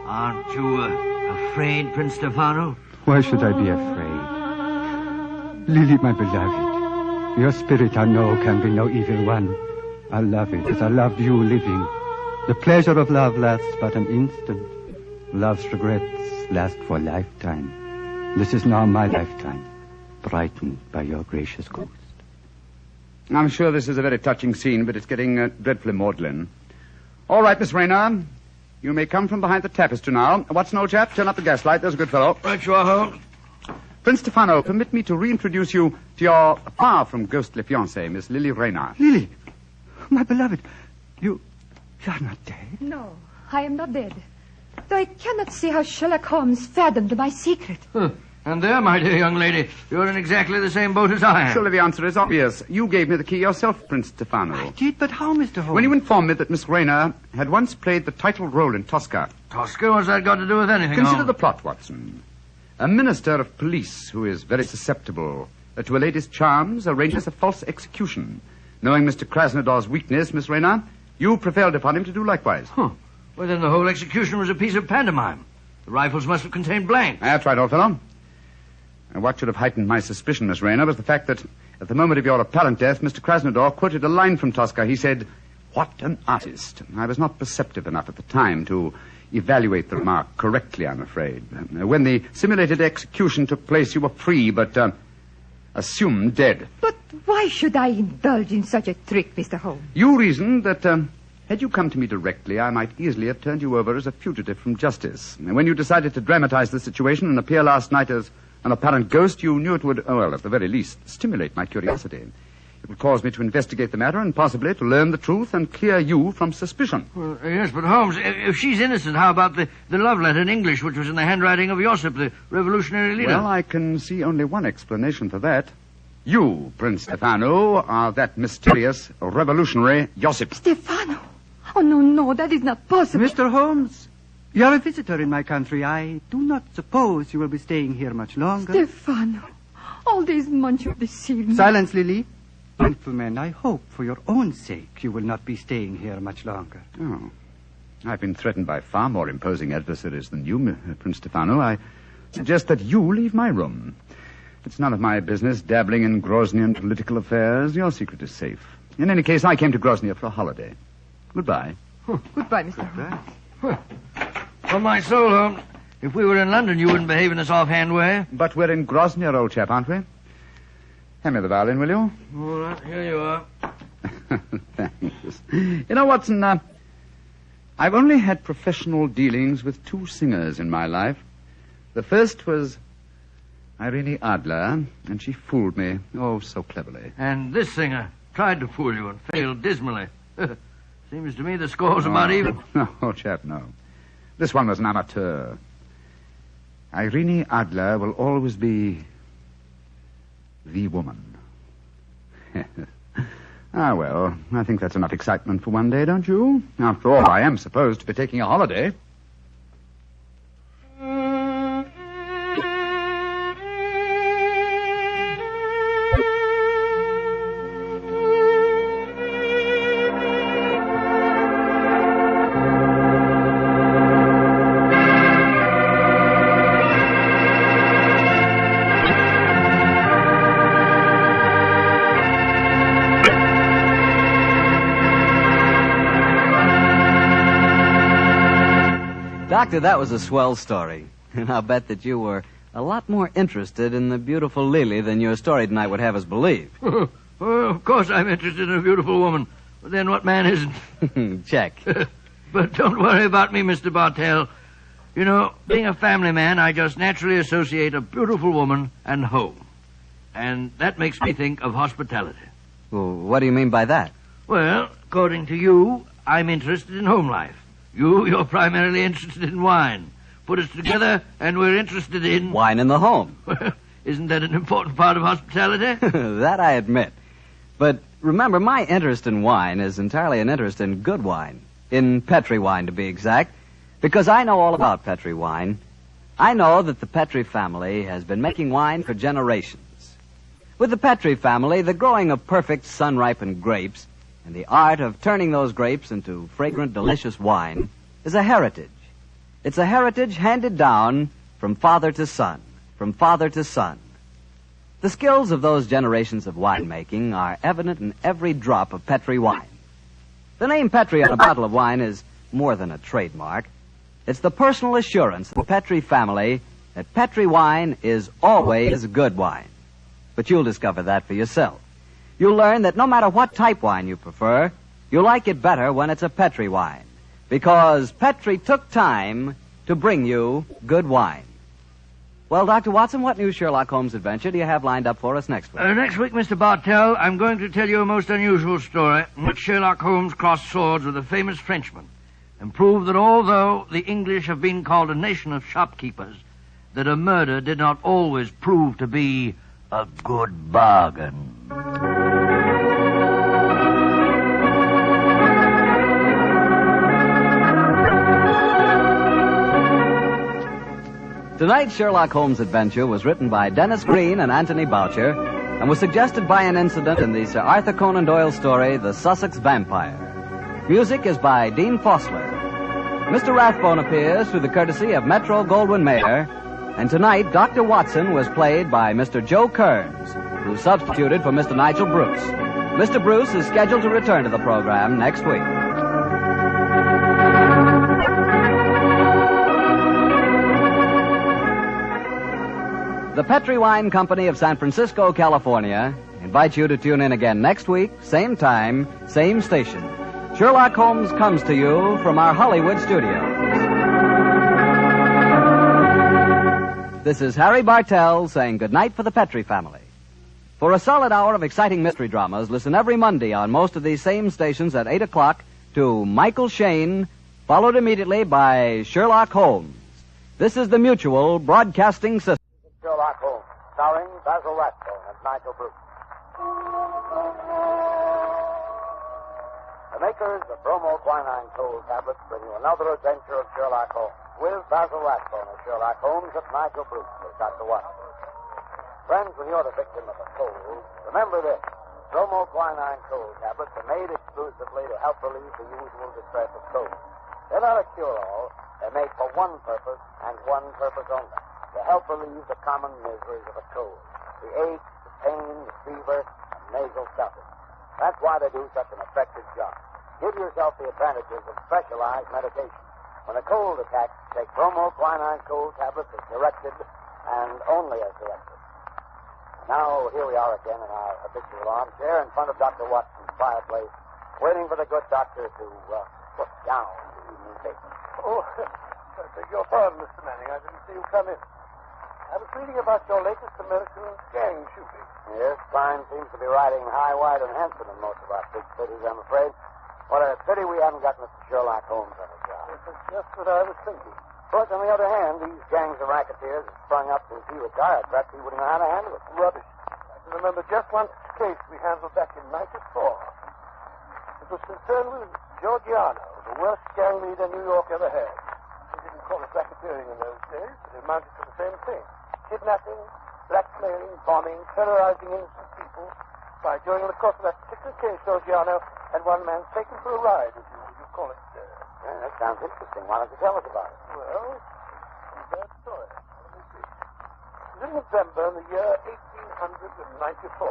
Aren't you afraid, Prince Stefano? Why should I be afraid? Lily, my beloved, your spirit I know can be no evil one. I love it as I loved you living. The pleasure of love lasts but an instant. Love's regrets last for a lifetime. This is now my lifetime, brightened by your gracious ghost. I'm sure this is a very touching scene, but it's getting dreadfully maudlin. All right, Miss Rayner. You may come from behind the tapestry now. Watson, old chap, turn up the gaslight. There's a good fellow. Right you are, Holmes. Prince Stefano, permit me to reintroduce you to your far from ghostly fiancée, Miss Lily Rayner. Lily, my beloved, you're not dead. No, I am not dead. Though I cannot see how Sherlock Holmes fathomed my secret. And there, my dear young lady, you're in exactly the same boat as I am. Surely the answer is obvious. You gave me the key yourself, Prince Stefano. I did, but how, Mr. Holmes? When you informed me that Miss Rayner had once played the title role in Tosca. Tosca? What's that got to do with anything? Consider the plot, Watson. A minister of police who is very susceptible to a lady's charms arranges a false execution. Knowing Mr. Krasnodar's weakness, Miss Rayner, you prevailed upon him to do likewise. Well, then the whole execution was a piece of pantomime. The rifles must have contained blanks. That's right, old fellow. And what should have heightened my suspicion, Miss Rayner, was the fact that at the moment of your apparent death, Mr. Krasnodar quoted a line from Tosca. He said, "What an artist." I was not perceptive enough at the time to evaluate the remark correctly, I'm afraid. When the simulated execution took place, you were free, but assumed dead. But why should I indulge in such a trick, Mr. Holmes? You reasoned that had you come to me directly, I might easily have turned you over as a fugitive from justice. And when you decided to dramatize the situation and appear last night as an apparent ghost, you knew it would, well, at the very least, stimulate my curiosity. It would cause me to investigate the matter and possibly to learn the truth and clear you from suspicion. Well, yes, but Holmes, if she's innocent, how about the love letter in English, which was in the handwriting of Josip, the revolutionary leader? Well, I can see only one explanation for that. You, Prince Stefano, are that mysterious revolutionary Josip. Stefano? Oh, no, that is not possible. Mr. Holmes, you're a visitor in my country. I do not suppose you will be staying here much longer. Stefano, all these months you deceived me. Silence, Lily. Gentlemen, I hope for your own sake you will not be staying here much longer. Oh. I've been threatened by far more imposing adversaries than you, Prince Stefano. I suggest that you leave my room. It's none of my business dabbling in Grosnian political affairs. Your secret is safe. In any case, I came to Grosnia for a holiday. Goodbye. Goodbye, Mr. Holmes. On my soul, Holmes, if we were in London, you wouldn't behave in this offhand way. But we're in Grosvenor, old chap, aren't we? Hand me the violin, will you? All right, here you are. Thanks. You know, Watson, I've only had professional dealings with 2 singers in my life. The first was Irene Adler, and she fooled me, oh, so cleverly. And this singer tried to fool you and failed dismally. Seems to me the score's about even. No, old chap, no. This one was an amateur. Irene Adler will always be the woman. Ah, well, I think that's enough excitement for one day, don't you? After all, I am supposed to be taking a holiday. Doctor, that was a swell story. And I'll bet that you were a lot more interested in the beautiful Lily than your story tonight would have us believe. Well, of course I'm interested in a beautiful woman. But then what man isn't? Check. But don't worry about me, Mr. Bartell. You know, being a family man, I just naturally associate a beautiful woman and home. And that makes me think of hospitality. Well, what do you mean by that? Well, according to you, I'm interested in home life. You're primarily interested in wine. Put us together, and we're interested in... Wine in the home. Isn't that an important part of hospitality? That I admit. But remember, my interest in wine is entirely an interest in good wine. In Petri wine, to be exact. Because I know all about Petri wine. I know that the Petri family has been making wine for generations. With the Petri family, the growing of perfect sun-ripened grapes and the art of turning those grapes into fragrant, delicious wine is a heritage. It's a heritage handed down from father to son, from father to son. The skills of those generations of winemaking are evident in every drop of Petri wine. The name Petri on a bottle of wine is more than a trademark. It's the personal assurance of the Petri family that Petri wine is always good wine. But you'll discover that for yourself. You'll learn that no matter what type wine you prefer, you'll like it better when it's a Petri wine. Because Petri took time to bring you good wine. Well, Dr. Watson, what new Sherlock Holmes adventure do you have lined up for us next week? Next week, Mr. Bartell, I'm going to tell you a most unusual story in which Sherlock Holmes crossed swords with a famous Frenchman and proved that although the English have been called a nation of shopkeepers, that a murder did not always prove to be a good bargain. Tonight's Sherlock Holmes adventure was written by Dennis Green and Anthony Boucher and was suggested by an incident in the Sir Arthur Conan Doyle story, The Sussex Vampire. Music is by Dean Fossler. Mr. Rathbone appears through the courtesy of Metro-Goldwyn-Mayer, and tonight Dr. Watson was played by Mr. Joe Kearns, who substituted for Mr. Nigel Bruce. Mr. Bruce is scheduled to return to the program next week. The Petri Wine Company of San Francisco, California, invites you to tune in again next week, same time, same station. Sherlock Holmes comes to you from our Hollywood studio. This is Harry Bartell saying goodnight for the Petri family. For a solid hour of exciting mystery dramas, listen every Monday on most of these same stations at 8 o'clock to Michael Shayne, followed immediately by Sherlock Holmes. This is the Mutual Broadcasting System. Sherlock Holmes, starring Basil Rathbone and Nigel Bruce. The makers of Bromo Quinine Cold Tablets bring you another adventure of Sherlock Holmes, with Basil Rathbone as Sherlock Holmes and Nigel Bruce as Dr. Watson. Friends, when you're the victim of a cold, remember this. Bromo Quinine Cold Tablets are made exclusively to help relieve the usual distress of cold. They're not a cure-all. They're made for one purpose, and one purpose only. To help relieve the common miseries of a cold. The ache, the pain, the fever, and nasal stuffing. That's why they do such an effective job. Give yourself the advantages of specialized medication. When a cold attacks, take bromoquinine cold tablets as directed and only as directed. Now, here we are again in our habitual armchair in front of Dr. Watson's fireplace, waiting for the good doctor to put down the evening paper. Oh, I beg your pardon, Mr. Manning. I didn't see you come in. I was reading about your latest American gang shooting. Yes, crime seems to be riding high, wide, and handsome in most of our big cities, I'm afraid. What a pity we haven't got Mr. Sherlock Holmes on the job. This is just what I was thinking. But on the other hand, these gangs of racketeers have sprung up since he retired. Perhaps he wouldn't know how to handle it. Rubbish. I can remember just one case we handled back in '94. It was concerned with Giorgiano, the worst gang leader New York ever had. They didn't call it racketeering in those days, but it amounted to the same thing. Kidnapping, blackmailing, bombing, terrorizing innocent people. Why, during the course of that particular case, Giorgiano had one man taken for a ride, as you call it. Yeah, that sounds interesting. Why don't you tell us about it? Well, it's a bad story. Let me see. It was in November in the year 1894.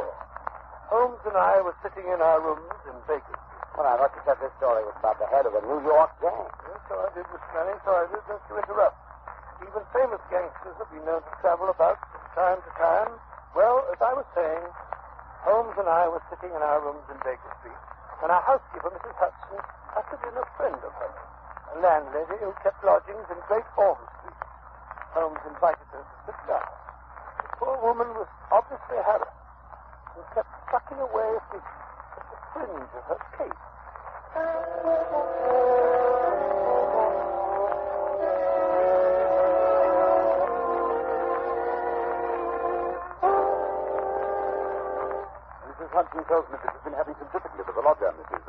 Holmes and I were sitting in our rooms in Baker Street. Well, I thought you said this story was about the head of a New York gang. Yes, so I did, Mr. Manning, so I did, just to interrupt. Even famous gangsters have been known to travel about from time to time. Well, as I was saying, Holmes and I were sitting in our rooms in Baker Street, and our housekeeper, Mrs. Hudson, ushered in a friend of hers, a landlady who kept lodgings in Great Orm Street. Holmes invited her to sit down. The poor woman was obviously harassed and kept sucking away at the fringe of her cape. Mrs. Hudson tells me that you've been having some difficulty with the lodger, Mrs.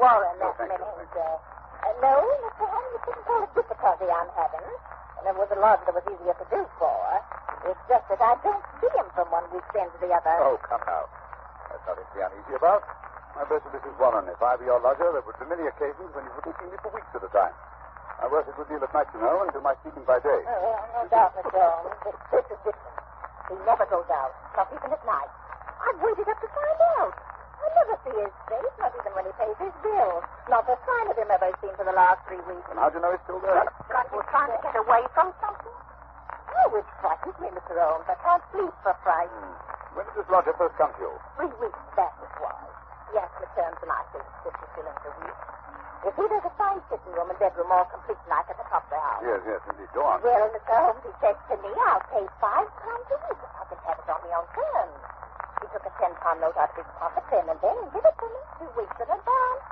Warren, that's thank my you, name, sir. No, Mr. Henry, you couldn't call it difficulty I'm having. And there was a lodger that was easier to do for. It's just that I don't see him from one weekend to the other. Oh, come now. That's nothing to be uneasy about. My best to Mrs. Warren, if I were your lodger, there would be many occasions when you wouldn't see me for weeks at a time. I work a good deal at night, you know, and do my sleeping by day. Oh, no doubt, Mr. Holmes. This is different. He never goes out, not even at night. I've waited up to find out. I never see his face, not even when he pays his bills. Not a sign of him ever seen for the last 3 weeks. And how do you know he's still there? Like he's trying to get away from something? Oh, it frightens me, Mr. Holmes. I can't sleep for fright. When did this lodger first come to you? 3 weeks back it was. He asked me terms for my fee, 50 shillings a week. You see, there's a fine sitting room and bedroom all complete like at the top of the house. Yes, indeed. Go on. Well, Mr. Holmes, he says to me, I'll pay £5 a week if I can have it on my own terms. He took a £10 note out of his pocket then and then and gave it to me 2 weeks in advance.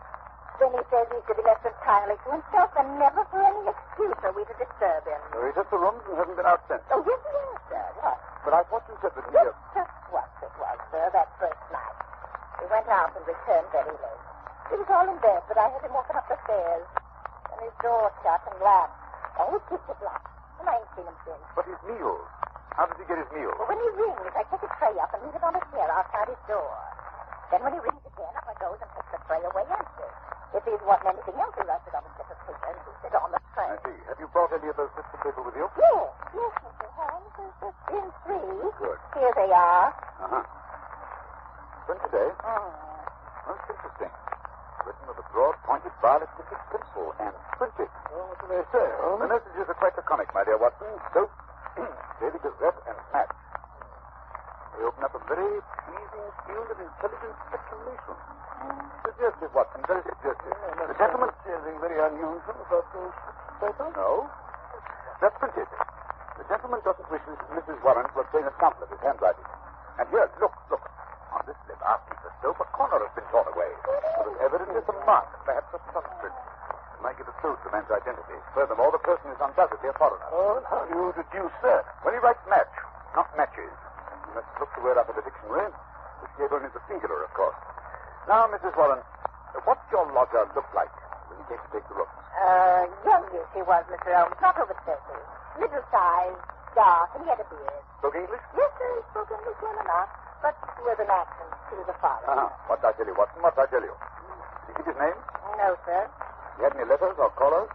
Then he says he's to be left entirely to himself and never for any excuse are we to disturb him. So he took the rooms and hasn't been out since? Oh, yes, he has, sir. What? But I thought you said that he... Just what it was, sir, that first night. He went out and returned very late. He was all in bed, but I heard him walking up the stairs. And his door shut and latched. Oh, his kitchen locked. And I ain't seen him since. But his meals. How does he get his meals? Well, when he rings, I take a tray up and leave it on a chair outside his door. Then when he rings again, up I goes and takes the tray away empty. If he wasn't anything else, he writes it on a slip of paper and leaves it on the tray. I see. Have you brought any of those bits of paper with you? Yes, Mr. Holmes. There's just been 3. Good. Here they are. Uh-huh. When today? Most interesting. Written with a broad, pointed, violet-tipped pencil and printed. Well, what do they say, Holmes? The messages are quite laconic, my dear Watson. Soap, Daily Gazette, and match. They open up a very pleasing field of intelligent speculation. Suggestive, Watson, very suggestive. The gentleman... Anything very unusual about those papers? No. That's printed. The gentleman doesn't wish Mrs. Warren to obtain a sample of his handwriting. And here, look. On this slip, after the soap, a corner has been torn away. There is evidently some mark, perhaps a thumbprint. It might give a clue to the man's identity. Furthermore, the person is undoubtedly a foreigner. Oh, and how do you deduce that? When he writes match, not matches. You must look the word up in the dictionary, which gave only the singular, of course. Now, Mrs. Warren, what's your lodger look like when he came to take the room? Youngish he was, Mr. Holmes, not over 30. Middle size, dark, and he had a beard. Spoke English? Yes, sir, he spoke English well enough, but with an accent to the foreign. What I tell you, Watson, what I tell you. Did he give his name? No, sir. He had any letters or callers?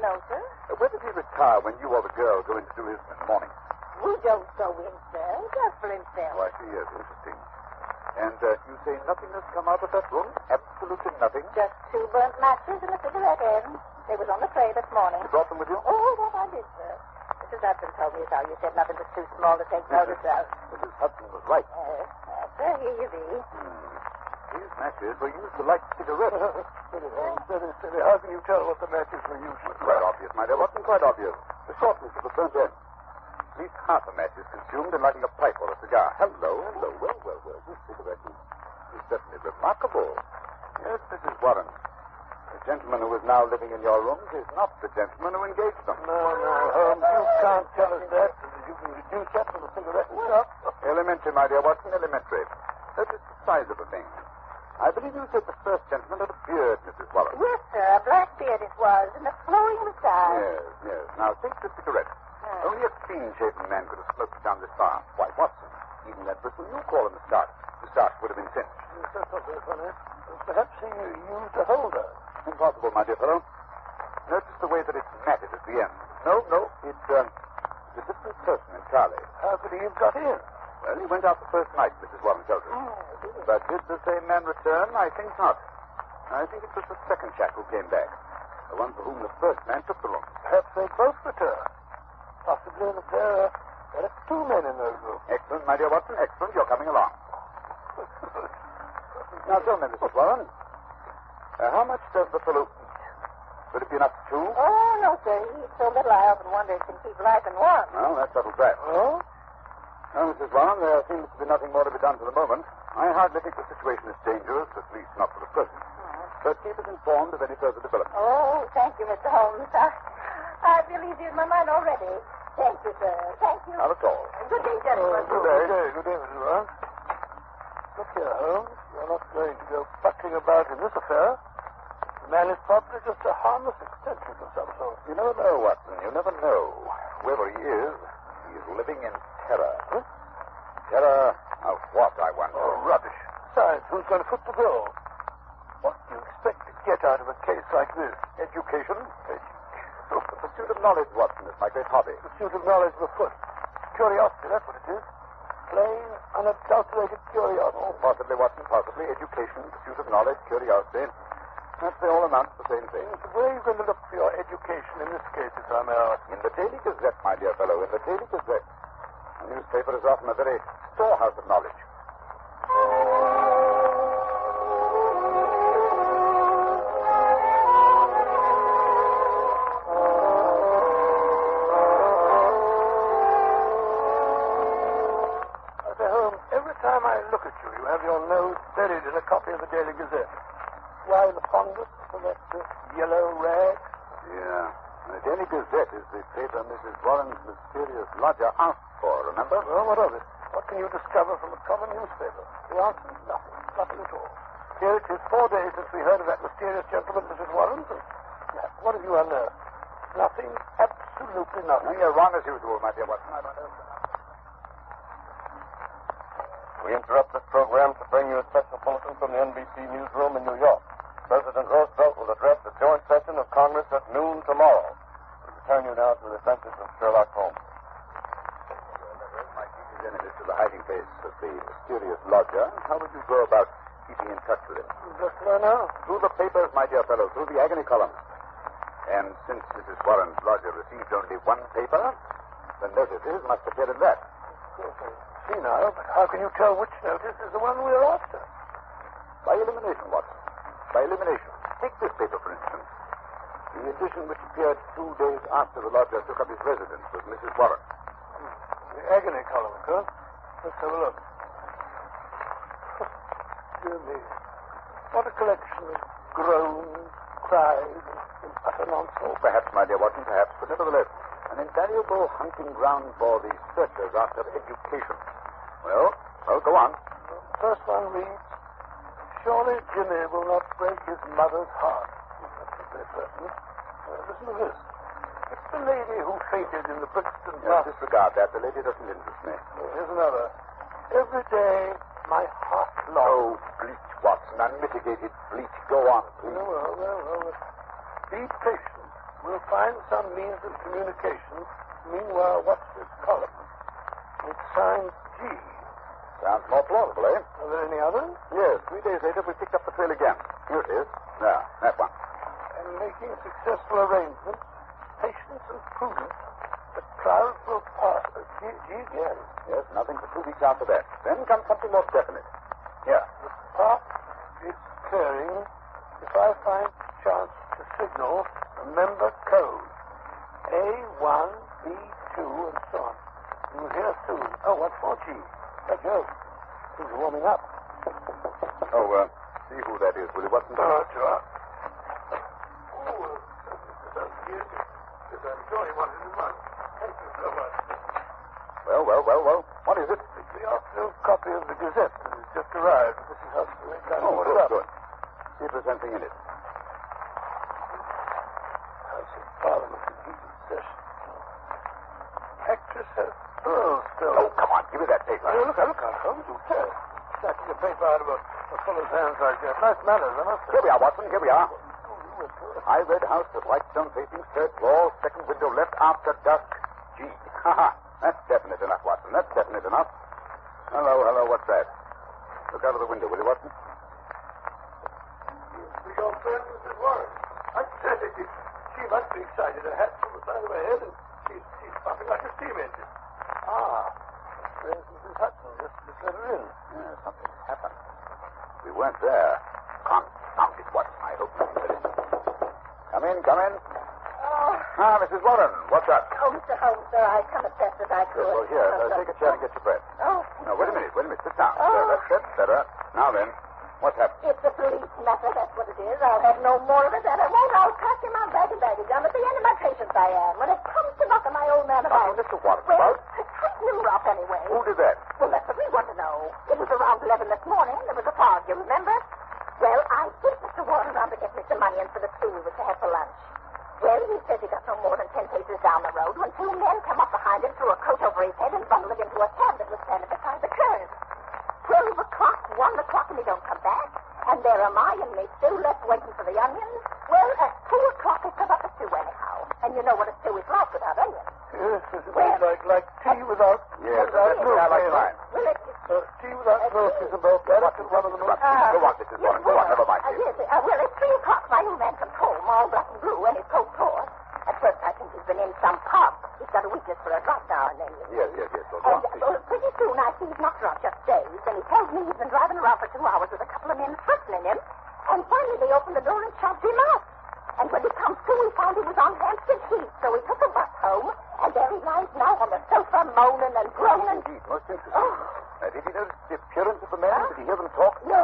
No, sir. Where did he retire when you or the girl go in to do his in the morning? We don't go in, sir. He does for himself. Oh, I see, yes, interesting. And you say nothing has come out of that room? Absolutely nothing? Just 2 burnt matches and a cigarette end. They was on the tray this morning. You brought them with you? Oh, that I did, sir. Mrs. Hudson told me as how you said nothing was too small to take notice of. Mrs. Hudson was right. Yes, sir, here you be. These matches were used to light cigarettes. Steady. How can you tell what the matches were used for? Quite obvious, my dear Watson, quite obvious. The shortness of the burnt end. At least half a match is consumed in lighting a pipe or a cigar. Hello. Well. This cigarette is certainly remarkable. Yes, Mrs. Warren. The gentleman who is now living in your rooms is not the gentleman who engaged them. No, Holmes, you can't tell us that. You can deduce that from the cigarette itself. Elementary, my dear Watson, elementary. Notice the size of the thing. I believe you said the first gentleman had a beard, Mrs. Warren. Yes, sir, a black beard it was, and a flowing moustache. Yes. Now, take the cigarette. Only a clean-shaven man could have smoked it down this far. Why, Watson, even that bristle you call a moustache would have been singed. Yes, that's not very funny. Perhaps he used a holder. Impossible, my dear fellow. Notice the way that it's matted at the end. No, it's a different person entirely. How could he have got in? Well, he went out the first night, Mrs. Warren tells us. But did the same man return? I think not. I think it was the second chap who came back. The one for whom the first man took the room. Perhaps they both returned. Possibly that there are two men in those rooms. Excellent, my dear Watson, excellent. You're coming along. Now, tell me, Mrs. Warren, how much does the fellow eat? Would it be enough for two? Oh, no, sir. He eats so little I often wonder if he can keep life in one. Well, that settles that. Oh? Well, Mrs. Warren, there seems to be nothing more to be done for the moment. I hardly think the situation is dangerous, at least not for the present. But keep us informed of any further developments. Oh, thank you, Mr. Holmes. I feel easier in my mind already. Thank you, sir. Thank you. Not at all. Good day, gentlemen. Good day, Mrs. Warren. Look here, Holmes. You're not going to go bucking about in this affair. The man is probably just a harmless eccentric of some sort. You never know, Watson. You never know. Whoever he is living in terror. Huh? Terror of what, I wonder? Oh, rubbish. Besides, who's going to foot the bill? What do you expect to get out of a case like this? Education? The pursuit of knowledge, Watson, is my great hobby. Pursuit of knowledge of a foot. Curiosity, that's what it is. Plain, unadulterated curiosity. Oh, possibly, Watson, possibly. Education, pursuit of knowledge, curiosity. Perhaps they all amount to the same thing. So where are you going to look for your education in this case, if I may ask? In the Daily Gazette, my dear fellow, in the Daily Gazette. A newspaper is often a very storehouse of knowledge. Every time I look at you, you have your nose buried in a copy of the Daily Gazette. Why the fondness for that yellow rag? Yeah. The Daily Gazette is the paper Mrs. Warren's mysterious lodger asked for, remember? Well, what of it? What can you discover from a common newspaper? The answer is nothing. Nothing at all. Here it is 4 days since we heard of that mysterious gentleman, Mrs. Warren. What have you unearthed? Nothing. Absolutely nothing. You're wrong as usual, my dear Watson. We interrupt this program to bring you a special bulletin from the NBC newsroom in New York. President Roosevelt will address the joint session of Congress at noon tomorrow. We return you now to the Adventures of Sherlock Holmes. My chief enemies to the hiding place of the mysterious lodger. How would you go about keeping in touch with him? Just now. Through the papers, my dear fellow, through the agony column. And since Mrs. Warren's lodger received only one paper, the notices must appear in that. See now, but how can you tell which notice is the one we're after? By elimination, Watson. By elimination. Take this paper, for instance. The edition which appeared 2 days after the lodger took up his residence with Mrs. Warren. The agony column, huh? Let's have a look. Dear me. What a collection of groans, cries, and utter nonsense. Oh, perhaps, my dear Watson, perhaps, but nevertheless, an invaluable hunting ground for the searchers after education. Well, go on. The first one reads, surely Jimmy will not break his mother's heart. That's a very certain. Listen to this. It's the lady who fainted in the Brixton bath. Disregard that. The lady doesn't interest me. Here's another. Every day, my heart long. Oh, bleach, Watson. Unmitigated bleach. Go on, please. Well. Be patient. We'll find some means of communication. Meanwhile, watch this column. It's signed G. Sounds more plausible, eh? Are there any others? Yes. 3 days later, we picked up the trail again. Here it is. There, that one. in making successful arrangements, patience and prudence, the clouds will pass. Yes. Yes, nothing for 2 weeks after that. Then comes something more definite. Here. The path is clearing. If I find chance to signal, remember code. A1, B2, and so on. You'll hear soon. Oh, what's 4G? By Jove. Things are warming up. Oh, see who that is, will you, Watson? Sure. I'm sure you wanted to run. Thank you so much. Well. What is it? It's the afternoon copy of the Gazette that has just arrived. This is how to make that order up. Good. See if there's anything in it. House of Parliament in heated session. Actress has pearls still. Oh, come on, give me that paper. Look out, Holmes. You tell. Snatching a paper out of a fellow's hands like that. Nice manners, I must say. Here we are, Watson. Here we are. High red house with white stone facing, third floor, second window left after dusk. G. Ha. That's definite enough, Watson. That's definite enough. Hello. What's that? Look out of the window, will you, Watson? Your friend, Mrs. Warren. I said it. She must be excited. Her hat's on the side of her head, and she's puffing like a steam engine. There's Mrs. Hudson. Just let her in. Yeah, something's happened. We weren't there. Confound it, Watson. I hope nothing did it. Come in. Mrs. Warren, what's up? Oh, Mr. Holmes, sir, I've come as fast as I could. Well, here, take a chair and get your breath. Oh. No, wait a minute. Sit down. Oh. That's better. Now then, what's happened? It's a police matter, that's what it is. I'll have no more of it, and I won't. I'll pack him on bag and baggage. I'm at the end of my patience, I am. When it comes to knocking my old man about... Mr. Watson, well, treating him rough anyway. Who did that? Well, that's what we want to know. It was around 11 this morning. There was a fog, you remember? Well, I sent Mr. Warren around to get me some money in for the stew we were to have for lunch. Well, he says he got no more than 10 paces down the road when 2 men come up behind him, threw a coat over his head, and bundled him into a cab that was standing beside the curb. 12 o'clock, 1 o'clock, and he don't come back. And there am I in me stew left waiting for the onions. Well, at 2 o'clock, they come up a stew anyhow. And you know what a stew is like without onions. Yes, like tea without... Yes, I like mine. Well, tea without milk is about that. That's one of the most... Go on, Mrs. Warren. Go on, never mind. Yes, well, at 3 o'clock, my old man comes home, all black and blue, and his coat tore. At first, I think he's been in some pub. He's got a weakness for a drop now and then. Yes. So go on. Pretty soon, I see he's not drunk, just dazed, and he tells me he's been driving around for 2 hours with a couple of men threatening him, and finally they opened the door and shoved him out. And when he comes to, we found he was on Hampstead Heath, so we took a bus home, and there he lies now on the sofa, moaning and groaning. Indeed, most interesting. Did he notice the appearance of the men? Did he hear them talk? No,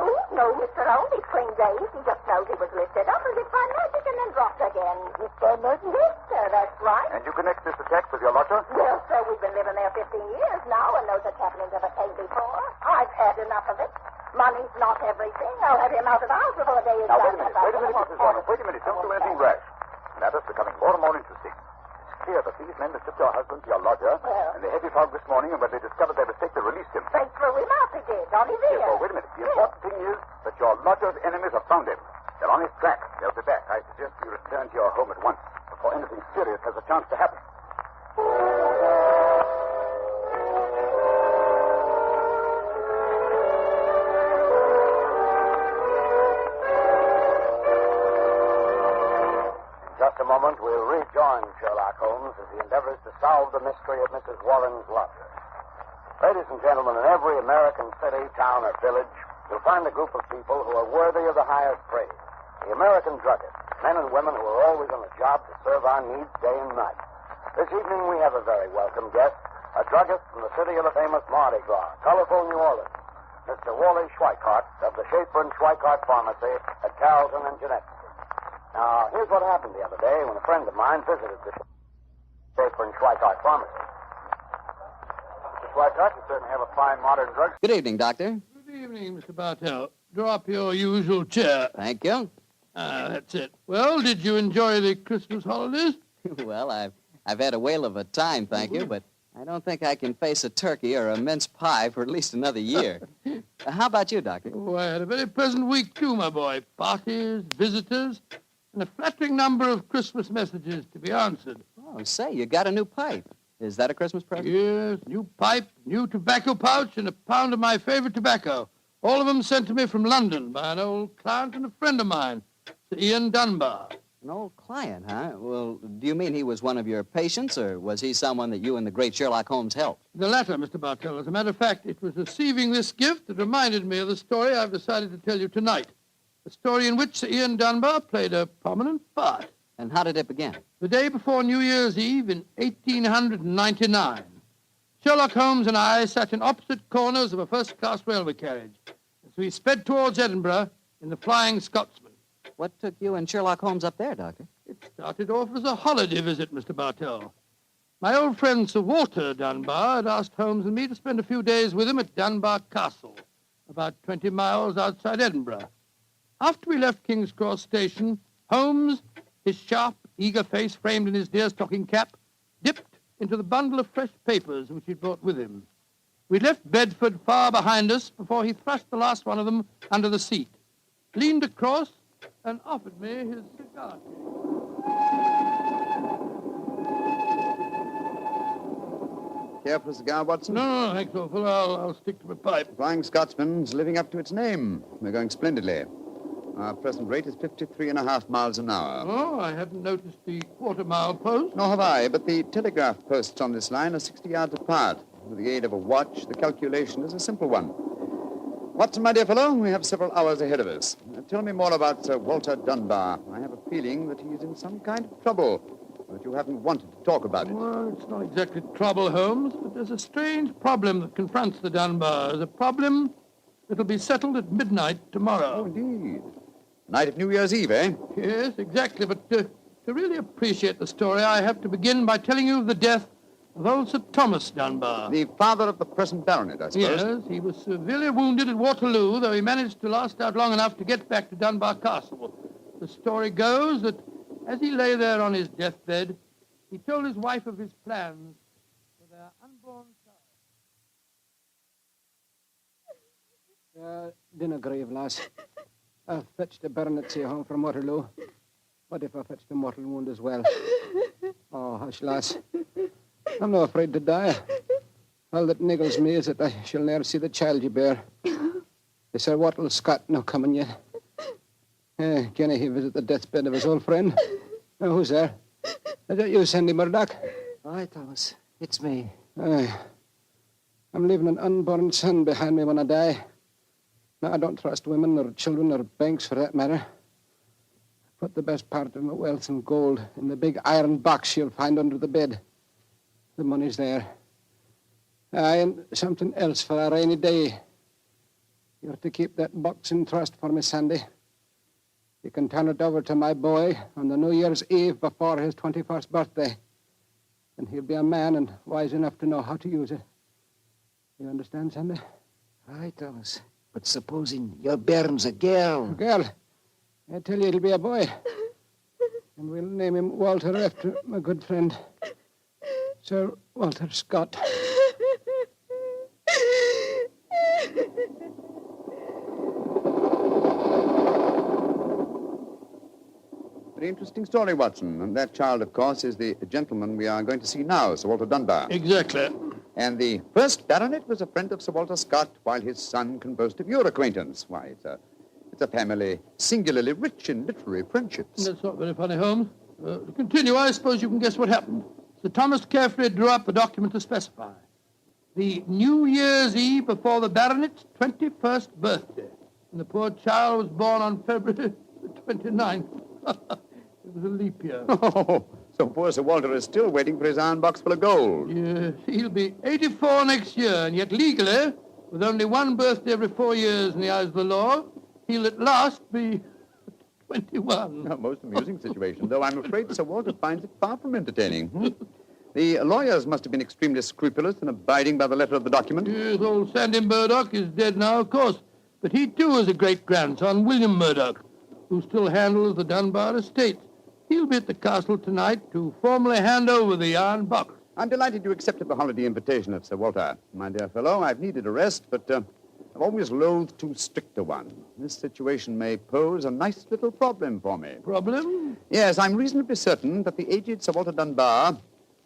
Mr. Holmes. He's clean dazed. He just knows he was lifted up as if by magic and then dropped again. If by magic? Yes, sir, that's right. And you connect this attack with your lodger? Well, sir, we've been living there 15 years now, and no such happenings ever came before. I've had enough of it. Money's not everything. I'll have him out of the house before the day is Now, done. wait a minute, Mrs. Warren. Wait a minute. Don't do anything rash. Matters becoming more and more interesting. It's clear that these men mistook your husband to your lodger, and the heavy fog this morning, and when they discovered their mistake, they released him. They threw him out, they did, on his ear. Yes, well, wait a minute. The important thing is that your lodger's enemies have found him. They're on his track. They'll be back. I suggest you return to your home at once, before anything serious has a chance to happen. Just a moment, we'll rejoin Sherlock Holmes as he endeavors to solve the mystery of Mrs. Warren's lodger. Ladies and gentlemen, in every American city, town, or village, you'll find a group of people who are worthy of the highest praise. The American druggists, men and women who are always on the job to serve our needs day and night. This evening, we have a very welcome guest, a druggist from the city of the famous Mardi Gras, colorful New Orleans, Mr. Wally Schweikart of the Schaefer and Schweikart Pharmacy at Carrollton and Jeanette. Now, here's what happened the other day when a friend of mine visited the Schaefer and Schweikart Pharmacy. Mr. Schweikart, you certainly have a fine modern drug. Good evening, Doctor. Good evening, Mr. Bartell. Draw up your usual chair. Thank you. That's it. Well, did you enjoy the Christmas holidays? Well, I've had a whale of a time, thank you, but I don't think I can face a turkey or a mince pie for at least another year. How about you, Doctor? Oh, I had a very pleasant week, too, my boy. Parties, visitors, and a flattering number of Christmas messages to be answered. Oh, say, you got a new pipe. Is that a Christmas present? Yes, new pipe, new tobacco pouch, and a pound of my favorite tobacco. All of them sent to me from London by an old client and a friend of mine, Sir Ian Dunbar. An old client, huh? Well, do you mean he was one of your patients, or was he someone that you and the great Sherlock Holmes helped? The latter, Mr. Bartell. As a matter of fact, it was receiving this gift that reminded me of the story I've decided to tell you tonight. A story in which Sir Ian Dunbar played a prominent part. And how did it begin? The day before New Year's Eve in 1899. Sherlock Holmes and I sat in opposite corners of a first-class railway carriage as we sped towards Edinburgh in the Flying Scotsman. What took you and Sherlock Holmes up there, Doctor? It started off as a holiday visit, Mr. Bartell. My old friend Sir Walter Dunbar had asked Holmes and me to spend a few days with him at Dunbar Castle, about 20 miles outside Edinburgh. After we left King's Cross Station, Holmes, his sharp, eager face framed in his deerstalking cap, dipped into the bundle of fresh papers which he'd brought with him. We left Bedford far behind us before he thrust the last one of them under the seat, leaned across, and offered me his cigar case. Care for a cigar, Watson? No, thanks, awful. I'll stick to my pipe. Flying Scotsman's living up to its name. We're going splendidly. Our present rate is 53.5 miles an hour. Oh, I hadn't noticed the quarter-mile post. Nor have I, but the telegraph posts on this line are 60 yards apart. With the aid of a watch, the calculation is a simple one. Watson, my dear fellow, we have several hours ahead of us. Tell me more about Sir Walter Dunbar. I have a feeling that he's in some kind of trouble, but you haven't wanted to talk about it. Well, it's not exactly trouble, Holmes, but there's a strange problem that confronts the Dunbars. A problem that'll be settled at midnight tomorrow. Oh, indeed. Night of New Year's Eve, eh? Yes, exactly. But to really appreciate the story, I have to begin by telling you of the death of old Sir Thomas Dunbar. The father of the present baronet, I suppose. Yes, he was severely wounded at Waterloo, though he managed to last out long enough to get back to Dunbar Castle. The story goes that as he lay there on his deathbed, he told his wife of his plans for their unborn child. Dinner grave, lass. I fetched the baronetcy home from Waterloo. What if I fetched a mortal wound as well? Oh, hush, lass. I'm not afraid to die. All that niggles me is that I shall ne'er see the child you bear. Is Sir Walter Scott no coming yet? Can he visit the deathbed of his old friend? Who's there? Is that you, Sandy Murdoch? Aye, Thomas. It's me. Aye. I'm leaving an unborn son behind me when I die. Now, I don't trust women or children or banks for that matter. I put the best part of my wealth and gold in the big iron box you'll find under the bed. The money's there. Aye, and something else for a rainy day. You're to keep that box in trust for me, Sandy. You can turn it over to my boy on the New Year's Eve before his 21st birthday. And he'll be a man and wise enough to know how to use it. You understand, Sandy? Aye, Thomas. But supposing your bairn's a girl. A girl? I tell you, it'll be a boy. And we'll name him Walter after my good friend, Sir Walter Scott. Very interesting story, Watson. And that child, of course, is the gentleman we are going to see now, Sir Walter Dunbar. Exactly. And the first baronet was a friend of Sir Walter Scott, while his son can boast of your acquaintance. Why, it's a family singularly rich in literary friendships. That's not very funny, Holmes. To continue, I suppose you can guess what happened. Sir Thomas carefully drew up a document to specify the New Year's Eve before the baronet's 21st birthday. And the poor child was born on February the 29th. It was a leap year. Oh, so poor Sir Walter is still waiting for his iron box full of gold. Yes, he'll be 84 next year, and yet legally, with only one birthday every 4 years in the eyes of the law, he'll at last be 21. A most amusing situation, though I'm afraid Sir Walter finds it far from entertaining. The lawyers must have been extremely scrupulous in abiding by the letter of the document. Yes, old Sandy Murdoch is dead now, of course. But he, too, is a great-grandson, William Murdoch, who still handles the Dunbar estate. He'll be at the castle tonight to formally hand over the iron box. I'm delighted you accepted the holiday invitation of Sir Walter. My dear fellow, I've needed a rest, but I've always loathed too strict a one. This situation may pose a nice little problem for me. Problem? Yes, I'm reasonably certain that the aged Sir Walter Dunbar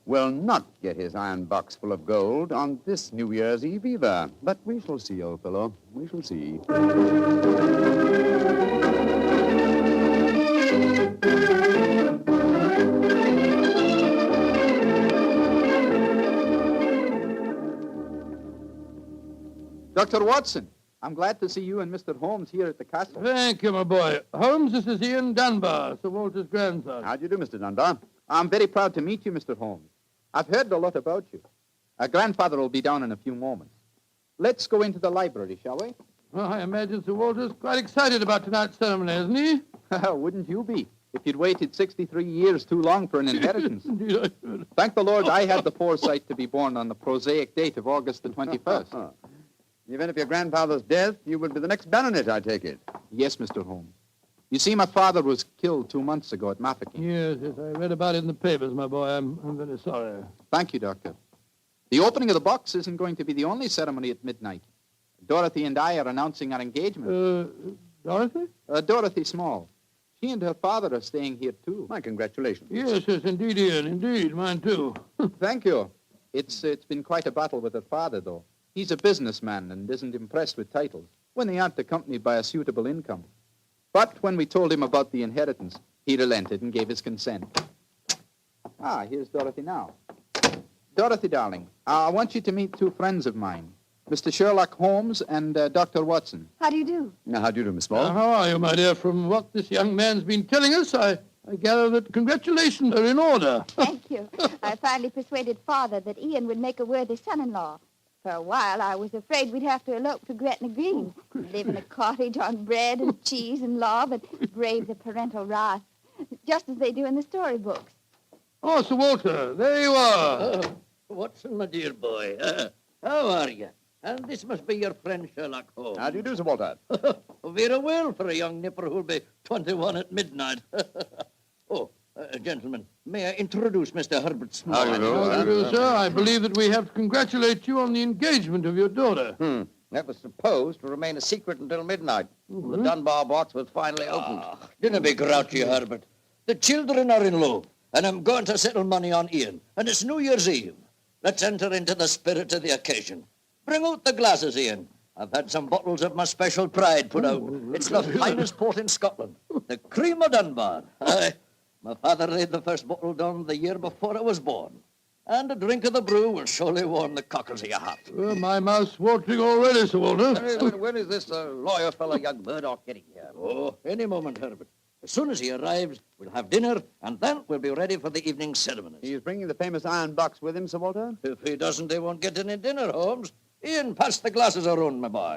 will not get his iron box full of gold on this New Year's Eve either. But we shall see, old fellow. We shall see. Dr. Watson, I'm glad to see you and Mr. Holmes here at the castle. Thank you, my boy. Holmes, this is Ian Dunbar, Sir Walter's grandson. How do you do, Mr. Dunbar? I'm very proud to meet you, Mr. Holmes. I've heard a lot about you. Grandfather will be down in a few moments. Let's go into the library, shall we? Well, I imagine Sir Walter's quite excited about tonight's ceremony, isn't he? Wouldn't you be, if you'd waited 63 years too long for an inheritance? Indeed, I should. Thank the Lord I had the foresight to be born on the prosaic date of August the 21st. Even if your grandfather's death, you would be the next baronet, I take it. Yes, Mr. Holmes. You see, my father was killed 2 months ago at Mafeking. Yes, I read about it in the papers, my boy. I'm very sorry. Thank you, Doctor. The opening of the box isn't going to be the only ceremony at midnight. Dorothy and I are announcing our engagement. Dorothy? Dorothy Small. She and her father are staying here, too. My congratulations. Yes, indeed, Ian. Indeed, mine, too. Thank you. It's been quite a battle with her father, though. He's a businessman and isn't impressed with titles when they aren't accompanied by a suitable income. But when we told him about the inheritance, he relented and gave his consent. Here's Dorothy now. Dorothy, darling, I want you to meet 2 friends of mine, Mr. Sherlock Holmes and Dr. Watson. How do you do? Now, how do you do, Miss Small? How are you, my dear? From what this young man's been telling us, I gather that congratulations are in order. Thank you. I finally persuaded Father that Ian would make a worthy son-in-law. For a while, I was afraid we'd have to elope to Gretna Green, live in a cottage on bread and cheese and law, but brave the parental wrath, just as they do in the storybooks. Oh, Sir Walter, there you are. Watson, my dear boy. How are you? And this must be your friend Sherlock Holmes. How do you do, Sir Walter? Very well for a young nipper who'll be 21 at midnight. Gentlemen, may I introduce Mr. Herbert Small? How do you do, sir? I believe that we have to congratulate you on the engagement of your daughter. That was supposed to remain a secret until midnight. The Dunbar box was finally opened. Dinna be grouchy, Herbert. The children are in love, and I'm going to settle money on Ian, and it's New Year's Eve. Let's enter into the spirit of the occasion. Bring out the glasses, Ian. I've had some bottles of my special pride put out. It's the finest port in Scotland, the cream of Dunbar. Aye, my father laid the first bottle down the year before I was born. And a drink of the brew will surely warm the cockles of your heart. Well, my mouth's watering already, Sir Walter. When is this lawyer fellow, young Murdoch, getting here? Oh, any moment, Herbert. As soon as he arrives, we'll have dinner, and then we'll be ready for the evening ceremonies. He's bringing the famous iron box with him, Sir Walter? If he doesn't, they won't get any dinner, Holmes. Ian, pass the glasses around, my boy.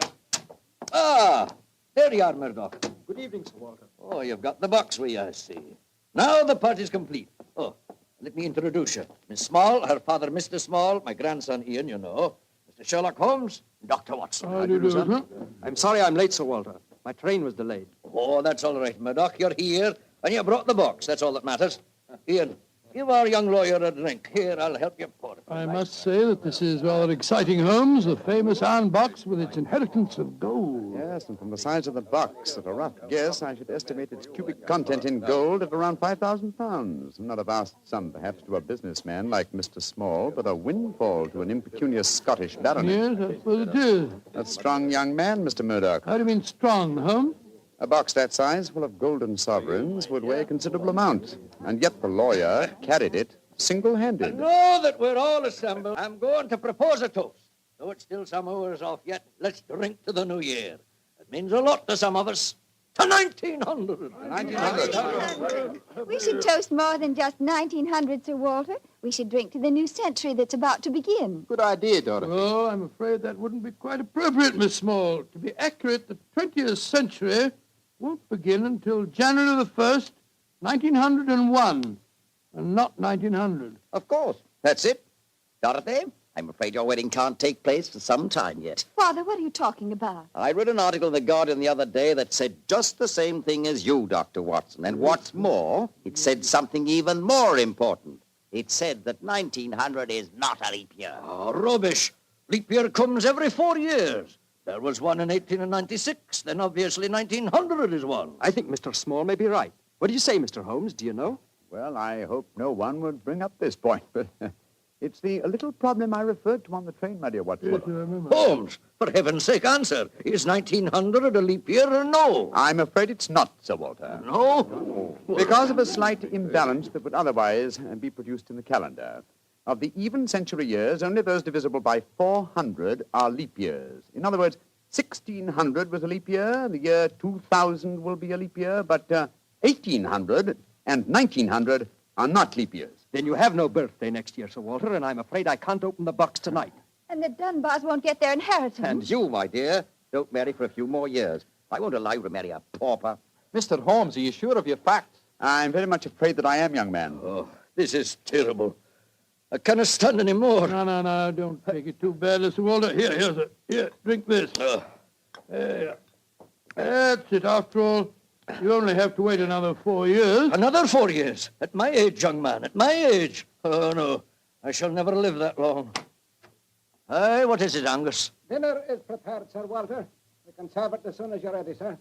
There you are, Murdoch. Good evening, Sir Walter. Oh, you've got the box with you, I see. Now the party's complete. Let me introduce you. Miss Small, her father, Mr. Small, my grandson, Ian, you know. Mr. Sherlock Holmes, Dr. Watson. How do you do, sir? I'm sorry I'm late, Sir Walter. My train was delayed. Oh, that's all right, Murdoch. You're here, and you brought the box. That's all that matters. Ian, give our young lawyer a drink. Here, I'll help you pour it. I must say that this is rather exciting, Holmes. The famous iron box with its inheritance of gold. Yes, and from the size of the box, at a rough guess, I should estimate its cubic content in gold at around 5,000 pounds. Not a vast sum, perhaps, to a businessman like Mr. Small, but a windfall to an impecunious Scottish baronet. Yes, I suppose it is. A strong young man, Mr. Murdoch. How do you mean strong, Holmes? A box that size, full of golden sovereigns, would weigh a considerable amount. And yet the lawyer carried it single-handed. And now that we're all assembled, I'm going to propose a toast. Though it's still some hours off yet, let's drink to the new year. It means a lot to some of us. To 1900. 1900. We should toast more than just 1900, Sir Walter. We should drink to the new century that's about to begin. Good idea, Dorothy. Oh, I'm afraid that wouldn't be quite appropriate, Miss Small. To be accurate, the 20th century won't begin until January the 1st, 1901, and not 1900. Of course. That's it. Dorothy, I'm afraid your wedding can't take place for some time yet. Father, what are you talking about? I read an article in The Guardian the other day that said just the same thing as you, Dr. Watson. And what's more, it said something even more important. It said that 1900 is not a leap year. Oh, rubbish. Leap year comes every 4 years. There was one in 1896. Then obviously 1900 is one. I think Mr. Small may be right. What do you say, Mr. Holmes? Do you know? Well, I hope no one would bring up this point, but it's the little problem I referred to on the train, my dear Watson. Yes, I remember. Holmes, for heaven's sake, answer. Is 1900 a leap year or no? I'm afraid it's not, Sir Walter. No? Because of a slight imbalance that would otherwise be produced in the calendar. Of the even century years, only those divisible by 400 are leap years. In other words, 1600 was a leap year, the year 2000 will be a leap year, but 1800 and 1900 are not leap years. Then you have no birthday next year, Sir Walter, and I'm afraid I can't open the box tonight. And the Dunbars won't get their inheritance. And you, my dear, don't marry for a few more years. I won't allow you to marry a pauper. Mr. Holmes, are you sure of your facts? I'm very much afraid that I am, young man. Oh, this is terrible. I cannot stand any more. No, don't take it too bad, Mr. Walter. Here, drink this. That's it. After all, you only have to wait another 4 years. Another 4 years? At my age, young man, at my age. Oh, no, I shall never live that long. Aye, what is it, Angus? Dinner is prepared, Sir Walter. You can serve it as soon as you're ready, sir.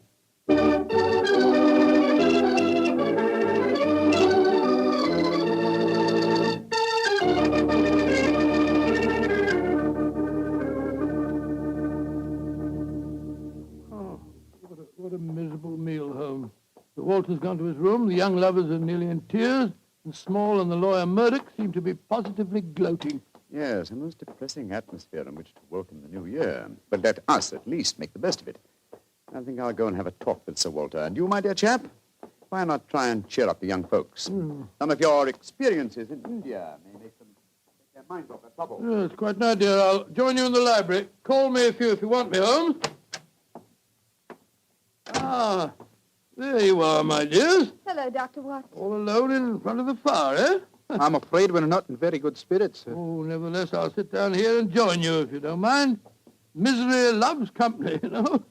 What a miserable meal, Holmes. Sir Walter's gone to his room, the young lovers are nearly in tears, and Small and the lawyer Murdoch seem to be positively gloating. Yes, a most depressing atmosphere in which to welcome the new year. But let us, at least, make the best of it. I think I'll go and have a talk with Sir Walter. And you, my dear chap, why not try and cheer up the young folks? Some of your experiences in India may make them take their minds off their trouble. Yes, quite an idea. I'll join you in the library. Call me if you want me, Holmes. Ah, there you are, my dears. Hello, Dr. Watson. All alone in front of the fire, eh? I'm afraid we're not in very good spirits, sir. Oh, nevertheless, I'll sit down here and join you, if you don't mind. Misery loves company, you know.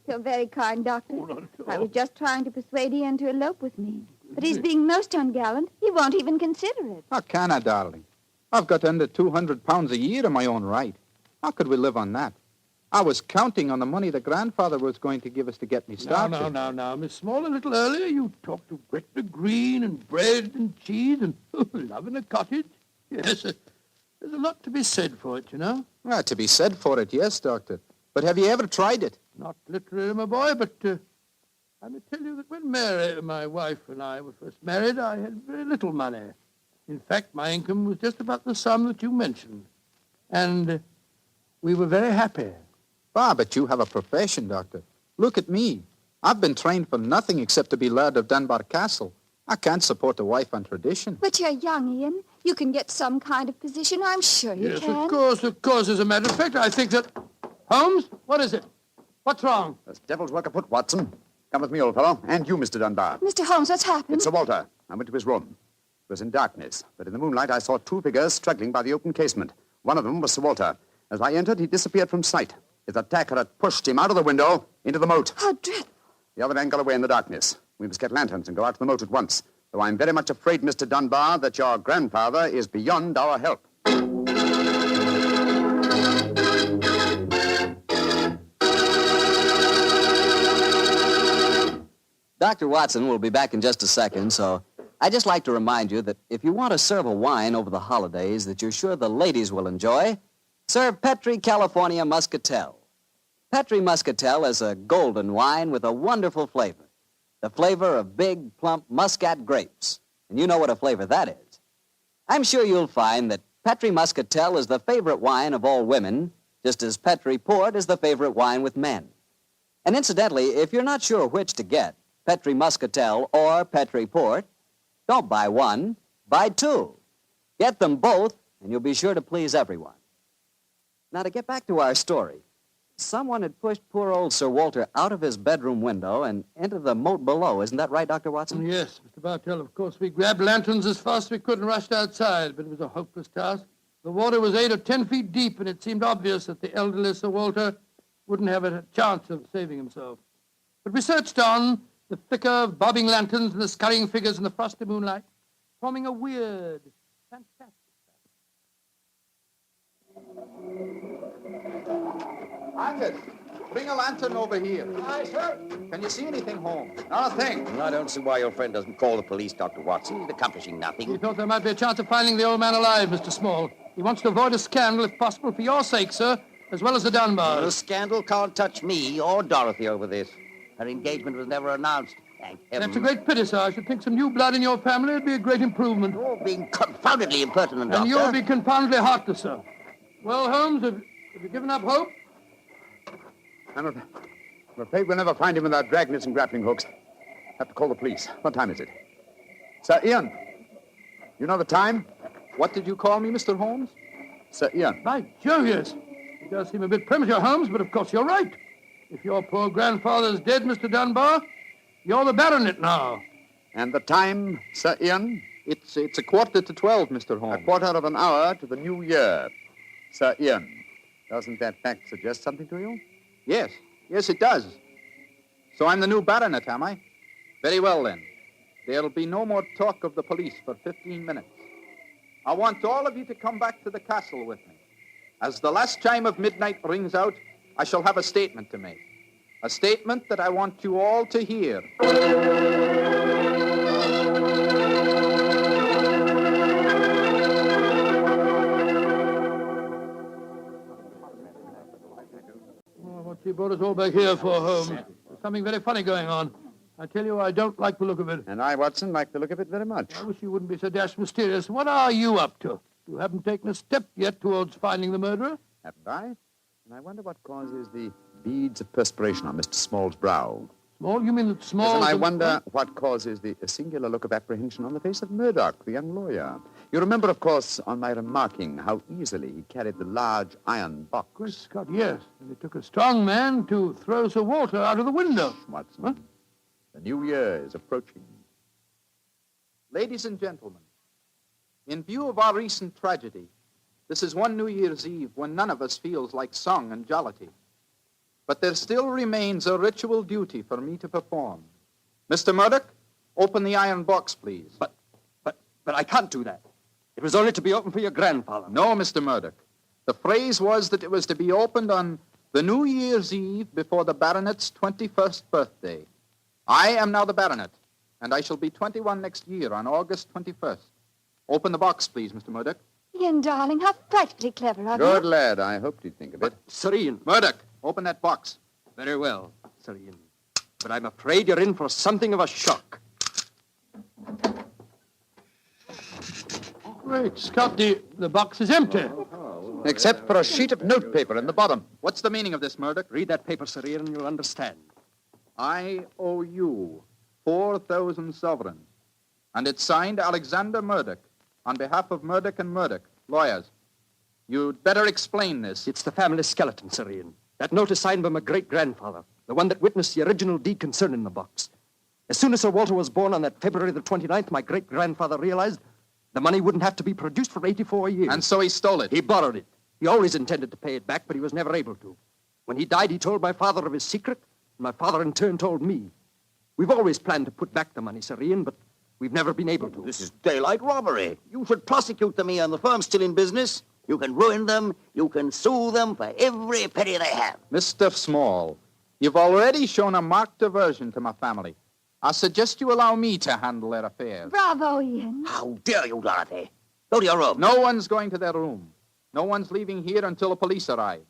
You're very kind, Doctor. I was just trying to persuade Ian to elope with me. But he's being most ungallant. He won't even consider it. How can I, darling? I've got under 200 pounds a year in my own right. How could we live on that? I was counting on the money the grandfather was going to give us to get me started. Now, Miss Small, a little earlier you talked of Gretna Green and bread and cheese and love in a cottage. Yes, there's a lot to be said for it, you know. Well, to be said for it, yes, Doctor. But have you ever tried it? Not literally, my boy, but I may tell you that when Mary, my wife, and I were first married, I had very little money. In fact, my income was just about the sum that you mentioned. And we were very happy. Ah, but you have a profession, Doctor. Look at me. I've been trained for nothing except to be Laird of Dunbar Castle. I can't support a wife on tradition. But you're young, Ian. You can get some kind of position. I'm sure you can. Yes, of course. As a matter of fact, I think that... Holmes, what is it? What's wrong? There's devil's work afoot, Watson. Come with me, old fellow. And you, Mr. Dunbar. Mr. Holmes, what's happened? It's Sir Walter. I went to his room. It was in darkness, but in the moonlight I saw two figures struggling by the open casement. One of them was Sir Walter. As I entered, he disappeared from sight. His attacker had pushed him out of the window into the moat. How dreadful. The other man got away in the darkness. We must get lanterns and go out to the moat at once. Though I'm very much afraid, Mr. Dunbar, that your grandfather is beyond our help. Dr. Watson will be back in just a second, so I'd just like to remind you that if you want to serve a wine over the holidays that you're sure the ladies will enjoy, serve Petri California Muscatel. Petri Muscatel is a golden wine with a wonderful flavor. The flavor of big, plump Muscat grapes. And you know what a flavor that is. I'm sure you'll find that Petri Muscatel is the favorite wine of all women, just as Petri Port is the favorite wine with men. And incidentally, if you're not sure which to get, Petri Muscatel or Petri Port, don't buy one, buy two. Get them both, and you'll be sure to please everyone. Now, to get back to our story, someone had pushed poor old Sir Walter out of his bedroom window and into the moat below. Isn't that right, Dr. Watson? Yes, Mr. Bartell. Of course, we grabbed lanterns as fast as we could and rushed outside, but it was a hopeless task. The water was 8 or 10 feet deep, and it seemed obvious that the elderly Sir Walter wouldn't have a chance of saving himself. But we searched on, the flicker of bobbing lanterns and the scurrying figures in the frosty moonlight, forming a weird, fantastic... Angus, bring a lantern over here. Aye, sir. Can you see anything, Holmes? Nothing. I don't see why your friend doesn't call the police, Dr. Watson. He's accomplishing nothing. He thought there might be a chance of finding the old man alive, Mr. Small. He wants to avoid a scandal, if possible, for your sake, sir, as well as the Dunbars. The scandal can't touch me or Dorothy over this. Her engagement was never announced. Thank heaven. That's a great pity, sir. I should think some new blood in your family would be a great improvement. You're being confoundedly impertinent, Doctor. And you'll be confoundedly heartless, sir. Well, Holmes, have you given up hope? I'm afraid we'll never find him without dragnets and grappling hooks. Have to call the police. What time is it? Sir Ian, you know the time? What did you call me, Mr. Holmes? Sir Ian. By Jove, yes. It does seem a bit premature, Holmes, but of course you're right. If your poor grandfather's dead, Mr. Dunbar, you're the baronet now. And the time, Sir Ian? It's 11:45, Mr. Holmes. A quarter of an hour to the new year. Sir Ian, doesn't that fact suggest something to you? Yes, it does. So I'm the new baronet, am I? Very well, then. There'll be no more talk of the police for 15 minutes. I want all of you to come back to the castle with me. As the last chime of midnight rings out, I shall have a statement to make. A statement that I want you all to hear. What you brought us all back here for, Holmes? There's something very funny going on. I tell you, I don't like the look of it. And I, Watson, like the look of it very much. I wish you wouldn't be so dashed mysterious. What are you up to? You haven't taken a step yet towards finding the murderer? Haven't I? And I wonder what causes the beads of perspiration on Mr. Small's brow. Small? You mean that Small... Yes, and I wonder what causes the singular look of apprehension on the face of Murdoch, the young lawyer. You remember, of course, on my remarking how easily he carried the large iron box. Great Scott, yes. And it took a strong man to throw Sir Walter out of the window. Watson, huh? The new year is approaching. Ladies and gentlemen, in view of our recent tragedy, this is one New Year's Eve when none of us feels like song and jollity. But there still remains a ritual duty for me to perform. Mr. Murdoch, open the iron box, please. But I can't do that. It was only to be opened for your grandfather. No, Mr. Murdoch. The phrase was that it was to be opened on the New Year's Eve before the baronet's 21st birthday. I am now the baronet, and I shall be 21 next year on August 21st. Open the box, please, Mr. Murdoch. Ian, darling, how frightfully clever of you. Good lad. I hoped you'd think of it. Sir Ian. Murdoch, open that box. Very well, Sir Ian. But I'm afraid you're in for something of a shock. Great Scott, the box is empty. Except for a sheet of notepaper in the bottom. What's the meaning of this, Murdoch? Read that paper, Sir Ian, and you'll understand. I owe you 4,000 sovereigns. And it's signed Alexander Murdoch, on behalf of Murdoch and Murdoch, lawyers. You'd better explain this. It's the family skeleton, Sir Ian. That note is signed by my great-grandfather, the one that witnessed the original deed concerning the box. As soon as Sir Walter was born on that February the 29th, my great-grandfather realized the money wouldn't have to be produced for 84 years. And so he stole it. He borrowed it. He always intended to pay it back, but he was never able to. When he died, he told my father of his secret, and my father in turn told me. We've always planned to put back the money, Sir Ian, but we've never been able to. This is daylight robbery. You should prosecute them, Ian. The firm's still in business. You can ruin them. You can sue them for every penny they have. Mr. Small, you've already shown a marked aversion to my family. I suggest you allow me to handle their affairs. Bravo, Ian. How dare you, Dorothy? Go to your room. No one's going to their room. No one's leaving here until the police arrive.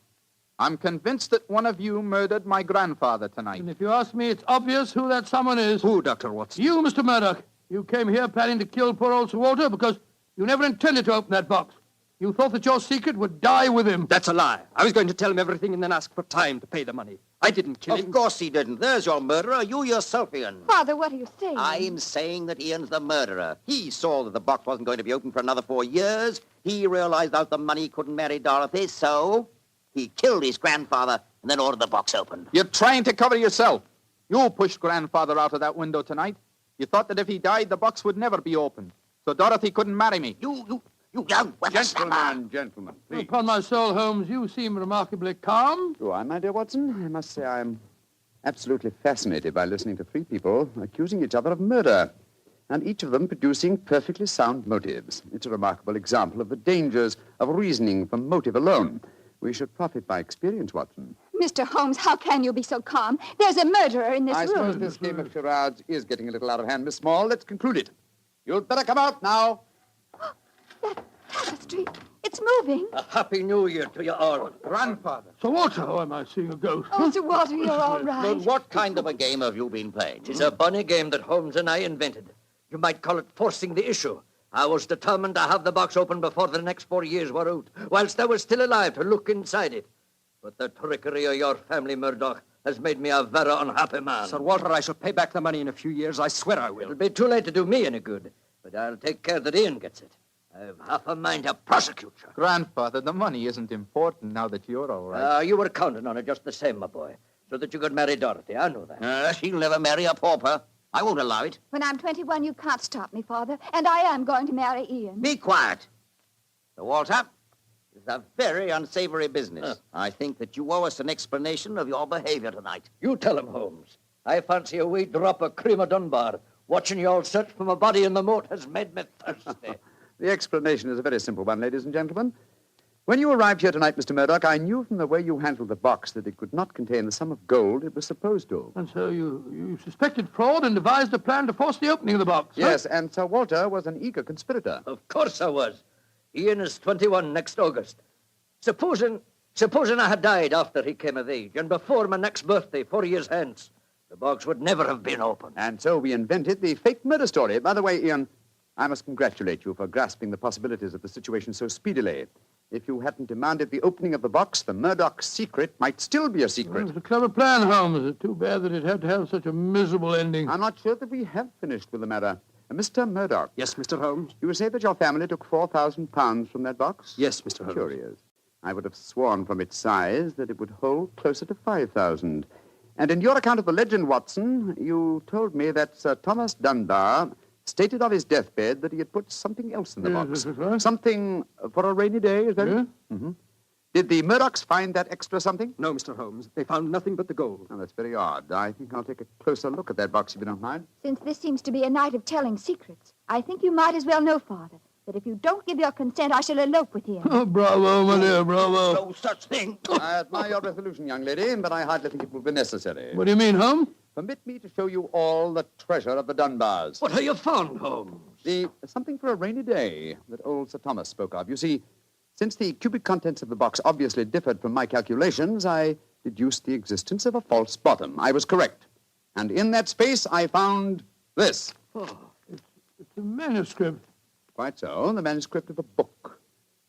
I'm convinced that one of you murdered my grandfather tonight. And if you ask me, it's obvious who that someone is. Who, Dr. Watson? You, Mr. Murdoch. You came here planning to kill poor old Sir Walter because you never intended to open that box. You thought that your secret would die with him. That's a lie. I was going to tell him everything and then ask for time to pay the money. I didn't kill him. Of course he didn't. There's your murderer. You yourself, Ian. Father, what are you saying? I'm saying that Ian's the murderer. He saw that the box wasn't going to be open for another 4 years. He realized out the money couldn't marry Dorothy, so he killed his grandfather and then ordered the box opened. You're trying to cover yourself. You pushed grandfather out of that window tonight. You thought that if he died, the box would never be opened. So Dorothy couldn't marry me. You young whippersnapper. Gentlemen, please. Upon my soul, Holmes, you seem remarkably calm. Do I, my dear Watson? I must say I'm absolutely fascinated by listening to three people accusing each other of murder, and each of them producing perfectly sound motives. It's a remarkable example of the dangers of reasoning from motive alone. We should profit by experience, Watson. Mr. Holmes, how can you be so calm? There's a murderer in this I room. suppose this game of charades is getting a little out of hand, Miss Small. Let's conclude it. You'd better come out now. That tapestry. It's moving. A happy new year to you all. Grandfather. Sir Walter, oh, am I seeing a ghost? Oh, Sir Walter, you're all right. Then what kind of a game have you been playing? It's a bonny game that Holmes and I invented. You might call it forcing the issue. I was determined to have the box open before the next 4 years were out, whilst I was still alive to look inside it. But the trickery of your family, Murdoch, has made me a very unhappy man. Sir Walter, I shall pay back the money in a few years. I swear I will. It'll be too late to do me any good, but I'll take care that Ian gets it. I've half a mind to prosecute you. Grandfather, the money isn't important now that you're all right. You were counting on it just the same, my boy, so that you could marry Dorothy. I know that. She'll never marry a pauper. I won't allow it. When I'm 21, you can't stop me, Father. And I am going to marry Ian. Be quiet. Sir Walter, it's a very unsavory business. I think that you owe us an explanation of your behavior tonight. You tell him, Holmes. I fancy a wee drop of cream of Dunbar. Watching you all search for my body in the moat has made me thirsty. The explanation is a very simple one, ladies and gentlemen. When you arrived here tonight, Mr. Murdoch, I knew from the way you handled the box that it could not contain the sum of gold it was supposed to. And so you suspected fraud and devised a plan to force the opening of the box. Yes, huh? and Sir Walter was an eager conspirator. Of course I was. Ian is 21 next August. Supposing I had died after he came of age and before my next birthday, 4 years hence, the box would never have been opened. And so we invented the fake murder story. By the way, Ian, I must congratulate you for grasping the possibilities of the situation so speedily. If you hadn't demanded the opening of the box, the Murdoch secret might still be a secret. Well, it was a clever plan, Holmes. It's too bad that it had to have such a miserable ending. I'm not sure that we have finished with the matter. Mr. Murdoch. Yes, Mr. Holmes? You say that your family took £4,000 from that box? Yes, Mr. Holmes. Curious. I would have sworn from its size that it would hold closer to 5,000. And in your account of the legend, Watson, you told me that Sir Thomas Dunbar stated on his deathbed that he had put something else in the box. Right. Something for a rainy day, is that it? Mm-hmm. Did the Murdochs find that extra something? No, Mr. Holmes. They found nothing but the gold. Oh, that's very odd. I think I'll take a closer look at that box, if you don't mind. Since this seems to be a night of telling secrets, I think you might as well know, Father, that if you don't give your consent, I shall elope with him. Oh, bravo, my dear, bravo. No such thing. I admire your resolution, young lady, but I hardly think it will be necessary. What do you mean, Holmes? Permit me to show you all the treasure of the Dunbars. What have you found, Holmes? Something for a rainy day that old Sir Thomas spoke of. You see, since the cubic contents of the box obviously differed from my calculations, I deduced the existence of a false bottom. I was correct. And in that space, I found this. Oh, it's a manuscript. Quite so, the manuscript of a book.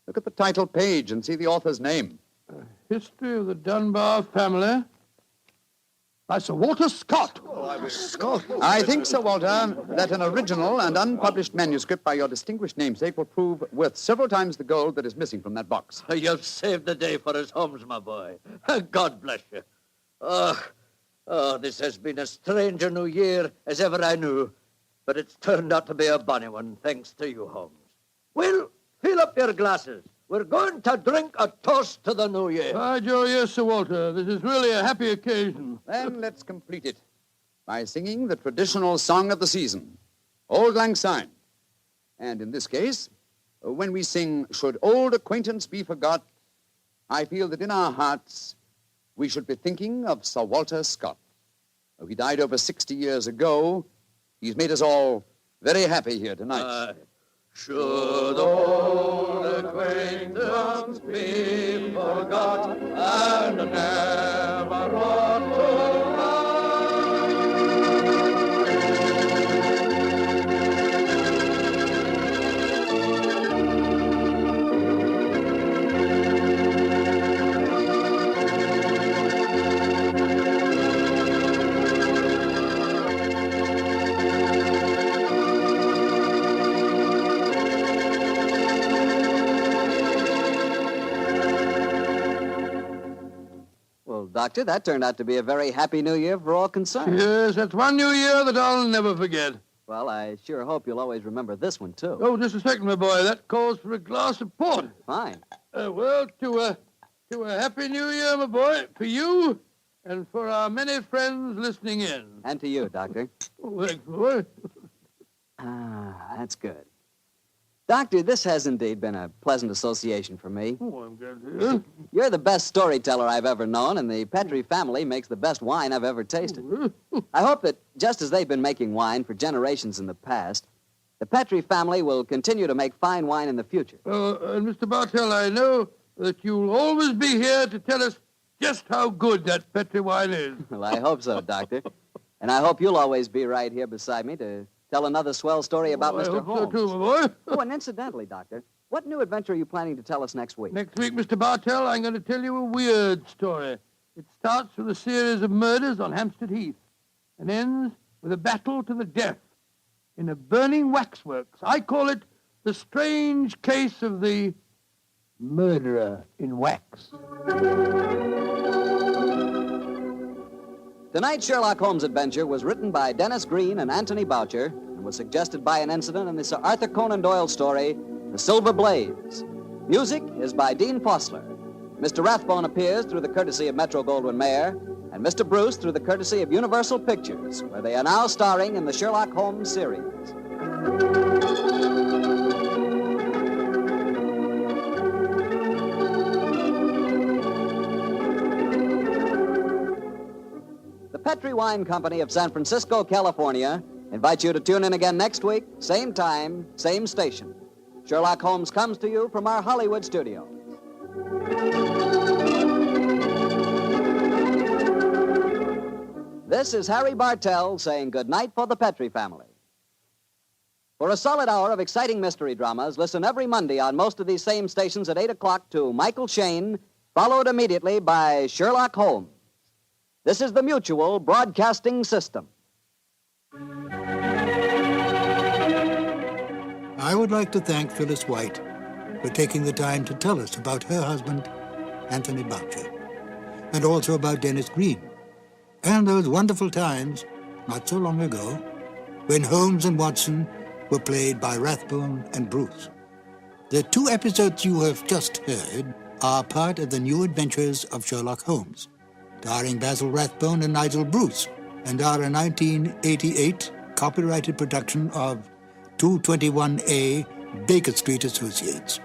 Look at the title page and see the author's name. History of the Dunbar Family. By Sir Walter Scott. Scott. I think, Sir Walter, that an original and unpublished manuscript by your distinguished namesake will prove worth several times the gold that is missing from that box. You've saved the day for us, Holmes, my boy. God bless you. Oh, this has been as strange a new year as ever I knew, but it's turned out to be a bonny one, thanks to you, Holmes. Well, fill up your glasses. We're going to drink a toast to the new year. By Jove, yes, Sir Walter. This is really a happy occasion. Then let's complete it by singing the traditional song of the season, Auld Lang Syne. And in this case, when we sing, Should Old Acquaintance Be Forgot, I feel that in our hearts we should be thinking of Sir Walter Scott. Though he died over 60 years ago, he's made us all very happy here tonight. Should old acquaintance be forgot and never brought to light. Doctor, that turned out to be a very happy new year for all concerned. Yes, that's one new year that I'll never forget. Well, I sure hope you'll always remember this one, too. Oh, just a second, my boy. That calls for a glass of port. Fine. Well, to a happy new year, my boy, for you and for our many friends listening in. And to you, Doctor. Oh, thanks, boy. That's good. Doctor, this has indeed been a pleasant association for me. Oh, I'm glad to hear. You're the best storyteller I've ever known, and the Petrie family makes the best wine I've ever tasted. I hope that just as they've been making wine for generations in the past, The Petrie family will continue to make fine wine in the future. And Mr. Bartell, I know that you'll always be here to tell us just how good that Petrie wine is. Well, I hope so, Doctor. And I hope you'll always be right here beside me to tell another swell story about Mr. Holmes. I hope so, too, my boy. Oh, and incidentally, Doctor, what new adventure are you planning to tell us next week? Next week, Mr. Bartell, I'm going to tell you a weird story. It starts with a series of murders on Hampstead Heath and ends with a battle to the death in a burning waxworks. I call it the strange case of the murderer in wax. Tonight's Sherlock Holmes adventure was written by Dennis Green and Anthony Boucher and was suggested by an incident in the Sir Arthur Conan Doyle story, The Silver Blaze. Music is by Dean Fossler. Mr. Rathbone appears through the courtesy of Metro-Goldwyn-Mayer, and Mr. Bruce through the courtesy of Universal Pictures, where they are now starring in the Sherlock Holmes series. The Petrie Wine Company of San Francisco, California, invites you to tune in again next week, same time, same station. Sherlock Holmes comes to you from our Hollywood studios. This is Harry Bartell saying goodnight for the Petrie family. For a solid hour of exciting mystery dramas, listen every Monday on most of these same stations at 8 o'clock to Michael Shayne, followed immediately by Sherlock Holmes. This is the Mutual Broadcasting System. I would like to thank Phyllis White for taking the time to tell us about her husband, Anthony Boucher, and also about Dennis Green, and those wonderful times, not so long ago, when Holmes and Watson were played by Rathbone and Bruce. The 2 episodes you have just heard are part of the New Adventures of Sherlock Holmes, starring Basil Rathbone and Nigel Bruce, and are a 1988 copyrighted production of 221A Baker Street Associates.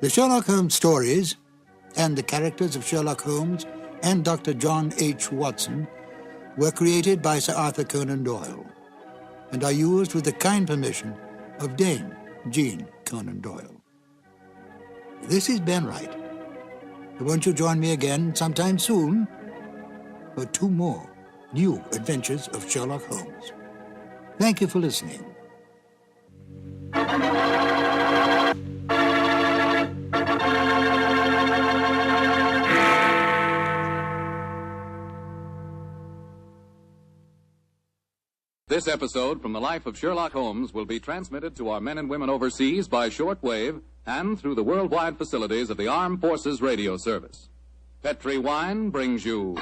The Sherlock Holmes stories and the characters of Sherlock Holmes and Dr. John H. Watson were created by Sir Arthur Conan Doyle and are used with the kind permission of Dame Jean Conan Doyle. This is Ben Wright. Won't you join me again sometime soon for 2 more New Adventures of Sherlock Holmes? Thank you for listening. This episode from the life of Sherlock Holmes will be transmitted to our men and women overseas by shortwave and through the worldwide facilities of the Armed Forces Radio Service. Petrie Wine brings you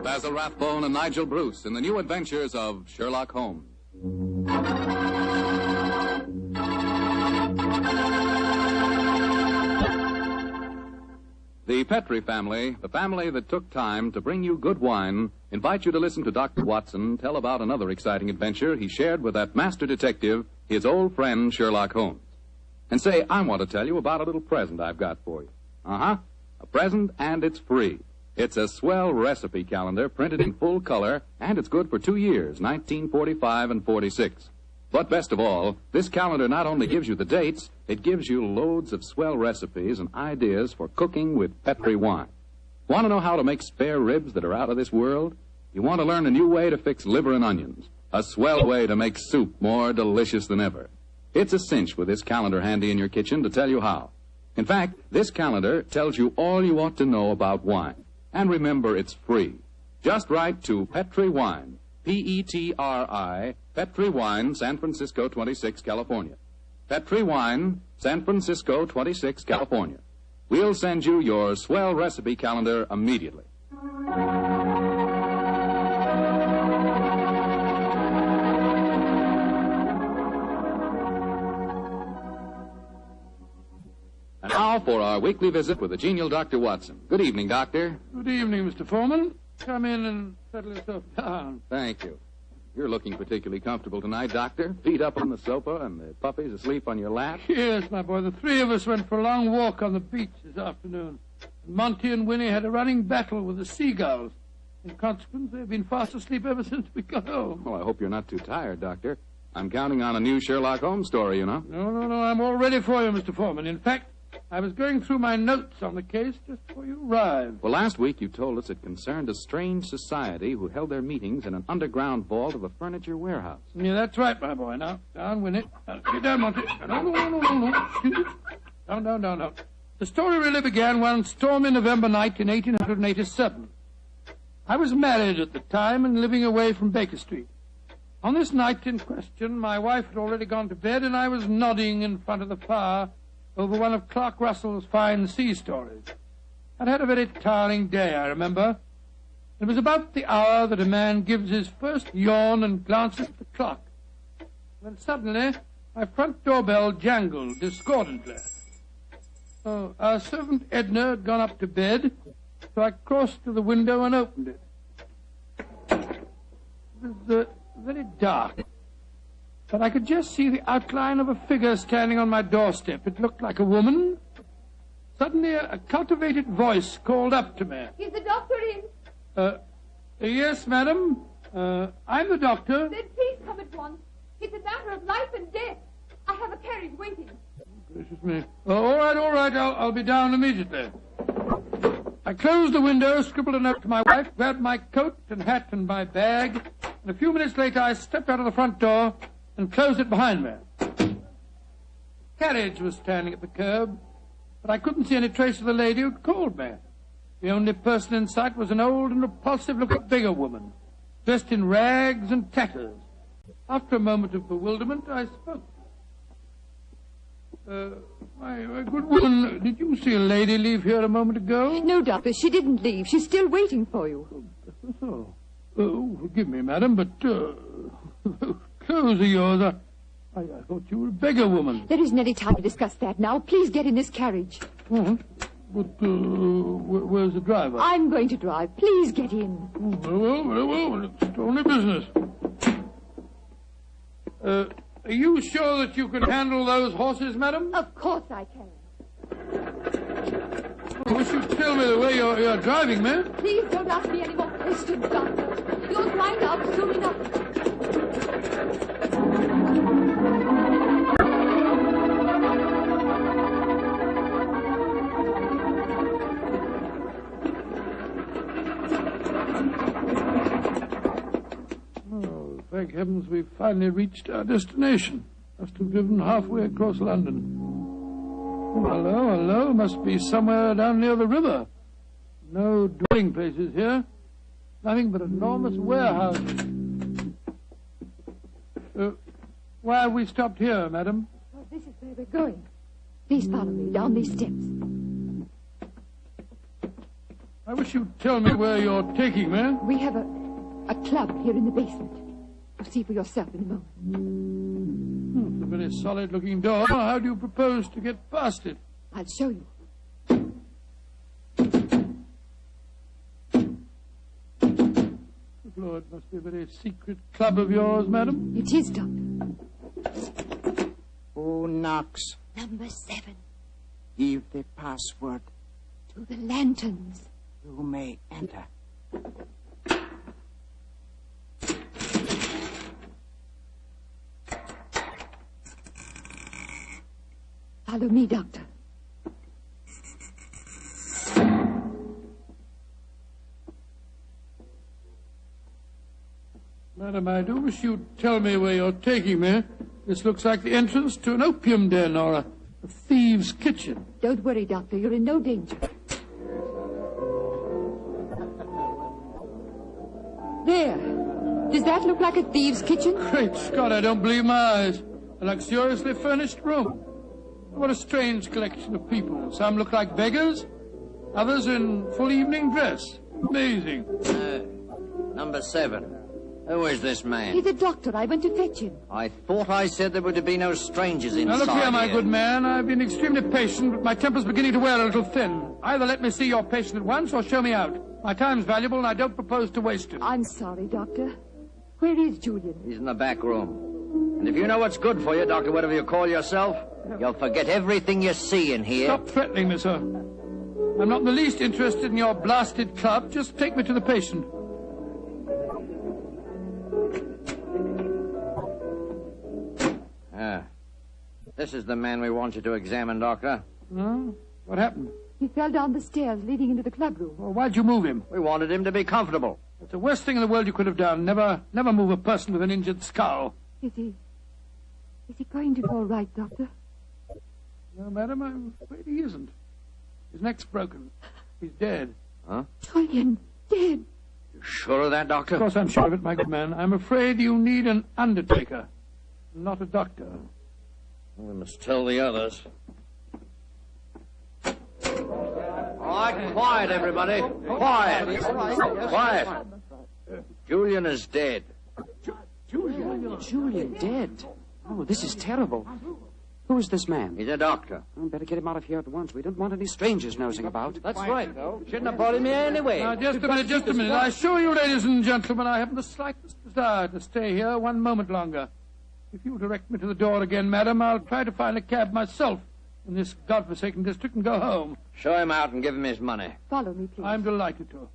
Basil Rathbone and Nigel Bruce in the New Adventures of Sherlock Holmes. The Petrie family, the family that took time to bring you good wine, invite you to listen to Dr. Watson tell about another exciting adventure he shared with that master detective, his old friend Sherlock Holmes. And say, I want to tell you about a little present I've got for you. A present, and it's free. It's a swell recipe calendar printed in full color, and it's good for 2 years, 1945 and 46. But best of all, this calendar not only gives you the dates, it gives you loads of swell recipes and ideas for cooking with Petrie wine. Want to know how to make spare ribs that are out of this world? You want to learn a new way to fix liver and onions, a swell way to make soup more delicious than ever. It's a cinch with this calendar handy in your kitchen to tell you how. In fact, this calendar tells you all you ought to know about wine. And remember, it's free. Just write to Petrie Wine, P-E-T-R-I, Petrie Wine, San Francisco 26, California. Petrie Wine, San Francisco 26, California. We'll send you your swell recipe calendar immediately. And now for our weekly visit with the genial Dr. Watson. Good evening, Doctor. Good evening, Mr. Foreman. Come in and settle yourself down. Thank you. You're looking particularly comfortable tonight, Doctor. Feet up on the sofa and the puppies asleep on your lap. Yes, my boy. The 3 of us went for a long walk on the beach this afternoon. And Monty and Winnie had a running battle with the seagulls. In consequence, they've been fast asleep ever since we got home. Well, I hope you're not too tired, Doctor. I'm counting on a new Sherlock Holmes story, you know. No, I'm all ready for you, Mr. Foreman. In fact, I was going through my notes on the case just before you arrived. Well, last week you told us it concerned a strange society who held their meetings in an underground vault of a furniture warehouse. Yeah, that's right, my boy. Now, down with it. Get down, Monty. No. Down. The story really began one stormy November night in 1887. I was married at the time and living away from Baker Street. On this night in question, my wife had already gone to bed, and I was nodding in front of the fire over one of Clark Russell's fine sea stories. I'd had a very tiring day, I remember. It was about the hour that a man gives his first yawn and glances at the clock, when suddenly my front doorbell jangled discordantly. Our servant Edna had gone up to bed, so I crossed to the window and opened it. It was very dark, but I could just see the outline of a figure standing on my doorstep. It looked like a woman. Suddenly, a cultivated voice called up to me. Is the doctor in? Yes, madam. I'm the doctor. Then please come at once. It's a matter of life and death. I have a carriage waiting. Gracious me. All right. I'll be down immediately. I closed the window, scribbled a note to my wife, grabbed my coat and hat and my bag, and a few minutes later I stepped out of the front door and closed it behind me. The carriage was standing at the curb, but I couldn't see any trace of the lady who'd called me. The only person in sight was an old and repulsive-looking beggar woman, dressed in rags and tatters. After a moment of bewilderment, I spoke. My good woman, did you see a lady leave here a moment ago? No, Doctor, she didn't leave. She's still waiting for you. Forgive me, madam, but clothes of yours, I thought you were a beggar woman. There isn't any time to discuss that now. Please get in this carriage. But where's the driver? I'm going to drive. Please get in. Very well. It's only business. Are you sure that you can handle those horses, madam? Of course I can. Wish you'd tell me the way you're driving, ma'am. Please don't ask me any more questions, Doctor. You'll find out soon enough. Thank heavens we've finally reached our destination. Must have driven halfway across London. Oh, hello. Must be somewhere down near the river. No dwelling places here. Nothing but enormous warehouses. Why have we stopped here, madam? Well, this is where we're going. Please follow me down these steps. I wish you'd tell me where you're taking me. We have a club here in the basement. You'll see for yourself in a moment. It's a very solid-looking door. How do you propose to get past it? I'll show you. Lord, it must be a very secret club of yours, madam. It is, Doctor. Who knocks? Number 7. Give the password. To the lanterns. You may enter. Follow me, Doctor. Madam, I do wish you'd tell me where you're taking me. This looks like the entrance to an opium den or a thieves' kitchen. Don't worry, Doctor. You're in no danger. There. Does that look like a thieves' kitchen? Great Scott, I don't believe my eyes. A luxuriously furnished room. What a strange collection of people. Some look like beggars, others in full evening dress. Amazing. Number 7. Who is this man? He's a doctor. I went to fetch him. I thought I said there were to be no strangers inside. Now look here, my good man. I've been extremely patient, but my temper's beginning to wear a little thin. Either let me see your patient at once or show me out. My time's valuable and I don't propose to waste it. I'm sorry, Doctor. Where is Julian? He's in the back room. And if you know what's good for you, Doctor, whatever you call yourself, you'll forget everything you see in here. Stop threatening me, sir. I'm not in the least interested in your blasted club. Just take me to the patient. This is the man we want you to examine, Doctor. Huh? What happened? He fell down the stairs leading into the clubroom. Well, why'd you move him? We wanted him to be comfortable. It's the worst thing in the world you could have done. Never move a person with an injured skull. Is he going to be all right, Doctor? No, madam, I'm afraid he isn't. His neck's broken. He's dead. Huh? Julian, dead. You sure of that, Doctor? Of course I'm sure of it, my good man. I'm afraid you need an undertaker, not a doctor. We must tell the others. All right, quiet, everybody. Quiet. Quiet. Julian is dead. Julian dead? Oh, this is terrible. Who is this man? He's a doctor. Oh, better get him out of here at once. We don't want any strangers nosing about. That's right, though. Shouldn't have brought him here anyway. Now, just a minute. I assure you, ladies and gentlemen, I haven't the slightest desire to stay here one moment longer. If you'll direct me to the door again, madam, I'll try to find a cab myself in this godforsaken district and go home. Show him out and give him his money. Follow me, please. I'm delighted to.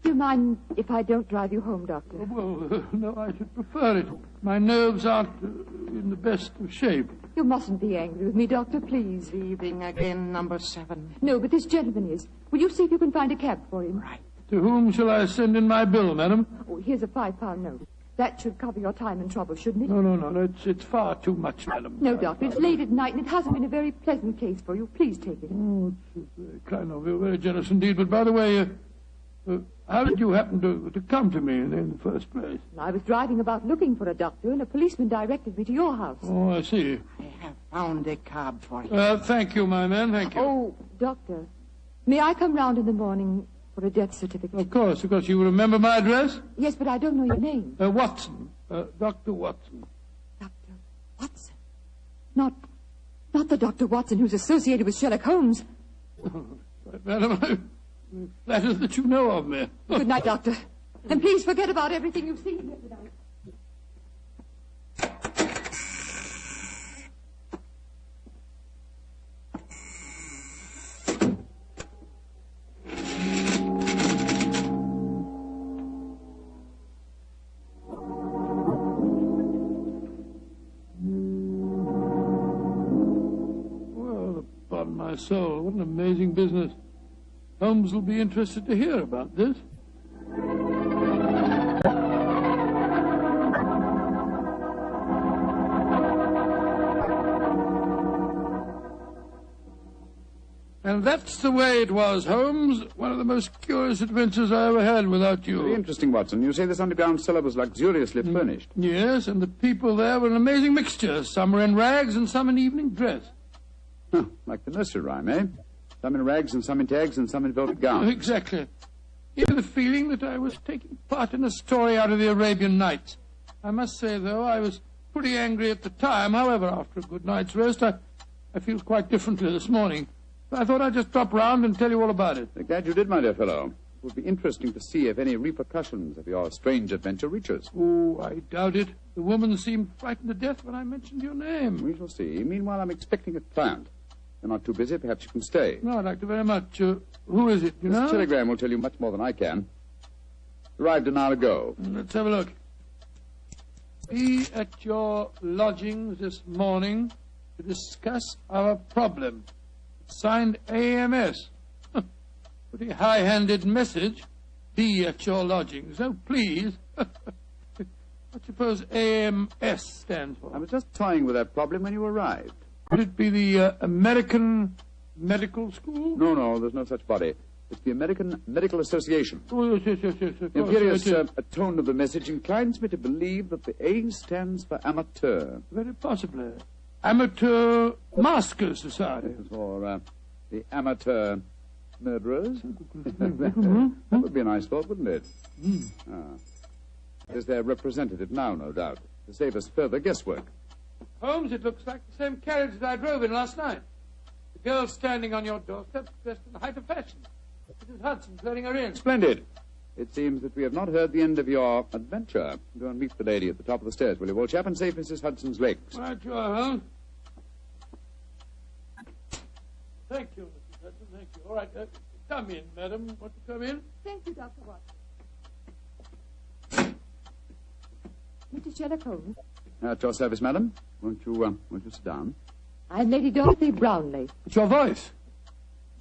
Do you mind if I don't drive you home, Doctor? Well, no, I should prefer it. My nerves aren't in the best of shape. You mustn't be angry with me, Doctor, please. Leaving again, number 7. No, but this gentleman is. Will you see if you can find a cab for him? Right. To whom shall I send in my bill, madam? Oh, here's a £5 note. That should cover your time and trouble, shouldn't it? No. It's far too much, madam. No, Doctor, it's late at night and it hasn't been a very pleasant case for you. Please take it. Oh, it's very kind of you, very generous indeed. But by the way, how did you happen to come to me in the first place? I was driving about looking for a doctor, and a policeman directed me to your house. Oh, I see. I have found a cab for you. Thank you, my man, thank you. Oh, Doctor, may I come round in the morning for a death certificate? Of course. You remember my address? Yes, but I don't know your name. Watson. Dr. Watson. Dr. Watson? Not the Dr. Watson who's associated with Sherlock Holmes. Madam, I'm flattered that you know of me. Good night, Doctor. And please forget about everything you've seen here tonight. Well, upon my soul, what an amazing business. Holmes will be interested to hear about this. And that's the way it was, Holmes. One of the most curious adventures I ever had without you. Very interesting, Watson. You say this underground cellar was luxuriously furnished. Yes, and the people there were an amazing mixture. Some were in rags and some in evening dress. Huh, like the nursery rhyme, eh? Some in rags and some in tags and some in velvet gowns. Exactly. You have the feeling that I was taking part in a story out of the Arabian Nights. I must say, though, I was pretty angry at the time. However, after a good night's rest, I feel quite differently this morning. I thought I'd just drop round and tell you all about it. I'm glad you did, my dear fellow. It would be interesting to see if any repercussions of your strange adventure reach us. Oh, I doubt it. The woman seemed frightened to death when I mentioned your name. We shall see. Meanwhile, I'm expecting a client. You're not too busy. Perhaps you can stay. No, I'd like to very much. Who is it, you know? This telegram will tell you much more than I can. Arrived an hour ago. Let's have a look. Be at your lodgings this morning to discuss our problem. Signed AMS. Pretty high-handed message. Be at your lodgings. Oh, please. What do you suppose AMS stands for? I was just toying with that problem when you arrived. Could it be the American Medical School? No, there's no such body. It's the American Medical Association. Oh, yes. The imperious tone of the message inclines me to believe that the A stands for amateur. Very possibly. Amateur Masker Society. Or the amateur murderers. That would be a nice thought, wouldn't it? There's their representative now, no doubt, to save us further guesswork. Holmes, it looks like the same carriage that I drove in last night. The girl standing on your doorstep, dressed in the height of fashion. Mrs. Hudson's letting her in. Splendid. It seems that we have not heard the end of your adventure. Go and meet the lady at the top of the stairs, will you, old chap, and save Mrs. Hudson's legs. Right, you are, Holmes. Thank you, Mrs. Hudson, thank you. All right, come in, madam. Want to come in? Thank you, Dr. Watson. Mr. Sherlock Holmes, At your service, madam. Won't you sit down? I'm Lady Dorothy Brownlee. It's your voice.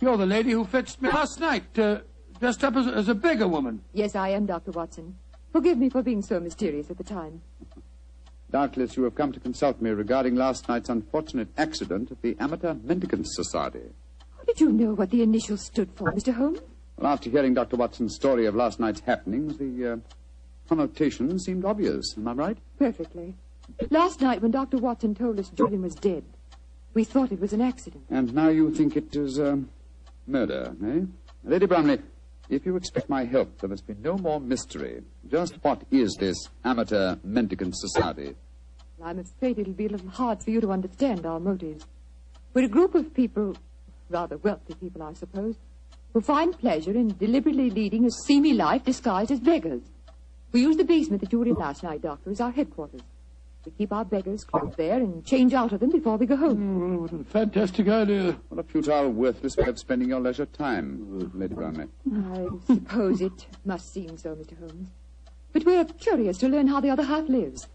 You're the lady who fetched me last night, dressed up as a beggar woman. Yes, I am, Dr. Watson. Forgive me for being so mysterious at the time. Doubtless you have come to consult me regarding last night's unfortunate accident at the Amateur Mendicants Society. How did you know what the initials stood for, Mr. Holmes? Well, after hearing Dr. Watson's story of last night's happenings, the connotation seemed obvious. Am I right? Perfectly. Last night when Dr. Watson told us Julian was dead, we thought it was an accident. And now you think it is murder, eh? Lady Brownlee, if you expect my help, there must be no more mystery. Just what is this Amateur Mendicant Society? I'm afraid it'll be a little hard for you to understand our motives. We're a group of people, rather wealthy people, I suppose, who find pleasure in deliberately leading a seamy life disguised as beggars. We use the basement that you were in last night, Doctor, as our headquarters. We keep our beggars clothed there and change out of them before we go home. What a fantastic idea. What a futile, worthless way of spending your leisure time, Lady Brownlee. I suppose it must seem so, Mr. Holmes. But we're curious to learn how the other half lives.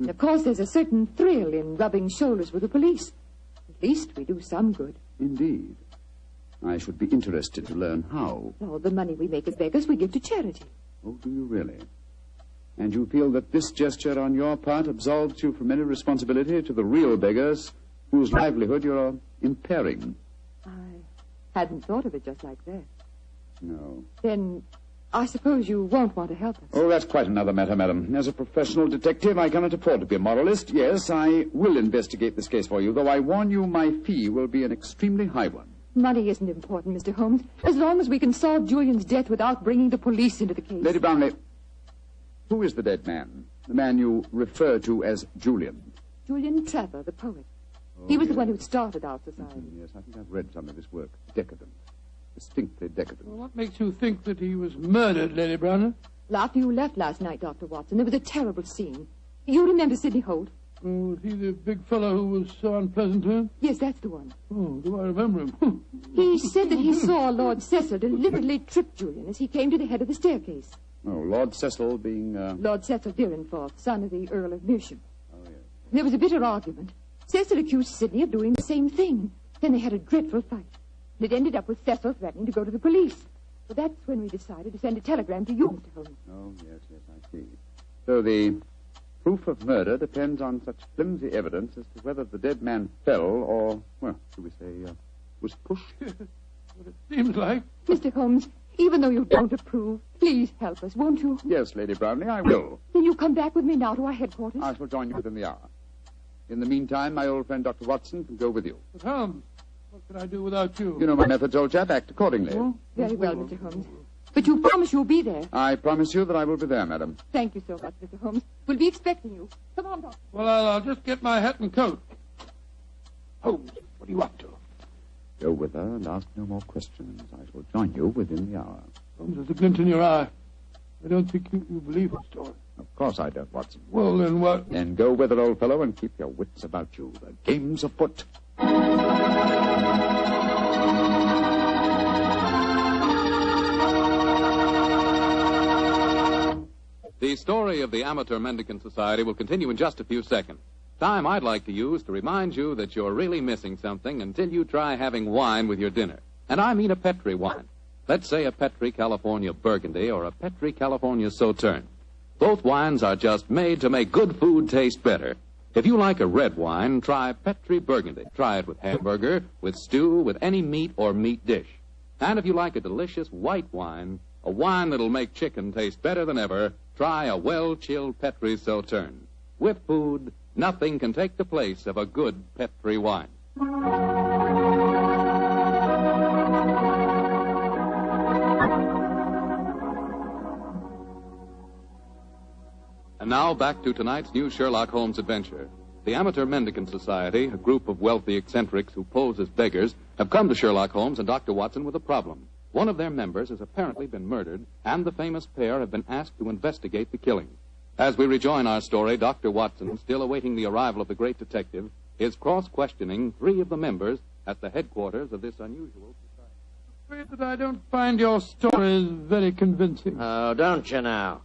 And of course, there's a certain thrill in rubbing shoulders with the police. At least we do some good. Indeed. I should be interested to learn how. All the money we make as beggars we give to charity. Oh, do you really? And you feel that this gesture on your part absolves you from any responsibility to the real beggars whose livelihood you're impairing? I hadn't thought of it just like that. No. Then I suppose you won't want to help us. Oh, that's quite another matter, madam. As a professional detective, I cannot afford to be a moralist. Yes, I will investigate this case for you, though I warn you my fee will be an extremely high one. Money isn't important, Mr. Holmes, as long as we can solve Julian's death without bringing the police into the case. Lady Brownlee, who is the dead man? The man you refer to as Julian? Julian Trevor, the poet. He was the one who started our society. Yes, I think I've read some of his work. Decadent. Distinctly decadent. Well, what makes you think that he was murdered, Lady Brownlee? Well, after you left last night, Dr. Watson, there was a terrible scene. You remember Sidney Holt? Oh, was he the big fellow who was so unpleasant to him? Yes, that's the one. Oh, do I remember him? He said that he saw Lord Cecil deliberately trip Julian as he came to the head of the staircase. Oh, Lord Cecil being... Lord Cecil Dyrenforth, son of the Earl of Mersham. Oh, yes. There was a bitter argument. Cecil accused Sidney of doing the same thing. Then they had a dreadful fight. And it ended up with Cecil threatening to go to the police. So that's when we decided to send a telegram to you, Mr. Holmes. Oh, yes, I see. So the proof of murder depends on such flimsy evidence as to whether the dead man fell or, well, should we say, was pushed? What it seems like. Mr. Holmes, even though you don't approve, please help us, won't you? Yes, Lady Brownlee, I will. Then you come back with me now to our headquarters? I shall join you within the hour. In the meantime, my old friend Dr. Watson can go with you. But Holmes, what can I do without you? You know my methods, old chap. Act accordingly. Oh, very well, Mr. Holmes. But you promise you'll be there. I promise you that I will be there, madam. Thank you so much, Mr. Holmes. We'll be expecting you. Come on, Doctor. Well, I'll just get my hat and coat. Holmes, what are you up to? Go with her and ask no more questions. I shall join you within the hour. Holmes, there's a glint in your eye. I don't think you believe the story. Of course I don't, Watson. Well, then what? Then go with her, old fellow, and keep your wits about you. The game's afoot. The story of the Amateur Mendicant Society will continue in just a few seconds. Time I'd like to use to remind you that you're really missing something until you try having wine with your dinner. And I mean a Petri wine. Let's say a Petri California Burgundy or a Petri California Sauterne. Both wines are just made to make good food taste better. If you like a red wine, try Petri Burgundy. Try it with hamburger, with stew, with any meat or meat dish. And if you like a delicious white wine, a wine that'll make chicken taste better than ever, try a well-chilled Petri Sauterne. With food, nothing can take the place of a good Petri wine. And now back to tonight's new Sherlock Holmes adventure. The Amateur Mendicant Society, a group of wealthy eccentrics who pose as beggars, have come to Sherlock Holmes and Dr. Watson with a problem. One of their members has apparently been murdered, and the famous pair have been asked to investigate the killing. As we rejoin our story, Dr. Watson, still awaiting the arrival of the great detective, is cross-questioning three of the members at the headquarters of this unusual society. I'm afraid that I don't find your stories very convincing. Oh, don't you now?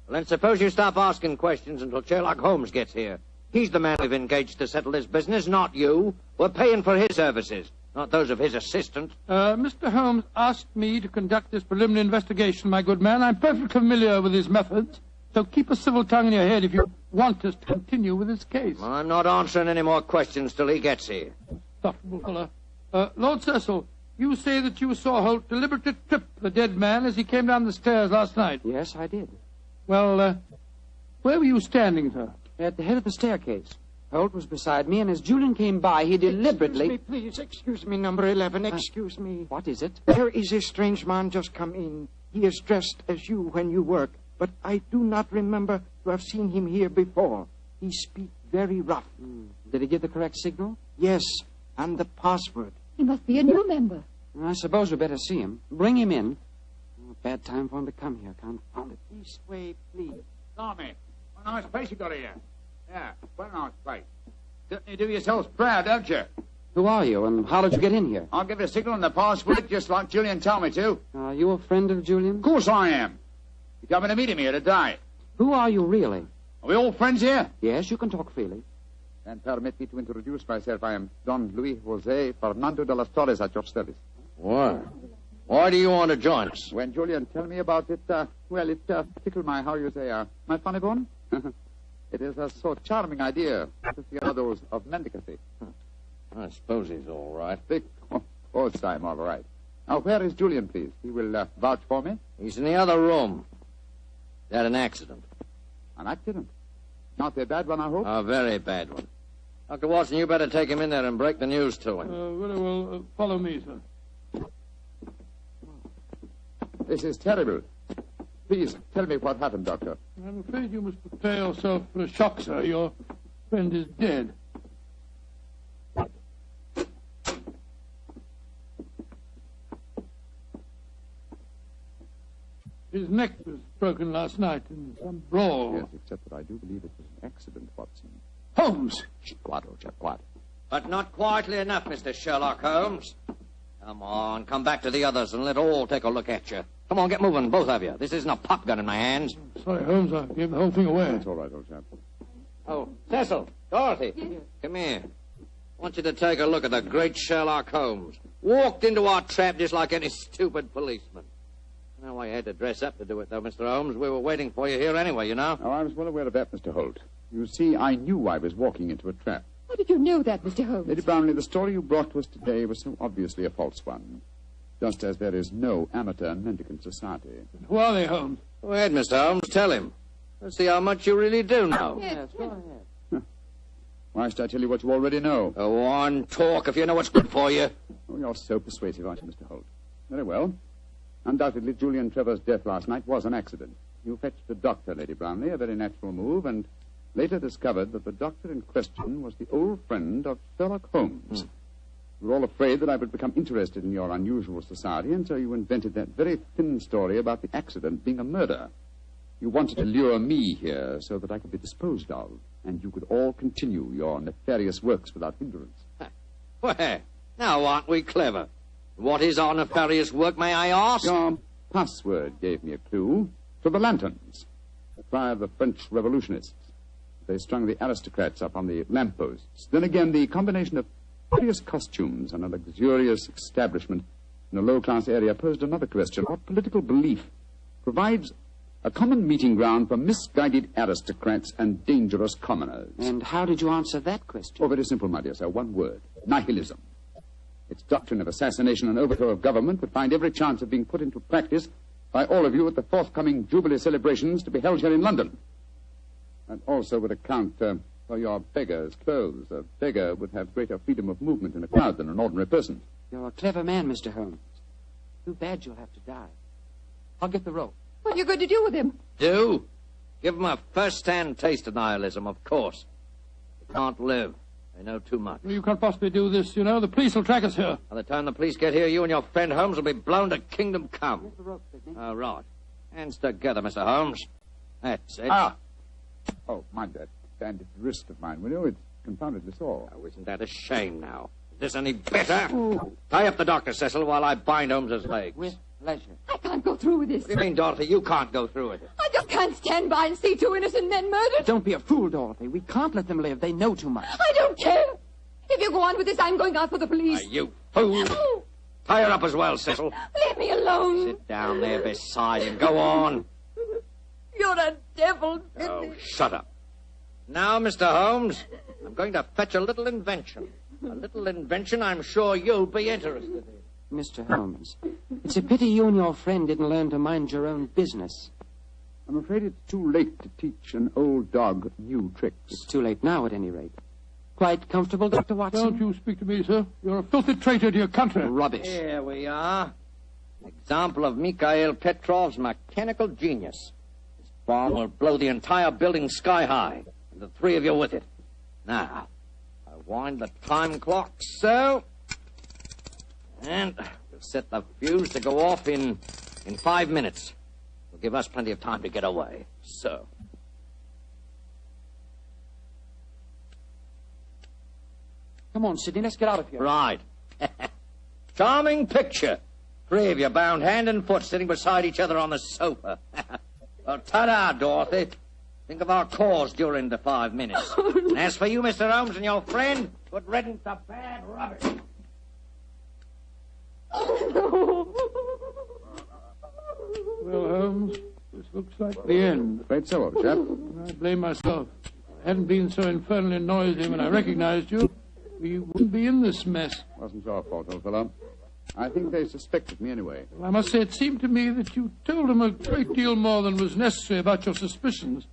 Well, then suppose you stop asking questions until Sherlock Holmes gets here. He's the man we've engaged to settle this business, not you. We're paying for his services, not those of his assistant. Mr. Holmes asked me to conduct this preliminary investigation, my good man. I'm perfectly familiar with his methods, so keep a civil tongue in your head if you want us to continue with this case. Well, I'm not answering any more questions till he gets here. Insufferable fellow. Lord Cecil, you say that you saw Holt deliberately trip the dead man as he came down the stairs last night. Yes, I did. Well, where were you standing, sir? At the head of the staircase. Holt was beside me, and as Julian came by, he deliberately... Excuse me, number 11, excuse me. What is it? There is a strange man just come in. He is dressed as you when you work, but I do not remember to have seen him here before. He speaks very rough. Did he give the correct signal? Yes, and the password. He must be a new member. I suppose we better see him. Bring him in. Oh, bad time for him to come here, confound it. This way, please. Tommy, what a nice place you got here. Yeah, quite a nice place. Certainly do yourselves proud, don't you? Who are you, and how did you get in here? I'll give you a signal on the password, just like Julian told me to. Are you a friend of Julian? Of course I am. You're coming to meet him here today. Who are you, really? Are we all friends here? Yes, you can talk freely. And permit me to introduce myself. I am Don Luis Jose Fernando de las Torres at your service. Why? Why do you want to join us? When Julian tell me about it, it tickled my, how you say, my funny bone. It is a so charming idea to see others of mendicancy. I suppose he's all right. Of course I'm all right. Now, where is Julian, please? He will vouch for me. He's in the other room. He had an accident. An accident? Not a bad one, I hope? A very bad one. Dr. Watson, you better take him in there and break the news to him. Very well. Follow me, sir. This is terrible. Please, tell me what happened, Doctor. I'm afraid you must prepare yourself for a shock, sir. Your friend is dead. His neck was broken last night in some brawl. Yes, except that I do believe it was an accident, Watson. Holmes! Quiet, old chap, quiet. But not quietly enough, Mr. Sherlock Holmes. Come on, come back to the others and let all take a look at you. Come on, get moving, both of you. This isn't a pop gun in my hands. Sorry, Holmes, I gave the whole thing away. That's all right, old chap. Oh, Cecil, Dorothy, come here. I want you to take a look at the great Sherlock Holmes. Walked into our trap just like any stupid policeman. No, I had to dress up to do it, though, Mr. Holmes. We were waiting for you here anyway, you know. Oh, I was well aware of that, Mr. Holt. You see, I knew I was walking into a trap. How did you know that, Mr. Holmes? Lady Brownlee, the story you brought to us today was so obviously a false one. Just as there is no amateur mendicant society. Who are they, Holmes? Go ahead, Mr. Holmes. Tell him. Let's see how much you really do know. Yes, go ahead. Why should I tell you what you already know? Go on, talk if you know what's good for you. Oh, you're so persuasive, aren't you, Mr. Holt? Very well. Undoubtedly, Julian Trevor's death last night was an accident. You fetched a doctor, Lady Brownlee, a very natural move, and later discovered that the doctor in question was the old friend of Sherlock Holmes. You were all afraid that I would become interested in your unusual society, and so you invented that very thin story about the accident being a murder. You wanted to lure me here so that I could be disposed of, and you could all continue your nefarious works without hindrance. Well, now aren't we clever? What is our nefarious work, may I ask? Your password gave me a clue to the lanterns, the cry of the French revolutionists. They strung the aristocrats up on the lampposts. Then again, the combination of various costumes and a luxurious establishment in a low-class area posed another question. What political belief provides a common meeting ground for misguided aristocrats and dangerous commoners? And how did you answer that question? Oh, very simple, my dear sir. One word. Nihilism. Its doctrine of assassination and overthrow of government would find every chance of being put into practice by all of you at the forthcoming Jubilee celebrations to be held here in London. And also would account for your beggar's clothes. A beggar would have greater freedom of movement in a crowd than an ordinary person. You're a clever man, Mr. Holmes. Too bad you'll have to die. I'll get the rope. What are you going to do with him? Do? Give him a first-hand taste of nihilism, of course. He can't live. They know too much. You can't possibly do this, you know. The police will track us here. By the time the police get here, you and your friend Holmes will be blown to kingdom come. Here's the rope, Sidney. Oh, right. Hands together, Mr. Holmes. That's it. Ah! Oh, mind that bandaged wrist of mine, will you? It's confoundedly sore. Oh, isn't that a shame now? Is this any better? Ooh. Tie up the doctor, Cecil, while I bind Holmes's legs. pleasure. I can't go through with this. What do you mean, Dorothy? You can't go through with it. I just can't stand by and see two innocent men murdered. Don't be a fool, Dorothy. We can't let them live. They know too much. I don't care. If you go on with this, I'm going out for the police. You fool. Tie her up as well, Cecil. Leave me alone. Sit down there beside him. Go on. You're a devil. Oh, shut up. Now, Mr. Holmes, I'm going to fetch a little invention. A little invention I'm sure you'll be interested in. Mr. Holmes, it's a pity you and your friend didn't learn to mind your own business. I'm afraid it's too late to teach an old dog new tricks. It's too late now, at any rate. Quite comfortable, Dr. Watson? Don't you speak to me, sir. You're a filthy traitor to your country. Rubbish. Here we are. An example of Mikhail Petrov's mechanical genius. This bomb will blow the entire building sky high, and the three of you with it. Now, I wind the time clock so, and we'll set the fuse to go off in 5 minutes. It'll give us plenty of time to get away. So. Come on, Sidney, let's get out of here. Right. Charming picture. Three of you bound hand and foot sitting beside each other on the sofa. Well, ta-da, Dorothy. Think of our cause during the 5 minutes. And as for you, Mr. Holmes, and your friend, good riddance to bad rubbish. Well, Holmes, this looks like the end. Afraid so, old chap. I blame myself. If I hadn't been so infernally noisy when I recognized you, we wouldn't be in this mess. Wasn't your fault, old fellow. I think they suspected me anyway. Well, I must say, it seemed to me that you told them a great deal more than was necessary about your suspicions.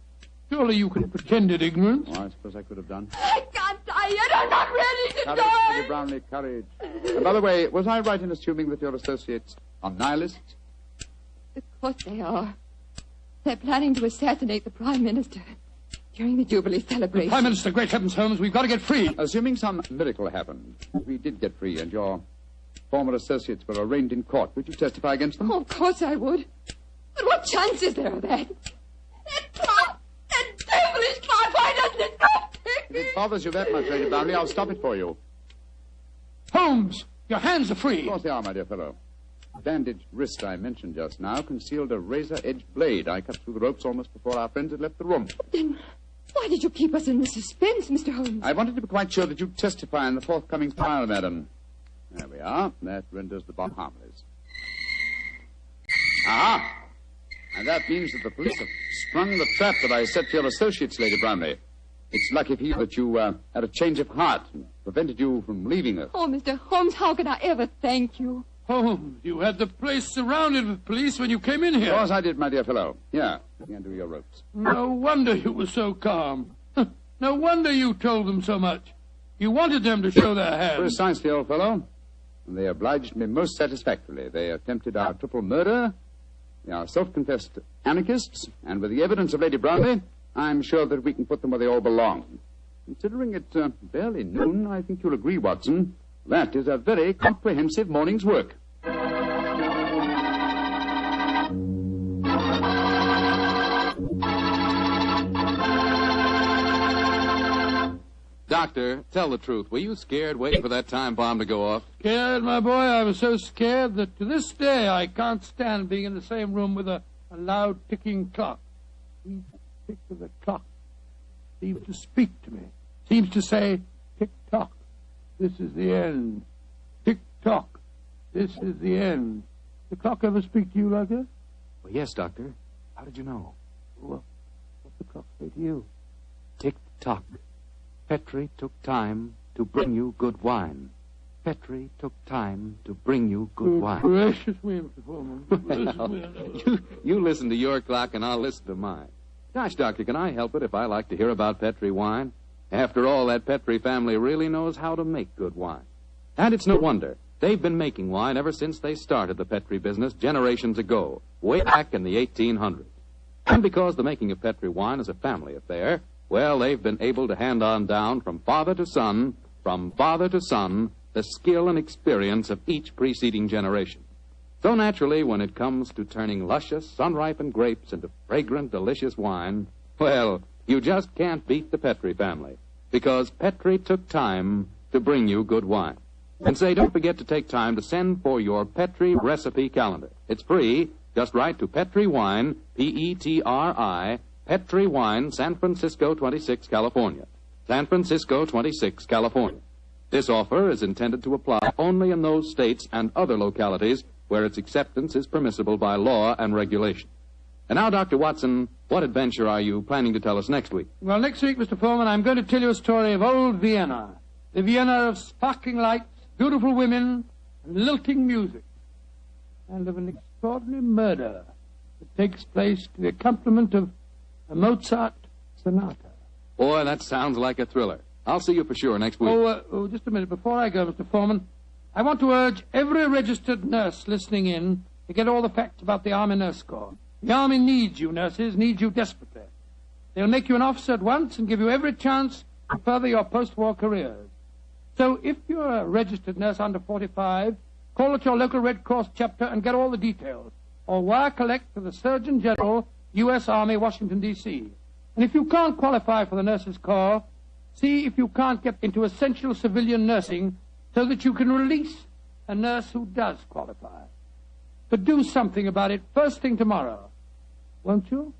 Surely you could pretended ignorance. Oh, I suppose I could have done. I can't die yet. I'm not ready to Courage, die. Lady Brownlee, courage. And by the way, was I right in assuming that your associates are nihilists? Of course they are. They're planning to assassinate the Prime Minister during the Jubilee celebration. Prime Minister, great heavens, Holmes, we've got to get free. Assuming some miracle happened, we did get free and your former associates were arraigned in court. Would you testify against them? Oh, of course I would. But what chance is there of that? That devilish confine doesn't escape. If it bothers you that much, Lady Brownlee, I'll stop it for you. Holmes, your hands are free. Of course they are, my dear fellow. The bandaged wrist I mentioned just now concealed a razor-edged blade. I cut through the ropes almost before our friends had left the room. Then why did you keep us in the suspense, Mr. Holmes? I wanted to be quite sure that you'd testify in the forthcoming trial, madam. There we are. That renders the bomb harmless. Aha! And that means that the police have sprung the trap that I set for your associates, Lady Brownlee. It's lucky for you that you had a change of heart and prevented you from leaving us. Oh, Mr. Holmes, how can I ever thank you? Holmes, you had the place surrounded with police when you came in here. Of course I did, my dear fellow. Here, let me undo your ropes. No wonder you were so calm. No wonder you told them so much. You wanted them to show their hands. Precisely, old fellow. And they obliged me most satisfactorily. They attempted our triple murder. They are self-confessed anarchists. And with the evidence of Lady Brownlee, I'm sure that we can put them where they all belong. Considering it barely noon, I think you'll agree, Watson, that is a very comprehensive morning's work. Doctor, tell the truth. Were you scared waiting for that time bomb to go off? Scared, my boy? I was so scared that to this day I can't stand being in the same room with a loud ticking clock. Each tick of the clock seems to speak to me. Seems to say, tick-tock, this is the end. Tick-tock, this is the end. The clock ever speak to you like that? Well, yes, Doctor. How did you know? Well, what's the clock say to you? Tick-tock. Petri took time to bring you good wine. Petri took time to bring you good wine. Gracious me, Mr. Foreman. Well, you listen to your clock and I'll listen to mine. Gosh, Doctor, can I help it if I like to hear about Petri wine? After all, that Petri family really knows how to make good wine. And it's no wonder. They've been making wine ever since they started the Petri business generations ago, way back in the 1800s. And because the making of Petri wine is a family affair, well, they've been able to hand on down from father to son, the skill and experience of each preceding generation. So naturally, when it comes to turning luscious, sun-ripened grapes into fragrant, delicious wine, well, you just can't beat the Petri family, because Petri took time to bring you good wine. And say, don't forget to take time to send for your Petri recipe calendar. It's free. Just write to Petri Wine, P-E-T-R-I, Petri Wine, San Francisco 26, California. San Francisco 26, California. This offer is intended to apply only in those states and other localities where its acceptance is permissible by law and regulation. And now, Dr. Watson, what adventure are you planning to tell us next week? Well, next week, Mr. Foreman, I'm going to tell you a story of old Vienna. The Vienna of sparkling lights, beautiful women, and lilting music. And of an extraordinary murder that takes place to the accompaniment of a Mozart sonata. Boy, that sounds like a thriller. I'll see you for sure next week. Just a minute. Before I go, Mr. Foreman, I want to urge every registered nurse listening in to get all the facts about the Army Nurse Corps. The Army needs you, nurses, needs you desperately. They'll make you an officer at once and give you every chance to further your post-war careers. So if you're a registered nurse under 45, call at your local Red Cross chapter and get all the details. Or wire collect to the Surgeon General, U.S. Army, Washington, D.C. And if you can't qualify for the Nurses Corps, see if you can't get into essential civilian nursing so that you can release a nurse who does qualify. But do something about it first thing tomorrow, won't you?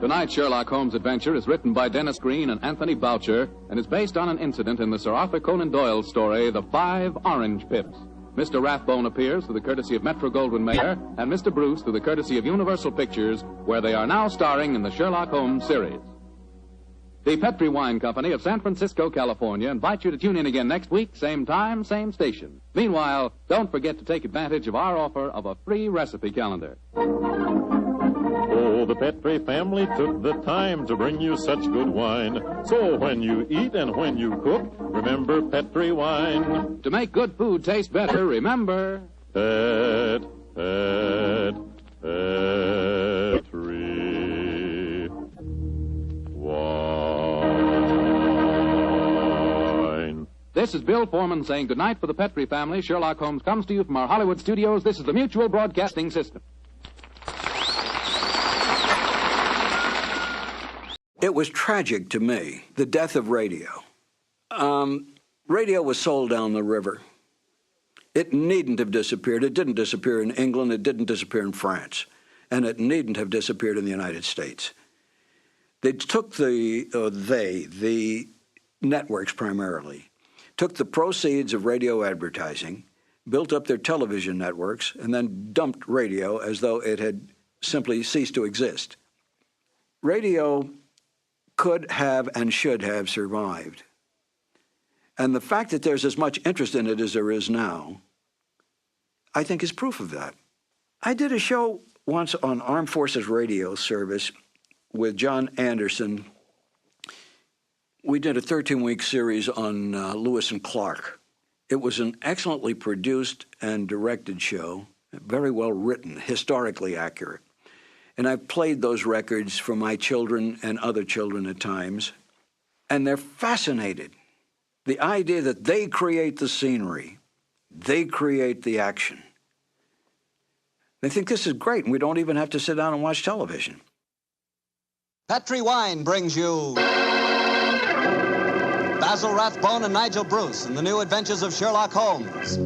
Tonight's Sherlock Holmes adventure is written by Dennis Green and Anthony Boucher and is based on an incident in the Sir Arthur Conan Doyle story, The 5 Orange Pips. Mr. Rathbone appears through the courtesy of Metro-Goldwyn-Mayer and Mr. Bruce through the courtesy of Universal Pictures, where they are now starring in the Sherlock Holmes series. The Petri Wine Company of San Francisco, California, invites you to tune in again next week, same time, same station. Meanwhile, don't forget to take advantage of our offer of a free recipe calendar. Oh, the Petri family took the time to bring you such good wine. So when you eat and when you cook, remember Petri wine. To make good food taste better, remember... Petri wine. This is Bill Foreman saying goodnight for the Petri family. Sherlock Holmes comes to you from our Hollywood studios. This is the Mutual Broadcasting System. It was tragic to me, the death of radio. Radio was sold down the river. It needn't have disappeared. It didn't disappear in England. It didn't disappear in France. And it needn't have disappeared in the United States. They took the networks primarily, took the proceeds of radio advertising, built up their television networks, and then dumped radio as though it had simply ceased to exist. Radio could have and should have survived. And the fact that there's as much interest in it as there is now, I think is proof of that. I did a show once on Armed Forces Radio service with John Anderson. We did a 13-week series on Lewis and Clark. It was an excellently produced and directed show, very well written, historically accurate. And I've played those records for my children and other children at times, and they're fascinated. The idea that they create the scenery, they create the action. They think this is great, and we don't even have to sit down and watch television. Petri Wine brings you Basil Rathbone and Nigel Bruce in the new Adventures of Sherlock Holmes.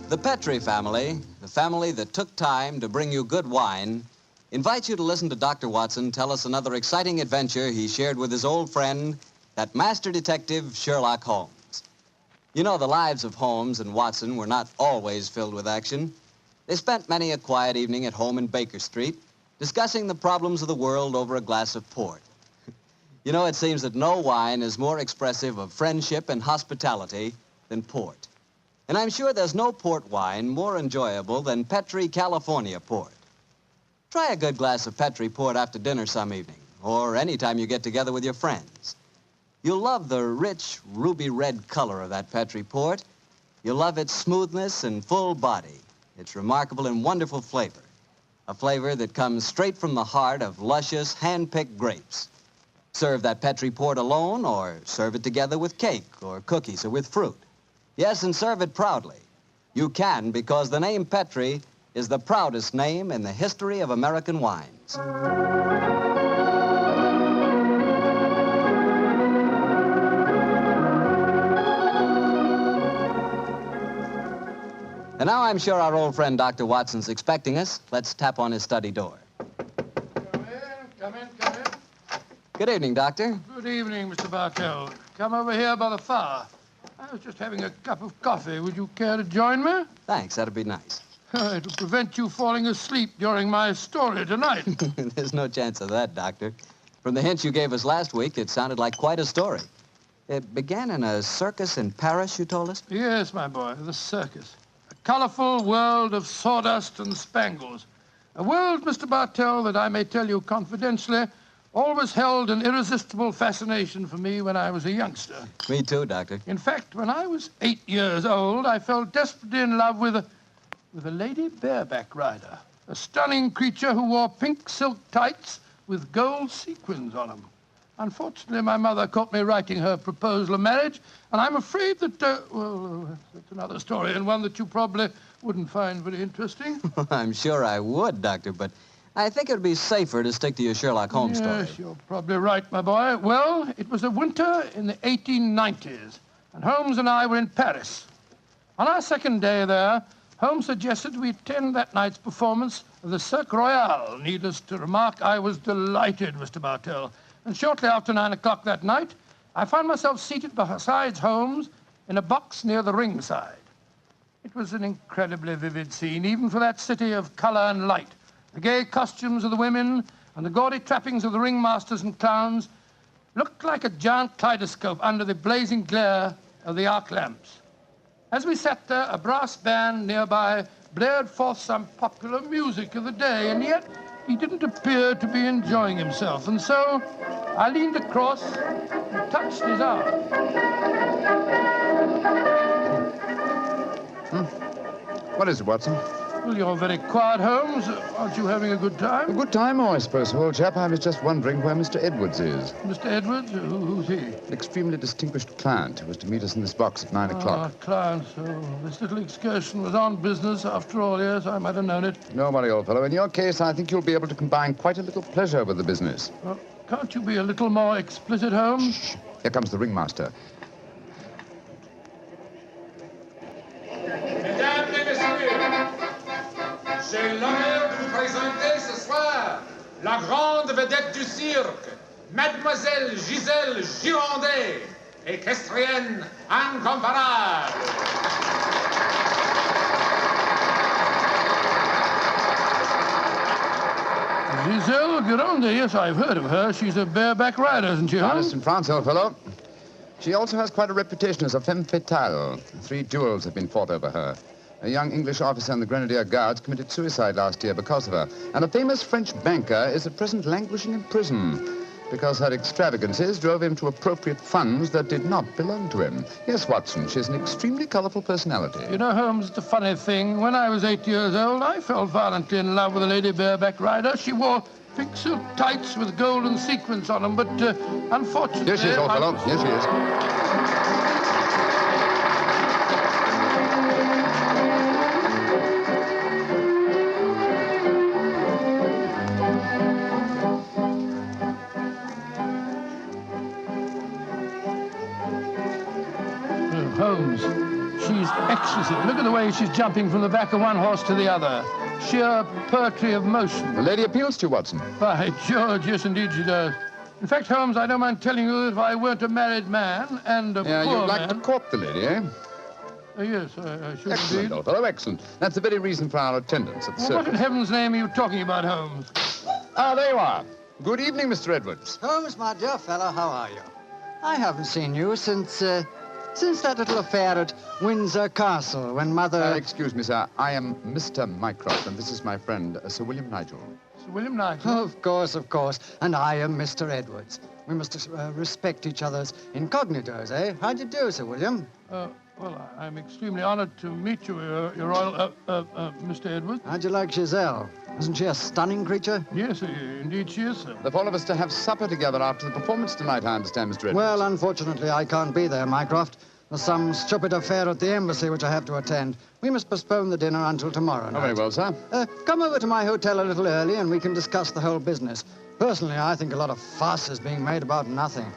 The Petri family, the family that took time to bring you good wine, invites you to listen to Dr. Watson tell us another exciting adventure he shared with his old friend, that master detective, Sherlock Holmes. You know, the lives of Holmes and Watson were not always filled with action. They spent many a quiet evening at home in Baker Street, discussing the problems of the world over a glass of port. You know, it seems that no wine is more expressive of friendship and hospitality than port. And I'm sure there's no port wine more enjoyable than Petri California port. Try a good glass of Petri port after dinner some evening, or any time you get together with your friends. You'll love the rich, ruby red color of that Petri port. You'll love its smoothness and full body, its remarkable and wonderful flavor, a flavor that comes straight from the heart of luscious, hand-picked grapes. Serve that Petri port alone, or serve it together with cake or cookies or with fruit. Yes, and serve it proudly. You can, because the name Petri is the proudest name in the history of American wines. And now I'm sure our old friend Dr. Watson's expecting us. Let's tap on his study door. Come in. Good evening, Doctor. Good evening, Mr. Bartell. Come over here by the fire. I was just having a cup of coffee. Would you care to join me? Thanks, that'd be nice. It will prevent you falling asleep during my story tonight. There's no chance of that, Doctor. From the hints you gave us last week, it sounded like quite a story. It began in a circus in Paris, you told us? Yes, my boy, the circus. A colorful world of sawdust and spangles. A world, Mr. Bartell, that I may tell you confidentially, always held an irresistible fascination for me when I was a youngster. Me too, Doctor. In fact, when I was 8 years old, I fell desperately in love with a lady bareback rider, a stunning creature who wore pink silk tights with gold sequins on them. Unfortunately, my mother caught me writing her proposal of marriage, and I'm afraid that, well, that's another story, and one that you probably wouldn't find very interesting. I'm sure I would, Doctor, but I think it would be safer to stick to your Sherlock Holmes story. Yes, you're probably right, my boy. Well, it was a winter in the 1890s, and Holmes and I were in Paris. On our second day there, Holmes suggested we attend that night's performance of the Cirque Royale. Needless to remark, I was delighted, Mr. Bartell. And shortly after 9 o'clock that night, I found myself seated beside Holmes in a box near the ringside. It was an incredibly vivid scene, even for that city of color and light. The gay costumes of the women and the gaudy trappings of the ringmasters and clowns looked like a giant kaleidoscope under the blazing glare of the arc lamps. As we sat there, a brass band nearby blared forth some popular music of the day, and yet he didn't appear to be enjoying himself. And so I leaned across and touched his arm. What is it, Watson? Well, you're very quiet, Holmes. Aren't you having a good time? A good time? Oh, I suppose so, old chap. I was just wondering where Mr. Edwards is. Mr. Edwards? Who's he? An extremely distinguished client who was to meet us in this box at 9 o'clock. Client, so this little excursion was on business after all. Yes, I might have known it. Don't worry, old fellow. In your case, I think you'll be able to combine quite a little pleasure with the business. Well, can't you be a little more explicit, Holmes? Shh. Here comes the ringmaster. Mesdames et messieurs, j'ai l'honneur de vous présenter ce soir la grande vedette du cirque, Mademoiselle Gisèle Girondet, équestrienne incomparable. Giselle Girondet, yes, I've heard of her. She's a bareback rider, isn't she, Holmes? Honest in France, old fellow. She also has quite a reputation as a femme fatale. 3 duels have been fought over her. A young English officer in the Grenadier Guards committed suicide last year because of her. And a famous French banker is at present languishing in prison because her extravagances drove him to appropriate funds that did not belong to him. Yes, Watson, she's an extremely colorful personality. You know, Holmes, it's a funny thing. When I was 8 years old, I fell violently in love with a lady bareback rider. She wore pink silk tights with golden sequins on them, but unfortunately... Yes, she is, old fellow. Yes, she is. Holmes, she's exquisite. Look at the way she's jumping from the back of one horse to the other. Sheer poetry of motion. The lady appeals to you, Watson. By George, yes, indeed she does. In fact, Holmes, I don't mind telling you that if I weren't a married man and a poor man... you'd like to court the lady, eh? Yes, I should excellent, indeed. Old fellow, excellent. That's the very reason for our attendance at the Well, what in circus. heaven's name are you talking about, Holmes? Ah, there you are. Good evening, Mr. Edwards. Holmes, my dear fellow, how are you? I haven't seen you since that little affair at Windsor Castle when Mother... Excuse me, sir. I am Mr. Mycroft, and this is my friend, Sir William Nigel. Sir William Nigel? Of course. And I am Mr. Edwards. We must respect each other's incognitos, eh? How do you do, Sir William? Well, I'm extremely honored to meet you, Your Royal, Mr. Edwards. How'd you like Giselle? Isn't she a stunning creature? Yes, indeed she is, sir. The four of us to have supper together after the performance tonight, I understand, Mr. Edwards. Well, unfortunately, I can't be there, Mycroft. There's some stupid affair at the embassy which I have to attend. We must postpone the dinner until tomorrow night. Oh, very well, sir. Come over to my hotel a little early and we can discuss the whole business. Personally, I think a lot of fuss is being made about nothing.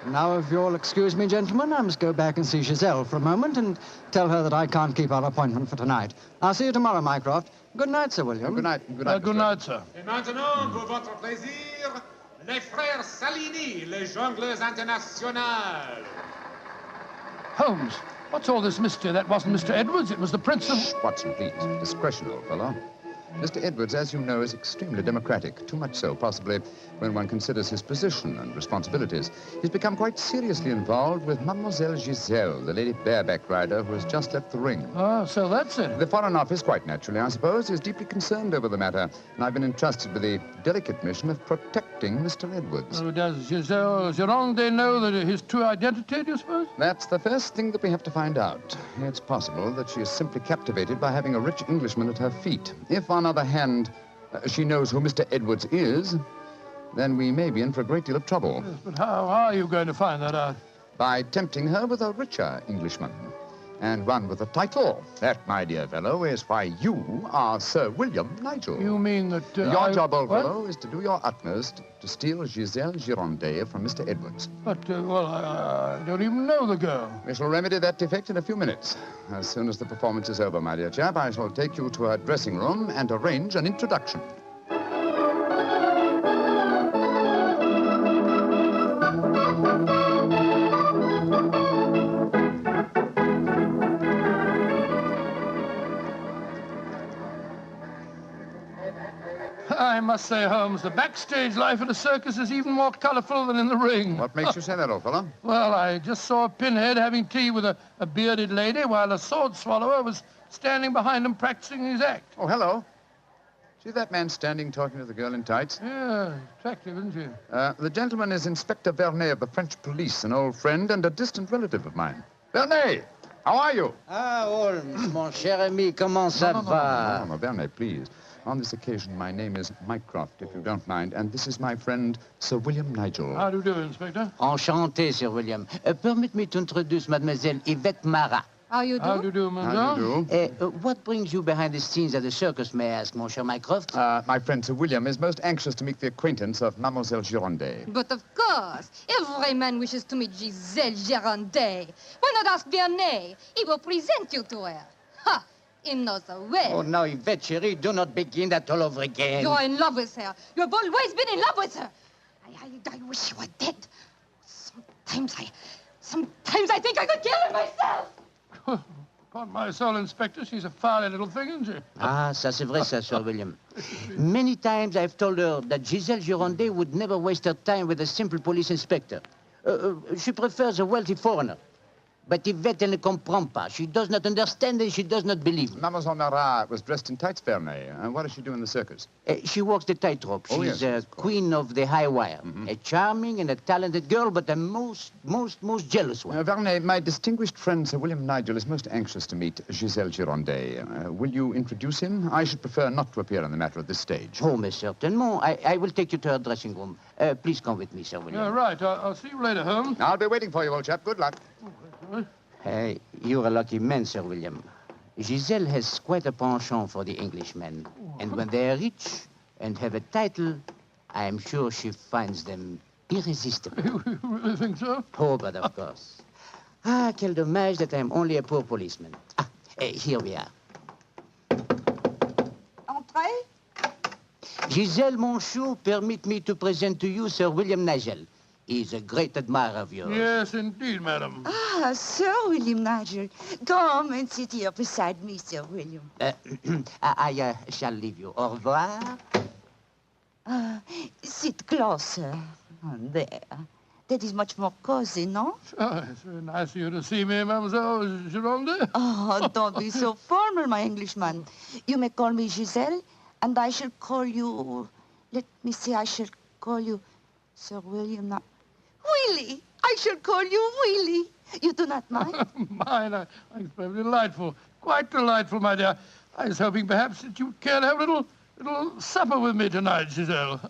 Now, if you'll excuse me, gentlemen, I must go back and see Giselle for a moment and tell her that I can't keep our appointment for tonight. I'll see you tomorrow, Mycroft. Good night, Sir William. Good night. Good night, good night, sir. Et maintenant, pour votre plaisir, les frères Salini, les jongleurs internationaux. Holmes, what's all this mystery? That wasn't Mr. Edwards, it was the Prince of... Shh, Watson, please. Discretion, old fellow. Mr. Edwards, as you know, is extremely democratic. Too much so, possibly, when one considers his position and responsibilities. He's become quite seriously involved with Mademoiselle Giselle, the lady bareback rider who has just left the ring. Oh, so that's it. The Foreign Office, quite naturally, I suppose, is deeply concerned over the matter, and I've been entrusted with the delicate mission of protecting Mr. Edwards. Oh, does Giselle Gironde know that his true identity, do you suppose? That's the first thing that we have to find out. It's possible that she is simply captivated by having a rich Englishman at her feet. If, on the other hand, she knows who Mr. Edwards is, then we may be in for a great deal of trouble. Yes, but how are you going to find that out? By tempting her with a richer Englishman, and one with a title. That, my dear fellow, is why you are Sir William Nigel. You mean that... Your job, old fellow, is to do your utmost to steal Giselle Gironde from Mr. Edwards. But, I don't even know the girl. We shall remedy that defect in a few minutes. As soon as the performance is over, my dear chap, I shall take you to her dressing room and arrange an introduction. I must say, Holmes, the backstage life at a circus is even more colorful than in the ring. What makes you say that, old fellow? Well, I just saw a pinhead having tea with a bearded lady while a sword swallower was standing behind him practicing his act. Oh, hello. See that man standing talking to the girl in tights? Yeah, attractive, isn't she? The gentleman is Inspector Vernet of the French police, an old friend and a distant relative of mine. Vernet, how are you? Ah, Holmes, mon cher ami, comment ça va? No, Vernet, please. On this occasion, my name is Mycroft, if you don't mind, and this is my friend, Sir William Nigel. How do you do, Inspector? Enchanté, Sir William. Permit me to introduce Mademoiselle Yvette Marat. How you do? How do you do, Mademoiselle? How do you do? What brings you behind the scenes at the circus, may I ask, mon cher Mycroft? My friend Sir William is most anxious to make the acquaintance of Mademoiselle Gironde. But of course, every man wishes to meet Giselle Gironde. Why not ask Vernet? He will present you to her. Ha! He knows her well. Oh, now, Yvette, chérie, do not begin that all over again. You're in love with her. You've always been in love with her. I wish you were dead. Sometimes I think I could kill her myself. Upon my soul, Inspector, she's a fiery little thing, isn't she? Ah, ça c'est vrai, ça, Sir William. Many times I've told her that Giselle Gironde would never waste her time with a simple police inspector. She prefers a wealthy foreigner. But Yvette ne comprend pas. She does not understand and she does not believe. Mademoiselle Marat was dressed in tights, Vernet. And what does she do in the circus? She walks the tightrope. Oh, She's yes, queen of the high wire. A charming and a talented girl, but a most jealous one. Vernet, my distinguished friend Sir William Nigel is most anxious to meet Giselle Gironde. Will you introduce him? I should prefer not to appear on the matter at this stage. Oh, mais certainement. I will take you to her dressing room. Please come with me, Sir William. Yeah, right. I'll see you later, Holmes. I'll be waiting for you, old chap. Good luck. You're a lucky man, Sir William. Giselle has quite a penchant for the Englishmen. And when they are rich and have a title, I am sure she finds them irresistible. You really think so? Oh, but of course. Ah, quel dommage that I'm only a poor policeman. Here we are. Entrez. Giselle, mon chou, permit me to present to you Sir William Nigel. He's a great admirer of yours. Yes, indeed, madam. Ah, Sir William Nigel. Come and sit here beside me, Sir William. I shall leave you. Au revoir. Sit closer. There. That is much more cozy, no? Oh, it's very nice of you to see me, Mademoiselle Gironde. Oh, don't be so formal, my Englishman. You may call me Giselle, and I shall call you... Let me see, I shall call you Sir William... Willie! I shall call you Willie. You do not mind? Mine, it's very delightful. Quite delightful, my dear. I was hoping perhaps that you'd care to have a little little supper with me tonight, Giselle.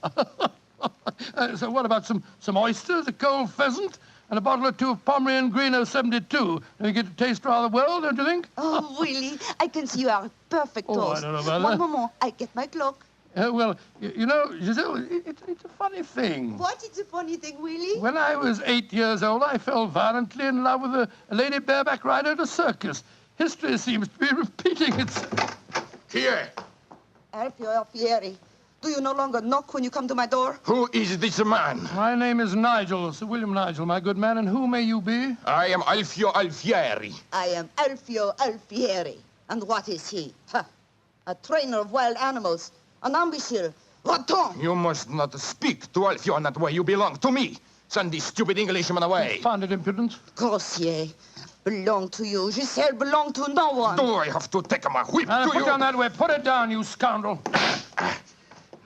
So what about some oysters, a cold pheasant, and a bottle or two of Pomeranian Green 072? You get to taste rather well, don't you think? Oh, Willie, I can see you are a perfect Oh, toast. I don't know about One that. moment, I get my clock. Well, you know, Giselle, it's a funny thing. What is a funny thing, Willie? When I was 8 years old, I fell violently in love with a lady bareback rider at a circus. History seems to be repeating itself. Here. Alfio Alfieri, do you no longer knock when you come to my door? Who is this man? My name is Nigel, Sir William Nigel, my good man, and who may you be? I am Alfio Alfieri. I am Alfio Alfieri. And what is he? Huh. A trainer of wild animals. An imbecile. Raton. You must not speak to Alfio in that way. You belong to me. Send this stupid Englishman away. Founded impudence. Grossier. Belong to you. Giselle belong to no one. Do I have to take my whip to Put you? down that way. Put it down, you scoundrel.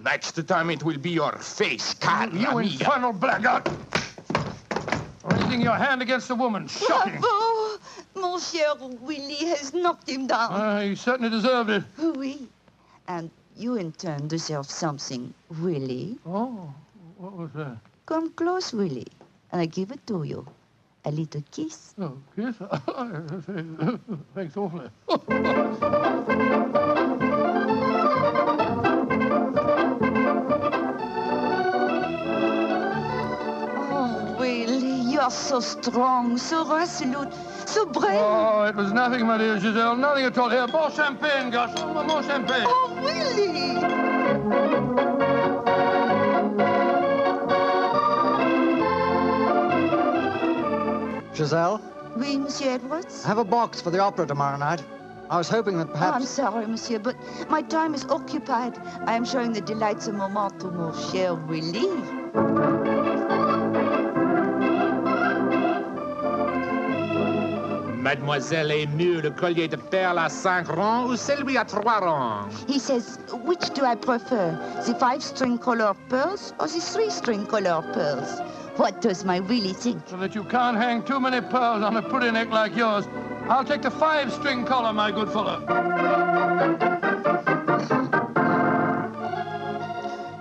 Next time it will be your face, cara You mia. infernal blackguard. Raising your hand against a woman. Shocking. Bravo! Mon cher Willie has knocked him down. He certainly deserved it. Oui. And you in turn deserve something, Willie. Oh, what was that? Come close, Willie, and I give it to you. A little kiss. Oh, kiss? Thanks awfully. Oh, Willie, you are so strong, so resolute, so brave. Oh, it was nothing, my dear Giselle. Nothing at all. Here, more champagne, Gus. More champagne. Oh, Willie! Giselle, Oui, Monsieur Edwards? have a box for the opera tomorrow night. I was hoping that Oh, perhaps... I'm sorry, Monsieur, but my time is occupied. I am showing the delights of moment to mon cher Willie. Mademoiselle aime mieux le collier de perles à 5 rangs ou celui à 3 rangs? He says, which do I prefer, the 5-string color pearls or the 3-string color pearls? What does my Willie think? So that you can't hang too many pearls on a pretty neck like yours. I'll take the 5-string collar, my good fellow.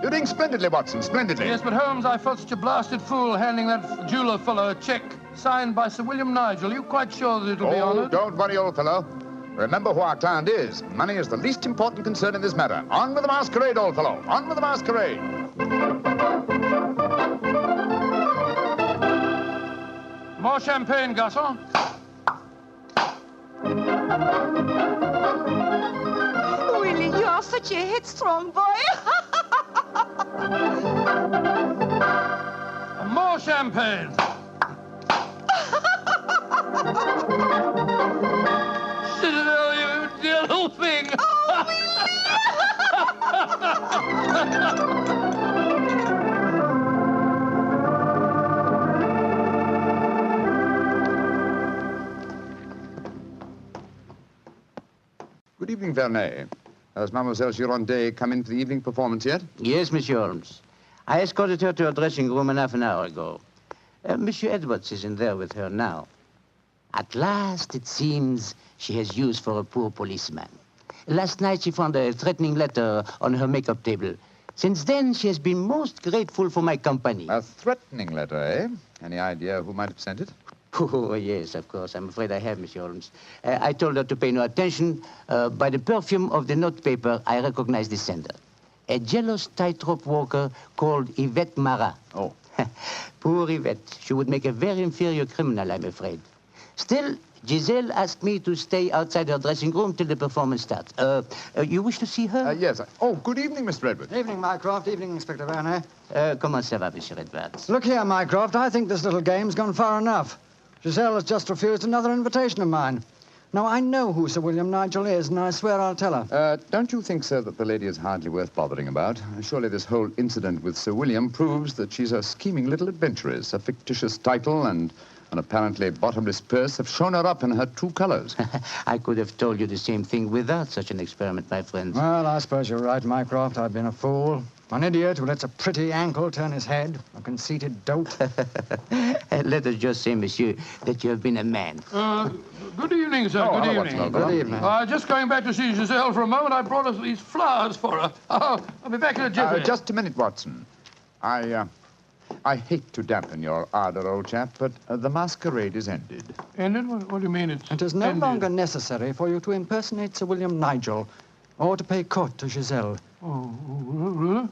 You're doing splendidly, Watson, splendidly. Yes, but Holmes, I felt such a blasted fool handing that jeweler fellow a check signed by Sir William Nigel. Are you quite sure that it'll be honoured? Don't worry, old fellow. Remember who our client is. Money is the least important concern in this matter. On with the masquerade, old fellow. On with the masquerade. More champagne, Garçon. Willie, you are such a headstrong boy. More champagne. Citadel, you dear little thing. Good evening, Vernet. Has Mademoiselle Girondet come in for the evening performance yet? Yes, Monsieur Holmes. I escorted her to her dressing room half an hour ago. Monsieur Edwards is in there with her now. At last, it seems, she has use for a poor policeman. Last night, she found a threatening letter on her makeup table. Since then, she has been most grateful for my company. A threatening letter, eh? Any idea who might have sent it? Oh, yes, of course. I'm afraid I have, Monsieur Holmes. I told her to pay no attention. By the perfume of the notepaper, I recognized the sender. A jealous tightrope walker called Yvette Marat. Oh. Poor Yvette. She would make a very inferior criminal, I'm afraid. Still, Giselle asked me to stay outside her dressing room till the performance starts. You wish to see her? Yes. Oh, good evening, Mr. Edwards. Evening, Mycroft. Evening, Inspector Vernet. Comment ça va, Monsieur Edwards? Look here, Mycroft. I think this little game's gone far enough. Giselle has just refused another invitation of mine. Now, I know who Sir William Nigel is, and I swear I'll tell her. Don't you think, sir, that the lady is hardly worth bothering about? Surely this whole incident with Sir William proves that she's a scheming little adventuress. A fictitious title and an apparently bottomless purse have shown her up in her true colors. I could have told you the same thing without such an experiment, my friend. Well, I suppose you're right, Mycroft. I've been a fool. An idiot who lets a pretty ankle turn his head, a conceited dolt. Let us just say, monsieur, that you have been a man. Good evening, sir. Good evening. Good evening. Just going back to see Giselle for a moment, I brought us these flowers for her. I'll be back in a jiffy. Just a minute, Watson. I hate to dampen your ardor, old chap, but the masquerade is ended. Ended? What do you mean It is no longer necessary for you to impersonate Sir William Nigel or to pay court to Giselle. Oh, really?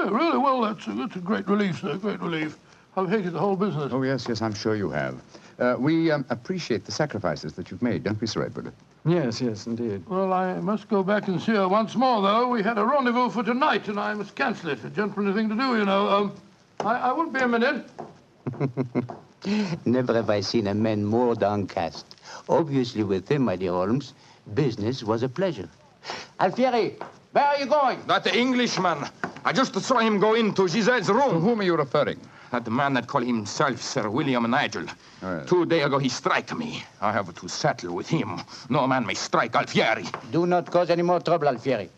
Really? Well, that's a great relief, sir, great relief. I've hated the whole business. Oh, yes, I'm sure you have. We appreciate the sacrifices that you've made, don't we, Sir Edward? Yes, indeed. Well, I must go back and see her once more, though. We had a rendezvous for tonight, and I must cancel it. A gentlemanly thing to do, you know. I won't be a minute. Never have I seen a man more downcast. Obviously, with him, my dear Holmes, business was a pleasure. Alfieri, where are you going? That Englishman. I just saw him go into Giselle's room. To whom are you referring? That man that called himself Sir William Nigel. Yes. 2 days ago, he struck me. I have to settle with him. No man may strike Alfieri. Do not cause any more trouble, Alfieri.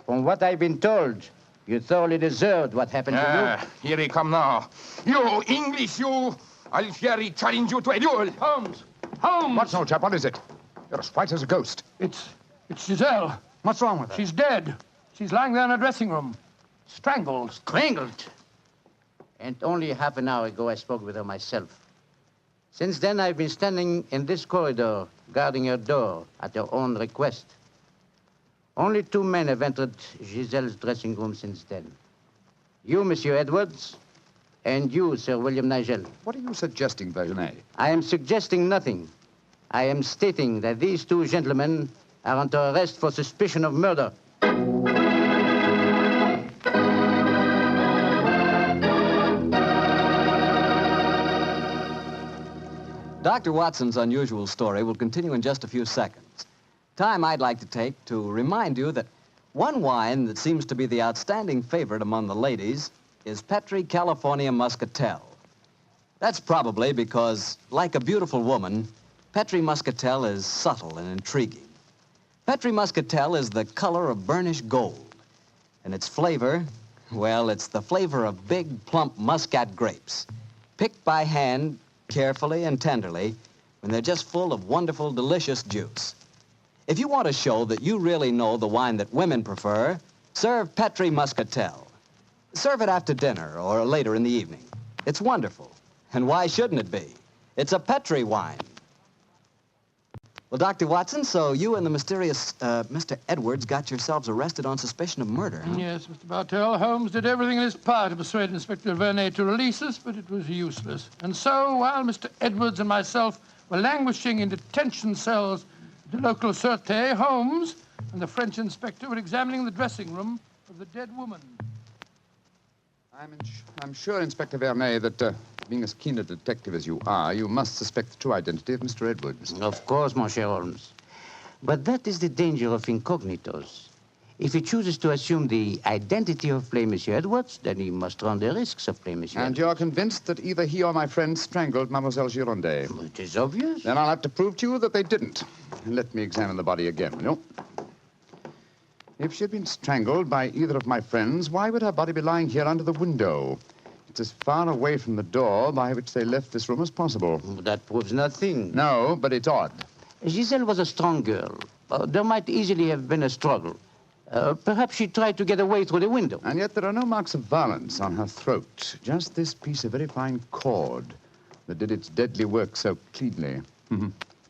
From what I've been told, you thoroughly deserved what happened to you. Here he come now. You, English, you. Alfieri challenge you to a duel. Holmes! Watson, old chap, what is it? You're as white as a ghost. It's Giselle. What's wrong with her? She's dead. She's lying there in her dressing room. Strangled. Strangled? And only half an hour ago I spoke with her myself. Since then, I've been standing in this corridor, guarding her door at her own request. Only 2 men have entered Giselle's dressing room since then. You, Monsieur Edwards, and you, Sir William Nigel. What are you suggesting, Vergenay? I am suggesting nothing. I am stating that these 2 gentlemen are under arrest for suspicion of murder. Dr. Watson's unusual story will continue in just a few seconds. Time I'd like to take to remind you that one wine that seems to be the outstanding favorite among the ladies is Petri California Muscatel. That's probably because, like a beautiful woman, Petri Muscatel is subtle and intriguing. Petri Muscatel is the color of burnished gold. And its flavor, well, it's the flavor of big, plump Muscat grapes, picked by hand carefully and tenderly when they're just full of wonderful, delicious juice. If you want to show that you really know the wine that women prefer, serve Petri Muscatel. Serve it after dinner or later in the evening. It's wonderful. And why shouldn't it be? It's a Petri wine. Well, Dr. Watson, so you and the mysterious Mr. Edwards got yourselves arrested on suspicion of murder, huh? Yes, Mr. Bartell. Holmes did everything in his power to persuade Inspector Vernet to release us, but it was useless. And so, while Mr. Edwards and myself were languishing in detention cells at the local Sûreté, Holmes and the French inspector were examining the dressing room of the dead woman. I'm sure, Inspector Vernet, that being as keen a detective as you are, you must suspect the true identity of Mr. Edwards. Of course, Monsieur Holmes. But that is the danger of incognitos. If he chooses to assume the identity of plain Monsieur Edwards, then he must run the risks of plain Monsieur And Edwards. you're convinced that either he or my friend strangled Mademoiselle Girondet? It is obvious. Then I'll have to prove to you that they didn't. Let me examine the body again, will you? If she had been strangled by either of my friends, why would her body be lying here under the window? It's as far away from the door by which they left this room as possible. That proves nothing. No, but it's odd. Giselle was a strong girl. There might easily have been a struggle. Perhaps she tried to get away through the window. And yet there are no marks of violence on her throat. Just this piece of very fine cord that did its deadly work so cleanly.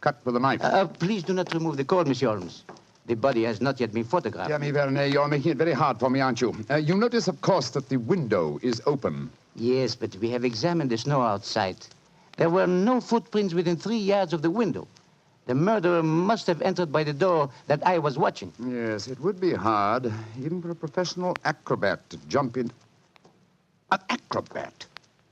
Cut with a knife. Please do not remove the cord, Monsieur Holmes. The body has not yet been photographed. Dear me, Vernet, you're making it very hard for me, aren't you? You notice, of course, that the window is open. Yes, but we have examined the snow outside. There were no footprints within 3 yards of the window. The murderer must have entered by the door that I was watching. Yes, it would be hard, even for a professional acrobat to jump in. An acrobat?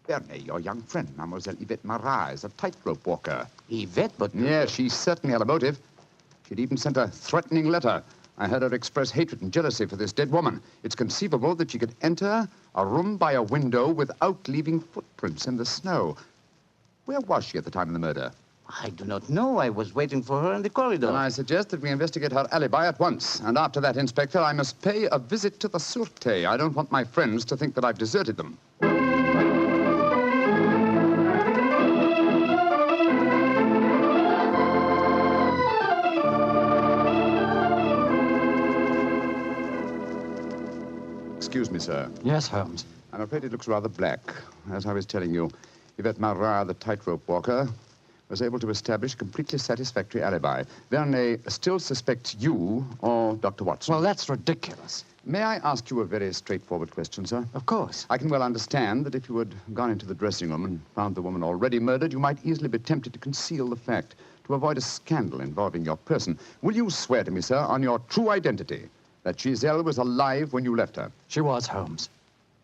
Vernet, your young friend, Mademoiselle Yvette Marat, is a tightrope walker. Yvette, but... Yes, she certainly had a motive. She'd even sent a threatening letter. I heard her express hatred and jealousy for this dead woman. It's conceivable that she could enter a room by a window without leaving footprints in the snow. Where was she at the time of the murder? I do not know. I was waiting for her in the corridor. Then I suggest that we investigate her alibi at once. And after that, Inspector, I must pay a visit to the Sûreté. I don't want my friends to think that I've deserted them. Excuse me, sir. Yes, Holmes. I'm afraid it looks rather black. As I was telling you, Yvette Marat, the tightrope walker, was able to establish a completely satisfactory alibi. Verney still suspects you or Dr. Watson. Well, that's ridiculous. May I ask you a very straightforward question, sir? Of course. I can well understand that if you had gone into the dressing room and found the woman already murdered, you might easily be tempted to conceal the fact, to avoid a scandal involving your person. Will you swear to me, sir, on your true identity, that Giselle was alive when you left her? She was, Holmes.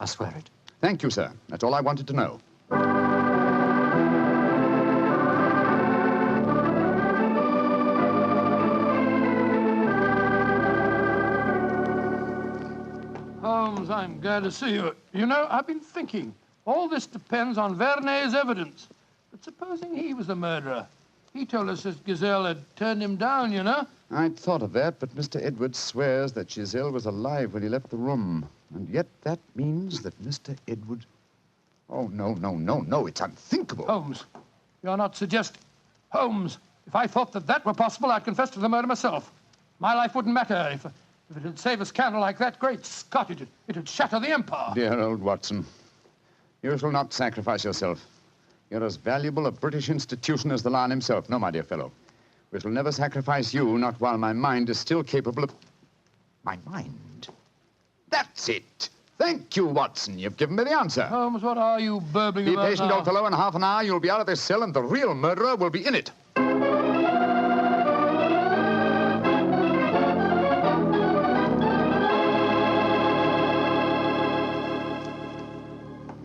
I swear it. Thank you, sir. That's all I wanted to know. Holmes, I'm glad to see you. You know, I've been thinking. All this depends on Verney's evidence. But supposing he was the murderer? He told us that Giselle had turned him down, you know. I'd thought of that, but Mr. Edwards swears that Giselle was alive when he left the room. And yet that means that Mr. Edwards... Oh, no, it's unthinkable. Holmes, you're not suggesting... Holmes, if I thought that that were possible, I'd confess to the murder myself. My life wouldn't matter if it'd save a scandal like that. Great Scott, it'd shatter the empire. Dear old Watson, you shall not sacrifice yourself. You're as valuable a British institution as the Lion himself. No, my dear fellow. We shall never sacrifice you, not while my mind is still capable of... My mind? That's it. Thank you, Watson. You've given me the answer. Holmes, what are you burbling about now? Be patient, old fellow. In half an hour, you'll be out of this cell, and the real murderer will be in it.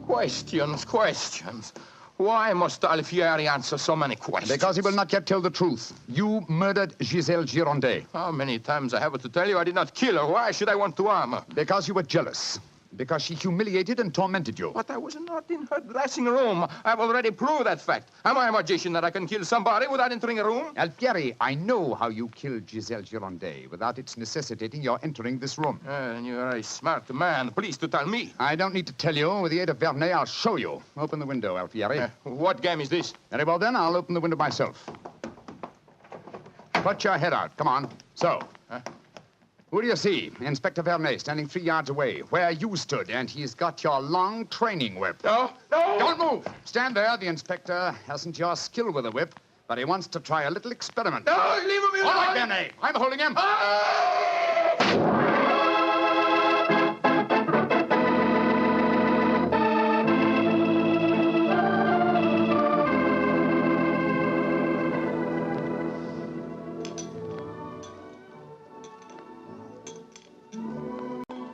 Questions. Why must Alfieri answer so many questions? Because he will not yet tell the truth. You murdered Giselle Girondet. How many times I have to tell you I did not kill her? Why should I want to harm her? Because you were jealous. Because she humiliated and tormented you. But I was not in her dressing room. I've already proved that fact. Am I a magician that I can kill somebody without entering a room? Alfieri, I know how you killed Giselle Girondet without its necessitating your entering this room. And you're a smart man. Please to tell me. I don't need to tell you. With the aid of Verney, I'll show you. Open the window, Alfieri. What game is this? Very well, then. I'll open the window myself. Put your head out. Come on. So. Who do you see? Inspector Verney standing 3 yards away, where you stood, and he's got your long training whip. No! Don't move! Stand there. The inspector hasn't your skill with a whip, but he wants to try a little experiment. No, leave him alone! All right, Verney. I'm holding him.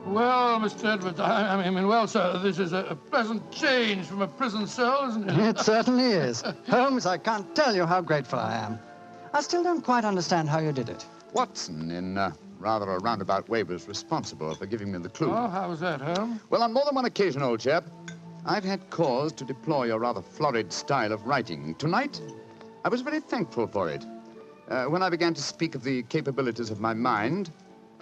Well, Mr. Edwards, I mean, well, sir, this is a pleasant change from a prison cell, isn't it? It certainly is. Holmes, I can't tell you how grateful I am. I still don't quite understand how you did it. Watson, in rather a roundabout way, was responsible for giving me the clue. Oh, how was that, Holmes? Well, on more than one occasion, old chap, I've had cause to deplore your rather florid style of writing. Tonight, I was very thankful for it. When I began to speak of the capabilities of my mind,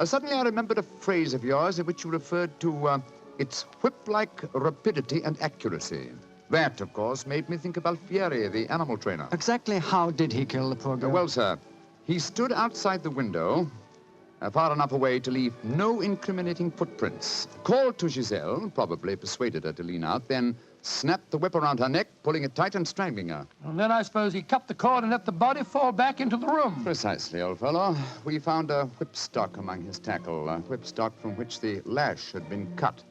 suddenly I remembered a phrase of yours in which you referred to its whip-like rapidity and accuracy. That, of course, made me think of Alfieri, the animal trainer. Exactly how did he kill the poor girl? Well, sir, he stood outside the window, far enough away to leave no incriminating footprints. Called to Giselle, probably persuaded her to lean out, then snapped the whip around her neck, pulling it tight and strangling her. And then I suppose he cut the cord and let the body fall back into the room. Precisely, old fellow. We found a whipstock among his tackle, a whipstock from which the lash had been cut.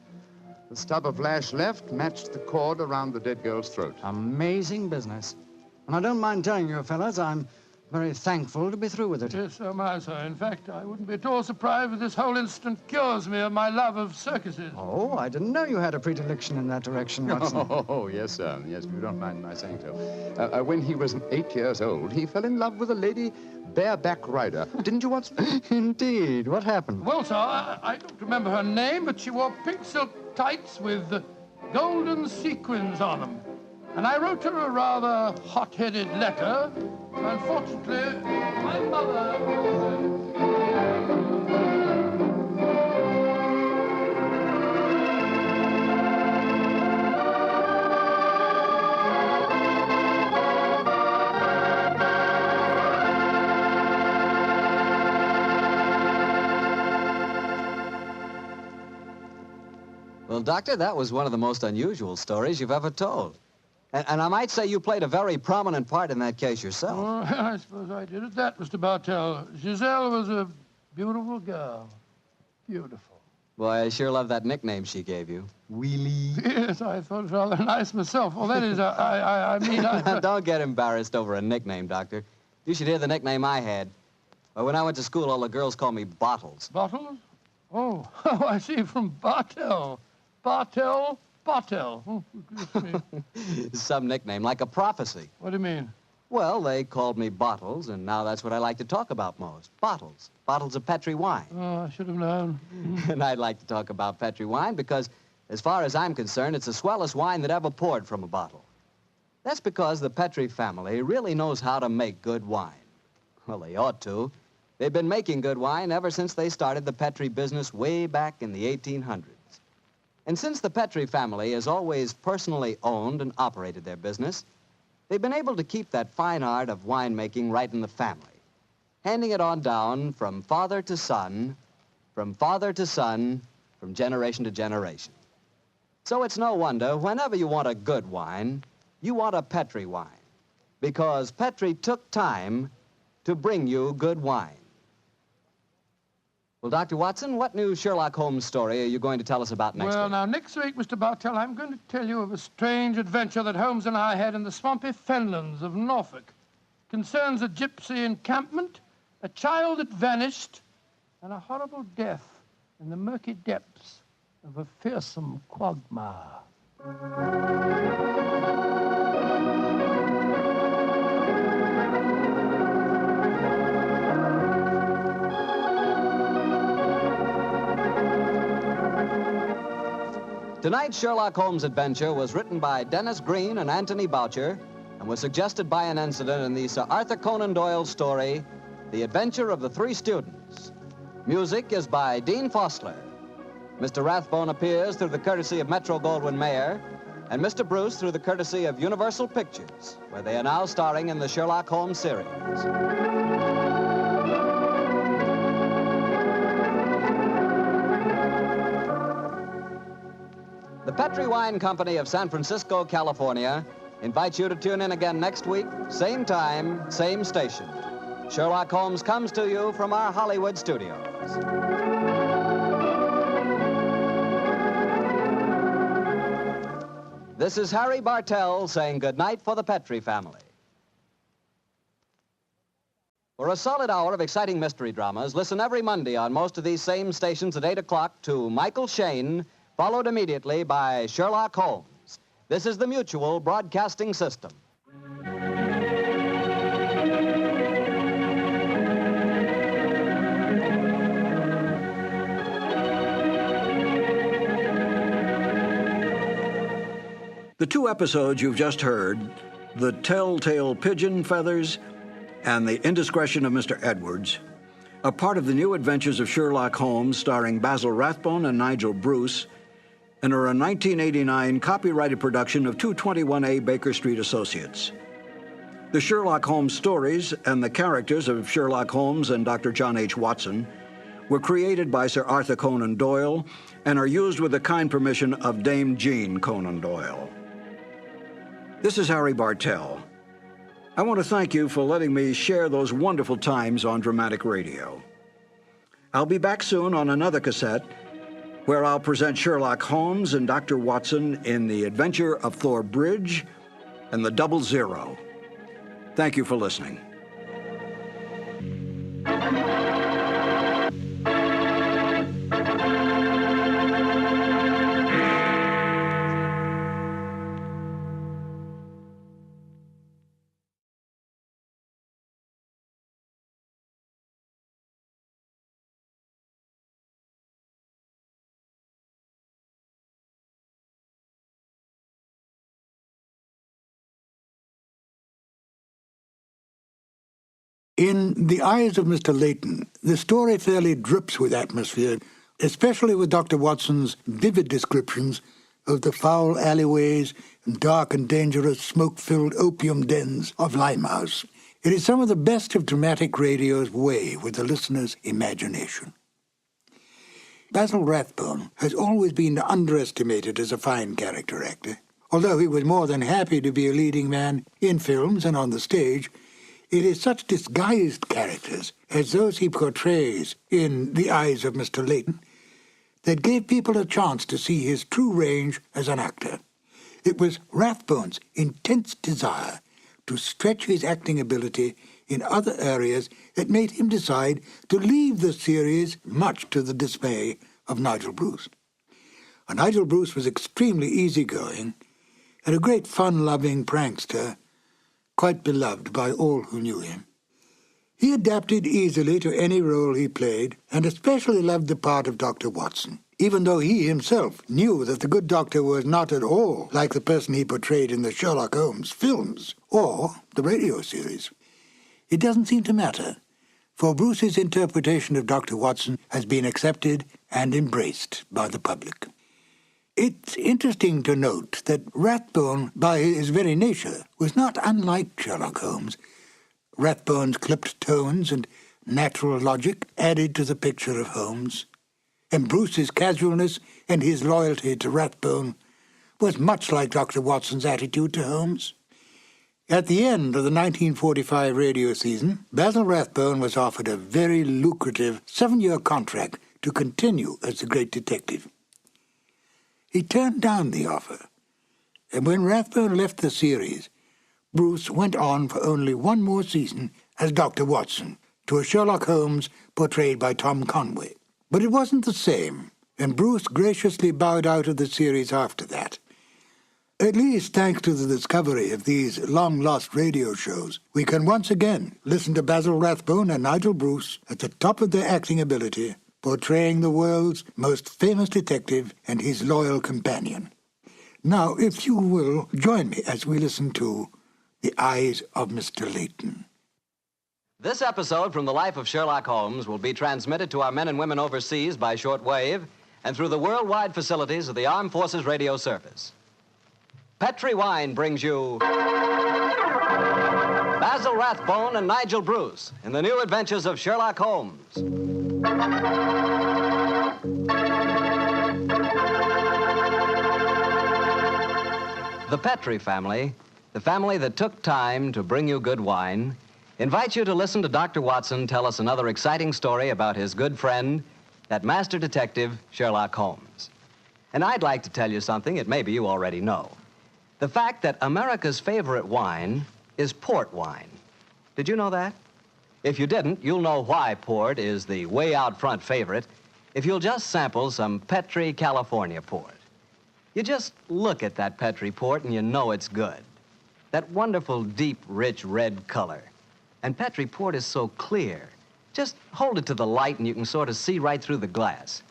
The stub of lash left matched the cord around the dead girl's throat. Amazing business. And I don't mind telling you, fellas, I'm very thankful to be through with it. Yes, so am I, sir. In fact, I wouldn't be at all surprised if this whole incident cures me of my love of circuses. Oh, I didn't know you had a predilection in that direction, Watson. Oh, yes, sir. Yes, if you don't mind my saying so. When he was 8 years old, he fell in love with a lady bareback rider. Didn't you, Watson? Indeed. What happened? Well, sir, I don't remember her name, but she wore pink silk tights with golden sequins on them. And I wrote her a rather hot-headed letter. Unfortunately, my mother... Well, Doctor, that was one of the most unusual stories you've ever told. And I might say you played a very prominent part in that case yourself. Oh, I suppose I did at that, Mr. Bartell. Giselle was a beautiful girl. Beautiful. Boy, I sure love that nickname she gave you. Wheelie. Yes, I thought it rather nice myself. Well, that is, I mean, Don't get embarrassed over a nickname, Doctor. You should hear the nickname I had. When I went to school, all the girls called me Bottles. Bottles? Oh, I see, from Bartell. Bartell? Oh, Some nickname, like a prophecy. what do you mean? Well, they called me Bottles, and now that's what I like to talk about most. Bottles. Bottles of Petri wine. Oh, I should have known. And I'd like to talk about Petri wine because, as far as I'm concerned, it's the swellest wine that ever poured from a bottle. That's because the Petri family really knows how to make good wine. Well, they ought to. They've been making good wine ever since they started the Petri business way back in the 1800s. And since the Petri family has always personally owned and operated their business, they've been able to keep that fine art of winemaking right in the family, handing it on down from father to son, from generation to generation. So it's no wonder, whenever you want a good wine, you want a Petri wine, because Petri took time to bring you good wine. Well, Dr. Watson, what new Sherlock Holmes story are you going to tell us about next week? Now, next week, Mr. Bartell, I'm going to tell you of a strange adventure that Holmes and I had in the swampy fenlands of Norfolk. Concerns a gypsy encampment, a child that vanished, and a horrible death in the murky depths of a fearsome quagmire. Tonight's Sherlock Holmes adventure was written by Dennis Green and Anthony Boucher and was suggested by an incident in the Sir Arthur Conan Doyle story, The Adventure of the Three Students. Music is by Dean Fostler. Mr. Rathbone appears through the courtesy of Metro-Goldwyn-Mayer, and Mr. Bruce through the courtesy of Universal Pictures, where they are now starring in the Sherlock Holmes series. The Petri Wine Company of San Francisco, California, invites you to tune in again next week, same time, same station. Sherlock Holmes comes to you from our Hollywood studios. This is Harry Bartell saying goodnight for the Petri family. For a solid hour of exciting mystery dramas, listen every Monday on most of these same stations at 8 o'clock to Michael Shayne, followed immediately by Sherlock Holmes. This is the Mutual Broadcasting System. The two episodes you've just heard, The Telltale Pigeon Feathers and The Indiscretion of Mr. Edwards, are part of the new Adventures of Sherlock Holmes starring Basil Rathbone and Nigel Bruce, and are a 1989 copyrighted production of 221A Baker Street Associates. The Sherlock Holmes stories and the characters of Sherlock Holmes and Dr. John H. Watson were created by Sir Arthur Conan Doyle and are used with the kind permission of Dame Jean Conan Doyle. This is Harry Bartell. I want to thank you for letting me share those wonderful times on dramatic radio. I'll be back soon on another cassette where I'll present Sherlock Holmes and Dr. Watson in The Adventure of Thor Bridge and The Double Zero. Thank you for listening. In The Eyes of Mr. Layton, the story fairly drips with atmosphere, especially with Dr. Watson's vivid descriptions of the foul alleyways and dark and dangerous smoke-filled opium dens of Limehouse. It is some of the best of dramatic radio's way with the listener's imagination. Basil Rathbone has always been underestimated as a fine character actor. Although he was more than happy to be a leading man in films and on the stage, it is such disguised characters as those he portrays in The Eyes of Mr. Layton that gave people a chance to see his true range as an actor. It was Rathbone's intense desire to stretch his acting ability in other areas that made him decide to leave the series, much to the dismay of Nigel Bruce. Nigel Bruce was extremely easygoing and a great fun-loving prankster, quite beloved by all who knew him. He adapted easily to any role he played, and especially loved the part of Dr. Watson, even though he himself knew that the good doctor was not at all like the person he portrayed in the Sherlock Holmes films or the radio series. It doesn't seem to matter, for Bruce's interpretation of Dr. Watson has been accepted and embraced by the public. It's interesting to note that Rathbone, by his very nature, was not unlike Sherlock Holmes. Rathbone's clipped tones and natural logic added to the picture of Holmes, and Bruce's casualness and his loyalty to Rathbone was much like Dr. Watson's attitude to Holmes. At the end of the 1945 radio season, Basil Rathbone was offered a very lucrative 7-year contract to continue as the great detective. He turned down the offer, and when Rathbone left the series, Bruce went on for only one more season as Dr. Watson to a Sherlock Holmes portrayed by Tom Conway. But it wasn't the same, and Bruce graciously bowed out of the series after that. At least thanks to the discovery of these long-lost radio shows, we can once again listen to Basil Rathbone and Nigel Bruce at the top of their acting ability, portraying the world's most famous detective and his loyal companion. Now, if you will, join me as we listen to The Eyes of Mr. Layton. This episode from the life of Sherlock Holmes will be transmitted to our men and women overseas by shortwave and through the worldwide facilities of the Armed Forces Radio Service. Petri Wine brings you Basil Rathbone and Nigel Bruce in the new adventures of Sherlock Holmes. The Petri family, the family that took time to bring you good wine, invites you to listen to Dr. Watson tell us another exciting story about his good friend, that master detective, Sherlock Holmes. And I'd like to tell you something that maybe you already know. The fact that America's favorite wine is port wine. Did you know that? If you didn't, you'll know why port is the way out front favorite if you'll just sample some Petri California port. You just look at that Petri port and you know it's good. That wonderful, deep, rich red color. And Petri port is so clear. Just hold it to the light and you can sort of see right through the glass.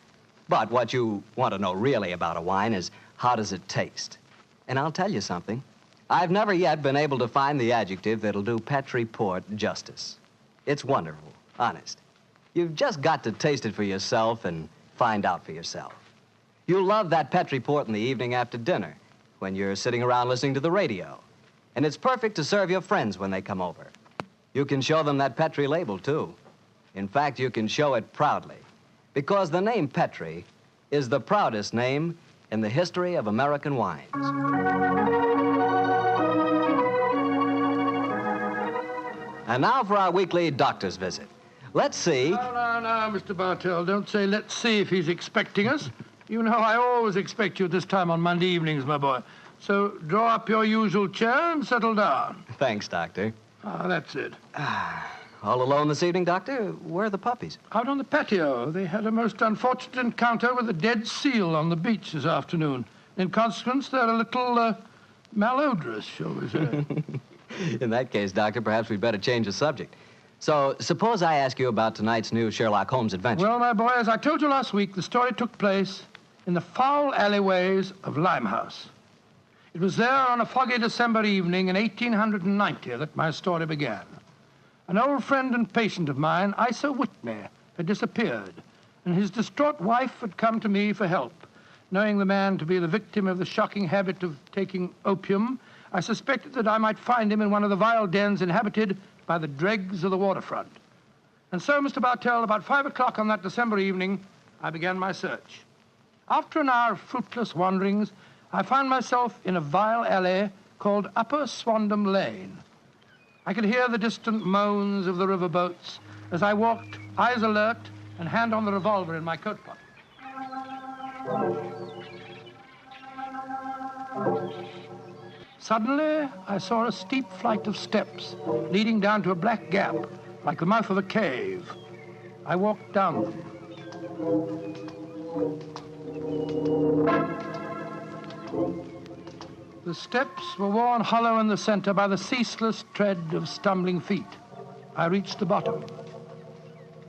But what you want to know really about a wine is how does it taste? And I'll tell you something. I've never yet been able to find the adjective that'll do Petri port justice. It's wonderful, honest. You've just got to taste it for yourself and find out for yourself. You'll love that Petri port in the evening after dinner when you're sitting around listening to the radio. And it's perfect to serve your friends when they come over. You can show them that Petri label, too. In fact, you can show it proudly, because the name Petri is the proudest name in the history of American wines. And now for our weekly doctor's visit. Let's see. No, Mr. Bartell, don't say let's see if he's expecting us. You know I always expect you at this time on Monday evenings, my boy. So draw up your usual chair and settle down. Thanks, Doctor. Ah, that's it. All alone this evening, Doctor? Where are the puppies? Out on the patio. They had a most unfortunate encounter with a dead seal on the beach this afternoon. In consequence, they're a little malodorous, shall we say. In that case, Doctor, perhaps we'd better change the subject. So, suppose I ask you about tonight's new Sherlock Holmes adventure. Well, my boy, as I told you last week, the story took place in the foul alleyways of Limehouse. It was there on a foggy December evening in 1890 that my story began. An old friend and patient of mine, Isa Whitney, had disappeared, and his distraught wife had come to me for help. Knowing the man to be the victim of the shocking habit of taking opium, I suspected that I might find him in one of the vile dens inhabited by the dregs of the waterfront. And so, Mr. Bartell, about 5 o'clock on that December evening, I began my search. After an hour of fruitless wanderings, I found myself in a vile alley called Upper Swandam Lane. I could hear the distant moans of the riverboats as I walked, eyes alert, and hand on the revolver in my coat pocket. Suddenly, I saw a steep flight of steps leading down to a black gap, like the mouth of a cave. I walked down them. The steps were worn hollow in the center by the ceaseless tread of stumbling feet. I reached the bottom.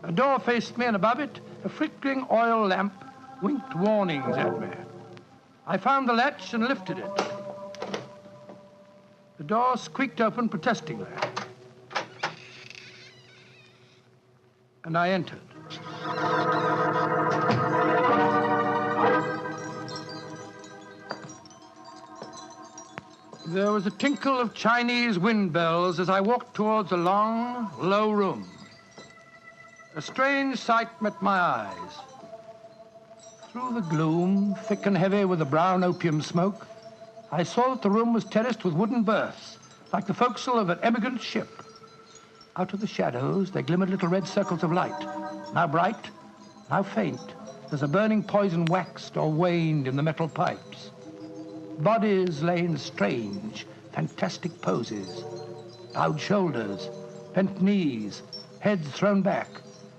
A door faced me, and above it, a flickering oil lamp winked warnings at me. I found the latch and lifted it. The door squeaked open protestingly. And I entered. There was a tinkle of Chinese wind bells as I walked towards a long, low room. A strange sight met my eyes. Through the gloom, thick and heavy with the brown opium smoke, I saw that the room was terraced with wooden berths, like the forecastle of an emigrant ship. Out of the shadows, there glimmered little red circles of light, now bright, now faint, as the burning poison waxed or waned in the metal pipes. Bodies lay in strange, fantastic poses. Bowed shoulders, bent knees, heads thrown back.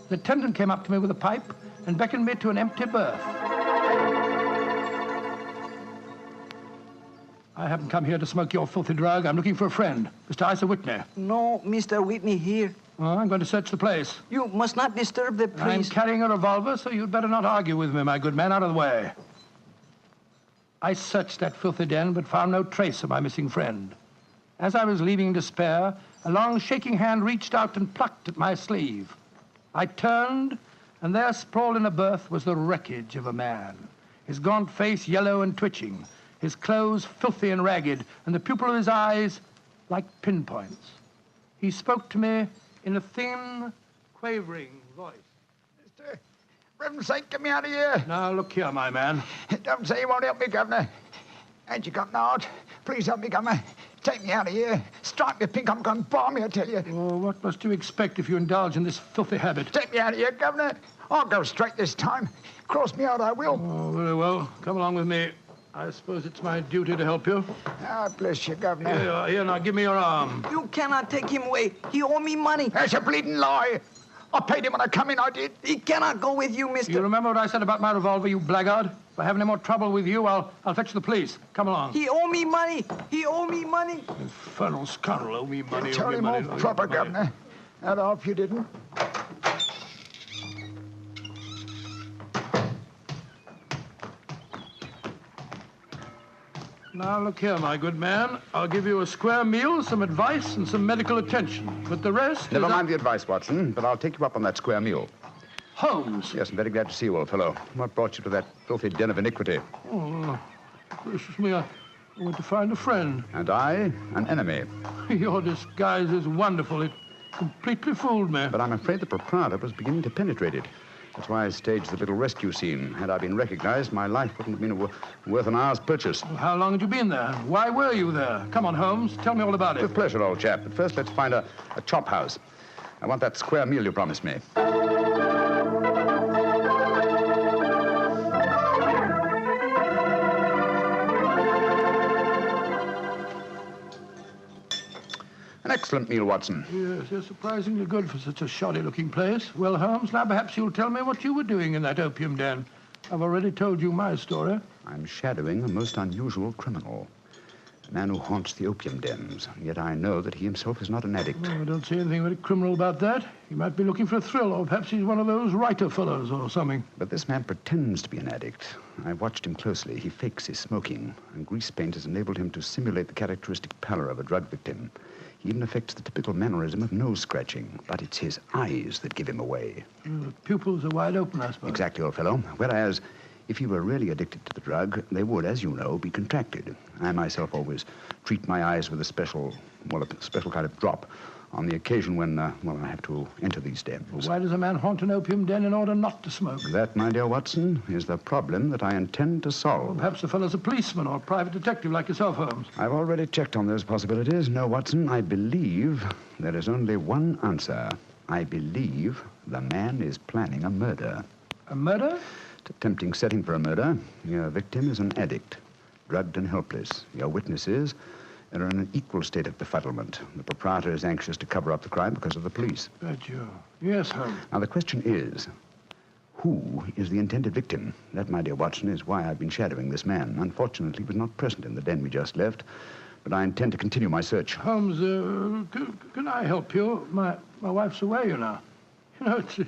The attendant came up to me with a pipe and beckoned me to an empty berth. I haven't come here to smoke your filthy drug. I'm looking for a friend, Mr. Isa Whitney. No, Mr. Whitney here. Well, I'm going to search the place. You must not disturb the priest. I'm carrying a revolver, so you'd better not argue with me, my good man. Out of the way. I searched that filthy den, but found no trace of my missing friend. As I was leaving in despair, a long, shaking hand reached out and plucked at my sleeve. I turned, and there, sprawled in a berth, was the wreckage of a man, his gaunt face yellow and twitching, his clothes filthy and ragged, and the pupil of his eyes like pinpoints. He spoke to me in a thin, quavering voice. Mister, Reverend Saint, get me out of here. Now, look here, my man. Don't say you won't help me, Governor. Ain't you got naught? Please help me, Governor. Take me out of here. Strike me pink, I'm going to bar me, I tell you. Oh, what must you expect if you indulge in this filthy habit? Take me out of here, Governor. I'll go straight this time. Cross me out, I will. Oh, very well. Come along with me. I suppose it's my duty to help you. Ah, bless you, Governor. Here you are. Here, now, give me your arm. You cannot take him away. He owe me money. That's a bleeding lie. I paid him when I come in, I did. He cannot go with you, mister. You remember what I said about my revolver, you blackguard? If I have any more trouble with you, I'll fetch the police. Come along. He owe me money. He owe me money. Infernal scoundrel, owe me money, Tell him all proper, Governor. That off you didn't. Now, look here, my good man. I'll give you a square meal, some advice, and some medical attention. But the rest... Never mind the advice, Watson, but I'll take you up on that square meal. Holmes? Yes, I'm very glad to see you, old fellow. What brought you to that filthy den of iniquity? Oh, gracious me, I went to find a friend. And I, an enemy. Your disguise is wonderful. It completely fooled me. But I'm afraid the proprietor was beginning to penetrate it. That's why I staged the little rescue scene. Had I been recognized, my life wouldn't have been worth an hour's purchase. Well, how long had you been there? Why were you there? Come on, Holmes. Tell me all about it. With pleasure, old chap. But first, let's find a chop house. I want that square meal you promised me. An excellent meal, Watson. Yes, you're surprisingly good for such a shoddy-looking place. Well, Holmes, now perhaps you'll tell me what you were doing in that opium den. I've already told you my story. I'm shadowing a most unusual criminal. A man who haunts the opium dens. And yet I know that he himself is not an addict. Oh, I don't see anything very criminal about that. He might be looking for a thrill, or perhaps he's one of those writer fellows or something. But this man pretends to be an addict. I've watched him closely. He fakes his smoking, and grease paint has enabled him to simulate the characteristic pallor of a drug victim. He even affects the typical mannerism of nose scratching, but it's his eyes that give him away. The pupils are wide open, I suppose. Exactly, old fellow. Whereas, if he were really addicted to the drug, they would, as you know, be contracted. I myself always treat my eyes with a special kind of drop on the occasion when, I have to enter these dens. Why does a man haunt an opium den in order not to smoke? That, my dear Watson, is the problem that I intend to solve. Well, perhaps the fellow's a policeman or a private detective like yourself, Holmes. I've already checked on those possibilities. No, Watson, I believe there is only one answer. I believe the man is planning a murder. A murder? It's a tempting setting for a murder. Your victim is an addict, drugged and helpless. Your witnesses are in an equal state of befuddlement. The proprietor is anxious to cover up the crime because of the police. Bet you. Yes, Holmes. Now, the question is, who is the intended victim? That, my dear Watson, is why I've been shadowing this man. Unfortunately, he was not present in the den we just left, but I intend to continue my search. Holmes, can I help you? My wife's away, you know. You know, it's a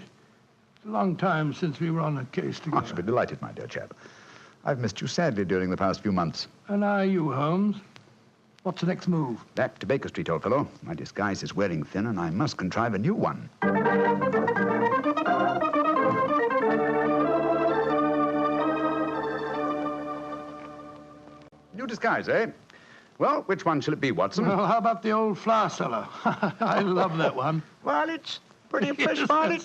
long time since we were on a case together. I shall be delighted, my dear chap. I've missed you sadly during the past few months. And are you, Holmes? What's the next move? Back to Baker Street, old fellow. My disguise is wearing thin, and I must contrive a new one. New disguise, eh? Well, which one shall it be, Watson? Well, how about the old flower seller? I love that one. Well, it's pretty fresh, aren't it?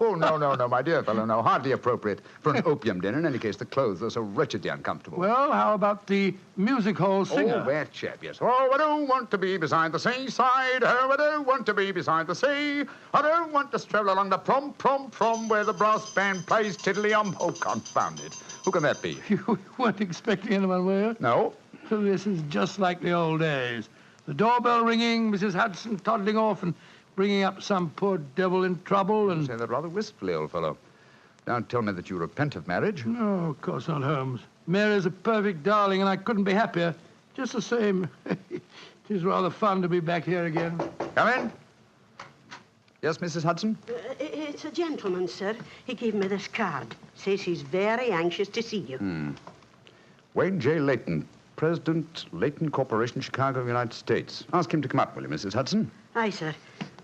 Oh, no, my dear fellow, no. Hardly appropriate for an opium den. In any case, the clothes are so wretchedly uncomfortable. Well, how about the music hall singer? Oh, that chap, yes. Oh, I don't want to be beside the seaside. Oh, I don't want to be beside the sea. I don't want to stroll along the prom, where the brass band plays tiddly-um. Oh, confound it. Who can that be? You weren't expecting anyone, were you? No. So this is just like the old days. The doorbell ringing, Mrs. Hudson toddling off and bringing up some poor devil in trouble and... You say that rather wistfully, old fellow. Don't tell me that you repent of marriage. No, of course not, Holmes. Mary's a perfect darling, and I couldn't be happier. Just the same, it is rather fun to be back here again. Come in. Yes, Mrs. Hudson? It's a gentleman, sir. He gave me this card. Says he's very anxious to see you. Wayne J. Layton, President, Layton Corporation, Chicago, United States. Ask him to come up, will you, Mrs. Hudson? Aye, sir.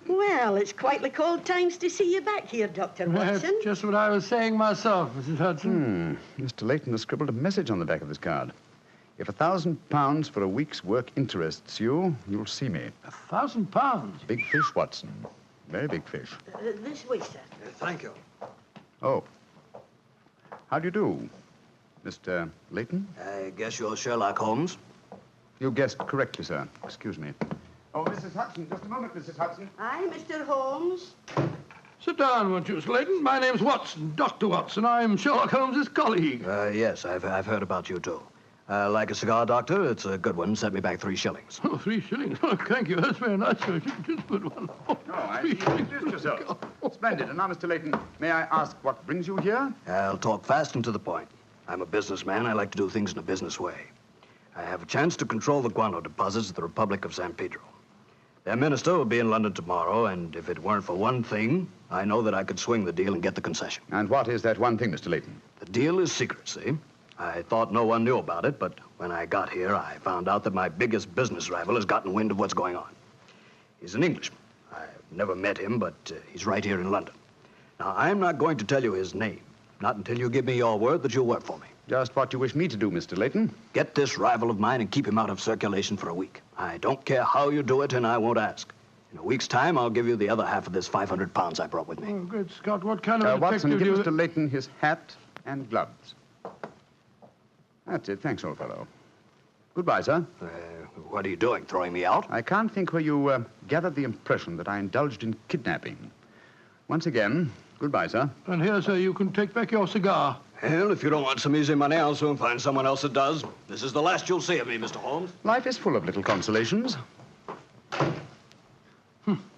Well, it's quite the cold times to see you back here, Dr. Watson. That's just what I was saying myself, Mrs. Hudson. Mr. Layton has scribbled a message on the back of this card. If £1,000 for a week's work interests you, you'll see me. £1,000? Big fish, Watson. Very big fish. This way, sir. Thank you. Oh. How do you do, Mr. Layton? I guess you're Sherlock Holmes. You guessed correctly, sir. Excuse me. Oh, Mrs. Hudson, just a moment, Mrs. Hudson. Aye, Mr. Holmes. Sit down, won't you, Slayton? My name's Watson, Dr. Watson. I'm Sherlock Holmes's colleague. Yes, I've heard about you, too. Like a cigar, Doctor? It's a good one. Set me back 3 shillings. Oh, 3 shillings? Oh, thank you. That's very nice, sir. Just put one. Oh, no, I see you introduced yourself. Splendid. And now, Mr. Layton, may I ask what brings you here? I'll talk fast and to the point. I'm a businessman. I like to do things in a business way. I have a chance to control the guano deposits of the Republic of San Pedro. Their minister will be in London tomorrow, and if it weren't for one thing, I know that I could swing the deal and get the concession. And what is that one thing, Mr. Layton? The deal is secret, see? I thought no one knew about it, but when I got here, I found out that my biggest business rival has gotten wind of what's going on. He's an Englishman. I've never met him, but he's right here in London. Now, I'm not going to tell you his name, not until you give me your word that you'll work for me. Just what you wish me to do, Mr. Layton. Get this rival of mine and keep him out of circulation for a week. I don't care how you do it, and I won't ask. In a week's time, I'll give you the other half of this 500 pounds I brought with me. Oh, good Scott, what kind of Watson, detective give Mr. Layton his hat and gloves. That's it. Thanks, old fellow. Goodbye, sir. What are you doing, throwing me out? I can't think where you gathered the impression that I indulged in kidnapping. Once again, goodbye, sir. And here, sir, you can take back your cigar. Well, if you don't want some easy money, I'll soon find someone else that does. This is the last you'll see of me, Mr. Holmes. Life is full of little consolations.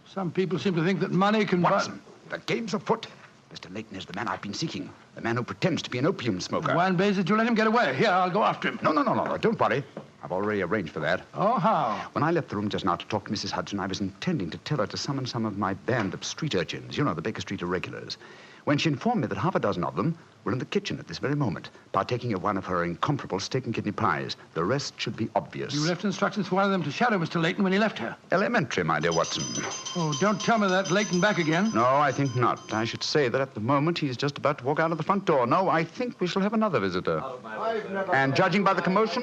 Some people seem to think that money can Watson, the game's afoot. Mr. Layton is the man I've been seeking. The man who pretends to be an opium smoker. Why in blazes did you let him get away? Here, I'll go after him. No. Don't worry. I've already arranged for that. Oh, how? When I left the room just now to talk to Mrs. Hudson, I was intending to tell her to summon some of my band of street urchins. You know, the Baker Street irregulars. when she informed me that half a dozen of them were in the kitchen at this very moment, partaking of one of her incomparable steak and kidney pies. The rest should be obvious. You left instructions for one of them to shadow Mr. Leighton when he left her. Elementary, my dear Watson. Oh, don't tell me that Leighton back again. No, I think not. I should say that at the moment he's just about to walk out of the front door. No, I think we shall have another visitor. And judging by the commotion,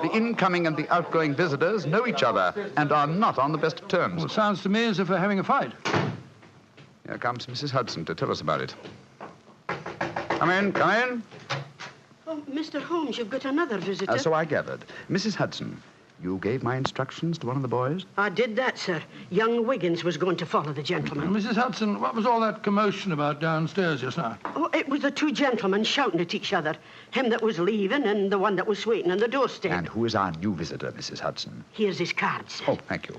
the incoming and the outgoing visitors know each other and are not on the best of terms. Well, it sounds to me as if they're having a fight. Here comes Mrs. Hudson to tell us about it. Come in, come in. Oh, Mr. Holmes, you've got another visitor. So I gathered. Mrs. Hudson, you gave my instructions to one of the boys? I did that, sir. Young Wiggins was going to follow the gentleman. Mrs. Hudson, what was all that commotion about downstairs just now? Oh, it was the two gentlemen shouting at each other. Him that was leaving and the one that was waiting on the doorstep. And who is our new visitor, Mrs. Hudson? Here's his card, sir. Oh, thank you.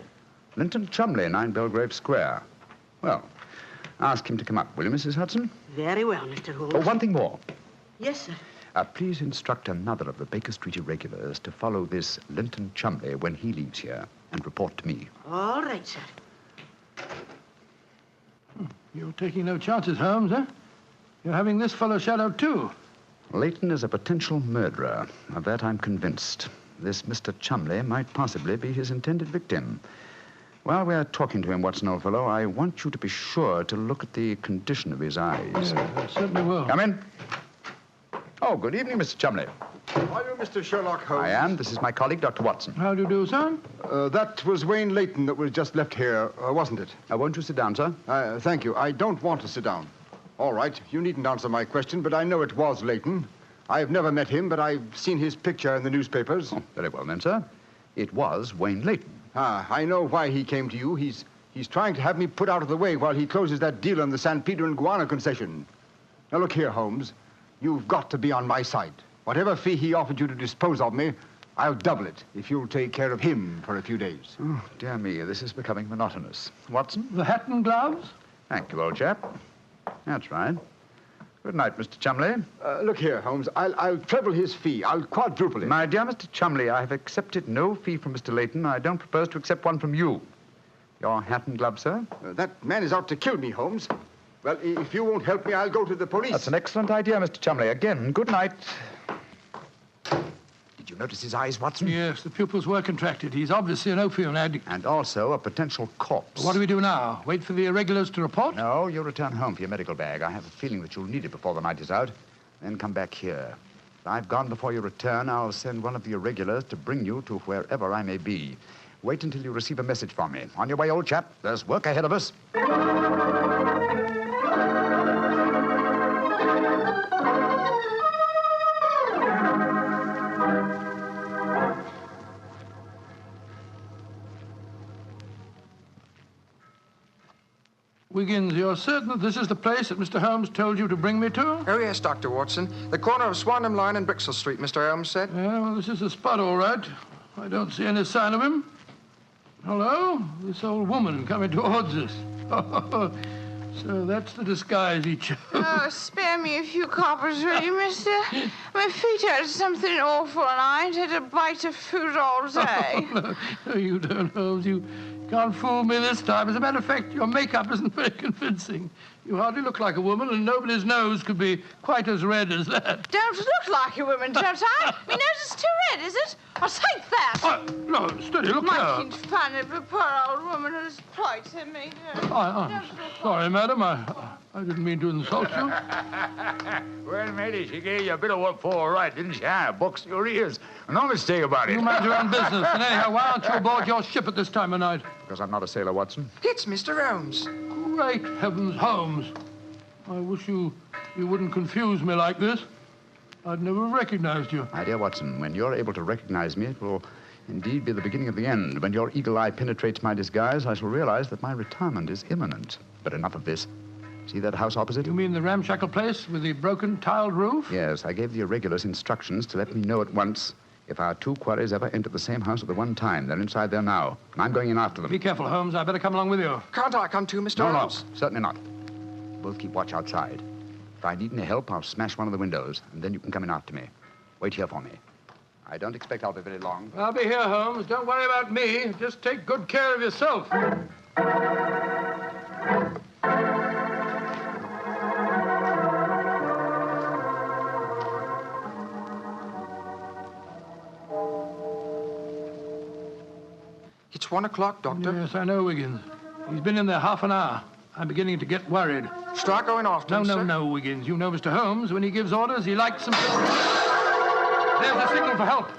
Linton Chumley, 9 Belgrave Square. Well, ask him to come up, will you, Mrs. Hudson? Very well, Mr. Holmes. Oh, one thing more. Yes, sir. Please instruct another of the Baker Street irregulars to follow this Linton Chumley when he leaves here and report to me. All right, sir. You're taking no chances, Holmes, eh? You're having this fellow shadowed, too. Leighton is a potential murderer. Of that I'm convinced. This Mr. Chumley might possibly be his intended victim. While we're talking to him, Watson, old fellow, I want you to be sure to look at the condition of his eyes. Yeah, I certainly will. Come in. Oh, good evening, Mr. Chumley. Are you Mr. Sherlock Holmes? I am. This is my colleague, Dr. Watson. How do you do, sir? That was Wayne Leighton that was just left here, wasn't it? Won't you sit down, sir? Thank you. I don't want to sit down. All right. You needn't answer my question, but I know it was Leighton. I've never met him, but I've seen his picture in the newspapers. Oh, very well, then, sir. It was Wayne Leighton. I know why he came to you. He's trying to have me put out of the way while he closes that deal on the San Pedro and Guana concession. Now, look here, Holmes. You've got to be on my side. Whatever fee he offered you to dispose of me, I'll double it if you'll take care of him for a few days. Oh, dear me, this is becoming monotonous. Watson? The hat and gloves? Thank you, old chap. That's right. Good night, Mr. Chumley. Look here, Holmes. I'll treble his fee. I'll quadruple it. My dear Mr. Chumley, I have accepted no fee from Mr. Leighton. I don't propose to accept one from you. Your hat and gloves, sir? That man is out to kill me, Holmes. Well, if you won't help me, I'll go to the police. That's an excellent idea, Mr. Chumley. Again, good night. Did you notice his eyes, Watson? Yes, the pupils were contracted. He's obviously an opium addict. And also a potential corpse. What do we do now? Wait for the irregulars to report? No, you return home for your medical bag. I have a feeling that you'll need it before the night is out. Then come back here. If I've gone before you return, I'll send one of the irregulars to bring you to wherever I may be. Wait until you receive a message from me. On your way, old chap. There's work ahead of us. Wiggins, you're certain that this is the place that Mr. Holmes told you to bring me to? Oh, yes, Dr. Watson. The corner of Swanham Line and Brixell Street, Mr. Holmes said. Yeah, well, this is the spot, all right. I don't see any sign of him. Hello? This old woman coming towards us. So that's the disguise he chose. Oh, spare me a few coppers, will you, mister? My feet hurt something awful, and I ain't had a bite of food all day. No, you don't, Holmes. You can't fool me this time. As a matter of fact, your makeup isn't very convincing. You hardly look like a woman, and nobody's nose could be quite as red as that. Don't look like a woman, don't I? My nose is too red, is it? I'll take that. No, steady, look here. Making fun of a poor old woman whose plight had made her. I'm sorry, madam. I didn't mean to insult you. Well, matey, she gave you a bit of what for, all right, didn't she? Boxed your ears. No mistake about it. You mind your own business. And anyhow, why aren't you aboard your ship at this time of night? Because I'm not a sailor, Watson. It's Mr. Holmes. Great heavens, Holmes. I wish you wouldn't confuse me like this. I'd never recognized you. My dear Watson, when you're able to recognize me, it will indeed be the beginning of the end. When your eagle eye penetrates my disguise, I shall realize that my retirement is imminent. But enough of this. See that house opposite? You mean the ramshackle place with the broken tiled roof? Yes, I gave the irregulars instructions to let me know at once if our two quarries ever entered the same house at the one time. They're inside there now, and I'm going in after them. Be careful, Holmes. I better come along with you. Can't I come too, Mr. Holmes? No, certainly not. Both keep watch outside. If I need any help, I'll smash one of the windows, and then you can come in after me. Wait here for me. I don't expect I'll be very long. I'll be here, Holmes. Don't worry about me. Just take good care of yourself. It's 1 o'clock, Doctor. Yes, I know, Wiggins. He's been in there half an hour. I'm beginning to get worried. Start going off, No, Wiggins. You know Mr. Holmes. When he gives orders, he likes them. There's the signal for help.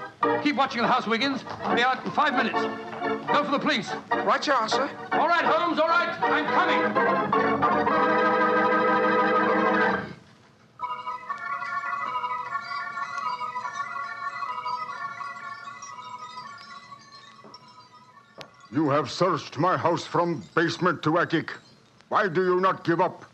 Keep watching the house, Wiggins. I'll be out in 5 minutes. Go for the police. Right you are, sir. All right, Holmes, all right. I'm coming. You have searched my house from basement to attic. Why do you not give up?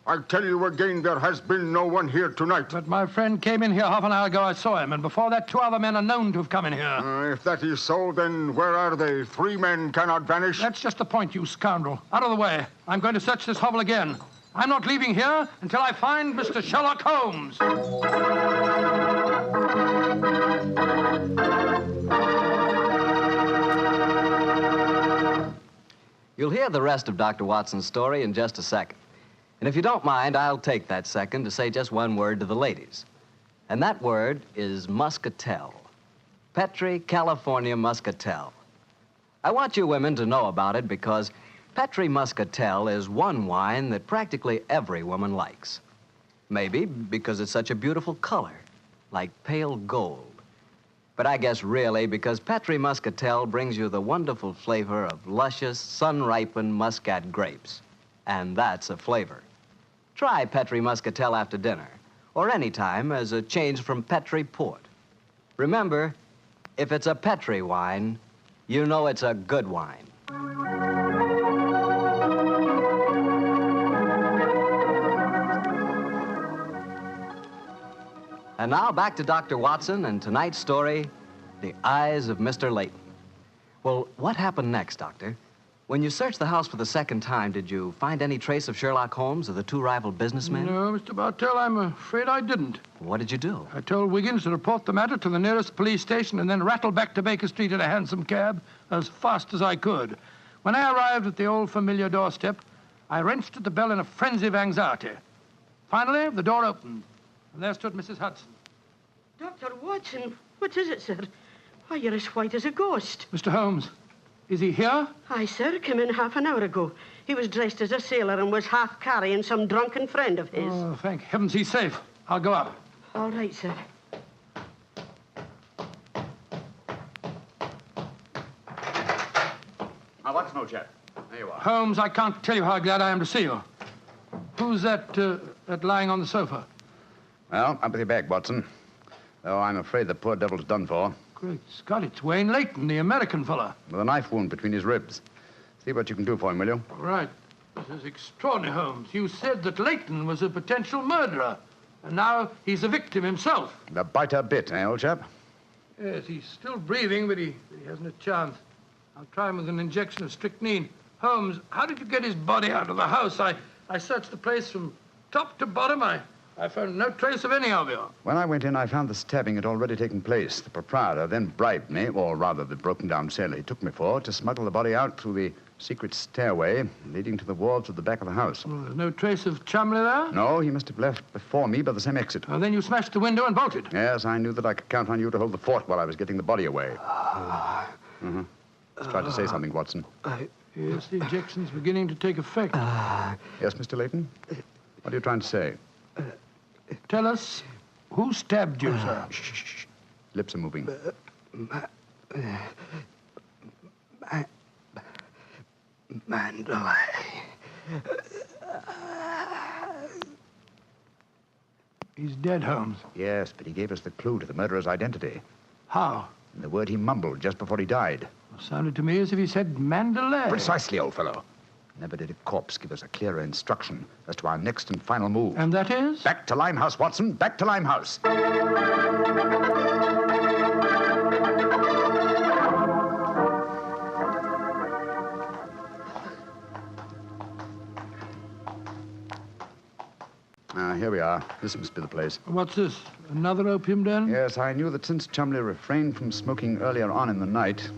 I tell you again, there has been no one here tonight. But my friend came in here half an hour ago. I saw him, and before that, 2 other men are known to have come in here. If that is so, then where are they? 3 men cannot vanish. That's just the point, you scoundrel. Out of the way. I'm going to search this hovel again. I'm not leaving here until I find Mr. Sherlock Holmes. You'll hear the rest of Dr. Watson's story in just a second. And if you don't mind, I'll take that second to say just one word to the ladies. And that word is muscatel. Petri California Muscatel. I want you women to know about it because Petri Muscatel is one wine that practically every woman likes. Maybe because it's such a beautiful color, like pale gold. But I guess really because Petri Muscatel brings you the wonderful flavor of luscious, sun-ripened muscat grapes. And that's a flavor. Try Petri Muscatel after dinner, or any time as a change from Petri Port. Remember, if it's a Petri wine, you know it's a good wine. And now back to Dr. Watson and tonight's story, The Eyes of Mr. Layton. Well, what happened next, Doctor? When you searched the house for the second time, did you find any trace of Sherlock Holmes or the 2 rival businessmen? No, Mr. Bartell, I'm afraid I didn't. What did you do? I told Wiggins to report the matter to the nearest police station and then rattle back to Baker Street in a hansom cab as fast as I could. When I arrived at the old familiar doorstep, I wrenched at the bell in a frenzy of anxiety. Finally, the door opened, and there stood Mrs. Hudson. Dr. Watson, what is it, sir? Why, you're as white as a ghost. Mr. Holmes, is he here? Aye, sir, came in half an hour ago. He was dressed as a sailor and was half carrying some drunken friend of his. Oh, thank heavens he's safe. I'll go up. All right, sir. Now, Watson, old chap. There you are. Holmes, I can't tell you how glad I am to see you. Who's that lying on the sofa? Well, up with your bag, Watson. Though I'm afraid the poor devil's done for. Great Scott, it's Wayne Layton, the American fella. With a knife wound between his ribs. See what you can do for him, will you? All right. This is extraordinary, Holmes. You said that Layton was a potential murderer, and now he's a victim himself. The biter bit, eh, old chap? Yes, he's still breathing, but he hasn't a chance. I'll try him with an injection of strychnine. Holmes, how did you get his body out of the house? I searched the place from top to bottom. I found no trace of any of you. When I went in, I found the stabbing had already taken place. The proprietor then bribed me, or rather the broken-down sailor he took me for, to smuggle the body out through the secret stairway leading to the wards of the back of the house. Well, there's no trace of Chumley there? No, he must have left before me by the same exit. Then you smashed the window and bolted? Yes, I knew that I could count on you to hold the fort while I was getting the body away. Try to say something, Watson. Yes, the injection's beginning to take effect. Yes, Mr. Layton? What are you trying to say? Tell us, who stabbed you, sir? Shh. Lips are moving. Mandalay. He's dead, Holmes. Yes, but he gave us the clue to the murderer's identity. How? And the word he mumbled just before he died. Sounded to me as if he said Mandalay. Precisely, old fellow. Never did a corpse give us a clearer instruction as to our next and final move. And that is? Back to Limehouse, Watson. Back to Limehouse. Here we are. This must be the place. What's this? Another opium den? Yes, I knew that since Chumley refrained from smoking earlier on in the night,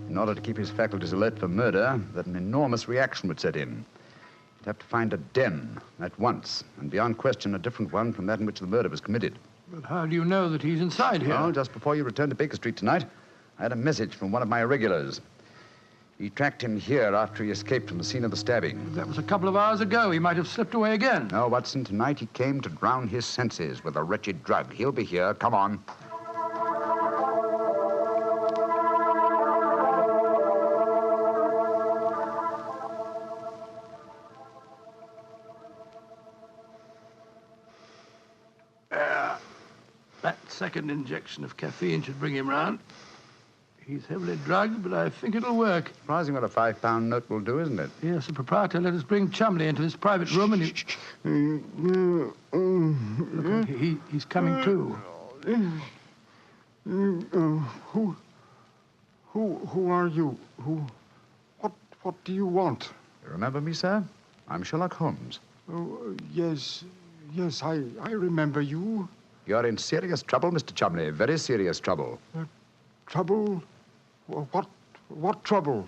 in order to keep his faculties alert for murder, that an enormous reaction would set in. He'd have to find a den at once, and beyond question, a different one from that in which the murder was committed. But how do you know that he's inside here? Well, just before you returned to Baker Street tonight, I had a message from one of my irregulars. He tracked him here after he escaped from the scene of the stabbing. That was a couple of hours ago. He might have slipped away again. No, Watson, tonight he came to drown his senses with a wretched drug. He'll be here. Come on. That second injection of caffeine should bring him round. He's heavily drugged, but I think it'll work. Surprising what a £5 note will do, isn't it? Yes, the proprietor let us bring Chumley into this private room and Look, he's coming to. Who are you? What do you want? You remember me, sir? I'm Sherlock Holmes. Oh, yes, I remember you. You're in serious trouble, Mr. Chumley. Very serious trouble. Trouble? What trouble?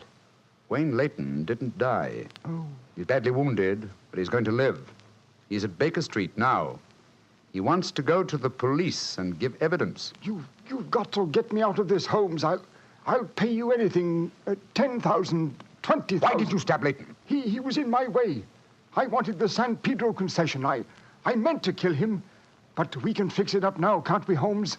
Wayne Layton didn't die. Oh. He's badly wounded, but he's going to live. He's at Baker Street now. He wants to go to the police and give evidence. You've got to get me out of this, Holmes. I'll pay you anything. 10,000, 20,000. Why did you stab Layton? He was in my way. I wanted the San Pedro concession. I meant to kill him. But we can fix it up now, can't we, Holmes?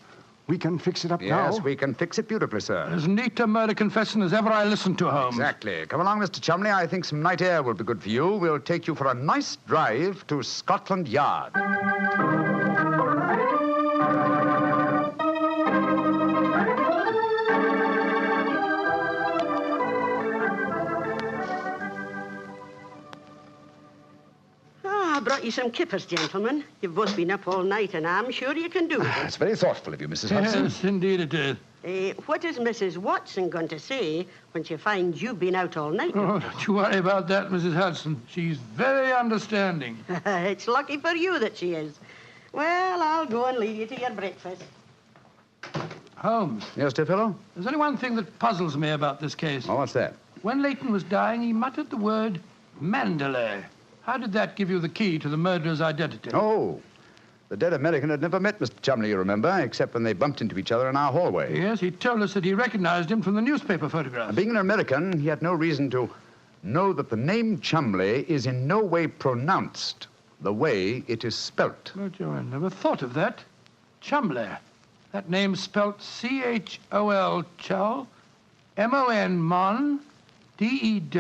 We can fix it up now. Yes, we can fix it beautifully, sir. As neat a murder confession as ever I listened to, Holmes. Exactly. Come along, Mr. Chumley. I think some night air will be good for you. We'll take you for a nice drive to Scotland Yard. I brought you some kippers, gentlemen. You've both been up all night, and I'm sure you can do it. It's very thoughtful of you, Mrs. Hudson. Yes, indeed it is. What is Mrs. Watson going to say when she finds you've been out all night? Oh, don't you worry about that, Mrs. Hudson. She's very understanding. It's lucky for you that she is. Well, I'll go and leave you to your breakfast. Holmes. Yes, dear fellow? There's only one thing that puzzles me about this case. Oh, what's that? When Layton was dying, he muttered the word Mandalay. How did that give you the key to the murderer's identity? Oh, the dead American had never met Mr. Chumley, you remember, except when they bumped into each other in our hallway. Yes, he told us that he recognized him from the newspaper photographs. And being an American, he had no reason to know that the name Chumley is in no way pronounced the way it is spelt. Oh, Joe, I never thought of that. Chumley. That name's spelt C-H-O-L, Chol, M-O-N, Mon, D-E-D,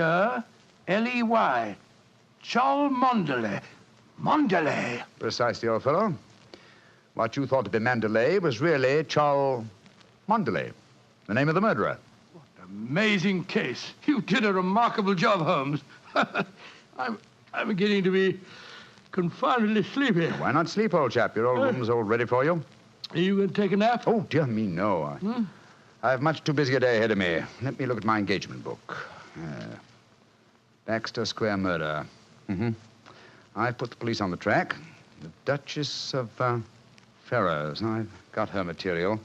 L-E-Y. Chol Mondele. Mondele. Precisely, old fellow. What you thought to be Mandalay was really Chol Mondele, the name of the murderer. Amazing case. You did a remarkable job, Holmes. I'm beginning to be confoundedly sleepy. Why not sleep, old chap? Your old room's all ready for you. Are you going to take a nap? Oh, dear me, no. I have much too busy a day ahead of me. Let me look at my engagement book. Baxter Square murder. I've put the police on the track. The Duchess of Ferrers. I've got her material.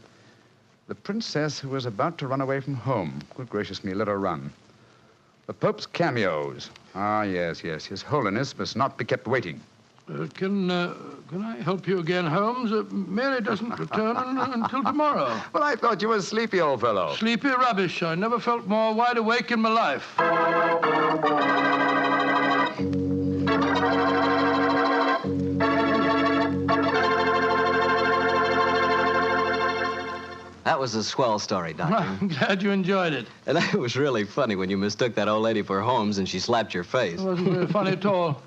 The princess who was about to run away from home. Good gracious me, let her run. The Pope's cameos. Ah, yes. His Holiness must not be kept waiting. Can I help you again, Holmes? Mary doesn't return until tomorrow. Well, I thought you were sleepy, old fellow. Sleepy rubbish. I never felt more wide awake in my life. That was a swell story, Doctor. I'm glad you enjoyed it. And it was really funny when you mistook that old lady for Holmes and she slapped your face. It wasn't very funny at all.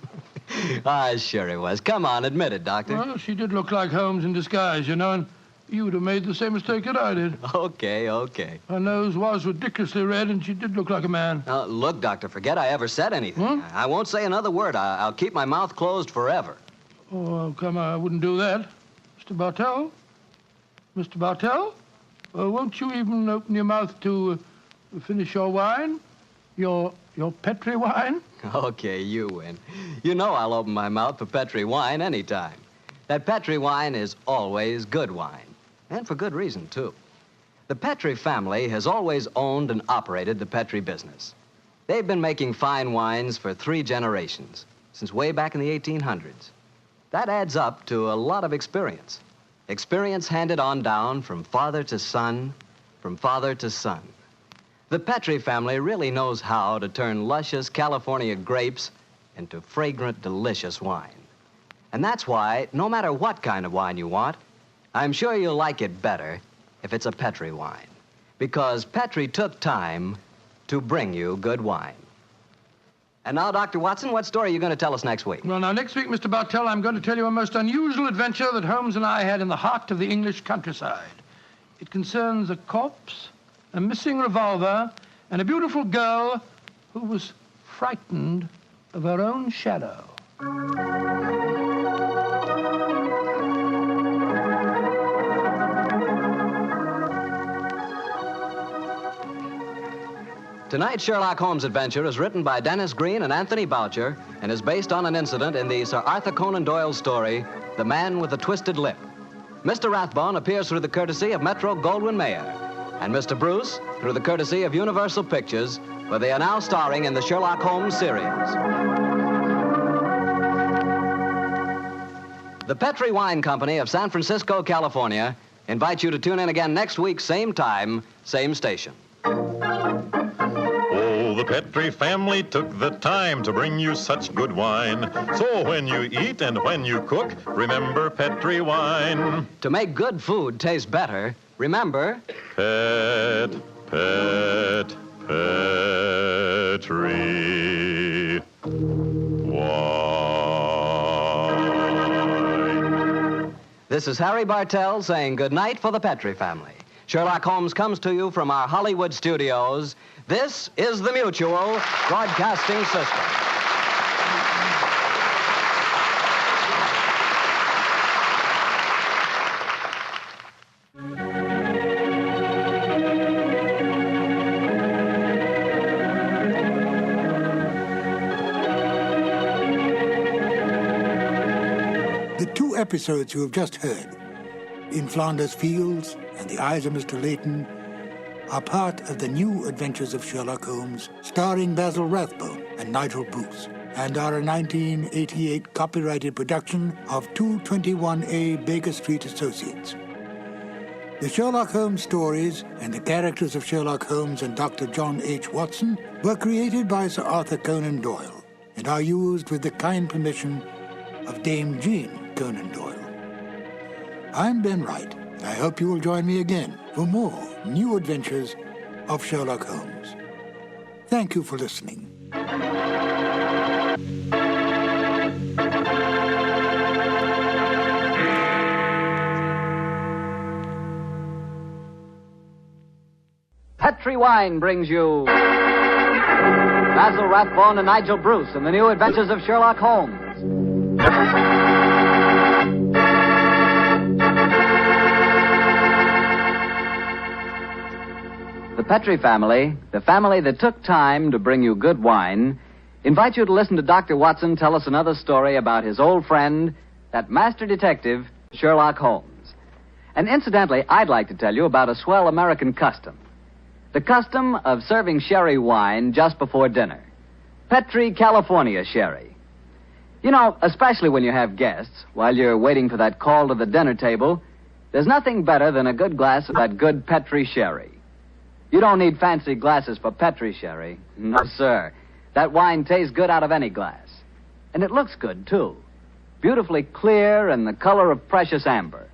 Sure it was. Come on, admit it, Doctor. Well, she did look like Holmes in disguise, you know, and you would have made the same mistake that I did. Okay. Her nose was ridiculously red, and she did look like a man. Look, Doctor, forget I ever said anything. I won't say another word. I'll keep my mouth closed forever. Oh, come on, I wouldn't do that. Mr. Bartell? Mr. Bartell? Won't you even open your mouth to finish your wine? Your Petri wine? Okay, you win. You know I'll open my mouth for Petri wine anytime. That Petri wine is always good wine. And for good reason, too. The Petri family has always owned and operated the Petri business. They've been making fine wines for 3 generations, since way back in the 1800s. That adds up to a lot of experience. Experience handed on down from father to son, from father to son. The Petri family really knows how to turn luscious California grapes into fragrant, delicious wine. And that's why, no matter what kind of wine you want, I'm sure you'll like it better if it's a Petri wine. Because Petri took time to bring you good wine. And now, Dr. Watson, what story are you going to tell us next week? Well, now, next week, Mr. Bartell, I'm going to tell you a most unusual adventure that Holmes and I had in the heart of the English countryside. It concerns a corpse, a missing revolver, and a beautiful girl who was frightened of her own shadow. Tonight's Sherlock Holmes adventure is written by Dennis Green and Anthony Boucher and is based on an incident in the Sir Arthur Conan Doyle story, The Man with the Twisted Lip. Mr. Rathbone appears through the courtesy of Metro-Goldwyn-Mayer, and Mr. Bruce through the courtesy of Universal Pictures, where they are now starring in the Sherlock Holmes series. The Petri Wine Company of San Francisco, California, invites you to tune in again next week, same time, same station. The Petri family took the time to bring you such good wine. So when you eat and when you cook, remember Petri wine. To make good food taste better, remember... Petri wine. This is Harry Bartell saying good night for the Petri family. Sherlock Holmes comes to you from our Hollywood studios. This is the Mutual Broadcasting System. The two episodes you have just heard, In Flanders Fields and The Eyes of Mr. Layton, are part of the new Adventures of Sherlock Holmes, starring Basil Rathbone and Nigel Bruce, and are a 1988 copyrighted production of 221A Baker Street Associates. The Sherlock Holmes stories and the characters of Sherlock Holmes and Dr. John H. Watson were created by Sir Arthur Conan Doyle and are used with the kind permission of Dame Jean Conan Doyle. I'm Ben Wright. I hope you will join me again for more new adventures of Sherlock Holmes. Thank you for listening. Petri Wine brings you Basil Rathbone and Nigel Bruce in the new Adventures of Sherlock Holmes. The Petri family, the family that took time to bring you good wine, invite you to listen to Dr. Watson tell us another story about his old friend, that master detective, Sherlock Holmes. And incidentally, I'd like to tell you about a swell American custom. The custom of serving sherry wine just before dinner. Petri California sherry. You know, especially when you have guests, while you're waiting for that call to the dinner table, there's nothing better than a good glass of that good Petri sherry. You don't need fancy glasses for Petri sherry. No, sir. That wine tastes good out of any glass. And it looks good, too. Beautifully clear and the color of precious amber.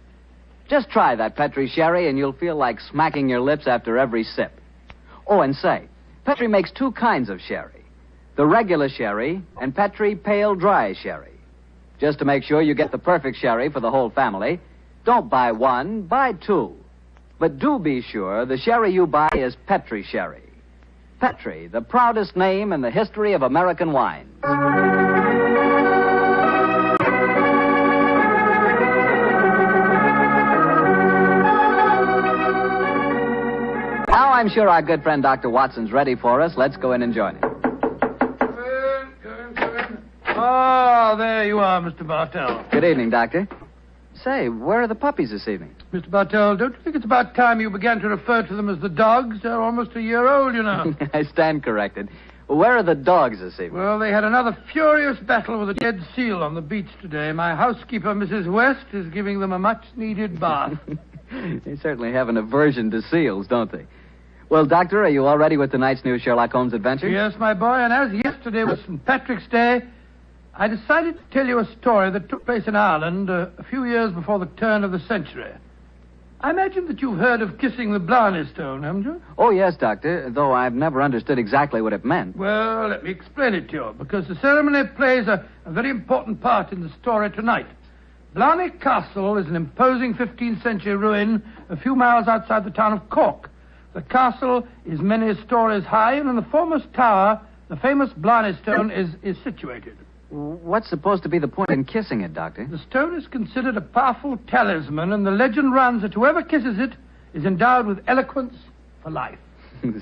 Just try that Petri sherry and you'll feel like smacking your lips after every sip. Oh, and say, Petri makes two kinds of sherry. The regular sherry and Petri pale dry sherry. Just to make sure you get the perfect sherry for the whole family, don't buy one, buy two. But do be sure the sherry you buy is Petri sherry. Petri, the proudest name in the history of American wines. Now I'm sure our good friend Dr. Watson's ready for us. Let's go in and join him. Oh, there you are, Mr. Bartell. Good evening, Doctor. Say, where are the puppies this evening? Mr. Bartell, don't you think it's about time you began to refer to them as the dogs? They're almost a year old, you know. I stand corrected. Where are the dogs this evening? Well, they had another furious battle with a dead seal on the beach today. My housekeeper, Mrs. West, is giving them a much-needed bath. They certainly have an aversion to seals, don't they? Well, Doctor, are you all ready with tonight's new Sherlock Holmes adventure? Yes, my boy, and as yesterday was St. Patrick's Day, I decided to tell you a story that took place in Ireland a few years before the turn of the century. I imagine that you've heard of kissing the Blarney Stone, haven't you? Oh, yes, Doctor, though I've never understood exactly what it meant. Well, let me explain it to you, because the ceremony plays a very important part in the story tonight. Blarney Castle is an imposing 15th century ruin a few miles outside the town of Cork. The castle is many stories high, and in the foremost tower, the famous Blarney Stone is situated. What's supposed to be the point in kissing it, Doctor? The stone is considered a powerful talisman, and the legend runs that whoever kisses it is endowed with eloquence for life.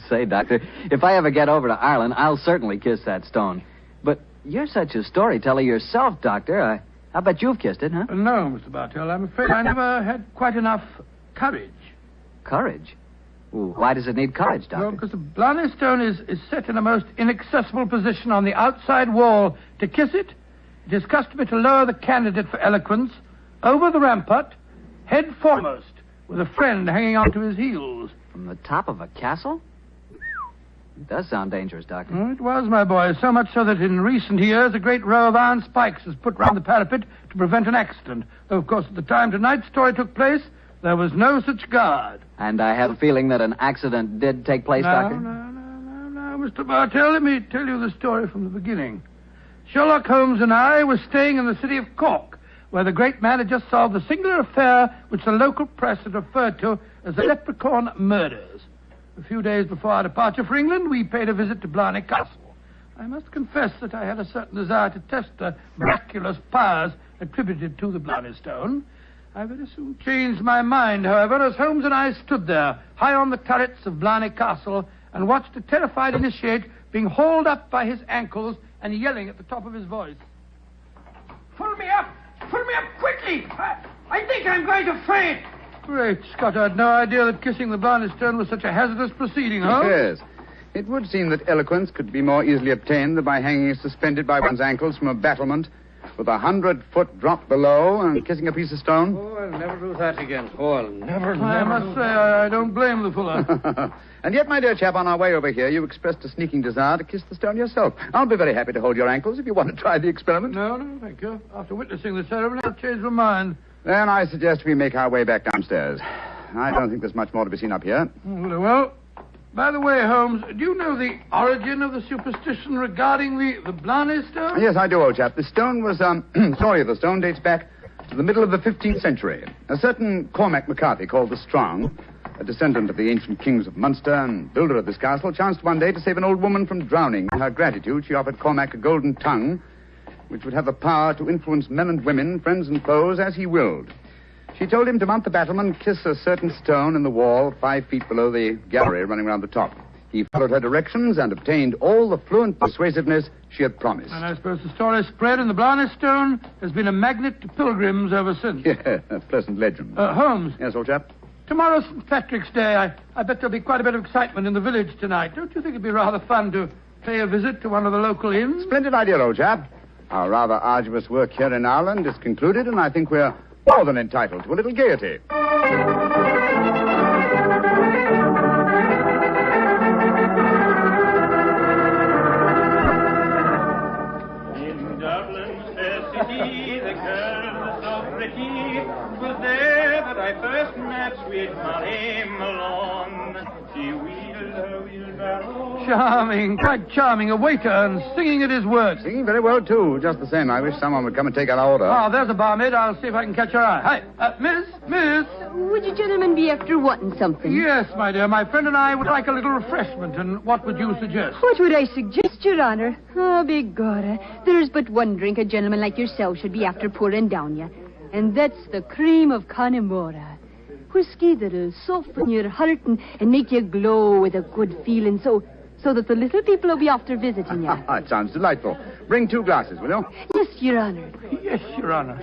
Say, Doctor, if I ever get over to Ireland, I'll certainly kiss that stone. But you're such a storyteller yourself, Doctor. I bet you've kissed it, huh? No, Mr. Bartell. I'm afraid I never had quite enough courage. Courage? Ooh, why does it need courage, Doctor? Well, because the Blarney Stone is set in a most inaccessible position on the outside wall. To kiss it, it is customary to lower the candidate for eloquence over the rampart, head foremost, with a friend hanging onto his heels. From the top of a castle? It does sound dangerous, Doctor. Oh, it was, my boy, so much so that in recent years a great row of iron spikes was put round the parapet to prevent an accident. Though, of course, at the time tonight's story took place, there was no such guard. And I have a feeling that an accident did take place, Doctor? No, Mr. Bartell, let me tell you the story from the beginning. Sherlock Holmes and I were staying in the city of Cork, where the great man had just solved the singular affair which the local press had referred to as the Leprechaun Murders. A few days before our departure for England, we paid a visit to Blarney Castle. I must confess that I had a certain desire to test the miraculous powers attributed to the Blarney Stone. I very soon changed my mind, however, as Holmes and I stood there, high on the turrets of Blarney Castle, and watched a terrified initiate being hauled up by his ankles and yelling at the top of his voice. Pull me up! Pull me up quickly! I think I'm going to faint! Great Scott, I had no idea that kissing the Blarney Stone was such a hazardous proceeding, huh? Yes. It would seem that eloquence could be more easily obtained than by hanging suspended by one's ankles from a battlement with 100-foot drop below and kissing a piece of stone. Oh, I'll never do that again. Oh, I'll never. I must say, I don't blame the fuller. And yet, my dear chap, on our way over here, you expressed a sneaking desire to kiss the stone yourself. I'll be very happy to hold your ankles if you want to try the experiment. No, thank you. After witnessing the ceremony, I've changed my mind. Then I suggest we make our way back downstairs. I don't think there's much more to be seen up here. Well, by the way, Holmes, do you know the origin of the superstition regarding the Blarney Stone? Yes, I do, old chap. The stone was, the stone dates back to the middle of the 15th century. A certain Cormac McCarthy, called the Strong, a descendant of the ancient kings of Munster and builder of this castle, chanced one day to save an old woman from drowning. In her gratitude, she offered Cormac a golden tongue, which would have the power to influence men and women, friends and foes, as he willed. She told him to mount the battlement, kiss a certain stone in the wall 5 feet below the gallery running round the top. He followed her directions and obtained all the fluent persuasiveness she had promised. And I suppose the story spread, and the Blarney Stone has been a magnet to pilgrims ever since. Yeah, a pleasant legend. Holmes. Yes, old chap? Tomorrow's St. Patrick's Day. I bet there'll be quite a bit of excitement in the village tonight. Don't you think it'd be rather fun to pay a visit to one of the local inns? Splendid idea, old chap. Our rather arduous work here in Ireland is concluded, and I think we're more than entitled to a little gaiety. In Dublin's fair city, the girl so pretty, 'twas there that I first met sweet Molly Malone. She wheeled her wheelbarrow. Charming, quite charming. A waiter and singing at his work. Singing very well, too. Just the same. I wish someone would come and take our order. Oh, there's a barmaid. I'll see if I can catch her eye. Hi, Miss. Would you gentlemen be after wanting something? Yes, my dear. My friend and I would like a little refreshment, and what would you suggest? What would I suggest, Your Honor? Oh, begorra. There's but one drink a gentleman like yourself should be after pouring down you, and that's the cream of Connemara. Whiskey that'll soften your heart and make you glow with a good feeling, so that the little people will be after visiting you. It sounds delightful. Bring 2 glasses, will you? Yes, Your Honor. Yes, Your Honor.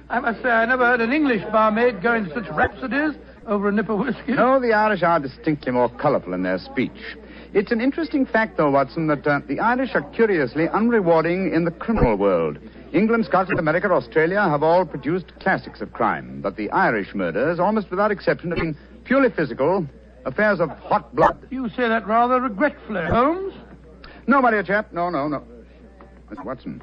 I must say I never heard an English barmaid go into such rhapsodies over a nip of whiskey. No, the Irish are distinctly more colourful in their speech. It's an interesting fact, though, Watson, that the Irish are curiously unrewarding in the criminal world. England, Scotland, America, Australia have all produced classics of crime, but the Irish murders, almost without exception, have been purely physical Affairs of hot blood. You say that rather regretfully, Holmes. No, my dear chap. No. Miss Watson,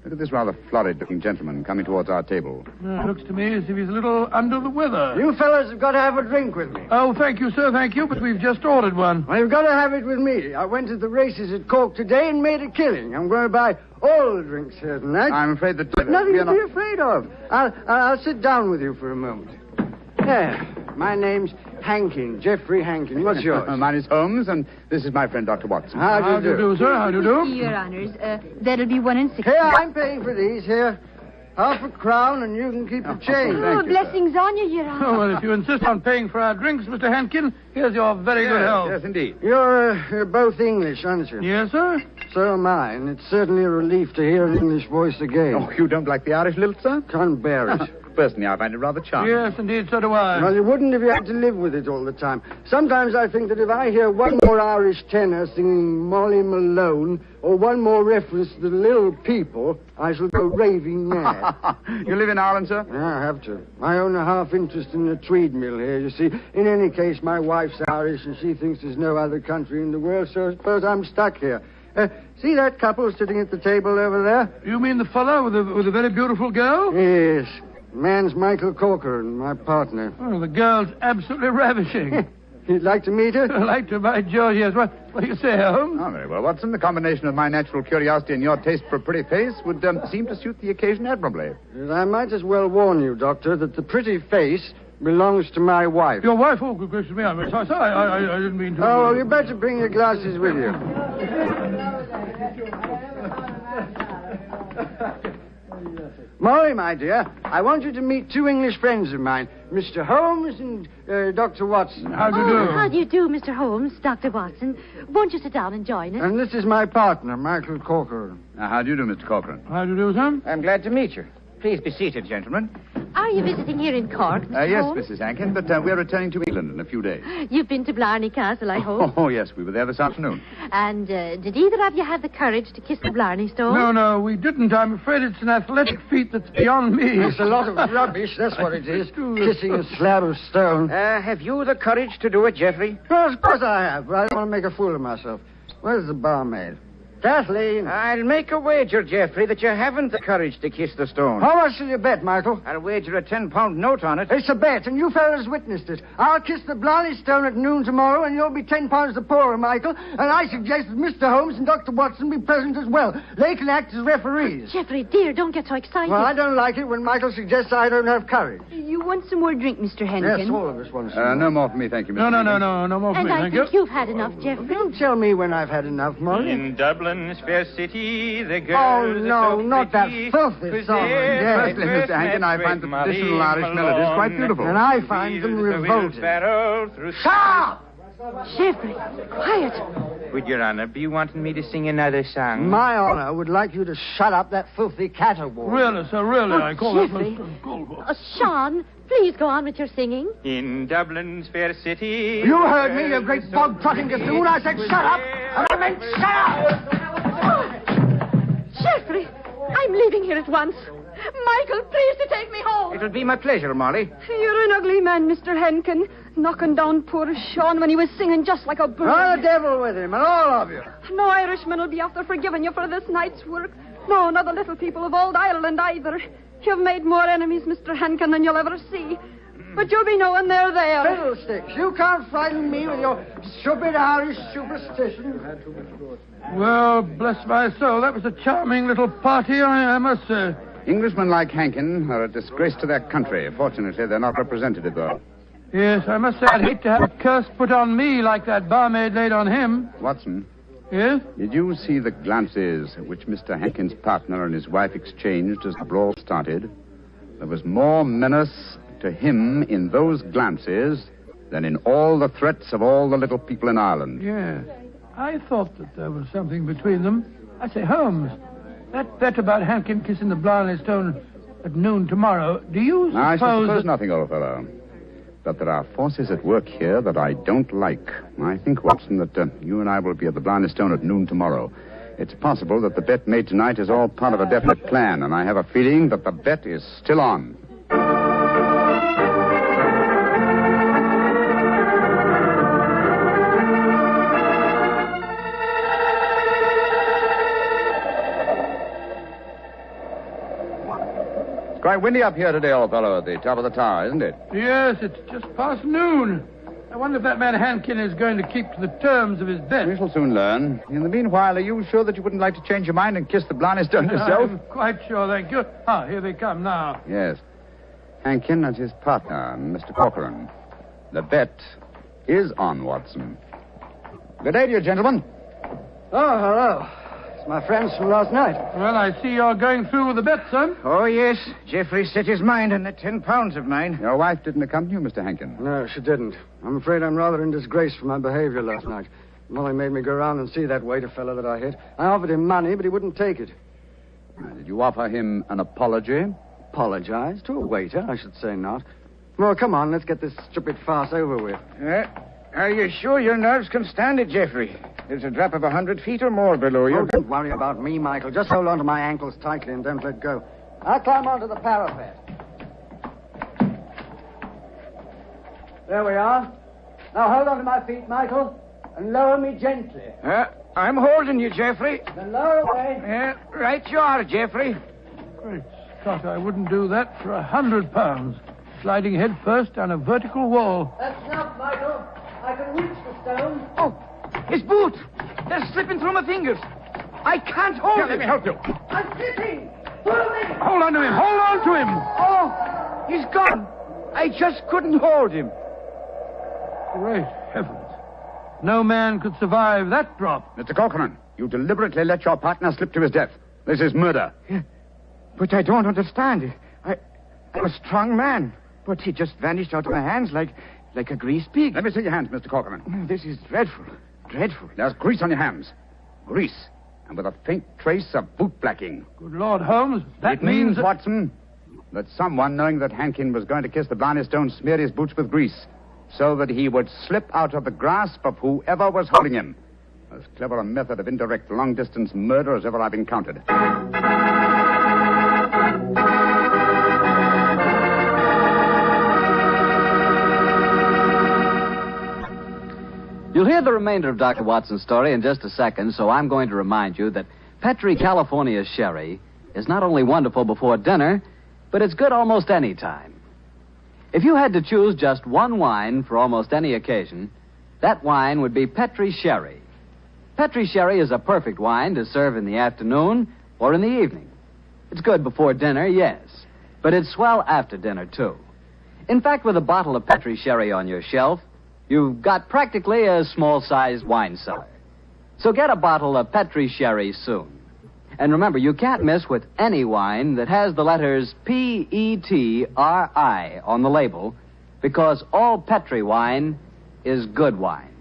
look at this rather florid-looking gentleman coming towards our table. Looks to me as if he's a little under the weather. You fellas have got to have a drink with me. Oh, thank you, sir, thank you, but we've just ordered one. Well, you've got to have it with me. I went to the races at Cork today and made a killing. I'm going to buy all the drinks here tonight. I'm afraid that... Nothing to be afraid of. I'll sit down with you for a moment. There. My name's Hankin, Geoffrey Hankin. What's yours? Mine is Holmes, and this is my friend, Dr. Watson. How do you do, sir? How do you do? Your honors, that'll be 1 and 6. Here, I'm paying for these. Here. Half a crown, and you can keep the change. Oh, blessings on you, Your Honor. Oh, well, if you insist on paying for our drinks, Mr. Hankin, here's your very good health. Yes, indeed. You're both English, aren't you? Yes, sir. So am I, and it's certainly a relief to hear an English voice again. Oh, you don't like the Irish lilt, sir? Can't bear it. Personally, I find it rather charming. Yes, indeed, so do I. Well, you wouldn't if you had to live with it all the time. Sometimes I think that if I hear one more Irish tenor singing Molly Malone or one more reference to the little people, I shall go raving mad. You live in Ireland, sir? Yeah, I have to. I own a half interest in the Tweed mill here, you see. In any case, my wife's Irish and she thinks there's no other country in the world, so I suppose I'm stuck here. See that couple sitting at the table over there? You mean the fellow with a very beautiful girl? Yes. Man's Michael Corcoran, my partner. Oh, the girl's absolutely ravishing. You'd like to meet her? I'd like to, by George, yes. What do you say, Holmes? Oh, very well, Watson. The combination of my natural curiosity and your taste for a pretty face would seem to suit the occasion admirably. I might as well warn you, Doctor, that the pretty face belongs to my wife. Your wife? Oh, good gracious me. I'm sorry. I didn't mean to... Oh, well, you better bring your glasses with you. Molly, my dear, I want you to meet 2 English friends of mine, Mr. Holmes and Dr. Watson. How do you do? How do you do, Mr. Holmes, Dr. Watson? Won't you sit down and join us? And this is my partner, Michael Corcoran. How do you do, Mr. Corcoran? How do you do, sir? I'm glad to meet you. Please be seated, gentlemen. Are you visiting here in Cork, Mr. Yes, Holmes? Mrs. Hankin, but we're returning to England in a few days. You've been to Blarney Castle, I hope. Oh, yes, we were there this afternoon. And did either of you have the courage to kiss the Blarney Stone? No, we didn't. I'm afraid it's an athletic feat that's beyond me. It's a lot of rubbish, that's what it is. Kissing a slab of stone. Have you the courage to do it, Geoffrey? Well, of course I have, but I don't want to make a fool of myself. Where's the barmaid? Kathleen. I'll make a wager, Geoffrey, that you haven't the courage to kiss the stone. How much will you bet, Michael? I'll wager a 10-pound note on it. It's a bet, and you fellas witnessed it. I'll kiss the Blarney Stone at noon tomorrow, and you'll be 10 pounds the poorer, Michael. And I suggest that Mr. Holmes and Dr. Watson be present as well. They can act as referees. Geoffrey, dear, don't get so excited. Well, I don't like it when Michael suggests I don't have courage. You want some more drink, Mr. Henkin? Yes, all of us want some. No more for me, thank you, Mr. No more for and me, I thank think you. you've had enough, Geoffrey. Don't tell me when I've had enough, Molly. In Dublin's fair city, the girls Oh, no, are so not that pretty, filthy 'cause song. there Yes. Firstly, Mr. Hankin, I find the traditional Irish melodies quite beautiful. And I find them revolting. Stop! Geoffrey, quiet. Would Your Honor be wanting me to sing another song? My honor would like you to shut up that filthy caterwaul. Really, sir, really, I call Geoffrey. Sean, please go on with your singing. In Dublin's fair city... You heard me, you great bog-trotting gaffoon. I said shut up, and I meant shut up! Geoffrey, I'm leaving here at once. Michael, please to take me home. It'll be my pleasure, Molly. You're an ugly man, Mr. Henkin. Knocking down poor Sean when he was singing just like a bird. Oh, the devil with him, and all of you. No Irishman will be after forgiving you for this night's work. No, not the little people of old Ireland either. You've made more enemies, Mr. Henkin, than you'll ever see. But you'll be knowing they're there. Fiddlesticks, you can't frighten me with your stupid Irish superstition. Well, bless my soul, that was a charming little party, I must say. Englishmen like Hankin are a disgrace to their country. Fortunately, they're not representative, though. Yes, I must say I'd hate to have a curse put on me like that barmaid laid on him. Watson. Yes? Did you see the glances which Mr. Hankin's partner and his wife exchanged as the brawl started? There was more menace to him in those glances than in all the threats of all the little people in Ireland. Yes. I thought that there was something between them. I say, Holmes, that bet about Hankin kissing the Blarney Stone at noon tomorrow, do you suppose... I suppose nothing, old fellow. But there are forces at work here that I don't like. I think, Watson, that you and I will be at the Blarney Stone at noon tomorrow. It's possible that the bet made tonight is all part of a definite plan, and I have a feeling that the bet is still on. It's quite windy up here today, old fellow, at the top of the tower, isn't it? Yes, it's just past noon. I wonder if that man Hankin is going to keep to the terms of his bet. We shall soon learn. In the meanwhile, are you sure that you wouldn't like to change your mind and kiss the Blarney Stone yourself? I'm quite sure, thank you. Ah, here they come now. Yes. Hankin and his partner, Mr. Corcoran. The bet is on, Watson. Good day to you, gentlemen. Oh, hello. It's my friends from last night. Well, I see you're going through with the bet, son. Oh, yes. Geoffrey set his mind on the 10 pounds of mine. Your wife didn't accompany you, Mr. Hankin? No, she didn't. I'm afraid I'm rather in disgrace for my behavior last night. Molly made me go round and see that waiter fellow that I hit. I offered him money, but he wouldn't take it. Did you offer him an apology? Apologize? To a waiter? I should say not. Well, come on, let's get this stupid farce over with. Are you sure your nerves can stand it, Geoffrey? There's a drop of 100 feet or more below you. Oh, don't worry about me, Michael. Just hold on to my ankles tightly and don't let go. I'll climb onto the parapet. There we are. Now hold on to my feet, Michael, and lower me gently. I'm holding you, Geoffrey. Then lower away. Right you are, Geoffrey. Great Scott, I wouldn't do that for £100. Sliding head first down a vertical wall. That's enough, Michael. I can reach the stone. Oh, his boot. They're slipping through my fingers. I can't hold him. Let me help you. I'm slipping. Pull me. Hold on to him. Hold on to him. Oh, he's gone. I just couldn't hold him. Great heavens. No man could survive that drop. Mr. Corcoran, you deliberately let your partner slip to his death. This is murder. Yeah, but I don't understand. I'm a strong man, but he just vanished out of my hands like a greased pig. Let me see your hands, Mr. Corcoran. This is dreadful. Dreadful. There's grease on your hands. Grease. And with a faint trace of boot blacking. Good Lord, Holmes, It means, Watson, that someone, knowing that Hankin was going to kiss the Blarney Stone, smeared his boots with grease so that he would slip out of the grasp of whoever was holding him. As clever a method of indirect long-distance murder as ever I've encountered. You'll hear the remainder of Dr. Watson's story in just a second, so I'm going to remind you that Petri California Sherry is not only wonderful before dinner, but it's good almost any time. If you had to choose just one wine for almost any occasion, that wine would be Petri Sherry. Petri Sherry is a perfect wine to serve in the afternoon or in the evening. It's good before dinner, yes, but it's swell after dinner, too. In fact, with a bottle of Petri Sherry on your shelf, you've got practically a small-sized wine cellar. So get a bottle of Petri Sherry soon. And remember, you can't miss with any wine that has the letters Petri on the label, because all Petri wine is good wine.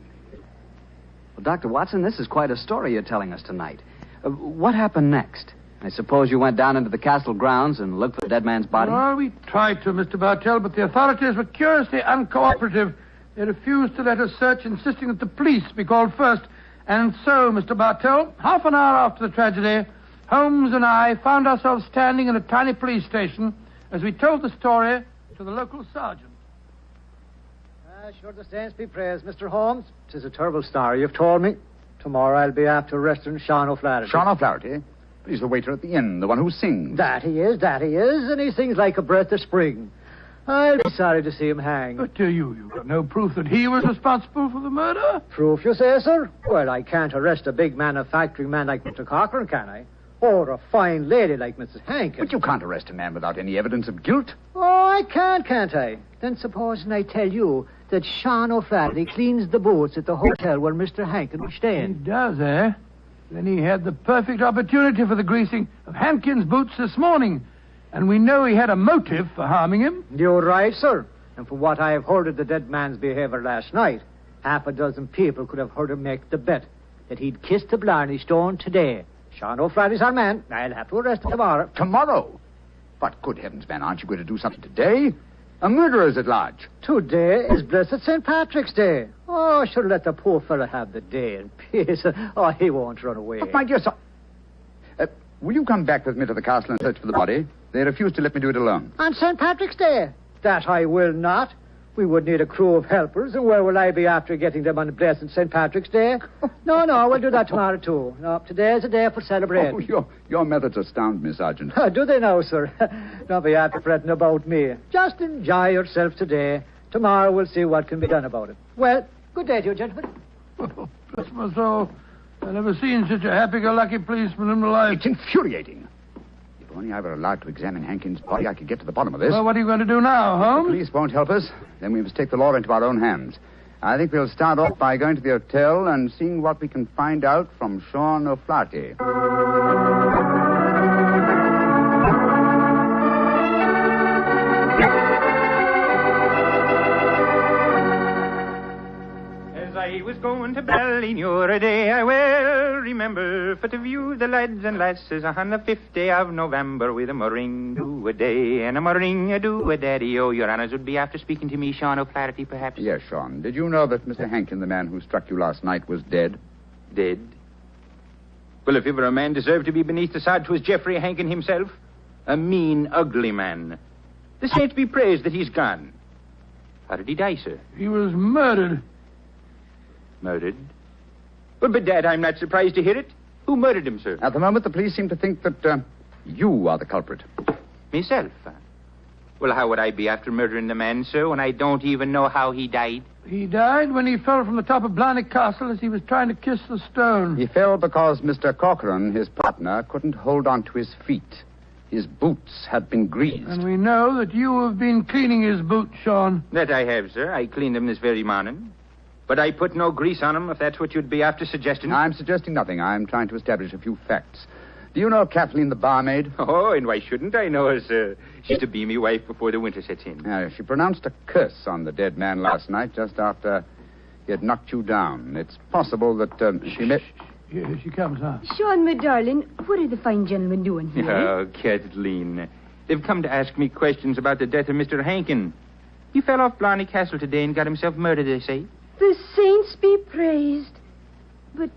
Well, Dr. Watson, this is quite a story you're telling us tonight. What happened next? I suppose you went down into the castle grounds and looked for the dead man's body? Well, we tried to, Mr. Bartell, but the authorities were curiously uncooperative. They refused to let us search, insisting that the police be called first. And so, Mr. Bartell, half an hour after the tragedy, Holmes and I found ourselves standing in a tiny police station as we told the story to the local sergeant. Sure the saints be praised, Mr. Holmes. 'Tis a terrible story you've told me. Tomorrow I'll be after arresting Sean O'Flaherty. Sean O'Flaherty? But he's the waiter at the inn, the one who sings. That he is, and he sings like a breath of spring. I'll be sorry to see him hang. But you've got no proof that he was responsible for the murder? Proof, you say, sir? Well, I can't arrest a big manufacturing man like Mr. Cochran, can I? Or a fine lady like Mrs. Hankin. But you can't arrest a man without any evidence of guilt. Oh, I can't I? Then supposing I tell you that Sean O'Flaherty cleans the boots at the hotel where Mr. Hankin was staying. He does, eh? Then he had the perfect opportunity for the greasing of Hankin's boots this morning. And we know he had a motive for harming him. You're right, sir. And from what I have heard of the dead man's behavior last night, half a dozen people could have heard him make the bet that he'd kiss the Blarney Stone today. Sean O'Flaherty's our man. I'll have to arrest him tomorrow. Tomorrow? But good heavens, man, aren't you going to do something today? A murderer's at large. Today is blessed St. Patrick's Day. Oh, should let the poor fellow have the day in peace. Oh, he won't run away. But my dear son... will you come back with me to the castle and search for the body? They refuse to let me do it alone. On St. Patrick's Day? That I will not. We would need a crew of helpers, and where will I be after getting them on blessed St. Patrick's Day? No, we'll do that tomorrow, too. No, today's a day for celebrating. Oh, your methods astound me, Sergeant. Do they now, sir? Don't be after fretting about me. Just enjoy yourself today. Tomorrow we'll see what can be done about it. Well, good day to you, gentlemen. Oh, bless my soul. I've never seen such a happy-go-lucky policeman in my life. It's infuriating. If only I were allowed to examine Hankins' body, I could get to the bottom of this. Well, what are you going to do now, Holmes? The police won't help us. Then we must take the law into our own hands. I think we'll start off by going to the hotel and seeing what we can find out from Sean O'Flaherty. I was going to Ballynewer a day I well remember, for to view the lads and lasses on the 5th day of November, with a murring do a day and a murring a do a daddy. Oh, your honors would be after speaking to me, Sean O'Flaherty, perhaps? Yes, Sean. Did you know that Mr. Hankin, the man who struck you last night, was dead? Dead? Well, if ever a man deserved to be beneath the sod, 'twas Geoffrey Hankin himself. A mean, ugly man. The saints be praised that he's gone. How did he die, sir? He was murdered. Murdered? Well, but, Dad, I'm not surprised to hear it. Who murdered him, sir? At the moment, the police seem to think that you are the culprit. Myself? Well, how would I be after murdering the man, sir, when I don't even know how he died? He died when he fell from the top of Blarney Castle as he was trying to kiss the stone. He fell because Mr. Corcoran, his partner, couldn't hold on to his feet. His boots had been greased. And we know that you have been cleaning his boots, Sean. That I have, sir. I cleaned them this very morning. But I put no grease on them, if that's what you'd be after suggesting. I'm suggesting nothing. I'm trying to establish a few facts. Do you know Kathleen, the barmaid? Oh, and why shouldn't I know her, sir? She's to be me wife before the winter sets in. She pronounced a curse on the dead man last night, just after he had knocked you down. It's possible that she may... Here she comes, huh? Sean, my darling, what are the fine gentlemen doing here? Oh, Kathleen. They've come to ask me questions about the death of Mr. Hankin. He fell off Blarney Castle today and got himself murdered, they say. The saints be praised. But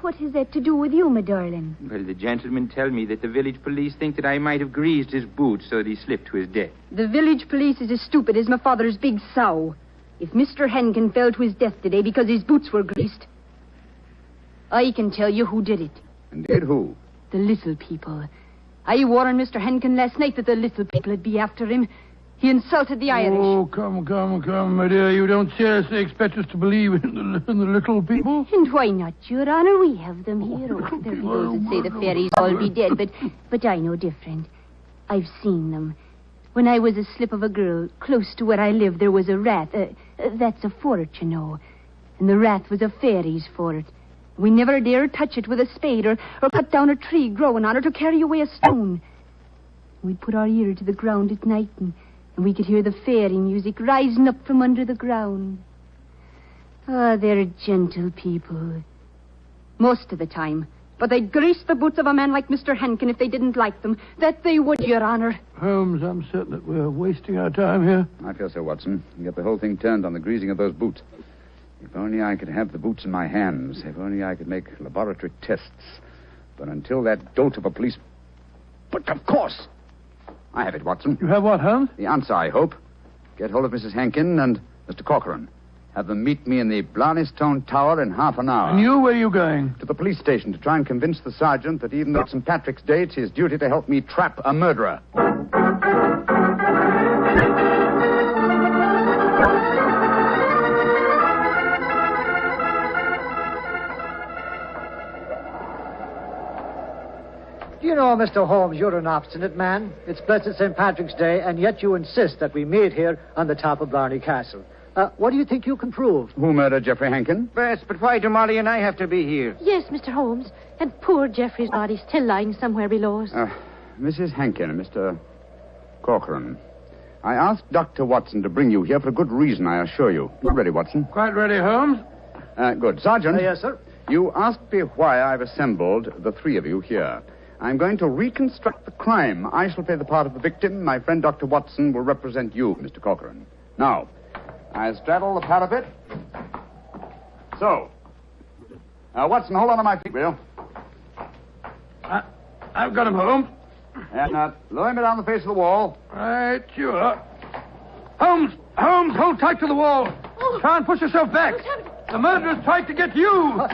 what has that to do with you, my darling? Well, the gentlemen tell me that the village police think that I might have greased his boots so that he slipped to his death. The village police is as stupid as my father's big sow. If Mr. Henkin fell to his death today because his boots were greased, I can tell you who did it. Indeed, who? The little people. I warned Mr. Henkin last night that the little people would be after him. He insulted the Irish. Oh, come, my dear. You don't seriously expect us to believe in the little people? And why not, Your Honor? We have them here. Oh, there are those that say the fairies all be dead, but I know different. I've seen them. When I was a slip of a girl, close to where I live, there was a rat. That's a fort, you know. And the rat was a fairy's fort. We never dared touch it with a spade or cut down a tree growing on it or carry away a stone. We'd put our ear to the ground at night and we could hear the fairy music rising up from under the ground. Ah, they're gentle people. Most of the time. But they'd grease the boots of a man like Mr. Henkin if they didn't like them. That they would, Your Honor. Holmes, I'm certain that we're wasting our time here. I feel so, Watson. You get the whole thing turned on the greasing of those boots. If only I could have the boots in my hands. If only I could make laboratory tests. But until that dolt of a police... But of course! I have it, Watson. You have what, Holmes? The answer, I hope. Get hold of Mrs. Hankin and Mr. Corcoran. Have them meet me in the Blarney Stone Tower in half an hour. And you, where are you going? To the police station to try and convince the sergeant that even though it's St. Patrick's Day, it's his duty to help me trap a murderer. Do you know, Mr. Holmes, you're an obstinate man. It's blessed St. Patrick's Day, and yet you insist that we meet here on the top of Blarney Castle. What do you think you can prove? Who murdered Geoffrey Hankin? Yes, but why do Molly and I have to be here? Yes, Mr. Holmes. And poor Geoffrey's body still lying somewhere below us. Mrs. Hankin and Mr. Corcoran, I asked Dr. Watson to bring you here for a good reason, I assure you. You ready, Watson? Quite ready, Holmes. Good. Sergeant. Yes, sir. You asked me why I've assembled the three of you here. I'm going to reconstruct the crime. I shall play the part of the victim. My friend Dr. Watson will represent you, Mr. Corcoran. Now, I straddle the parapet. So. Watson, hold on to my feet, will you? I've got him, Holmes. And lower me down the face of the wall. Right, you are. Holmes, hold tight to the wall. Try and push yourself back. The murderer's tried to get you.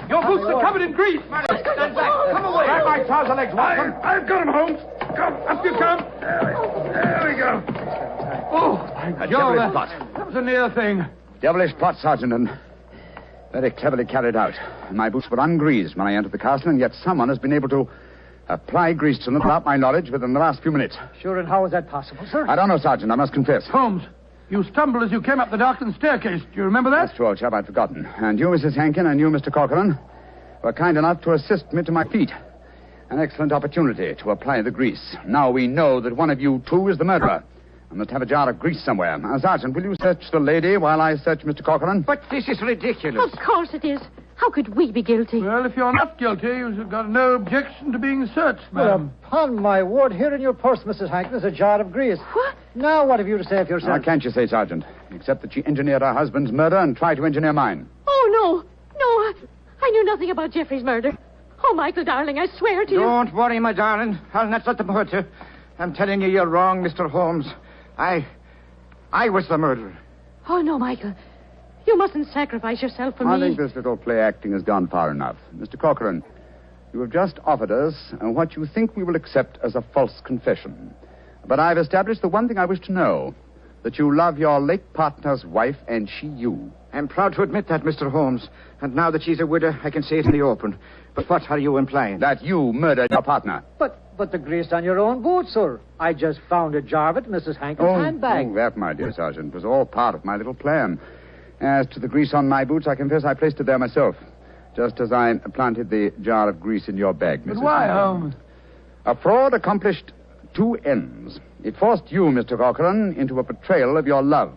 Your boots are covered in grease. Stand back. Come away. Grab my trouser legs, Watson. I've got him, Holmes. Come, up you come. There we go. Oh, Joe, that was a near thing. Devilish plot, Sergeant, and very cleverly carried out. My boots were ungreased when I entered the castle, and yet someone has been able to apply grease to them without my knowledge within the last few minutes. Sure, and how is that possible, sir? I don't know, Sergeant, I must confess. Holmes, you stumbled as you came up the darkened staircase. Do you remember that? That's true, old chap, I'd forgotten. And you, Mrs. Hankin, and you, Mr. Corcoran, were kind enough to assist me to my feet. An excellent opportunity to apply the grease. Now we know that one of you two is the murderer. I must have a jar of grease somewhere. Sergeant, will you search the lady while I search Mr. Corcoran? But this is ridiculous. Of course it is. How could we be guilty? Well, if you're not guilty, you've got no objection to being searched, ma'am. Well, upon my word, here in your purse, Mrs. Hankin, is a jar of grease. What? Now, what have you to say for yourself? What can't you say, Sergeant? Except that she engineered her husband's murder and tried to engineer mine. Oh, no, I knew nothing about Geoffrey's murder. Oh, Michael, darling, I swear to you. Don't worry, my darling. I'll not let them hurt you. I'm telling you, you're wrong, Mr. Holmes. I was the murderer. Oh, no, Michael. You mustn't sacrifice yourself for me. I think this little play acting has gone far enough. Mr. Corcoran, you have just offered us what you think we will accept as a false confession. But I've established the one thing I wish to know, that you love your late partner's wife and she you. I'm proud to admit that, Mr. Holmes. And now that she's a widow, I can say it in the open. But what are you implying? That you murdered your partner. But the grease on your own boot, sir. I just found a jar of it in Mrs. Hankin's handbag. Oh, that, my dear Sergeant, was all part of my little plan. As to the grease on my boots, I confess I placed it there myself, just as I planted the jar of grease in your bag, Mrs. But why, Holmes? A fraud accomplished two ends. It forced you, Mr. Corcoran, into a betrayal of your love.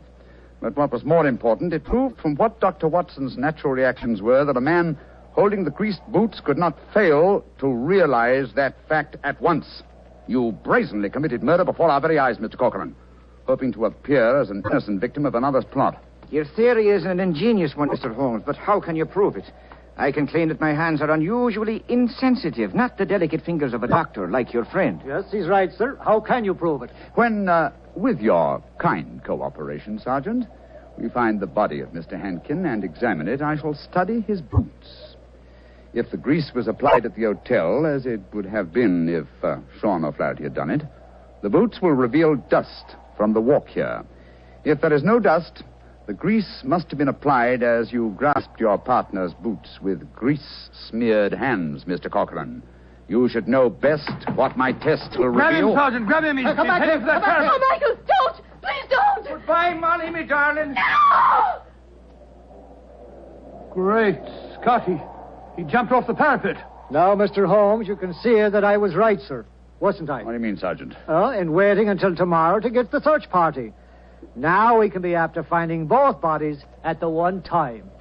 But what was more important, it proved from what Dr. Watson's natural reactions were that a man holding the greased boots could not fail to realize that fact at once. You brazenly committed murder before our very eyes, Mr. Corcoran, hoping to appear as an innocent victim of another's plot. Your theory is an ingenious one, Mr. Holmes, but how can you prove it? I can claim that my hands are unusually insensitive, not the delicate fingers of a doctor like your friend. Yes, he's right, sir. How can you prove it? When, with your kind cooperation, Sergeant, we find the body of Mr. Hankin and examine it, I shall study his boots. If the grease was applied at the hotel, as it would have been if Sean O'Flaherty had done it, the boots will reveal dust from the walk here. If there is no dust, the grease must have been applied as you grasped your partner's boots with grease-smeared hands, Mr. Corcoran. You should know best what my tests will Grab reveal. him, Sergeant. Grab him. He's come back heading here. for that Come back. parapet. Oh, Michael, don't! Please don't! Goodbye, Molly, me darling. No! Great Scotty. He jumped off the parapet. Now, Mr. Holmes, you can see that I was right, sir. Wasn't I? What do you mean, Sergeant? In waiting until tomorrow to get the search party. Now we can be after finding both bodies at the one time.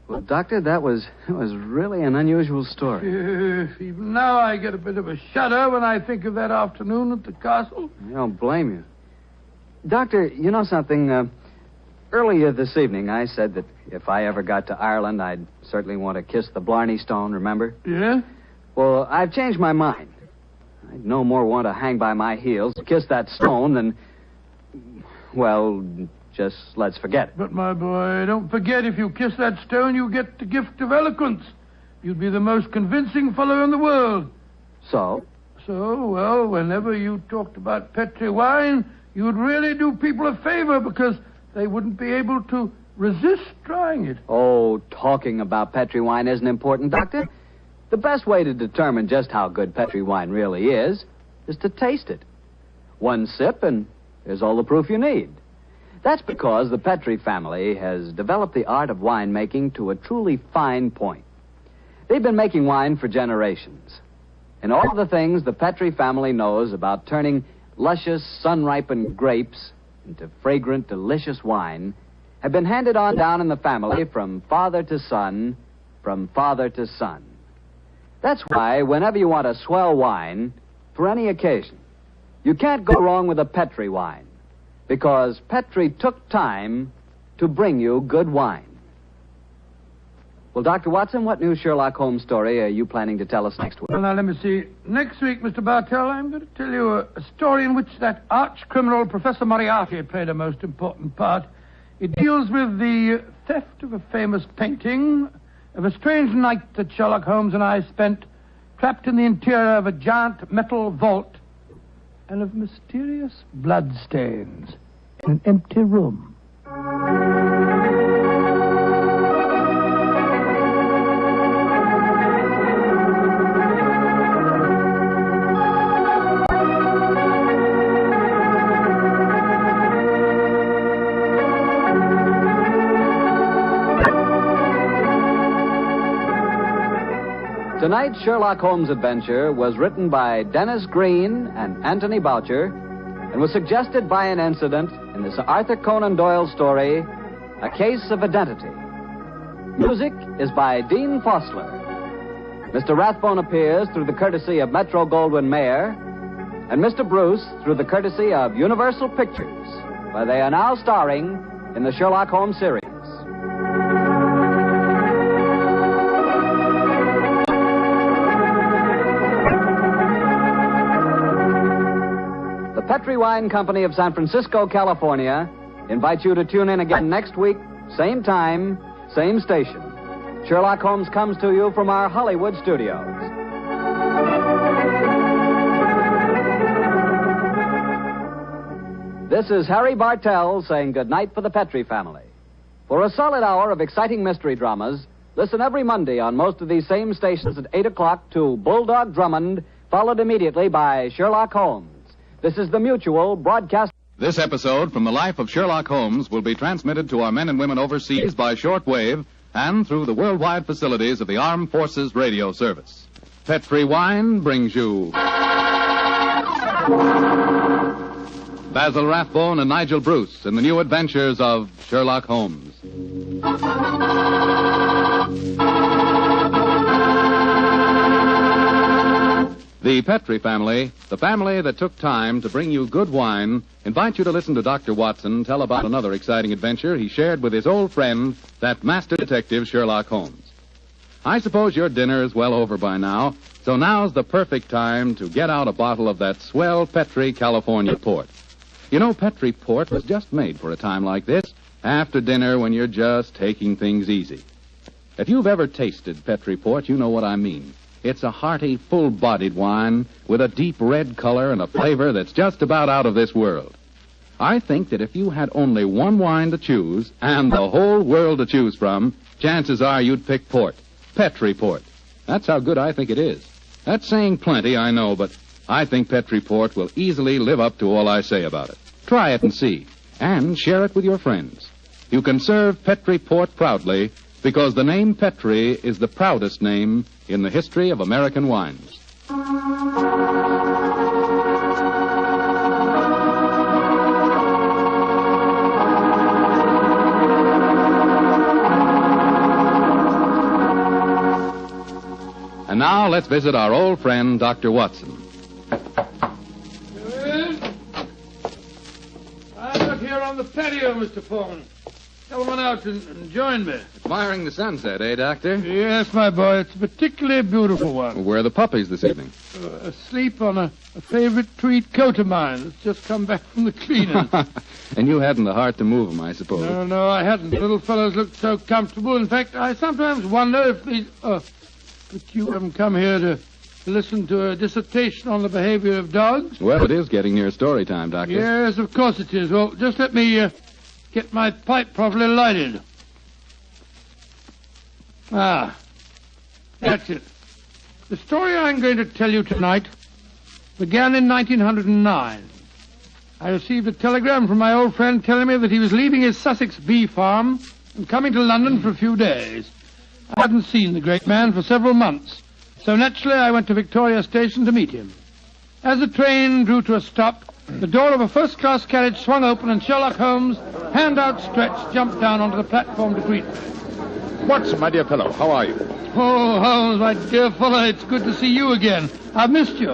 Well, Doctor, that was really an unusual story. Even now I get a bit of a shudder when I think of that afternoon at the castle. I don't blame you. Doctor, you know something? Earlier this evening, I said that if I ever got to Ireland, I'd certainly want to kiss the Blarney Stone, remember? Yeah? Well, I've changed my mind. I'd no more want to hang by my heels, kiss that stone than... Well, just let's forget it. But, my boy, don't forget, if you kiss that stone, you get the gift of eloquence. You'd be the most convincing fellow in the world. So? So, well, whenever you talked about Petri wine, you'd really do people a favor because they wouldn't be able to resist trying it. Oh, talking about Petri wine isn't important, Doctor. The best way to determine just how good Petri wine really is to taste it. One sip and there's all the proof you need. That's because the Petri family has developed the art of winemaking to a truly fine point. They've been making wine for generations. And all the things the Petri family knows about turning luscious, sun-ripened grapes into fragrant, delicious wine have been handed on down in the family from father to son, from father to son. That's why whenever you want a swell wine, for any occasion, you can't go wrong with a Petri wine, because Petri took time to to bring you good wine. Well, Dr. Watson, what new Sherlock Holmes story are you planning to tell us next week? Well, now, let me see. Next week, Mr. Bartell, I'm going to tell you a story in which that arch-criminal Professor Moriarty played a most important part. It deals with the theft of a famous painting, of a strange night that Sherlock Holmes and I spent trapped in the interior of a giant metal vault, and of mysterious bloodstains in an empty room. Tonight's Sherlock Holmes adventure was written by Dennis Green and Anthony Boucher and was suggested by an incident in the Sir Arthur Conan Doyle story, A Case of Identity. Music is by Dean Fossler. Mr. Rathbone appears through the courtesy of Metro-Goldwyn-Mayer, and Mr. Bruce through the courtesy of Universal Pictures, where they are now starring in the Sherlock Holmes series. Petri Wine Company of San Francisco, California, invites you to tune in again next week, same time, same station. Sherlock Holmes comes to you from our Hollywood studios. This is Harry Bartell saying goodnight for the Petri family. For a solid hour of exciting mystery dramas, listen every Monday on most of these same stations at 8 o'clock to Bulldog Drummond, followed immediately by Sherlock Holmes. This is the Mutual Broadcast. This episode from the life of Sherlock Holmes will be transmitted to our men and women overseas by shortwave and through the worldwide facilities of the Armed Forces Radio Service. Petri Wine brings you Basil Rathbone and Nigel Bruce in the new adventures of Sherlock Holmes. The Petri family, the family that took time to bring you good wine, invite you to listen to Dr. Watson tell about another exciting adventure he shared with his old friend, that master detective Sherlock Holmes. I suppose your dinner is well over by now, so now's the perfect time to get out a bottle of that swell Petri California port. You know, Petri port was just made for a time like this, after dinner when you're just taking things easy. If you've ever tasted Petri port, you know what I mean. It's a hearty, full-bodied wine with a deep red color and a flavor that's just about out of this world. I think that if you had only one wine to choose and the whole world to choose from, chances are you'd pick port. Petri port. That's how good I think it is. That's saying plenty, I know, but I think Petri port will easily live up to all I say about it. Try it and see. And share it with your friends. You can serve Petri port proudly because the name Petri is the proudest name in the history of American wines. And now let's visit our old friend, Dr. Watson. I'm out here on the patio, Mr. Foreman. Come on out and join me. Admiring the sunset, eh, Doctor? Yes, my boy. It's a particularly beautiful one. Where are the puppies this evening? Asleep on a favorite tweed coat of mine that's just come back from the cleaners. And you hadn't the heart to move them, I suppose. No, I hadn't. The little fellows looked so comfortable. In fact, I sometimes wonder if these... but you haven't come here to listen to a dissertation on the behavior of dogs? Well, it is getting near story time, Doctor. Yes, of course it is. Well, just let me get my pipe properly lighted. That's it. The story I'm going to tell you tonight began in 1909. I received a telegram from my old friend telling me that he was leaving his Sussex bee farm and coming to London for a few days. I hadn't seen the great man for several months, so naturally I went to Victoria Station to meet him. As the train drew to a stop, the door of a first-class carriage swung open and Sherlock Holmes, hand outstretched, jumped down onto the platform to greet me. Watson, my dear fellow, how are you? Oh, Holmes, my dear fellow, it's good to see you again. I've missed you.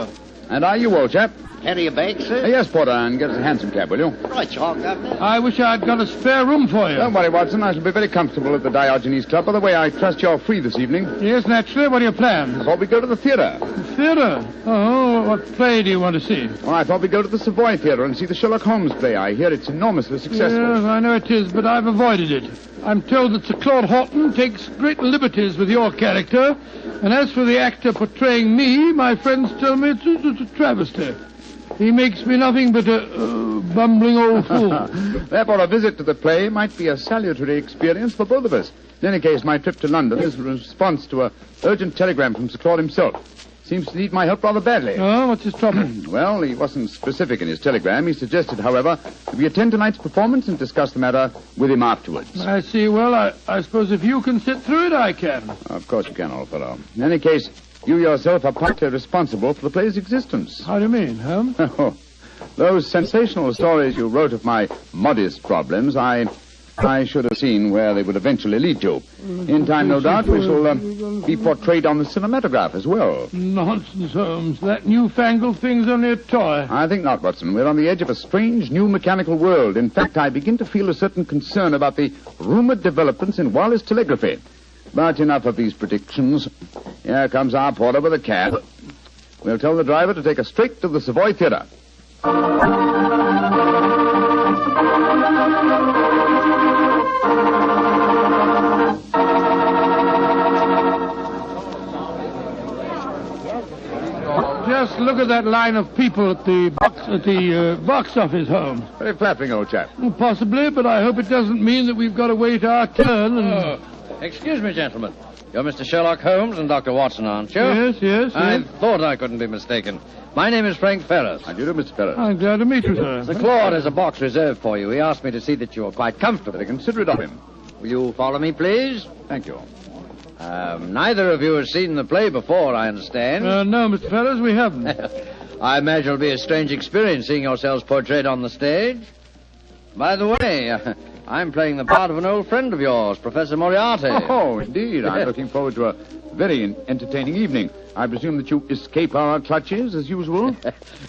And are you, old chap? Carry a bag, sir? Yes, Porter, and get us a hansom cab, will you? Right, you are, Governor. I wish I'd got a spare room for you. Don't worry, Watson. I shall be very comfortable at the Diogenes Club. By the way, I trust you're free this evening. Yes, naturally. What are your plans? I thought we'd go to the theatre. Theatre? Oh, what play do you want to see? Oh, I thought we'd go to the Savoy Theatre and see the Sherlock Holmes play. I hear it's enormously successful. Yes, I know it is, but I've avoided it. I'm told that Sir Claude Horton takes great liberties with your character, and as for the actor portraying me, my friends tell me it's a travesty. He makes me nothing but a bumbling old fool. Therefore, a visit to the play might be a salutary experience for both of us. In any case, my trip to London is a response to an urgent telegram from Sir Claude himself. Seems to need my help rather badly. Oh, what's his trouble? Well, he wasn't specific in his telegram. He suggested, however, that we attend tonight's performance and discuss the matter with him afterwards. I see. Well, I suppose if you can sit through it, I can. Of course you can, old fellow. In any case, you yourself are partly responsible for the play's existence. How do you mean, Holmes? Oh, those sensational stories you wrote of my modest problems, I should have seen where they would eventually lead to. In time, no doubt, we shall be portrayed on the cinematograph as well. Nonsense, Holmes. That newfangled thing's only a toy. I think not, Watson. We're on the edge of a strange new mechanical world. In fact, I begin to feel a certain concern about the rumored developments in wireless telegraphy. But enough of these predictions. Here comes our porter with a cab. We'll tell the driver to take us straight to the Savoy Theatre. Just look at that line of people at the box office, Holmes. Very flattering, old chap. Well, possibly, but I hope it doesn't mean that we've got to wait our turn and... Excuse me, gentlemen. You're Mr. Sherlock Holmes and Dr. Watson, aren't you? Yes. I thought I couldn't be mistaken. My name is Frank Ferris. How do you do, Mr. Ferris? I'm glad to meet you, sir. Sir Claude has a box reserved for you. He asked me to see that you are quite comfortable. Consider it of him. Will you follow me, please? Thank you. Neither of you has seen the play before, I understand. No, Mr. Ferris, we haven't. I imagine it'll be a strange experience seeing yourselves portrayed on the stage. By the way, I'm playing the part of an old friend of yours, Professor Moriarty. Oh, indeed. I'm looking forward to a very entertaining evening. I presume that you escape our clutches, as usual?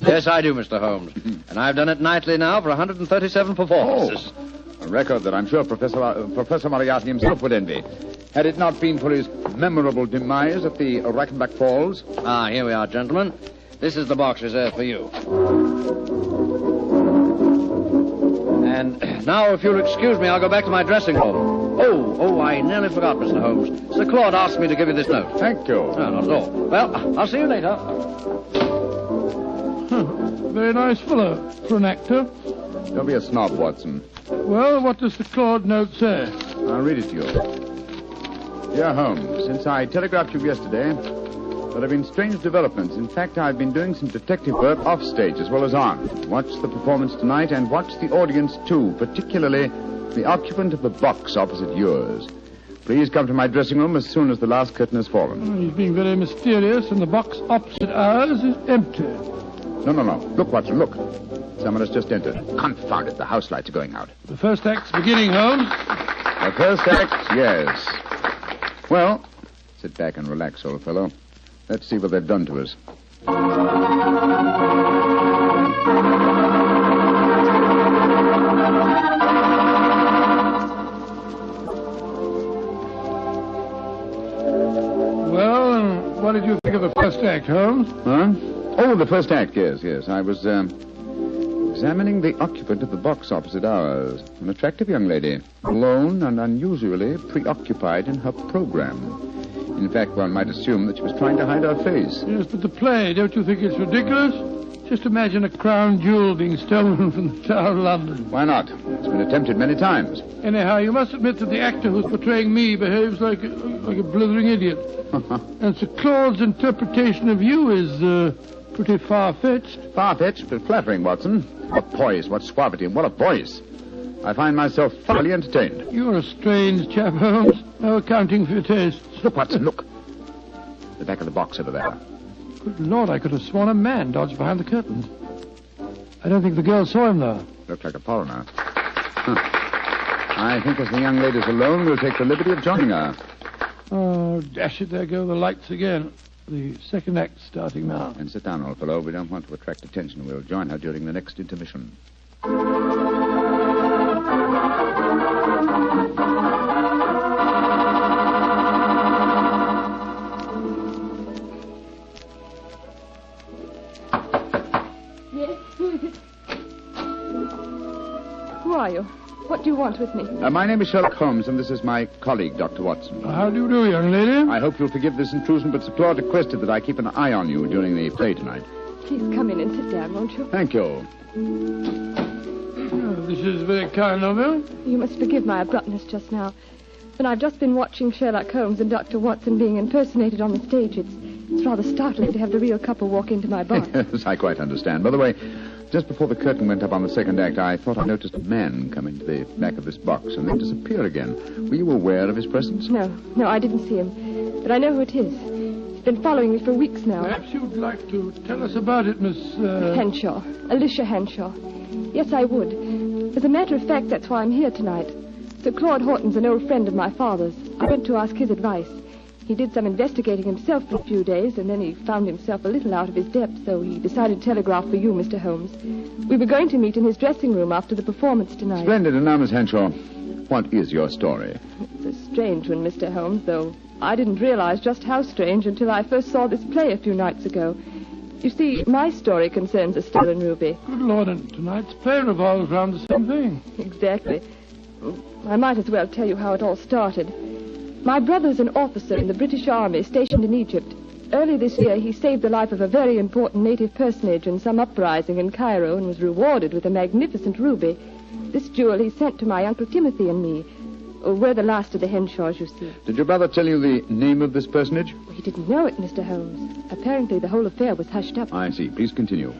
Yes, I do, Mr. Holmes. And I've done it nightly now for 137 performances. Oh, a record that I'm sure Professor Moriarty himself would envy. Had it not been for his memorable demise at the Rackenback Falls. Here we are, gentlemen. This is the box reserved for you. And now, if you'll excuse me, I'll go back to my dressing room. Oh, I nearly forgot, Mr. Holmes. Sir Claude asked me to give you this note. Thank you. No, not at all. Well, I'll see you later. Very nice fellow for an actor. Don't be a snob, Watson. Well, what does the Claude note say? I'll read it to you. Dear Holmes, since I telegraphed you yesterday, there have been strange developments. In fact, I've been doing some detective work off stage as well as on. Watch the performance tonight and watch the audience, too, particularly the occupant of the box opposite yours. Please come to my dressing room as soon as the last curtain has fallen. He's being very mysterious, and the box opposite ours is empty. No. Look, Watson, look. Someone has just entered. Confound it, the house lights are going out. The first act's beginning, Holmes. The first act, yes. Well, sit back and relax, old fellow. Let's see what they've done to us. Well, what did you think of the first act, Holmes? Huh? Oh, the first act, yes. I was examining the occupant of the box opposite ours. An attractive young lady, alone and unusually preoccupied in her program. In fact, one might assume that she was trying to hide her face. Yes, but the play, don't you think it's ridiculous? Just imagine a crown jewel being stolen from the Tower of London. Why not? It's been attempted many times. Anyhow, you must admit that the actor who's portraying me behaves like a blithering idiot. And Sir Claude's interpretation of you is pretty far-fetched. Far-fetched, but flattering, Watson. What poise, what suavity, and what a voice. I find myself thoroughly entertained. You're a strange chap, Holmes. No accounting for your tastes. Look, Watson, look. The back of the box over there. Good Lord, I could have sworn a man dodged behind the curtains. I don't think the girl saw him, though. Looked like a foreigner. I think as the young lady's alone, we'll take the liberty of joining her. Oh, dash it, there go the lights again. The second act starting now. And sit down, old fellow. We don't want to attract attention. We'll join her during the next intermission. Yes, who is it? Who are you? What do you want with me? My name is Sherlock Holmes, and this is my colleague, Dr. Watson. How do you do, young lady? I hope you'll forgive this intrusion, but Sir Claude requested that I keep an eye on you during the play tonight. Please come in and sit down, won't you? Thank you. Oh, this is very kind of you. You must forgive my abruptness just now. But I've just been watching Sherlock Holmes and Dr. Watson being impersonated on the stage. It's rather startling to have the real couple walk into my bar. Yes, I quite understand. By the way, just before the curtain went up on the second act, I thought I noticed a man come into the back of this box and then disappear again. Were you aware of his presence? No, I didn't see him. But I know who it is. He's been following me for weeks now. Perhaps you'd like to tell us about it, Miss... Henshaw. Alicia Henshaw. Yes, I would. As a matter of fact, that's why I'm here tonight. Sir Claude Horton's an old friend of my father's. I went to ask his advice. He did some investigating himself for a few days, and then he found himself a little out of his depth, so he decided to telegraph for you, Mr. Holmes. We were going to meet in his dressing room after the performance tonight. Splendid. And now, Miss Henshaw, what is your story? It's a strange one, Mr. Holmes, though I didn't realize just how strange until I first saw this play a few nights ago. You see, my story concerns a stolen ruby. Good Lord, and tonight's play revolves around the same thing. Exactly. I might as well tell you how it all started. My brother's an officer in the British Army stationed in Egypt. Early this year, he saved the life of a very important native personage in some uprising in Cairo and was rewarded with a magnificent ruby. This jewel he sent to my Uncle Timothy and me. We're the last of the Henshaws, you see. Did your brother tell you the name of this personage? He didn't know it, Mr. Holmes. Apparently, the whole affair was hushed up. I see. Please continue.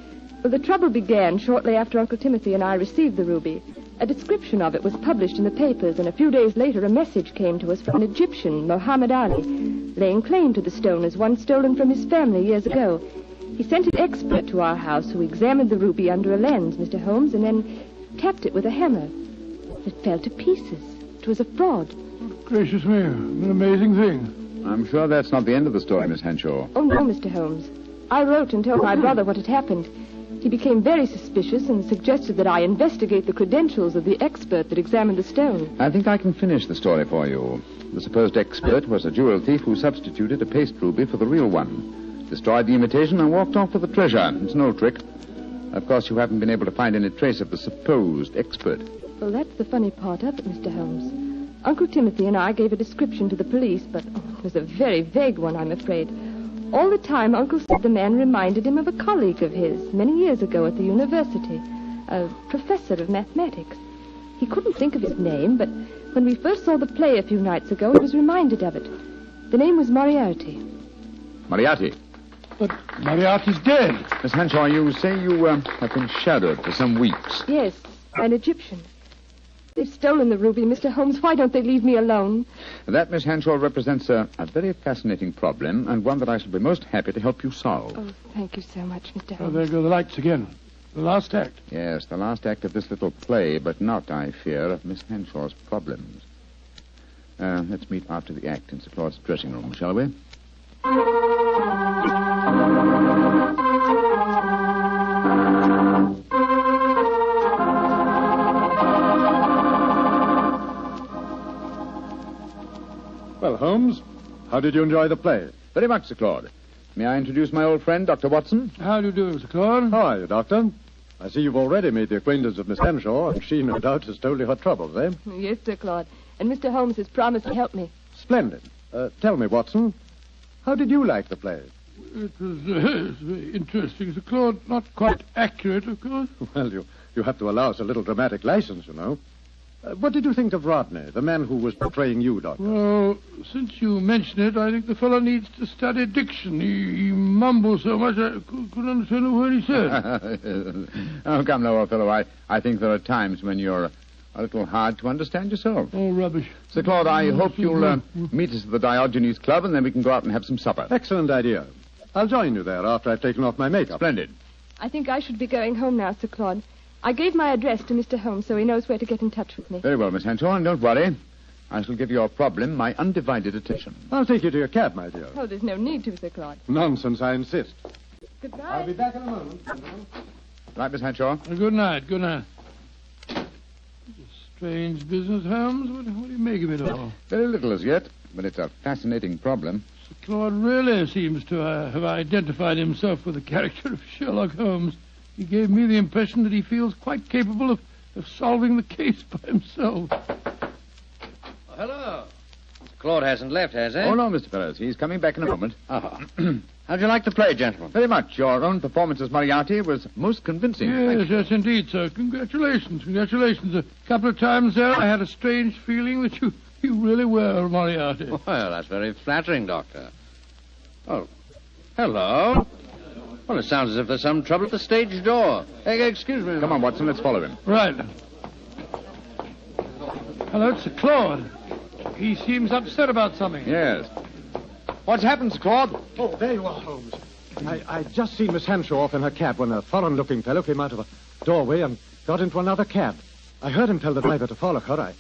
Well, the trouble began shortly after Uncle Timothy and I received the ruby. A description of it was published in the papers, and a few days later a message came to us from an Egyptian, Muhammad Ali, laying claim to the stone as one stolen from his family years ago. He sent an expert to our house who examined the ruby under a lens, Mr. Holmes, and then tapped it with a hammer. It fell to pieces. It was a fraud. Gracious me, an amazing thing. I'm sure that's not the end of the story, Miss Henshaw. Oh, no, Mr. Holmes. I wrote and told my brother what had happened. He became very suspicious and suggested that I investigate the credentials of the expert that examined the stone. I think I can finish the story for you. The supposed expert was a jewel thief who substituted a paste ruby for the real one, destroyed the imitation, and walked off with the treasure. It's an old trick. Of course, you haven't been able to find any trace of the supposed expert. Well, that's the funny part of it, Mr. Holmes. Uncle Timothy and I gave a description to the police, but it was a very vague one, I'm afraid. All the time, Uncle said the man reminded him of a colleague of his many years ago at the university, a professor of mathematics. He couldn't think of his name, but when we first saw the play a few nights ago, he was reminded of it. The name was Moriarty. Moriarty? But Moriarty's dead. Miss Henshaw, you say you have been shadowed for some weeks. Yes, an Egyptian. They've stolen the ruby, Mr. Holmes. Why don't they leave me alone? That, Miss Henshaw, represents a very fascinating problem, and one that I shall be most happy to help you solve. Oh, thank you so much, Mr. Oh, Holmes. there go the lights again. The last act. Yes, the last act of this little play, but not, I fear, of Miss Henshaw's problems. Let's meet after the act in Sir Claude's dressing room, shall we? Well, Holmes, how did you enjoy the play? Very much, Sir Claude. May I introduce my old friend, Dr. Watson? How do you do, Sir Claude? How are you, Doctor? I see you've already made the acquaintance of Miss Henshaw, and she, no doubt, has told you her troubles, eh? Yes, Sir Claude. And Mr. Holmes has promised to help me. Splendid. Tell me, Watson, how did you like the play? It was very interesting, Sir Claude. Not quite accurate, of course. Well, you have to allow us a little dramatic license, you know. What did you think of Rodney, the man who was portraying you, Doctor? Well, since you mention it, I think the fellow needs to study diction. He mumbles so much I couldn't understand a word he said. Oh, come now, old fellow. I think there are times when you're a little hard to understand yourself. Oh, rubbish. Sir Claude, I hope you'll meet us at the Diogenes Club, and then we can go out and have some supper. Excellent idea. I'll join you there after I've taken off my makeup. Splendid. I think I should be going home now, Sir Claude. I gave my address to Mr. Holmes so he knows where to get in touch with me. Very well, Miss Henshaw, and don't worry. I shall give your problem my undivided attention. I'll take you to your cab, my dear. Oh, there's no need to, Sir Claude. Nonsense, I insist. Goodbye. I'll be back in a moment. Right, Miss Hanshaw? Good night, good night. Strange business, Holmes. What do you make of it all? Very little as yet, but it's a fascinating problem. Sir Claude really seems to have identified himself with the character of Sherlock Holmes. He gave me the impression that he feels quite capable of solving the case by himself. Hello. Claude hasn't left, has he? Oh, no, Mr. Ferris. He's coming back in a moment. How'd you like the play, gentlemen? Very much. Your own performance as Moriarty was most convincing. Yes, indeed, sir. Congratulations. A couple of times there, I had a strange feeling that you really were Moriarty. Well, that's very flattering, Doctor. Oh, hello. Well, it sounds as if there's some trouble at the stage door. Excuse me. Come on, Watson, let's follow him. Right. Hello, Sir Claude. He seems upset about something. Yes. What's happened, Sir Claude? Oh, there you are, Holmes. I just seen Miss Hanshaw off in her cab when a foreign-looking fellow came out of a doorway and got into another cab. I heard him tell the driver to follow her.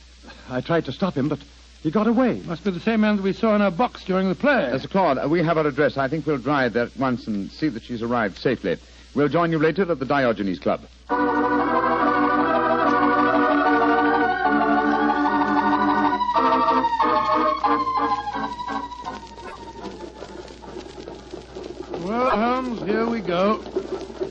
I tried to stop him, but he got away. Must be the same man that we saw in our box during the play. Sir Claude, we have her address. I think we'll drive there at once and see that she's arrived safely. We'll join you later at the Diogenes Club. Well, Holmes, here we go.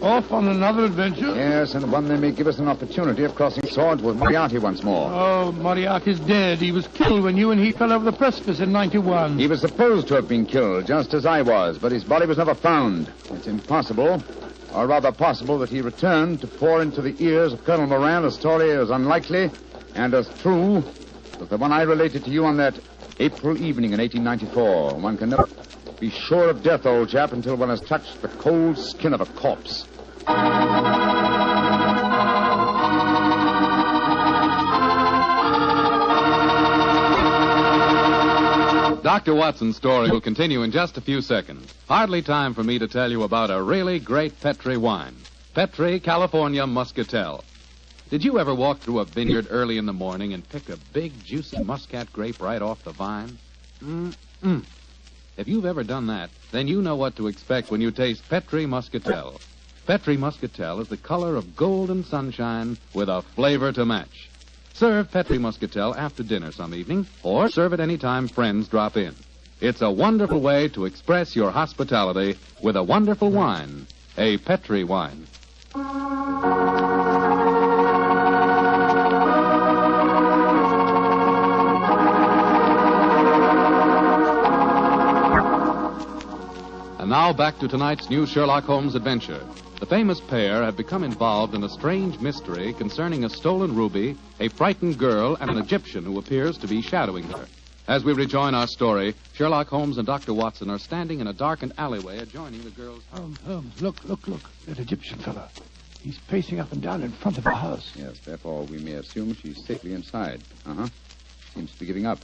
Off on another adventure? Yes, and one that may give us an opportunity of crossing swords with Moriarty once more. Oh, Moriarty's dead. He was killed when you and he fell over the precipice in 91. He was supposed to have been killed, just as I was, but his body was never found. It's impossible, or rather possible, that he returned to pour into the ears of Colonel Moran a story as unlikely and as true as the one I related to you on that April evening in 1894. One can never be sure of death, old chap, until one has touched the cold skin of a corpse. Dr. Watson's story will continue in just a few seconds. Hardly time for me to tell you about a really great Petri wine. Petri California Muscatel. Did you ever walk through a vineyard early in the morning and pick a big, juicy muscat grape right off the vine? If you've ever done that, then you know what to expect when you taste Petri Muscatel. Petri Muscatel is the color of golden sunshine with a flavor to match. Serve Petri Muscatel after dinner some evening, or serve it any time friends drop in. It's a wonderful way to express your hospitality with a wonderful wine, a Petri wine. And now back to tonight's new Sherlock Holmes adventure. The famous pair have become involved in a strange mystery concerning a stolen ruby, a frightened girl, and an Egyptian who appears to be shadowing her. As we rejoin our story, Sherlock Holmes and Dr. Watson are standing in a darkened alleyway adjoining the girl's house. Holmes, look. That Egyptian fellow. He's pacing up and down in front of our house. Yes, therefore we may assume she's safely inside. Seems to be giving up.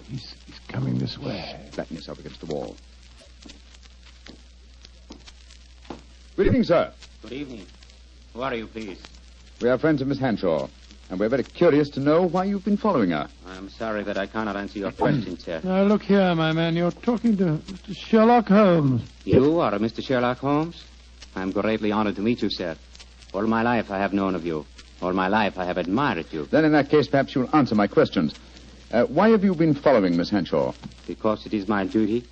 He's coming this way. Flatten yourself against the wall. Good evening, sir. Good evening. Who are you, please? We are friends of Miss Hanshaw, and we're very curious to know why you've been following her. I'm sorry that I cannot answer your question, sir. Now, look here, my man. You're talking to Mr. Sherlock Holmes. You are Mr. Sherlock Holmes? I'm greatly honored to meet you, sir. All my life I have known of you. All my life I have admired you. Then in that case, perhaps you'll answer my questions. Why have you been following Miss Hanshaw? Because it is my duty.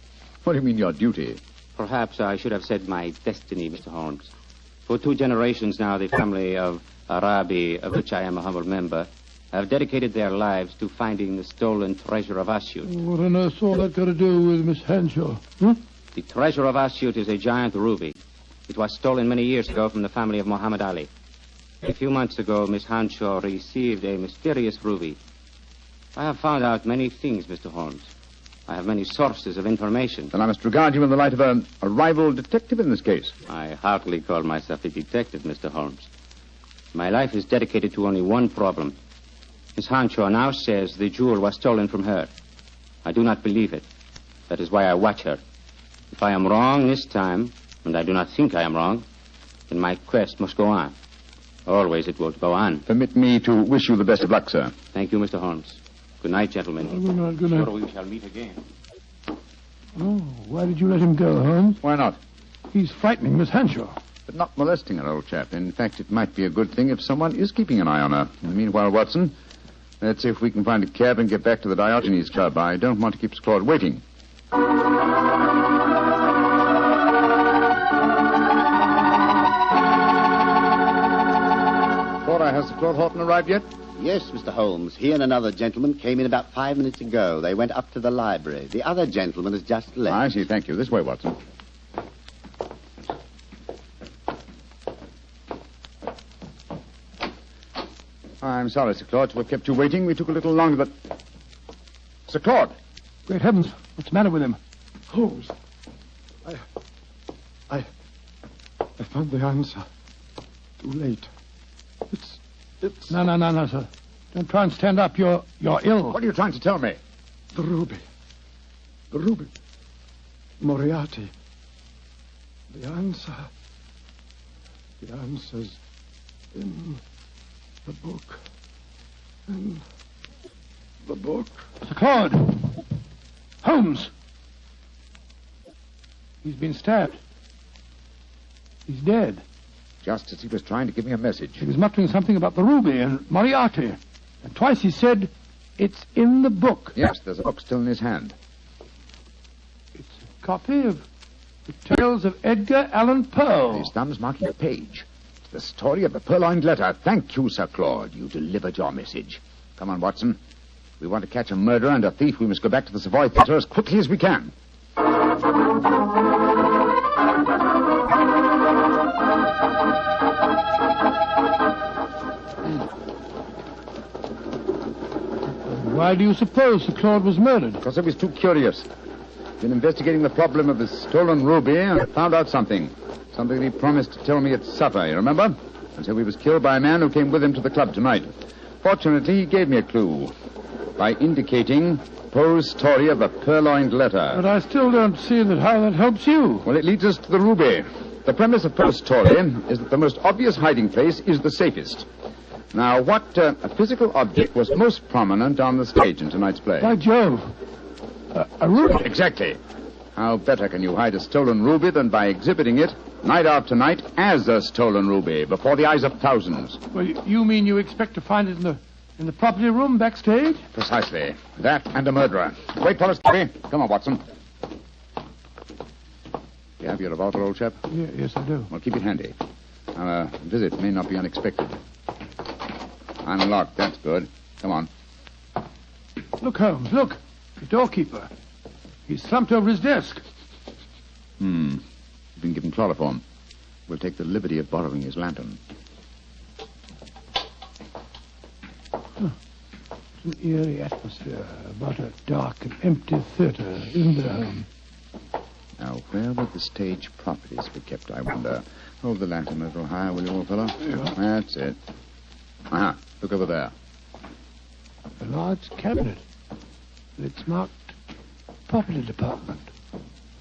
What do you mean, your duty? Perhaps I should have said my destiny, Mr. Holmes. For 2 generations now, the family of Arabi, of which I am a humble member, have dedicated their lives to finding the stolen treasure of Asyut. What on earth's all that got to do with Miss Hanshaw? The treasure of Asyut is a giant ruby. It was stolen many years ago from the family of Muhammad Ali. A few months ago, Miss Hanshaw received a mysterious ruby. I have found out many things, Mr. Holmes. I have many sources of information. Then I must regard you in the light of a rival detective in this case. I heartily call myself a detective, Mr. Holmes. My life is dedicated to only one problem. Miss Hanshaw now says the jewel was stolen from her. I do not believe it. That is why I watch her. If I am wrong this time, and I do not think I am wrong, then my quest must go on. Always it will go on. Permit me to wish you the best of luck, sir. Thank you, Mr. Holmes. Good night, gentlemen. Good night, good night. Sure we shall meet again. Oh, why did you let him go, Holmes? Why not? He's frightening Miss Henshaw. But not molesting her, old chap. In fact, it might be a good thing if someone is keeping an eye on her. In the meanwhile, Watson, let's see if we can find a cab and get back to the Diogenes Club. I don't want to keep Claude waiting. Cora, has Claude Horton arrived yet? Yes, Mr. Holmes. He and another gentleman came in about 5 minutes ago. They went up to the library. The other gentleman has just left. I see. Thank you. This way, Watson. I'm sorry, Sir Claude, to have kept you waiting. We took a little longer, but... Sir Claude! Great heavens, what's the matter with him? Holmes, I found the answer. Too late. It's... No, sir. Don't try and stand up. You're ill. What are you trying to tell me? The ruby. Moriarty. The answer's in the book. In the book. Sir Claude! Holmes! He's been stabbed. He's dead. Just as he was trying to give me a message. He was muttering something about the ruby and Moriarty. And twice he said, it's in the book. Yes, there's a book still in his hand. It's a copy of The Tales of Edgar Allan Poe. His thumb's marking the page. It's the story of the purloined letter. Thank you, Sir Claude. You delivered your message. Come on, Watson. If we want to catch a murderer and a thief, we must go back to the Savoy Theatre as quickly as we can. Why do you suppose Sir Claude was murdered? Because I was too curious. Been investigating the problem of the stolen ruby and I found out something. Something he promised to tell me at supper, you remember? And so he was killed by a man who came with him to the club tonight. Fortunately, he gave me a clue by indicating Poe's story of the purloined letter. But I still don't see how that helps you. Well, it leads us to the ruby. The premise of Poe's story is that the most obvious hiding place is the safest. Now, what physical object was most prominent on the stage in tonight's play? By Jove. A ruby. Exactly. How better can you hide a stolen ruby than by exhibiting it night after night as a stolen ruby before the eyes of thousands? Well, you mean you expect to find it in the property room backstage? Precisely. That and a murderer. Wait for us, Terry. Come on, Watson. You have your revolver, old chap? Yes, I do. Well, keep it handy. Our visit may not be unexpected. Unlocked. That's good. Come on. Look, Holmes, look. The doorkeeper. He's slumped over his desk. He's been given chloroform. We'll take the liberty of borrowing his lantern. It's an eerie atmosphere about a dark and empty theatre, isn't there, Holmes? Now, where would the stage properties be kept, I wonder? Hold the lantern a little higher, will you, old fellow? Yeah. That's it. Aha, look over there. A large cabinet. It's marked Property Department.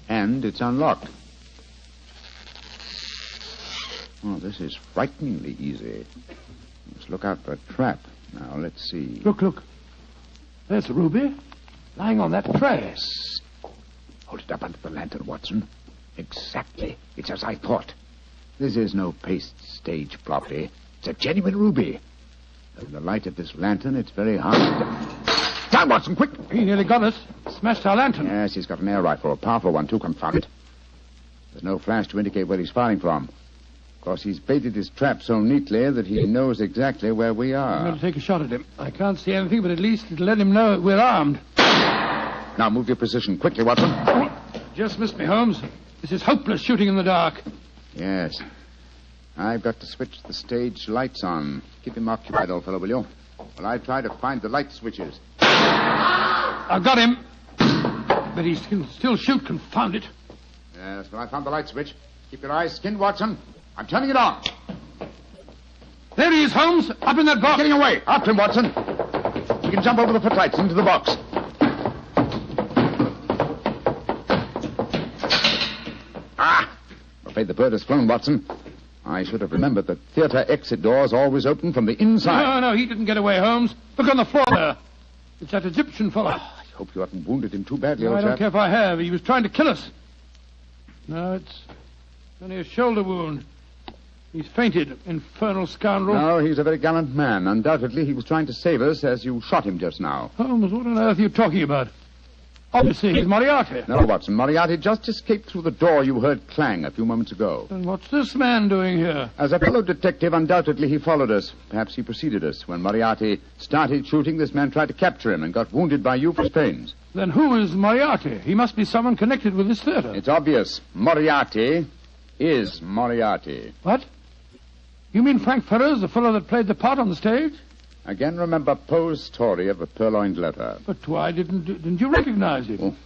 And it's unlocked. Oh, this is frighteningly easy. Let's look out for a trap. Now, let's see. Look. There's a ruby lying on that tray. Yes. Hold it up under the lantern, Watson. Exactly. It's as I thought. This is no paste stage property. It's a genuine ruby. In the light of this lantern, it's very hard to... Down, Watson, quick! He nearly got us. Smashed our lantern. Yes, he's got an air rifle, a powerful one, too, confound it. There's no flash to indicate where he's firing from. Of course, he's baited his trap so neatly that he knows exactly where we are. I'm going to take a shot at him. I can't see anything, but at least it'll let him know we're armed. Now, move your position quickly, Watson. Just missed me, Holmes. This is hopeless shooting in the dark. Yes. I've got to switch the stage lights on. Keep him occupied, old fellow, will you? While I try to find the light switches. I've got him. But he can still shoot, confound it. Yes, well, I found the light switch. Keep your eyes skinned, Watson. I'm turning it on. There he is, Holmes. Up in that box. Getting away. After him, Watson. You can jump over the footlights into the box. Ah! I'm afraid the bird has flown, Watson. I should have remembered that theatre exit doors always open from the inside. No, he didn't get away, Holmes. Look on the floor there. It's that Egyptian fellow. I hope you haven't wounded him too badly, No, old I don't chap. care if I have. He was trying to kill us. No, it's only a shoulder wound. He's fainted, infernal scoundrel. No, he's a very gallant man. Undoubtedly, he was trying to save us as you shot him just now. Holmes, what on earth are you talking about? Obviously, he's Moriarty. No, Watson, Moriarty just escaped through the door you heard clang a few moments ago. And what's this man doing here? As a fellow detective, undoubtedly he followed us. Perhaps he preceded us. When Moriarty started shooting, this man tried to capture him and got wounded by you for his pains. Then who is Moriarty? He must be someone connected with this theater. It's obvious. Moriarty is Moriarty. What? You mean Frank Ferrers, the fellow that played the part on the stage? Again, remember Poe's story of the purloined letter. But why didn't you recognize him? Oh,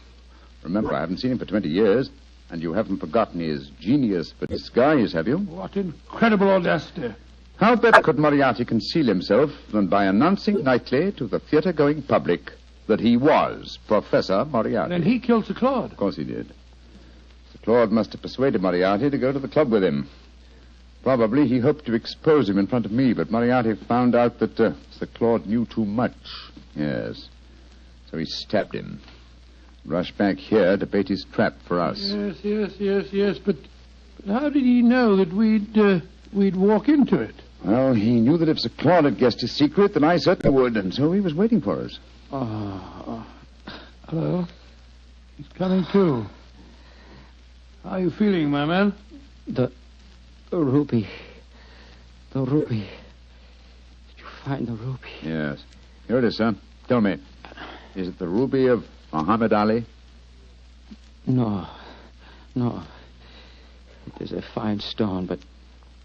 remember, I haven't seen him for 20 years, and you haven't forgotten his genius for disguise, have you? What incredible audacity. How better could Moriarty conceal himself than by announcing nightly to the theater-going public that he was Professor Moriarty? Then he killed Sir Claude. Of course he did. Sir Claude must have persuaded Moriarty to go to the club with him. Probably he hoped to expose him in front of me, but Moriarty found out that Sir Claude knew too much. Yes. So he stabbed him. Rushed back here to bait his trap for us. Yes. But how did he know that we'd walk into it? Well, he knew that if Sir Claude had guessed his secret, then I certainly would, and so he was waiting for us. Hello. He's coming too. How are you feeling, my man? The ruby. The ruby. Did you find the ruby? Yes. Here it is, sir. Tell me, is it the ruby of Muhammad Ali? No. It is a fine stone, but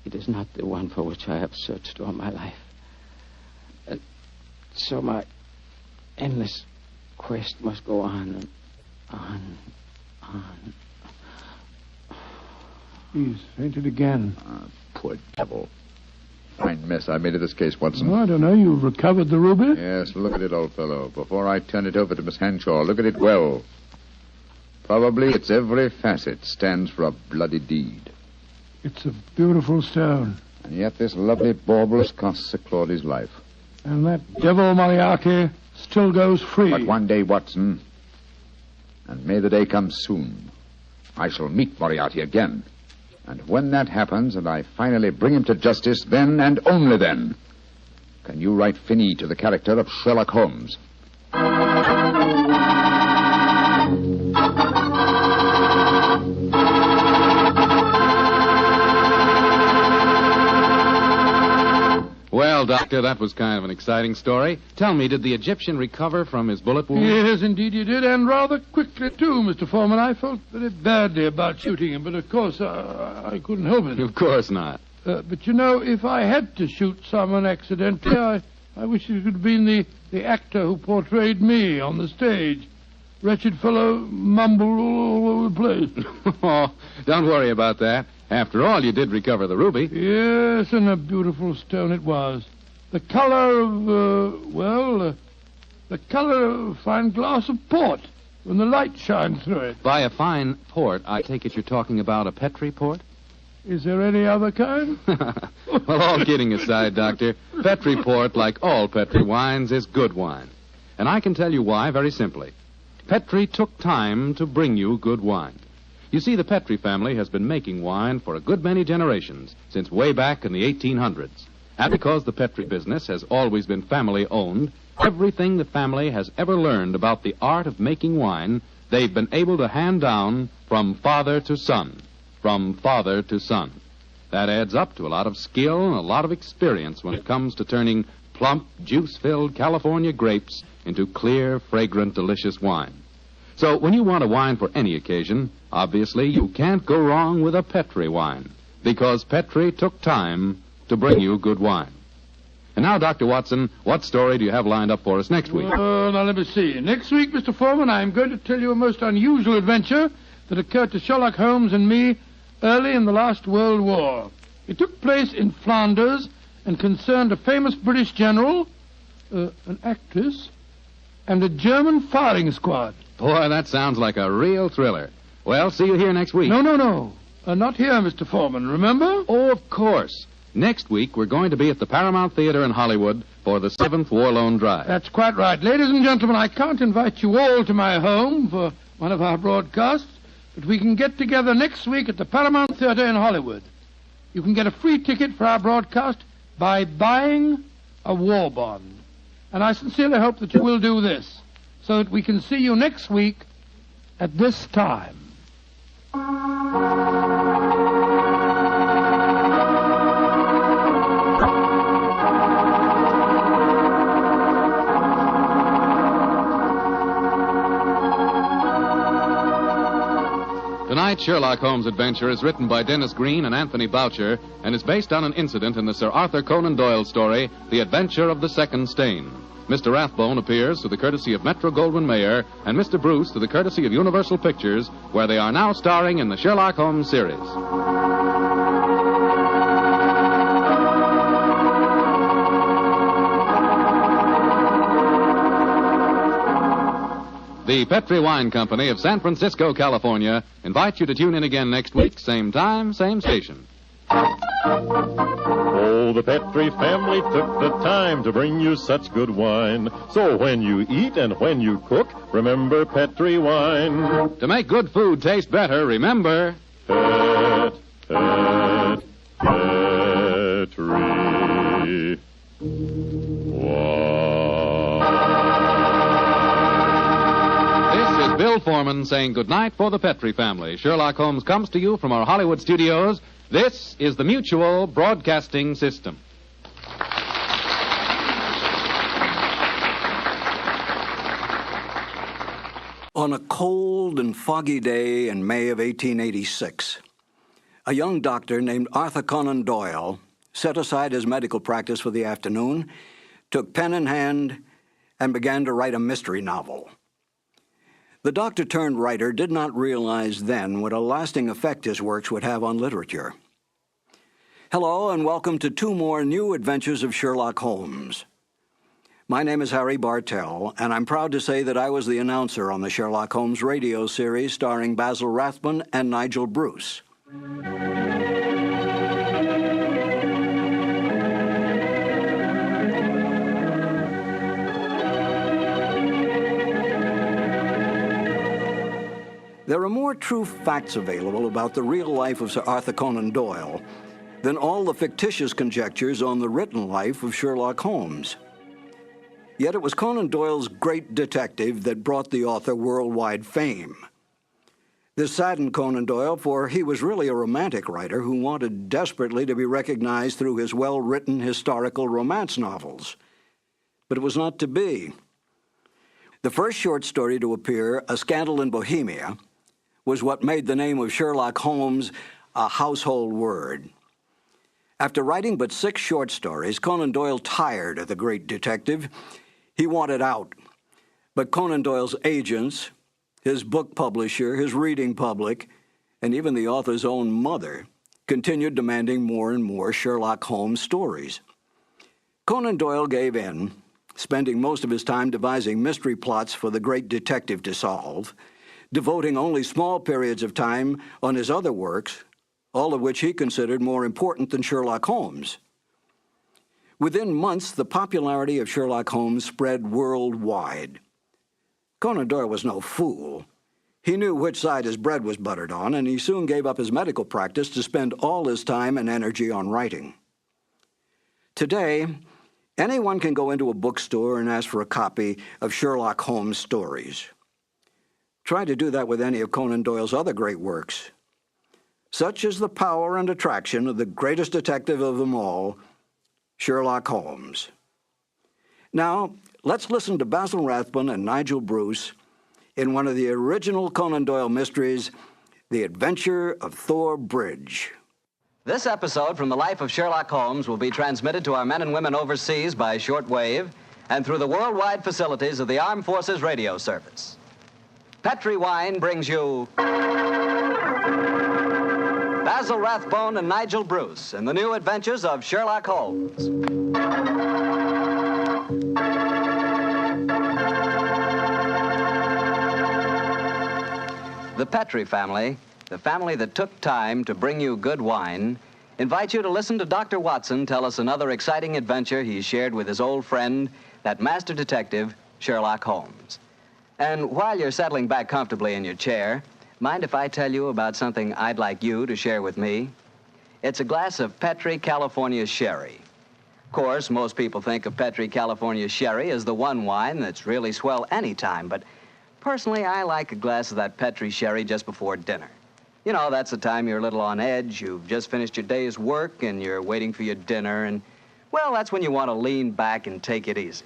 it is not the one for which I have searched all my life. So my endless quest must go on and on. He's fainted again. Poor devil. Fine mess I made of this case, Watson. Oh, I don't know. You've recovered the ruby? Yes, look at it, old fellow. Before I turn it over to Miss Hanshaw, look at it well. Probably its every facet stands for a bloody deed. It's a beautiful stone. And yet this lovely bauble has cost Sir Claude his life. And that devil Moriarty still goes free. But one day, Watson, and may the day come soon, I shall meet Moriarty again. And when that happens and I finally bring him to justice, then and only then can you write fini to the character of Sherlock Holmes. Well, Doctor, that was kind of an exciting story. Tell me, did the Egyptian recover from his bullet wound? Yes, indeed he did, and rather quickly, too, Mr. Foreman. I felt very badly about shooting him, but of course I couldn't help it. Of course not. But, you know, if I had to shoot someone accidentally, I wish it could have been the actor who portrayed me on the stage. Wretched fellow mumbled all over the place. Oh, don't worry about that. After all, you did recover the ruby. Yes, and a beautiful stone it was. The color of, the color of a fine glass of port when the light shines through it. By a fine port, I take it you're talking about a Petri port? Is there any other kind? Well, all kidding aside, Doctor, Petri port, like all Petri wines, is good wine. And I can tell you why very simply. Petri took time to bring you good wine. You see, the Petri family has been making wine for a good many generations, since way back in the 1800s. And because the Petri business has always been family-owned, everything the family has ever learned about the art of making wine, they've been able to hand down from father to son. From father to son. That adds up to a lot of skill and a lot of experience when it comes to turning plump, juice-filled California grapes into clear, fragrant, delicious wine. So when you want a wine for any occasion, obviously you can't go wrong with a Petri wine, because Petri took time to bring you good wine. And now, Dr. Watson, what story do you have lined up for us next week? Well, now let me see. Next week, Mr. Foreman, I'm going to tell you a most unusual adventure that occurred to Sherlock Holmes and me early in the last World War. It took place in Flanders and concerned a famous British general, an actress, and a German firing squad. Boy, that sounds like a real thriller. Well, see you here next week. No. Not here, Mr. Foreman, remember? Oh, of course. Next week, we're going to be at the Paramount Theater in Hollywood for the 7th War Loan Drive. That's quite right. Ladies and gentlemen, I can't invite you all to my home for one of our broadcasts, but we can get together next week at the Paramount Theater in Hollywood. You can get a free ticket for our broadcast by buying a war bond. And I sincerely hope that you will do this, so that we can see you next week at this time. Tonight's Sherlock Holmes adventure is written by Dennis Green and Anthony Boucher and is based on an incident in the Sir Arthur Conan Doyle story, The Adventure of the Second Stain. Mr. Rathbone appears to the courtesy of Metro-Goldwyn-Mayer and Mr. Bruce to the courtesy of Universal Pictures, where they are now starring in the Sherlock Holmes series. The Petri Wine Company of San Francisco, California, invites you to tune in again next week, same time, same station. Oh, the Petri family took the time to bring you such good wine. So when you eat and when you cook, remember Petri wine. To make good food taste better, remember... Petri Bill Foreman saying goodnight for the Petri family. Sherlock Holmes comes to you from our Hollywood studios. This is the Mutual Broadcasting System. On a cold and foggy day in May of 1886, a young doctor named Arthur Conan Doyle set aside his medical practice for the afternoon, took pen in hand, and began to write a mystery novel. The doctor-turned-writer did not realize then what a lasting effect his works would have on literature. Hello, and welcome to 2 more new adventures of Sherlock Holmes. My name is Harry Bartell, and I'm proud to say that I was the announcer on the Sherlock Holmes radio series starring Basil Rathbone and Nigel Bruce. There are more true facts available about the real life of Sir Arthur Conan Doyle than all the fictitious conjectures on the written life of Sherlock Holmes. Yet it was Conan Doyle's great detective that brought the author worldwide fame. This saddened Conan Doyle, for he was really a romantic writer who wanted desperately to be recognized through his well-written historical romance novels. But it was not to be. The first short story to appear, A Scandal in Bohemia, was what made the name of Sherlock Holmes a household word. After writing but 6 short stories, Conan Doyle tired of the great detective. He wanted out. But Conan Doyle's agents, his book publisher, his reading public, and even the author's own mother continued demanding more and more Sherlock Holmes stories. Conan Doyle gave in, spending most of his time devising mystery plots for the great detective to solve, devoting only small periods of time on his other works, all of which he considered more important than Sherlock Holmes. Within months, the popularity of Sherlock Holmes spread worldwide. Conan Doyle was no fool. He knew which side his bread was buttered on, and he soon gave up his medical practice to spend all his time and energy on writing. Today, anyone can go into a bookstore and ask for a copy of Sherlock Holmes stories. Try to do that with any of Conan Doyle's other great works. Such is the power and attraction of the greatest detective of them all, Sherlock Holmes. Now, let's listen to Basil Rathbone and Nigel Bruce in one of the original Conan Doyle mysteries, The Adventure of Thor Bridge. This episode from the life of Sherlock Holmes will be transmitted to our men and women overseas by shortwave and through the worldwide facilities of the Armed Forces Radio Service. Petri Wine brings you Basil Rathbone and Nigel Bruce in the new adventures of Sherlock Holmes. The Petri family, the family that took time to bring you good wine, invite you to listen to Dr. Watson tell us another exciting adventure he shared with his old friend, that master detective, Sherlock Holmes. And while you're settling back comfortably in your chair, mind if I tell you about something I'd like you to share with me? It's a glass of Petri California Sherry. Of course, most people think of Petri California Sherry as the one wine that's really swell any time, but personally, I like a glass of that Petri Sherry just before dinner. You know, that's the time you're a little on edge, you've just finished your day's work, and you're waiting for your dinner, and, well, that's when you want to lean back and take it easy.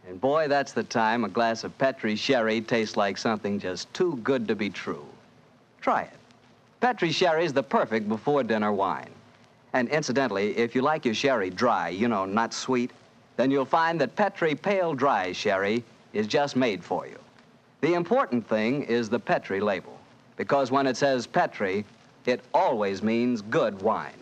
And boy, that's the time a glass of Petri Sherry tastes like something just too good to be true. Try it. Petri Sherry is the perfect before-dinner wine. And incidentally, if you like your sherry dry, you know, not sweet, then you'll find that Petri Pale Dry Sherry is just made for you. The important thing is the Petri label, because when it says Petri, it always means good wine.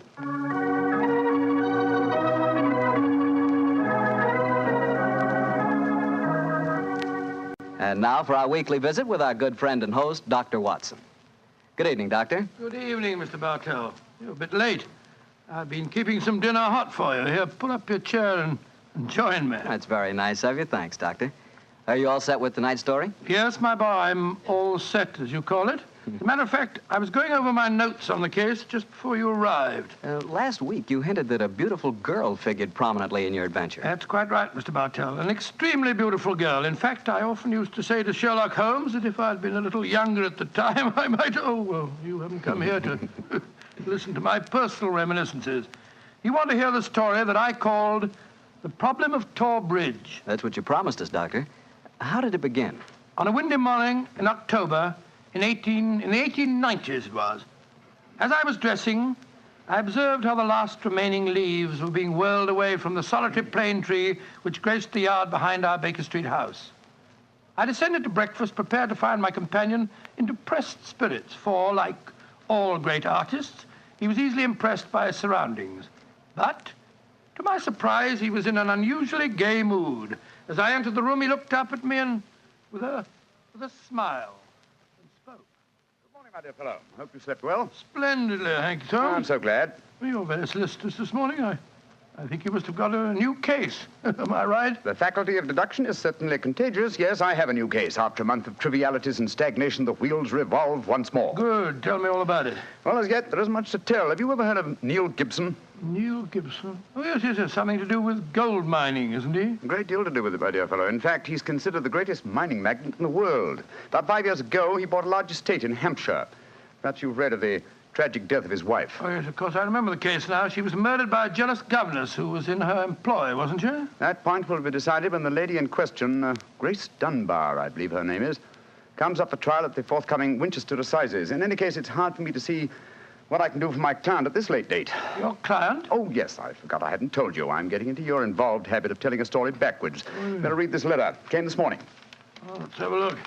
And now for our weekly visit with our good friend and host, Dr. Watson. Good evening, Doctor. Good evening, Mr. Bartell. You're a bit late. I've been keeping some dinner hot for you. Here, pull up your chair and join me. That's very nice of you. Thanks, Doctor. Are you all set with tonight's story? Yes, my boy, I'm all set, as you call it. As a matter of fact, I was going over my notes on the case just before you arrived. Last week, you hinted that a beautiful girl figured prominently in your adventure. That's quite right, Mr. Bartell. An extremely beautiful girl. In fact, I often used to say to Sherlock Holmes that if I'd been a little younger at the time, I might... Oh, well, you haven't come here to listen to my personal reminiscences. You want to hear the story that I called The Problem of Tor Bridge. That's what you promised us, Doctor. How did it begin? On a windy morning in October... In the 1890s it was. As I was dressing, I observed how the last remaining leaves were being whirled away from the solitary plane tree which graced the yard behind our Baker Street house. I descended to breakfast, prepared to find my companion in depressed spirits, for, like all great artists, he was easily impressed by his surroundings. But, to my surprise, he was in an unusually gay mood. As I entered the room, he looked up at me and, with a smile, My dear fellow, hope you slept well. Splendidly, thank you, Tom. I'm so glad. Well, you're very solicitous this morning. I think you must have got a new case. Am I right? The faculty of deduction is certainly contagious. Yes, I have a new case. After a month of trivialities and stagnation, the wheels revolve once more. Good. Tell me all about it. Well, as yet, there isn't much to tell. Have you ever heard of Neil Gibson? Neil Gibson? Oh, yes. Something to do with gold mining, isn't he? A great deal to do with it, my dear fellow. In fact, he's considered the greatest mining magnate in the world. About 5 years ago, he bought a large estate in Hampshire. Perhaps you've read of the tragic death of his wife. Oh, yes, of course. I remember the case now. She was murdered by a jealous governess who was in her employ, wasn't she? That point will be decided when the lady in question, Grace Dunbar, I believe her name is, comes up for trial at the forthcoming Winchester Assizes. In any case, it's hard for me to see what I can do for my client at this late date. Your client? Oh, yes, I forgot I hadn't told you. I'm getting into your involved habit of telling a story backwards. Better read this letter. Came this morning. Oh, let's have a look.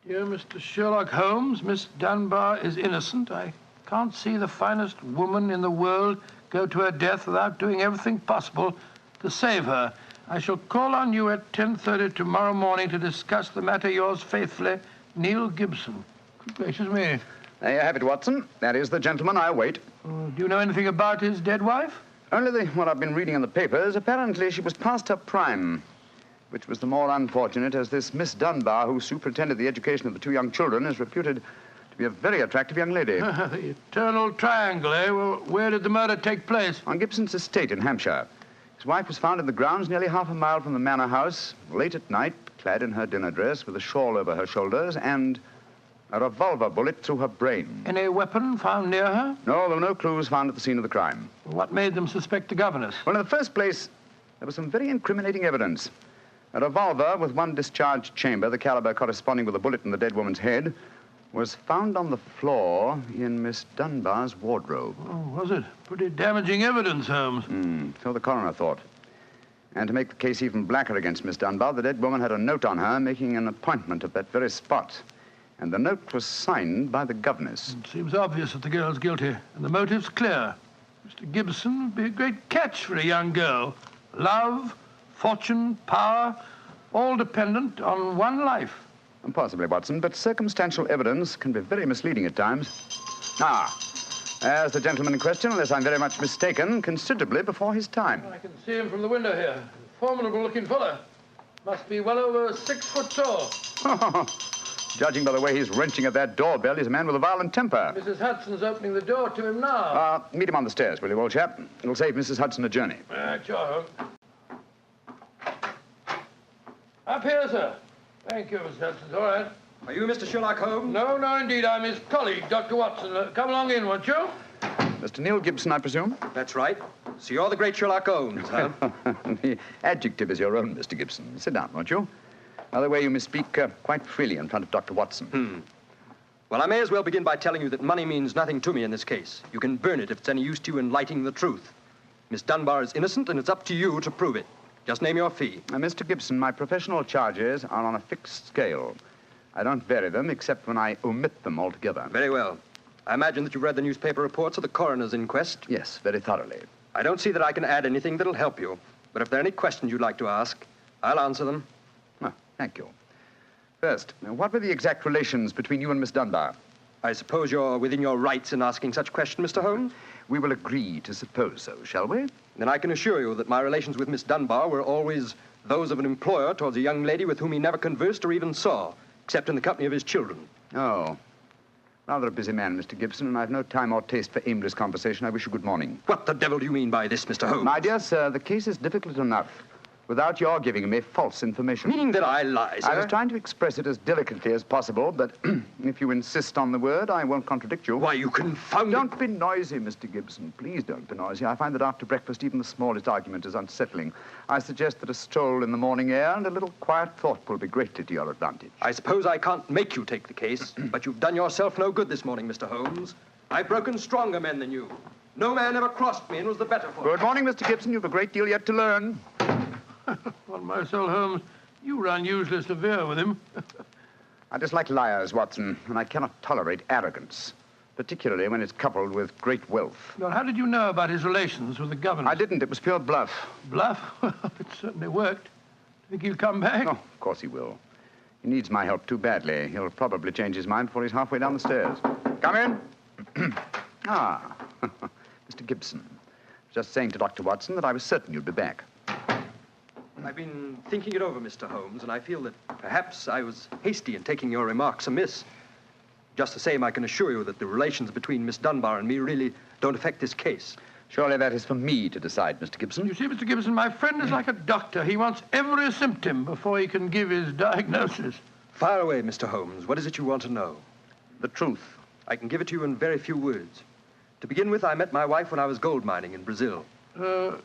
Dear Mr. Sherlock Holmes, Miss Dunbar is innocent. I can't see the finest woman in the world go to her death without doing everything possible to save her. I shall call on you at 10:30 tomorrow morning to discuss the matter. Yours faithfully, Neil Gibson. Good gracious me. There you have it, Watson. That is the gentleman I await. Do you know anything about his dead wife? Only what I've been reading in the papers. Apparently she was past her prime, which was the more unfortunate as this Miss Dunbar, who superintended the education of the two young children, is reputed to be a very attractive young lady. The eternal triangle, eh? Well, where did the murder take place? On Gibson's estate in Hampshire. His wife was found in the grounds nearly half a mile from the manor house, late at night, clad in her dinner dress, with a shawl over her shoulders, and a revolver bullet through her brain. Any weapon found near her? No, there were no clues found at the scene of the crime. What made them suspect the governess? Well, in the first place, there was some very incriminating evidence. A revolver with one discharged chamber, the caliber corresponding with a bullet in the dead woman's head, was found on the floor in Miss Dunbar's wardrobe. Oh, was it? Pretty damaging evidence, Holmes. So the coroner thought. And to make the case even blacker against Miss Dunbar, the dead woman had a note on her making an appointment at that very spot. And the note was signed by the governess. It seems obvious that the girl's guilty, and the motive's clear. Mr. Gibson would be a great catch for a young girl. Love, fortune, power, all dependent on one life. Possibly, Watson, but circumstantial evidence can be very misleading at times. As the gentleman in question, unless I'm very much mistaken, considerably before his time. I can see him from the window here. Formidable-looking fellow. Must be well over 6 foot tall. Judging by the way he's wrenching at that doorbell, he's a man with a violent temper. Mrs. Hudson's opening the door to him now. Meet him on the stairs, will you, old chap? It'll save Mrs. Hudson a journey. Sure, Holmes. Up here, sir. Thank you, Mr. Hudson. All right. Are you Mr. Sherlock Holmes? No, indeed. I'm his colleague, Dr. Watson. Come along in, won't you? Mr. Neil Gibson, I presume? That's right. So you're the great Sherlock Holmes, huh? The adjective is your own, Mr. Gibson. Sit down, won't you? By the way, you may speak quite freely in front of Dr. Watson. Well, I may as well begin by telling you that money means nothing to me in this case. You can burn it if it's any use to you in lighting the truth. Miss Dunbar is innocent, and it's up to you to prove it. Just name your fee. Mr. Gibson, my professional charges are on a fixed scale. I don't vary them except when I omit them altogether. Very well. I imagine that you've read the newspaper reports of the coroner's inquest? Yes, very thoroughly. I don't see that I can add anything that'll help you. But if there are any questions you'd like to ask, I'll answer them. Oh, thank you. First, what were the exact relations between you and Miss Dunbar? I suppose you're within your rights in asking such a question, Mr. Holmes? We will agree to suppose so, shall we? Then I can assure you that my relations with Miss Dunbar were always those of an employer towards a young lady with whom he never conversed or even saw, except in the company of his children. Oh. Rather a busy man, Mr. Gibson, and I've no time or taste for aimless conversation. I wish you good morning. What the devil do you mean by this, Mr. Holmes? My dear sir, the case is difficult enough without your giving me false information. Meaning that I lie, sir? I was trying to express it as delicately as possible, but if you insist on the word, I won't contradict you. Why, you confounded... Don't be noisy, Mr. Gibson. Please don't be noisy. I find that after breakfast, even the smallest argument is unsettling. I suggest that a stroll in the morning air and a little quiet thought will be greatly to your advantage. I suppose I can't make you take the case, but you've done yourself no good this morning, Mr. Holmes. I've broken stronger men than you. No man ever crossed me and was the better for it. Good morning, Mr. Gibson. You've a great deal yet to learn. On my soul, Holmes, you were unusually severe with him. I dislike liars, Watson, and I cannot tolerate arrogance, particularly when it's coupled with great wealth. Well, how did you know about his relations with the governor? I didn't. It was pure bluff. Bluff? It certainly worked. Think he'll come back? Oh, of course he will. He needs my help too badly. He'll probably change his mind before he's halfway down the stairs. Come in. Mr. Gibson. Just saying to Dr. Watson that I was certain you'd be back. I've been thinking it over, Mr. Holmes, and I feel that perhaps I was hasty in taking your remarks amiss. Just the same, I can assure you that the relations between Miss Dunbar and me really don't affect this case. Surely that is for me to decide, Mr. Gibson. You see, Mr. Gibson, my friend is like a doctor. He wants every symptom before he can give his diagnosis. Fire away, Mr. Holmes. What is it you want to know? The truth. I can give it to you in very few words. To begin with, I met my wife when I was gold mining in Brazil.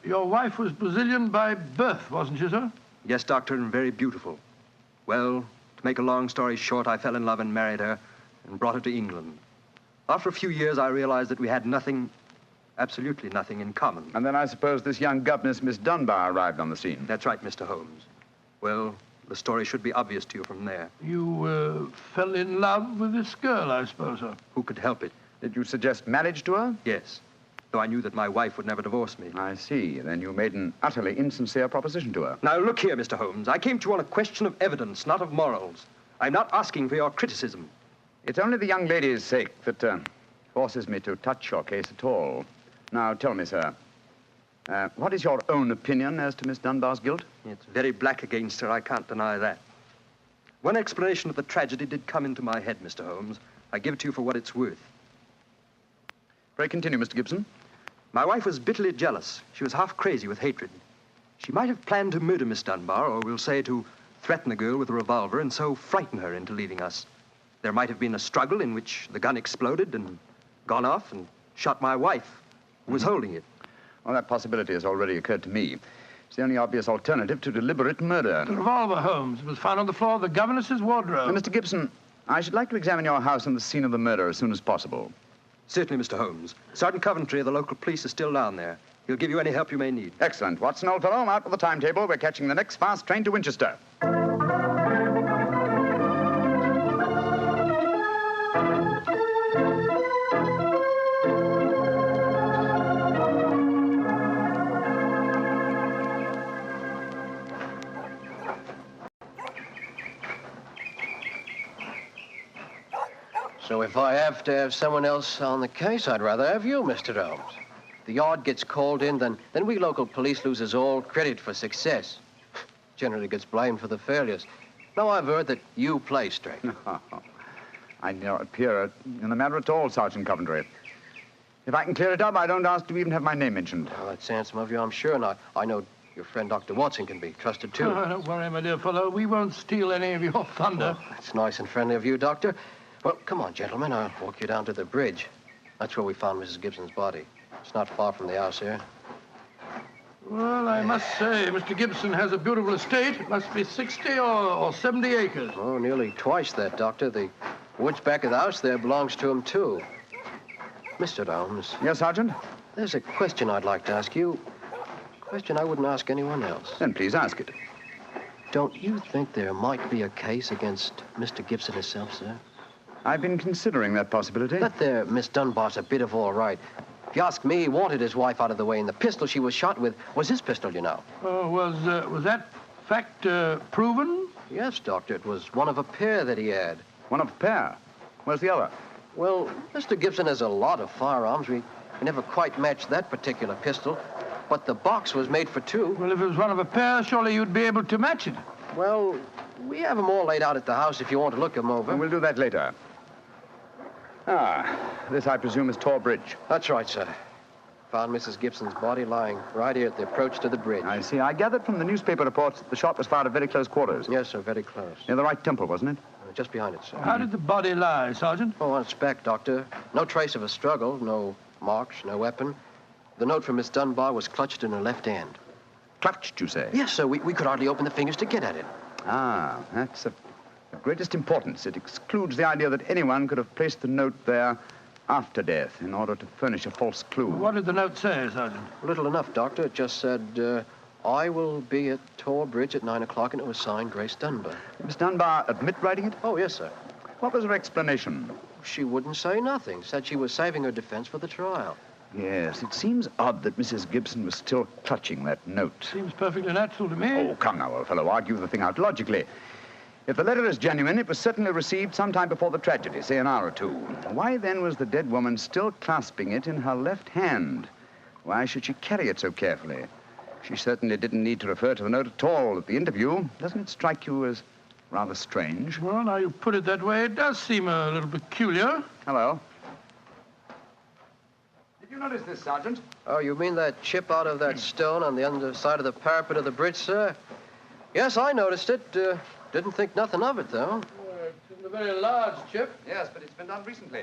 Your wife was Brazilian by birth, wasn't she, sir? Yes, Doctor, and very beautiful. Well, to make a long story short, I fell in love and married her and brought her to England. After a few years, I realized that we had nothing, absolutely nothing in common. And then I suppose this young governess, Miss Dunbar, arrived on the scene. That's right, Mr. Holmes. Well, the story should be obvious to you from there. You fell in love with this girl, I suppose, sir? Who could help it? Did you suggest marriage to her? Yes. Though I knew that my wife would never divorce me. I see. Then you made an utterly insincere proposition to her. Now, look here, Mr. Holmes. I came to you on a question of evidence, not of morals. I'm not asking for your criticism. It's only the young lady's sake that forces me to touch your case at all. Now, tell me, sir, what is your own opinion as to Miss Dunbar's guilt? It's very black against her. I can't deny that. One explanation of the tragedy did come into my head, Mr. Holmes. I give it to you for what it's worth. Pray continue, Mr. Gibson. My wife was bitterly jealous. She was half crazy with hatred. She might have planned to murder Miss Dunbar, or we'll say to threaten the girl with a revolver and so frighten her into leaving us. There might have been a struggle in which the gun exploded and gone off and shot my wife, who was holding it. Well, that possibility has already occurred to me. It's the only obvious alternative to deliberate murder. The revolver, Holmes, was found on the floor of the governess's wardrobe. Mr. Gibson, I should like to examine your house and the scene of the murder as soon as possible. Certainly, Mr. Holmes. Sergeant Coventry of the local police is still down there. He'll give you any help you may need. Excellent. Watson, old fellow, out with the timetable. We're catching the next fast train to Winchester. So if I have to have someone else on the case, I'd rather have you, Mr. Holmes. If the yard gets called in, then we local police loses all credit for success. Generally gets blamed for the failures. Now I've heard that you play straight. I do not appear in the matter at all, Sergeant Coventry. If I can clear it up, I don't ask to even have my name mentioned. Well, that's handsome of you, I'm sure. And I know your friend Dr. Watson can be trusted, too. Oh, don't worry, my dear fellow. We won't steal any of your thunder. Well, that's nice and friendly of you, Doctor. Well, come on, gentlemen. I'll walk you down to the bridge. That's where we found Mrs. Gibson's body. It's not far from the house here. Well, I must say, Mr. Gibson has a beautiful estate. It must be 60 or 70 acres. Oh, nearly twice that, Doctor. The woods back of the house there belongs to him, too. Mr. Holmes. Yes, Sergeant? There's a question I'd like to ask you. A question I wouldn't ask anyone else. Then please ask it. Don't you think there might be a case against Mr. Gibson himself, sir? I've been considering that possibility. That there Miss Dunbar's a bit of all right. If you ask me, he wanted his wife out of the way, and the pistol she was shot with was his pistol, you know. Oh, was that fact proven? Yes, Doctor. It was one of a pair that he had. One of a pair? Where's the other? Well, Mr. Gibson has a lot of firearms. We never quite matched that particular pistol, but the box was made for two. Well, if it was one of a pair, surely you'd be able to match it. Well, we have them all laid out at the house if you want to look them over. And we'll do that later. Ah, this, I presume, is Tor Bridge. That's right, sir. Found Mrs. Gibson's body lying right here at the approach to the bridge. I see. I gathered from the newspaper reports that the shot was fired at very close quarters. Yes, sir, very close. Near the right temple, wasn't it? Just behind it, sir. How did the body lie, Sergeant? Oh, on its back, Doctor. No trace of a struggle, no marks, no weapon. The note from Miss Dunbar was clutched in her left hand. Clutched, you say? Yes, sir. We could hardly open the fingers to get at it. Ah, that's of greatest importance. It excludes the idea that anyone could have placed the note there after death in order to furnish a false clue. What did the note say, Sergeant? Little enough, Doctor. It just said, I will be at Tor Bridge at 9 o'clock, and it was signed Grace Dunbar. Did Miss Dunbar admit writing it? Oh, yes, sir. What was her explanation? She wouldn't say nothing. Said she was saving her defense for the trial. Yes, it seems odd that Mrs. Gibson was still clutching that note. Seems perfectly natural to me. Oh, come now, old fellow. Argue the thing out logically. If the letter is genuine, it was certainly received sometime before the tragedy, say an hour or two. Why then was the dead woman still clasping it in her left hand? Why should she carry it so carefully? She certainly didn't need to refer to the note at all at the interview. Doesn't it strike you as rather strange? Well, now you put it that way, it does seem a little peculiar. Hello. Did you notice this, Sergeant? Oh, you mean that chip out of that stone on the underside of the parapet of the bridge, sir? Yes, I noticed it. Didn't think nothing of it, though. It's a very large chip. Yes, but it's been done recently.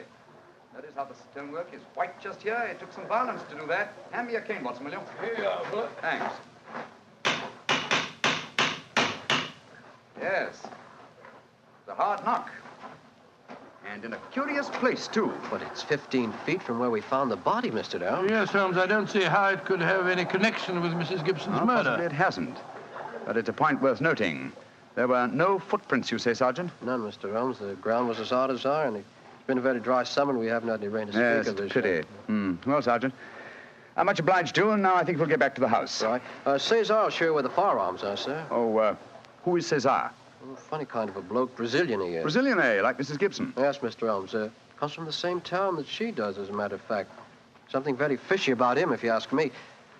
Notice how the stonework is white just here. It took some violence to do that. Hand me your cane, Watson, will you? Here you are, Bullet. Thanks. Yes. It's a hard knock. And in a curious place, too. But it's 15 feet from where we found the body, Mr. Dow. Yes, Holmes, I don't see how it could have any connection with Mrs. Gibson's murder. Possibly it hasn't. But it's a point worth noting. There were no footprints, you say, Sergeant? None, Mr. Holmes. The ground was as hard as iron. It's been a very dry summer, and we haven't had any rain to speak Yes, of this pity. year. Well, Sergeant, I'm much obliged to you, and now I think we'll get back to the house. Right. Cesar will show you where the firearms are, sir. Oh, who is Cesar? Oh, funny kind of a bloke. Brazilian he is. Brazilian, eh? Like Mrs. Gibson? Yes, Mr. Holmes. Comes from the same town that she does, as a matter of fact. Something very fishy about him, if you ask me.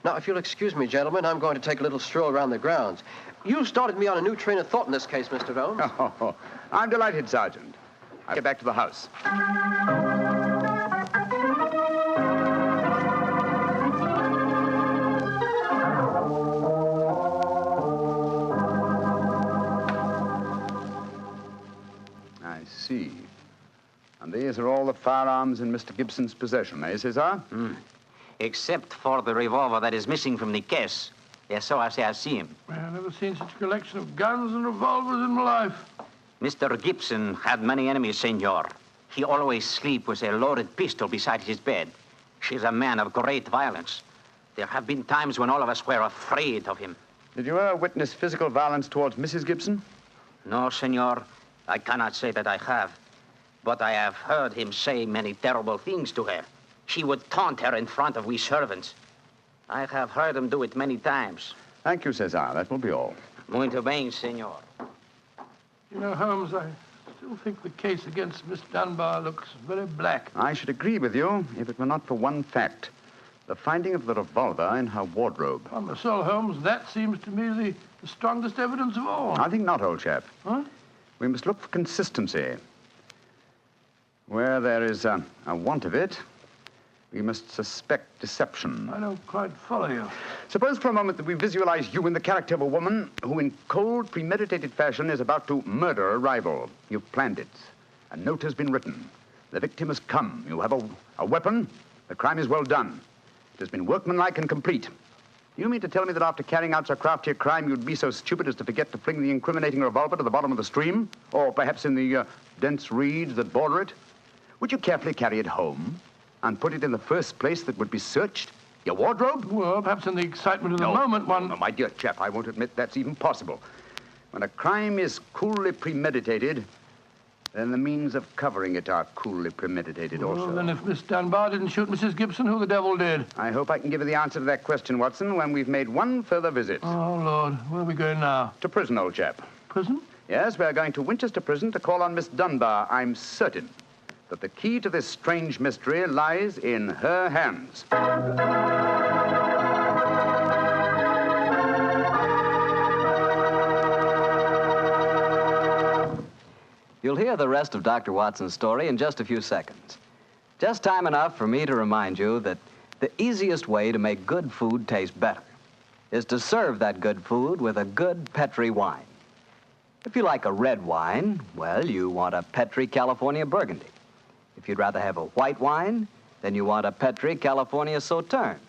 Now, if you'll excuse me, gentlemen, I'm going to take a little stroll around the grounds. You started me on a new train of thought in this case, Mr. Holmes. Oh, I'm delighted, Sergeant. I'll get back to the house. I see. And these are all the firearms in Mr. Gibson's possession, eh, Cesar? Except for the revolver that is missing from the case. Yes, so I say I see him. I've never seen such a collection of guns and revolvers in my life. Mr. Gibson had many enemies, senor. He always sleep with a loaded pistol beside his bed. She's a man of great violence. There have been times when all of us were afraid of him. Did you ever witness physical violence towards Mrs. Gibson? No, senor. I cannot say that I have. But I have heard him say many terrible things to her. She would taunt her in front of we servants. I have heard him do it many times. Thank you, Cesar. That will be all. Muito bem, senor. You know, Holmes, I still think the case against Miss Dunbar looks very black. I should agree with you if it were not for one fact. The finding of the revolver in her wardrobe. On the soul, Holmes, that seems to me the strongest evidence of all. I think not, old chap. Huh? We must look for consistency. Where there is a want of it, we must suspect deception. I don't quite follow you. Suppose for a moment that we visualize you in the character of a woman who in cold, premeditated fashion is about to murder a rival. You've planned it. A note has been written. The victim has come. You have a weapon. The crime is well done. It has been workmanlike and complete. You mean to tell me that after carrying out so crafty a crime, you'd be so stupid as to forget to fling the incriminating revolver to the bottom of the stream? Or perhaps in the dense reeds that border it? Would you carefully carry it home and put it in the first place that would be searched? Your wardrobe? Well, perhaps in the excitement of the moment, one... No, my dear chap, I won't admit that's even possible. When a crime is coolly premeditated, then the means of covering it are coolly premeditated also. Well, then if Miss Dunbar didn't shoot Mrs. Gibson, who the devil did? I hope I can give you the answer to that question, Watson, when we've made one further visit. Oh, Lord. Where are we going now? To prison, old chap. Prison? Yes, we're going to Winchester Prison to call on Miss Dunbar. I'm certain that the key to this strange mystery lies in her hands. You'll hear the rest of Dr. Watson's story in just a few seconds. Just time enough for me to remind you that the easiest way to make good food taste better is to serve that good food with a good Petri wine. If you like a red wine, well, you want a Petri California Burgundy. If you'd rather have a white wine, then you want a Petri California Sauterne.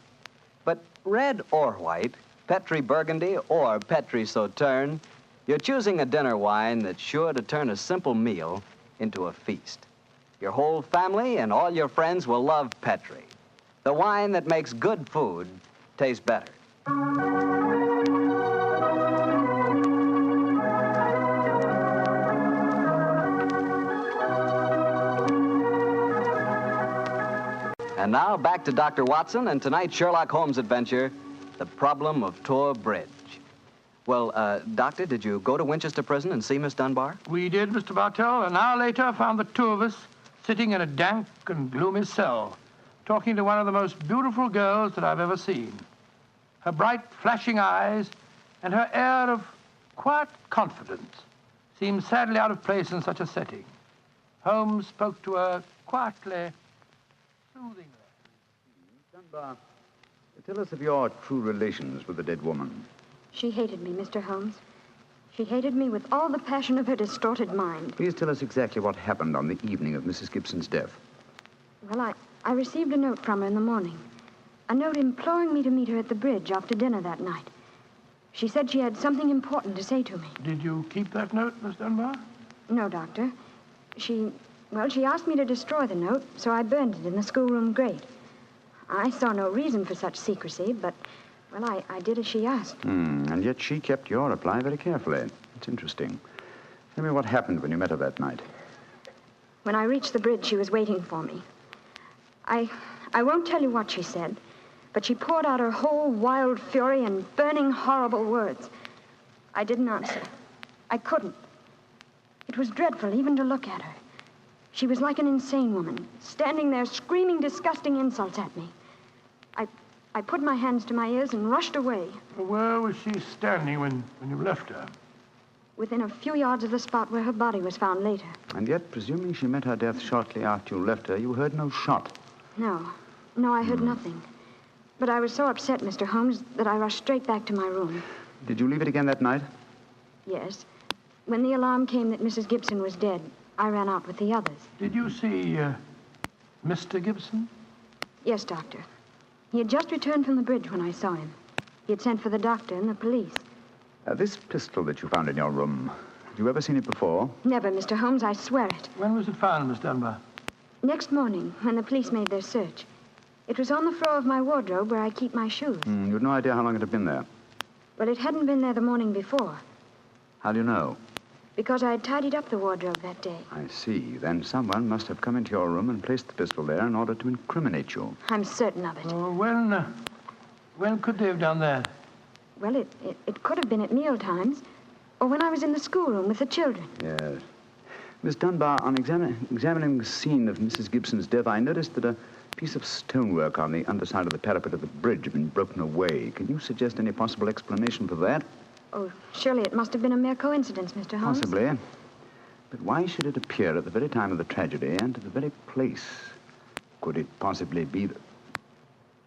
But red or white, Petri Burgundy or Petri Sauterne, you're choosing a dinner wine that's sure to turn a simple meal into a feast. Your whole family and all your friends will love Petri, the wine that makes good food taste better. And now back to Dr. Watson and tonight's Sherlock Holmes adventure, The Problem of Tor Bridge. Well, Doctor, did you go to Winchester Prison and see Miss Dunbar? We did, Mr. Bartell. An hour later, found the two of us sitting in a dank and gloomy cell, talking to one of the most beautiful girls that I've ever seen. Her bright, flashing eyes and her air of quiet confidence seemed sadly out of place in such a setting. Holmes spoke to her quietly, soothingly. Dunbar, tell us of your true relations with the dead woman. She hated me, Mr. Holmes. She hated me with all the passion of her distorted mind. Please tell us exactly what happened on the evening of Mrs. Gibson's death. Well, I received a note from her in the morning. A note imploring me to meet her at the bridge after dinner that night. She said she had something important to say to me. Did you keep that note, Miss Dunbar? No, Doctor. She asked me to destroy the note, so I burned it in the schoolroom grate. I saw no reason for such secrecy, but... well, I did as she asked. And yet she kept your reply very carefully. It's interesting. Tell me what happened when you met her that night. When I reached the bridge, she was waiting for me. I won't tell you what she said, but she poured out her whole wild fury in burning, horrible words. I didn't answer. I couldn't. It was dreadful even to look at her. She was like an insane woman, standing there screaming disgusting insults at me. I put my hands to my ears and rushed away. Where was she standing when you left her? Within a few yards of the spot where her body was found later. And yet, presuming she met her death shortly after you left her, you heard no shot. No, I heard nothing. But I was so upset, Mr. Holmes, that I rushed straight back to my room. Did you leave it again that night? Yes. When the alarm came that Mrs. Gibson was dead, I ran out with the others. Did you see Mr. Gibson? Yes, Doctor. He had just returned from the bridge when I saw him. He had sent for the doctor and the police. This pistol that you found in your room, have you ever seen it before? Never, Mr. Holmes, I swear it. When was it found, Miss Dunbar? Next morning, when the police made their search. It was on the floor of my wardrobe where I keep my shoes. You had no idea how long it had been there? Well, it hadn't been there the morning before. How do you know? Because I had tidied up the wardrobe that day. I see. Then someone must have come into your room and placed the pistol there in order to incriminate you. I'm certain of it. Oh, when could they have done that? Well, it could have been at meal times, or when I was in the schoolroom with the children. Yes. Miss Dunbar, on examining the scene of Mrs. Gibson's death, I noticed that a piece of stonework on the underside of the parapet of the bridge had been broken away. Can you suggest any possible explanation for that? Oh, surely it must have been a mere coincidence, Mr. Holmes. Possibly. But why should it appear at the very time of the tragedy and to the very place? Could it possibly be that...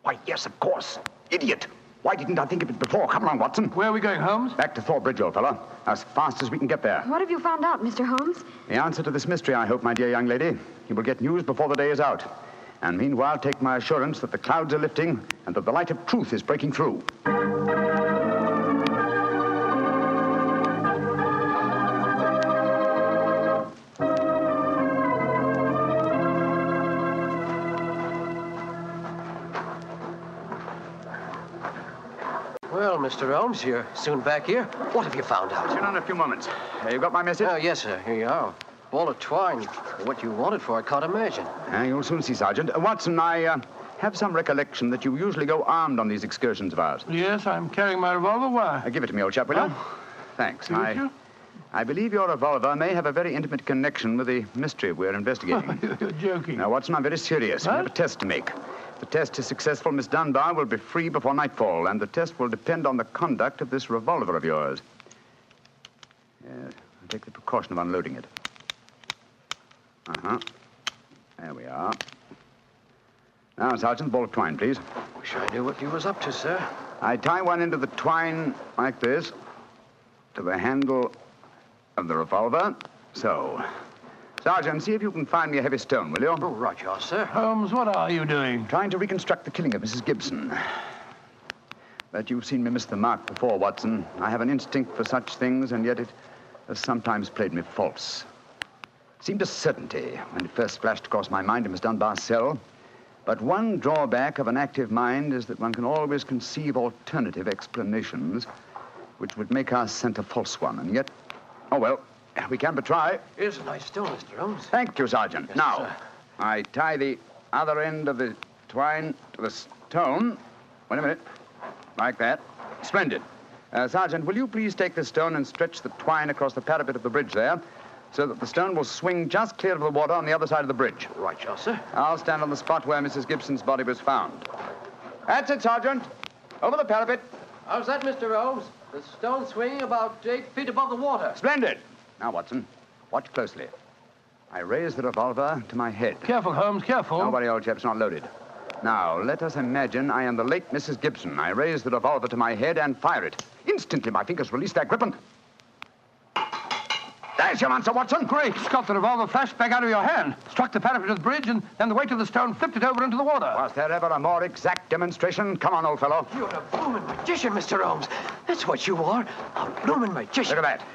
Why, yes, of course. Idiot. Why didn't I think of it before? Come along, Watson. Where are we going, Holmes? Back to Thor Bridge, old fellow. As fast as we can get there. What have you found out, Mr. Holmes? The answer to this mystery, I hope, my dear young lady. You will get news before the day is out. And meanwhile, take my assurance that the clouds are lifting and that the light of truth is breaking through. Well, Mr. Holmes, you're soon back here. What have you found out? Sit down a few moments. You got my message? Oh, yes, sir. Here you are. Ball of twine. What you wanted for, I can't imagine. You'll soon see, Sergeant. Watson, I have some recollection that you usually go armed on these excursions of ours. Yes, I'm carrying my revolver. Why? Give it to me, old chap, will you? Thanks. I believe your revolver may have a very intimate connection with the mystery we're investigating. You're joking. Now, Watson, I'm very serious. We have a test to make. If the test is successful, Miss Dunbar will be free before nightfall, and the test will depend on the conduct of this revolver of yours. Yes, I'll take the precaution of unloading it. There we are. Now, Sergeant, ball of twine, please. Wish I knew what you was up to, sir. I tie one end of the twine like this to the handle of the revolver. So. Sergeant, see if you can find me a heavy stone, will you? Oh, right, yes, sir. Holmes, what are you doing? Trying to reconstruct the killing of Mrs. Gibson. But you've seen me miss the mark before, Watson. I have an instinct for such things, and yet it has sometimes played me false. It seemed a certainty when it first flashed across my mind in Miss Dunbar's cell. But one drawback of an active mind is that one can always conceive alternative explanations which would make our scent a false one. And yet, oh, well, we can but try. Here's a nice stone, Mr. Holmes. Thank you, Sergeant. Yes, now, sir. I tie the other end of the twine to the stone. Wait a minute. Like that. Splendid. Sergeant, will you please take this stone and stretch the twine across the parapet of the bridge there, so that the stone will swing just clear of the water on the other side of the bridge. Right, yes, sir. I'll stand on the spot where Mrs. Gibson's body was found. That's it, Sergeant. Over the parapet. How's that, Mr. Holmes? The stone swinging about 8 feet above the water. Splendid. Now, Watson, watch closely. I raise the revolver to my head. Careful, Holmes, careful. Don't worry, old chap, it's not loaded. Now, let us imagine I am the late Mrs. Gibson. I raise the revolver to my head and fire it. Instantly, my fingers release their grip and... There's your answer, Watson. Great Scott, the revolver flashed back out of your hand, struck the parapet of the bridge, and then the weight of the stone flipped it over into the water. Was there ever a more exact demonstration? Come on, old fellow. You're a blooming magician, Mr. Holmes. That's what you are, a blooming magician. Look at that.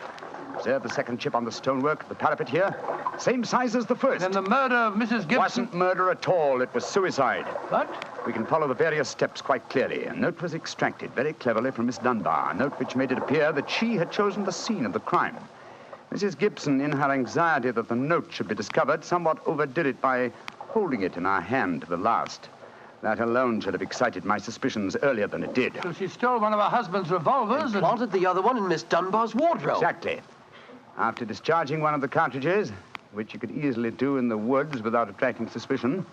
Observe the second chip on the stonework of the parapet here. Same size as the first. And the murder of Mrs. Gibson... Wasn't murder at all. It was suicide. What? We can follow the various steps quite clearly. A note was extracted very cleverly from Miss Dunbar, a note which made it appear that she had chosen the scene of the crime. Mrs. Gibson, in her anxiety that the note should be discovered, somewhat overdid it by holding it in her hand to the last. That alone should have excited my suspicions earlier than it did. So she stole one of her husband's revolvers and planted the other one in Miss Dunbar's wardrobe. Exactly. After discharging one of the cartridges, which you could easily do in the woods without attracting suspicion,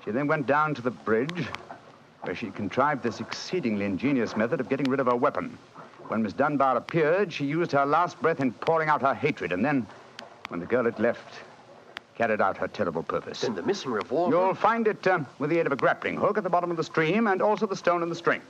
she then went down to the bridge, where she contrived this exceedingly ingenious method of getting rid of her weapon. When Miss Dunbar appeared, she used her last breath in pouring out her hatred, and then, when the girl had left, carried out her terrible purpose. Then the missing revolver... You'll find it with the aid of a grappling hook at the bottom of the stream, and also the stone and the string,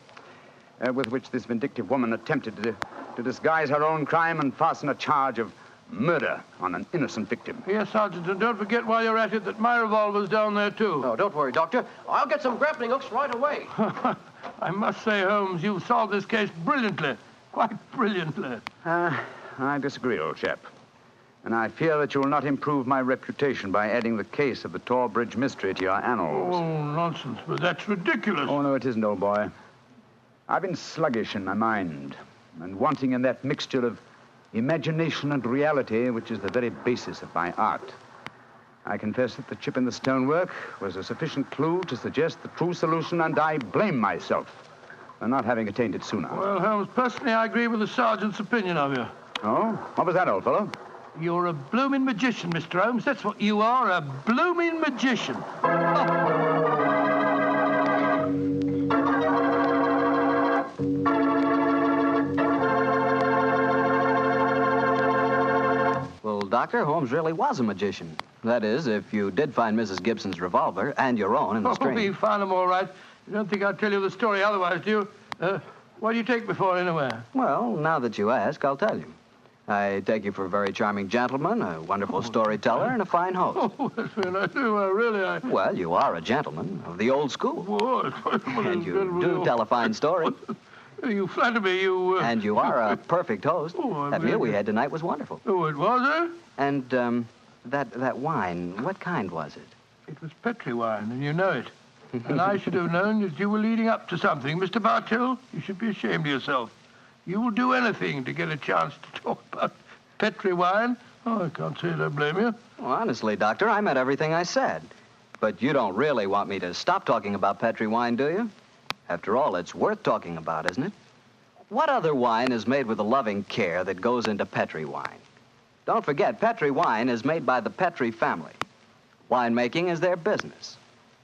with which this vindictive woman attempted to disguise her own crime and fasten a charge of murder on an innocent victim. Yes, Sergeant, and don't forget while you're at it that my revolver's down there, too. No, don't worry, Doctor. I'll get some grappling hooks right away. I must say, Holmes, you've solved this case brilliantly. Quite brilliantly. I disagree, old chap. And I fear that you will not improve my reputation by adding the case of the Tor Bridge mystery to your annals. Oh, nonsense, but that's ridiculous. Oh, no, it isn't, old boy. I've been sluggish in my mind and wanting in that mixture of imagination and reality which is the very basis of my art. I confess that the chip in the stonework was a sufficient clue to suggest the true solution, and I blame myself for not having attained it sooner. Well, Holmes, personally, I agree with the sergeant's opinion of you. Oh? What was that, old fellow? You're a blooming magician, Mr. Holmes. That's what you are, a blooming magician. Well, Doctor, Holmes really was a magician. That is, if you did find Mrs. Gibson's revolver and your own in the stream. Oh, we found them all right. You don't think I'd tell you the story otherwise, do you? What do you take me for, anyway? Well, now that you ask, I'll tell you. I take you for a very charming gentleman, a wonderful storyteller, and a fine host. Oh, that's very nice. Really, Well, you are a gentleman of the old school. And you do tell a fine story. You flatter me, you... And you are a perfect host. That meal we had tonight was wonderful. Oh, it was, eh? And, that wine, what kind was it? It was Petri wine, and you know it. And I should have known that you were leading up to something. Mr. Bartell, you should be ashamed of yourself. You will do anything to get a chance to talk about Petri wine. Oh, I can't say I don't blame you. Well, honestly, Doctor, I meant everything I said. But you don't really want me to stop talking about Petri wine, do you? After all, it's worth talking about, isn't it? What other wine is made with the loving care that goes into Petri wine? Don't forget, Petri wine is made by the Petri family. Winemaking is their business.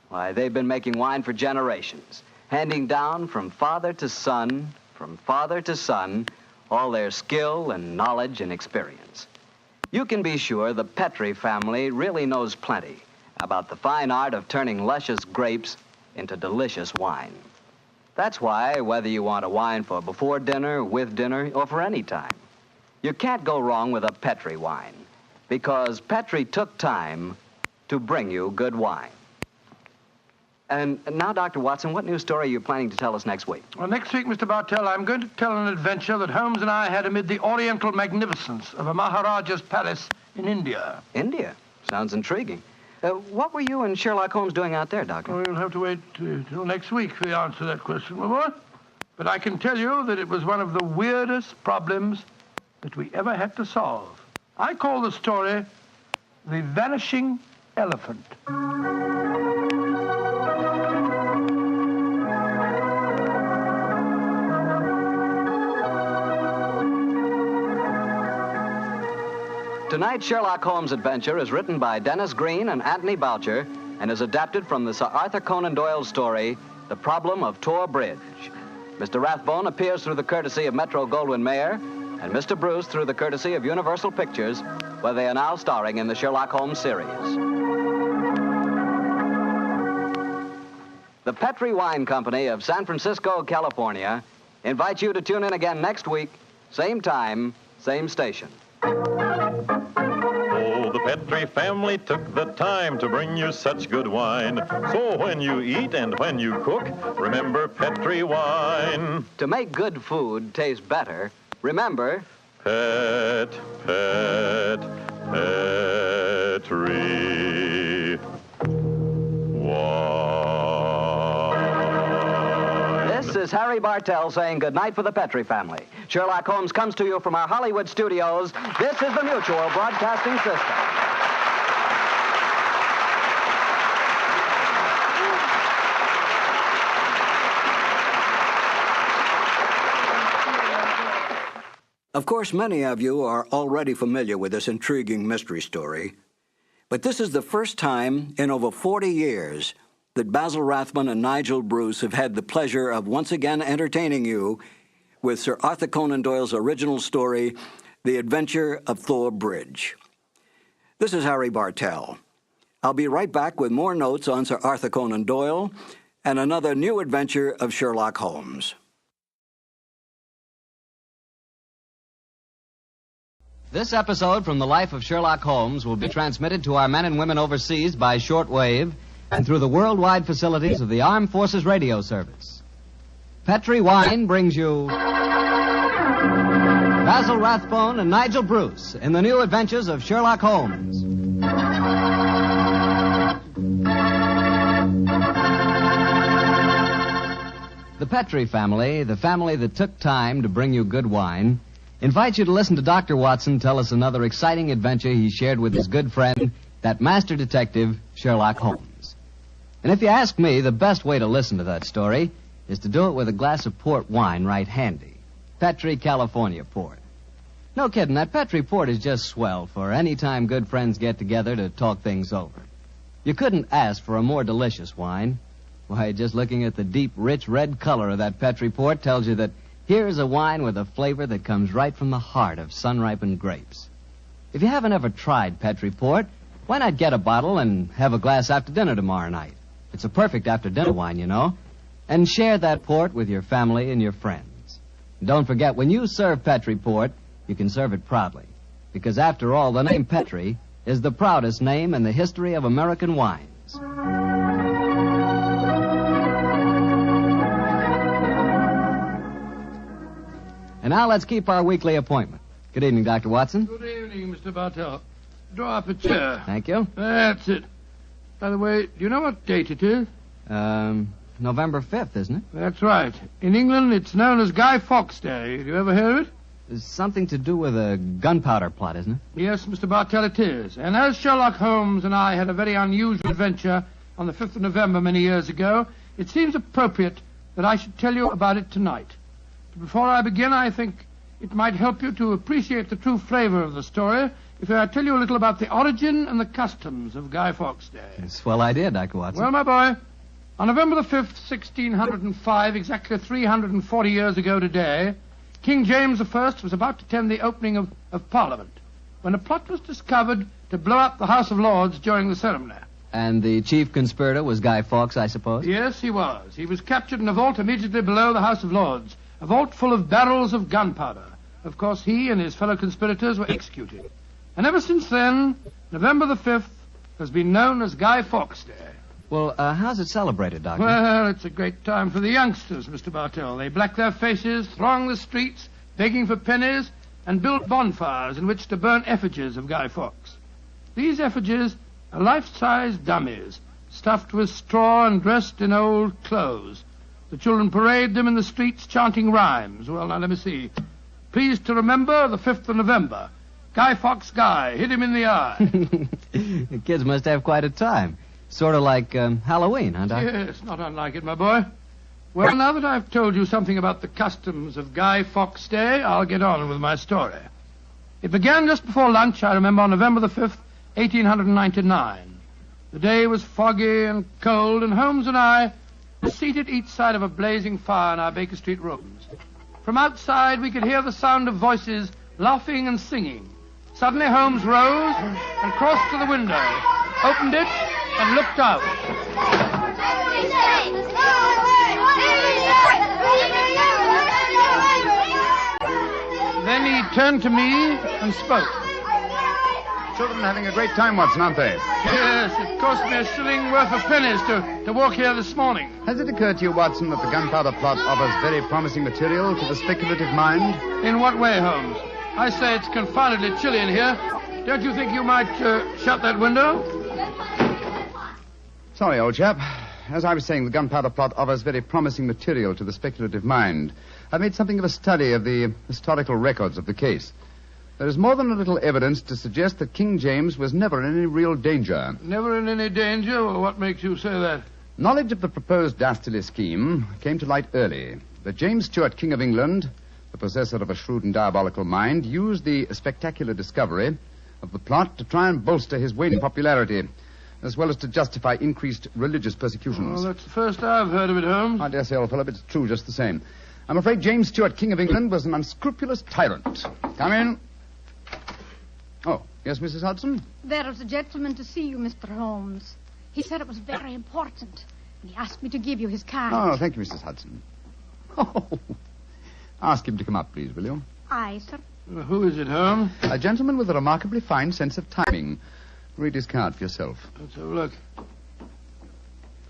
Why, they've been making wine for generations, handing down from father to son, all their skill and knowledge and experience. You can be sure the Petri family really knows plenty about the fine art of turning luscious grapes into delicious wine. That's why, whether you want a wine for before dinner, with dinner, or for any time, you can't go wrong with a Petri wine, because Petri took time to bring you good wine. And now, Dr. Watson, what new story are you planning to tell us next week? Well, next week, Mr. Bartell, I'm going to tell an adventure that Holmes and I had amid the oriental magnificence of a Maharaja's palace in India. India? Sounds intriguing. What were you and Sherlock Holmes doing out there, Doctor? Well, we'll have to wait till next week for the answer to that question, my boy. But I can tell you that it was one of the weirdest problems that we ever had to solve. I call the story The Vanishing Elephant. Tonight's Sherlock Holmes adventure is written by Dennis Green and Anthony Boucher and is adapted from the Sir Arthur Conan Doyle story, The Problem of Tor Bridge. Mr. Rathbone appears through the courtesy of Metro-Goldwyn-Mayer and Mr. Bruce through the courtesy of Universal Pictures, where they are now starring in the Sherlock Holmes series. The Petri Wine Company of San Francisco, California, invites you to tune in again next week, same time, same station. Oh, the Petri family took the time to bring you such good wine. So when you eat and when you cook, remember Petri wine. To make good food taste better, remember... Petri wine. This is Harry Bartell saying goodnight for the Petri family. Sherlock Holmes comes to you from our Hollywood studios. This is the Mutual Broadcasting System. Of course, many of you are already familiar with this intriguing mystery story, but this is the first time in over 40 years that Basil Rathbone and Nigel Bruce have had the pleasure of once again entertaining you with Sir Arthur Conan Doyle's original story, The Adventure of Tor Bridge. This is Harry Bartell. I'll be right back with more notes on Sir Arthur Conan Doyle and another new adventure of Sherlock Holmes. This episode from the life of Sherlock Holmes will be transmitted to our men and women overseas by shortwave and through the worldwide facilities of the Armed Forces Radio Service. Petri Wine brings you Basil Rathbone and Nigel Bruce in the new adventures of Sherlock Holmes. The Petri family, the family that took time to bring you good wine, invites you to listen to Dr. Watson tell us another exciting adventure he shared with his good friend, that master detective, Sherlock Holmes. And if you ask me, the best way to listen to that story is to do it with a glass of port wine right handy. Petri California port. No kidding. That Petri port is just swell for any time good friends get together to talk things over. You couldn't ask for a more delicious wine. Why, just looking at the deep, rich red color of that Petri port tells you that here's a wine with a flavor that comes right from the heart of sun-ripened grapes. If you haven't ever tried Petri port, why not get a bottle and have a glass after dinner tomorrow night? It's a perfect after-dinner wine, you know. And share that port with your family and your friends. And don't forget, when you serve Petri port, you can serve it proudly. Because after all, the name Petri is the proudest name in the history of American wines. And now let's keep our weekly appointment. Good evening, Dr. Watson. Good evening, Mr. Bartell. Draw up a chair. Thank you. That's it. By the way, do you know what date it is? November 5th, isn't it? That's right. In England, it's known as Guy Fawkes Day. Have you ever heard of it? It's something to do with a gunpowder plot, isn't it? Yes, Mr. Bartell, it is. And as Sherlock Holmes and I had a very unusual adventure on the 5th of November many years ago, it seems appropriate that I should tell you about it tonight. But before I begin, I think it might help you to appreciate the true flavor of the story if I tell you a little about the origin and the customs of Guy Fawkes Day. Swell idea, Dr. Watson. Well, my boy, on November the 5th, 1605, exactly 340 years ago today, King James I was about to attend the opening of Parliament when a plot was discovered to blow up the House of Lords during the ceremony. And the chief conspirator was Guy Fawkes, I suppose? Yes, he was. He was captured in a vault immediately below the House of Lords, a vault full of barrels of gunpowder. Of course, he and his fellow conspirators were executed. And ever since then, November the 5th has been known as Guy Fawkes Day. Well, how's it celebrated, Doctor? Well, it's a great time for the youngsters, Mr. Bartell. They black their faces, throng the streets, begging for pennies, and build bonfires in which to burn effigies of Guy Fawkes. These effigies are life-size dummies, stuffed with straw and dressed in old clothes. The children parade them in the streets chanting rhymes. Well, now, let me see. Pleased to remember the 5th of November. Guy Fawkes Guy, hit him in the eye. The kids must have quite a time. Sort of like Halloween, huh, Doctor? Yes, not unlike it, my boy. Well, now that I've told you something about the customs of Guy Fawkes Day, I'll get on with my story. It began just before lunch, I remember, on November the 5th, 1899. The day was foggy and cold, and Holmes and I were seated each side of a blazing fire in our Baker Street rooms. From outside, we could hear the sound of voices laughing and singing. Suddenly, Holmes rose and crossed to the window, opened it, and looked out. Then he turned to me and spoke. Children having a great time, Watson, aren't they? Yes, it cost me a shilling worth of pennies to walk here this morning. Has it occurred to you, Watson, that the gunpowder plot offers very promising material to the speculative mind? In what way, Holmes? I say it's confoundedly chilly in here. Don't you think you might shut that window? Sorry, old chap. As I was saying, the gunpowder plot offers very promising material to the speculative mind. I've made something of a study of the historical records of the case. There is more than a little evidence to suggest that King James was never in any real danger. Never in any danger? Well, what makes you say that? Knowledge of the proposed dastardly scheme came to light early. That James Stuart, King of England, the possessor of a shrewd and diabolical mind, used the spectacular discovery of the plot to try and bolster his waning popularity, as well as to justify increased religious persecutions. Well, that's the first I've heard of it, Holmes. I dare say, old fellow, but it's true just the same. I'm afraid James Stuart, King of England, was an unscrupulous tyrant. Come in. Oh, yes, Mrs. Hudson? There is a gentleman to see you, Mr. Holmes. He said it was very important. He asked me to give you his card. Oh, thank you, Mrs. Hudson. Oh, ask him to come up, please, will you? Aye, sir. Who is it, Holmes? A gentleman with a remarkably fine sense of timing. Read his card for yourself. Let's have a look.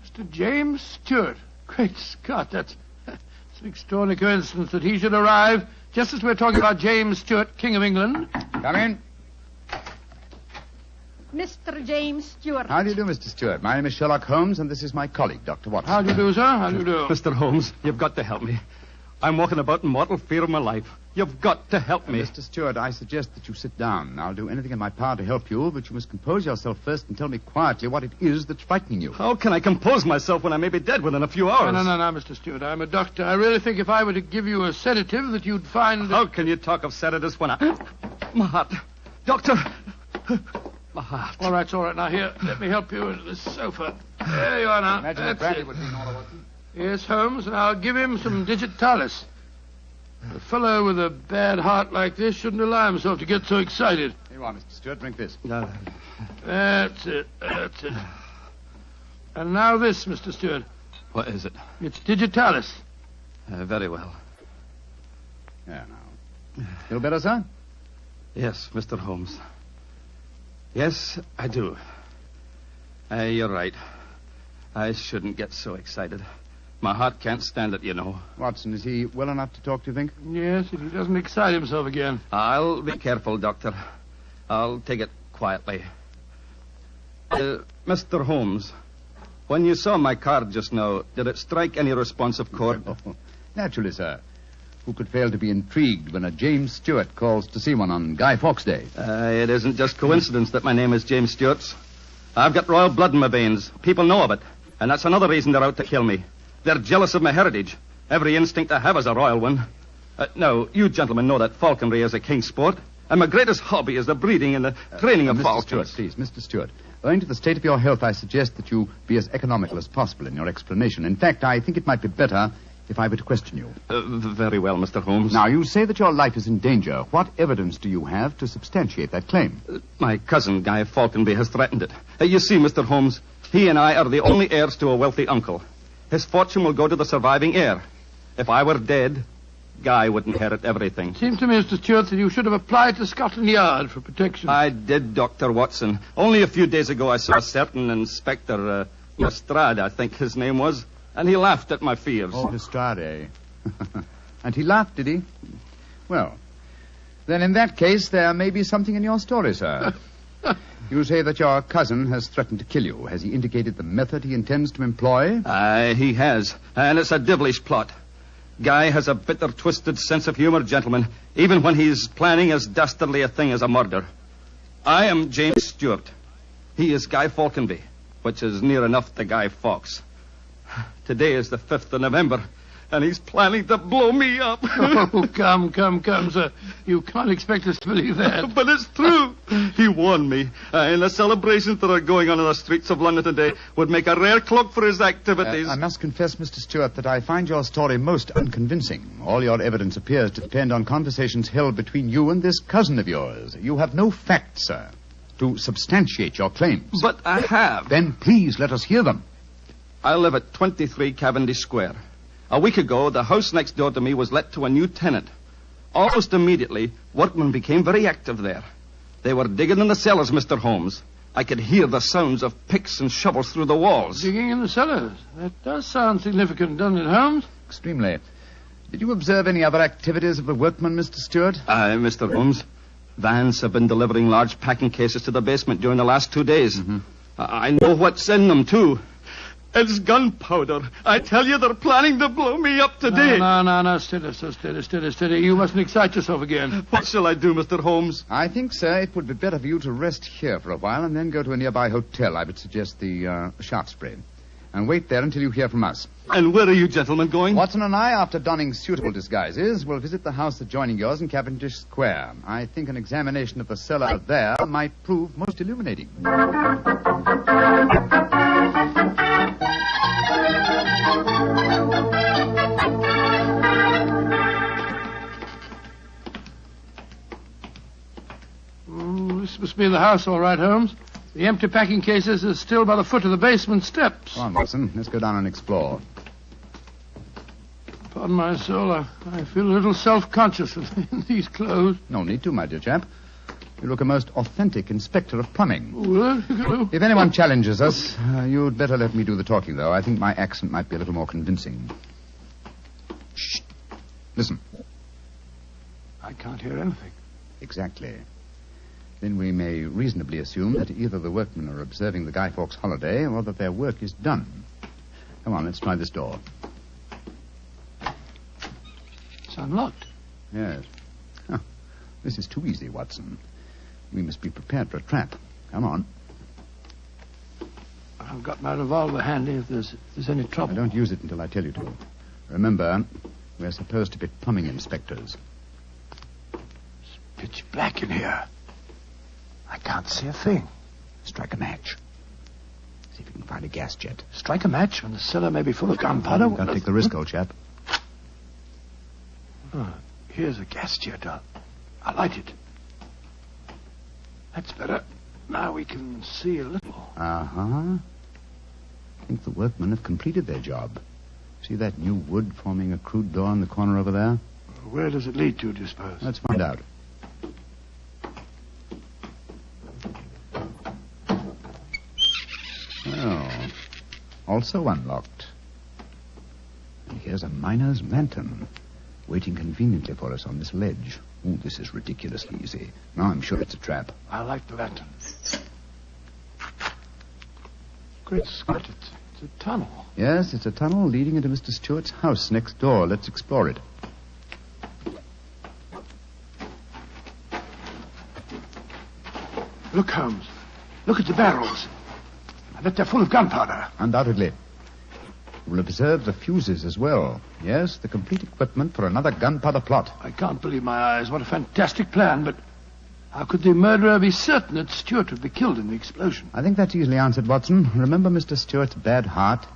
Mr. James Stuart. Great Scott, that's an extraordinary coincidence that he should arrive just as we're talking about James Stuart, King of England. Come in. Mr. James Stuart. How do you do, Mr. Stuart? My name is Sherlock Holmes, and this is my colleague, Dr. Watson. How do you do, sir? How do you do? Mr. Holmes, you've got to help me. I'm walking about in mortal fear of my life. You've got to help me. Mr. Stewart, I suggest that you sit down. I'll do anything in my power to help you, but you must compose yourself first and tell me quietly what it is that's frightening you. How can I compose myself when I may be dead within a few hours? No, Mr. Stewart. I'm a doctor. I really think if I were to give you a sedative that you'd find... How can you talk of sedatives when I... My heart. Doctor. My heart. All right. Now, here, let me help you into this sofa. There you are now. Imagine That's brandy it. would be in order, Watson. Yes, Holmes, and I'll give him some digitalis. A fellow with a bad heart like this shouldn't allow himself to get so excited. Here you are, Mr. Stewart. Drink this. No. That's it. And now this, Mr. Stewart. What is it? It's digitalis. Very well. Yeah, now. Feel better, sir? Yes, Mr. Holmes. Yes, I do. You're right. I shouldn't get so excited. My heart can't stand it, you know. Watson, is he well enough to talk, do you think? Yes, if he doesn't excite himself again. I'll be careful, Doctor. I'll take it quietly. Mr. Holmes, when you saw my card just now, did it strike any responsive chord? Naturally, sir. Who could fail to be intrigued when a James Stewart calls to see one on Guy Fawkes Day? It isn't just coincidence that my name is James Stewart. I've got royal blood in my veins. People know of it. And that's another reason they're out to kill me. They're jealous of my heritage. Every instinct I have is a royal one. Now, you gentlemen know that falconry is a king's sport. And my greatest hobby is the breeding and the training of falcons. Stewart, please, Mr. Stewart. Owing to the state of your health, I suggest that you be as economical as possible in your explanation. In fact, I think it might be better if I were to question you. Very well, Mr. Holmes. Now, you say that your life is in danger. What evidence do you have to substantiate that claim? My cousin, Guy Falconby, has threatened it. You see, Mr. Holmes, he and I are the only heirs to a wealthy uncle. His fortune will go to the surviving heir. If I were dead, Guy would inherit everything. Seems to me, Mr. Stewart, that you should have applied to Scotland Yard for protection. I did, Dr. Watson. Only a few days ago I saw a certain Inspector Lestrade, I think his name was, and he laughed at my fears. Oh, Lestrade. And he laughed, did he? Well, then in that case, there may be something in your story, sir. You say that your cousin has threatened to kill you. Has he indicated the method he intends to employ? He has, and it's a devilish plot. Guy has a bitter, twisted sense of humor, gentlemen, even when he's planning as dastardly a thing as a murder. I am James Stewart. He is Guy Falconby, which is near enough to Guy Fawkes. Today is the 5th of November, and he's planning to blow me up. Oh, come, sir. You can't expect us to believe that. But it's true. He warned me. And the celebrations that are going on in the streets of London today would make a rare cloak for his activities. I must confess, Mr. Stewart, that I find your story most unconvincing. All your evidence appears to depend on conversations held between you and this cousin of yours. You have no facts, sir, to substantiate your claims. But I have. Then please let us hear them. I live at 23 Cavendish Square. A week ago, the house next door to me was let to a new tenant. Almost immediately, workmen became very active there. They were digging in the cellars, Mr. Holmes. I could hear the sounds of picks and shovels through the walls. Digging in the cellars? That does sound significant, doesn't it, Holmes? Extremely. Did you observe any other activities of the workmen, Mr. Stewart? Mr. Holmes, vans have been delivering large packing cases to the basement during the last 2 days. Mm-hmm. I know what's in them, too. It's gunpowder. I tell you, they're planning to blow me up today. No. Steady. You mustn't excite yourself again. What shall I do, Mr. Holmes? I think, sir, it would be better for you to rest here for a while and then go to a nearby hotel. I would suggest the Shaftesbury. And wait there until you hear from us. And where are you gentlemen going? Watson and I, after donning suitable disguises, will visit the house adjoining yours in Cavendish Square. I think an examination of the cellar there might prove most illuminating. This must be the house, all right, Holmes. The empty packing cases are still by the foot of the basement steps. Come on, Watson. Let's go down and explore. Upon my soul, I feel a little self-conscious in these clothes. No need to, my dear chap. You look a most authentic inspector of plumbing. Well, if anyone challenges us, you'd better let me do the talking, though. I think my accent might be a little more convincing. Shh. Listen. I can't hear anything. Exactly. Then we may reasonably assume that either the workmen are observing the Guy Fawkes holiday or that their work is done. Come on, let's try this door. It's unlocked. Yes. This is too easy, Watson. We must be prepared for a trap. Come on. I've got my revolver handy if there's any trouble. Don't use it until I tell you to. Remember, we're supposed to be plumbing inspectors. It's pitch black in here. I can't see a thing. Strike a match. See if you can find a gas jet. Strike a match when the cellar may be full of gunpowder? Can't take the risk, old chap. Oh, here's a gas jet. I'll light it. That's better. Now we can see a little. Uh-huh. I think the workmen have completed their job. See that new wood forming a crude door in the corner over there? Where does it lead to, do you suppose? Let's find out. Oh, also unlocked. And here's a miner's lantern, waiting conveniently for us on this ledge. Oh, this is ridiculously easy. Now I'm sure it's a trap. I like the lantern. Great Scott, it's a tunnel. Yes, it's a tunnel leading into Mr. Stewart's house next door. Let's explore it. Look, Holmes. Look at the barrels. I bet they're full of gunpowder. Undoubtedly. We'll observe the fuses as well. Yes, the complete equipment for another gunpowder plot. I can't believe my eyes. What a fantastic plan, but how could the murderer be certain that Stewart would be killed in the explosion? I think that's easily answered, Watson. Remember Mr. Stewart's bad heart?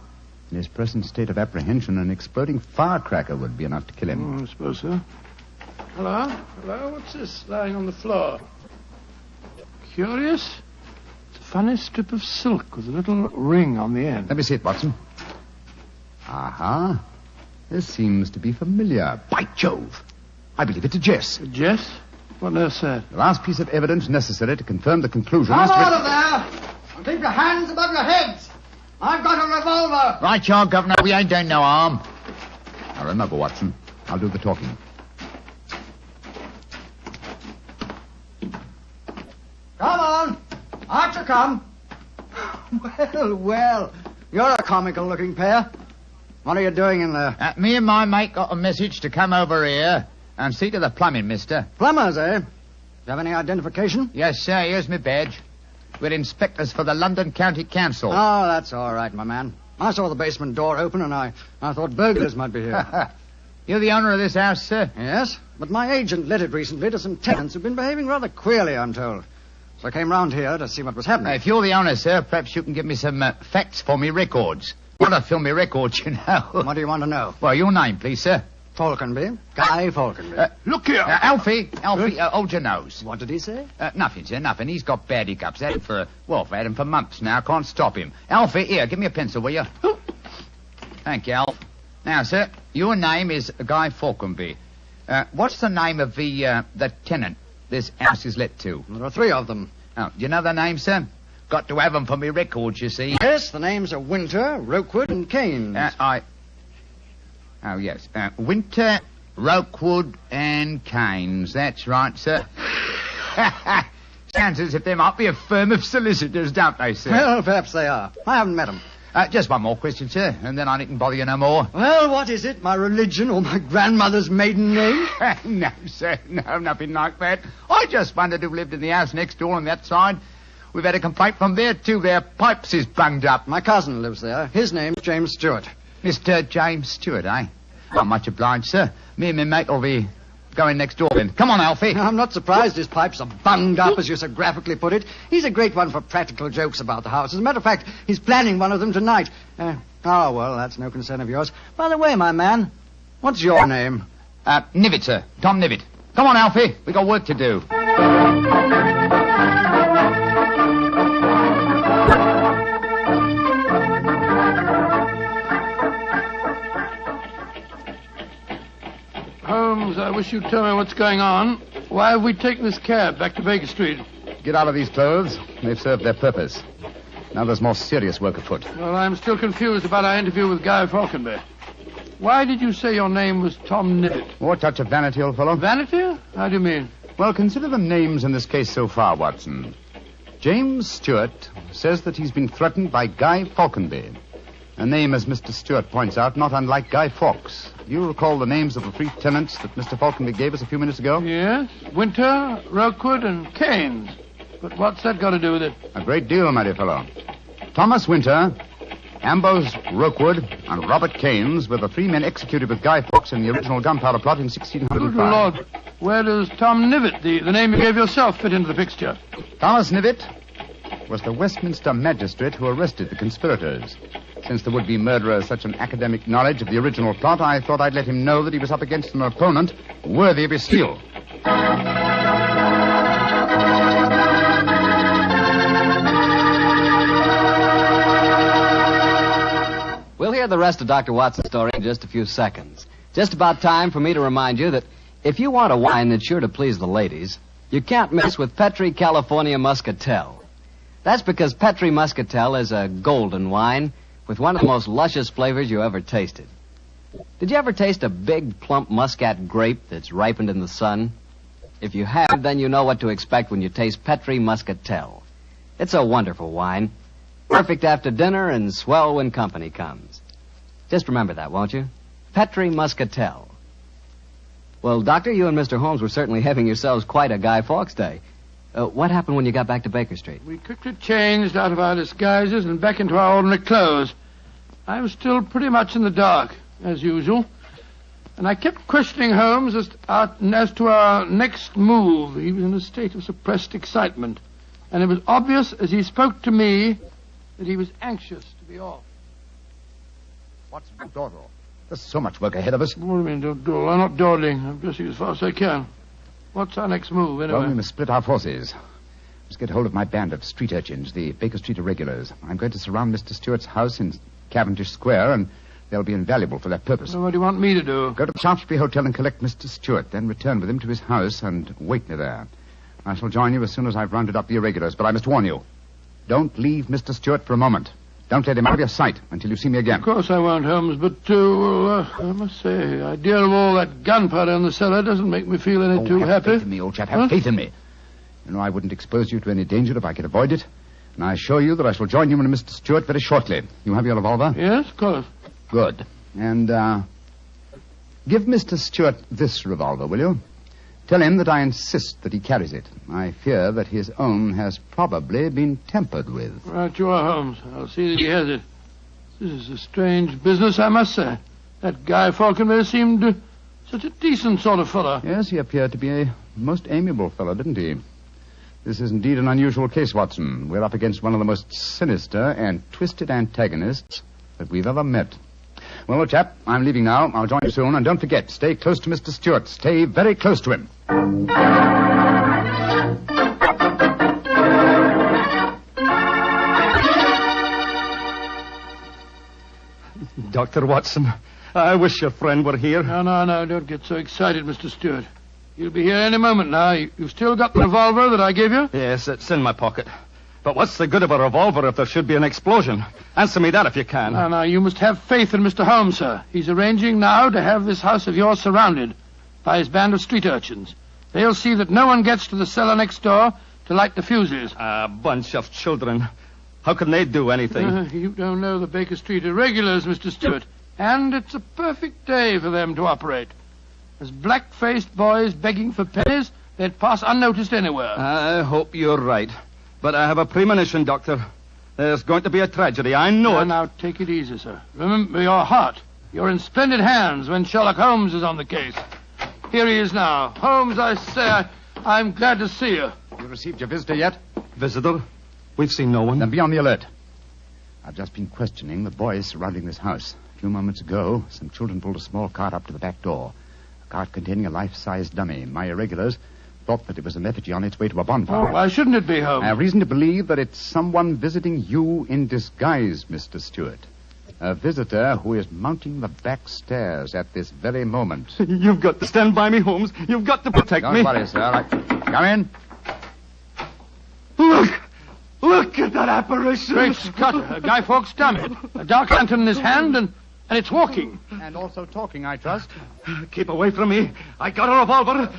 In his present state of apprehension, an exploding firecracker would be enough to kill him. I suppose so. Hello? Hello? What's this lying on the floor? Curious. It's a funny strip of silk with a little ring on the end. Let me see it, Watson. Aha. This seems to be familiar. By Jove. I believe it's a Jess. A Jess? What nurse said? The last piece of evidence necessary to confirm the conclusion Come is to... out of there! And keep your hands above your heads! I've got a revolver! Right, you are, Governor. We ain't doing no harm. Now, remember, Watson, I'll do the talking. Come on! Archer, come! Well, well. You're a comical-looking pair. What are you doing in there? Me and my mate got a message to come over here and see to the plumbing, mister. Plumbers, eh? Do you have any identification? Yes, sir. Here's my badge. We're inspectors for the London County Council. Oh, that's all right, my man. I saw the basement door open, and I thought burglars might be here. You're the owner of this house, sir? Yes, but my agent let it recently to some tenants who've been behaving rather queerly, I'm told. So I came round here to see what was happening. If you're the owner, sir, perhaps you can give me some facts for me records. I want to film me records, you know. What do you want to know? Well, your name, please, sir. Falconby. Guy Falconby. Look here. Alfie, hold your nose. What did he say? Nothing, sir, nothing. He's got bad hiccups. Had him for months now. Can't stop him. Alfie, here, give me a pencil, will you? Thank you, Alf. Now, sir, your name is Guy Falconby. What's the name of the tenant this house is let to? There are 3 of them. Oh, do you know their names, sir? Got to have them for me records, you see. Yes, the names are Winter, Rokewood, and Keynes. Oh, yes. Winter, Rokewood, and Keynes. That's right, sir. Sounds as if they might be a firm of solicitors, don't they, sir? Well, perhaps they are. I haven't met them. Just one more question, sir, and then I needn't bother you no more. Well, what is it? My religion or my grandmother's maiden name? No, sir. No, nothing like that. I just wondered who lived in the house next door on that side. We've had a complaint from there, too. Their pipes is bunged up. My cousin lives there. His name's James Stewart. Mr. James Stewart, eh? Not much obliged, sir. Me and my mate will be going next door then. Come on, Alfie. I'm not surprised his pipes are bunged up, as you so graphically put it. He's a great one for practical jokes about the house. As a matter of fact, he's planning one of them tonight. Well, that's no concern of yours. By the way, my man, what's your name? Nivitt, sir. Tom Nivitt. Come on, Alfie. We got work to do. Holmes, I wish you'd tell me what's going on. Why have we taken this cab back to Baker Street? Get out of these clothes. They've served their purpose. Now there's more serious work afoot. Well, I'm still confused about our interview with Guy Falconby. Why did you say your name was Tom Nivitt? More touch of vanity, old fellow. Vanity? How do you mean? Well, consider the names in this case so far, Watson. James Stewart says that he's been threatened by Guy Falconby. A name, as Mr. Stewart points out, not unlike Guy Fawkes. Do you recall the names of the 3 tenants that Mr. Falconby gave us a few minutes ago? Yes, Winter, Rookwood, and Keynes. But what's that got to do with it? A great deal, my dear fellow. Thomas Winter, Ambrose Rookwood, and Robert Keynes were the 3 men executed with Guy Fawkes in the original gunpowder plot in 1605. Good Lord. Where does Tom Knivet, the name you gave yourself, fit into the picture? Thomas Knivet was the Westminster magistrate who arrested the conspirators. Since the would-be murderer has such an academic knowledge of the original plot, I thought I'd let him know that he was up against an opponent worthy of his steel. We'll hear the rest of Dr. Watson's story in just a few seconds. Just about time for me to remind you that if you want a wine that's sure to please the ladies, you can't mess with Petri California Muscatel. That's because Petri Muscatel is a golden wine with one of the most luscious flavors you ever tasted. Did you ever taste a big, plump muscat grape that's ripened in the sun? If you have, then you know what to expect when you taste Petri Muscatel. It's a wonderful wine. Perfect after dinner and swell when company comes. Just remember that, won't you? Petri Muscatel. Well, Doctor, you and Mr. Holmes were certainly having yourselves quite a Guy Fawkes day. What happened when you got back to Baker Street? We quickly changed out of our disguises and back into our ordinary clothes. I was still pretty much in the dark, as usual. And I kept questioning Holmes as to our next move. He was in a state of suppressed excitement. And it was obvious as he spoke to me that he was anxious to be off. What's dawdle? There's so much work ahead of us. What do you mean, don't dawdle? I'm not dawdling. I'm dressing as fast as I can. What's our next move, anyway? Well, we must split our forces. Let's get hold of my band of street urchins, the Baker Street irregulars. I'm going to surround Mr. Stewart's house in Cavendish Square, and they'll be invaluable for that purpose. Well, what do you want me to do? Go to the Shaftesbury Hotel and collect Mr. Stewart, then return with him to his house and wait me there. I shall join you as soon as I've rounded up the irregulars, but I must warn you. Don't leave Mr. Stewart for a moment. Don't let him out of your sight until you see me again. Of course I won't, Holmes, but, I must say, the idea of all that gunpowder in the cellar doesn't make me feel any too happy. Have faith in me, old chap. Have faith in me. You know, I wouldn't expose you to any danger if I could avoid it. And I assure you that I shall join you and Mr. Stewart very shortly. You have your revolver? Yes, of course. Good. And, give Mr. Stewart this revolver, will you? Tell him that I insist that he carries it. I fear that his own has probably been tampered with. Right you are, Holmes. I'll see that he has it. This is a strange business, I must say. That Guy Falconby seemed such a decent sort of fellow. Yes, he appeared to be a most amiable fellow, didn't he? This is indeed an unusual case, Watson. We're up against one of the most sinister and twisted antagonists that we've ever met. Well, old chap, I'm leaving now. I'll join you soon. And don't forget, stay close to Mr. Stewart. Stay very close to him. Dr. Watson, I wish your friend were here. No, don't get so excited, Mr. Stewart. He'll be here any moment now. You've still got the revolver that I gave you? Yes, it's in my pocket. But what's the good of a revolver if there should be an explosion? Answer me that if you can. No, you must have faith in Mr. Holmes, sir. He's arranging now to have this house of yours surrounded by his band of street urchins. They'll see that no one gets to the cellar next door to light the fuses. A bunch of children. How can they do anything? You don't know the Baker Street irregulars, Mr. Stewart. And it's a perfect day for them to operate. As black-faced boys begging for pennies, they'd pass unnoticed anywhere. I hope you're right. But I have a premonition, Doctor. There's going to be a tragedy. I know it. Now, take it easy, sir. Remember your heart. You're in splendid hands when Sherlock Holmes is on the case. Here he is now. Holmes, I say, I'm glad to see you. You received your visitor yet? Visitor? We've seen no one. Then be on the alert. I've just been questioning the boys surrounding this house. A few moments ago, some children pulled a small cart up to the back door. A cart containing a life-size dummy. My irregulars thought that it was an effigy on its way to a bonfire. Oh, why shouldn't it be, Holmes? I have reason to believe that it's someone visiting you in disguise, Mr. Stewart. A visitor who is mounting the back stairs at this very moment. You've got to stand by me, Holmes. You've got to protect me. Don't worry, sir. Come in. Look at that apparition. Great Scott, Guy Fawkes' dummy. A dark lantern in his hand, and it's walking. And also talking, I trust. Keep away from me. I got a revolver.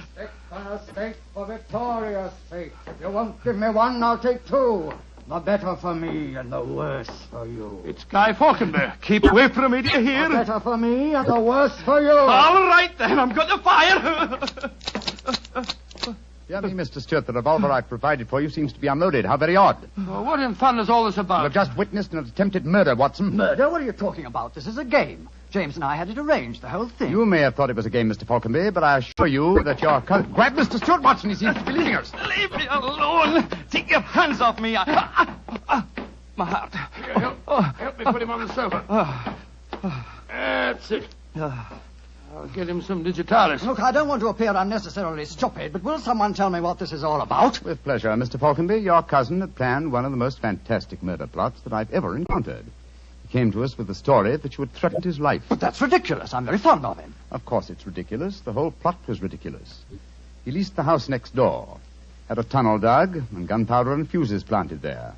For Victoria's sake. If you won't give me one, I'll take two. The better for me and the worse for you. It's Guy Falkenberg. Keep away from me, do you hear? The better for me and the worse for you. All right, then. I'm going to fire. Dear me, Mr. Stewart, the revolver I've provided for you seems to be unloaded. How very odd. Well, what in thunder is all this about? You've just witnessed an attempted murder, Watson. Murder? What are you talking about? This is a game. James and I had it arranged, the whole thing. You may have thought it was a game, Mr. Falconby, but I assure you that your cousin... Grab Mr. Stewart, Watson. He seems to be leaving us. Leave me alone. Take your hands off me. My heart. Help me put him on the sofa. That's it. I'll get him some digitalis. Look, I don't want to appear unnecessarily stupid, but will someone tell me what this is all about? With pleasure, Mr. Falconby. Your cousin had planned one of the most fantastic murder plots that I've ever encountered. He came to us with the story that you had threatened his life. But that's ridiculous. I'm very fond of him. Of course it's ridiculous. The whole plot was ridiculous. He leased the house next door, had a tunnel dug, and gunpowder and fuses planted there.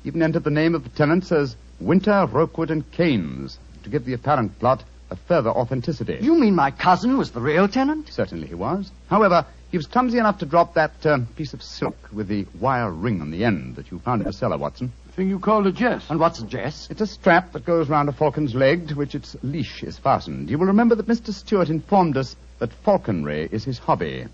Even entered the name of the tenants as Winter, Rookwood, and Keynes to give the apparent plot a further authenticity. You mean my cousin was the real tenant? Certainly he was. However, he was clumsy enough to drop that piece of silk with the wire ring on the end that you found in the cellar, Watson. The thing you called a jess. And what's a jess? It's a strap that goes round a falcon's leg to which its leash is fastened. You will remember that Mr. Stewart informed us that falconry is his hobby,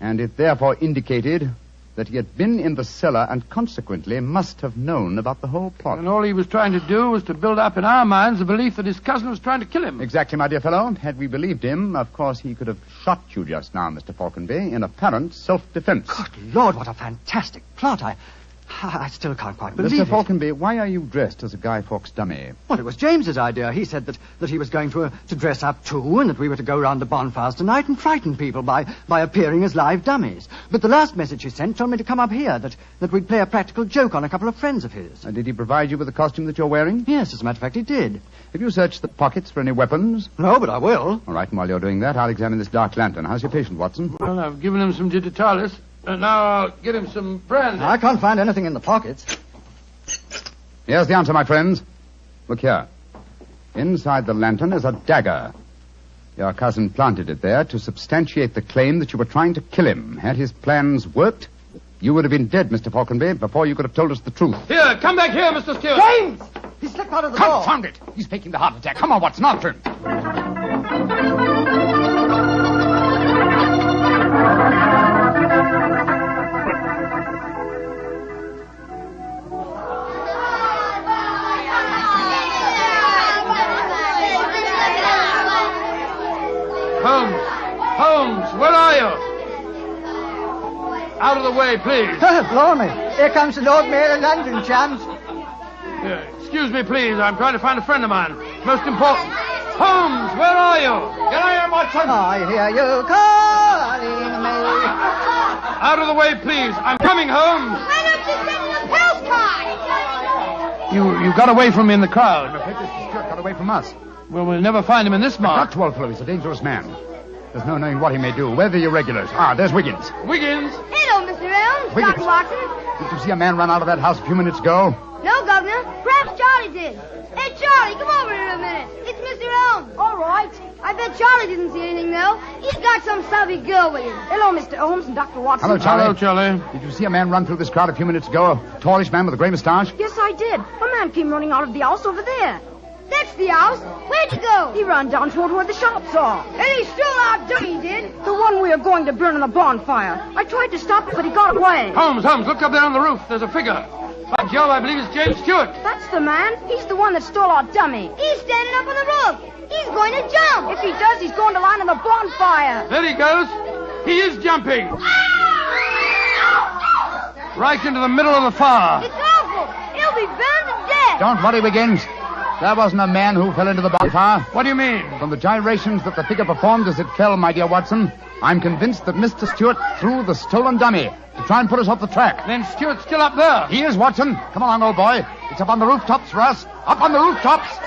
and it therefore indicated that he had been in the cellar and consequently must have known about the whole plot. And all he was trying to do was to build up in our minds the belief that his cousin was trying to kill him. Exactly, my dear fellow. Had we believed him, of course he could have shot you just now, Mr. Falconby, in apparent self-defense. Good Lord, what a fantastic plot. I still can't quite believe Mr. it. Falconby, why are you dressed as a Guy Fawkes dummy? Well, it was James's idea. He said that he was going to dress up too, and that we were to go round the bonfires tonight and frighten people by appearing as live dummies. But the last message he sent told me to come up here, that we'd play a practical joke on a couple of friends of his. Did he provide you with the costume that you're wearing? Yes, as a matter of fact, he did. Have you searched the pockets for any weapons? No, but I will. All right, and while you're doing that, I'll examine this dark lantern. How's your patient, Watson? Well, I've given him some digitalis, and now I'll get him some brandy. I can't find anything in the pockets. Here's the answer, my friends. Look here. Inside the lantern is a dagger. Your cousin planted it there to substantiate the claim that you were trying to kill him. Had his plans worked, you would have been dead, Mr. Falconby, before you could have told us the truth. Here, come back here, Mr. Stewart. James! He slipped out of the door. Confound it! He's faking the heart attack. Come on, Watson, after him. Holmes, where are you? Out of the way, please. Blimey. Here comes the Lord Mayor of London, chums. Excuse me, please. I'm trying to find a friend of mine. Most important. Holmes, where are you? Get out here, Watson. I hear you calling me. Out of the way, please. I'm coming, Holmes. Why don't you sit in the post car? You got away from me in the crowd. I'm afraid Mr. Stewart got away from us. Well, we'll never find him in this mark. Not too old fellow. He's a dangerous man. There's no knowing what he may do. Where are the irregulars? There's Wiggins. Wiggins? Hello, Mr. Elms. Wiggins. Dr. Watson. Did you see a man run out of that house a few minutes ago? No, Governor. Perhaps Charlie did. Hey, Charlie, come over here a minute. It's Mr. Elms. All right. I bet Charlie didn't see anything, though. He's got some savvy girl with him. Hello, Mr. Holmes and Dr. Watson. Hello, Charlie. Hello, Charlie. Did you see a man run through this crowd a few minutes ago? A tallish man with a grey moustache? Yes, I did. A man came running out of the house over there. That's the house. Where'd you go? He ran down toward where the shops are. And he stole our dummy, he did. The one we are going to burn in the bonfire. I tried to stop him, but he got away. Holmes, look up there on the roof. There's a figure. By Jove, I believe it's James Stewart. That's the man. He's the one that stole our dummy. He's standing up on the roof. He's going to jump. If he does, he's going to land in the bonfire. There he goes. He is jumping. Right into the middle of the fire. It's awful. He'll be burned to death. Don't worry, Wiggins. There wasn't a man who fell into the bonfire. What do you mean? From the gyrations that the figure performed as it fell, my dear Watson, I'm convinced that Mr. Stewart threw the stolen dummy to try and put us off the track. Then Stewart's still up there. He is, Watson. Come along, old boy. It's up on the rooftops for us. Up on the rooftops.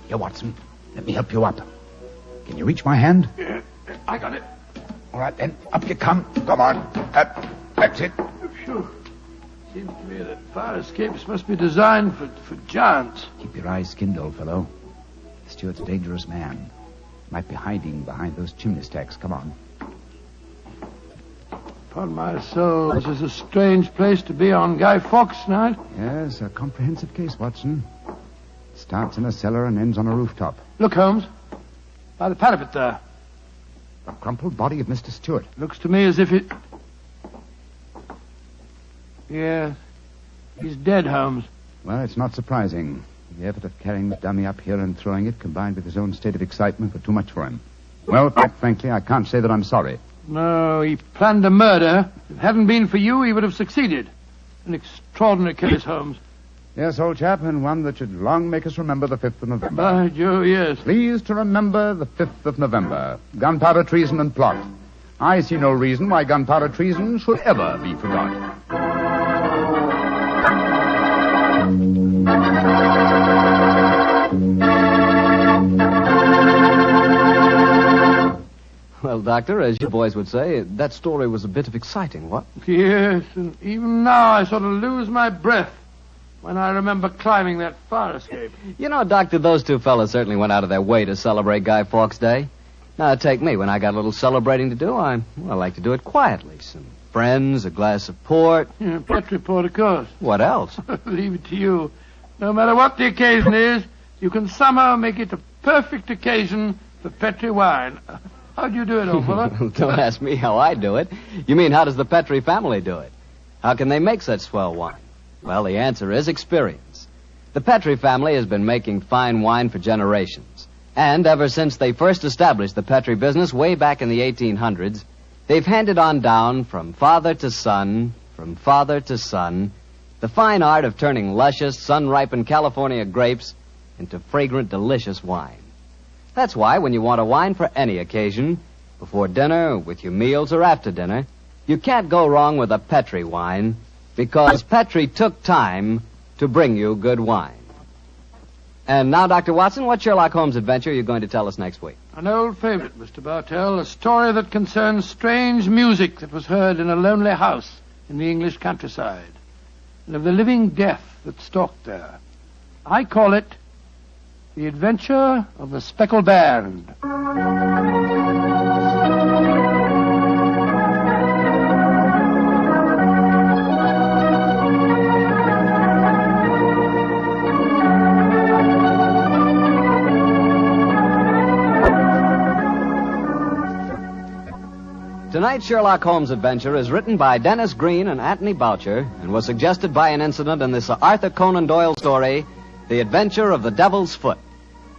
Here, Watson. Let me help you up. Can you reach my hand? I got it. All right, then. Up you come. Come on. That's it. Phew. Seems to me that fire escapes must be designed for giants. Keep your eyes skinned, old fellow. Stuart's a dangerous man. Might be hiding behind those chimney stacks. Come on. Upon my soul, this is a strange place to be on Guy Fawkes night. Yes, a comprehensive case, Watson. Starts in a cellar and ends on a rooftop. Look, Holmes. By the parapet there. The crumpled body of Mr. Stewart. Looks to me as if it... Yes. He's dead, Holmes. Well, it's not surprising. The effort of carrying the dummy up here and throwing it, combined with his own state of excitement, were too much for him. Well, quite frankly, I can't say that I'm sorry. No, he planned a murder. If it hadn't been for you, he would have succeeded. An extraordinary case, Holmes. Yes, old chap, and one that should long make us remember the 5th of November. By Jove, yes. Please to remember the 5th of November. Gunpowder treason and plot. I see no reason why gunpowder treason should ever be forgot. Well, Doctor, as you boys would say, that story was a bit of exciting, what? Yes, and even now I sort of lose my breath when I remember climbing that fire escape. You know, Doctor, those two fellas certainly went out of their way to celebrate Guy Fawkes Day. Now, take me. When I got a little celebrating to do, I like to do it quietly. Some friends, a glass of port. Yeah, Petri port, of course. What else? Leave it to you. No matter what the occasion is, you can somehow make it a perfect occasion for Petri wine. How do you do it, old fellow? Don't ask me how I do it. You mean, how does the Petri family do it? How can they make such swell wine? Well, the answer is experience. The Petri family has been making fine wine for generations. And ever since they first established the Petri business way back in the 1800s, they've handed on down from father to son, the fine art of turning luscious, sun-ripened California grapes into fragrant, delicious wine. That's why when you want a wine for any occasion, before dinner, with your meals, or after dinner, you can't go wrong with a Petri wine, because Petri took time to bring you good wine. And now, Dr. Watson, what Sherlock Holmes adventure are you going to tell us next week? An old favorite, Mr. Bartell, a story that concerns strange music that was heard in a lonely house in the English countryside, and of the living death that stalked there. I call it The Adventure of the Speckled Band. Tonight's Sherlock Holmes adventure is written by Dennis Green and Anthony Boucher and was suggested by an incident in the Sir Arthur Conan Doyle story, The Adventure of the Devil's Foot.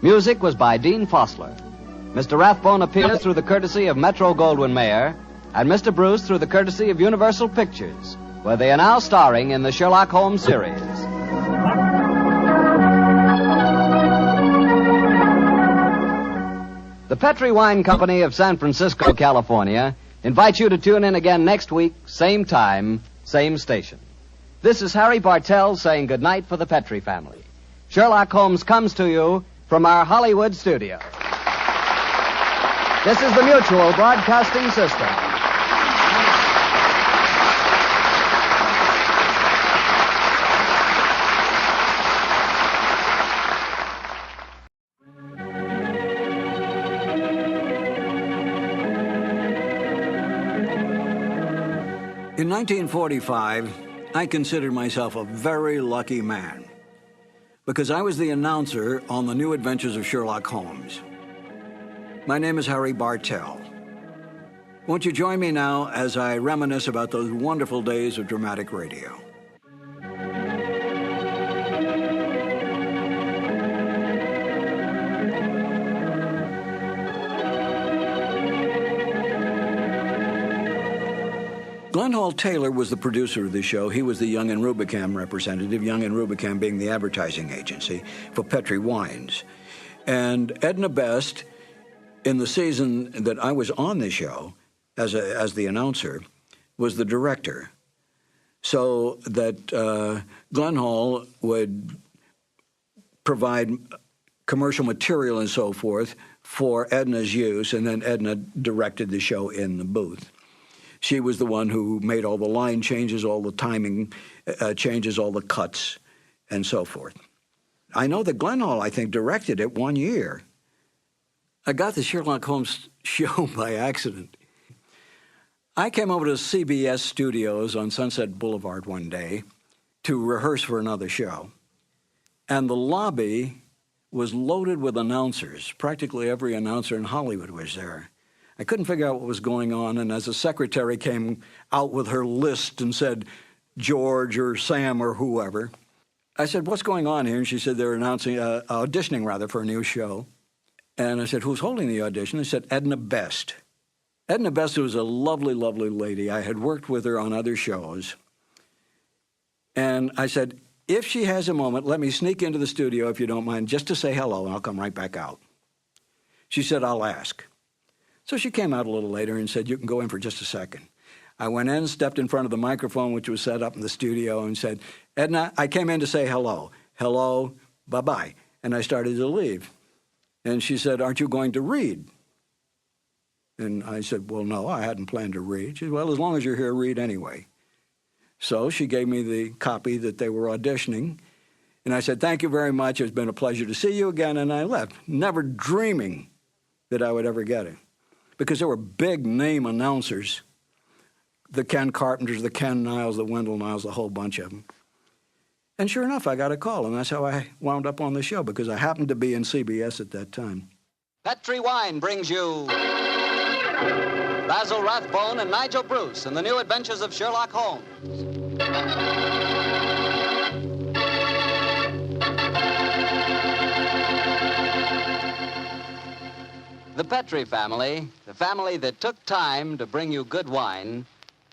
Music was by Dean Fossler. Mr. Rathbone appears through the courtesy of Metro-Goldwyn-Mayer, and Mr. Bruce through the courtesy of Universal Pictures, where they are now starring in the Sherlock Holmes series. The Petri Wine Company of San Francisco, California, invites you to tune in again next week, same time, same station. This is Harry Bartell saying goodnight for the Petri family. Sherlock Holmes comes to you from our Hollywood studio. This is the Mutual Broadcasting System. In 1945, I considered myself a very lucky man because I was the announcer on the New Adventures of Sherlock Holmes. My name is Harry Bartell. Won't you join me now as I reminisce about those wonderful days of dramatic radio? Glenn Hall Taylor was the producer of the show. He was the Young and Rubicam representative, Young and Rubicam being the advertising agency for Petri Wines. And Edna Best, in the season that I was on the show as the announcer, was the director. So that Glenn Hall would provide commercial material and so forth for Edna's use, and then Edna directed the show in the booth. She was the one who made all the line changes, all the timing changes, all the cuts, and so forth. I know that Glenhall, I think, directed it 1 year. I got the Sherlock Holmes show by accident. I came over to CBS Studios on Sunset Boulevard one day to rehearse for another show, and the lobby was loaded with announcers. Practically every announcer in Hollywood was there. I couldn't figure out what was going on, and as the secretary came out with her list and said, George or Sam or whoever, I said, what's going on here? And she said, they're auditioning for a new show. And I said, who's holding the audition? They said, Edna Best. Edna Best was a lovely, lovely lady. I had worked with her on other shows. And I said, if she has a moment, let me sneak into the studio, if you don't mind, just to say hello, and I'll come right back out. She said, I'll ask. So she came out a little later and said, you can go in for just a second. I went in, stepped in front of the microphone, which was set up in the studio, and said, Edna, I came in to say hello. Hello, bye-bye. And I started to leave. And she said, aren't you going to read? And I said, well, no, I hadn't planned to read. She said, well, as long as you're here, read anyway. So she gave me the copy that they were auditioning. And I said, thank you very much. It's been a pleasure to see you again. And I left, never dreaming that I would ever get it. Because there were big name announcers, the Ken Carpenters, the Ken Niles, the Wendell Niles, a whole bunch of them. And sure enough, I got a call, and that's how I wound up on the show, because I happened to be in CBS at that time. Petri Wine brings you Basil Rathbone and Nigel Bruce in the new Adventures of Sherlock Holmes. The Petri family, the family that took time to bring you good wine,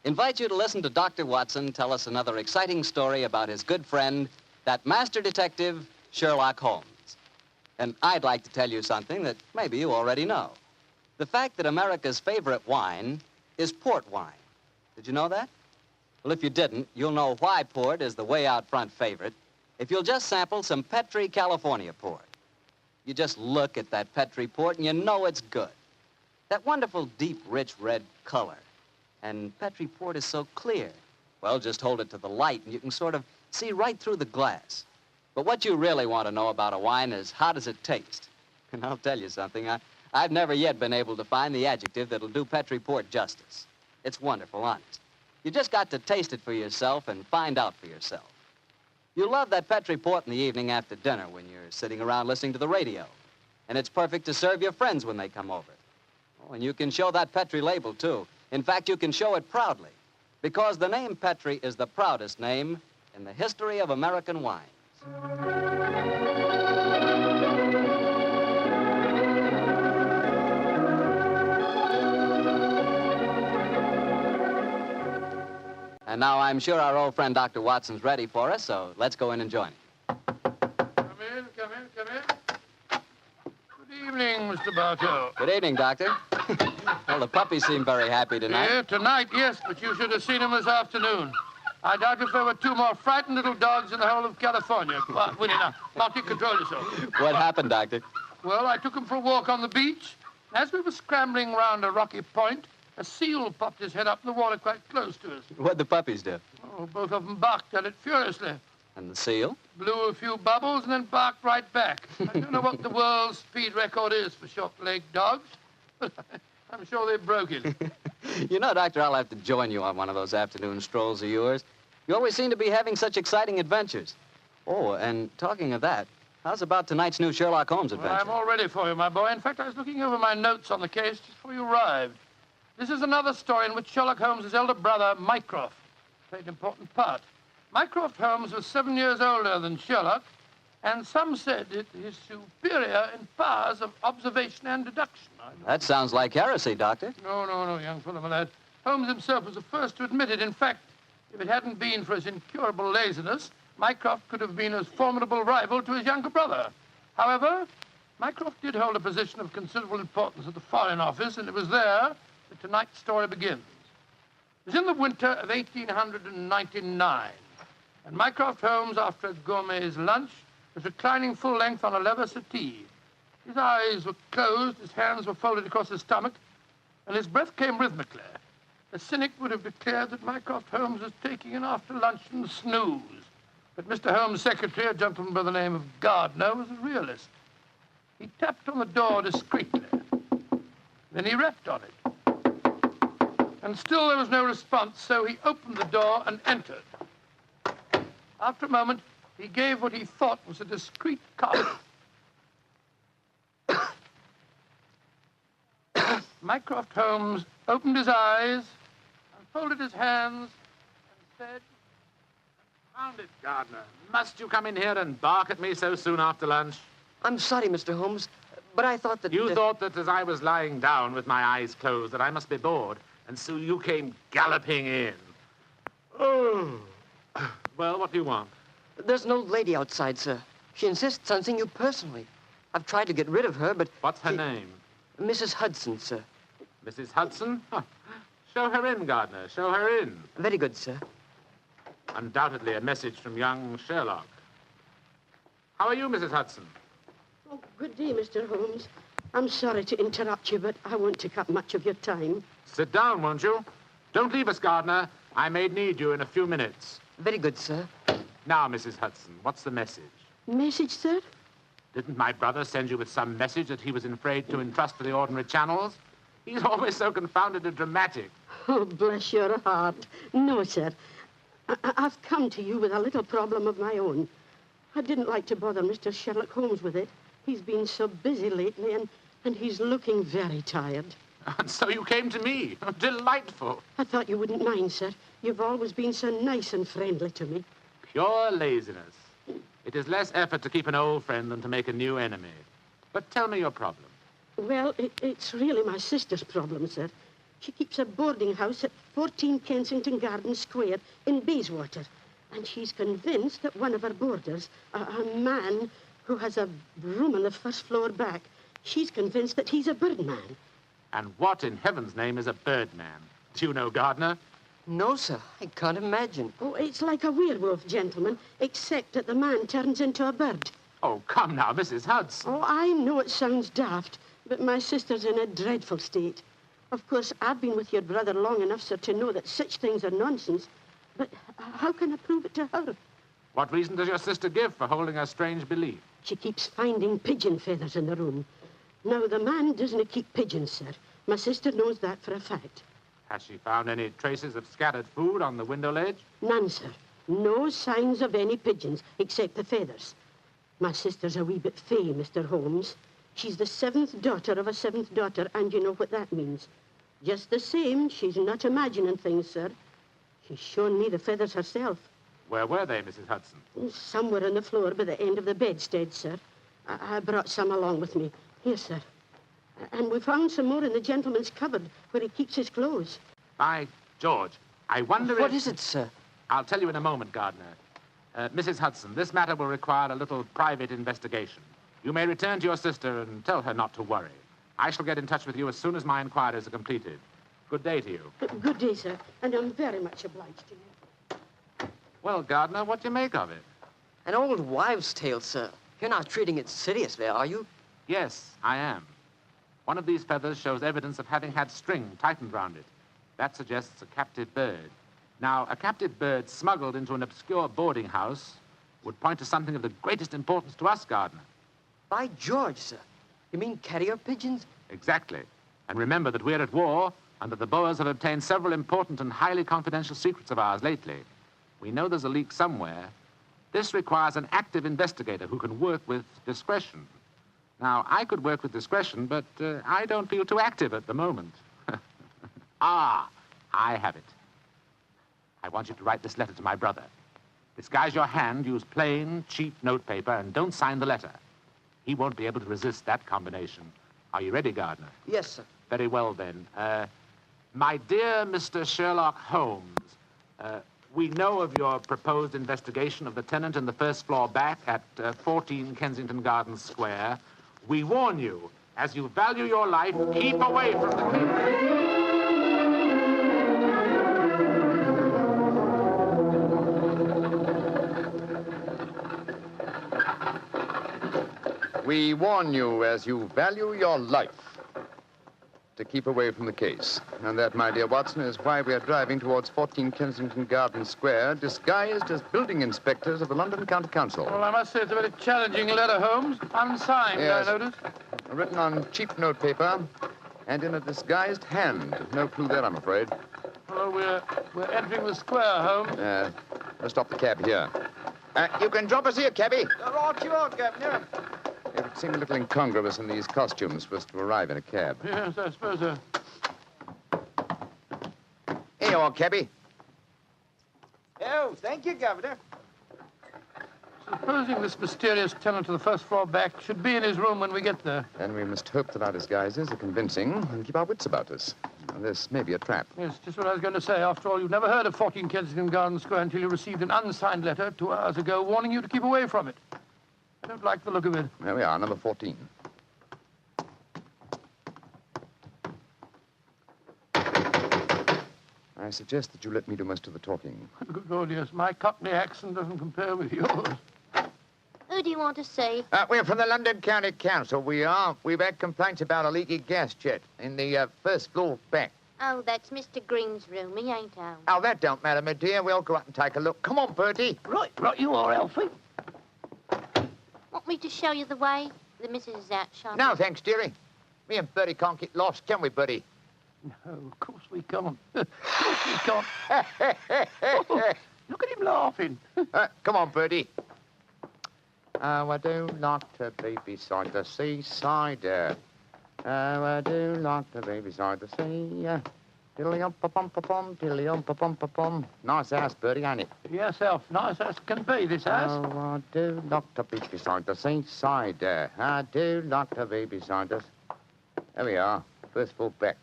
invite you to listen to Dr. Watson tell us another exciting story about his good friend, that master detective, Sherlock Holmes. And I'd like to tell you something that maybe you already know. The fact that America's favorite wine is port wine. Did you know that? Well, if you didn't, you'll know why port is the way out front favorite if you'll just sample some Petri California port. You just look at that Petri port and you know it's good. That wonderful, deep, rich red color. And Petri port is so clear. Well, just hold it to the light and you can sort of see right through the glass. But what you really want to know about a wine is how does it taste? And I'll tell you something, I've never yet been able to find the adjective that'll do Petri port justice. It's wonderful, honest. You just got to taste it for yourself and find out for yourself. You love that Petri port in the evening after dinner when you're sitting around listening to the radio. And it's perfect to serve your friends when they come over. Oh, and you can show that Petri label, too. In fact, you can show it proudly, because the name Petri is the proudest name in the history of American wines. And now I'm sure our old friend Dr. Watson's ready for us, so let's go in and join him. Come in. Good evening, Mr. Bartow. Good evening, Doctor. Well, the puppies seem very happy tonight. Yeah, tonight, yes, but you should have seen them this afternoon. I doubt if there were two more frightened little dogs in the whole of California. Come on, Winnie, now you control yourself. What happened, Doctor? Well, I took them for a walk on the beach. As we were scrambling round a rocky point, a seal popped his head up in the water quite close to us. What'd the puppies do? Oh, both of them barked at it furiously. And the seal? Blew a few bubbles and then barked right back. I don't know what the world's speed record is for short-legged dogs, but I'm sure they broke it. You know, Doctor, I'll have to join you on one of those afternoon strolls of yours. You always seem to be having such exciting adventures. Oh, and talking of that, how's about tonight's new Sherlock Holmes adventure? Well, I'm all ready for you, my boy. In fact, I was looking over my notes on the case just before you arrived. This is another story in which Sherlock Holmes' elder brother, Mycroft, played an important part. Mycroft Holmes was 7 years older than Sherlock, and some said it is superior in powers of observation and deduction. That sounds like heresy, Doctor. No, young fellow, my lad. Holmes himself was the first to admit it. In fact, if it hadn't been for his incurable laziness, Mycroft could have been a formidable rival to his younger brother. However, Mycroft did hold a position of considerable importance at the Foreign Office, and it was there that tonight's story begins. It was in the winter of 1899, and Mycroft Holmes, after a gourmet's lunch, was reclining full length on a leather settee. His eyes were closed, his hands were folded across his stomach, and his breath came rhythmically. A cynic would have declared that Mycroft Holmes was taking an after-luncheon snooze. But Mr. Holmes' secretary, a gentleman by the name of Gardner, was a realist. He tapped on the door discreetly. Then he rapped on it. And still there was no response, so he opened the door and entered. After a moment, he gave what he thought was a discreet cough. Mycroft Holmes opened his eyes and folded his hands and said, "Found it, Gardner. Must you come in here and bark at me so soon after lunch?" I'm sorry, Mr. Holmes, but I thought that... You thought that as I was lying down with my eyes closed that I must be bored, and so you came galloping in. Oh. Well, what do you want? There's an old lady outside, sir. She insists on seeing you personally. I've tried to get rid of her, but... What's her name? Mrs. Hudson, sir. Mrs. Hudson? Huh. Show her in, Gardner. Show her in. Very good, sir. Undoubtedly a message from young Sherlock. How are you, Mrs. Hudson? Oh, good day, Mr. Holmes. I'm sorry to interrupt you, but I won't take up much of your time. Sit down, won't you? Don't leave us, Gardner. I may need you in a few minutes. Very good, sir. Now, Mrs. Hudson, what's the message? Message, sir? Didn't my brother send you with some message that he was afraid to entrust to the ordinary channels? He's always so confoundedly dramatic. Oh, bless your heart. No, sir. I've come to you with a little problem of my own. I didn't like to bother Mr. Sherlock Holmes with it. He's been so busy lately, and he's looking very tired. And so you came to me. Delightful. I thought you wouldn't mind, sir. You've always been so nice and friendly to me. Pure laziness. It is less effort to keep an old friend than to make a new enemy. But tell me your problem. Well, it's really my sister's problem, sir. She keeps a boarding house at 14 Kensington Gardens Square in Bayswater. And she's convinced that one of her boarders, a man who has a room on the first floor back, she's convinced that he's a birdman. And what in heaven's name is a birdman? Do you know, Gardner? No, sir. I can't imagine. Oh, it's like a werewolf, gentlemen, except that the man turns into a bird. Oh, come now, Mrs. Hudson. Oh, I know it sounds daft, but my sister's in a dreadful state. Of course, I've been with your brother long enough, sir, to know that such things are nonsense. But how can I prove it to her? What reason does your sister give for holding a strange belief? She keeps finding pigeon feathers in the room. Now, the man doesn't keep pigeons, sir. My sister knows that for a fact. Has she found any traces of scattered food on the window ledge? None, sir. No signs of any pigeons, except the feathers. My sister's a wee bit fey, Mr. Holmes. She's the 7th daughter of a 7th daughter, and you know what that means. Just the same, she's not imagining things, sir. She's shown me the feathers herself. Where were they, Mrs. Hudson? Somewhere on the floor by the end of the bedstead, sir. I brought some along with me. Here, sir. And we found some more in the gentleman's cupboard where he keeps his clothes. By George, I wonder What is it, sir? I'll tell you in a moment, Gardner. Mrs. Hudson, this matter will require a little private investigation. You may return to your sister and tell her not to worry. I shall get in touch with you as soon as my inquiries are completed. Good day to you. Good day, sir, and I'm very much obliged to you. Well, Gardner, what do you make of it? An old wives' tale, sir. You're not treating it seriously, are you? Yes, I am. One of these feathers shows evidence of having had string tightened round it. That suggests a captive bird. Now, a captive bird smuggled into an obscure boarding house would point to something of the greatest importance to us, Gardner. By George, sir. You mean carrier pigeons? Exactly. And remember that we're at war and that the Boers have obtained several important and highly confidential secrets of ours lately. We know there's a leak somewhere. This requires an active investigator who can work with discretion. Now, I could work with discretion, but I don't feel too active at the moment. Ah, I have it. I want you to write this letter to my brother. Disguise your hand, use plain, cheap notepaper, and don't sign the letter. He won't be able to resist that combination. Are you ready, Gardner? Yes, sir. Very well, then. My dear Mr. Sherlock Holmes, we know of your proposed investigation of the tenant in the first floor back at 14 Kensington Gardens Square. We warn you, as you value your life, keep away from the... We warn you as you value your life. To keep away from the case. And that, my dear Watson, is why we are driving towards 14 Kensington Gardens Square, disguised as building inspectors of the London County Council. Well, I must say it's a very challenging letter, Holmes. Unsigned, Yes. I notice. Written on cheap notepaper and in a disguised hand. No clue there, I'm afraid. Well, we're entering the square, Holmes. Let's stop the cab here. You can drop us here, cabby. Right you are, Governor. It would seem a little incongruous in these costumes for us to arrive in a cab. Yes, I suppose so. Here you are, cabby. Oh, thank you, Governor. Supposing this mysterious tenant of the first floor back should be in his room when we get there. Then we must hope that our disguises are convincing and keep our wits about us. This may be a trap. Yes, just what I was going to say. After all, you've never heard of 14 Kensington Gardens Square until you received an unsigned letter 2 hours ago warning you to keep away from it. I don't like the look of it. There we are, number 14. I suggest that you let me do most of the talking. Good Lord, yes. My Cockney accent doesn't compare with yours. Who do you want to see? We're from the London County Council, we are. We've had complaints about a leaky gas jet in the first floor back. Oh, that's Mr. Green's room. He ain't home. Oh, that don't matter, my dear. We'll go up and take a look. Come on, Bertie. Right you are, Alfie. Want me to show you the way? The missus is out shopping. No, thanks, dearie. Me and Bertie can't get lost, can we, Bertie? No, of course we can't. Of course we can't. Oh, look at him laughing. Come on, Bertie. Oh, I do like to be beside the seaside. Oh, I do like to be beside the sea. Tiddly-um-pa-pum-pa-pum, tiddly-um-pa-pum-pa-pum. Nice house, Bertie, ain't it? Yes, Elf. Nice as can be, this house. Oh, I do like to be beside the seaside. I do like to be beside us. There we are. First floor back.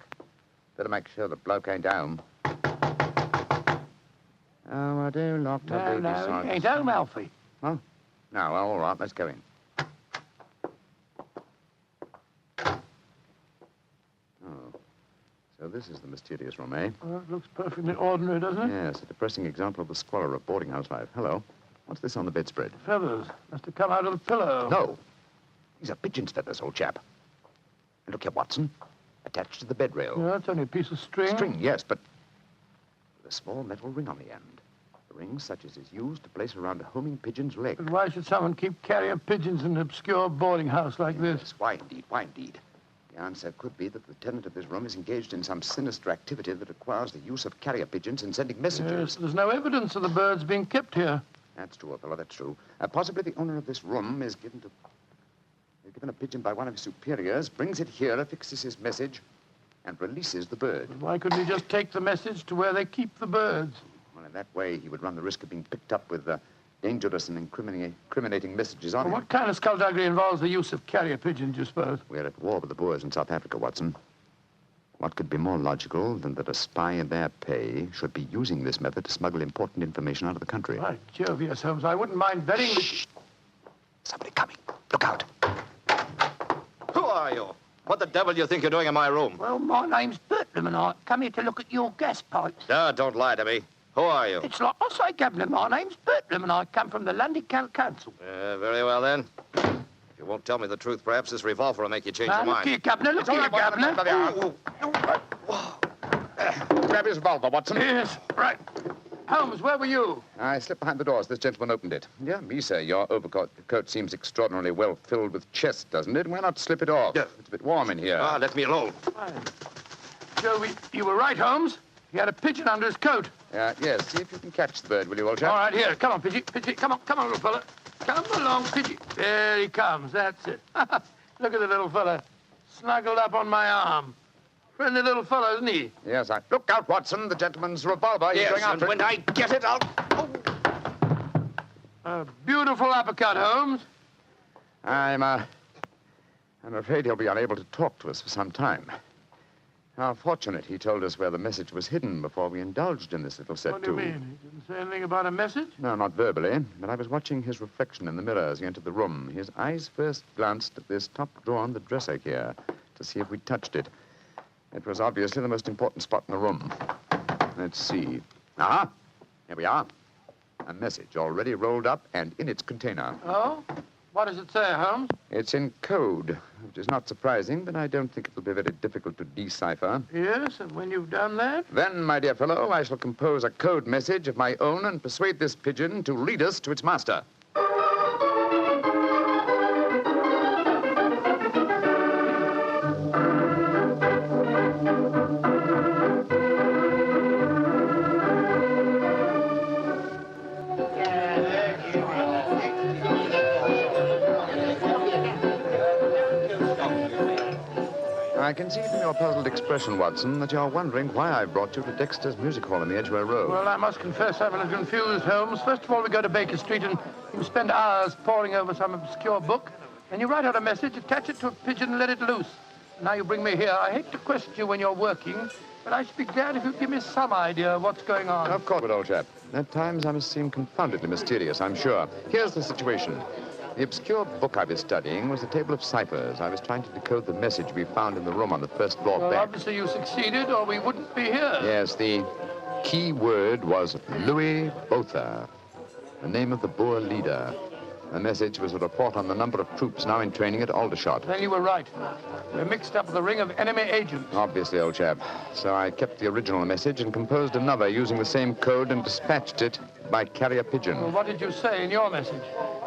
Better make sure the bloke ain't home. Oh, I do like to be beside No, he ain't home, Alfie. Huh? No, well, all right, let's go in. Oh, so this is the mysterious room, eh? Well, it looks perfectly ordinary, doesn't it? Yes, a depressing example of the squalor of boarding house life. Hello. What's this on the bedspread? Feathers. Must have come out of the pillow. No. These are pigeon's feathers, old chap. And look here, Watson. Attached to the bed rail. Yeah, it's only a piece of string. String, yes, but with a small metal ring on the end. A ring such as is used to place around a homing pigeon's leg. But why should someone keep carrier pigeons in an obscure boarding house like this? Yes, why indeed, why indeed? The answer could be that the tenant of this room is engaged in some sinister activity that requires the use of carrier pigeons in sending messages. Yes, there's no evidence of the birds being kept here. That's true, old fellow, that's true. Possibly the owner of this room is given a pigeon by one of his superiors, brings it here, affixes his message, and releases the bird. But why couldn't he just take the message to where they keep the birds? Well, in that way, he would run the risk of being picked up with dangerous and incriminating messages on him. What kind of skullduggery involves the use of carrier pigeons, you suppose? We're at war with the Boers in South Africa, Watson. What could be more logical than that a spy in their pay should be using this method to smuggle important information out of the country? By Jove, yes, Holmes. I wouldn't mind betting that... Shh! Somebody coming. Look out. Who are you? What the devil do you think you're doing in my room? Well, my name's Bertram, and I come here to look at your gas pipes. Don't lie to me. Who are you? It's like I say, Governor. My name's Bertram, and I come from the London County Council. Very well, then. If you won't tell me the truth, perhaps this revolver will make you change your Look mind. here, Governor. Look here, Governor. Grab his revolver, Watson. Yes, right. Holmes, where were you? I slipped behind the door as this gentleman opened it. Yeah, me, sir. Your overcoat seems extraordinarily well filled with chest, doesn't it? Why not slip it off? Yeah. It's a bit warm in here. Let me alone. Joe, you were right, Holmes. He had a pigeon under his coat. Yes. See if you can catch the bird, will you, old chap? All right, here. Come on, Pidgey. Pidgey, come on, little fella. Come along, Pidgey. There he comes. That's it. Look at the little fella. Snuggled up on my arm. Friendly little fellow, isn't he? Yes, Look out, Watson. The gentleman's revolver. He's going after and when I get it, I'll... A beautiful uppercut, Holmes. I'm afraid he'll be unable to talk to us for some time. How fortunate he told us where the message was hidden before we indulged in this little set, What do you mean? He didn't say anything about a message? No, not verbally, but I was watching his reflection in the mirror as he entered the room. His eyes first glanced at this top drawer on the dresser here to see if we touched it. It was obviously the most important spot in the room. Let's see. Ah, here we are. A message already rolled up and in its container. Oh? What does it say, Holmes? It's in code, which is not surprising, but I don't think it'll be very difficult to decipher. Yes, and when you've done that? Then, my dear fellow, I shall compose a code message of my own and persuade this pigeon to lead us to its master. I can see from your puzzled expression, Watson, that you're wondering why I brought you to Dexter's Music Hall in the Edgware Road. Well, I must confess I'm a little confused, Holmes. First of all, we go to Baker Street and you spend hours poring over some obscure book. Then you write out a message, attach it to a pigeon, and let it loose. Now you bring me here. I hate to question you when you're working, but I should be glad if you'd give me some idea of what's going on. Of course, old chap. At times I must seem confoundedly mysterious, I'm sure. Here's the situation. The obscure book I was studying was a table of ciphers. I was trying to decode the message we found in the room on the first floor Well, back. obviously you succeeded, or we wouldn't be here. Yes, the key word was Louis Botha, the name of the Boer leader. The message was a report on the number of troops now in training at Aldershot. Then you were right. We're mixed up with a ring of enemy agents. Obviously, old chap. So I kept the original message and composed another using the same code and dispatched it by carrier pigeon. Well, what did you say in your message?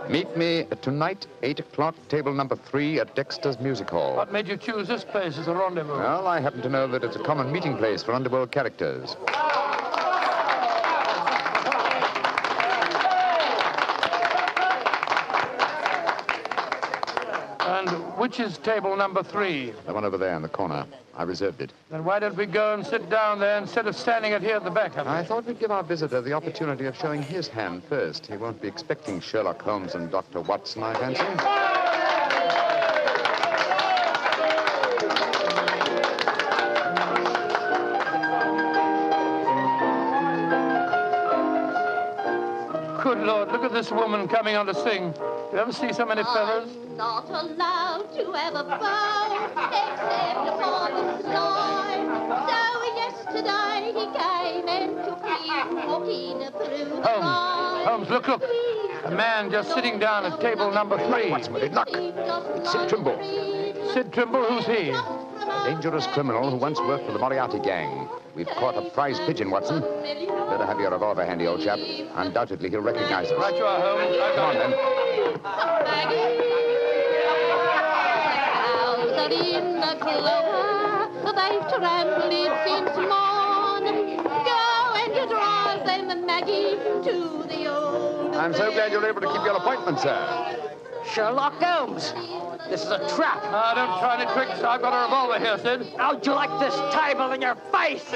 Meet me tonight, 8 o'clock, table number 3 at Dexter's Music Hall. What made you choose this place as a rendezvous? Well, I happen to know that it's a common meeting place for underworld characters. And which is table number 3? The one over there in the corner. I reserved it. Then why don't we go and sit down there instead of standing it here at the back of it? I thought we'd give our visitor the opportunity of showing his hand first. He won't be expecting Sherlock Holmes and Dr. Watson, I fancy. Good Lord, look at this woman coming on to sing. You ever see so many feathers? I'm not allowed to have a bow except upon the sly. So yesterday he came and took me walking through the Holmes, Holmes, look. A man just sitting down at table number 3. What's with it? Look. It's Sid Trimble. Sid Trimble, who's he? A dangerous criminal who once worked for the Moriarty gang. We've caught a prize pigeon, Watson. Better have your revolver handy, old chap. Undoubtedly, he'll recognize us. Right you are, Holmes. Come on, then. Out in the clover, they've trampled it since morn. Go and you drive them, Maggie, to the old. I'm so glad you're able to keep your appointment, sir. Sherlock Holmes. This is a trap. Now, don't try any tricks. I've got a revolver here, Sid. How'd you like this table in your face?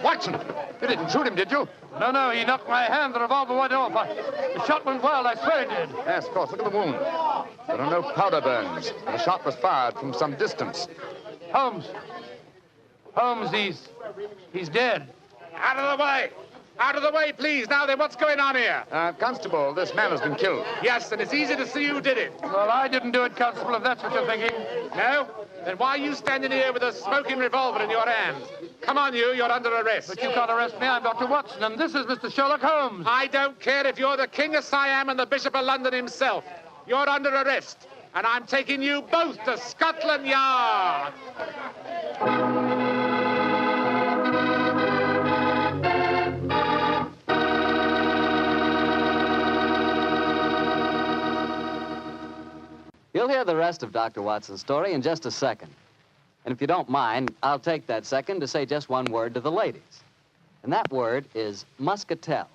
Watson! You didn't shoot him, did you? No, he knocked my hand. The revolver went off. The shot went wild. I swear it did. Yes, of course. Look at the wound. There are no powder burns. The shot was fired from some distance. Holmes, he's dead. Out of the way! Out of the way, please. Now then, what's going on here? Constable, this man has been killed. Yes, and it's easy to see who did it. Well, I didn't do it, Constable, if that's what you're thinking. No? Then why are you standing here with a smoking revolver in your hand? Come on, you're under arrest. But you can't arrest me. I'm Dr. Watson, and this is Mr. Sherlock Holmes. I don't care if you're the King of Siam and the Bishop of London himself. You're under arrest, and I'm taking you both to Scotland Yard. You'll hear the rest of Dr. Watson's story in just a second. And if you don't mind, I'll take that second to say just one word to the ladies. And that word is muscatel.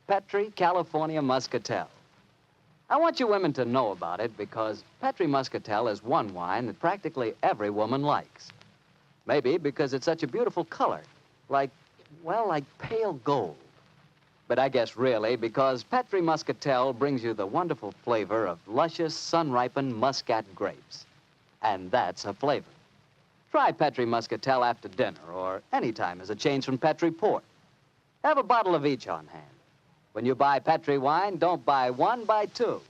Petri California Muscatel. I want you women to know about it because Petri Muscatel is one wine that practically every woman likes. Maybe because it's such a beautiful color, like pale gold. But I guess really because Petri Muscatel brings you the wonderful flavor of luscious, sun-ripened muscat grapes. And that's a flavor. Try Petri Muscatel after dinner or any time as a change from Petri port. Have a bottle of each on hand. When you buy Petri wine, don't buy one, buy two.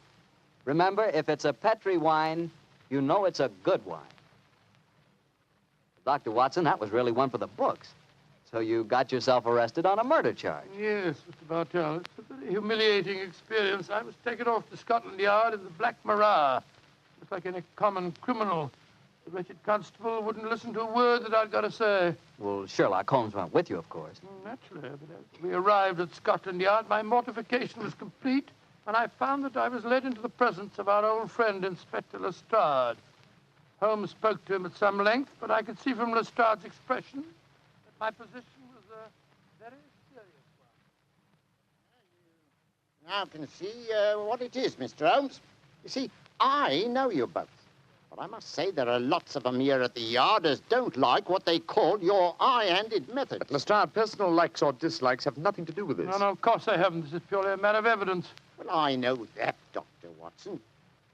Remember, if it's a Petri wine, you know it's a good wine. Dr. Watson, that was really one for the books. So you got yourself arrested on a murder charge. Yes, Mr. Bartell. It's a very humiliating experience. I was taken off to Scotland Yard in the Black Marat. Just like any common criminal. The wretched constable wouldn't listen to a word that I'd got to say. Well, Sherlock Holmes went with you, of course. Naturally, but as we arrived at Scotland Yard, my mortification was complete, and I found that I was led into the presence of our old friend, Inspector Lestrade. Holmes spoke to him at some length, but I could see from Lestrade's expression that my position was a very serious one. Now can see what it is, Mr. Holmes. You see, I know you both. But I must say there are lots of them here at the Yard as don't like what they call your high-handed methods. But, Lestrade, personal likes or dislikes have nothing to do with this. No, of course they haven't. This is purely a matter of evidence. Well, I know that, Dr. Watson.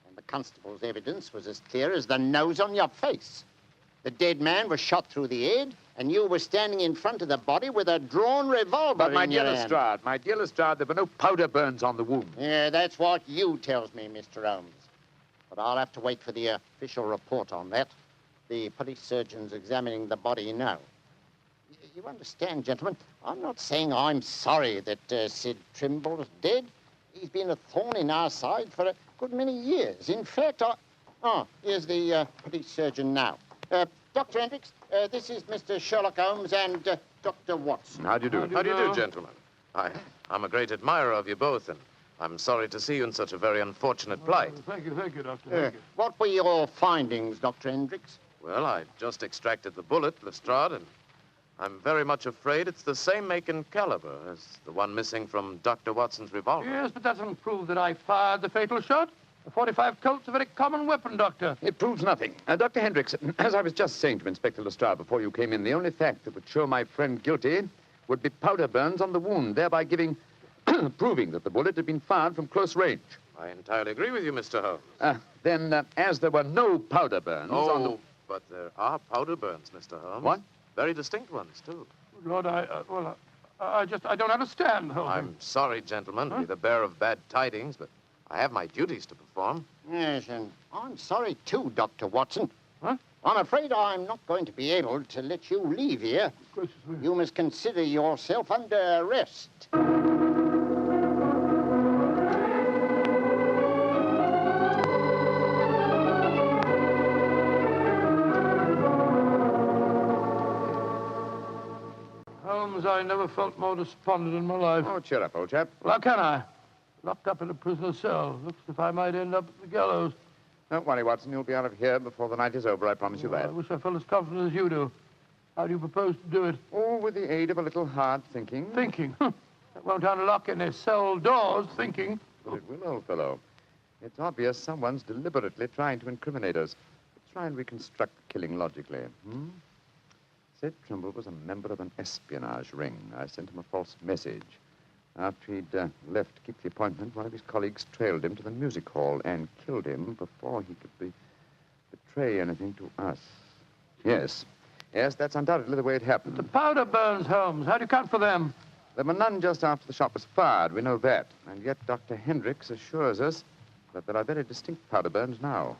And the constable's evidence was as clear as the nose on your face. The dead man was shot through the head, and you were standing in front of the body with a drawn revolver in your hand. But, my dear Lestrade, there were no powder burns on the wound. Yeah, that's what you tells me, Mr. Holmes. But I'll have to wait for the official report on that. The police surgeon's examining the body now. You understand, gentlemen, I'm not saying I'm sorry that Sid Trimble's dead. He's been a thorn in our side for a good many years. In fact, here's the police surgeon now. Dr. Hendricks, this is Mr. Sherlock Holmes and Dr. Watson. How do you do? How do you do, gentlemen? I'm a great admirer of you both, and I'm sorry to see you in such a very unfortunate plight. Thank you, Doctor. Thank you. What were your findings, Dr. Hendricks? Well, I just extracted the bullet, Lestrade, and I'm very much afraid it's the same make and caliber as the one missing from Dr. Watson's revolver. Yes, but that doesn't prove that I fired the fatal shot. A .45 Colt's a very common weapon, Doctor. It proves nothing. Dr. Hendricks, as I was just saying to Inspector Lestrade before you came in, the only fact that would show my friend guilty would be powder burns on the wound, thereby proving that the bullet had been fired from close range. I entirely agree with you, Mr. Holmes. Then, as there were no powder burns on the... but there are powder burns, Mr. Holmes. What? Very distinct ones, too. Lord, I don't understand the whole thing. I'm sorry, gentlemen, to be the bearer of bad tidings, but I have my duties to perform. Yes, and I'm sorry, too, Dr. Watson. Huh? I'm afraid I'm not going to be able to let you leave here. You must consider yourself under arrest. Holmes, I never felt more despondent in my life. Oh, cheer up, old chap. Well, how can I? Locked up in a prisoner's cell. Looks as if I might end up at the gallows. Don't worry, Watson. You'll be out of here before the night is over, I promise you that. I wish I felt as confident as you do. How do you propose to do it? Oh, with the aid of a little hard thinking. Thinking? That won't unlock any cell doors, thinking. But it will, old fellow. It's obvious someone's deliberately trying to incriminate us. Let's try and reconstruct the killing logically. Sid Trimble was a member of an espionage ring. I sent him a false message. After he'd left to keep the appointment, one of his colleagues trailed him to the music hall and killed him before he could betray anything to us. Yes, that's undoubtedly the way it happened. The powder burns, Holmes. How do you account for them? There were none just after the shot was fired. We know that. And yet Dr. Hendricks assures us that there are very distinct powder burns now.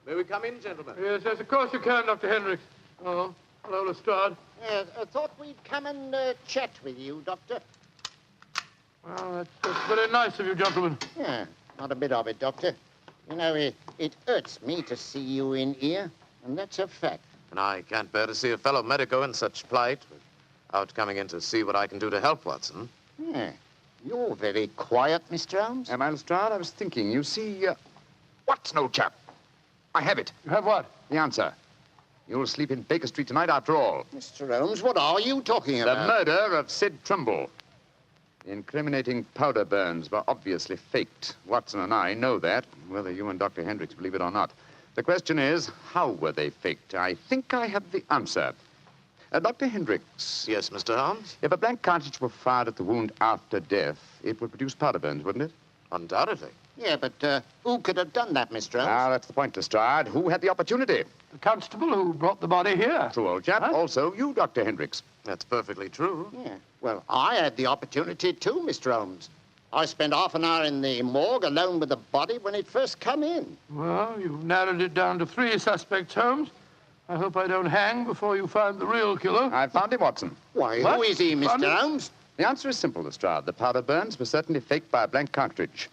May we come in, gentlemen? Yes, of course you can, Dr. Hendricks. Oh, hello, Lestrade. Yes, I thought we'd come and chat with you, Doctor. Well, that's very nice of you, gentlemen. Yeah, not a bit of it, Doctor. You know, it hurts me to see you in here, and that's a fact. And I can't bear to see a fellow medico in such plight without coming in to see what I can do to help, Watson. Yeah, you're very quiet, Mr. Holmes. Am I, Lestrade? I was thinking, you see, Watson, old chap. I have it. You have what? The answer. You'll sleep in Baker Street tonight after all. Mr. Holmes, what are you talking about? The murder of Sid Trimble. The incriminating powder burns were obviously faked. Watson and I know that, whether you and Dr. Hendricks believe it or not. The question is, how were they faked? I think I have the answer. Dr. Hendricks. Yes, Mr. Holmes? If a blank cartridge were fired at the wound after death, it would produce powder burns, wouldn't it? Undoubtedly. Yeah, but who could have done that, Mr. Holmes? Ah, that's the point, Lestrade. Who had the opportunity? The constable who brought the body here. True, old chap. Huh? Also, you, Dr. Hendricks. That's perfectly true. Yeah. Well, I had the opportunity too, Mr. Holmes. I spent half an hour in the morgue alone with the body when it first come in. Well, you've narrowed it down to 3 suspects, Holmes. I hope I don't hang before you find the real killer. I found him, Watson. Why, What? who is he, Found Mr. him? Holmes? The answer is simple, Lestrade. The powder burns were certainly faked by a blank cartridge.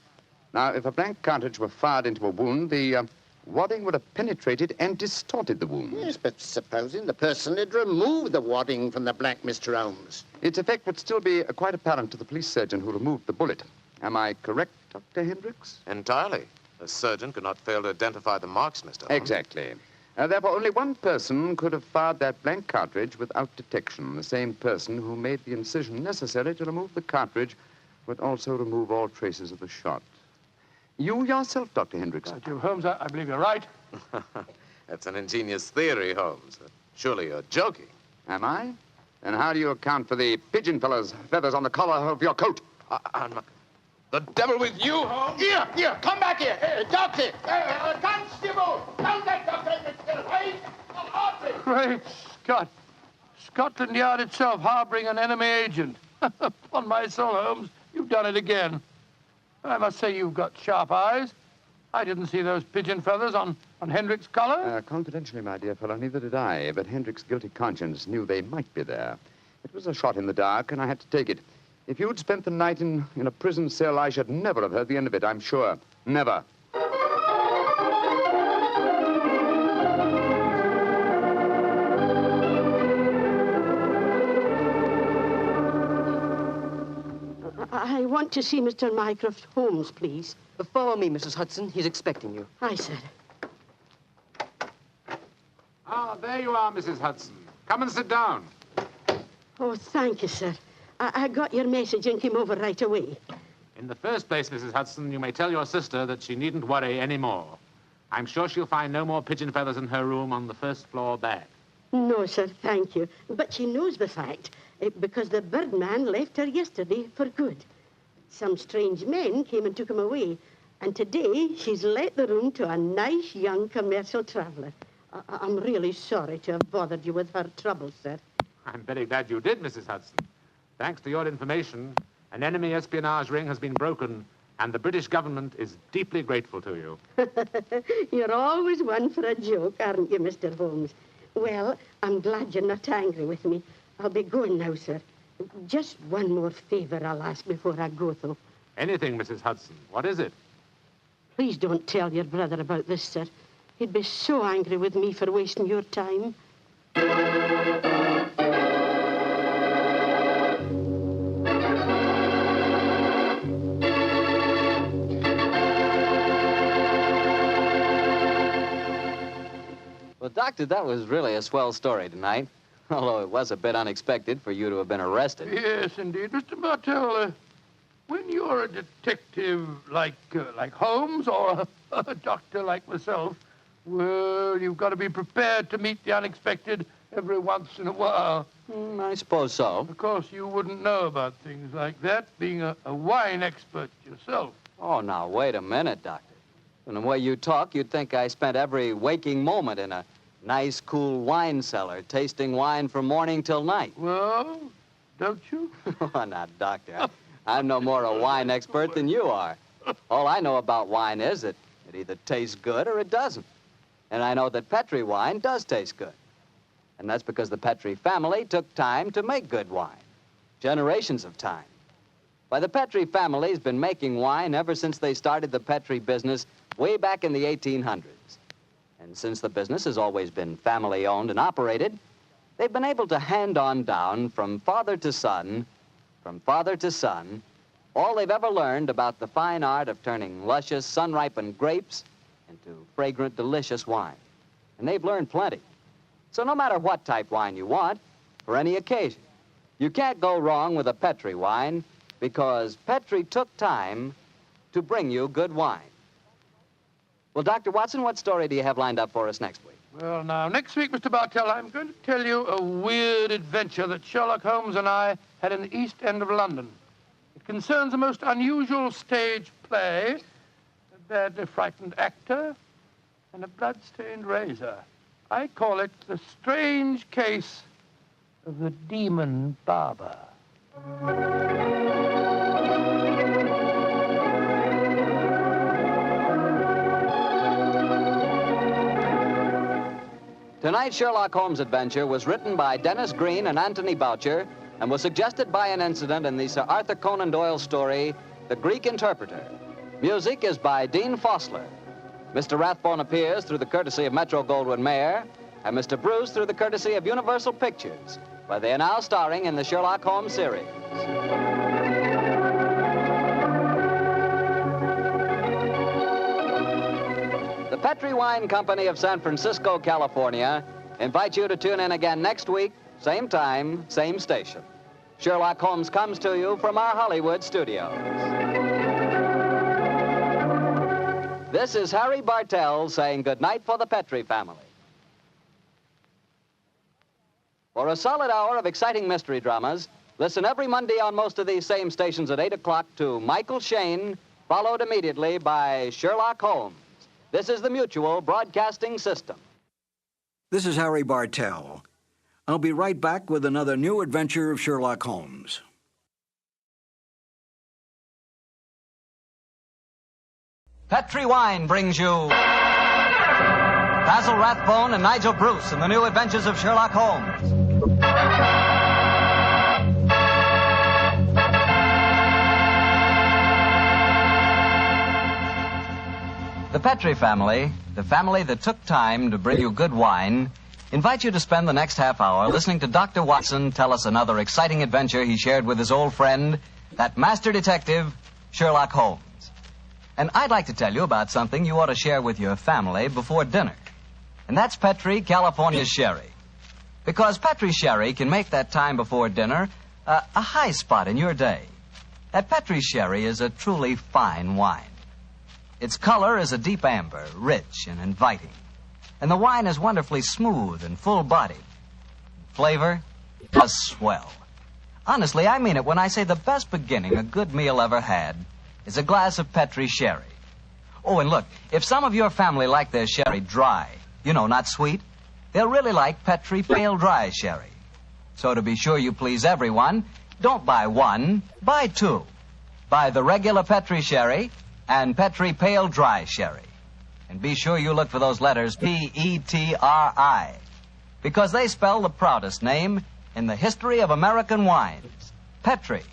Now, if a blank cartridge were fired into a wound, the wadding would have penetrated and distorted the wound. Yes, but supposing the person had removed the wadding from the blank, Mr. Holmes. Its effect would still be quite apparent to the police surgeon who removed the bullet. Am I correct, Dr. Hendricks? Entirely. A surgeon could not fail to identify the marks, Mr. Holmes. Exactly. Therefore, only one person could have fired that blank cartridge without detection. The same person who made the incision necessary to remove the cartridge would also remove all traces of the shot. You yourself, Dr. Hendricks. Jim Holmes, I believe you're right. That's an ingenious theory, Holmes. Surely you're joking. Am I? Then how do you account for the pigeon feathers on the collar of your coat? The devil with you, Holmes? Here, come back here. Doctor, constable, don't let Dr. Hendricks get away. Great Scott. Scotland Yard itself harboring an enemy agent. Upon my soul, Holmes, you've done it again. I must say you've got sharp eyes. I didn't see those pigeon feathers on Hendrick's collar. Confidentially, my dear fellow, neither did I, but Hendrick's guilty conscience knew they might be there. It was a shot in the dark, and I had to take it. If you'd spent the night in a prison cell, I should never have heard the end of it, I'm sure. Never. I want to see Mr. Mycroft Holmes, please. Follow me, Mrs. Hudson. He's expecting you. Aye, sir. Ah, there you are, Mrs. Hudson. Come and sit down. Oh, thank you, sir. I got your message and came over right away. In the first place, Mrs. Hudson, you may tell your sister that she needn't worry any more. I'm sure she'll find no more pigeon feathers in her room on the first floor back. No, sir, thank you. But she knows the fact, because the birdman left her yesterday for good. Some strange men came and took him away, and today she's let the room to a nice young commercial traveller. I'm really sorry to have bothered you with her trouble, sir. I'm very glad you did, Mrs. Hudson. Thanks to your information, an enemy espionage ring has been broken, and the British government is deeply grateful to you. You're always one for a joke, aren't you, Mr. Holmes? Well, I'm glad you're not angry with me. I'll be going now, sir. Just one more favor I'll ask before I go, though. Anything, Mrs. Hudson. What is it? Please don't tell your brother about this, sir. He'd be so angry with me for wasting your time. Well, Doctor, that was really a swell story tonight. Although it was a bit unexpected for you to have been arrested. Yes, indeed. Mr. Bartell, when you're a detective like Holmes or a doctor like myself, well, you've got to be prepared to meet the unexpected every once in a while. I suppose so. Of course, you wouldn't know about things like that, being a wine expert yourself. Oh, now, wait a minute, Doctor. From the way you talk, you'd think I spent every waking moment in a nice, cool wine cellar, tasting wine from morning till night. Well, don't you? Oh, now, Doctor, I'm no more a wine expert than you are. All I know about wine is that it either tastes good or it doesn't. And I know that Petri wine does taste good. And that's because the Petri family took time to make good wine. Generations of time. Why, the Petri family's been making wine ever since they started the Petri business way back in the 1800s. And since the business has always been family-owned and operated, they've been able to hand on down from father to son, all they've ever learned about the fine art of turning luscious, sun-ripened grapes into fragrant, delicious wine. And they've learned plenty. So no matter what type wine you want, for any occasion, you can't go wrong with a Petri wine because Petri took time to bring you good wine. Well, Dr. Watson, what story do you have lined up for us next week? Well, now, next week, Mr. Bartell, I'm going to tell you a weird adventure that Sherlock Holmes and I had in the East End of London. It concerns a most unusual stage play, a badly frightened actor, and a blood-stained razor. I call it The Strange Case of the Demon Barber. Tonight's Sherlock Holmes adventure was written by Dennis Green and Anthony Boucher and was suggested by an incident in the Sir Arthur Conan Doyle story, The Greek Interpreter. Music is by Dean Fossler. Mr. Rathbone appears through the courtesy of Metro-Goldwyn-Mayer, and Mr. Bruce through the courtesy of Universal Pictures, where they are now starring in the Sherlock Holmes series. The Petri Wine Company of San Francisco, California, invites you to tune in again next week, same time, same station. Sherlock Holmes comes to you from our Hollywood studios. This is Harry Bartell saying goodnight for the Petri family. For a solid hour of exciting mystery dramas, listen every Monday on most of these same stations at 8 o'clock to Michael Shayne, followed immediately by Sherlock Holmes. This is the Mutual Broadcasting System. This is Harry Bartell. I'll be right back with another new adventure of Sherlock Holmes. Petri Wine brings you Basil Rathbone and Nigel Bruce in the new adventures of Sherlock Holmes. The Petri family, the family that took time to bring you good wine, invite you to spend the next half hour listening to Dr. Watson tell us another exciting adventure he shared with his old friend, that master detective, Sherlock Holmes. And I'd like to tell you about something you ought to share with your family before dinner. And that's Petri California Sherry. Because Petri Sherry can make that time before dinner a high spot in your day. That Petri Sherry is a truly fine wine. Its color is a deep amber, rich and inviting. And the wine is wonderfully smooth and full-bodied. Flavor does swell. Honestly, I mean it when I say the best beginning a good meal ever had is a glass of Petri Sherry. Oh, and look, if some of your family like their sherry dry, you know, not sweet, they'll really like Petri Pale Dry Sherry. So to be sure you please everyone, don't buy one, buy two. Buy the regular Petri Sherry and Petri Pale Dry Sherry. And be sure you look for those letters P-E-T-R-I, because they spell the proudest name in the history of American wines, Petri.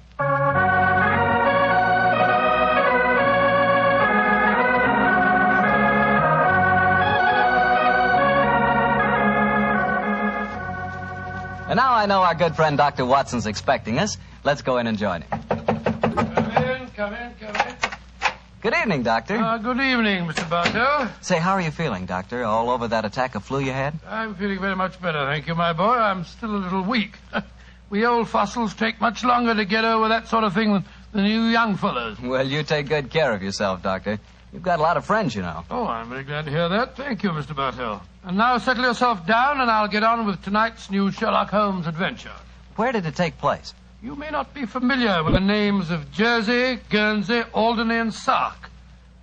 And now I know our good friend Dr. Watson's expecting us. Let's go in and join him. Come in. Good evening, Doctor. Good evening, Mr. Bartell. Say, how are you feeling, Doctor? All over that attack of flu you had? I'm feeling very much better, thank you, my boy. I'm still a little weak. We old fossils take much longer to get over that sort of thing than you young fellows. Well, you take good care of yourself, Doctor. You've got a lot of friends, you know. Oh, I'm very glad to hear that. Thank you, Mr. Bartell. And now settle yourself down, and I'll get on with tonight's new Sherlock Holmes adventure. Where did it take place? You may not be familiar with the names of Jersey, Guernsey, Alderney, and Sark,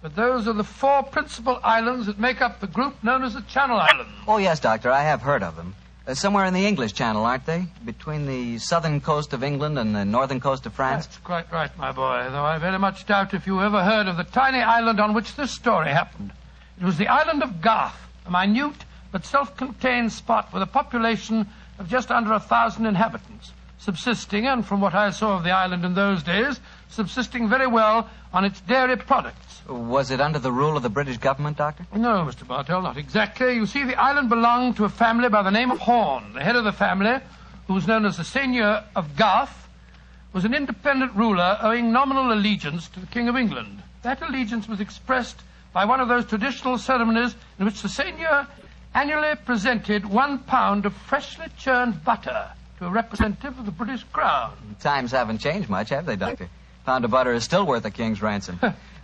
but those are the four principal islands that make up the group known as the Channel Islands. Oh, yes, Doctor, I have heard of them. Somewhere in the English Channel, aren't they? Between the southern coast of England and the northern coast of France? That's quite right, my boy, though I very much doubt if you ever heard of the tiny island on which this story happened. It was the island of Garth, a minute but self-contained spot with a population of just under 1,000 inhabitants, subsisting, and from what I saw of the island in those days, subsisting very well on its dairy products. Was it under the rule of the British government, Doctor? No, Mr. Bartell, not exactly. You see, the island belonged to a family by the name of Horn. The head of the family, who was known as the Seigneur of Garth, was an independent ruler owing nominal allegiance to the King of England. That allegiance was expressed by one of those traditional ceremonies in which the Seigneur annually presented 1 pound of freshly churned butter to a representative of the British Crown. Times haven't changed much, have they, Doctor? Pound of butter is still worth a king's ransom.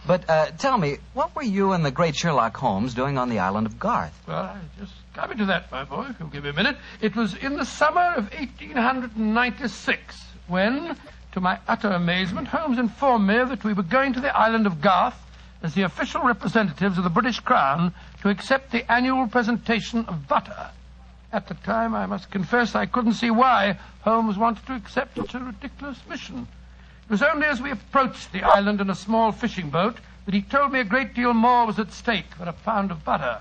But tell me, what were you and the great Sherlock Holmes doing on the island of Garth? Well, I just coming to that, my boy, if you'll give me a minute. It was in the summer of 1896 when, to my utter amazement, Holmes informed me that we were going to the island of Garth as the official representatives of the British Crown to accept the annual presentation of butter. At the time, I must confess, I couldn't see why Holmes wanted to accept such a ridiculous mission. It was only as we approached the island in a small fishing boat that he told me a great deal more was at stake than a pound of butter.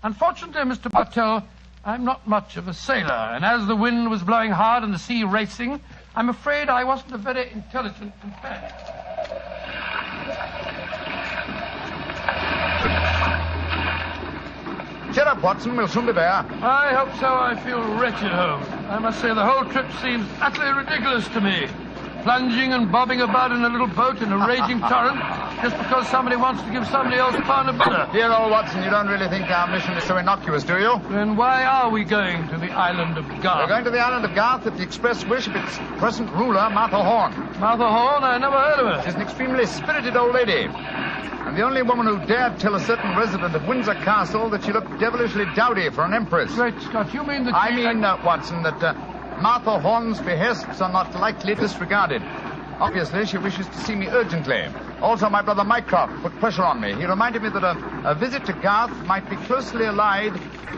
Unfortunately, Mr. Bartell, I'm not much of a sailor, and as the wind was blowing hard and the sea racing, I'm afraid I wasn't a very intelligent companion. Cheer up, Watson. We'll soon be there. I hope so. I feel wretched, Holmes. I must say the whole trip seems utterly ridiculous to me. Plunging and bobbing about in a little boat in a raging torrent just because somebody wants to give somebody else a pound of butter. Dear old Watson, you don't really think our mission is so innocuous, do you? Then why are we going to the island of Garth? We're going to the island of Garth at the express wish of its present ruler, Martha Horn. Martha Horn? I never heard of her. She's an extremely spirited old lady. And the only woman who dared tell a certain resident of Windsor Castle that she looked devilishly dowdy for an empress. Great Scott, you mean that I mean, Watson, that Martha Horn's behests are not lightly disregarded. Obviously, she wishes to see me urgently. Also, my brother Mycroft put pressure on me. He reminded me that a visit to Garth might be closely allied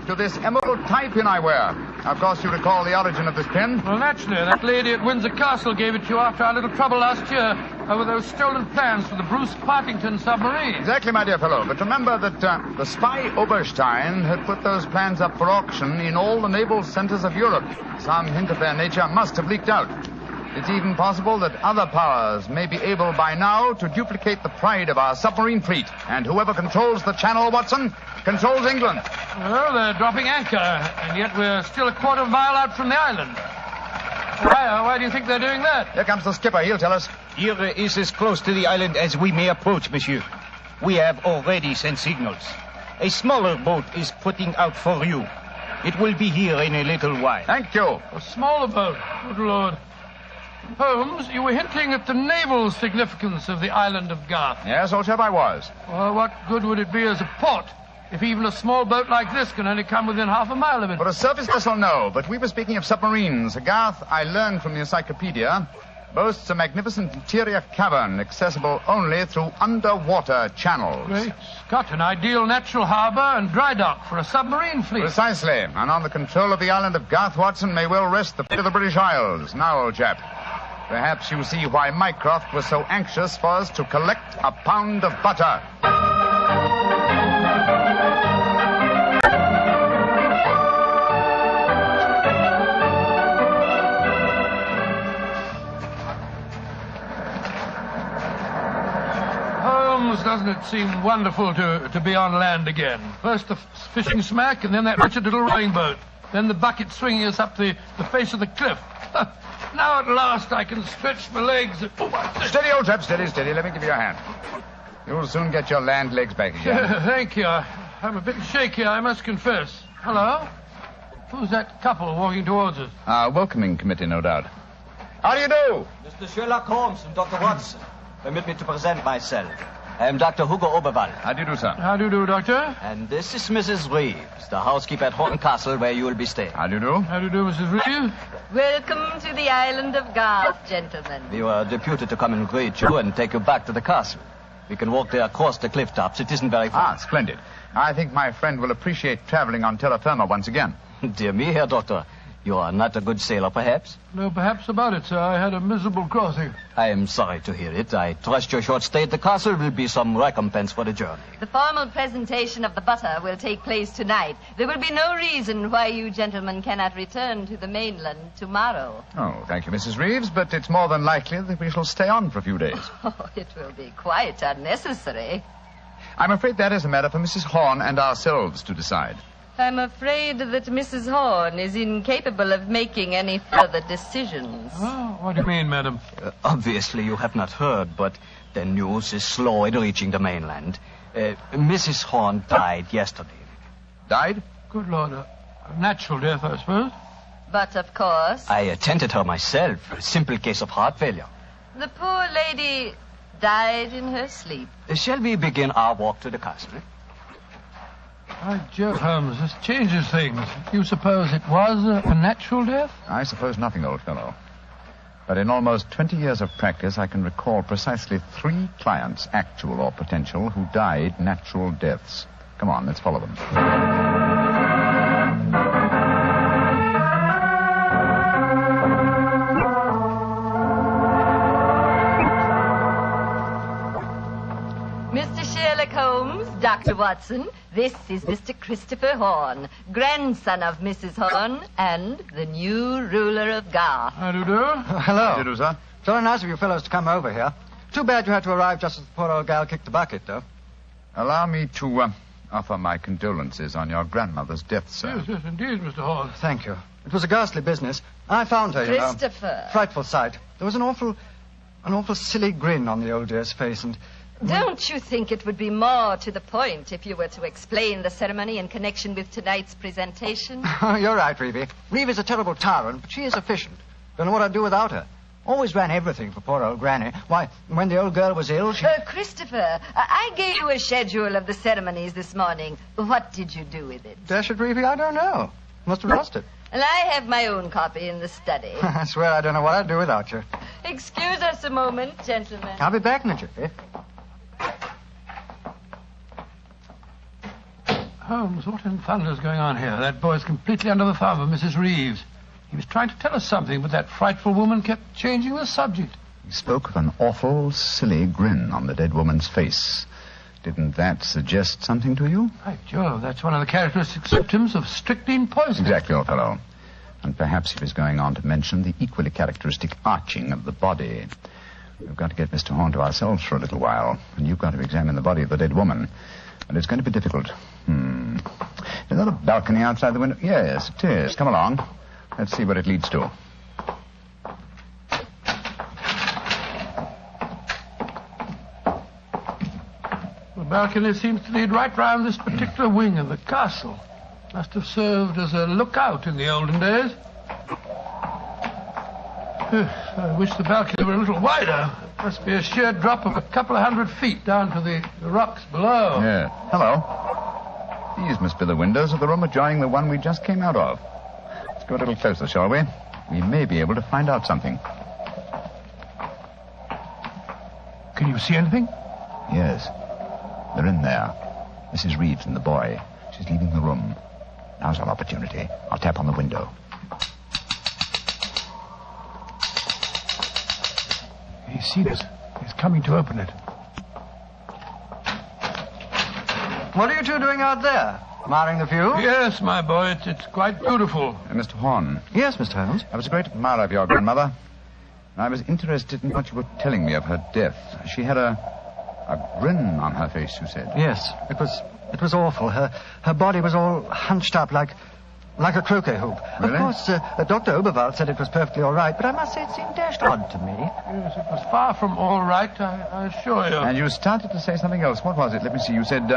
to this emerald tie pin I wear. Of course, you recall the origin of this pin. Well, naturally. That lady at Windsor Castle gave it to you after our little trouble last year over those stolen plans for the Bruce Partington submarine. Exactly, my dear fellow. But remember that the spy Oberstein had put those plans up for auction in all the naval centers of Europe. Some hint of their nature must have leaked out. It's even possible that other powers may be able by now to duplicate the pride of our submarine fleet. And whoever controls the channel, Watson, controls England. Well, they're dropping anchor, and yet we're still a quarter of a mile out from the island. Why do you think they're doing that? Here comes the skipper. He'll tell us. Here is as close to the island as we may approach, monsieur. We have already sent signals. A smaller boat is putting out for you. It will be here in a little while. Thank you. A smaller boat? Good Lord. Holmes, you were hinting at the naval significance of the island of Garth. Yes, old chap, I was. Well, what good would it be as a port if even a small boat like this can only come within half a mile of it? For a surface vessel, no. But we were speaking of submarines. Garth, I learned from the encyclopedia, boasts a magnificent interior cavern accessible only through underwater channels. Great Scott, an ideal natural harbor and dry dock for a submarine fleet. Precisely. And on the control of the island of Garth, Watson, may well rest the fate of the British Isles. Now, old chap, perhaps you see why Mycroft was so anxious for us to collect a pound of butter. Holmes, doesn't it seem wonderful to be on land again? First the fishing smack, and then that wretched little rowing boat. Then the bucket swinging us up the face of the cliff. Now at last I can stretch my legs. Steady, old chap, steady. Let me give you a hand. You'll soon get your land legs back again. Thank you. I'm a bit shaky, I must confess. Hello? Who's that couple walking towards us? Our welcoming committee, no doubt. How do you do? Mr. Sherlock Holmes and Dr. Watson. Permit me to present myself. I am Dr. Hugo Oberwald. How do you do, sir? How do you do, Doctor? And this is Mrs. Reeves, the housekeeper at Horton Castle, where you will be staying. How do you do? How do you do, Mrs. Reeves? Welcome to the island of Garth, gentlemen. We were deputed to come and greet you and take you back to the castle. We can walk there across the cliff tops. It isn't very far. Ah, splendid. I think my friend will appreciate traveling on terra firma once again. Dear me, Herr Doctor. You are not a good sailor, perhaps? No, perhaps about it, sir. I had a miserable crossing. I am sorry to hear it. I trust your short stay at the castle will be some recompense for the journey. The formal presentation of the butter will take place tonight. There will be no reason why you gentlemen cannot return to the mainland tomorrow. Oh, thank you, Mrs. Reeves, but it's more than likely that we shall stay on for a few days. Oh, it will be quite unnecessary. I'm afraid that is a matter for Mrs. Horn and ourselves to decide. I'm afraid that Mrs. Horn is incapable of making any further decisions. Oh, what do you mean, madam? Obviously, you have not heard, but the news is slow in reaching the mainland. Mrs. Horn died yesterday. Died? Good Lord. A natural death, I suppose. But, of course... I attended her myself. A simple case of heart failure. The poor lady died in her sleep. Shall we begin our walk to the castle? By Jove, Holmes, this changes things. You suppose it was a natural death? I suppose nothing, old fellow. But in almost 20 years of practice, I can recall precisely 3 clients, actual or potential, who died natural deaths. Come on, let's follow them. Mr. Sherlock Holmes, Dr. Watson. This is Mr. Christopher Horn, grandson of Mrs. Horn and the new ruler of Garth. How do you do? Hello. How do you do, sir? Very nice of you fellows to come over here. Too bad you had to arrive just as the poor old gal kicked the bucket, though. Allow me to offer my condolences on your grandmother's death, sir. Yes, indeed, Mr. Horn. Thank you. It was a ghastly business. I found her, you know. Christopher. Frightful sight. There was an awful silly grin on the old dear's face, and... Don't you think it would be more to the point if you were to explain the ceremony in connection with tonight's presentation? You're right, Reevy. Reevy's a terrible tyrant, but she is efficient. Don't know what I'd do without her. Always ran everything for poor old Granny. Why, when the old girl was ill, she... Christopher, I gave you a schedule of the ceremonies this morning. What did you do with it? Dash it, Reevy, I don't know. Must have lost it. And I have my own copy in the study. I swear I don't know what I'd do without you. Excuse us a moment, gentlemen. I'll be back in a jiffy. Holmes, what in thunder's going on here? That boy's completely under the thumb of Mrs. Reeves. He was trying to tell us something, but that frightful woman kept changing the subject. He spoke of an awful, silly grin on the dead woman's face. Didn't that suggest something to you? By Jove, that's one of the characteristic symptoms of strychnine poisoning. Exactly, old fellow. And perhaps he was going on to mention the equally characteristic arching of the body. We've got to get Mr. Horn to ourselves for a little while, and you've got to examine the body of the dead woman. And it's going to be difficult. Is that a balcony outside the window? Yes, it is. Come along. Let's see what it leads to. The balcony seems to lead right round this particular wing of the castle. Must have served as a lookout in the olden days. I wish the balcony were a little wider. It must be a sheer drop of a couple of 100 feet down to the rocks below. Yeah. Hello. These must be the windows of the room adjoining the one we just came out of. Let's go a little closer, shall we? We may be able to find out something. Can you see anything? Yes. They're in there. Mrs. Reeves and the boy. She's leaving the room. Now's our opportunity. I'll tap on the window. He's seen us. He's coming to open it. What are you two doing out there? Admiring the view? Yes, my boy. It's quite beautiful. Mr. Horn. Yes, Mr. Holmes. I was a great admirer of your grandmother. And I was interested in what you were telling me of her death. She had a grin on her face, you said. Yes, it was awful. Her body was all hunched up like a croquet hoop. Really? Of course, Dr. Oberwald said it was perfectly all right, but I must say it seemed dashed odd to me. Yes, it was far from all right, I assure you. And you started to say something else. What was it? Let me see. You said,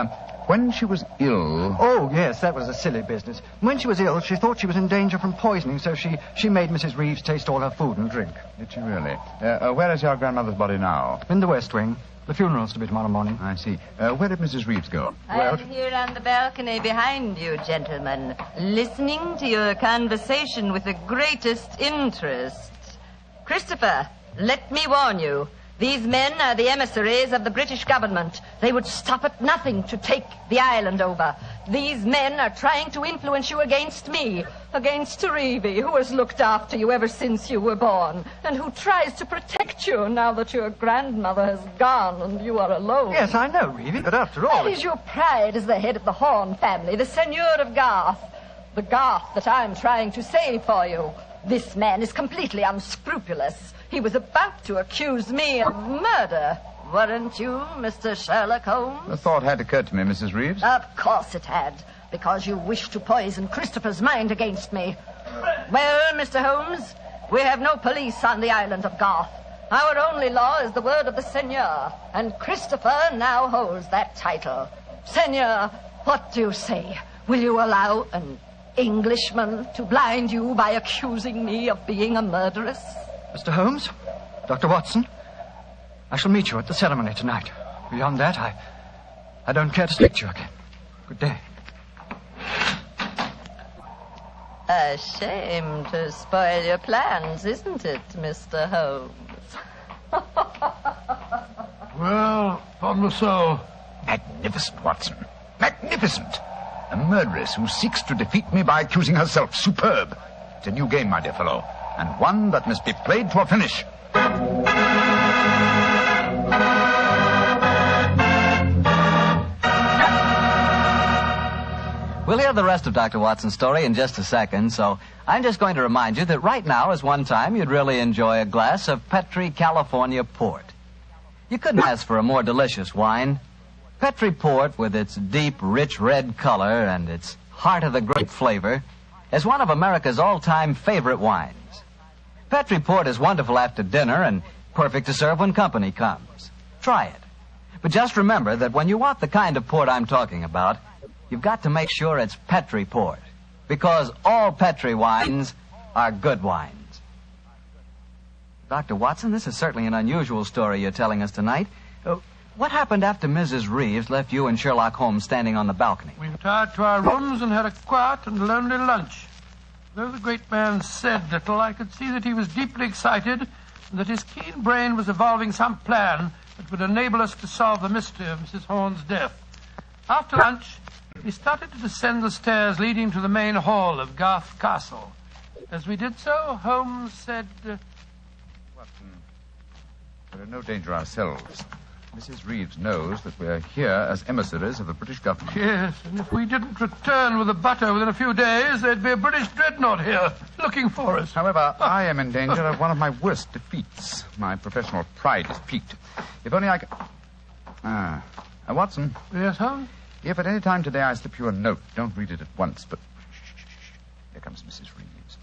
when she was ill... Oh, yes, that was a silly business. When she was ill, she thought she was in danger from poisoning, so she made Mrs. Reeves taste all her food and drink. Did she really? Where is your grandmother's body now? In the West Wing. The funeral's to be tomorrow morning. I see. Where did Mrs. Reeves go? I'm here on the balcony behind you, gentlemen, listening to your conversation with the greatest interest. Christopher, let me warn you. These men are the emissaries of the British government. They would stop at nothing to take the island over. These men are trying to influence you against me, against Reevy, who has looked after you ever since you were born, and who tries to protect you now that your grandmother has gone and you are alone. Yes, I know, Reevy, but after all... That is your pride as the head of the Horn family, the Seigneur of Garth. The Garth that I'm trying to save for you. This man is completely unscrupulous. He was about to accuse me of murder. Weren't you, Mr. Sherlock Holmes? The thought had occurred to me, Mrs. Reeves. Of course it had, because you wished to poison Christopher's mind against me. Well, Mr. Holmes, we have no police on the island of Garth. Our only law is the word of the Seigneur, and Christopher now holds that title. Seigneur, what do you say? Will you allow an Englishman to blind you by accusing me of being a murderess? Mr. Holmes, Dr. Watson, I shall meet you at the ceremony tonight. Beyond that, I don't care to speak to you again. Good day. A shame to spoil your plans, isn't it, Mr. Holmes? Well, upon my soul. Magnificent, Watson. Magnificent. A murderess who seeks to defeat me by accusing herself. Superb. It's a new game, my dear fellow, and one that must be played to a finish. We'll hear the rest of Dr. Watson's story in just a second, so I'm just going to remind you that right now is one time you'd really enjoy a glass of Petri California Port. You couldn't ask for a more delicious wine. Petri Port, with its deep, rich red color and its heart-of-the-grape flavor, is one of America's all-time favorite wines. Petri Port is wonderful after dinner and perfect to serve when company comes. Try it. But just remember that when you want the kind of port I'm talking about, you've got to make sure it's Petri Port, because all Petri wines are good wines. Dr. Watson, this is certainly an unusual story you're telling us tonight. What happened after Mrs. Reeves left you and Sherlock Holmes standing on the balcony? We retired to our rooms and had a quiet and lonely lunch. Though the great man said little, I could see that he was deeply excited and that his keen brain was evolving some plan that would enable us to solve the mystery of Mrs. Horn's death. After lunch, we started to descend the stairs leading to the main hall of Garth Castle. As we did so, Holmes said... Watson, we're in no danger ourselves. Mrs. Reeves knows that we're here as emissaries of the British government. Yes, and if we didn't return with the butter within a few days, there'd be a British dreadnought here looking for us. However, I am in danger of one of my worst defeats. My professional pride is piqued. If only I could... Watson. Yes, Holmes? If at any time today I slip you a note, don't read it at once, but... Shh. Here comes Mrs. Reeves.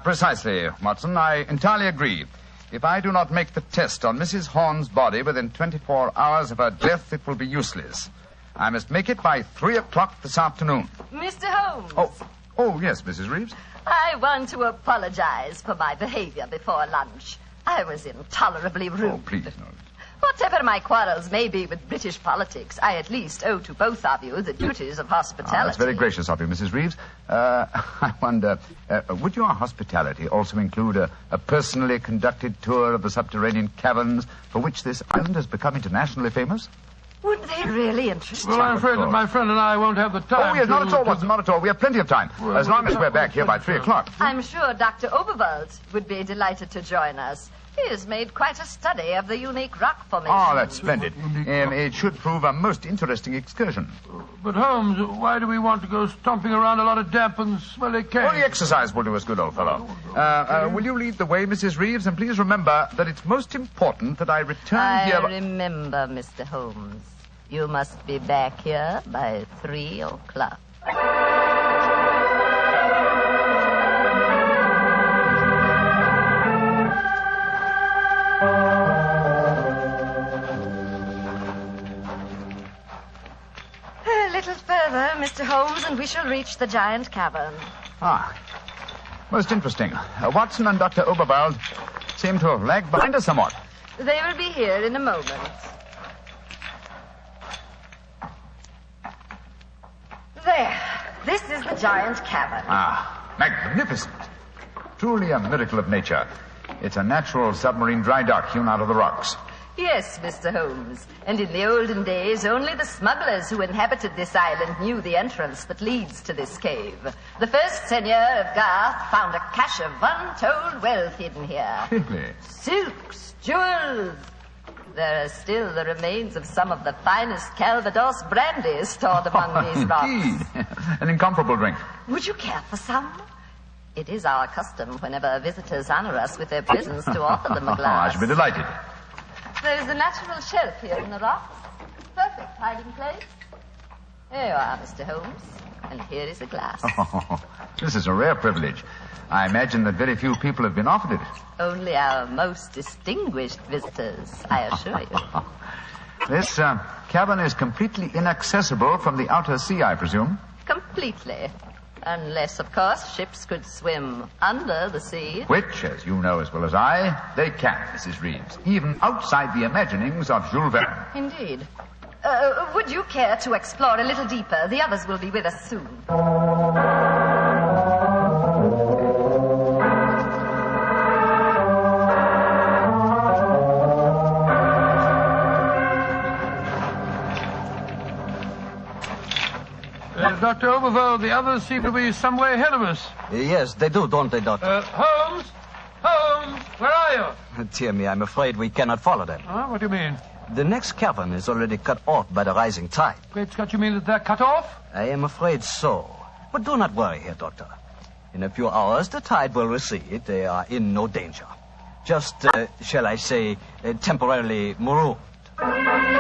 Precisely, Watson. I entirely agree. If I do not make the test on Mrs. Horn's body within 24 hours of her death, it will be useless. I must make it by 3 o'clock this afternoon. Mr. Holmes. Oh, yes, Mrs. Reeves. I want to apologize for my behavior before lunch. I was intolerably rude. Oh, please, no. Whatever my quarrels may be with British politics, I at least owe to both of you the duties of hospitality. That's very gracious of you, Mrs. Reeves. I wonder, would your hospitality also include a personally conducted tour of the subterranean caverns for which this island has become internationally famous? Would they really interest you? Well, I'm afraid that my friend and I won't have the time. Oh, yes, not at all, Watson, not at all. We have plenty of time, as long as we're back here by 3 o'clock. I'm sure Dr. Oberwald would be delighted to join us. He has made quite a study of the unique rock formation. Oh, that's splendid. It should prove a most interesting excursion. But, Holmes, why do we want to go stomping around a lot of damp and smelly caves? Well, the exercise will do us good, old fellow. Will you lead the way, Mrs. Reeves? And please remember that it's most important that I return here... I remember, Mr. Holmes. You must be back here by 3 o'clock. A little further, Mr. Holmes, and we shall reach the giant cavern. Most interesting. Watson and Dr. Oberwald seem to have lagged behind us somewhat. They will be here in a moment. There. This is the giant cavern. Magnificent. Truly a miracle of nature. It's a natural submarine dry dock hewn out of the rocks. Yes, Mr. Holmes. And in the olden days, only the smugglers who inhabited this island knew the entrance that leads to this cave. The first seigneur of Garth found a cache of untold wealth hidden here. Really? Silks, jewels. There are still the remains of some of the finest Calvados brandy stored among these rocks. Indeed. An incomparable drink. Would you care for some? It is our custom whenever visitors honor us with their presence to offer them a glass. I should be delighted. There is a natural shelf here in the rocks. Perfect hiding place. Here you are, Mr. Holmes. And here is a glass. This is a rare privilege. I imagine that very few people have been offered it. Only our most distinguished visitors, I assure you. This cabin is completely inaccessible from the outer sea, I presume. Completely. Unless, of course, ships could swim under the sea. Which, as you know as well as I, they can, Mrs. Reeves. Even outside the imaginings of Jules Verne. Indeed. Would you care to explore a little deeper? The others will be with us soon. Dr. Oberwald, the others seem to be some way ahead of us. Yes, they do, don't they, Doctor? Holmes! Holmes! Where are you? Dear me, I'm afraid we cannot follow them. What do you mean? The next cavern is already cut off by the rising tide. Great Scott, you mean that they're cut off? I am afraid so. But do not worry, Herr Doctor. In a few hours, the tide will recede. They are in no danger. Just, shall I say, temporarily marooned. I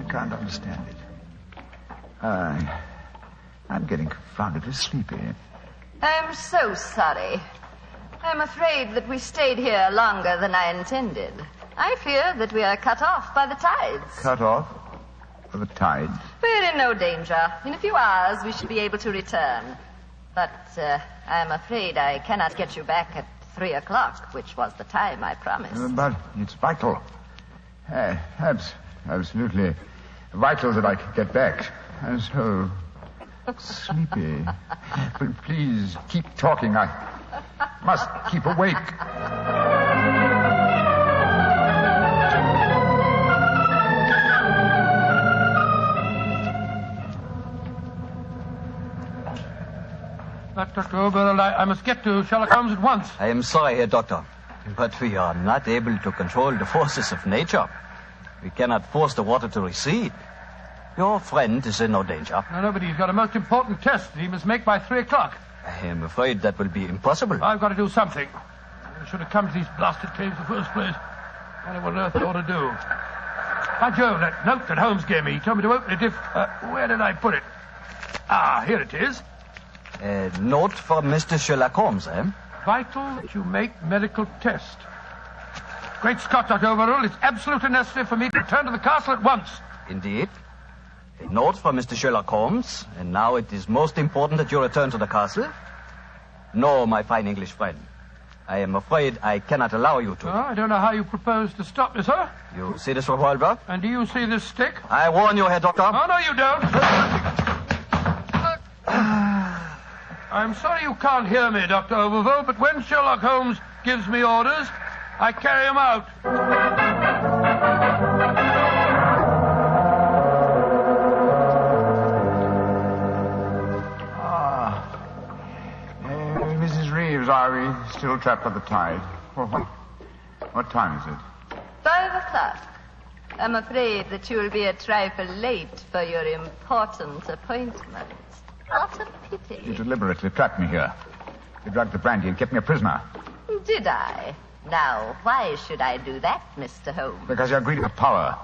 can't understand it. I'm getting confoundedly sleepy. I'm so sorry. I'm afraid that we stayed here longer than I intended. I fear that we are cut off by the tides. Cut off? For the tide? We're in no danger. In a few hours, we should be able to return. But I'm afraid I cannot get you back at 3 o'clock, which was the time I promised. But it's vital. Absolutely vital that I get back. I'm so sleepy. But please, keep talking. I must keep awake. Dr. Oberl, I must get to Sherlock Holmes at once. I am sorry, Herr Doctor, but we are not able to control the forces of nature. We cannot force the water to recede. Your friend is in no danger. No, but he's got a most important test that he must make by 3 o'clock. I am afraid that will be impossible. I've got to do something. I should have come to these blasted caves in the first place. I don't know what on earth I ought to do. By Jove, that note that Holmes gave me, he told me to open it if... where did I put it? Ah, here it is. A note from Mr. Sherlock Holmes, eh? Vital that you make medical test. Great Scott, Dr. Overall, it's absolutely necessary for me to return to the castle at once. Indeed. A note from Mr. Sherlock Holmes, and now it is most important that you return to the castle. No, my fine English friend. I am afraid I cannot allow you to. Oh, I don't know how you propose to stop me, sir. You see this revolver? And do you see this stick? I warn you, Herr Doctor. Oh, no, you don't. I'm sorry you can't hear me, Dr. Overville, but when Sherlock Holmes gives me orders, I carry them out. Mrs. Reeves, are we still trapped by the tide? What time is it? 5 o'clock. I'm afraid that you will be a trifle late for your important appointment. What a pity. You deliberately trapped me here. You drugged the brandy and kept me a prisoner. Did I? Now, why should I do that, Mr. Holmes? Because you're greedy for power.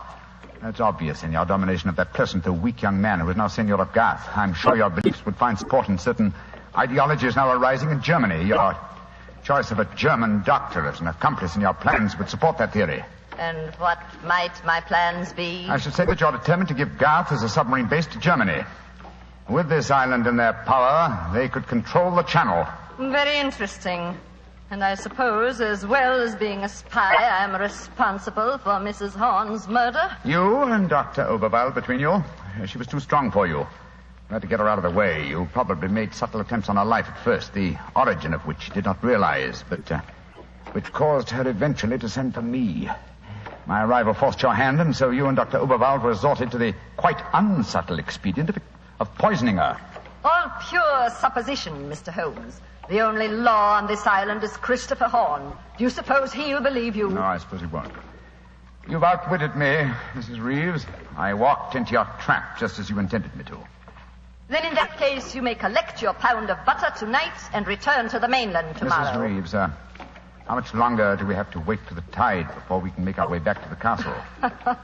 That's obvious in your domination of that pleasant, though weak young man who is now Senor of Garth. I'm sure your beliefs would find support in certain ideologies now arising in Germany. Your choice of a German doctor as an accomplice in your plans would support that theory. And what might my plans be? I should say that you're determined to give Garth as a submarine base to Germany. With this island in their power, they could control the channel. Very interesting. And I suppose, as well as being a spy, I'm responsible for Mrs. Horn's murder? You and Dr. Oberwald between you. She was too strong for you. You had to get her out of the way. You probably made subtle attempts on her life at first, the origin of which you did not realize, but which caused her eventually to send for me. My arrival forced your hand, and so you and Dr. Oberwald resorted to the quite unsubtle expedient of poisoning her. All pure supposition, Mr. Holmes. The only law on this island is Christopher Horn. Do you suppose he'll believe you? No, I suppose he won't. You've outwitted me, Mrs. Reeves. I walked into your trap just as you intended me to. Then in that case, you may collect your pound of butter tonight and return to the mainland tomorrow. Mrs. Reeves, how much longer do we have to wait for the tide before we can make our way back to the castle?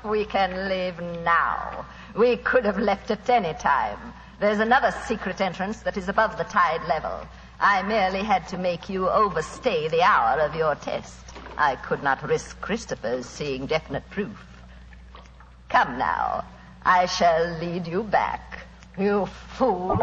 We can leave now. We could have left at any time. There's another secret entrance that is above the tide level. I merely had to make you overstay the hour of your test. I could not risk Christopher's seeing definite proof. Come now. I shall lead you back. You fool.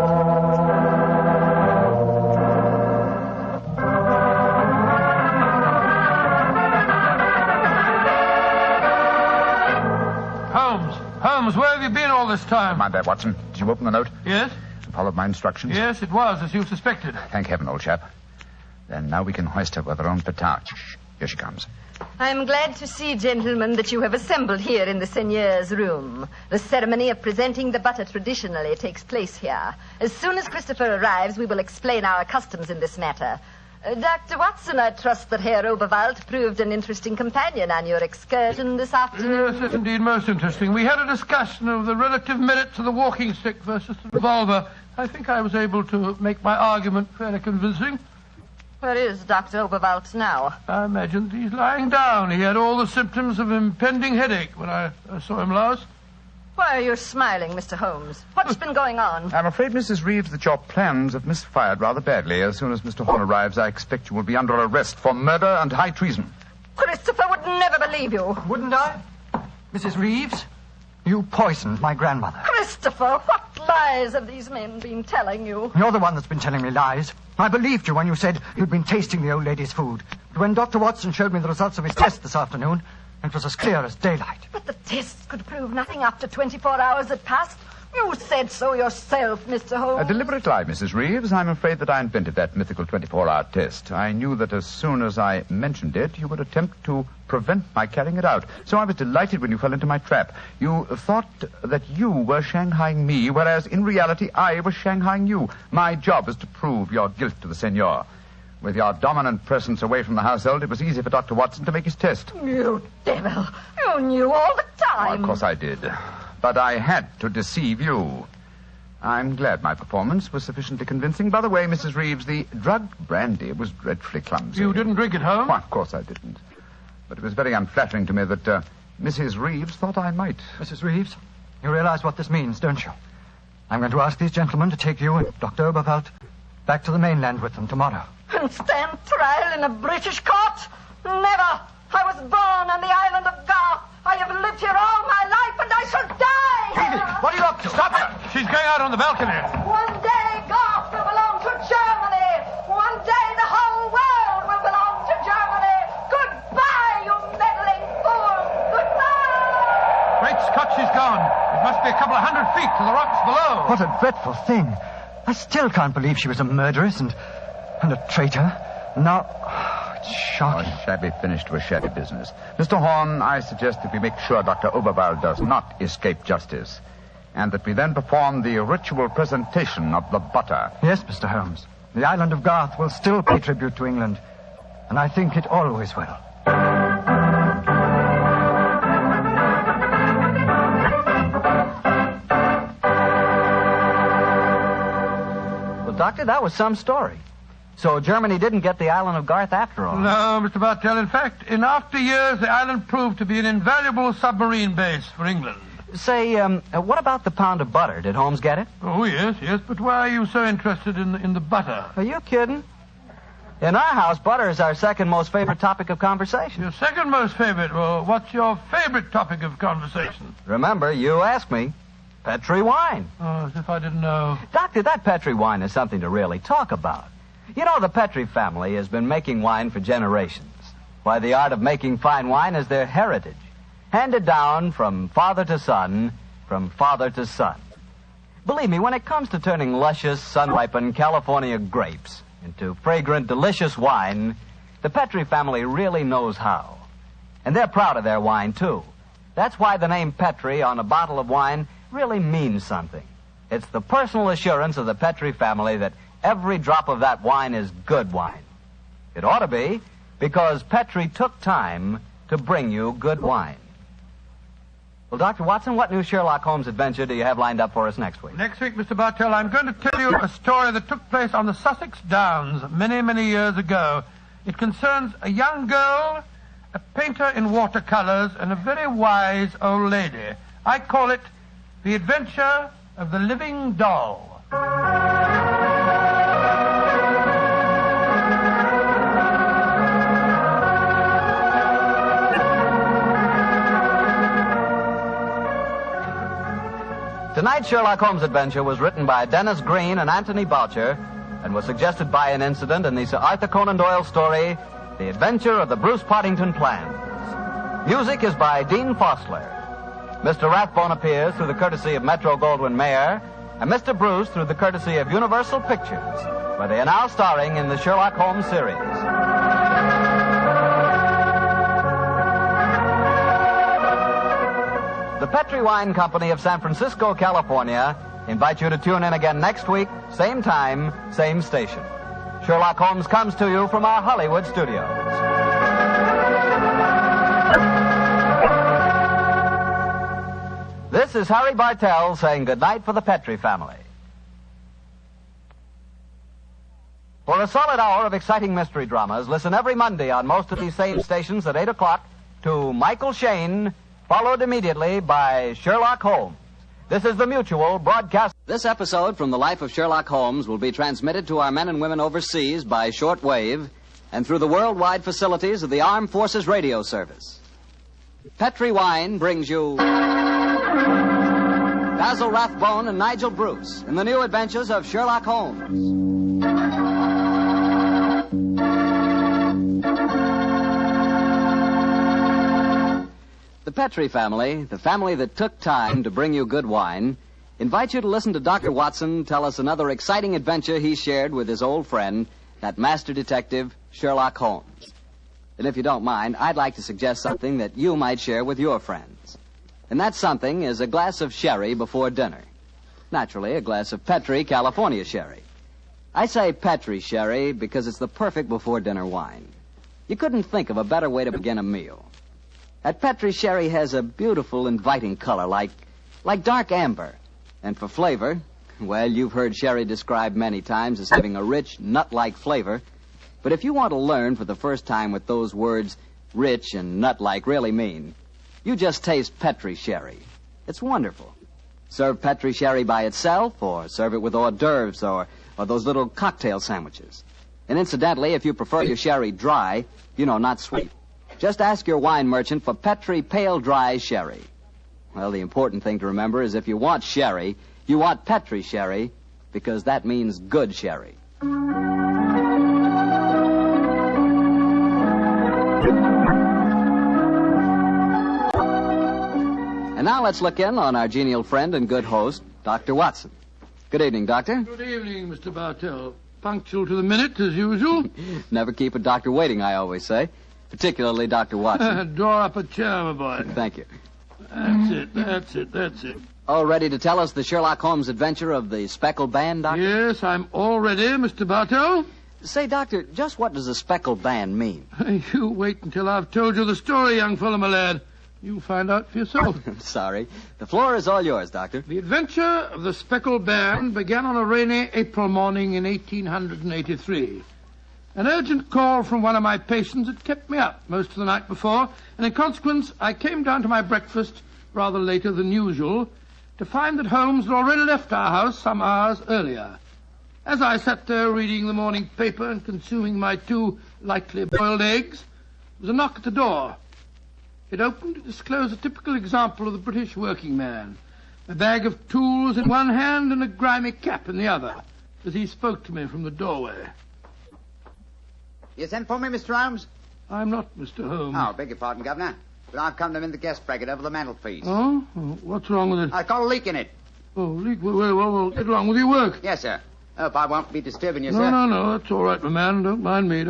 Holmes, where have you been all this time? Mind that, Watson. Did you open the note? Yes. Followed my instructions? Yes, it was, as you suspected. Thank heaven, old chap. Then now we can hoist her with our own petard. Here she comes. I am glad to see, gentlemen, that you have assembled here in the seigneur's room. The ceremony of presenting the butter traditionally takes place here. As soon as Christopher arrives, we will explain our customs in this matter. Dr. Watson, I trust that Herr Oberwald proved an interesting companion on your excursion this afternoon. Yes, indeed, most interesting. We had a discussion of the relative merits of the walking stick versus the revolver. I think I was able to make my argument fairly convincing. Where is Dr. Oberwald now? I imagine he's lying down. He had all the symptoms of impending headache when I saw him last. Why are you smiling, Mr. Holmes? What's been going on? I'm afraid, Mrs. Reeves, that your plans have misfired rather badly. As soon as Mr. Horn arrives, I expect you will be under arrest for murder and high treason. Christopher would never believe you. Wouldn't I? Mrs. Reeves, you poisoned my grandmother. Christopher, what lies have these men been telling you? You're the one that's been telling me lies. I believed you when you said you'd been tasting the old lady's food. But when Dr. Watson showed me the results of his test this afternoon, it was as clear as daylight. But the tests could prove nothing after 24 hours had passed. You said so yourself, Mr. Holmes. A deliberate lie, Mrs. Reeves. I'm afraid that I invented that mythical 24-hour test. I knew that as soon as I mentioned it, you would attempt to prevent my carrying it out. So I was delighted when you fell into my trap. You thought that you were shanghaiing me, whereas in reality I was shanghaiing you. My job is to prove your guilt to the senor. With your dominant presence away from the household, it was easy for Dr. Watson to make his test. You devil. You knew all the time. Oh, of course I did. But I had to deceive you. I'm glad my performance was sufficiently convincing. By the way, Mrs. Reeves, the drugged brandy was dreadfully clumsy. You didn't drink it home? Why, of course I didn't. But it was very unflattering to me that Mrs. Reeves thought I might. Mrs. Reeves, you realize what this means, don't you? I'm going to ask these gentlemen to take you and Dr. Oberwald back to the mainland with them tomorrow. And stand trial in a British court? Never. I was born on the island of Garth. I have lived here all my life, and I shall die. Edie, what are you up to? Stop her. She's going out on the balcony. One day, Garth will belong to Germany. One day, the whole world will belong to Germany. Goodbye, you meddling fool. Goodbye. Great Scott, she's gone. It must be a couple of 100 feet to the rocks below. What a dreadful thing. I still can't believe she was a murderess and a traitor. Now, it's shocking. A shabby finish to a shabby business. Mr. Horn, I suggest that we make sure Dr. Oberwald does not escape justice, and that we then perform the ritual presentation of the butter. Yes, Mr. Holmes. The island of Garth will still pay tribute to England, and I think it always will. Well, Doctor, that was some story. So Germany didn't get the island of Garth after all. No, Mr. Bartell. In fact, in after years, the island proved to be an invaluable submarine base for England. Say, what about the pound of butter? Did Holmes get it? Oh, yes. But why are you so interested in the butter? Are you kidding? In our house, butter is our second most favorite topic of conversation. Your second most favorite? Well, what's your favorite topic of conversation? Remember, you asked me. Petri wine. Oh, as if I didn't know. Doctor, that Petri wine is something to really talk about. You know, the Petri family has been making wine for generations. Why, the art of making fine wine is their heritage, handed down from father to son, from father to son. Believe me, when it comes to turning luscious, sun-ripened California grapes into fragrant, delicious wine, the Petri family really knows how. And they're proud of their wine, too. That's why the name Petri on a bottle of wine really means something. It's the personal assurance of the Petri family that every drop of that wine is good wine. It ought to be, because Petri took time to bring you good wine. Well, Dr. Watson, what new Sherlock Holmes adventure do you have lined up for us next week? Next week, Mr. Bartell, I'm going to tell you a story that took place on the Sussex Downs many, many years ago. It concerns a young girl, a painter in watercolors, and a very wise old lady. I call it The Adventure of the Living Doll. Tonight's Sherlock Holmes adventure was written by Dennis Green and Anthony Boucher and was suggested by an incident in the Sir Arthur Conan Doyle story, The Adventure of the Bruce Partington Plans. Music is by Dean Fosler. Mr. Rathbone appears through the courtesy of Metro-Goldwyn-Mayer, and Mr. Bruce through the courtesy of Universal Pictures, where they are now starring in the Sherlock Holmes series. the Petri Wine Company of San Francisco, California, invite you to tune in again next week, same time, same station. Sherlock Holmes comes to you from our Hollywood studios. This is Harry Bartell saying goodnight for the Petri family. For a solid hour of exciting mystery dramas, listen every Monday on most of these same stations at 8 o'clock to Michael Shayne, followed immediately by Sherlock Holmes. This is the Mutual Broadcast. This episode from the life of Sherlock Holmes will be transmitted to our men and women overseas by shortwave and through the worldwide facilities of the Armed Forces Radio Service. Petri Wine brings you Basil Rathbone and Nigel Bruce in the new adventures of Sherlock Holmes. The Petri family, the family that took time to bring you good wine, invites you to listen to Dr. Watson tell us another exciting adventure he shared with his old friend, that master detective, Sherlock Holmes. And if you don't mind, I'd like to suggest something that you might share with your friends. And that something is a glass of sherry before dinner. Naturally, a glass of Petri California sherry. I say Petri sherry because it's the perfect before-dinner wine. You couldn't think of a better way to begin a meal. That Petri sherry has a beautiful, inviting color, like dark amber. And for flavor, well, you've heard sherry described many times as having a rich, nut-like flavor. But if you want to learn for the first time what those words, rich and nut-like, really mean, you just taste Petri sherry. It's wonderful. Serve Petri sherry by itself, or serve it with hors d'oeuvres, or those little cocktail sandwiches. And incidentally, if you prefer your sherry dry, not sweet, just ask your wine merchant for Petri Pale Dry Sherry. Well, the important thing to remember is if you want sherry, you want Petri sherry, because that means good sherry. And now let's look in on our genial friend and good host, Dr. Watson. Good evening, Doctor. Good evening, Mr. Bartell. Punctual to the minute, as usual. Never keep a doctor waiting, I always say. Particularly Dr. Watson. Draw up a chair, my boy. Thank you. That's it. All ready to tell us the Sherlock Holmes adventure of the speckled band, Doctor? Yes, I'm all ready, Mr. Bartell. Say, Doctor, just what does a speckled band mean? You wait until I've told you the story, young fellow, my lad. You'll find out for yourself. Sorry. The floor is all yours, Doctor. The adventure of the speckled band began on a rainy April morning in 1883. An urgent call from one of my patients had kept me up most of the night before, and in consequence, I came down to my breakfast rather later than usual to find that Holmes had already left our house some hours earlier. As I sat there reading the morning paper and consuming my 2 lightly boiled eggs, there was a knock at the door. It opened to disclose a typical example of the British working man, a bag of tools in one hand and a grimy cap in the other, as he spoke to me from the doorway. You sent for me, Mr. Holmes? I'm not Mr. Holmes. Oh, beg your pardon, Governor. But I've come to mend the gas bracket over the mantelpiece. Oh? What's wrong with it? I've got a leak in it. Oh, leak? Well, get along with your work. Yes, sir. Hope I won't be disturbing you, sir. No, that's all right, my man. Don't mind me.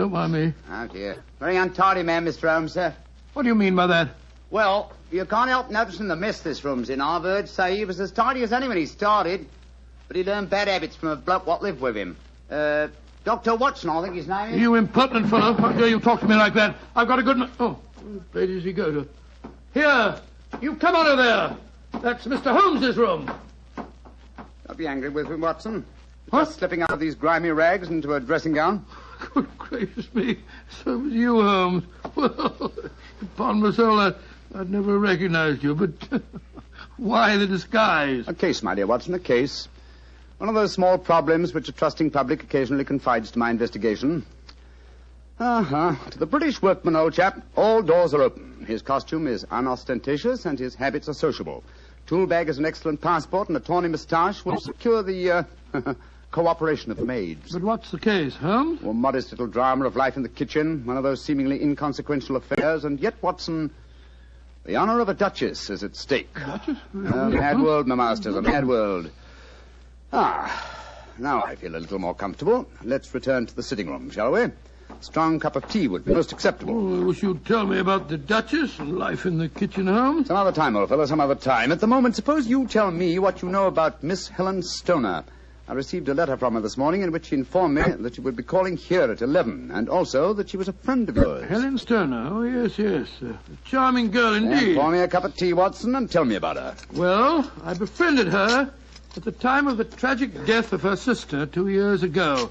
Oh, dear. Very untidy man, Mr. Holmes, sir. What do you mean by that? Well, you can't help noticing the mess this room's in. I've heard say he was as tidy as any when he started, but he learned bad habits from a bloke what lived with him. Dr. Watson, I think his name is. You impertinent fellow. How dare you talk to me like that? I've got a good... Oh, where does he go to? Here, you come out of there. That's Mr. Holmes's room. Don't be angry with me, Watson. What? Just slipping out of these grimy rags into a dressing gown. Good gracious me. So was you, Holmes. Well, upon my soul, I'd never recognized you, but why the disguise? A case, my dear Watson, a case. One of those small problems which a trusting public occasionally confides to my investigation. To the British workman, old chap, all doors are open. His costume is unostentatious and his habits are sociable. Tool bag is an excellent passport, and a tawny moustache will secure the cooperation of the maids. But what's the case, Holmes? A modest little drama of life in the kitchen, one of those seemingly inconsequential affairs, and yet, Watson, the honor of a duchess is at stake. Duchess? A mad world, my masters, a mad world. Now I feel a little more comfortable. Let's return to the sitting room, shall we? strong cup of tea would be most acceptable. Oh, I wish you'd tell me about the Duchess and life in the kitchen, Holmes. Some other time, old fellow, some other time. At the moment, suppose you tell me what you know about Miss Helen Stoner. I received a letter from her this morning in which she informed me that she would be calling here at 11, and also that she was a friend of yours. Helen Stoner? Oh, yes, yes. A charming girl indeed. Pour me a cup of tea, Watson, and tell me about her. Well, I befriended her at the time of the tragic death of her sister 2 years ago.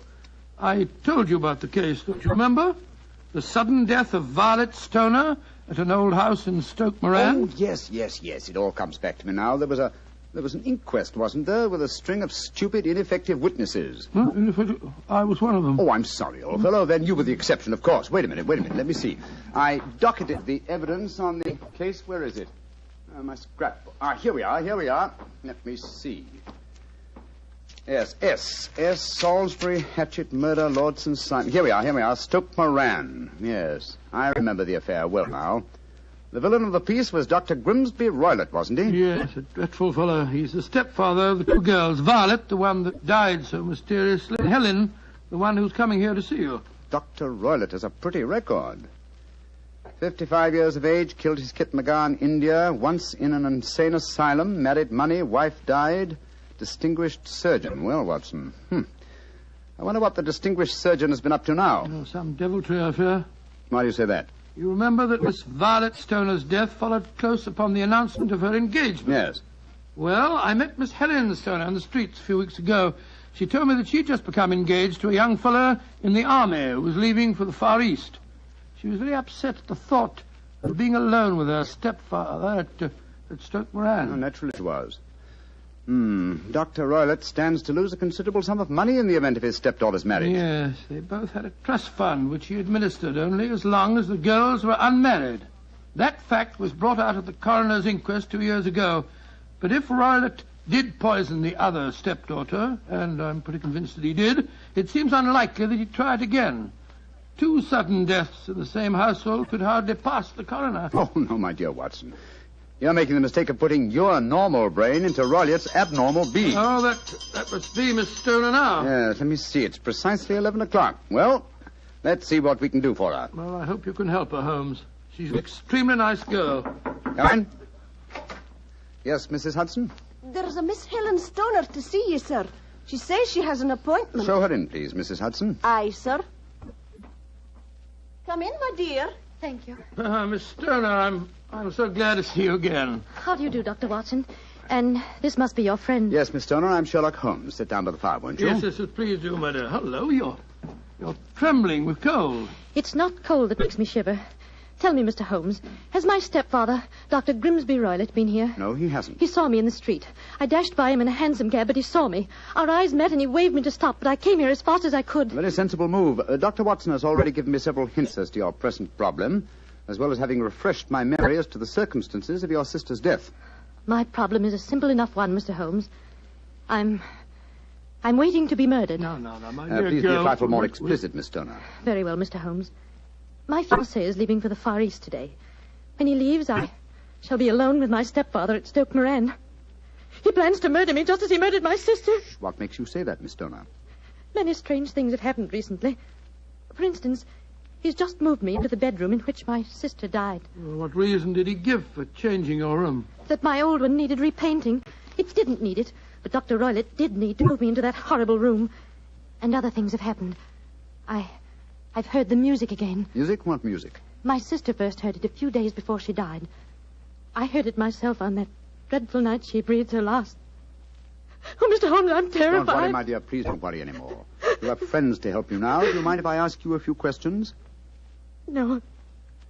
I told you about the case, don't you remember? The sudden death of Violet Stoner at an old house in Stoke Moran. Oh, yes. It all comes back to me now. There was an inquest, wasn't there, with a string of stupid, ineffective witnesses. Huh? I was one of them. Oh, I'm sorry, old fellow. Then you were the exception, of course. Wait a minute. Let me see. I docketed the evidence on the case. Where is it? My scrapbook. Here we are. Let me see. Yes, S. Salisbury, Hatchet, Murder, Lord St. Simon. Here we are. Stoke Moran. Yes, I remember the affair well now. The villain of the piece was Dr. Grimsby Roylott, wasn't he? Yes, a dreadful fellow. He's the stepfather of the two girls. Violet, the one that died so mysteriously, and Helen, the one who's coming here to see you. Dr. Roylott has a pretty record. 55 years of age, killed his kit Magar in India, once in an insane asylum, married money, wife died, distinguished surgeon. Well, Watson, I wonder what the distinguished surgeon has been up to now. Oh, some deviltry, I fear. Why do you say that? You remember that Miss Violet Stoner's death followed close upon the announcement of her engagement? Yes. Well, I met Miss Helen Stoner on the streets a few weeks ago. She told me that she'd just become engaged to a young fellow in the army who was leaving for the Far East. She was very upset at the thought of being alone with her stepfather at Stoke Moran. Oh, naturally it was. Dr. Roylott stands to lose a considerable sum of money in the event of his stepdaughter's marriage. Yes, they both had a trust fund which he administered only as long as the girls were unmarried. That fact was brought out at the coroner's inquest 2 years ago. But if Roylott did poison the other stepdaughter, and I'm pretty convinced that he did, it seems unlikely that he'd try it again. 2 sudden deaths in the same household could hardly pass the coroner. Oh, no, my dear Watson. You're making the mistake of putting your normal brain into Roylott's abnormal being. Oh, that must be Miss Stoner now. Yes, let me see. It's precisely 11 o'clock. Well, let's see what we can do for her. Well, I hope you can help her, Holmes. She's an extremely nice girl. Come in. Yes, Mrs. Hudson? There's a Miss Helen Stoner to see you, sir. She says she has an appointment. Show her in, please, Mrs. Hudson. Aye, sir. Come in, my dear. Thank you. Miss Stoner, I'm so glad to see you again. How do you do, Dr. Watson? And this must be your friend. Yes, Miss Stoner, I'm Sherlock Holmes. Sit down by the fire, won't you? Yes, please do, my dear. Hello, you're trembling with cold. It's not cold that makes me shiver. Tell me, Mr. Holmes, has my stepfather, Dr. Grimsby Roylott, been here? No, he hasn't. He saw me in the street. I dashed by him in a hansom cab, but he saw me. Our eyes met and he waved me to stop, but I came here as fast as I could. Very sensible move. Dr. Watson has already given me several hints as to your present problem, as well as having refreshed my memory as to the circumstances of your sister's death. My problem is a simple enough one, Mr. Holmes. I'm waiting to be murdered. No, my dear please girl. be a trifle more explicit, Miss Stoner. Very well, Mr. Holmes. My fiancé is leaving for the Far East today. When he leaves, I shall be alone with my stepfather at Stoke Moran. He plans to murder me just as he murdered my sister. What makes you say that, Miss Stoner? Many strange things have happened recently. For instance, he's just moved me into the bedroom in which my sister died. Well, what reason did he give for changing your room? That my old one needed repainting. It didn't need it, but Dr. Roylott did need to move me into that horrible room. And other things have happened. I've heard the music again. Music? What music? My sister first heard it a few days before she died. I heard it myself on that dreadful night she breathed her last. Oh, Mr. Holmes, I'm terrified. Don't worry, my dear. Please don't worry anymore. You have friends to help you now. Do you mind if I ask you a few questions? No,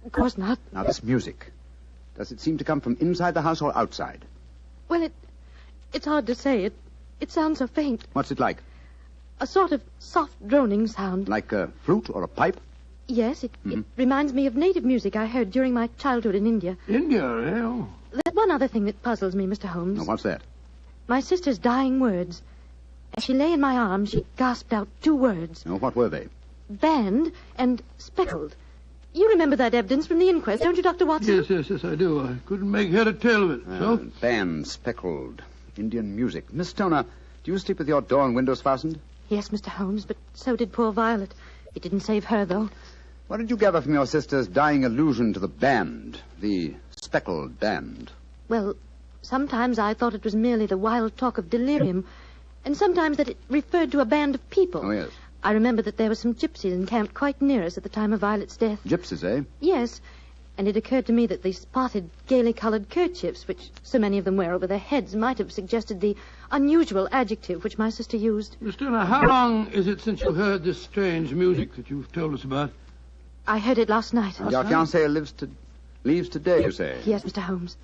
of course not. Now, this music. Does it seem to come from inside the house or outside? Well, it's hard to say. It sounds so faint. What's it like? A sort of soft droning sound. Like a flute or a pipe? Yes, it reminds me of native music I heard during my childhood in India. India, eh? Oh. There's one other thing that puzzles me, Mr. Holmes. Now, what's that? My sister's dying words. As she lay in my arms, she gasped out 2 words. Oh, what were they? Banned and speckled. You remember that evidence from the inquest, don't you, Dr. Watson? Yes, I do. I couldn't make head or tail of it. So? Banned, speckled, Indian music. Miss Stoner, do you sleep with your door and windows fastened? Yes, Mr. Holmes, but so did poor Violet. It didn't save her, though. What did you gather from your sister's dying allusion to the band, the speckled band? Well, sometimes I thought it was merely the wild talk of delirium, and sometimes that it referred to a band of people. Oh, yes. I remember that there were some gypsies encamped quite near us at the time of Violet's death. Gypsies, eh? Yes, and it occurred to me that the spotted, gaily coloured kerchiefs, which so many of them wear over their heads, might have suggested the unusual adjective which my sister used. Miss Turner, how long is it since you heard this strange music that you've told us about? I heard it last night. Your fiancé leaves today, you say? Yes, Mr. Holmes.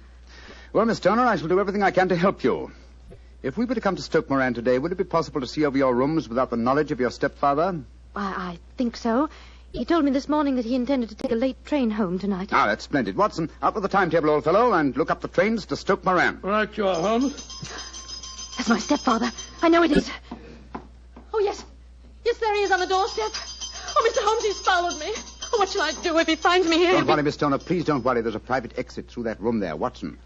Well, Miss Turner, I shall do everything I can to help you. If we were to come to Stoke Moran today, would it be possible to see over your rooms without the knowledge of your stepfather? I think so. He told me this morning that he intended to take a late train home tonight. Ah, that's splendid. Watson, out with the timetable, old fellow, and look up the trains to Stoke Moran. Right you are, Holmes. That's my stepfather. I know it is. Oh, yes. Yes, there he is on the doorstep. Oh, Mr. Holmes, he's followed me. Oh, what shall I do if he finds me here? Don't worry, Miss Turner. Please don't worry. There's a private exit through that room there. Watson,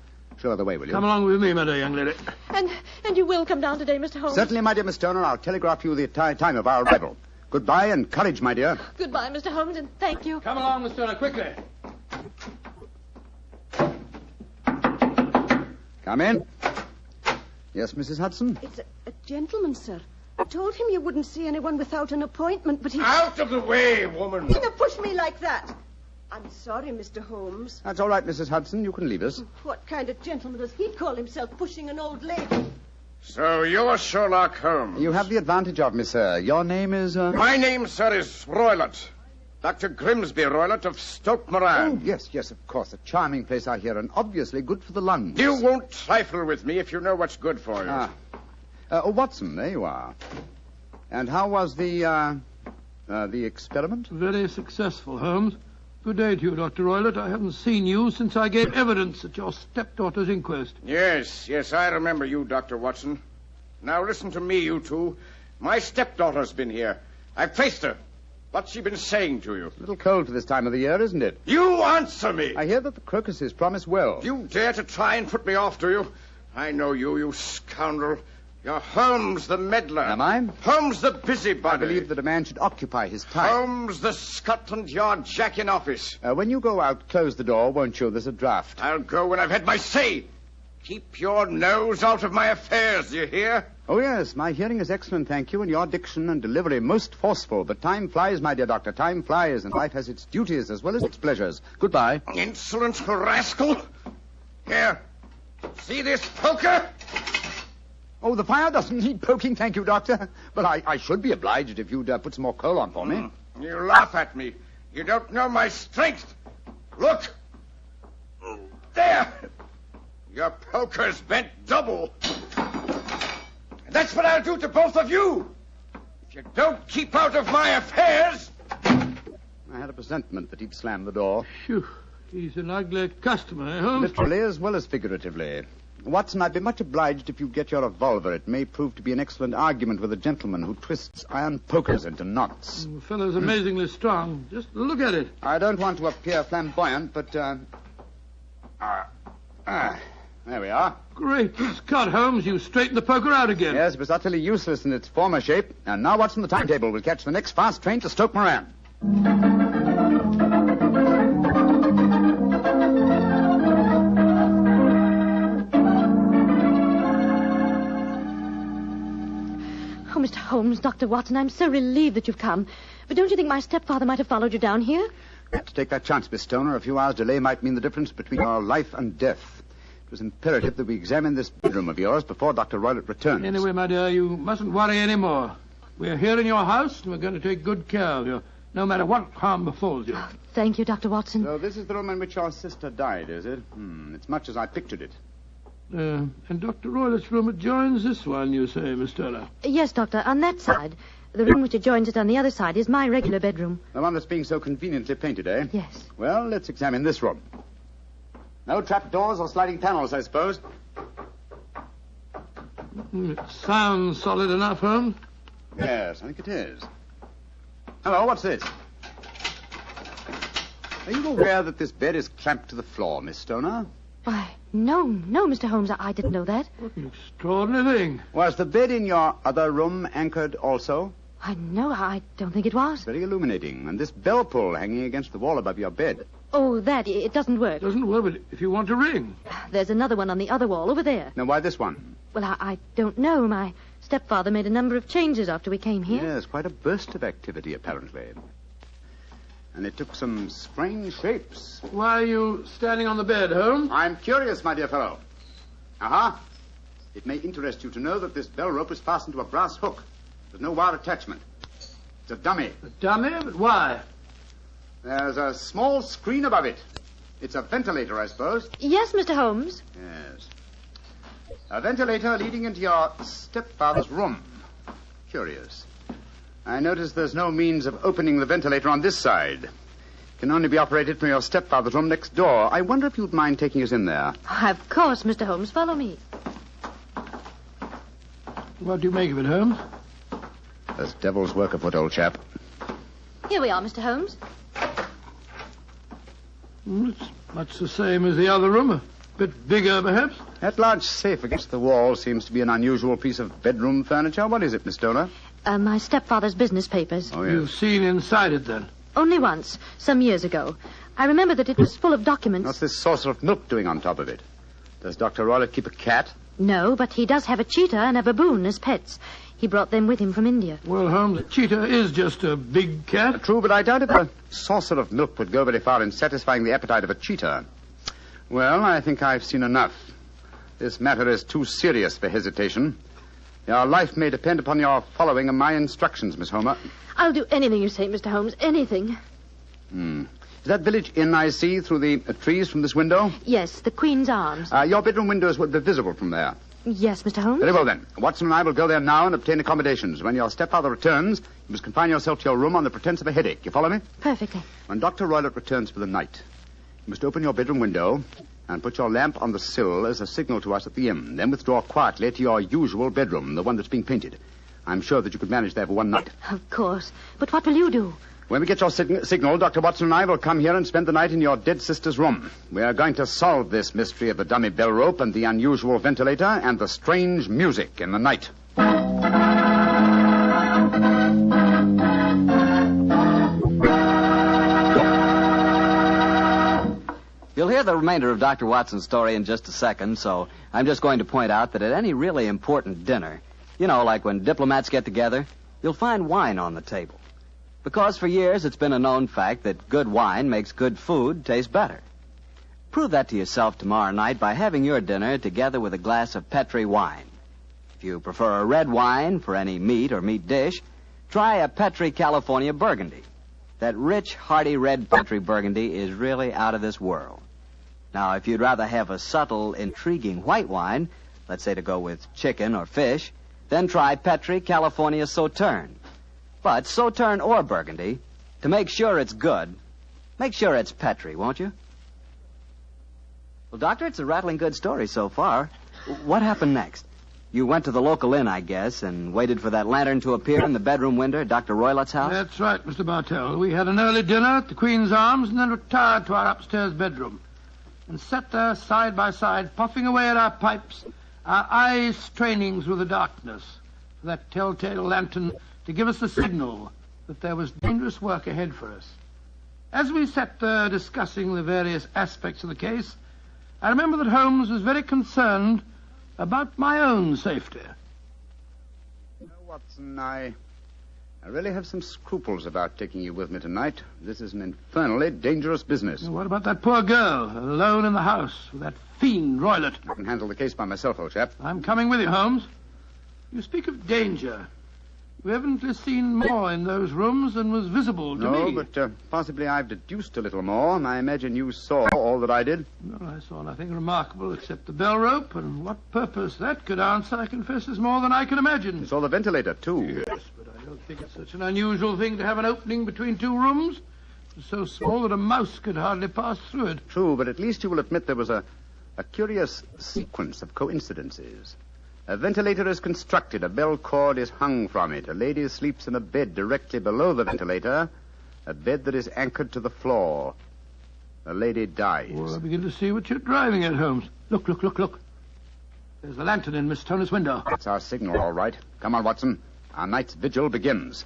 show her the way, will you? Come along with me, my dear young lady. And you will come down today, Mr. Holmes? Certainly, my dear Miss Turner. I'll telegraph you the time of our arrival. Goodbye and courage, my dear. Goodbye, Mr. Holmes, and thank you. Come along, Miss Turner, quickly. Come in. Yes, Mrs. Hudson? It's a gentleman, sir. I told him you wouldn't see anyone without an appointment, but he... Out of the way, woman! You push me like that. I'm sorry, Mr. Holmes. That's all right, Mrs. Hudson. You can leave us. What kind of gentleman does he call himself, pushing an old lady? So you're Sherlock Holmes. You have the advantage of me, sir. Your name is... My name, sir, is Roylott. Dr. Grimsby Roylott of Stoke Moran. Oh, yes, of course. A charming place, I hear, and obviously good for the lungs. You won't trifle with me if you know what's good for you. Watson, there you are. And how was the experiment? Very successful, Holmes. Good day to you, Dr. Roylott. I haven't seen you since I gave evidence at your stepdaughter's inquest. Yes, I remember you, Dr. Watson. Now listen to me, you two. My stepdaughter's been here. I've faced her. What's she been saying to you? A little cold for this time of the year, isn't it? You answer me! I hear that the crocuses promise well. You dare to try and put me off, do you? I know you, you scoundrel. You're Holmes the meddler. Am I? Holmes the busybody. I believe that a man should occupy his time. Holmes the Scotland Yard Jack in office. When you go out, close the door, won't you? There's a draft. I'll go when I've had my say. Keep your nose out of my affairs, do you hear? Oh, yes, my hearing is excellent, thank you, and your diction and delivery most forceful. But time flies, my dear doctor, time flies, and life has its duties as well as its pleasures. Goodbye. Insolent rascal. Here, see this poker? Oh, the fire doesn't need poking, thank you, Doctor. But I should be obliged if you'd put some more coal on for me. You laugh at me. You don't know my strength. Look. There. Your poker's bent double. And that's what I'll do to both of you. If you don't keep out of my affairs. I had a presentiment that he'd slam the door. Phew. He's an ugly customer, eh, Holmes? Literally as well as figuratively. Watson, I'd be much obliged if you'd get your revolver. It may prove to be an excellent argument with a gentleman who twists iron pokers into knots. The fellow's amazingly strong. Just look at it. I don't want to appear flamboyant, but, there we are. Great Scott, Holmes. You straightened the poker out again. Yes, it was utterly useless in its former shape. And now Watson, the timetable will catch the next fast train to Stoke Moran. Oh, Mr. Holmes, Dr. Watson, I'm so relieved that you've come. But don't you think my stepfather might have followed you down here? I had to take that chance, Miss Stoner. A few hours' delay might mean the difference between our life and death. It was imperative that we examine this bedroom of yours before Dr. Roylott returns. Anyway, my dear, you mustn't worry any more. We're here in your house, and we're going to take good care of you, no matter what harm befalls you. Thank you, Dr. Watson. So this is the room in which your sister died, is it? It's much as I pictured it. And Dr. Roylott's room adjoins this one, you say, Miss Turner? Yes, Doctor, on that side. The room which adjoins it on the other side is my regular bedroom. The one that's being so conveniently painted, eh? Yes. Well, let's examine this room. No trapdoors or sliding panels, I suppose. It sounds solid enough, Holmes. Yes, I think it is. Hello, what's this? Are you aware that this bed is clamped to the floor, Miss Stoner? Why, no, Mr. Holmes, I didn't know that. What an extraordinary thing. Was the bed in your other room anchored also? Why, no, I don't think it was. Very illuminating. And this bell pull hanging against the wall above your bed. Oh, that, it doesn't work. Doesn't work, but if you want to ring. There's another one on the other wall over there. Now, why this one? Well, I don't know. My stepfather made a number of changes after we came here. Yes, quite a burst of activity, apparently. And it took some strange shapes. Why are you standing on the bed, Holmes? I'm curious, my dear fellow. Aha. It may interest you to know that this bell rope is fastened to a brass hook. There's no wire attachment. It's a dummy. A dummy? But why? There's a small screen above it. It's a ventilator, I suppose. Yes, Mr. Holmes. Yes. A ventilator leading into your stepfather's room. Curious. I notice there's no means of opening the ventilator on this side. It can only be operated from your stepfather's room next door. I wonder if you'd mind taking us in there. Of course, Mr. Holmes. Follow me. What do you make of it, Holmes? There's devil's work afoot, old chap. Here we are, Mr. Holmes. It's much the same as the other room. A bit bigger, perhaps. That large safe against the wall seems to be an unusual piece of bedroom furniture. What is it, Miss Stoner? My stepfather's business papers. Oh, yes. You've seen inside it, then? Only once, some years ago. I remember that it was full of documents. What's this saucer of milk doing on top of it? Does Dr. Roylott keep a cat? No, but he does have a cheetah and a baboon as pets. He brought them with him from India. Well, Holmes, a cheetah is just a big cat. True, but I doubt if a saucer of milk would go very far in satisfying the appetite of a cheetah. Well, I think I've seen enough. This matter is too serious for hesitation. Your life may depend upon your following my instructions, Miss Homer. I'll do anything you say, Mr. Holmes, anything. Is that village inn I see through the trees from this window? Yes, the Queen's Arms. Your bedroom windows would be visible from there. Yes, Mr. Holmes. Very well, then. Watson and I will go there now and obtain accommodations. When your stepfather returns, you must confine yourself to your room on the pretense of a headache. You follow me? Perfectly. When Dr. Roylott returns for the night, you must open your bedroom window and put your lamp on the sill as a signal to us at the inn. Then withdraw quietly to your usual bedroom, the one that's being painted. I'm sure that you could manage there for one night. Of course. But what will you do? When we get your signal, Dr. Watson and I will come here and spend the night in your dead sister's room. We are going to solve this mystery of the dummy bell rope and the unusual ventilator and the strange music in the night. You'll hear the remainder of Dr. Watson's story in just a second, so I'm just going to point out that at any really important dinner, you know, like when diplomats get together, you'll find wine on the table. Because for years it's been a known fact that good wine makes good food taste better. Prove that to yourself tomorrow night by having your dinner together with a glass of Petri wine. If you prefer a red wine for any meat or meat dish, try a Petri California Burgundy. That rich, hearty red Petri Burgundy is really out of this world. Now, if you'd rather have a subtle, intriguing white wine, let's say to go with chicken or fish, then try Petri California Sauterne. But Sauterne or Burgundy, to make sure it's good, make sure it's Petri, won't you? Well, Doctor, it's a rattling good story so far. What happened next? You went to the local inn, I guess, and waited for that lantern to appear in the bedroom window at Dr. Roylott's house? That's right, Mr. Bartell. We had an early dinner at the Queen's Arms and then retired to our upstairs bedroom and sat there side by side, puffing away at our pipes, our eyes straining through the darkness for that telltale lantern to give us the signal that there was dangerous work ahead for us. As we sat there discussing the various aspects of the case, I remember that Holmes was very concerned about my own safety. You know, Watson, I really have some scruples about taking you with me tonight. This is an infernally dangerous business. What about that poor girl, alone in the house with that fiend Roylott? I can handle the case by myself, old chap. I'm coming with you, Holmes. You speak of danger. You haven't seen more in those rooms than was visible to me. No, but possibly I've deduced a little more. I imagine you saw all that I did. No, I saw nothing remarkable except the bell rope, and what purpose that could answer, I confess, is more than I can imagine. You saw the ventilator, too. Yes, but I don't think it's such an unusual thing to have an opening between two rooms. It's so small that a mouse could hardly pass through it. True, but at least you will admit there was a curious sequence of coincidences. A ventilator is constructed. A bell cord is hung from it. A lady sleeps in a bed directly below the ventilator, a bed that is anchored to the floor. The lady dies. Well, I begin to see what you're driving at, Holmes. Look. There's the lantern in Miss Stoner's window. That's our signal, all right. Come on, Watson. Our night's vigil begins.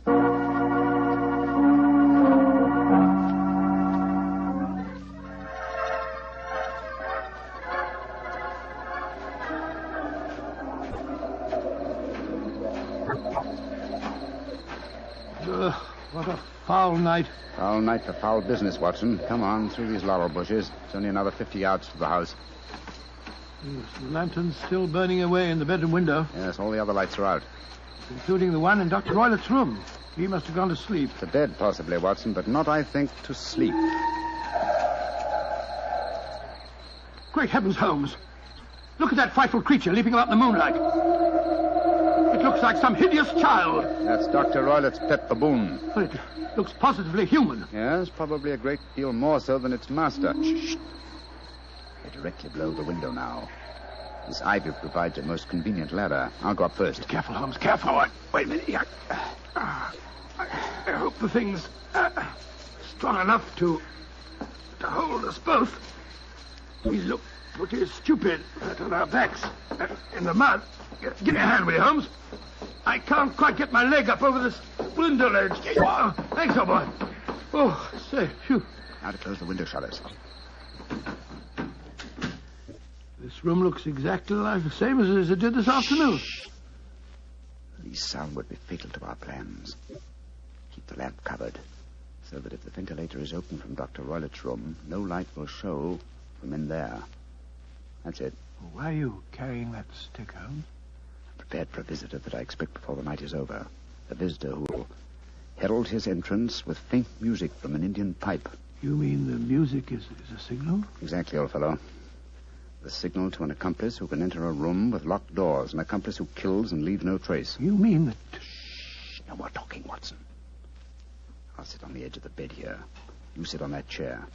What a foul night. Foul night for foul business, Watson. Come on, through these laurel bushes. It's only another 50 yards to the house. Yes, the lantern's still burning away in the bedroom window. Yes, all the other lights are out. Including the one in Dr. Roylett's room. He must have gone to sleep. To bed, possibly, Watson, but not, I think, to sleep. Great heavens, Holmes. Look at that frightful creature leaping about in the moonlight. It looks like some hideous child. That's Dr. Roylett's pet baboon. Well, it looks positively human. Yes, probably a great deal more so than its master. Shh. They're directly below the window now. This ivy provides a most convenient ladder. I'll go up first. Be careful, Holmes, careful. Wait a minute. I hope the thing's strong enough to hold us both. We look pretty stupid on our backs in the mud. Give me a hand, will you, Holmes? I can't quite get my leg up over this window ledge. Oh, thanks, old boy. Oh, say, phew. Now to close the window shutters. This room looks exactly like the same as it did this afternoon. The least sound would be fatal to our plans. Keep the lamp covered, so that if the ventilator is open from Dr. Roylett's room, no light will show from in there. That's it. Why are you carrying that stick, Holmes? I'm prepared for a visitor that I expect before the night is over. A visitor who will herald his entrance with faint music from an Indian pipe. You mean the music is a signal? Exactly, old fellow. The signal to an accomplice who can enter a room with locked doors, an accomplice who kills and leaves no trace. You mean that... Shh! No more talking, Watson. I'll sit on the edge of the bed here. You sit on that chair.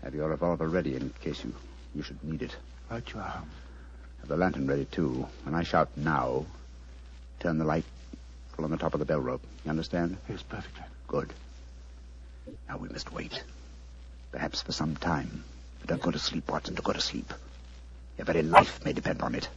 Have your revolver ready in case you should need it. Right you are. Have the lantern ready, too. When I shout now, turn the light full on the top of the bell rope. You understand? Yes, perfectly. Good. Now we must wait. Perhaps for some time. But don't go to sleep, Watson. Don't go to sleep. Your very life may depend on it.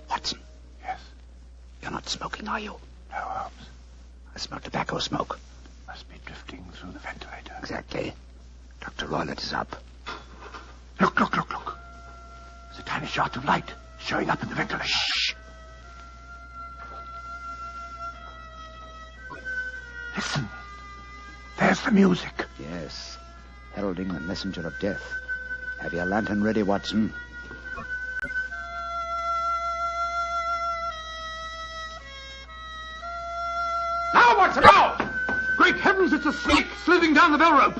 Watson. Yes? You're not smoking, are you? No, Holmes. I smell tobacco smoke. Must be drifting through the ventilator. Exactly. Dr. Roylett is up. Look. There's a tiny shot of light showing up in the ventilator. Shh. Listen. There's the music. Yes. Heralding the messenger of death. Have your lantern ready, Watson. Now, Watson, now! Great heavens, it's a snake slithering down the bell rope.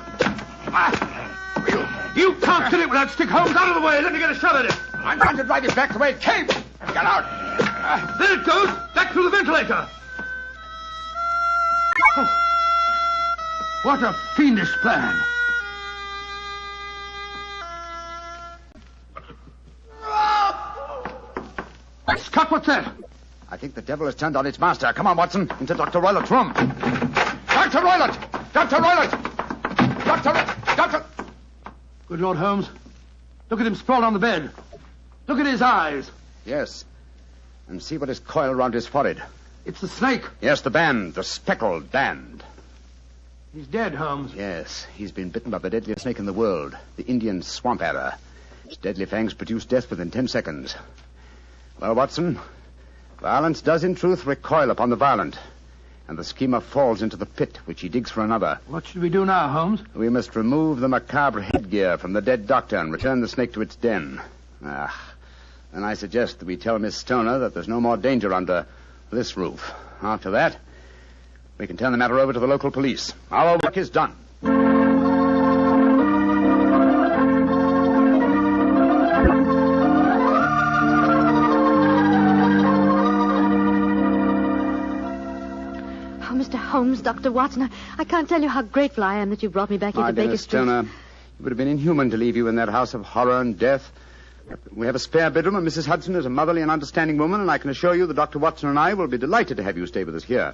You can't kill it with that stick, Holmes. Out of the way. Let me get a shot at it. I'm going to drive it back the way it came. Get out. There it goes. Back through the ventilator. Oh. What a fiendish plan. Scott, what's that? I think the devil has turned on its master. Come on, Watson, into Dr. Roylett's room. Dr. Roylett! Dr. Roylett! Doctor! Good Lord, Holmes. Look at him sprawled on the bed. Look at his eyes. Yes. And see what is coiled around his forehead. It's the snake. Yes, the band. The speckled band. He's dead, Holmes. Yes, he's been bitten by the deadliest snake in the world, the Indian swamp adder. Its deadly fangs produce death within 10 seconds. Well, Watson, violence does in truth recoil upon the violent, and the schemer falls into the pit which he digs for another. What should we do now, Holmes? We must remove the macabre headgear from the dead doctor and return the snake to its den. And I suggest that we tell Miss Stoner that there's no more danger under this roof. After that, we can turn the matter over to the local police. Our work is done. Mr. Holmes, Dr. Watson, I can't tell you how grateful I am that you brought me back here to Baker Street. Stoner, it would have been inhuman to leave you in that house of horror and death. We have a spare bedroom, and Mrs. Hudson is a motherly and understanding woman, and I can assure you that Dr. Watson and I will be delighted to have you stay with us here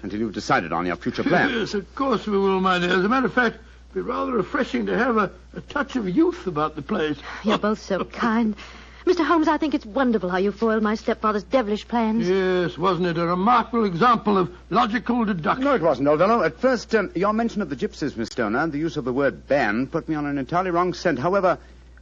until you've decided on your future plans. Yes, of course we will, my dear. As a matter of fact, it'd be rather refreshing to have a touch of youth about the place. You're both so kind. Mr. Holmes, I think it's wonderful how you foiled my stepfather's devilish plans. Yes, wasn't it a remarkable example of logical deduction? No, it wasn't, old fellow. At first, your mention of the gypsies, Miss Stoner, and the use of the word ban put me on an entirely wrong scent. However,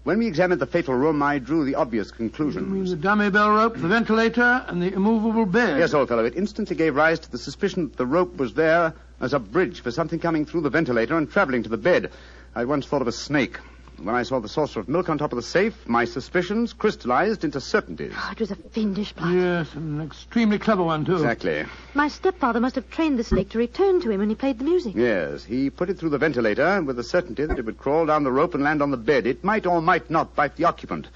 when we examined the fatal room, I drew the obvious conclusion. You mean the dummy bell rope, the ventilator, and the immovable bed? Yes, old fellow. It instantly gave rise to the suspicion that the rope was there as a bridge for something coming through the ventilator and traveling to the bed. I once thought of a snake. When I saw the saucer of milk on top of the safe, my suspicions crystallized into certainties. Oh, it was a fiendish plot. Yes, an extremely clever one, too. Exactly. My stepfather must have trained the snake to return to him when he played the music. Yes, he put it through the ventilator with the certainty that it would crawl down the rope and land on the bed. It might or might not bite the occupant.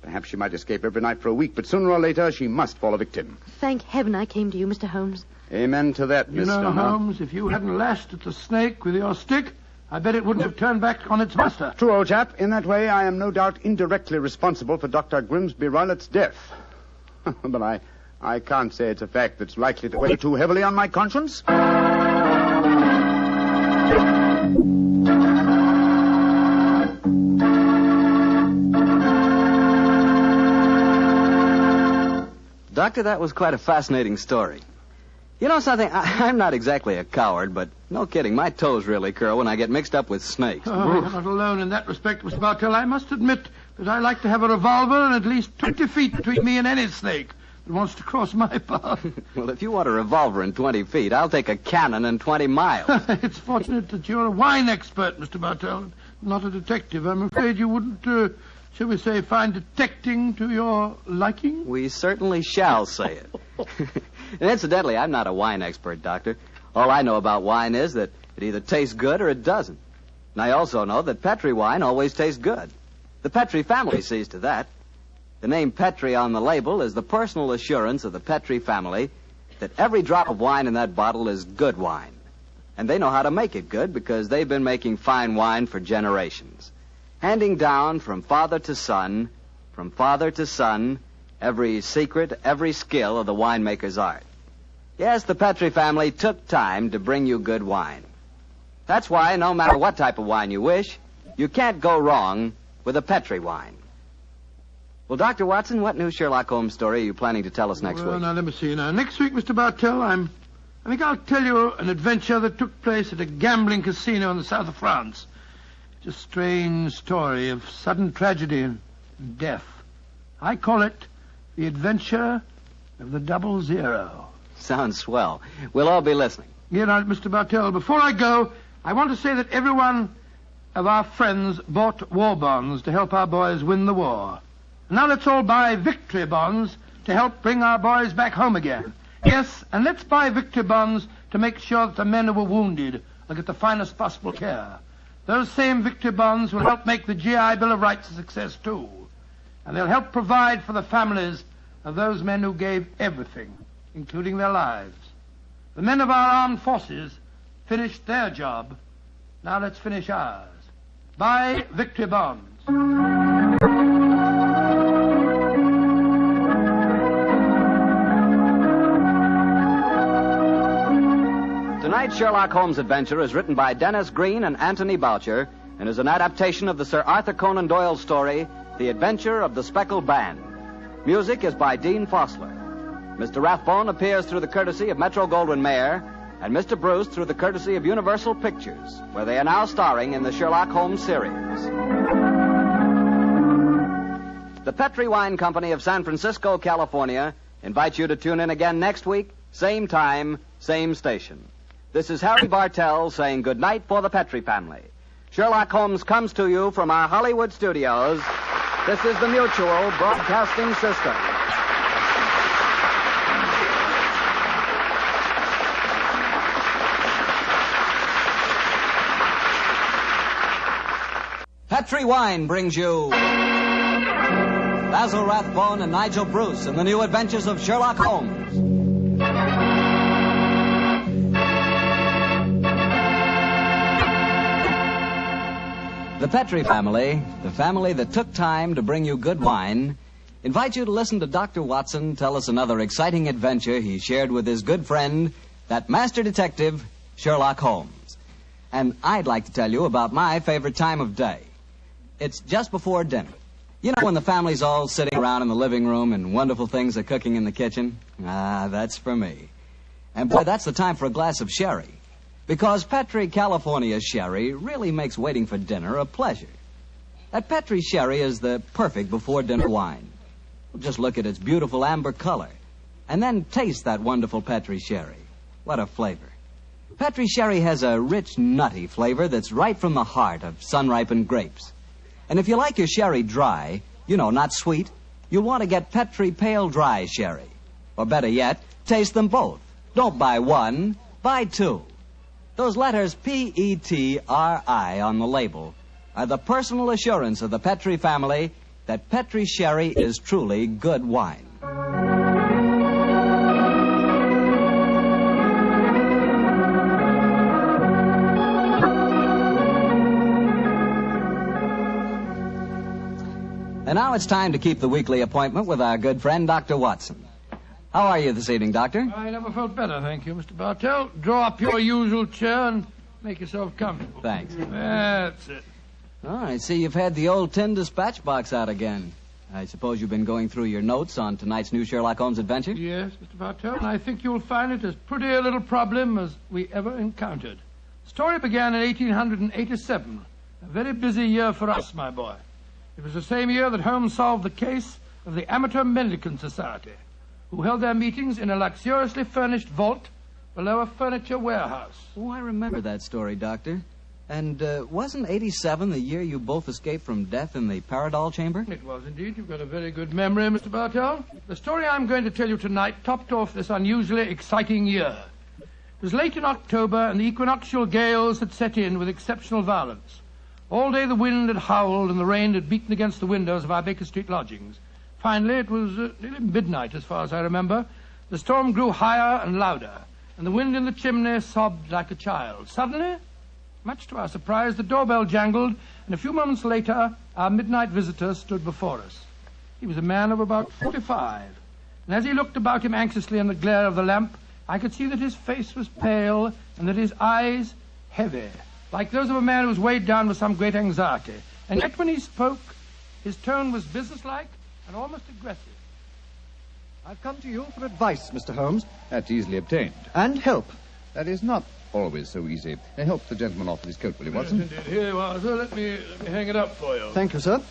Perhaps she might escape every night for a week, but sooner or later she must fall a victim. Thank heaven I came to you, Mr. Holmes. Amen to that, Miss Stoner. Holmes, if you hadn't lashed at the snake with your stick, I bet it wouldn't have turned back on its master. True, old chap. In that way, I am no doubt indirectly responsible for Dr. Grimsby Roylett's death. But I can't say it's a fact that's likely to weigh too heavily on my conscience. Doctor, that was quite a fascinating story. You know something? I'm not exactly a coward, but no kidding, my toes really curl when I get mixed up with snakes. Oh, you're not alone in that respect, Mr. Bartell. I must admit that I like to have a revolver and at least 20 feet between me and any snake that wants to cross my path. Well, if you want a revolver and 20 feet, I'll take a cannon and 20 miles. It's fortunate that you're a wine expert, Mr. Bartell, not a detective. I'm afraid you wouldn't, shall we say, find detecting to your liking? We certainly shall say it. And incidentally, I'm not a wine expert, Doctor. All I know about wine is that it either tastes good or it doesn't. And I also know that Petri wine always tastes good. The Petri family sees to that. The name Petri on the label is the personal assurance of the Petri family that every drop of wine in that bottle is good wine. And they know how to make it good because they've been making fine wine for generations. Handing down from father to son, every secret, every skill of the winemaker's art. Yes, the Petri family took time to bring you good wine. That's why, no matter what type of wine you wish, you can't go wrong with a Petri wine. Well, Dr. Watson, what new Sherlock Holmes story are you planning to tell us next week? Now, let me see. Now, next week, Mr. Bartell, I think I'll tell you an adventure that took place at a gambling casino in the south of France. It's a strange story of sudden tragedy and death. I call it The Adventure of the 00. Sounds swell. We'll all be listening. Yeah, now, Mr. Bartell, before I go, I want to say that every one of our friends bought war bonds to help our boys win the war. Now let's all buy victory bonds to help bring our boys back home again. Yes, and let's buy victory bonds to make sure that the men who were wounded will get the finest possible care. Those same victory bonds will help make the GI Bill of Rights a success, too. And they'll help provide for the families of those men who gave everything, including their lives. The men of our armed forces finished their job. Now let's finish ours. Buy victory bonds. Tonight's Sherlock Holmes adventure is written by Dennis Green and Anthony Boucher and is an adaptation of the Sir Arthur Conan Doyle story, The Adventure of the Speckled Band. Music is by Dean Fossler. Mr. Rathbone appears through the courtesy of Metro-Goldwyn-Mayer and Mr. Bruce through the courtesy of Universal Pictures, where they are now starring in the Sherlock Holmes series. The Petri Wine Company of San Francisco, California, invites you to tune in again next week, same time, same station. This is Harry Bartell saying good night for the Petri family. Sherlock Holmes comes to you from our Hollywood studios. This is the Mutual Broadcasting System. Petri Wine brings you Basil Rathbone and Nigel Bruce in the new adventures of Sherlock Holmes. The Petrie family, the family that took time to bring you good wine, invite you to listen to Dr. Watson tell us another exciting adventure he shared with his good friend, that master detective, Sherlock Holmes. And I'd like to tell you about my favorite time of day. It's just before dinner. You know, when the family's all sitting around in the living room and wonderful things are cooking in the kitchen? Ah, that's for me. And boy, that's the time for a glass of sherry. Because Petrie California sherry really makes waiting for dinner a pleasure. That Petrie sherry is the perfect before-dinner wine. Just look at its beautiful amber color. And then taste that wonderful Petrie sherry. What a flavor. Petrie sherry has a rich, nutty flavor that's right from the heart of sun-ripened grapes. And if you like your sherry dry, you know, not sweet, you'll want to get Petrie Pale Dry Sherry. Or better yet, taste them both. Don't buy one, buy two. Those letters P-E-T-R-I on the label are the personal assurance of the Petrie family that Petrie sherry is truly good wine. And now it's time to keep the weekly appointment with our good friend, Dr. Watson. How are you this evening, Doctor? I never felt better, thank you, Mr. Bartell. Draw up your usual chair and make yourself comfortable. Thanks. That's it. Oh, I see you've had the old tin dispatch box out again. I suppose you've been going through your notes on tonight's new Sherlock Holmes adventure? Yes, Mr. Bartell, and I think you'll find it as pretty a little problem as we ever encountered. The story began in 1887, a very busy year for us, my boy. It was the same year that Holmes solved the case of the Amateur Mendicant Society, who held their meetings in a luxuriously furnished vault below a furniture warehouse. Oh, I remember that story, Doctor. And wasn't 87 the year you both escaped from death in the Paradol chamber? It was indeed. You've got a very good memory, Mr. Bartell. The story I'm going to tell you tonight topped off this unusually exciting year. It was late in October, and the equinoctial gales had set in with exceptional violence. All day the wind had howled, and the rain had beaten against the windows of our Baker Street lodgings. Finally, it was nearly midnight, as far as I remember. The storm grew higher and louder, and the wind in the chimney sobbed like a child. Suddenly, much to our surprise, the doorbell jangled, and a few moments later, our midnight visitor stood before us. He was a man of about 45, and as he looked about him anxiously in the glare of the lamp, I could see that his face was pale and that his eyes heavy, like those of a man who was weighed down with some great anxiety. And yet when he spoke, his tone was businesslike and almost aggressive. I've come to you for advice, Mr. Holmes. That's easily obtained. And help. That is not always so easy. Help the gentleman off with his coat, will you, Watson? Yes, indeed. Here you are, sir. Let me hang it up for you. Thank you, sir.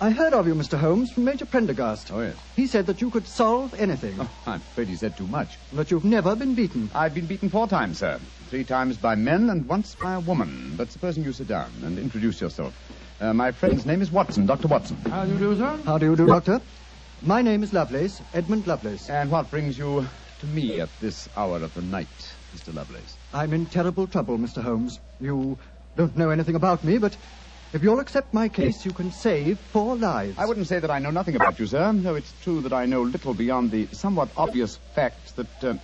I heard of you, Mr. Holmes, from Major Prendergast. Oh, yes. He said that you could solve anything. Oh, I'm afraid he said too much. But you've never been beaten. I've been beaten 4 times, sir. 3 times by men and once by a woman. But supposing you sit down and introduce yourself. My friend's name is Watson, Dr. Watson. How do you do, sir? How do you do, Doctor? My name is Lovelace, Edmund Lovelace. And what brings you to me at this hour of the night, Mr. Lovelace? I'm in terrible trouble, Mr. Holmes. You don't know anything about me, but if you'll accept my case, you can save 4 lives. I wouldn't say that I know nothing about you, sir, though it's true that I know little beyond the somewhat obvious fact that,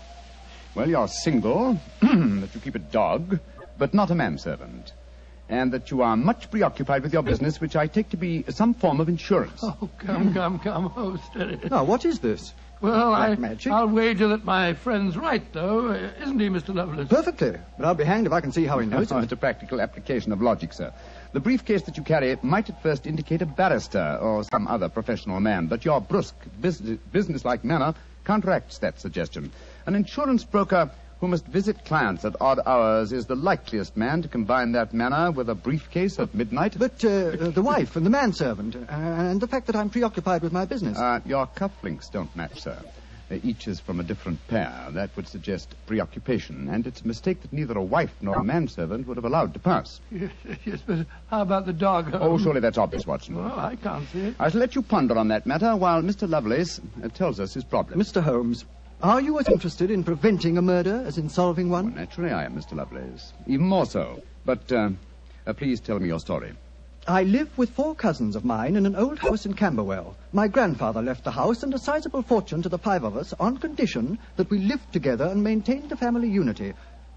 well, you're single, that you keep a dog, but not a manservant, and that you are much preoccupied with your business, which I take to be some form of insurance. Oh, come. Oh, steady. Now, what is this? Well, magic? I'll wager that my friend's right, though. Isn't he, Mr. Lovelace? Perfectly. But I'll be hanged if I can see how he knows it. It's a practical application of logic, sir. The briefcase that you carry might at first indicate a barrister or some other professional man, but your brusque, businesslike manner counteracts that suggestion. An insurance broker who must visit clients at odd hours is the likeliest man to combine that manner with a briefcase at midnight. But the wife and the manservant, and the fact that I'm preoccupied with my business. Your cufflinks don't match, sir. Each is from a different pair. That would suggest preoccupation, and it's a mistake that neither a wife nor a manservant would have allowed to pass. Yes, but how about the dog? Oh, surely that's obvious, Watson. Well, I can't see it. I shall let you ponder on that matter while Mr. Lovelace tells us his problem. Mr. Holmes, are you as interested in preventing a murder as in solving one? Well, naturally I am, Mr. Lovelace. Even more so. But please tell me your story. I live with 4 cousins of mine in an old house in Camberwell. My grandfather left the house and a sizable fortune to the 5 of us on condition that we lived together and maintained the family unity.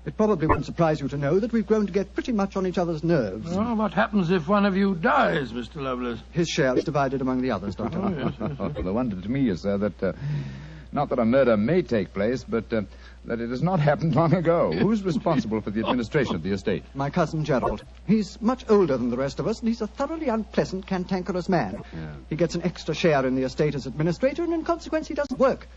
It probably won't surprise you to know that we've grown to get pretty much on each other's nerves. Well, what happens if one of you dies, Mr. Lovelace? His share is divided among the others, Doctor. The wonder to me is, sir, that not that a murder may take place, but that it has not happened long ago. Who's responsible for the administration of the estate? My cousin Gerald. He's much older than the rest of us, and he's a thoroughly unpleasant, cantankerous man. Yeah. He gets an extra share in the estate as administrator, and in consequence he doesn't work.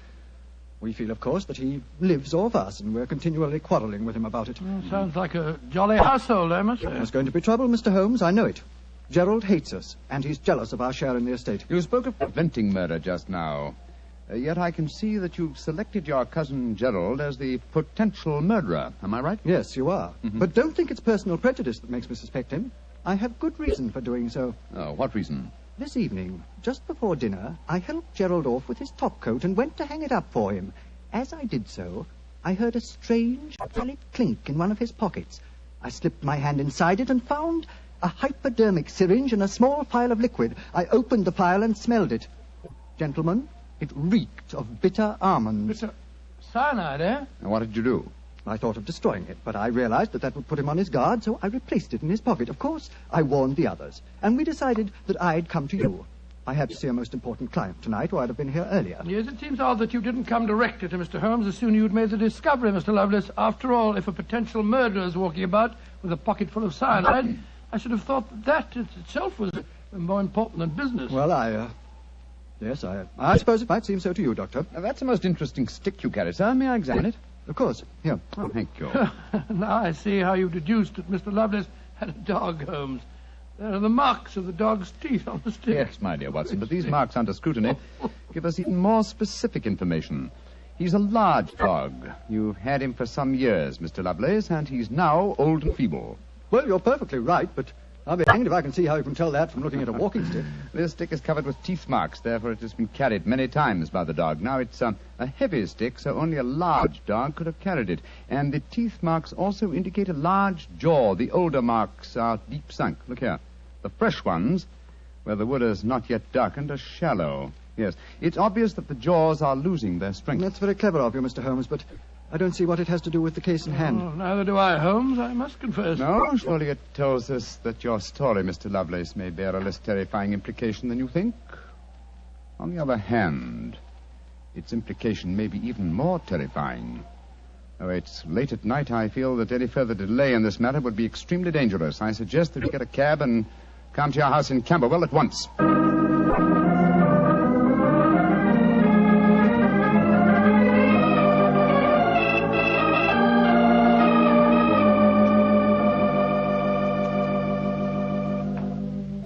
We feel, of course, that he lives off us, and we're continually quarrelling with him about it. Sounds like a jolly household, I must say. There's going to be trouble, Mr. Holmes, I know it. Gerald hates us, and he's jealous of our share in the estate. You spoke of preventing murder just now. Yet I can see that you've selected your cousin Gerald as the potential murderer. Am I right? Yes, you are. Mm-hmm. But don't think it's personal prejudice that makes me suspect him. I have good reason for doing so. Oh, what reason? This evening, just before dinner, I helped Gerald off with his topcoat and went to hang it up for him. As I did so, I heard a strange metallic clink in one of his pockets. I slipped my hand inside it and found a hypodermic syringe and a small phial of liquid. I opened the phial and smelled it. Gentlemen, it reeked of bitter almonds. Bitter cyanide, eh? And what did you do? I thought of destroying it, but I realized that would put him on his guard, so I replaced it in his pocket. Of course, I warned the others, and we decided that I'd come to you. I had to see a most important client tonight, or I'd have been here earlier. Yes, it seems odd that you didn't come directly to Mr. Holmes as soon as you'd made the discovery, Mr. Lovelace. After all, if a potential murderer is walking about with a pocket full of cyanide, I should have thought that itself was more important than business. Well, Yes, I suppose it might seem so to you, Doctor. Now, that's a most interesting stick you carry, sir. May I examine it? Of course. Here. Oh, thank you. Now I see how you deduced that Mr. Lovelace had a dog, Holmes. There are the marks of the dog's teeth on the stick. Yes, my dear Watson, but these marks under scrutiny give us even more specific information. He's a large dog. You've had him for some years, Mr. Lovelace, and he's now old and feeble. Well, you're perfectly right, but I'll be hanged if I can see how you can tell that from looking at a walking stick. This stick is covered with teeth marks, therefore it has been carried many times by the dog. Now, it's a heavy stick, so only a large dog could have carried it. And the teeth marks also indicate a large jaw. The older marks are deep sunk. Look here. The fresh ones, where the wood is not yet darkened, are shallow. Yes, it's obvious that the jaws are losing their strength. That's very clever of you, Mr. Holmes, but I don't see what it has to do with the case in hand. Oh, neither do I, Holmes, I must confess. No, surely it tells us that your story, Mr. Lovelace, may bear a less terrifying implication than you think. On the other hand, its implication may be even more terrifying. Though it's late at night, I feel that any further delay in this matter would be extremely dangerous. I suggest that you get a cab and come to your house in Camberwell at once.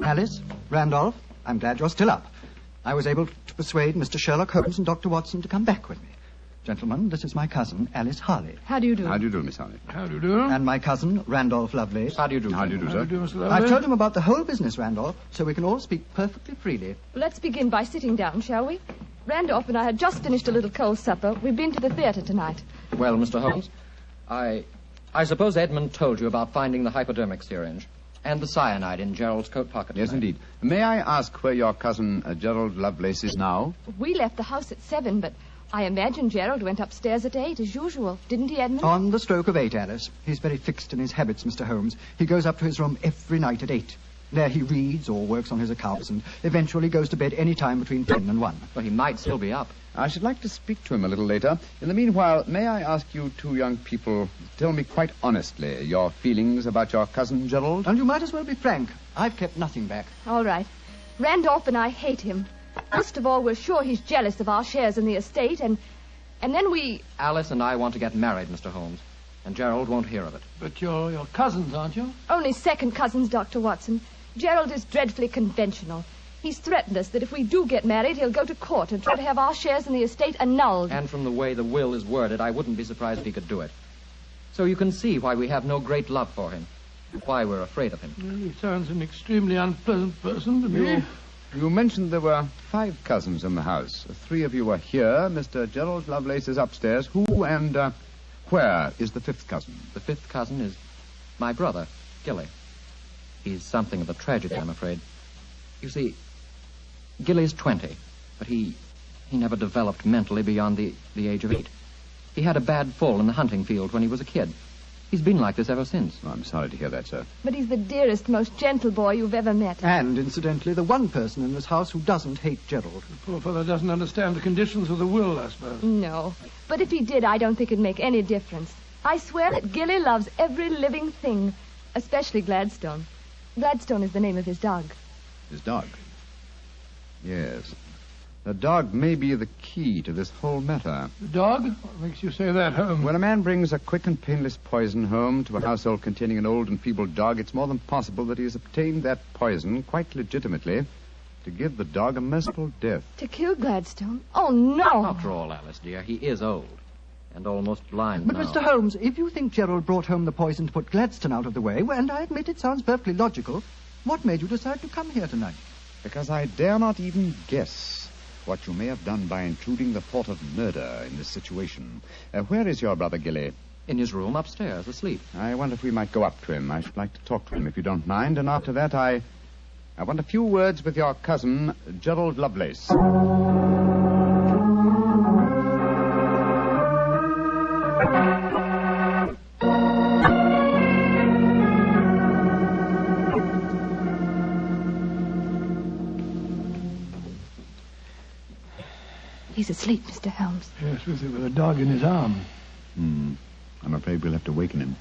Alice, Randolph, I'm glad you're still up. I was able to persuade Mr. Sherlock Holmes and Dr. Watson to come back with me. Gentlemen, this is my cousin, Alice Harley. How do you do? How do you do, Miss Harley? How do you do? And my cousin, Randolph Lovelace. How do you do? How do you do, sir? How do you do, Mr. Lovelace? I've told him about the whole business, Randolph, so we can all speak perfectly freely. Let's begin by sitting down, shall we? Randolph and I had just finished a little cold supper. We've been to the theater tonight. Well, Mr. Holmes, I suppose Edmund told you about finding the hypodermic syringe and the cyanide in Gerald's coat pocket. Yes, indeed. May I ask where your cousin Gerald Lovelace is now? We left the house at 7, but I imagine Gerald went upstairs at 8, as usual. Didn't he, Edmund? On the stroke of 8, Alice. He's very fixed in his habits, Mr. Holmes. He goes up to his room every night at 8. There he reads or works on his accounts and eventually goes to bed any time between 10 and 1. Well, he might still be up. I should like to speak to him a little later. In the meanwhile, may I ask you two young people, tell me quite honestly your feelings about your cousin Gerald? And you might as well be frank. I've kept nothing back. All right. Randolph and I hate him. First of all, we're sure he's jealous of our shares in the estate, and then we... Alice and I want to get married, Mr. Holmes, and Gerald won't hear of it. But you're cousins, aren't you? Only second cousins, Dr. Watson. Gerald is dreadfully conventional. He's threatened us that if we do get married, he'll go to court and try to have our shares in the estate annulled. And from the way the will is worded, I wouldn't be surprised if he could do it. So you can see why we have no great love for him, and why we're afraid of him. Well, he sounds an extremely unpleasant person to me. You mentioned there were 5 cousins in the house. 3 of you were here. Mr. Gerald Lovelace is upstairs. Who and where is the 5th cousin? The 5th cousin is my brother, Gilly. He's something of a tragedy, I'm afraid. You see, Gilly's 20, but he never developed mentally beyond the age of 8. He had a bad fall in the hunting field when he was a kid. He's been like this ever since. Oh, I'm sorry to hear that, sir. But he's the dearest, most gentle boy you've ever met. And, incidentally, the one person in this house who doesn't hate Gerald. The poor fellow doesn't understand the conditions of the will, I suppose. No. But if he did, I don't think it'd make any difference. I swear that Gilly loves every living thing, especially Gladstone. Gladstone is the name of his dog. His dog? Yes. The dog may be the key to this whole matter. The dog? What makes you say that, Holmes? When a man brings a quick and painless poison home to a household containing an old and feeble dog, it's more than possible that he has obtained that poison quite legitimately to give the dog a merciful death. To kill Gladstone? Oh, no! After all, Alice, dear, he is old and almost blind But, now. Mr. Holmes, if you think Gerald brought home the poison to put Gladstone out of the way, well, and I admit it sounds perfectly logical, what made you decide to come here tonight? Because I dare not even guess what you may have done by intruding the thought of murder in this situation. Where is your brother Gilly? In his room upstairs, asleep. I wonder if we might go up to him. I should like to talk to him, if you don't mind. And after that, I want a few words with your cousin, Gerald Lovelace. He's asleep, Mr. Holmes. Yes, with a dog in his arm. I'm afraid we'll have to waken him.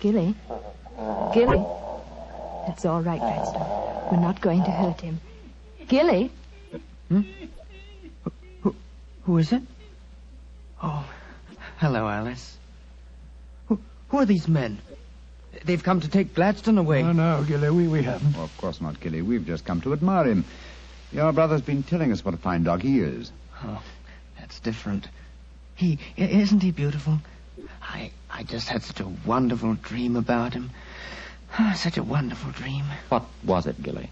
Gilly? Gilly? It's all right, Gladstone. We're not going to hurt him. Gilly? Who is it? Oh, hello, Alice. Who are these men? They've come to take Gladstone away. No, Gilly, we haven't. Oh, of course not, Gilly. We've just come to admire him. Your brother's been telling us what a fine dog he is. Oh, that's different. Isn't he beautiful? I just had such a wonderful dream about him. Such a wonderful dream. What was it, Gilly?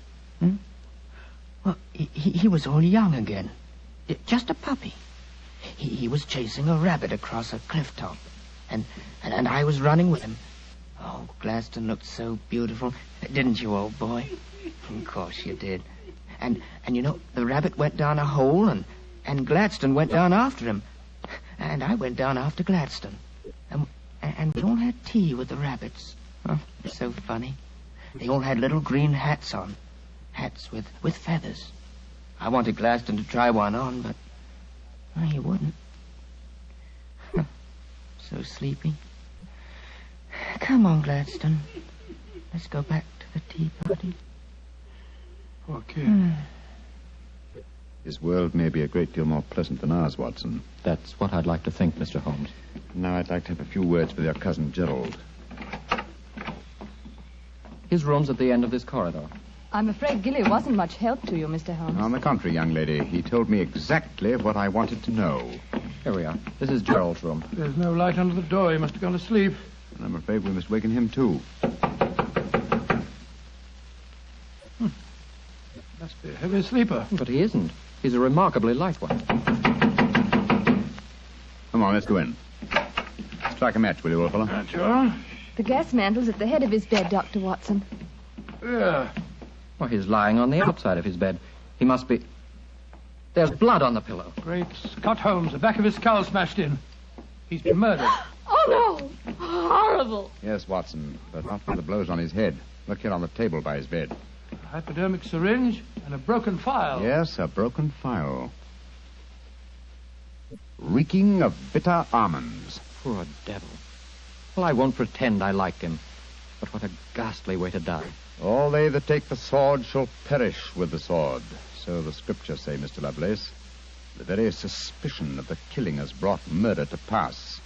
Well, he was all young again. Just a puppy. He was chasing a rabbit across a cliff top. And I was running with him. Oh, Gladstone looked so beautiful. Didn't you, old boy? Of course you did. And you know, the rabbit went down a hole, and Gladstone went down after him. And I went down after Gladstone. And we all had tea with the rabbits. Oh, it's so funny. They all had little green hats on. Hats with feathers. I wanted Gladstone to try one on, but he wouldn't. So sleepy. Come on, Gladstone. Let's go back to the tea party. Poor kid. His world may be a great deal more pleasant than ours, Watson. That's what I'd like to think, Mr. Holmes. Now I'd like to have a few words with your cousin Gerald. His room's at the end of this corridor. I'm afraid Gilly wasn't much help to you, Mr. Holmes. On the contrary, young lady, he told me exactly what I wanted to know. Here we are. This is Gerald's room. There's no light under the door. He must have gone to sleep. And I'm afraid we must waken him, too. Must be a heavy sleeper. But he isn't. He's a remarkably light one. Come on, let's go in. Strike a match, will you, old fellow? Sure. The gas mantle's at the head of his bed, Dr. Watson. Yeah. Well, he's lying on the outside of his bed. He must be... There's blood on the pillow. Great Scott, Holmes. The back of his skull smashed in. He's been murdered. Oh, no! Horrible! Yes, Watson, but not for the blows on his head. Look here on the table by his bed. A hypodermic syringe and a broken file. Yes, a broken file. Reeking of bitter almonds. Poor devil. Well, I won't pretend I like him. But what a ghastly way to die. All they that take the sword shall perish with the sword. So the scriptures say, Mr. Lovelace. The very suspicion of the killing has brought murder to pass.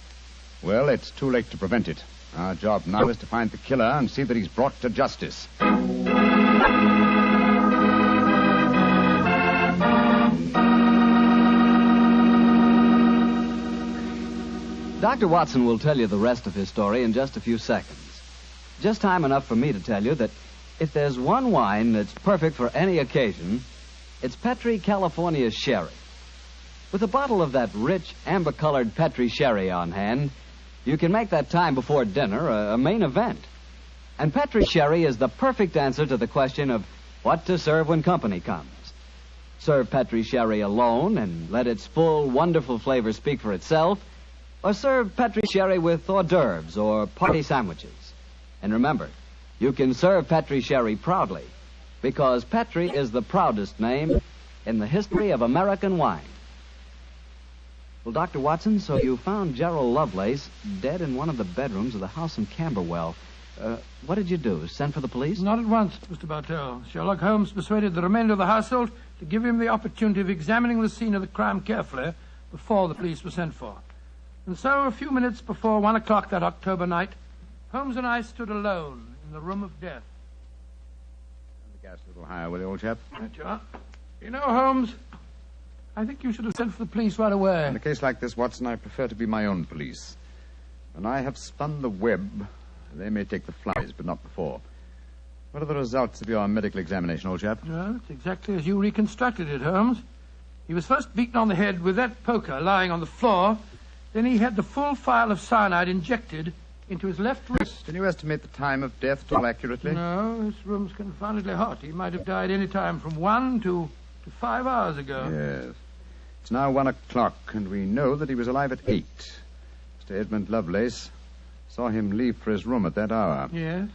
Well, it's too late to prevent it. Our job now is to find the killer and see that he's brought to justice. Dr. Watson will tell you the rest of his story in just a few seconds. Just time enough for me to tell you that if there's one wine that's perfect for any occasion, it's Petri California Sherry. With a bottle of that rich, amber-colored Petri Sherry on hand, you can make that time before dinner a main event. And Petri Sherry is the perfect answer to the question of what to serve when company comes. Serve Petri Sherry alone and let its full, wonderful flavor speak for itself, Or serve Petri sherry with hors d'oeuvres or party sandwiches. And remember, you can serve Petri sherry proudly, because Petri is the proudest name in the history of American wine. Well, Dr. Watson, so you found Gerald Lovelace dead in one of the bedrooms of the house in Camberwell. What did you do? Send for the police? Not at once, Mr. Bartell. Sherlock Holmes persuaded the remainder of the household to give him the opportunity of examining the scene of the crime carefully before the police were sent for. And so, a few minutes before 1 o'clock that October night, Holmes and I stood alone in the room of death. Turn the gas a little higher, will you, old chap? Right you are. You know, Holmes, I think you should have sent for the police right away. In a case like this, Watson, I prefer to be my own police. When I have spun the web, they may take the flies, but not before. What are the results of your medical examination, old chap? Well, it's exactly as you reconstructed it, Holmes. He was first beaten on the head with that poker lying on the floor. Then he had the full phial of cyanide injected into his left wrist. Can you estimate the time of death at all accurately? No, this room's confoundedly hot. He might have died any time from 1 to 5 hours ago. Yes. It's now 1 o'clock, and we know that he was alive at 8. Mr. Edmund Lovelace saw him leave for his room at that hour. Yes,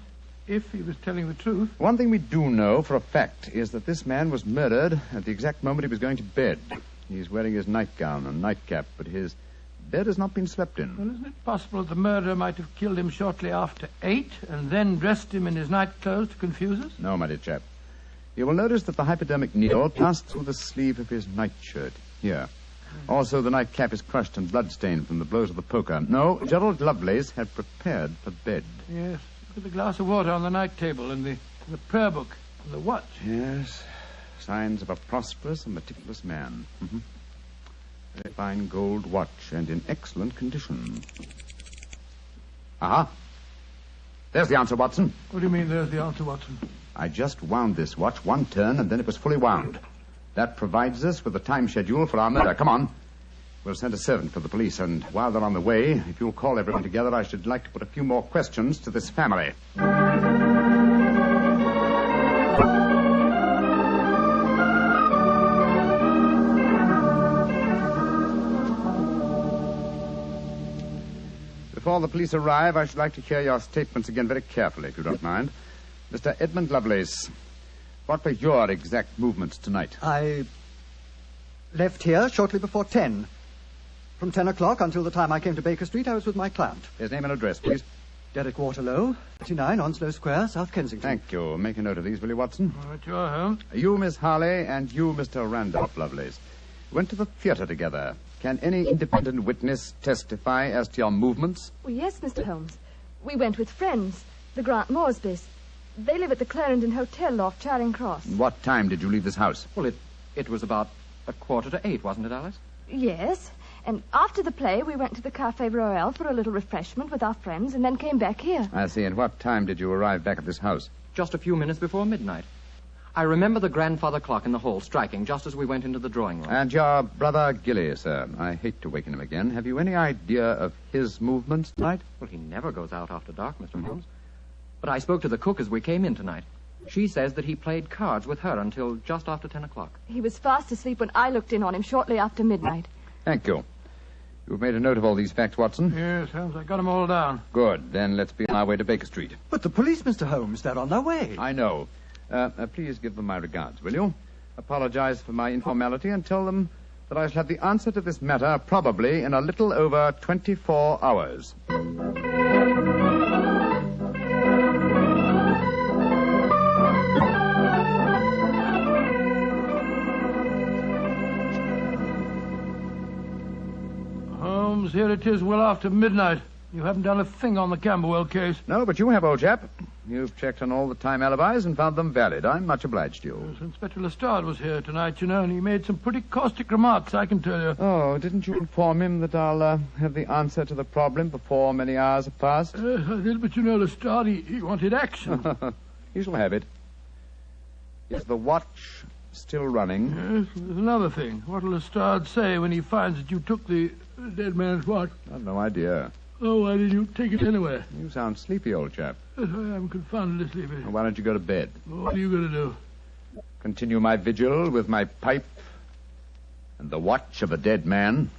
if he was telling the truth. One thing we do know for a fact is that this man was murdered at the exact moment he was going to bed. He's wearing his nightgown and nightcap, but his bed has not been slept in. Well, isn't it possible that the murderer might have killed him shortly after 8 and then dressed him in his nightclothes to confuse us? No, my dear chap. You will notice that the hypodermic needle passed through the sleeve of his nightshirt. Here. Also, the nightcap is crushed and bloodstained from the blows of the poker. No, Gerald Lovelace had prepared for bed. Yes. Look at the glass of water on the night table and the prayer book and the watch. Yes. Signs of a prosperous and meticulous man. Mm-hmm. A fine gold watch and in excellent condition. Aha. There's the answer, Watson. What do you mean, there's the answer, Watson? I just wound this watch 1 turn, and then it was fully wound. That provides us with a time schedule for our murder. Come on. We'll send a servant for the police, and while they're on the way, if you'll call everyone together, I should like to put a few more questions to this family. Before the police arrive, I should like to hear your statements again very carefully, if you don't mind. Mr. Edmund Lovelace, what were your exact movements tonight? I left here shortly before 10. From 10 o'clock until the time I came to Baker Street, I was with my client. His name and address, please. Derek Waterlow, 39 Onslow Square, South Kensington. Thank you. Make a note of these, will you, Watson? All right, you are, Holmes. You, Miss Harley, and you, Mr. Randolph Lovelace, went to the theater together. Can any independent witness testify as to your movements? Well, yes, Mr. Holmes. We went with friends, the Grant Moresbys. They live at the Clarendon Hotel off Charing Cross. What time did you leave this house? Well, it was about 7:45, wasn't it, Alice? Yes. And after the play, we went to the Café Royal for a little refreshment with our friends and then came back here. I see. And what time did you arrive back at this house? Just a few minutes before midnight. I remember the grandfather clock in the hall striking just as we went into the drawing room. And your brother Gilly, sir. I hate to waken him again. Have you any idea of his movements tonight? Well, he never goes out after dark, Mr. Holmes. But I spoke to the cook as we came in tonight. She says that he played cards with her until just after 10 o'clock. He was fast asleep when I looked in on him shortly after midnight. Thank you. You've made a note of all these facts, Watson? Yes, Holmes, I got them all down. Good. Then let's be on our way to Baker Street. But the police, Mr. Holmes, they're on their way. I know. Please give them my regards, will you? Apologize for my informality and tell them that I shall have the answer to this matter probably in a little over 24 hours. Holmes, here it is well after midnight. You haven't done a thing on the Camberwell case. No, but you have, old chap. You've checked on all the time alibis and found them valid. I'm much obliged to you. Yes, Inspector Lestrade was here tonight, you know, and he made some pretty caustic remarks, I can tell you. Oh, didn't you inform him that I'll have the answer to the problem before many hours have passed? I did, but you know, Lestrade, he wanted action. You shall have it. Is the watch still running? Yes, there's another thing. What'll Lestrade say when he finds that you took the dead man's watch? I've no idea. Oh, why did you take it anyway? You sound sleepy, old chap. Yes, I am confoundedly sleepy. Well, why don't you go to bed? What are you going to do? Continue my vigil with my pipe and the watch of a dead man.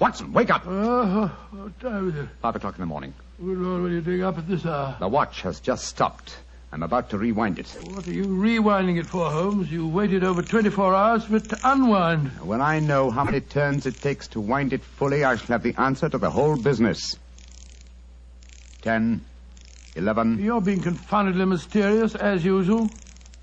Watson, wake up. What time is it? 5 o'clock in the morning. Good Lord, what are you doing up at this hour? The watch has just stopped. I'm about to rewind it. What are you rewinding it for, Holmes? You waited over 24 hours for it to unwind. When I know how many turns it takes to wind it fully, I shall have the answer to the whole business. 10, 11... You're being confoundedly mysterious, as usual.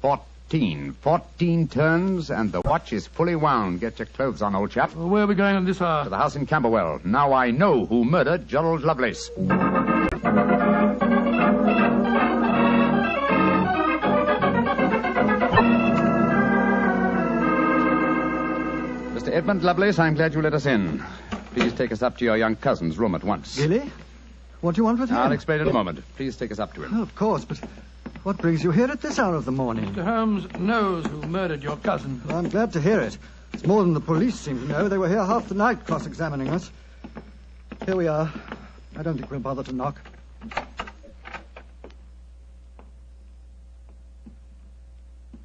14 turns, and the watch is fully wound. Get your clothes on, old chap. Well, where are we going at this hour? To the house in Camberwell. Now I know who murdered Gerald Lovelace. Mr. Edmund Lovelace, I'm glad you let us in. Please take us up to your young cousin's room at once. Gilly? What do you want with him? I'll explain in a moment. Please take us up to him. Oh, of course, but what brings you here at this hour of the morning? Mr. Holmes knows who murdered your cousin. Well, I'm glad to hear it. It's more than the police seem to know. They were here half the night cross-examining us. Here we are. I don't think we'll bother to knock.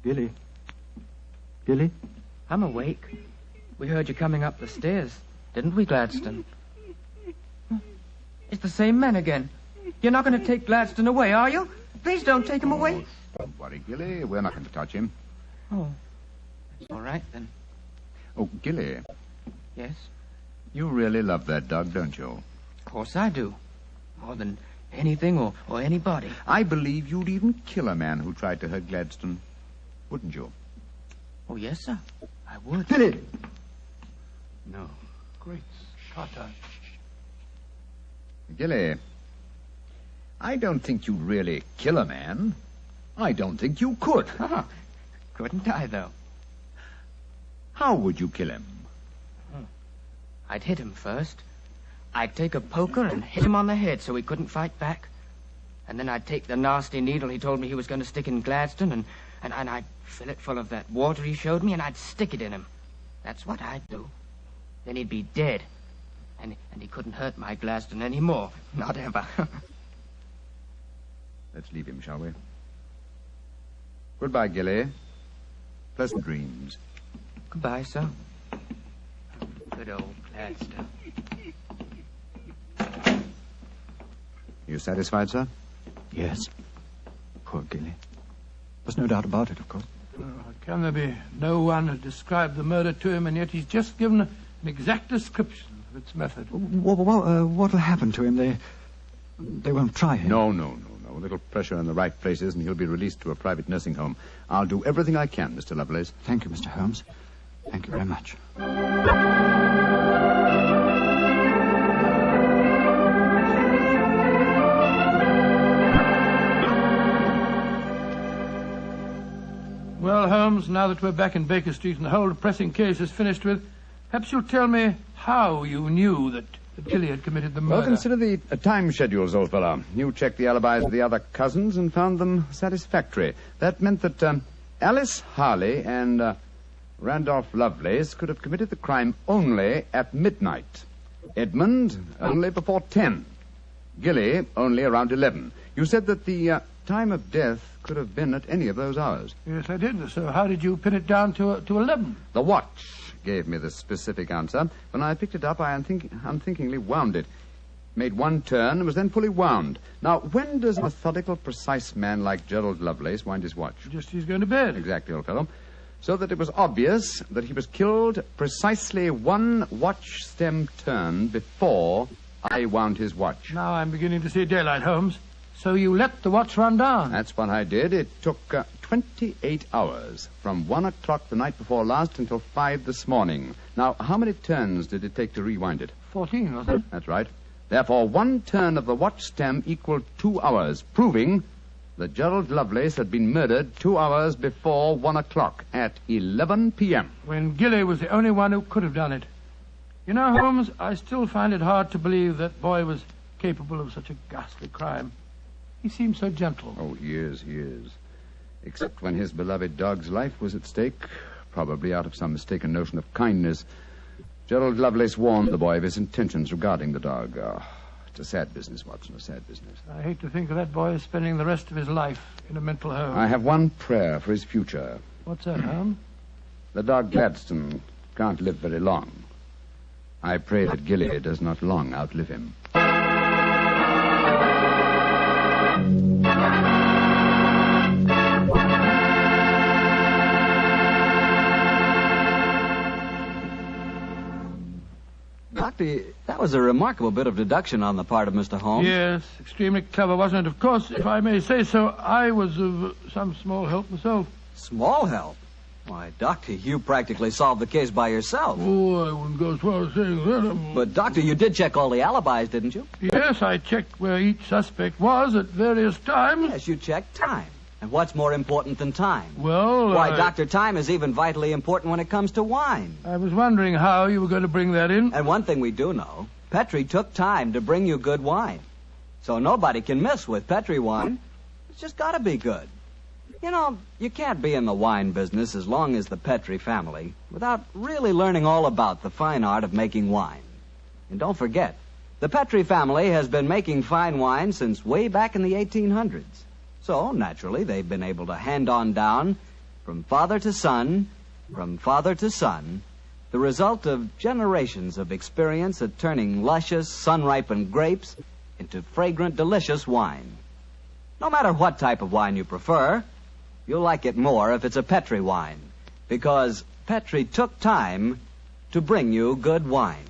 Gilly? Gilly? I'm awake. We heard you coming up the stairs, didn't we, Gladstone? It's the same men again. You're not going to take Gladstone away, are you? Please don't take him away. Don't worry, Gilly. We're not going to touch him. Oh, that's all right, then. Oh, Gilly. Yes? You really love that dog, don't you? Of course I do. More than anything or anybody. I believe you'd even kill a man who tried to hurt Gladstone. Wouldn't you? Oh, yes, sir. I would. Gilly! No. Great Scott. Gilly, I don't think you'd really kill a man. I don't think you could. Couldn't I, though? How would you kill him? I'd hit him first. I'd take a poker and hit him on the head so he couldn't fight back. And then I'd take the nasty needle he told me he was going to stick in Gladstone, and I'd fill it full of that water he showed me, and I'd stick it in him. That's what I'd do. Then he'd be dead. And he couldn't hurt my Gladstone anymore. Not ever. Let's leave him, shall we? Goodbye, Gilly. Pleasant dreams. Goodbye, sir. Good old Gladstone. You satisfied, sir? Yes. Poor Gilly. There's no doubt about it, of course. Can there be no one to describe the murder to him, and yet he's just given an exact description of its method? What'll happen to him? They won't try him. No. A little pressure in the right places, and he'll be released to a private nursing home. I'll do everything I can, Mr. Lovelace. Thank you, Mr. Holmes. Thank you very much. Well, Holmes, now that we're back in Baker Street and the whole depressing case is finished with, perhaps you'll tell me how you knew that Gilly had committed the murder. Well, consider the time schedules, old fellow. You checked the alibis of the other cousins and found them satisfactory. That meant that Alice Harley and Randolph Lovelace could have committed the crime only at midnight. Edmund, only before 10. Gilly, only around 11. You said that the time of death could have been at any of those hours. Yes, I did. So how did you pin it down to 11? The watch gave me the specific answer. When I picked it up, I unthinkingly wound it. Made one turn and was then fully wound. Now, when does a methodical, precise man like Gerald Lovelace wind his watch? Just as he's going to bed. Exactly, old fellow. So that it was obvious that he was killed precisely one watch stem turn before I wound his watch. Now I'm beginning to see daylight, Holmes. So you let the watch run down? That's what I did. It took 28 hours, from 1 o'clock the night before last until 5 this morning. Now, how many turns did it take to rewind it? 14, wasn't it? That's right. Therefore, one turn of the watch stem equaled 2 hours, proving that Gerald Lovelace had been murdered 2 hours before 1 o'clock at 11 p.m. When Gilly was the only one who could have done it. You know, Holmes, I still find it hard to believe that boy was capable of such a ghastly crime. He seemed so gentle. Oh, he is. Except when his beloved dog's life was at stake, probably out of some mistaken notion of kindness. Gerald Lovelace warned the boy of his intentions regarding the dog. It's a sad business, Watson, a sad business. I hate to think of that boy spending the rest of his life in a mental home. I have one prayer for his future. What's that, Holmes? The dog Gladstone can't live very long. I pray that Gilly does not long outlive him. Doctor, that was a remarkable bit of deduction on the part of Mr. Holmes. Yes, extremely clever, wasn't it? Of course, if I may say so, I was of some small help myself. Small help? Why, Doctor, you practically solved the case by yourself. Oh, I wouldn't go as far as saying that. But, Doctor, you did check all the alibis, didn't you? Yes, I checked where each suspect was at various times. Yes, you checked time. And what's more important than time? Well, Why, Doctor, time is even vitally important when it comes to wine. I was wondering how you were going to bring that in. And one thing we do know, Petrie took time to bring you good wine. So nobody can miss with Petrie wine. It's just got to be good. You know, you can't be in the wine business as long as the Petrie family without really learning all about the fine art of making wine. And don't forget, the Petrie family has been making fine wine since way back in the 1800s. So, naturally, they've been able to hand on down, from father to son, the result of generations of experience at turning luscious, sun-ripened grapes into fragrant, delicious wine. No matter what type of wine you prefer, you'll like it more if it's a Petrie wine, because Petrie took time to bring you good wine.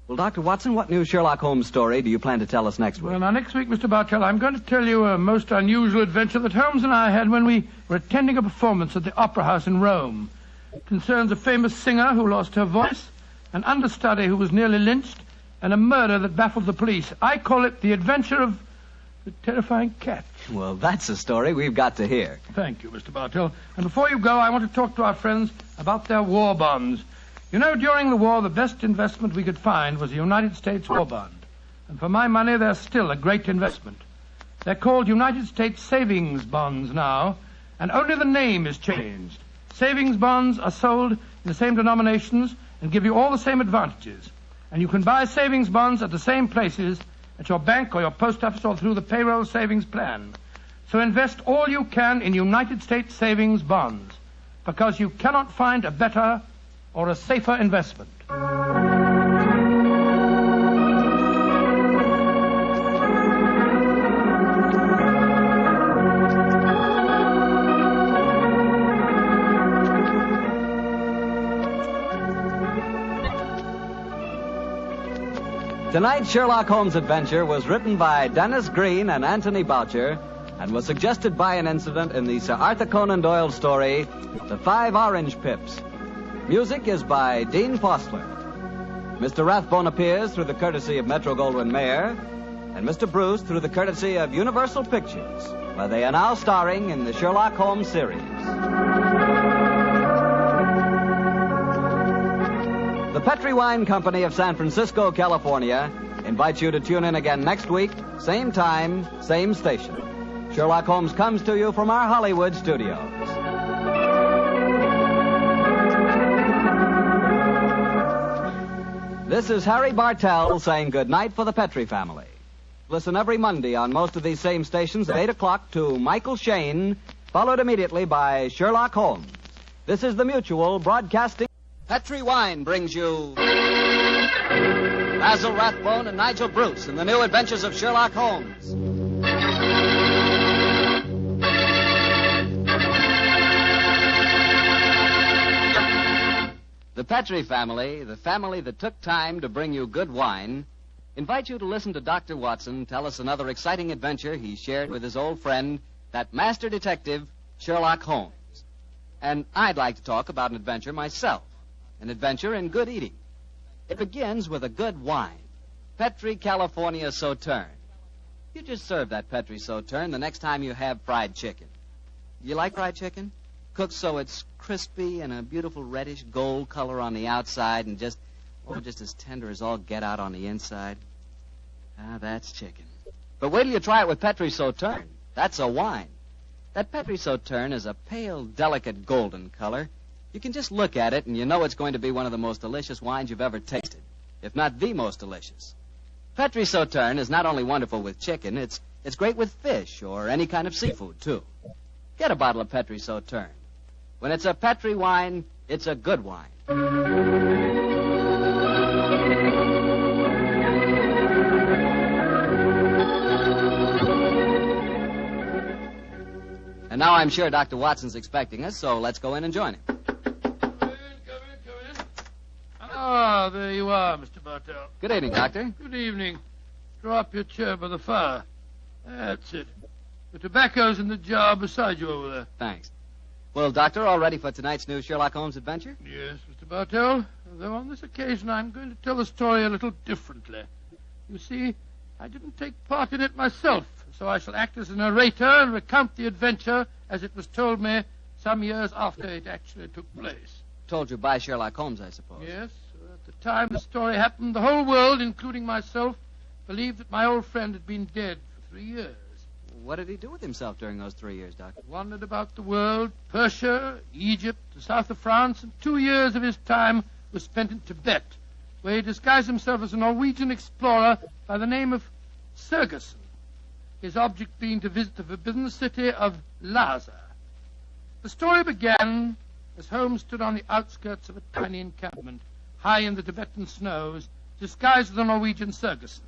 Well, Dr. Watson, what new Sherlock Holmes story do you plan to tell us next week? Well, now, next week, Mr. Bartell, I'm going to tell you a most unusual adventure that Holmes and I had when we were attending a performance at the Opera House in Rome. It concerns a famous singer who lost her voice, an understudy who was nearly lynched, and a murder that baffled the police. I call it The Adventure of the Terrifying Cat. Well, that's a story we've got to hear. Thank you, Mr. Bartell. And before you go, I want to talk to our friends about their war bonds. You know, during the war, the best investment we could find was a United States war bond. And for my money, they're still a great investment. They're called United States savings bonds now, and only the name is changed. Savings bonds are sold in the same denominations and give you all the same advantages. And you can buy savings bonds at the same places at your bank or your post office or through the payroll savings plan. So invest all you can in United States savings bonds, because you cannot find a better or a safer investment. Tonight's Sherlock Holmes adventure was written by Dennis Green and Anthony Boucher and was suggested by an incident in the Sir Arthur Conan Doyle story, The 5 Orange Pips. Music is by Dean Fostler. Mr. Rathbone appears through the courtesy of Metro-Goldwyn-Mayer, and Mr. Bruce through the courtesy of Universal Pictures, where they are now starring in the Sherlock Holmes series. The Petrie Wine Company of San Francisco, California, invites you to tune in again next week, same time, same station. Sherlock Holmes comes to you from our Hollywood studios. This is Harry Bartell saying good night for the Petrie family. Listen every Monday on most of these same stations at 8 o'clock to Michael Shayne, followed immediately by Sherlock Holmes. This is the Mutual Broadcasting. Petrie Wine brings you Basil Rathbone and Nigel Bruce in the new Adventures of Sherlock Holmes. The Petrie family, the family that took time to bring you good wine, invite you to listen to Dr. Watson tell us another exciting adventure he shared with his old friend, that master detective, Sherlock Holmes. And I'd like to talk about an adventure myself, an adventure in good eating. It begins with a good wine, Petrie California Sauterne. You just serve that Petrie Sauterne the next time you have fried chicken. You like fried chicken? Cooked so it's crispy and a beautiful reddish gold color on the outside and just as tender as all get out on the inside. Ah, that's chicken. But wait till you try it with Petrie Sauterne. That's a wine. That Petrie Sauterne is a pale, delicate golden color. You can just look at it and you know it's going to be one of the most delicious wines you've ever tasted, if not the most delicious. Petri Sauterne is not only wonderful with chicken, it's great with fish or any kind of seafood, too. Get a bottle of Petri Sauterne. When it's a Petri wine, it's a good wine. And now I'm sure Dr. Watson's expecting us, so let's go in and join him. Ah, there you are, Mr. Bartell. Good evening, Doctor. Good evening. Draw up your chair by the fire. That's it. The tobacco's in the jar beside you over there. Thanks. Well, Doctor, all ready for tonight's new Sherlock Holmes adventure? Yes, Mr. Bartell. Though on this occasion I'm going to tell the story a little differently. You see, I didn't take part in it myself, so I shall act as a narrator and recount the adventure as it was told me some years after it actually took place. Told you by Sherlock Holmes, I suppose. Yes. At the time the story happened, the whole world, including myself, believed that my old friend had been dead for 3 years. What did he do with himself during those 3 years, Doctor? Wandered about the world, Persia, Egypt, the south of France, and 2 years of his time was spent in Tibet, where he disguised himself as a Norwegian explorer by the name of Sergerson, his object being to visit the forbidden city of Lhasa. The story began as Holmes stood on the outskirts of a tiny encampment, high in the Tibetan snows, disguised as the Norwegian Sergerson.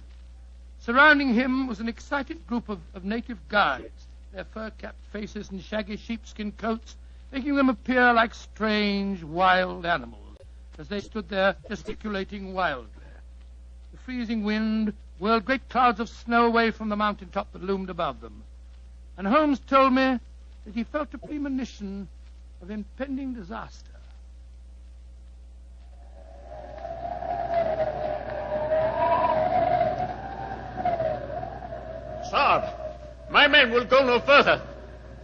Surrounding him was an excited group of native guides, their fur-capped faces and shaggy sheepskin coats making them appear like strange, wild animals as they stood there gesticulating wildly. The freezing wind whirled great clouds of snow away from the mountaintop that loomed above them. And Holmes told me that he felt a premonition of impending disaster. Sir, my men will go no further.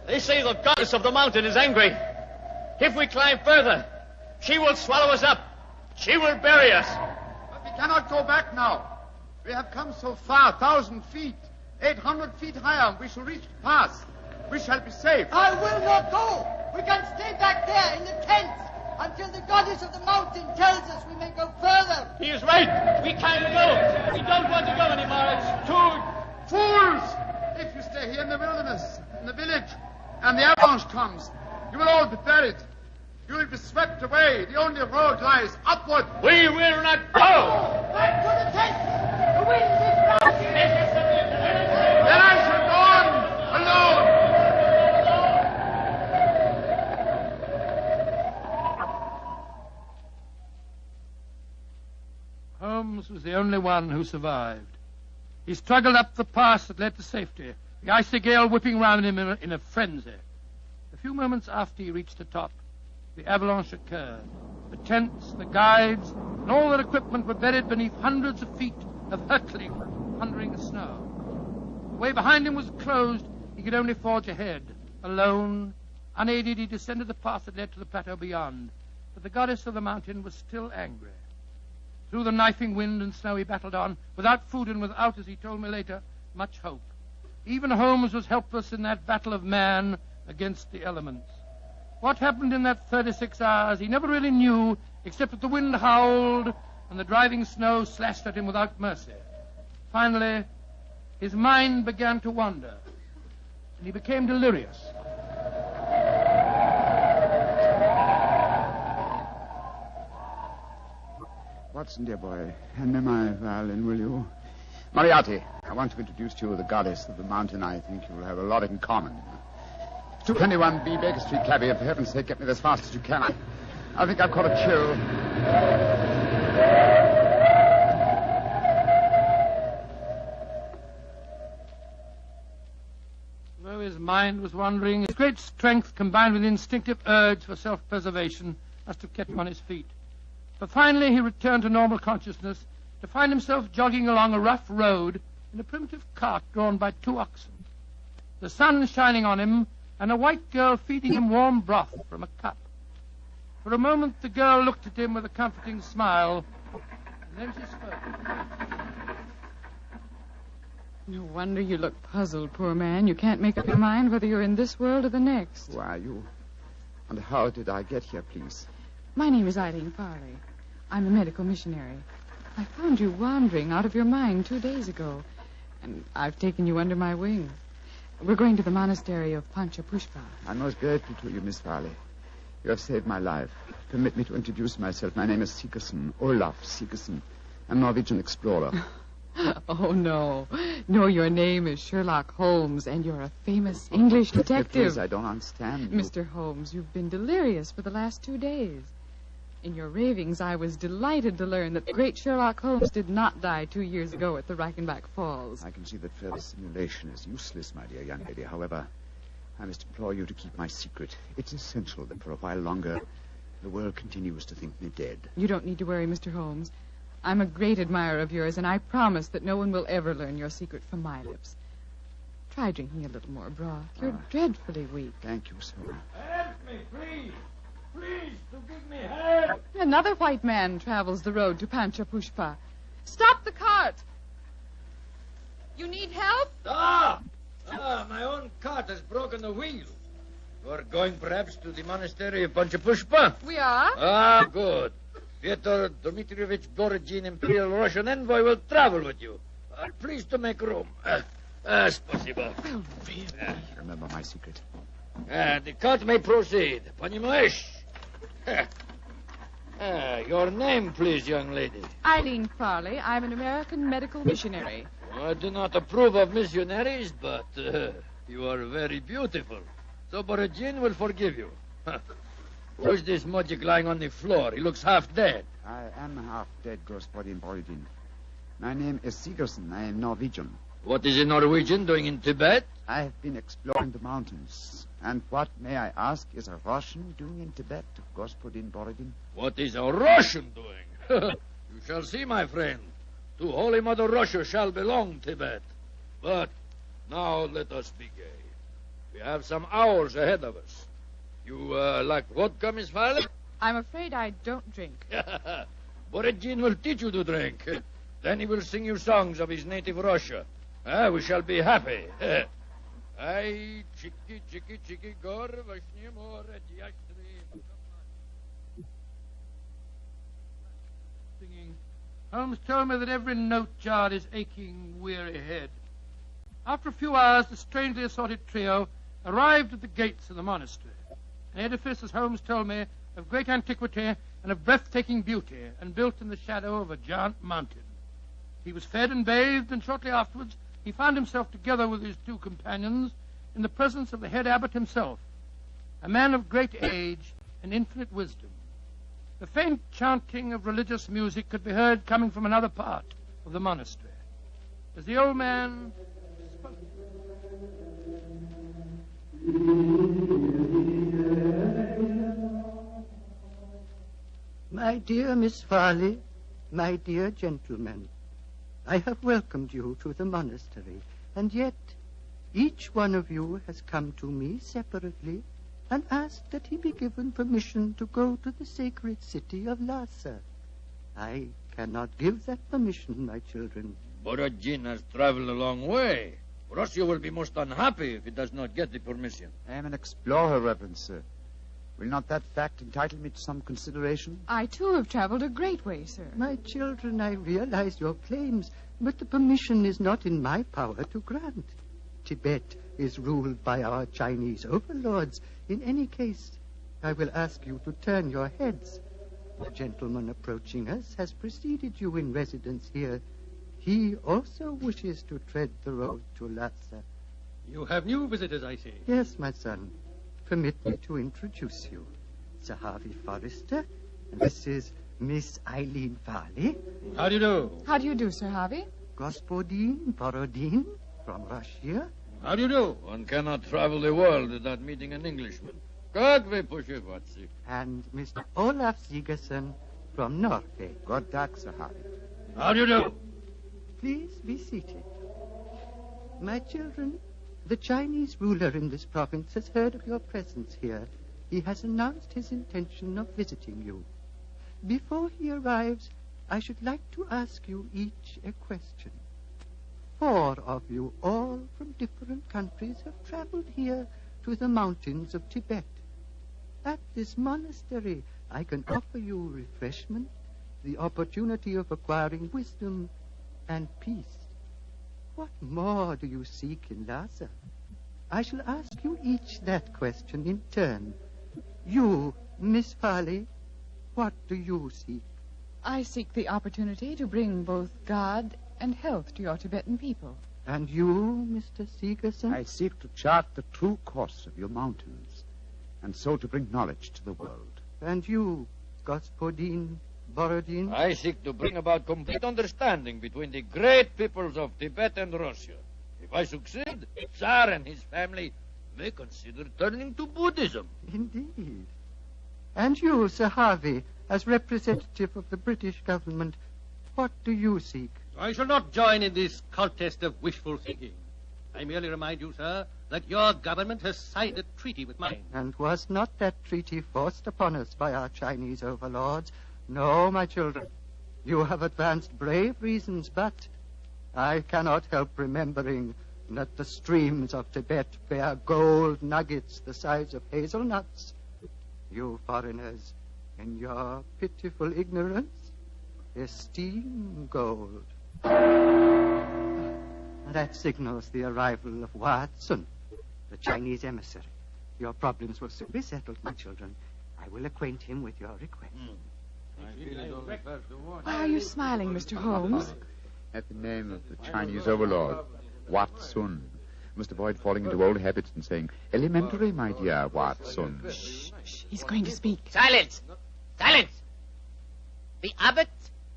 They say the goddess of the mountain is angry. If we climb further, she will swallow us up. She will bury us. But we cannot go back now. We have come so far, 1,000 feet, 800 feet higher. We shall reach the pass. We shall be safe. I will not go. We can stay back there in the tents until the goddess of the mountain tells us we may go further. He is right. We can't go. We don't want to go anymore. It's too... Fools! If you stay here in the wilderness, in the village, and the avalanche comes, you will all be buried. You will be swept away. The only road lies upward. We will not go! Back to the tent! The wind is rising! Then I shall go on alone. Holmes was the only one who survived. He struggled up the pass that led to safety, the icy gale whipping round him in a frenzy. A few moments after he reached the top, the avalanche occurred. The tents, the guides, and all their equipment were buried beneath hundreds of feet of hurtling, thundering snow. The way behind him was closed. He could only forge ahead. Alone, unaided, he descended the path that led to the plateau beyond. But the goddess of the mountain was still angry. Through the knifing wind and snow he battled on, without food and without, as he told me later, much hope. Even Holmes was helpless in that battle of man against the elements. What happened in that 36 hours he never really knew, except that the wind howled and the driving snow slashed at him without mercy. Finally, his mind began to wander, and he became delirious. Watson, dear boy, hand me my violin, will you? Moriarty, I want to introduce to you the goddess of the mountain. I think you will have a lot in common. 221B Baker Street, cabby. For heaven's sake, get me as fast as you can. I think I've caught a chill. Though his mind was wandering, his great strength combined with instinctive urge for self-preservation must have kept him on his feet. But finally he returned to normal consciousness to find himself jogging along a rough road in a primitive cart drawn by 2 oxen. The sun shining on him and a white girl feeding him warm broth from a cup. For a moment the girl looked at him with a comforting smile, and then she spoke. No wonder you look puzzled, poor man. You can't make up your mind whether you're in this world or the next. Who are you? And how did I get here, please? My name is Eileen Farley. I'm a medical missionary. I found you wandering out of your mind 2 days ago, and I've taken you under my wing. We're going to the monastery of Panchapushpa. I'm most grateful to you, Miss Farley. You have saved my life. Permit me to introduce myself. My name is Sigerson, Olaf Sigerson. I'm a Norwegian explorer. Oh, no. No, your name is Sherlock Holmes, and you're a famous English detective. Please, I don't understand you. Mr. Holmes, you've been delirious for the last 2 days. In your ravings, I was delighted to learn that the great Sherlock Holmes did not die 2 years ago at the Reichenbach Falls. I can see that further simulation is useless, my dear young lady. However, I must implore you to keep my secret. It's essential that for a while longer, the world continues to think me dead. You don't need to worry, Mr. Holmes. I'm a great admirer of yours, and I promise that no one will ever learn your secret from my lips. Try drinking a little more broth. You're dreadfully weak. Thank you, sir. Help me, please. Please, to give me help. Another white man travels the road to Panchapushpa. Stop the cart! You need help? My own cart has broken the wheel. You're going perhaps to the monastery of Panchapushpa? We are. Good. Fyodor Dmitrievich Borodin, Imperial Russian envoy, will travel with you. Please to make room. Спасибо. Remember my secret. The cart may proceed. Понимаешь? Your name, please, young lady. Eileen Farley. I'm an American medical missionary. I do not approve of missionaries, but you are very beautiful. So Borodin will forgive you. Who's this mojik lying on the floor? He looks half dead. I am half dead, Gospodin Borodin. My name is Sigerson. I am Norwegian. What is a Norwegian doing in Tibet? I have been exploring the mountains. And what, may I ask, is a Russian doing in Tibet, Gospodin Borodin? What is a Russian doing? You shall see, my friend. To Holy Mother Russia shall belong Tibet. But now let us be gay. We have some hours ahead of us. You like vodka, Miss Farley? I'm afraid I don't drink. Borodin will teach you to drink. Then he will sing you songs of his native Russia. We shall be happy. Ay, chiki, chiki, chiki, gor, vashni, more, singing. Holmes told me that every note jarred his aching, weary head. After a few hours, the strangely assorted trio arrived at the gates of the monastery. An edifice, as Holmes told me, of great antiquity and of breathtaking beauty, and built in the shadow of a giant mountain. He was fed and bathed, and shortly afterwards he found himself together with his two companions in the presence of the head abbot himself, a man of great age and infinite wisdom. The faint chanting of religious music could be heard coming from another part of the monastery. As the old man spoke, My dear Miss Farley, my dear gentlemen, I have welcomed you to the monastery, and yet each one of you has come to me separately and asked that he be given permission to go to the sacred city of Lhasa. I cannot give that permission, my children. Borodin has traveled a long way. Russia will be most unhappy if he does not get the permission. I am an explorer, Reverend Sir. Will not that fact entitle me to some consideration? I, too, have traveled a great way, sir. My children, I realize your claims, but the permission is not in my power to grant. Tibet is ruled by our Chinese overlords. In any case, I will ask you to turn your heads. The gentleman approaching us has preceded you in residence here. He also wishes to tread the road to Lhasa. You have new visitors, I see. Yes, my son. Permit me to introduce you. Sir Harvey Forrester, and this is Miss Eileen Farley. How do you do? How do you do, Sir Harvey? Gospodin Borodin from Russia. How do you do? One cannot travel the world without meeting an Englishman. God we push it, Watsi. And Mr. Olaf Sigerson from Norway. God dag, Sir Harvey. How do you do? Please be seated. My children, the Chinese ruler in this province has heard of your presence here. He has announced his intention of visiting you. Before he arrives, I should like to ask you each a question. 4 of you, all from different countries, have traveled here to the mountains of Tibet. At this monastery, I can offer you refreshment, the opportunity of acquiring wisdom and peace. What more do you seek in Lhasa? I shall ask you each that question in turn. You, Miss Farley, what do you seek? I seek the opportunity to bring both God and health to your Tibetan people. And you, Mr. Segerson? I seek to chart the true course of your mountains, and so to bring knowledge to the world. And you, Gospodin Borodin? I seek to bring about complete understanding between the great peoples of Tibet and Russia. If I succeed, Tsar and his family may consider turning to Buddhism. Indeed. And you, Sir Harvey, as representative of the British government, what do you seek? I shall not join in this contest of wishful thinking. I merely remind you, sir, that your government has signed a treaty with mine. And was not that treaty forced upon us by our Chinese overlords? No, my children. You have advanced brave reasons, but I cannot help remembering that the streams of Tibet bear gold nuggets the size of hazelnuts. You foreigners, in your pitiful ignorance, esteem gold. That signals the arrival of Watson, the Chinese emissary. Your problems will soon be settled, my children. I will acquaint him with your request. Why are you smiling, Mr. Holmes? At the name of the Chinese overlord, Watson. Must avoid falling into old habits and saying, elementary, my dear Watson. Shh. He's going to speak. Silence! Silence! The abbot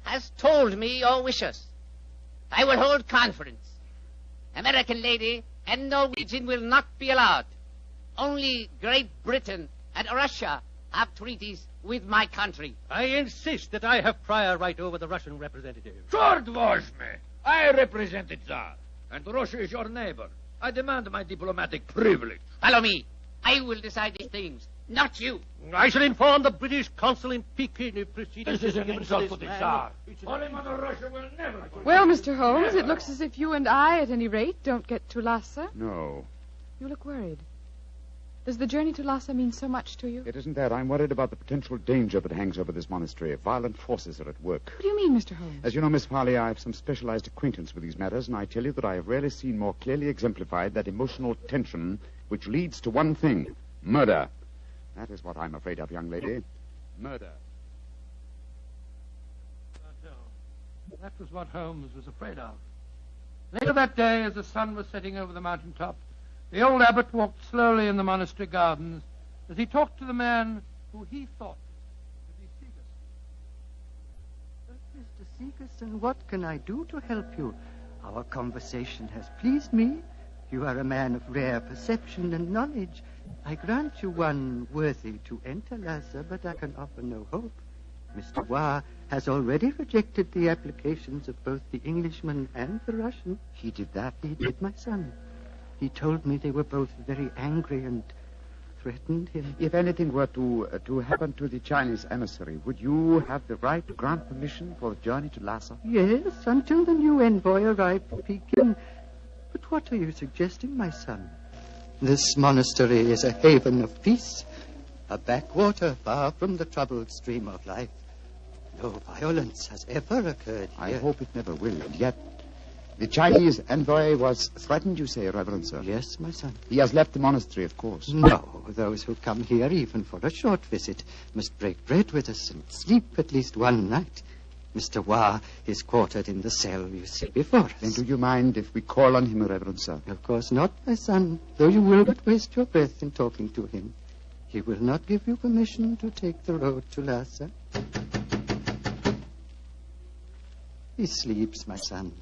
has told me your wishes. I will hold conference. American lady and Norwegian will not be allowed. Only Great Britain and Russia have treaties with my country. I insist that I have prior right over the Russian representative. Short was me. I represent the Tsar, and Russia is your neighbor. I demand my diplomatic privilege. Follow me. I will decide these things, not you. I shall inform the British consul in Peking if proceedings... This is an insult to the Tsar. Holy Mother Russia will never... Well, Mr. Holmes, it looks as if you and I, at any rate, don't get to Lhasa. No. You look worried. Does the journey to Lhasa mean so much to you? It isn't that. I'm worried about the potential danger that hangs over this monastery. Violent forces are at work. What do you mean, Mr. Holmes? As you know, Miss Farley, I have some specialized acquaintance with these matters, and I tell you that I have rarely seen more clearly exemplified that emotional tension which leads to one thing, murder. That is what I'm afraid of, young lady. Murder. That was what Holmes was afraid of. Later that day, as the sun was setting over the mountaintop, the old abbot walked slowly in the monastery gardens as he talked to the man who he thought to be Segerson. Mr. Segerson, what can I do to help you? Our conversation has pleased me. You are a man of rare perception and knowledge. I grant you one worthy to enter Lhasa, but I can offer no hope. Mr. Wa has already rejected the applications of both the Englishman and the Russian. He did that? He did, my son. He told me they were both very angry and threatened him. If anything were to happen to the Chinese emissary, would you have the right to grant permission for the journey to Lhasa? Yes, until the new envoy arrived from Peking. But what are you suggesting, my son? This monastery is a haven of peace, a backwater far from the troubled stream of life. No violence has ever occurred here. I hope it never will, and yet... The Chinese envoy was threatened, you say, Reverend Sir? Yes, my son. He has left the monastery, of course. No, those who come here, even for a short visit, must break bread with us and sleep at least one night. Mr. Wa is quartered in the cell you see before us. Then do you mind if we call on him, Reverend Sir? Of course not, my son, though you will but waste your breath in talking to him. He will not give you permission to take the road to Lhasa. He sleeps, my son.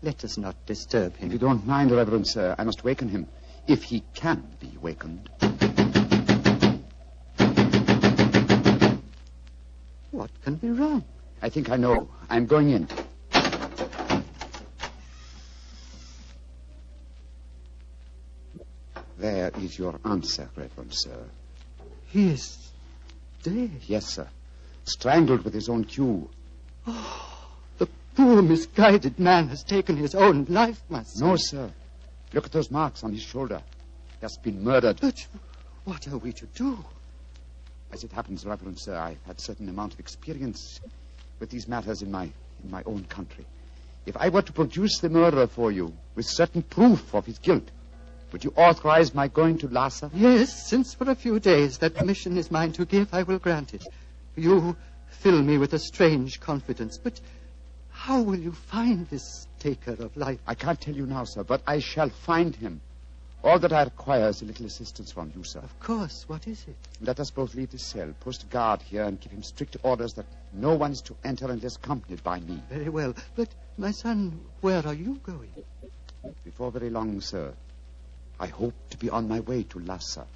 Let us not disturb him. If you don't mind, Reverend Sir, I must waken him, if he can be wakened. What can be wrong? I think I know. I'm going in. There is your answer, Reverend Sir. He is dead. Yes, sir. Strangled with his own cue. Oh. Poor, misguided man has taken his own life, my son. No, sir. Look at those marks on his shoulder. He has been murdered. But what are we to do? As it happens, Reverend Sir, I've had a certain amount of experience with these matters in my own country. If I were to produce the murderer for you with certain proof of his guilt, would you authorize my going to Lhasa? Yes, since for a few days that permission is mine to give, I will grant it. You fill me with a strange confidence, but how will you find this taker of life? I can't tell you now, sir, but I shall find him. All that I require is a little assistance from you, sir. Of course. What is it? Let us both leave the cell, post a guard here, and give him strict orders that no one is to enter unless accompanied by me. Very well. But, my son, where are you going? Before very long, sir. I hope to be on my way to Lhasa.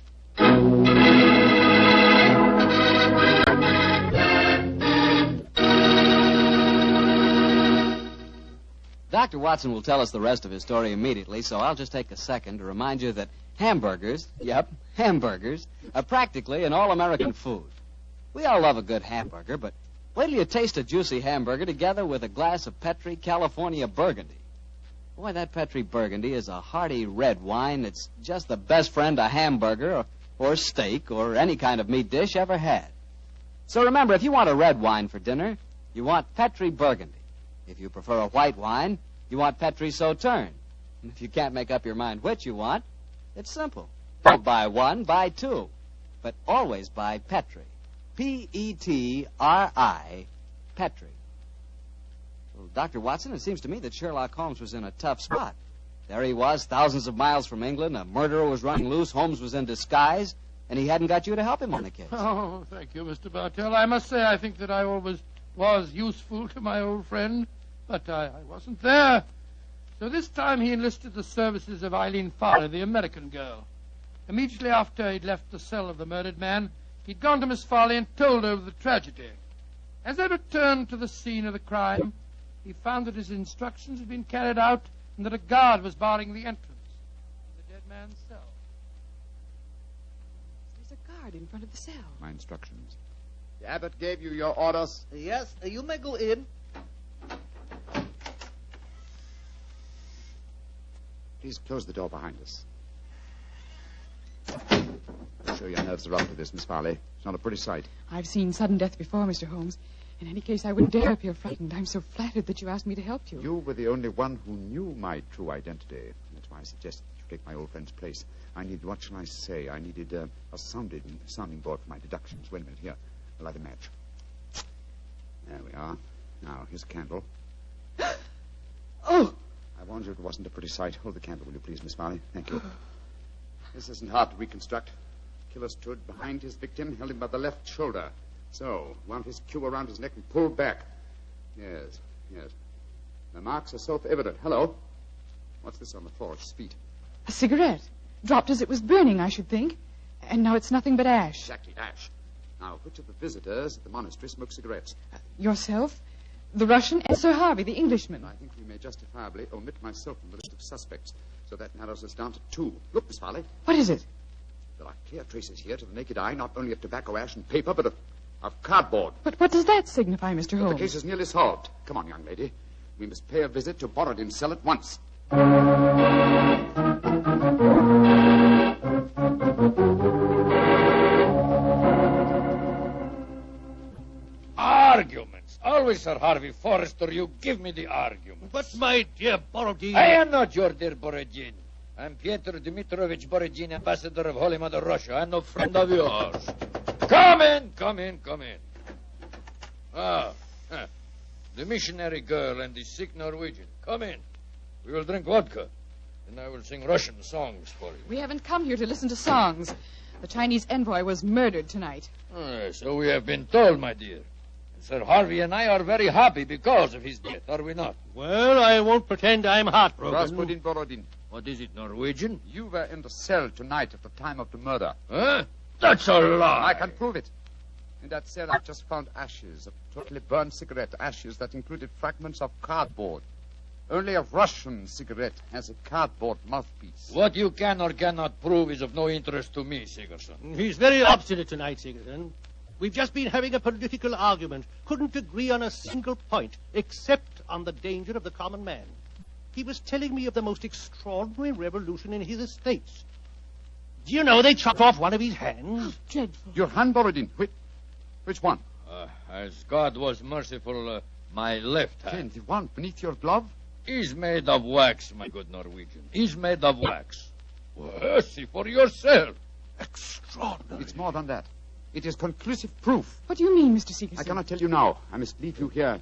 Dr. Watson will tell us the rest of his story immediately, so I'll just take a second to remind you that hamburgers, hamburgers, are practically an all-American food. We all love a good hamburger, but wait till you taste a juicy hamburger together with a glass of Petri California Burgundy. Boy, that Petri Burgundy is a hearty red wine that's just the best friend a hamburger or steak or any kind of meat dish ever had. So remember, if you want a red wine for dinner, you want Petri Burgundy. If you prefer a white wine, you want Petri Sauterne. And if you can't make up your mind which you want, it's simple. Don't buy one, buy two. But always buy Petri. P-E-T-R-I, Petri. Well, Dr. Watson, it seems to me that Sherlock Holmes was in a tough spot. There he was, thousands of miles from England. A murderer was running loose. Holmes was in disguise. And he hadn't got you to help him on the case. Oh, thank you, Mr. Bartell. I must say I think that I always was useful to my old friend. But I wasn't there. So this time he enlisted the services of Eileen Farley, the American girl. Immediately after he'd left the cell of the murdered man, he'd gone to Miss Farley and told her of the tragedy. As they returned to the scene of the crime, he found that his instructions had been carried out and that a guard was barring the entrance to the dead man's cell. There's a guard in front of the cell. My instructions. The abbot gave you your orders. Yes, you may go in. Please close the door behind us. I'm sure your nerves are up to this, Miss Farley. It's not a pretty sight. I've seen sudden death before, Mr. Holmes. In any case, I wouldn't dare appear frightened. I'm so flattered that you asked me to help you. You were the only one who knew my true identity. That's why I suggested you take my old friend's place. I needed, what shall I say? I needed a sounding board for my deductions. Wait a minute, here. I'll light a match. There we are. Now, here's a candle. Oh! I warned you it wasn't a pretty sight. Hold the candle, will you please, Miss Farley? Thank you. This isn't hard to reconstruct. Killer stood behind his victim, held him by the left shoulder. So, wound his cue around his neck and pulled back. Yes. The marks are self-evident. Hello. What's this on the floor at his feet? A cigarette. Dropped as it was burning, I should think. And now it's nothing but ash. Exactly, ash. Now, which of the visitors at the monastery smoke cigarettes? Yourself, the Russian, and Sir Harvey, the Englishman. I think we may justifiably omit myself from the list of suspects. So that narrows us down to two. Look, Miss Farley. What is it? There are clear traces here to the naked eye, not only of tobacco ash and paper, but of cardboard. But what does that signify, Mr. Holmes? The case is nearly solved. Come on, young lady. We must pay a visit to Borodin's cell at once. Arguments. Always, Sir Harvey Forrester, you give me the arguments. But, my dear Borodin... I am not your dear Borodin. I'm Pyotr Dmitrovich Borodin, ambassador of Holy Mother Russia, and no friend of yours. Come in. The missionary girl and the sick Norwegian. Come in. We will drink vodka, and I will sing Russian songs for you. We haven't come here to listen to songs. The Chinese envoy was murdered tonight. So we have been told, my dear. And Sir Harvey and I are very happy because of his death, are we not? Well, I won't pretend I'm heartbroken. Rasputin Borodin. What is it, Norwegian? You were in the cell tonight at the time of the murder. Huh? That's a lie. I can prove it. In that cell, I've just found ashes, a totally burned cigarette, ashes that included fragments of cardboard. Only a Russian cigarette has a cardboard mouthpiece. What you can or cannot prove is of no interest to me, Sigerson. He's very obstinate tonight, Sigerson. We've just been having a political argument. Couldn't agree on a single point, except on the danger of the common man. He was telling me of the most extraordinary revolution in his estates. Do you know they chopped off one of his hands? Dreadful. Your hand, Borodin. Which one? As God was merciful, my left hand. And the one beneath your glove? Is made of wax, my good Norwegian. Is made of wax. Well, see for yourself. Extraordinary. It's more than that. It is conclusive proof. What do you mean, Mr. Seegerson? I cannot tell you now. I must leave you here.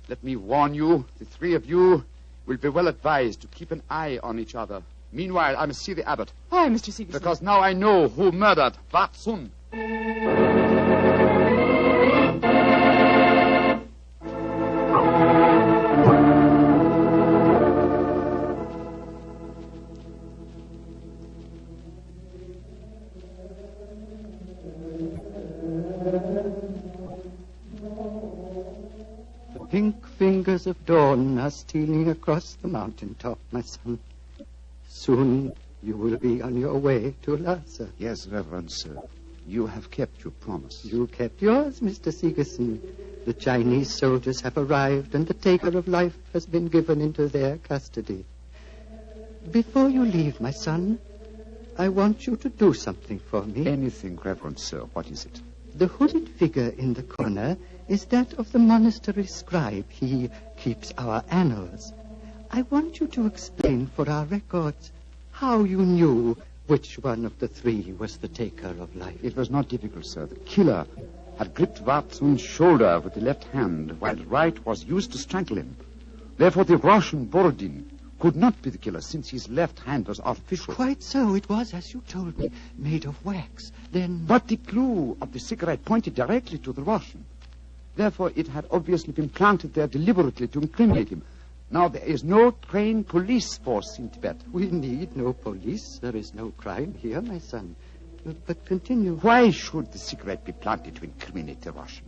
Let me warn you, the three of you will be well advised to keep an eye on each other. Meanwhile, I must see the abbot. Why, Mr. Seegerson? Because now I know who murdered Watson. Pink fingers of dawn are stealing across the mountaintop, my son. Soon you will be on your way to Lhasa. Yes, Reverend Sir. You have kept your promise. You kept yours, Mr. Seegerson. The Chinese soldiers have arrived, and the taker of life has been given into their custody. Before you leave, my son, I want you to do something for me. Anything, Reverend Sir. What is it? The hooded figure in the corner is that of the monastery scribe. He keeps our annals. I want you to explain for our records how you knew which one of the three was the taker of life. It was not difficult, sir. The killer had gripped Watson's shoulder with the left hand, while the right was used to strangle him. Therefore, the Russian Borodin could not be the killer, since his left hand was artificial. Quite so. It was, as you told me, made of wax. Then... But the clue of the cigarette pointed directly to the Russian. Therefore, it had obviously been planted there deliberately to incriminate him. Now, there is no trained police force in Tibet. We need no police. There is no crime here, my son. But continue. Why should the cigarette be planted to incriminate the Russian?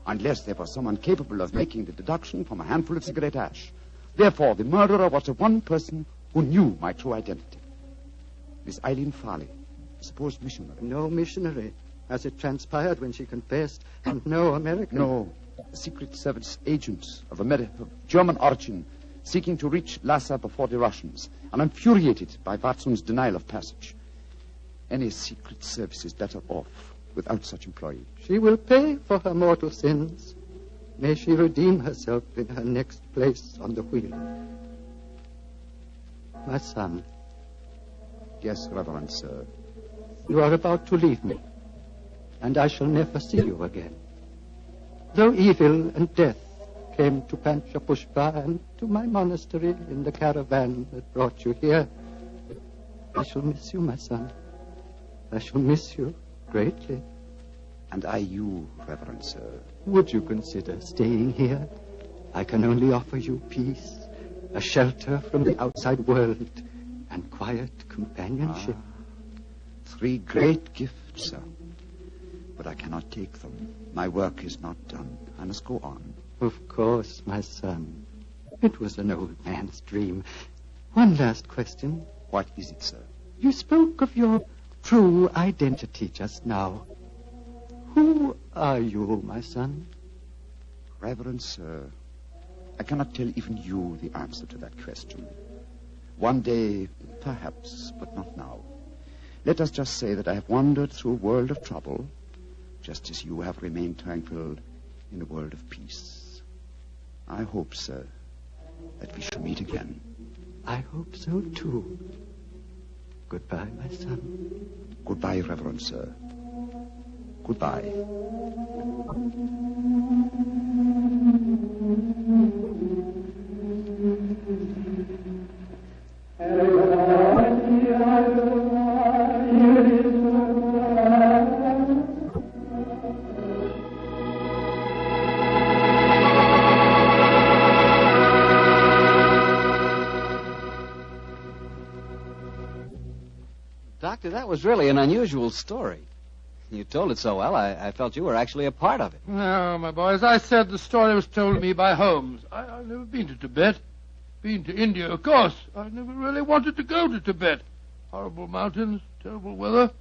Unless there was someone capable of making the deduction from a handful of cigarette ash. Therefore, the murderer was the one person who knew my true identity. Miss Eileen Farley, supposed missionary. No missionary, as it transpired when she confessed, and no American. No, a Secret Service agent of German origin, seeking to reach Lhasa before the Russians, and infuriated by Watson's denial of passage. Any Secret Service is better off without such employee. She will pay for her mortal sins. May she redeem herself in her next place on the wheel. My son. Yes, Reverend Sir. You are about to leave me, and I shall never see you again. Though evil and death came to Panchapushpa and to my monastery in the caravan that brought you here, I shall miss you, my son. I shall miss you greatly. And I you, Reverend Sir. Would you consider staying here? I can only offer you peace, a shelter from the outside world, and quiet companionship. Three great gifts, sir. But I cannot take them. My work is not done. I must go on. Of course, my son. It was an old man's dream. One last question. What is it, sir? You spoke of your true identity just now. Who are you, my son? Reverend Sir, I cannot tell even you the answer to that question. One day, perhaps, but not now. Let us just say that I have wandered through a world of trouble, just as you have remained tranquil in a world of peace. I hope, sir, that we shall meet again. I hope so, too. Goodbye, my son. Goodbye, Reverend Sir. Goodbye. Doctor, that was really an unusual story. You told it so well, I felt you were actually a part of it. No, my boy, as I said, the story was told me by Holmes. I've never been to Tibet. Been to India, of course. I never really wanted to go to Tibet. Horrible mountains, terrible weather.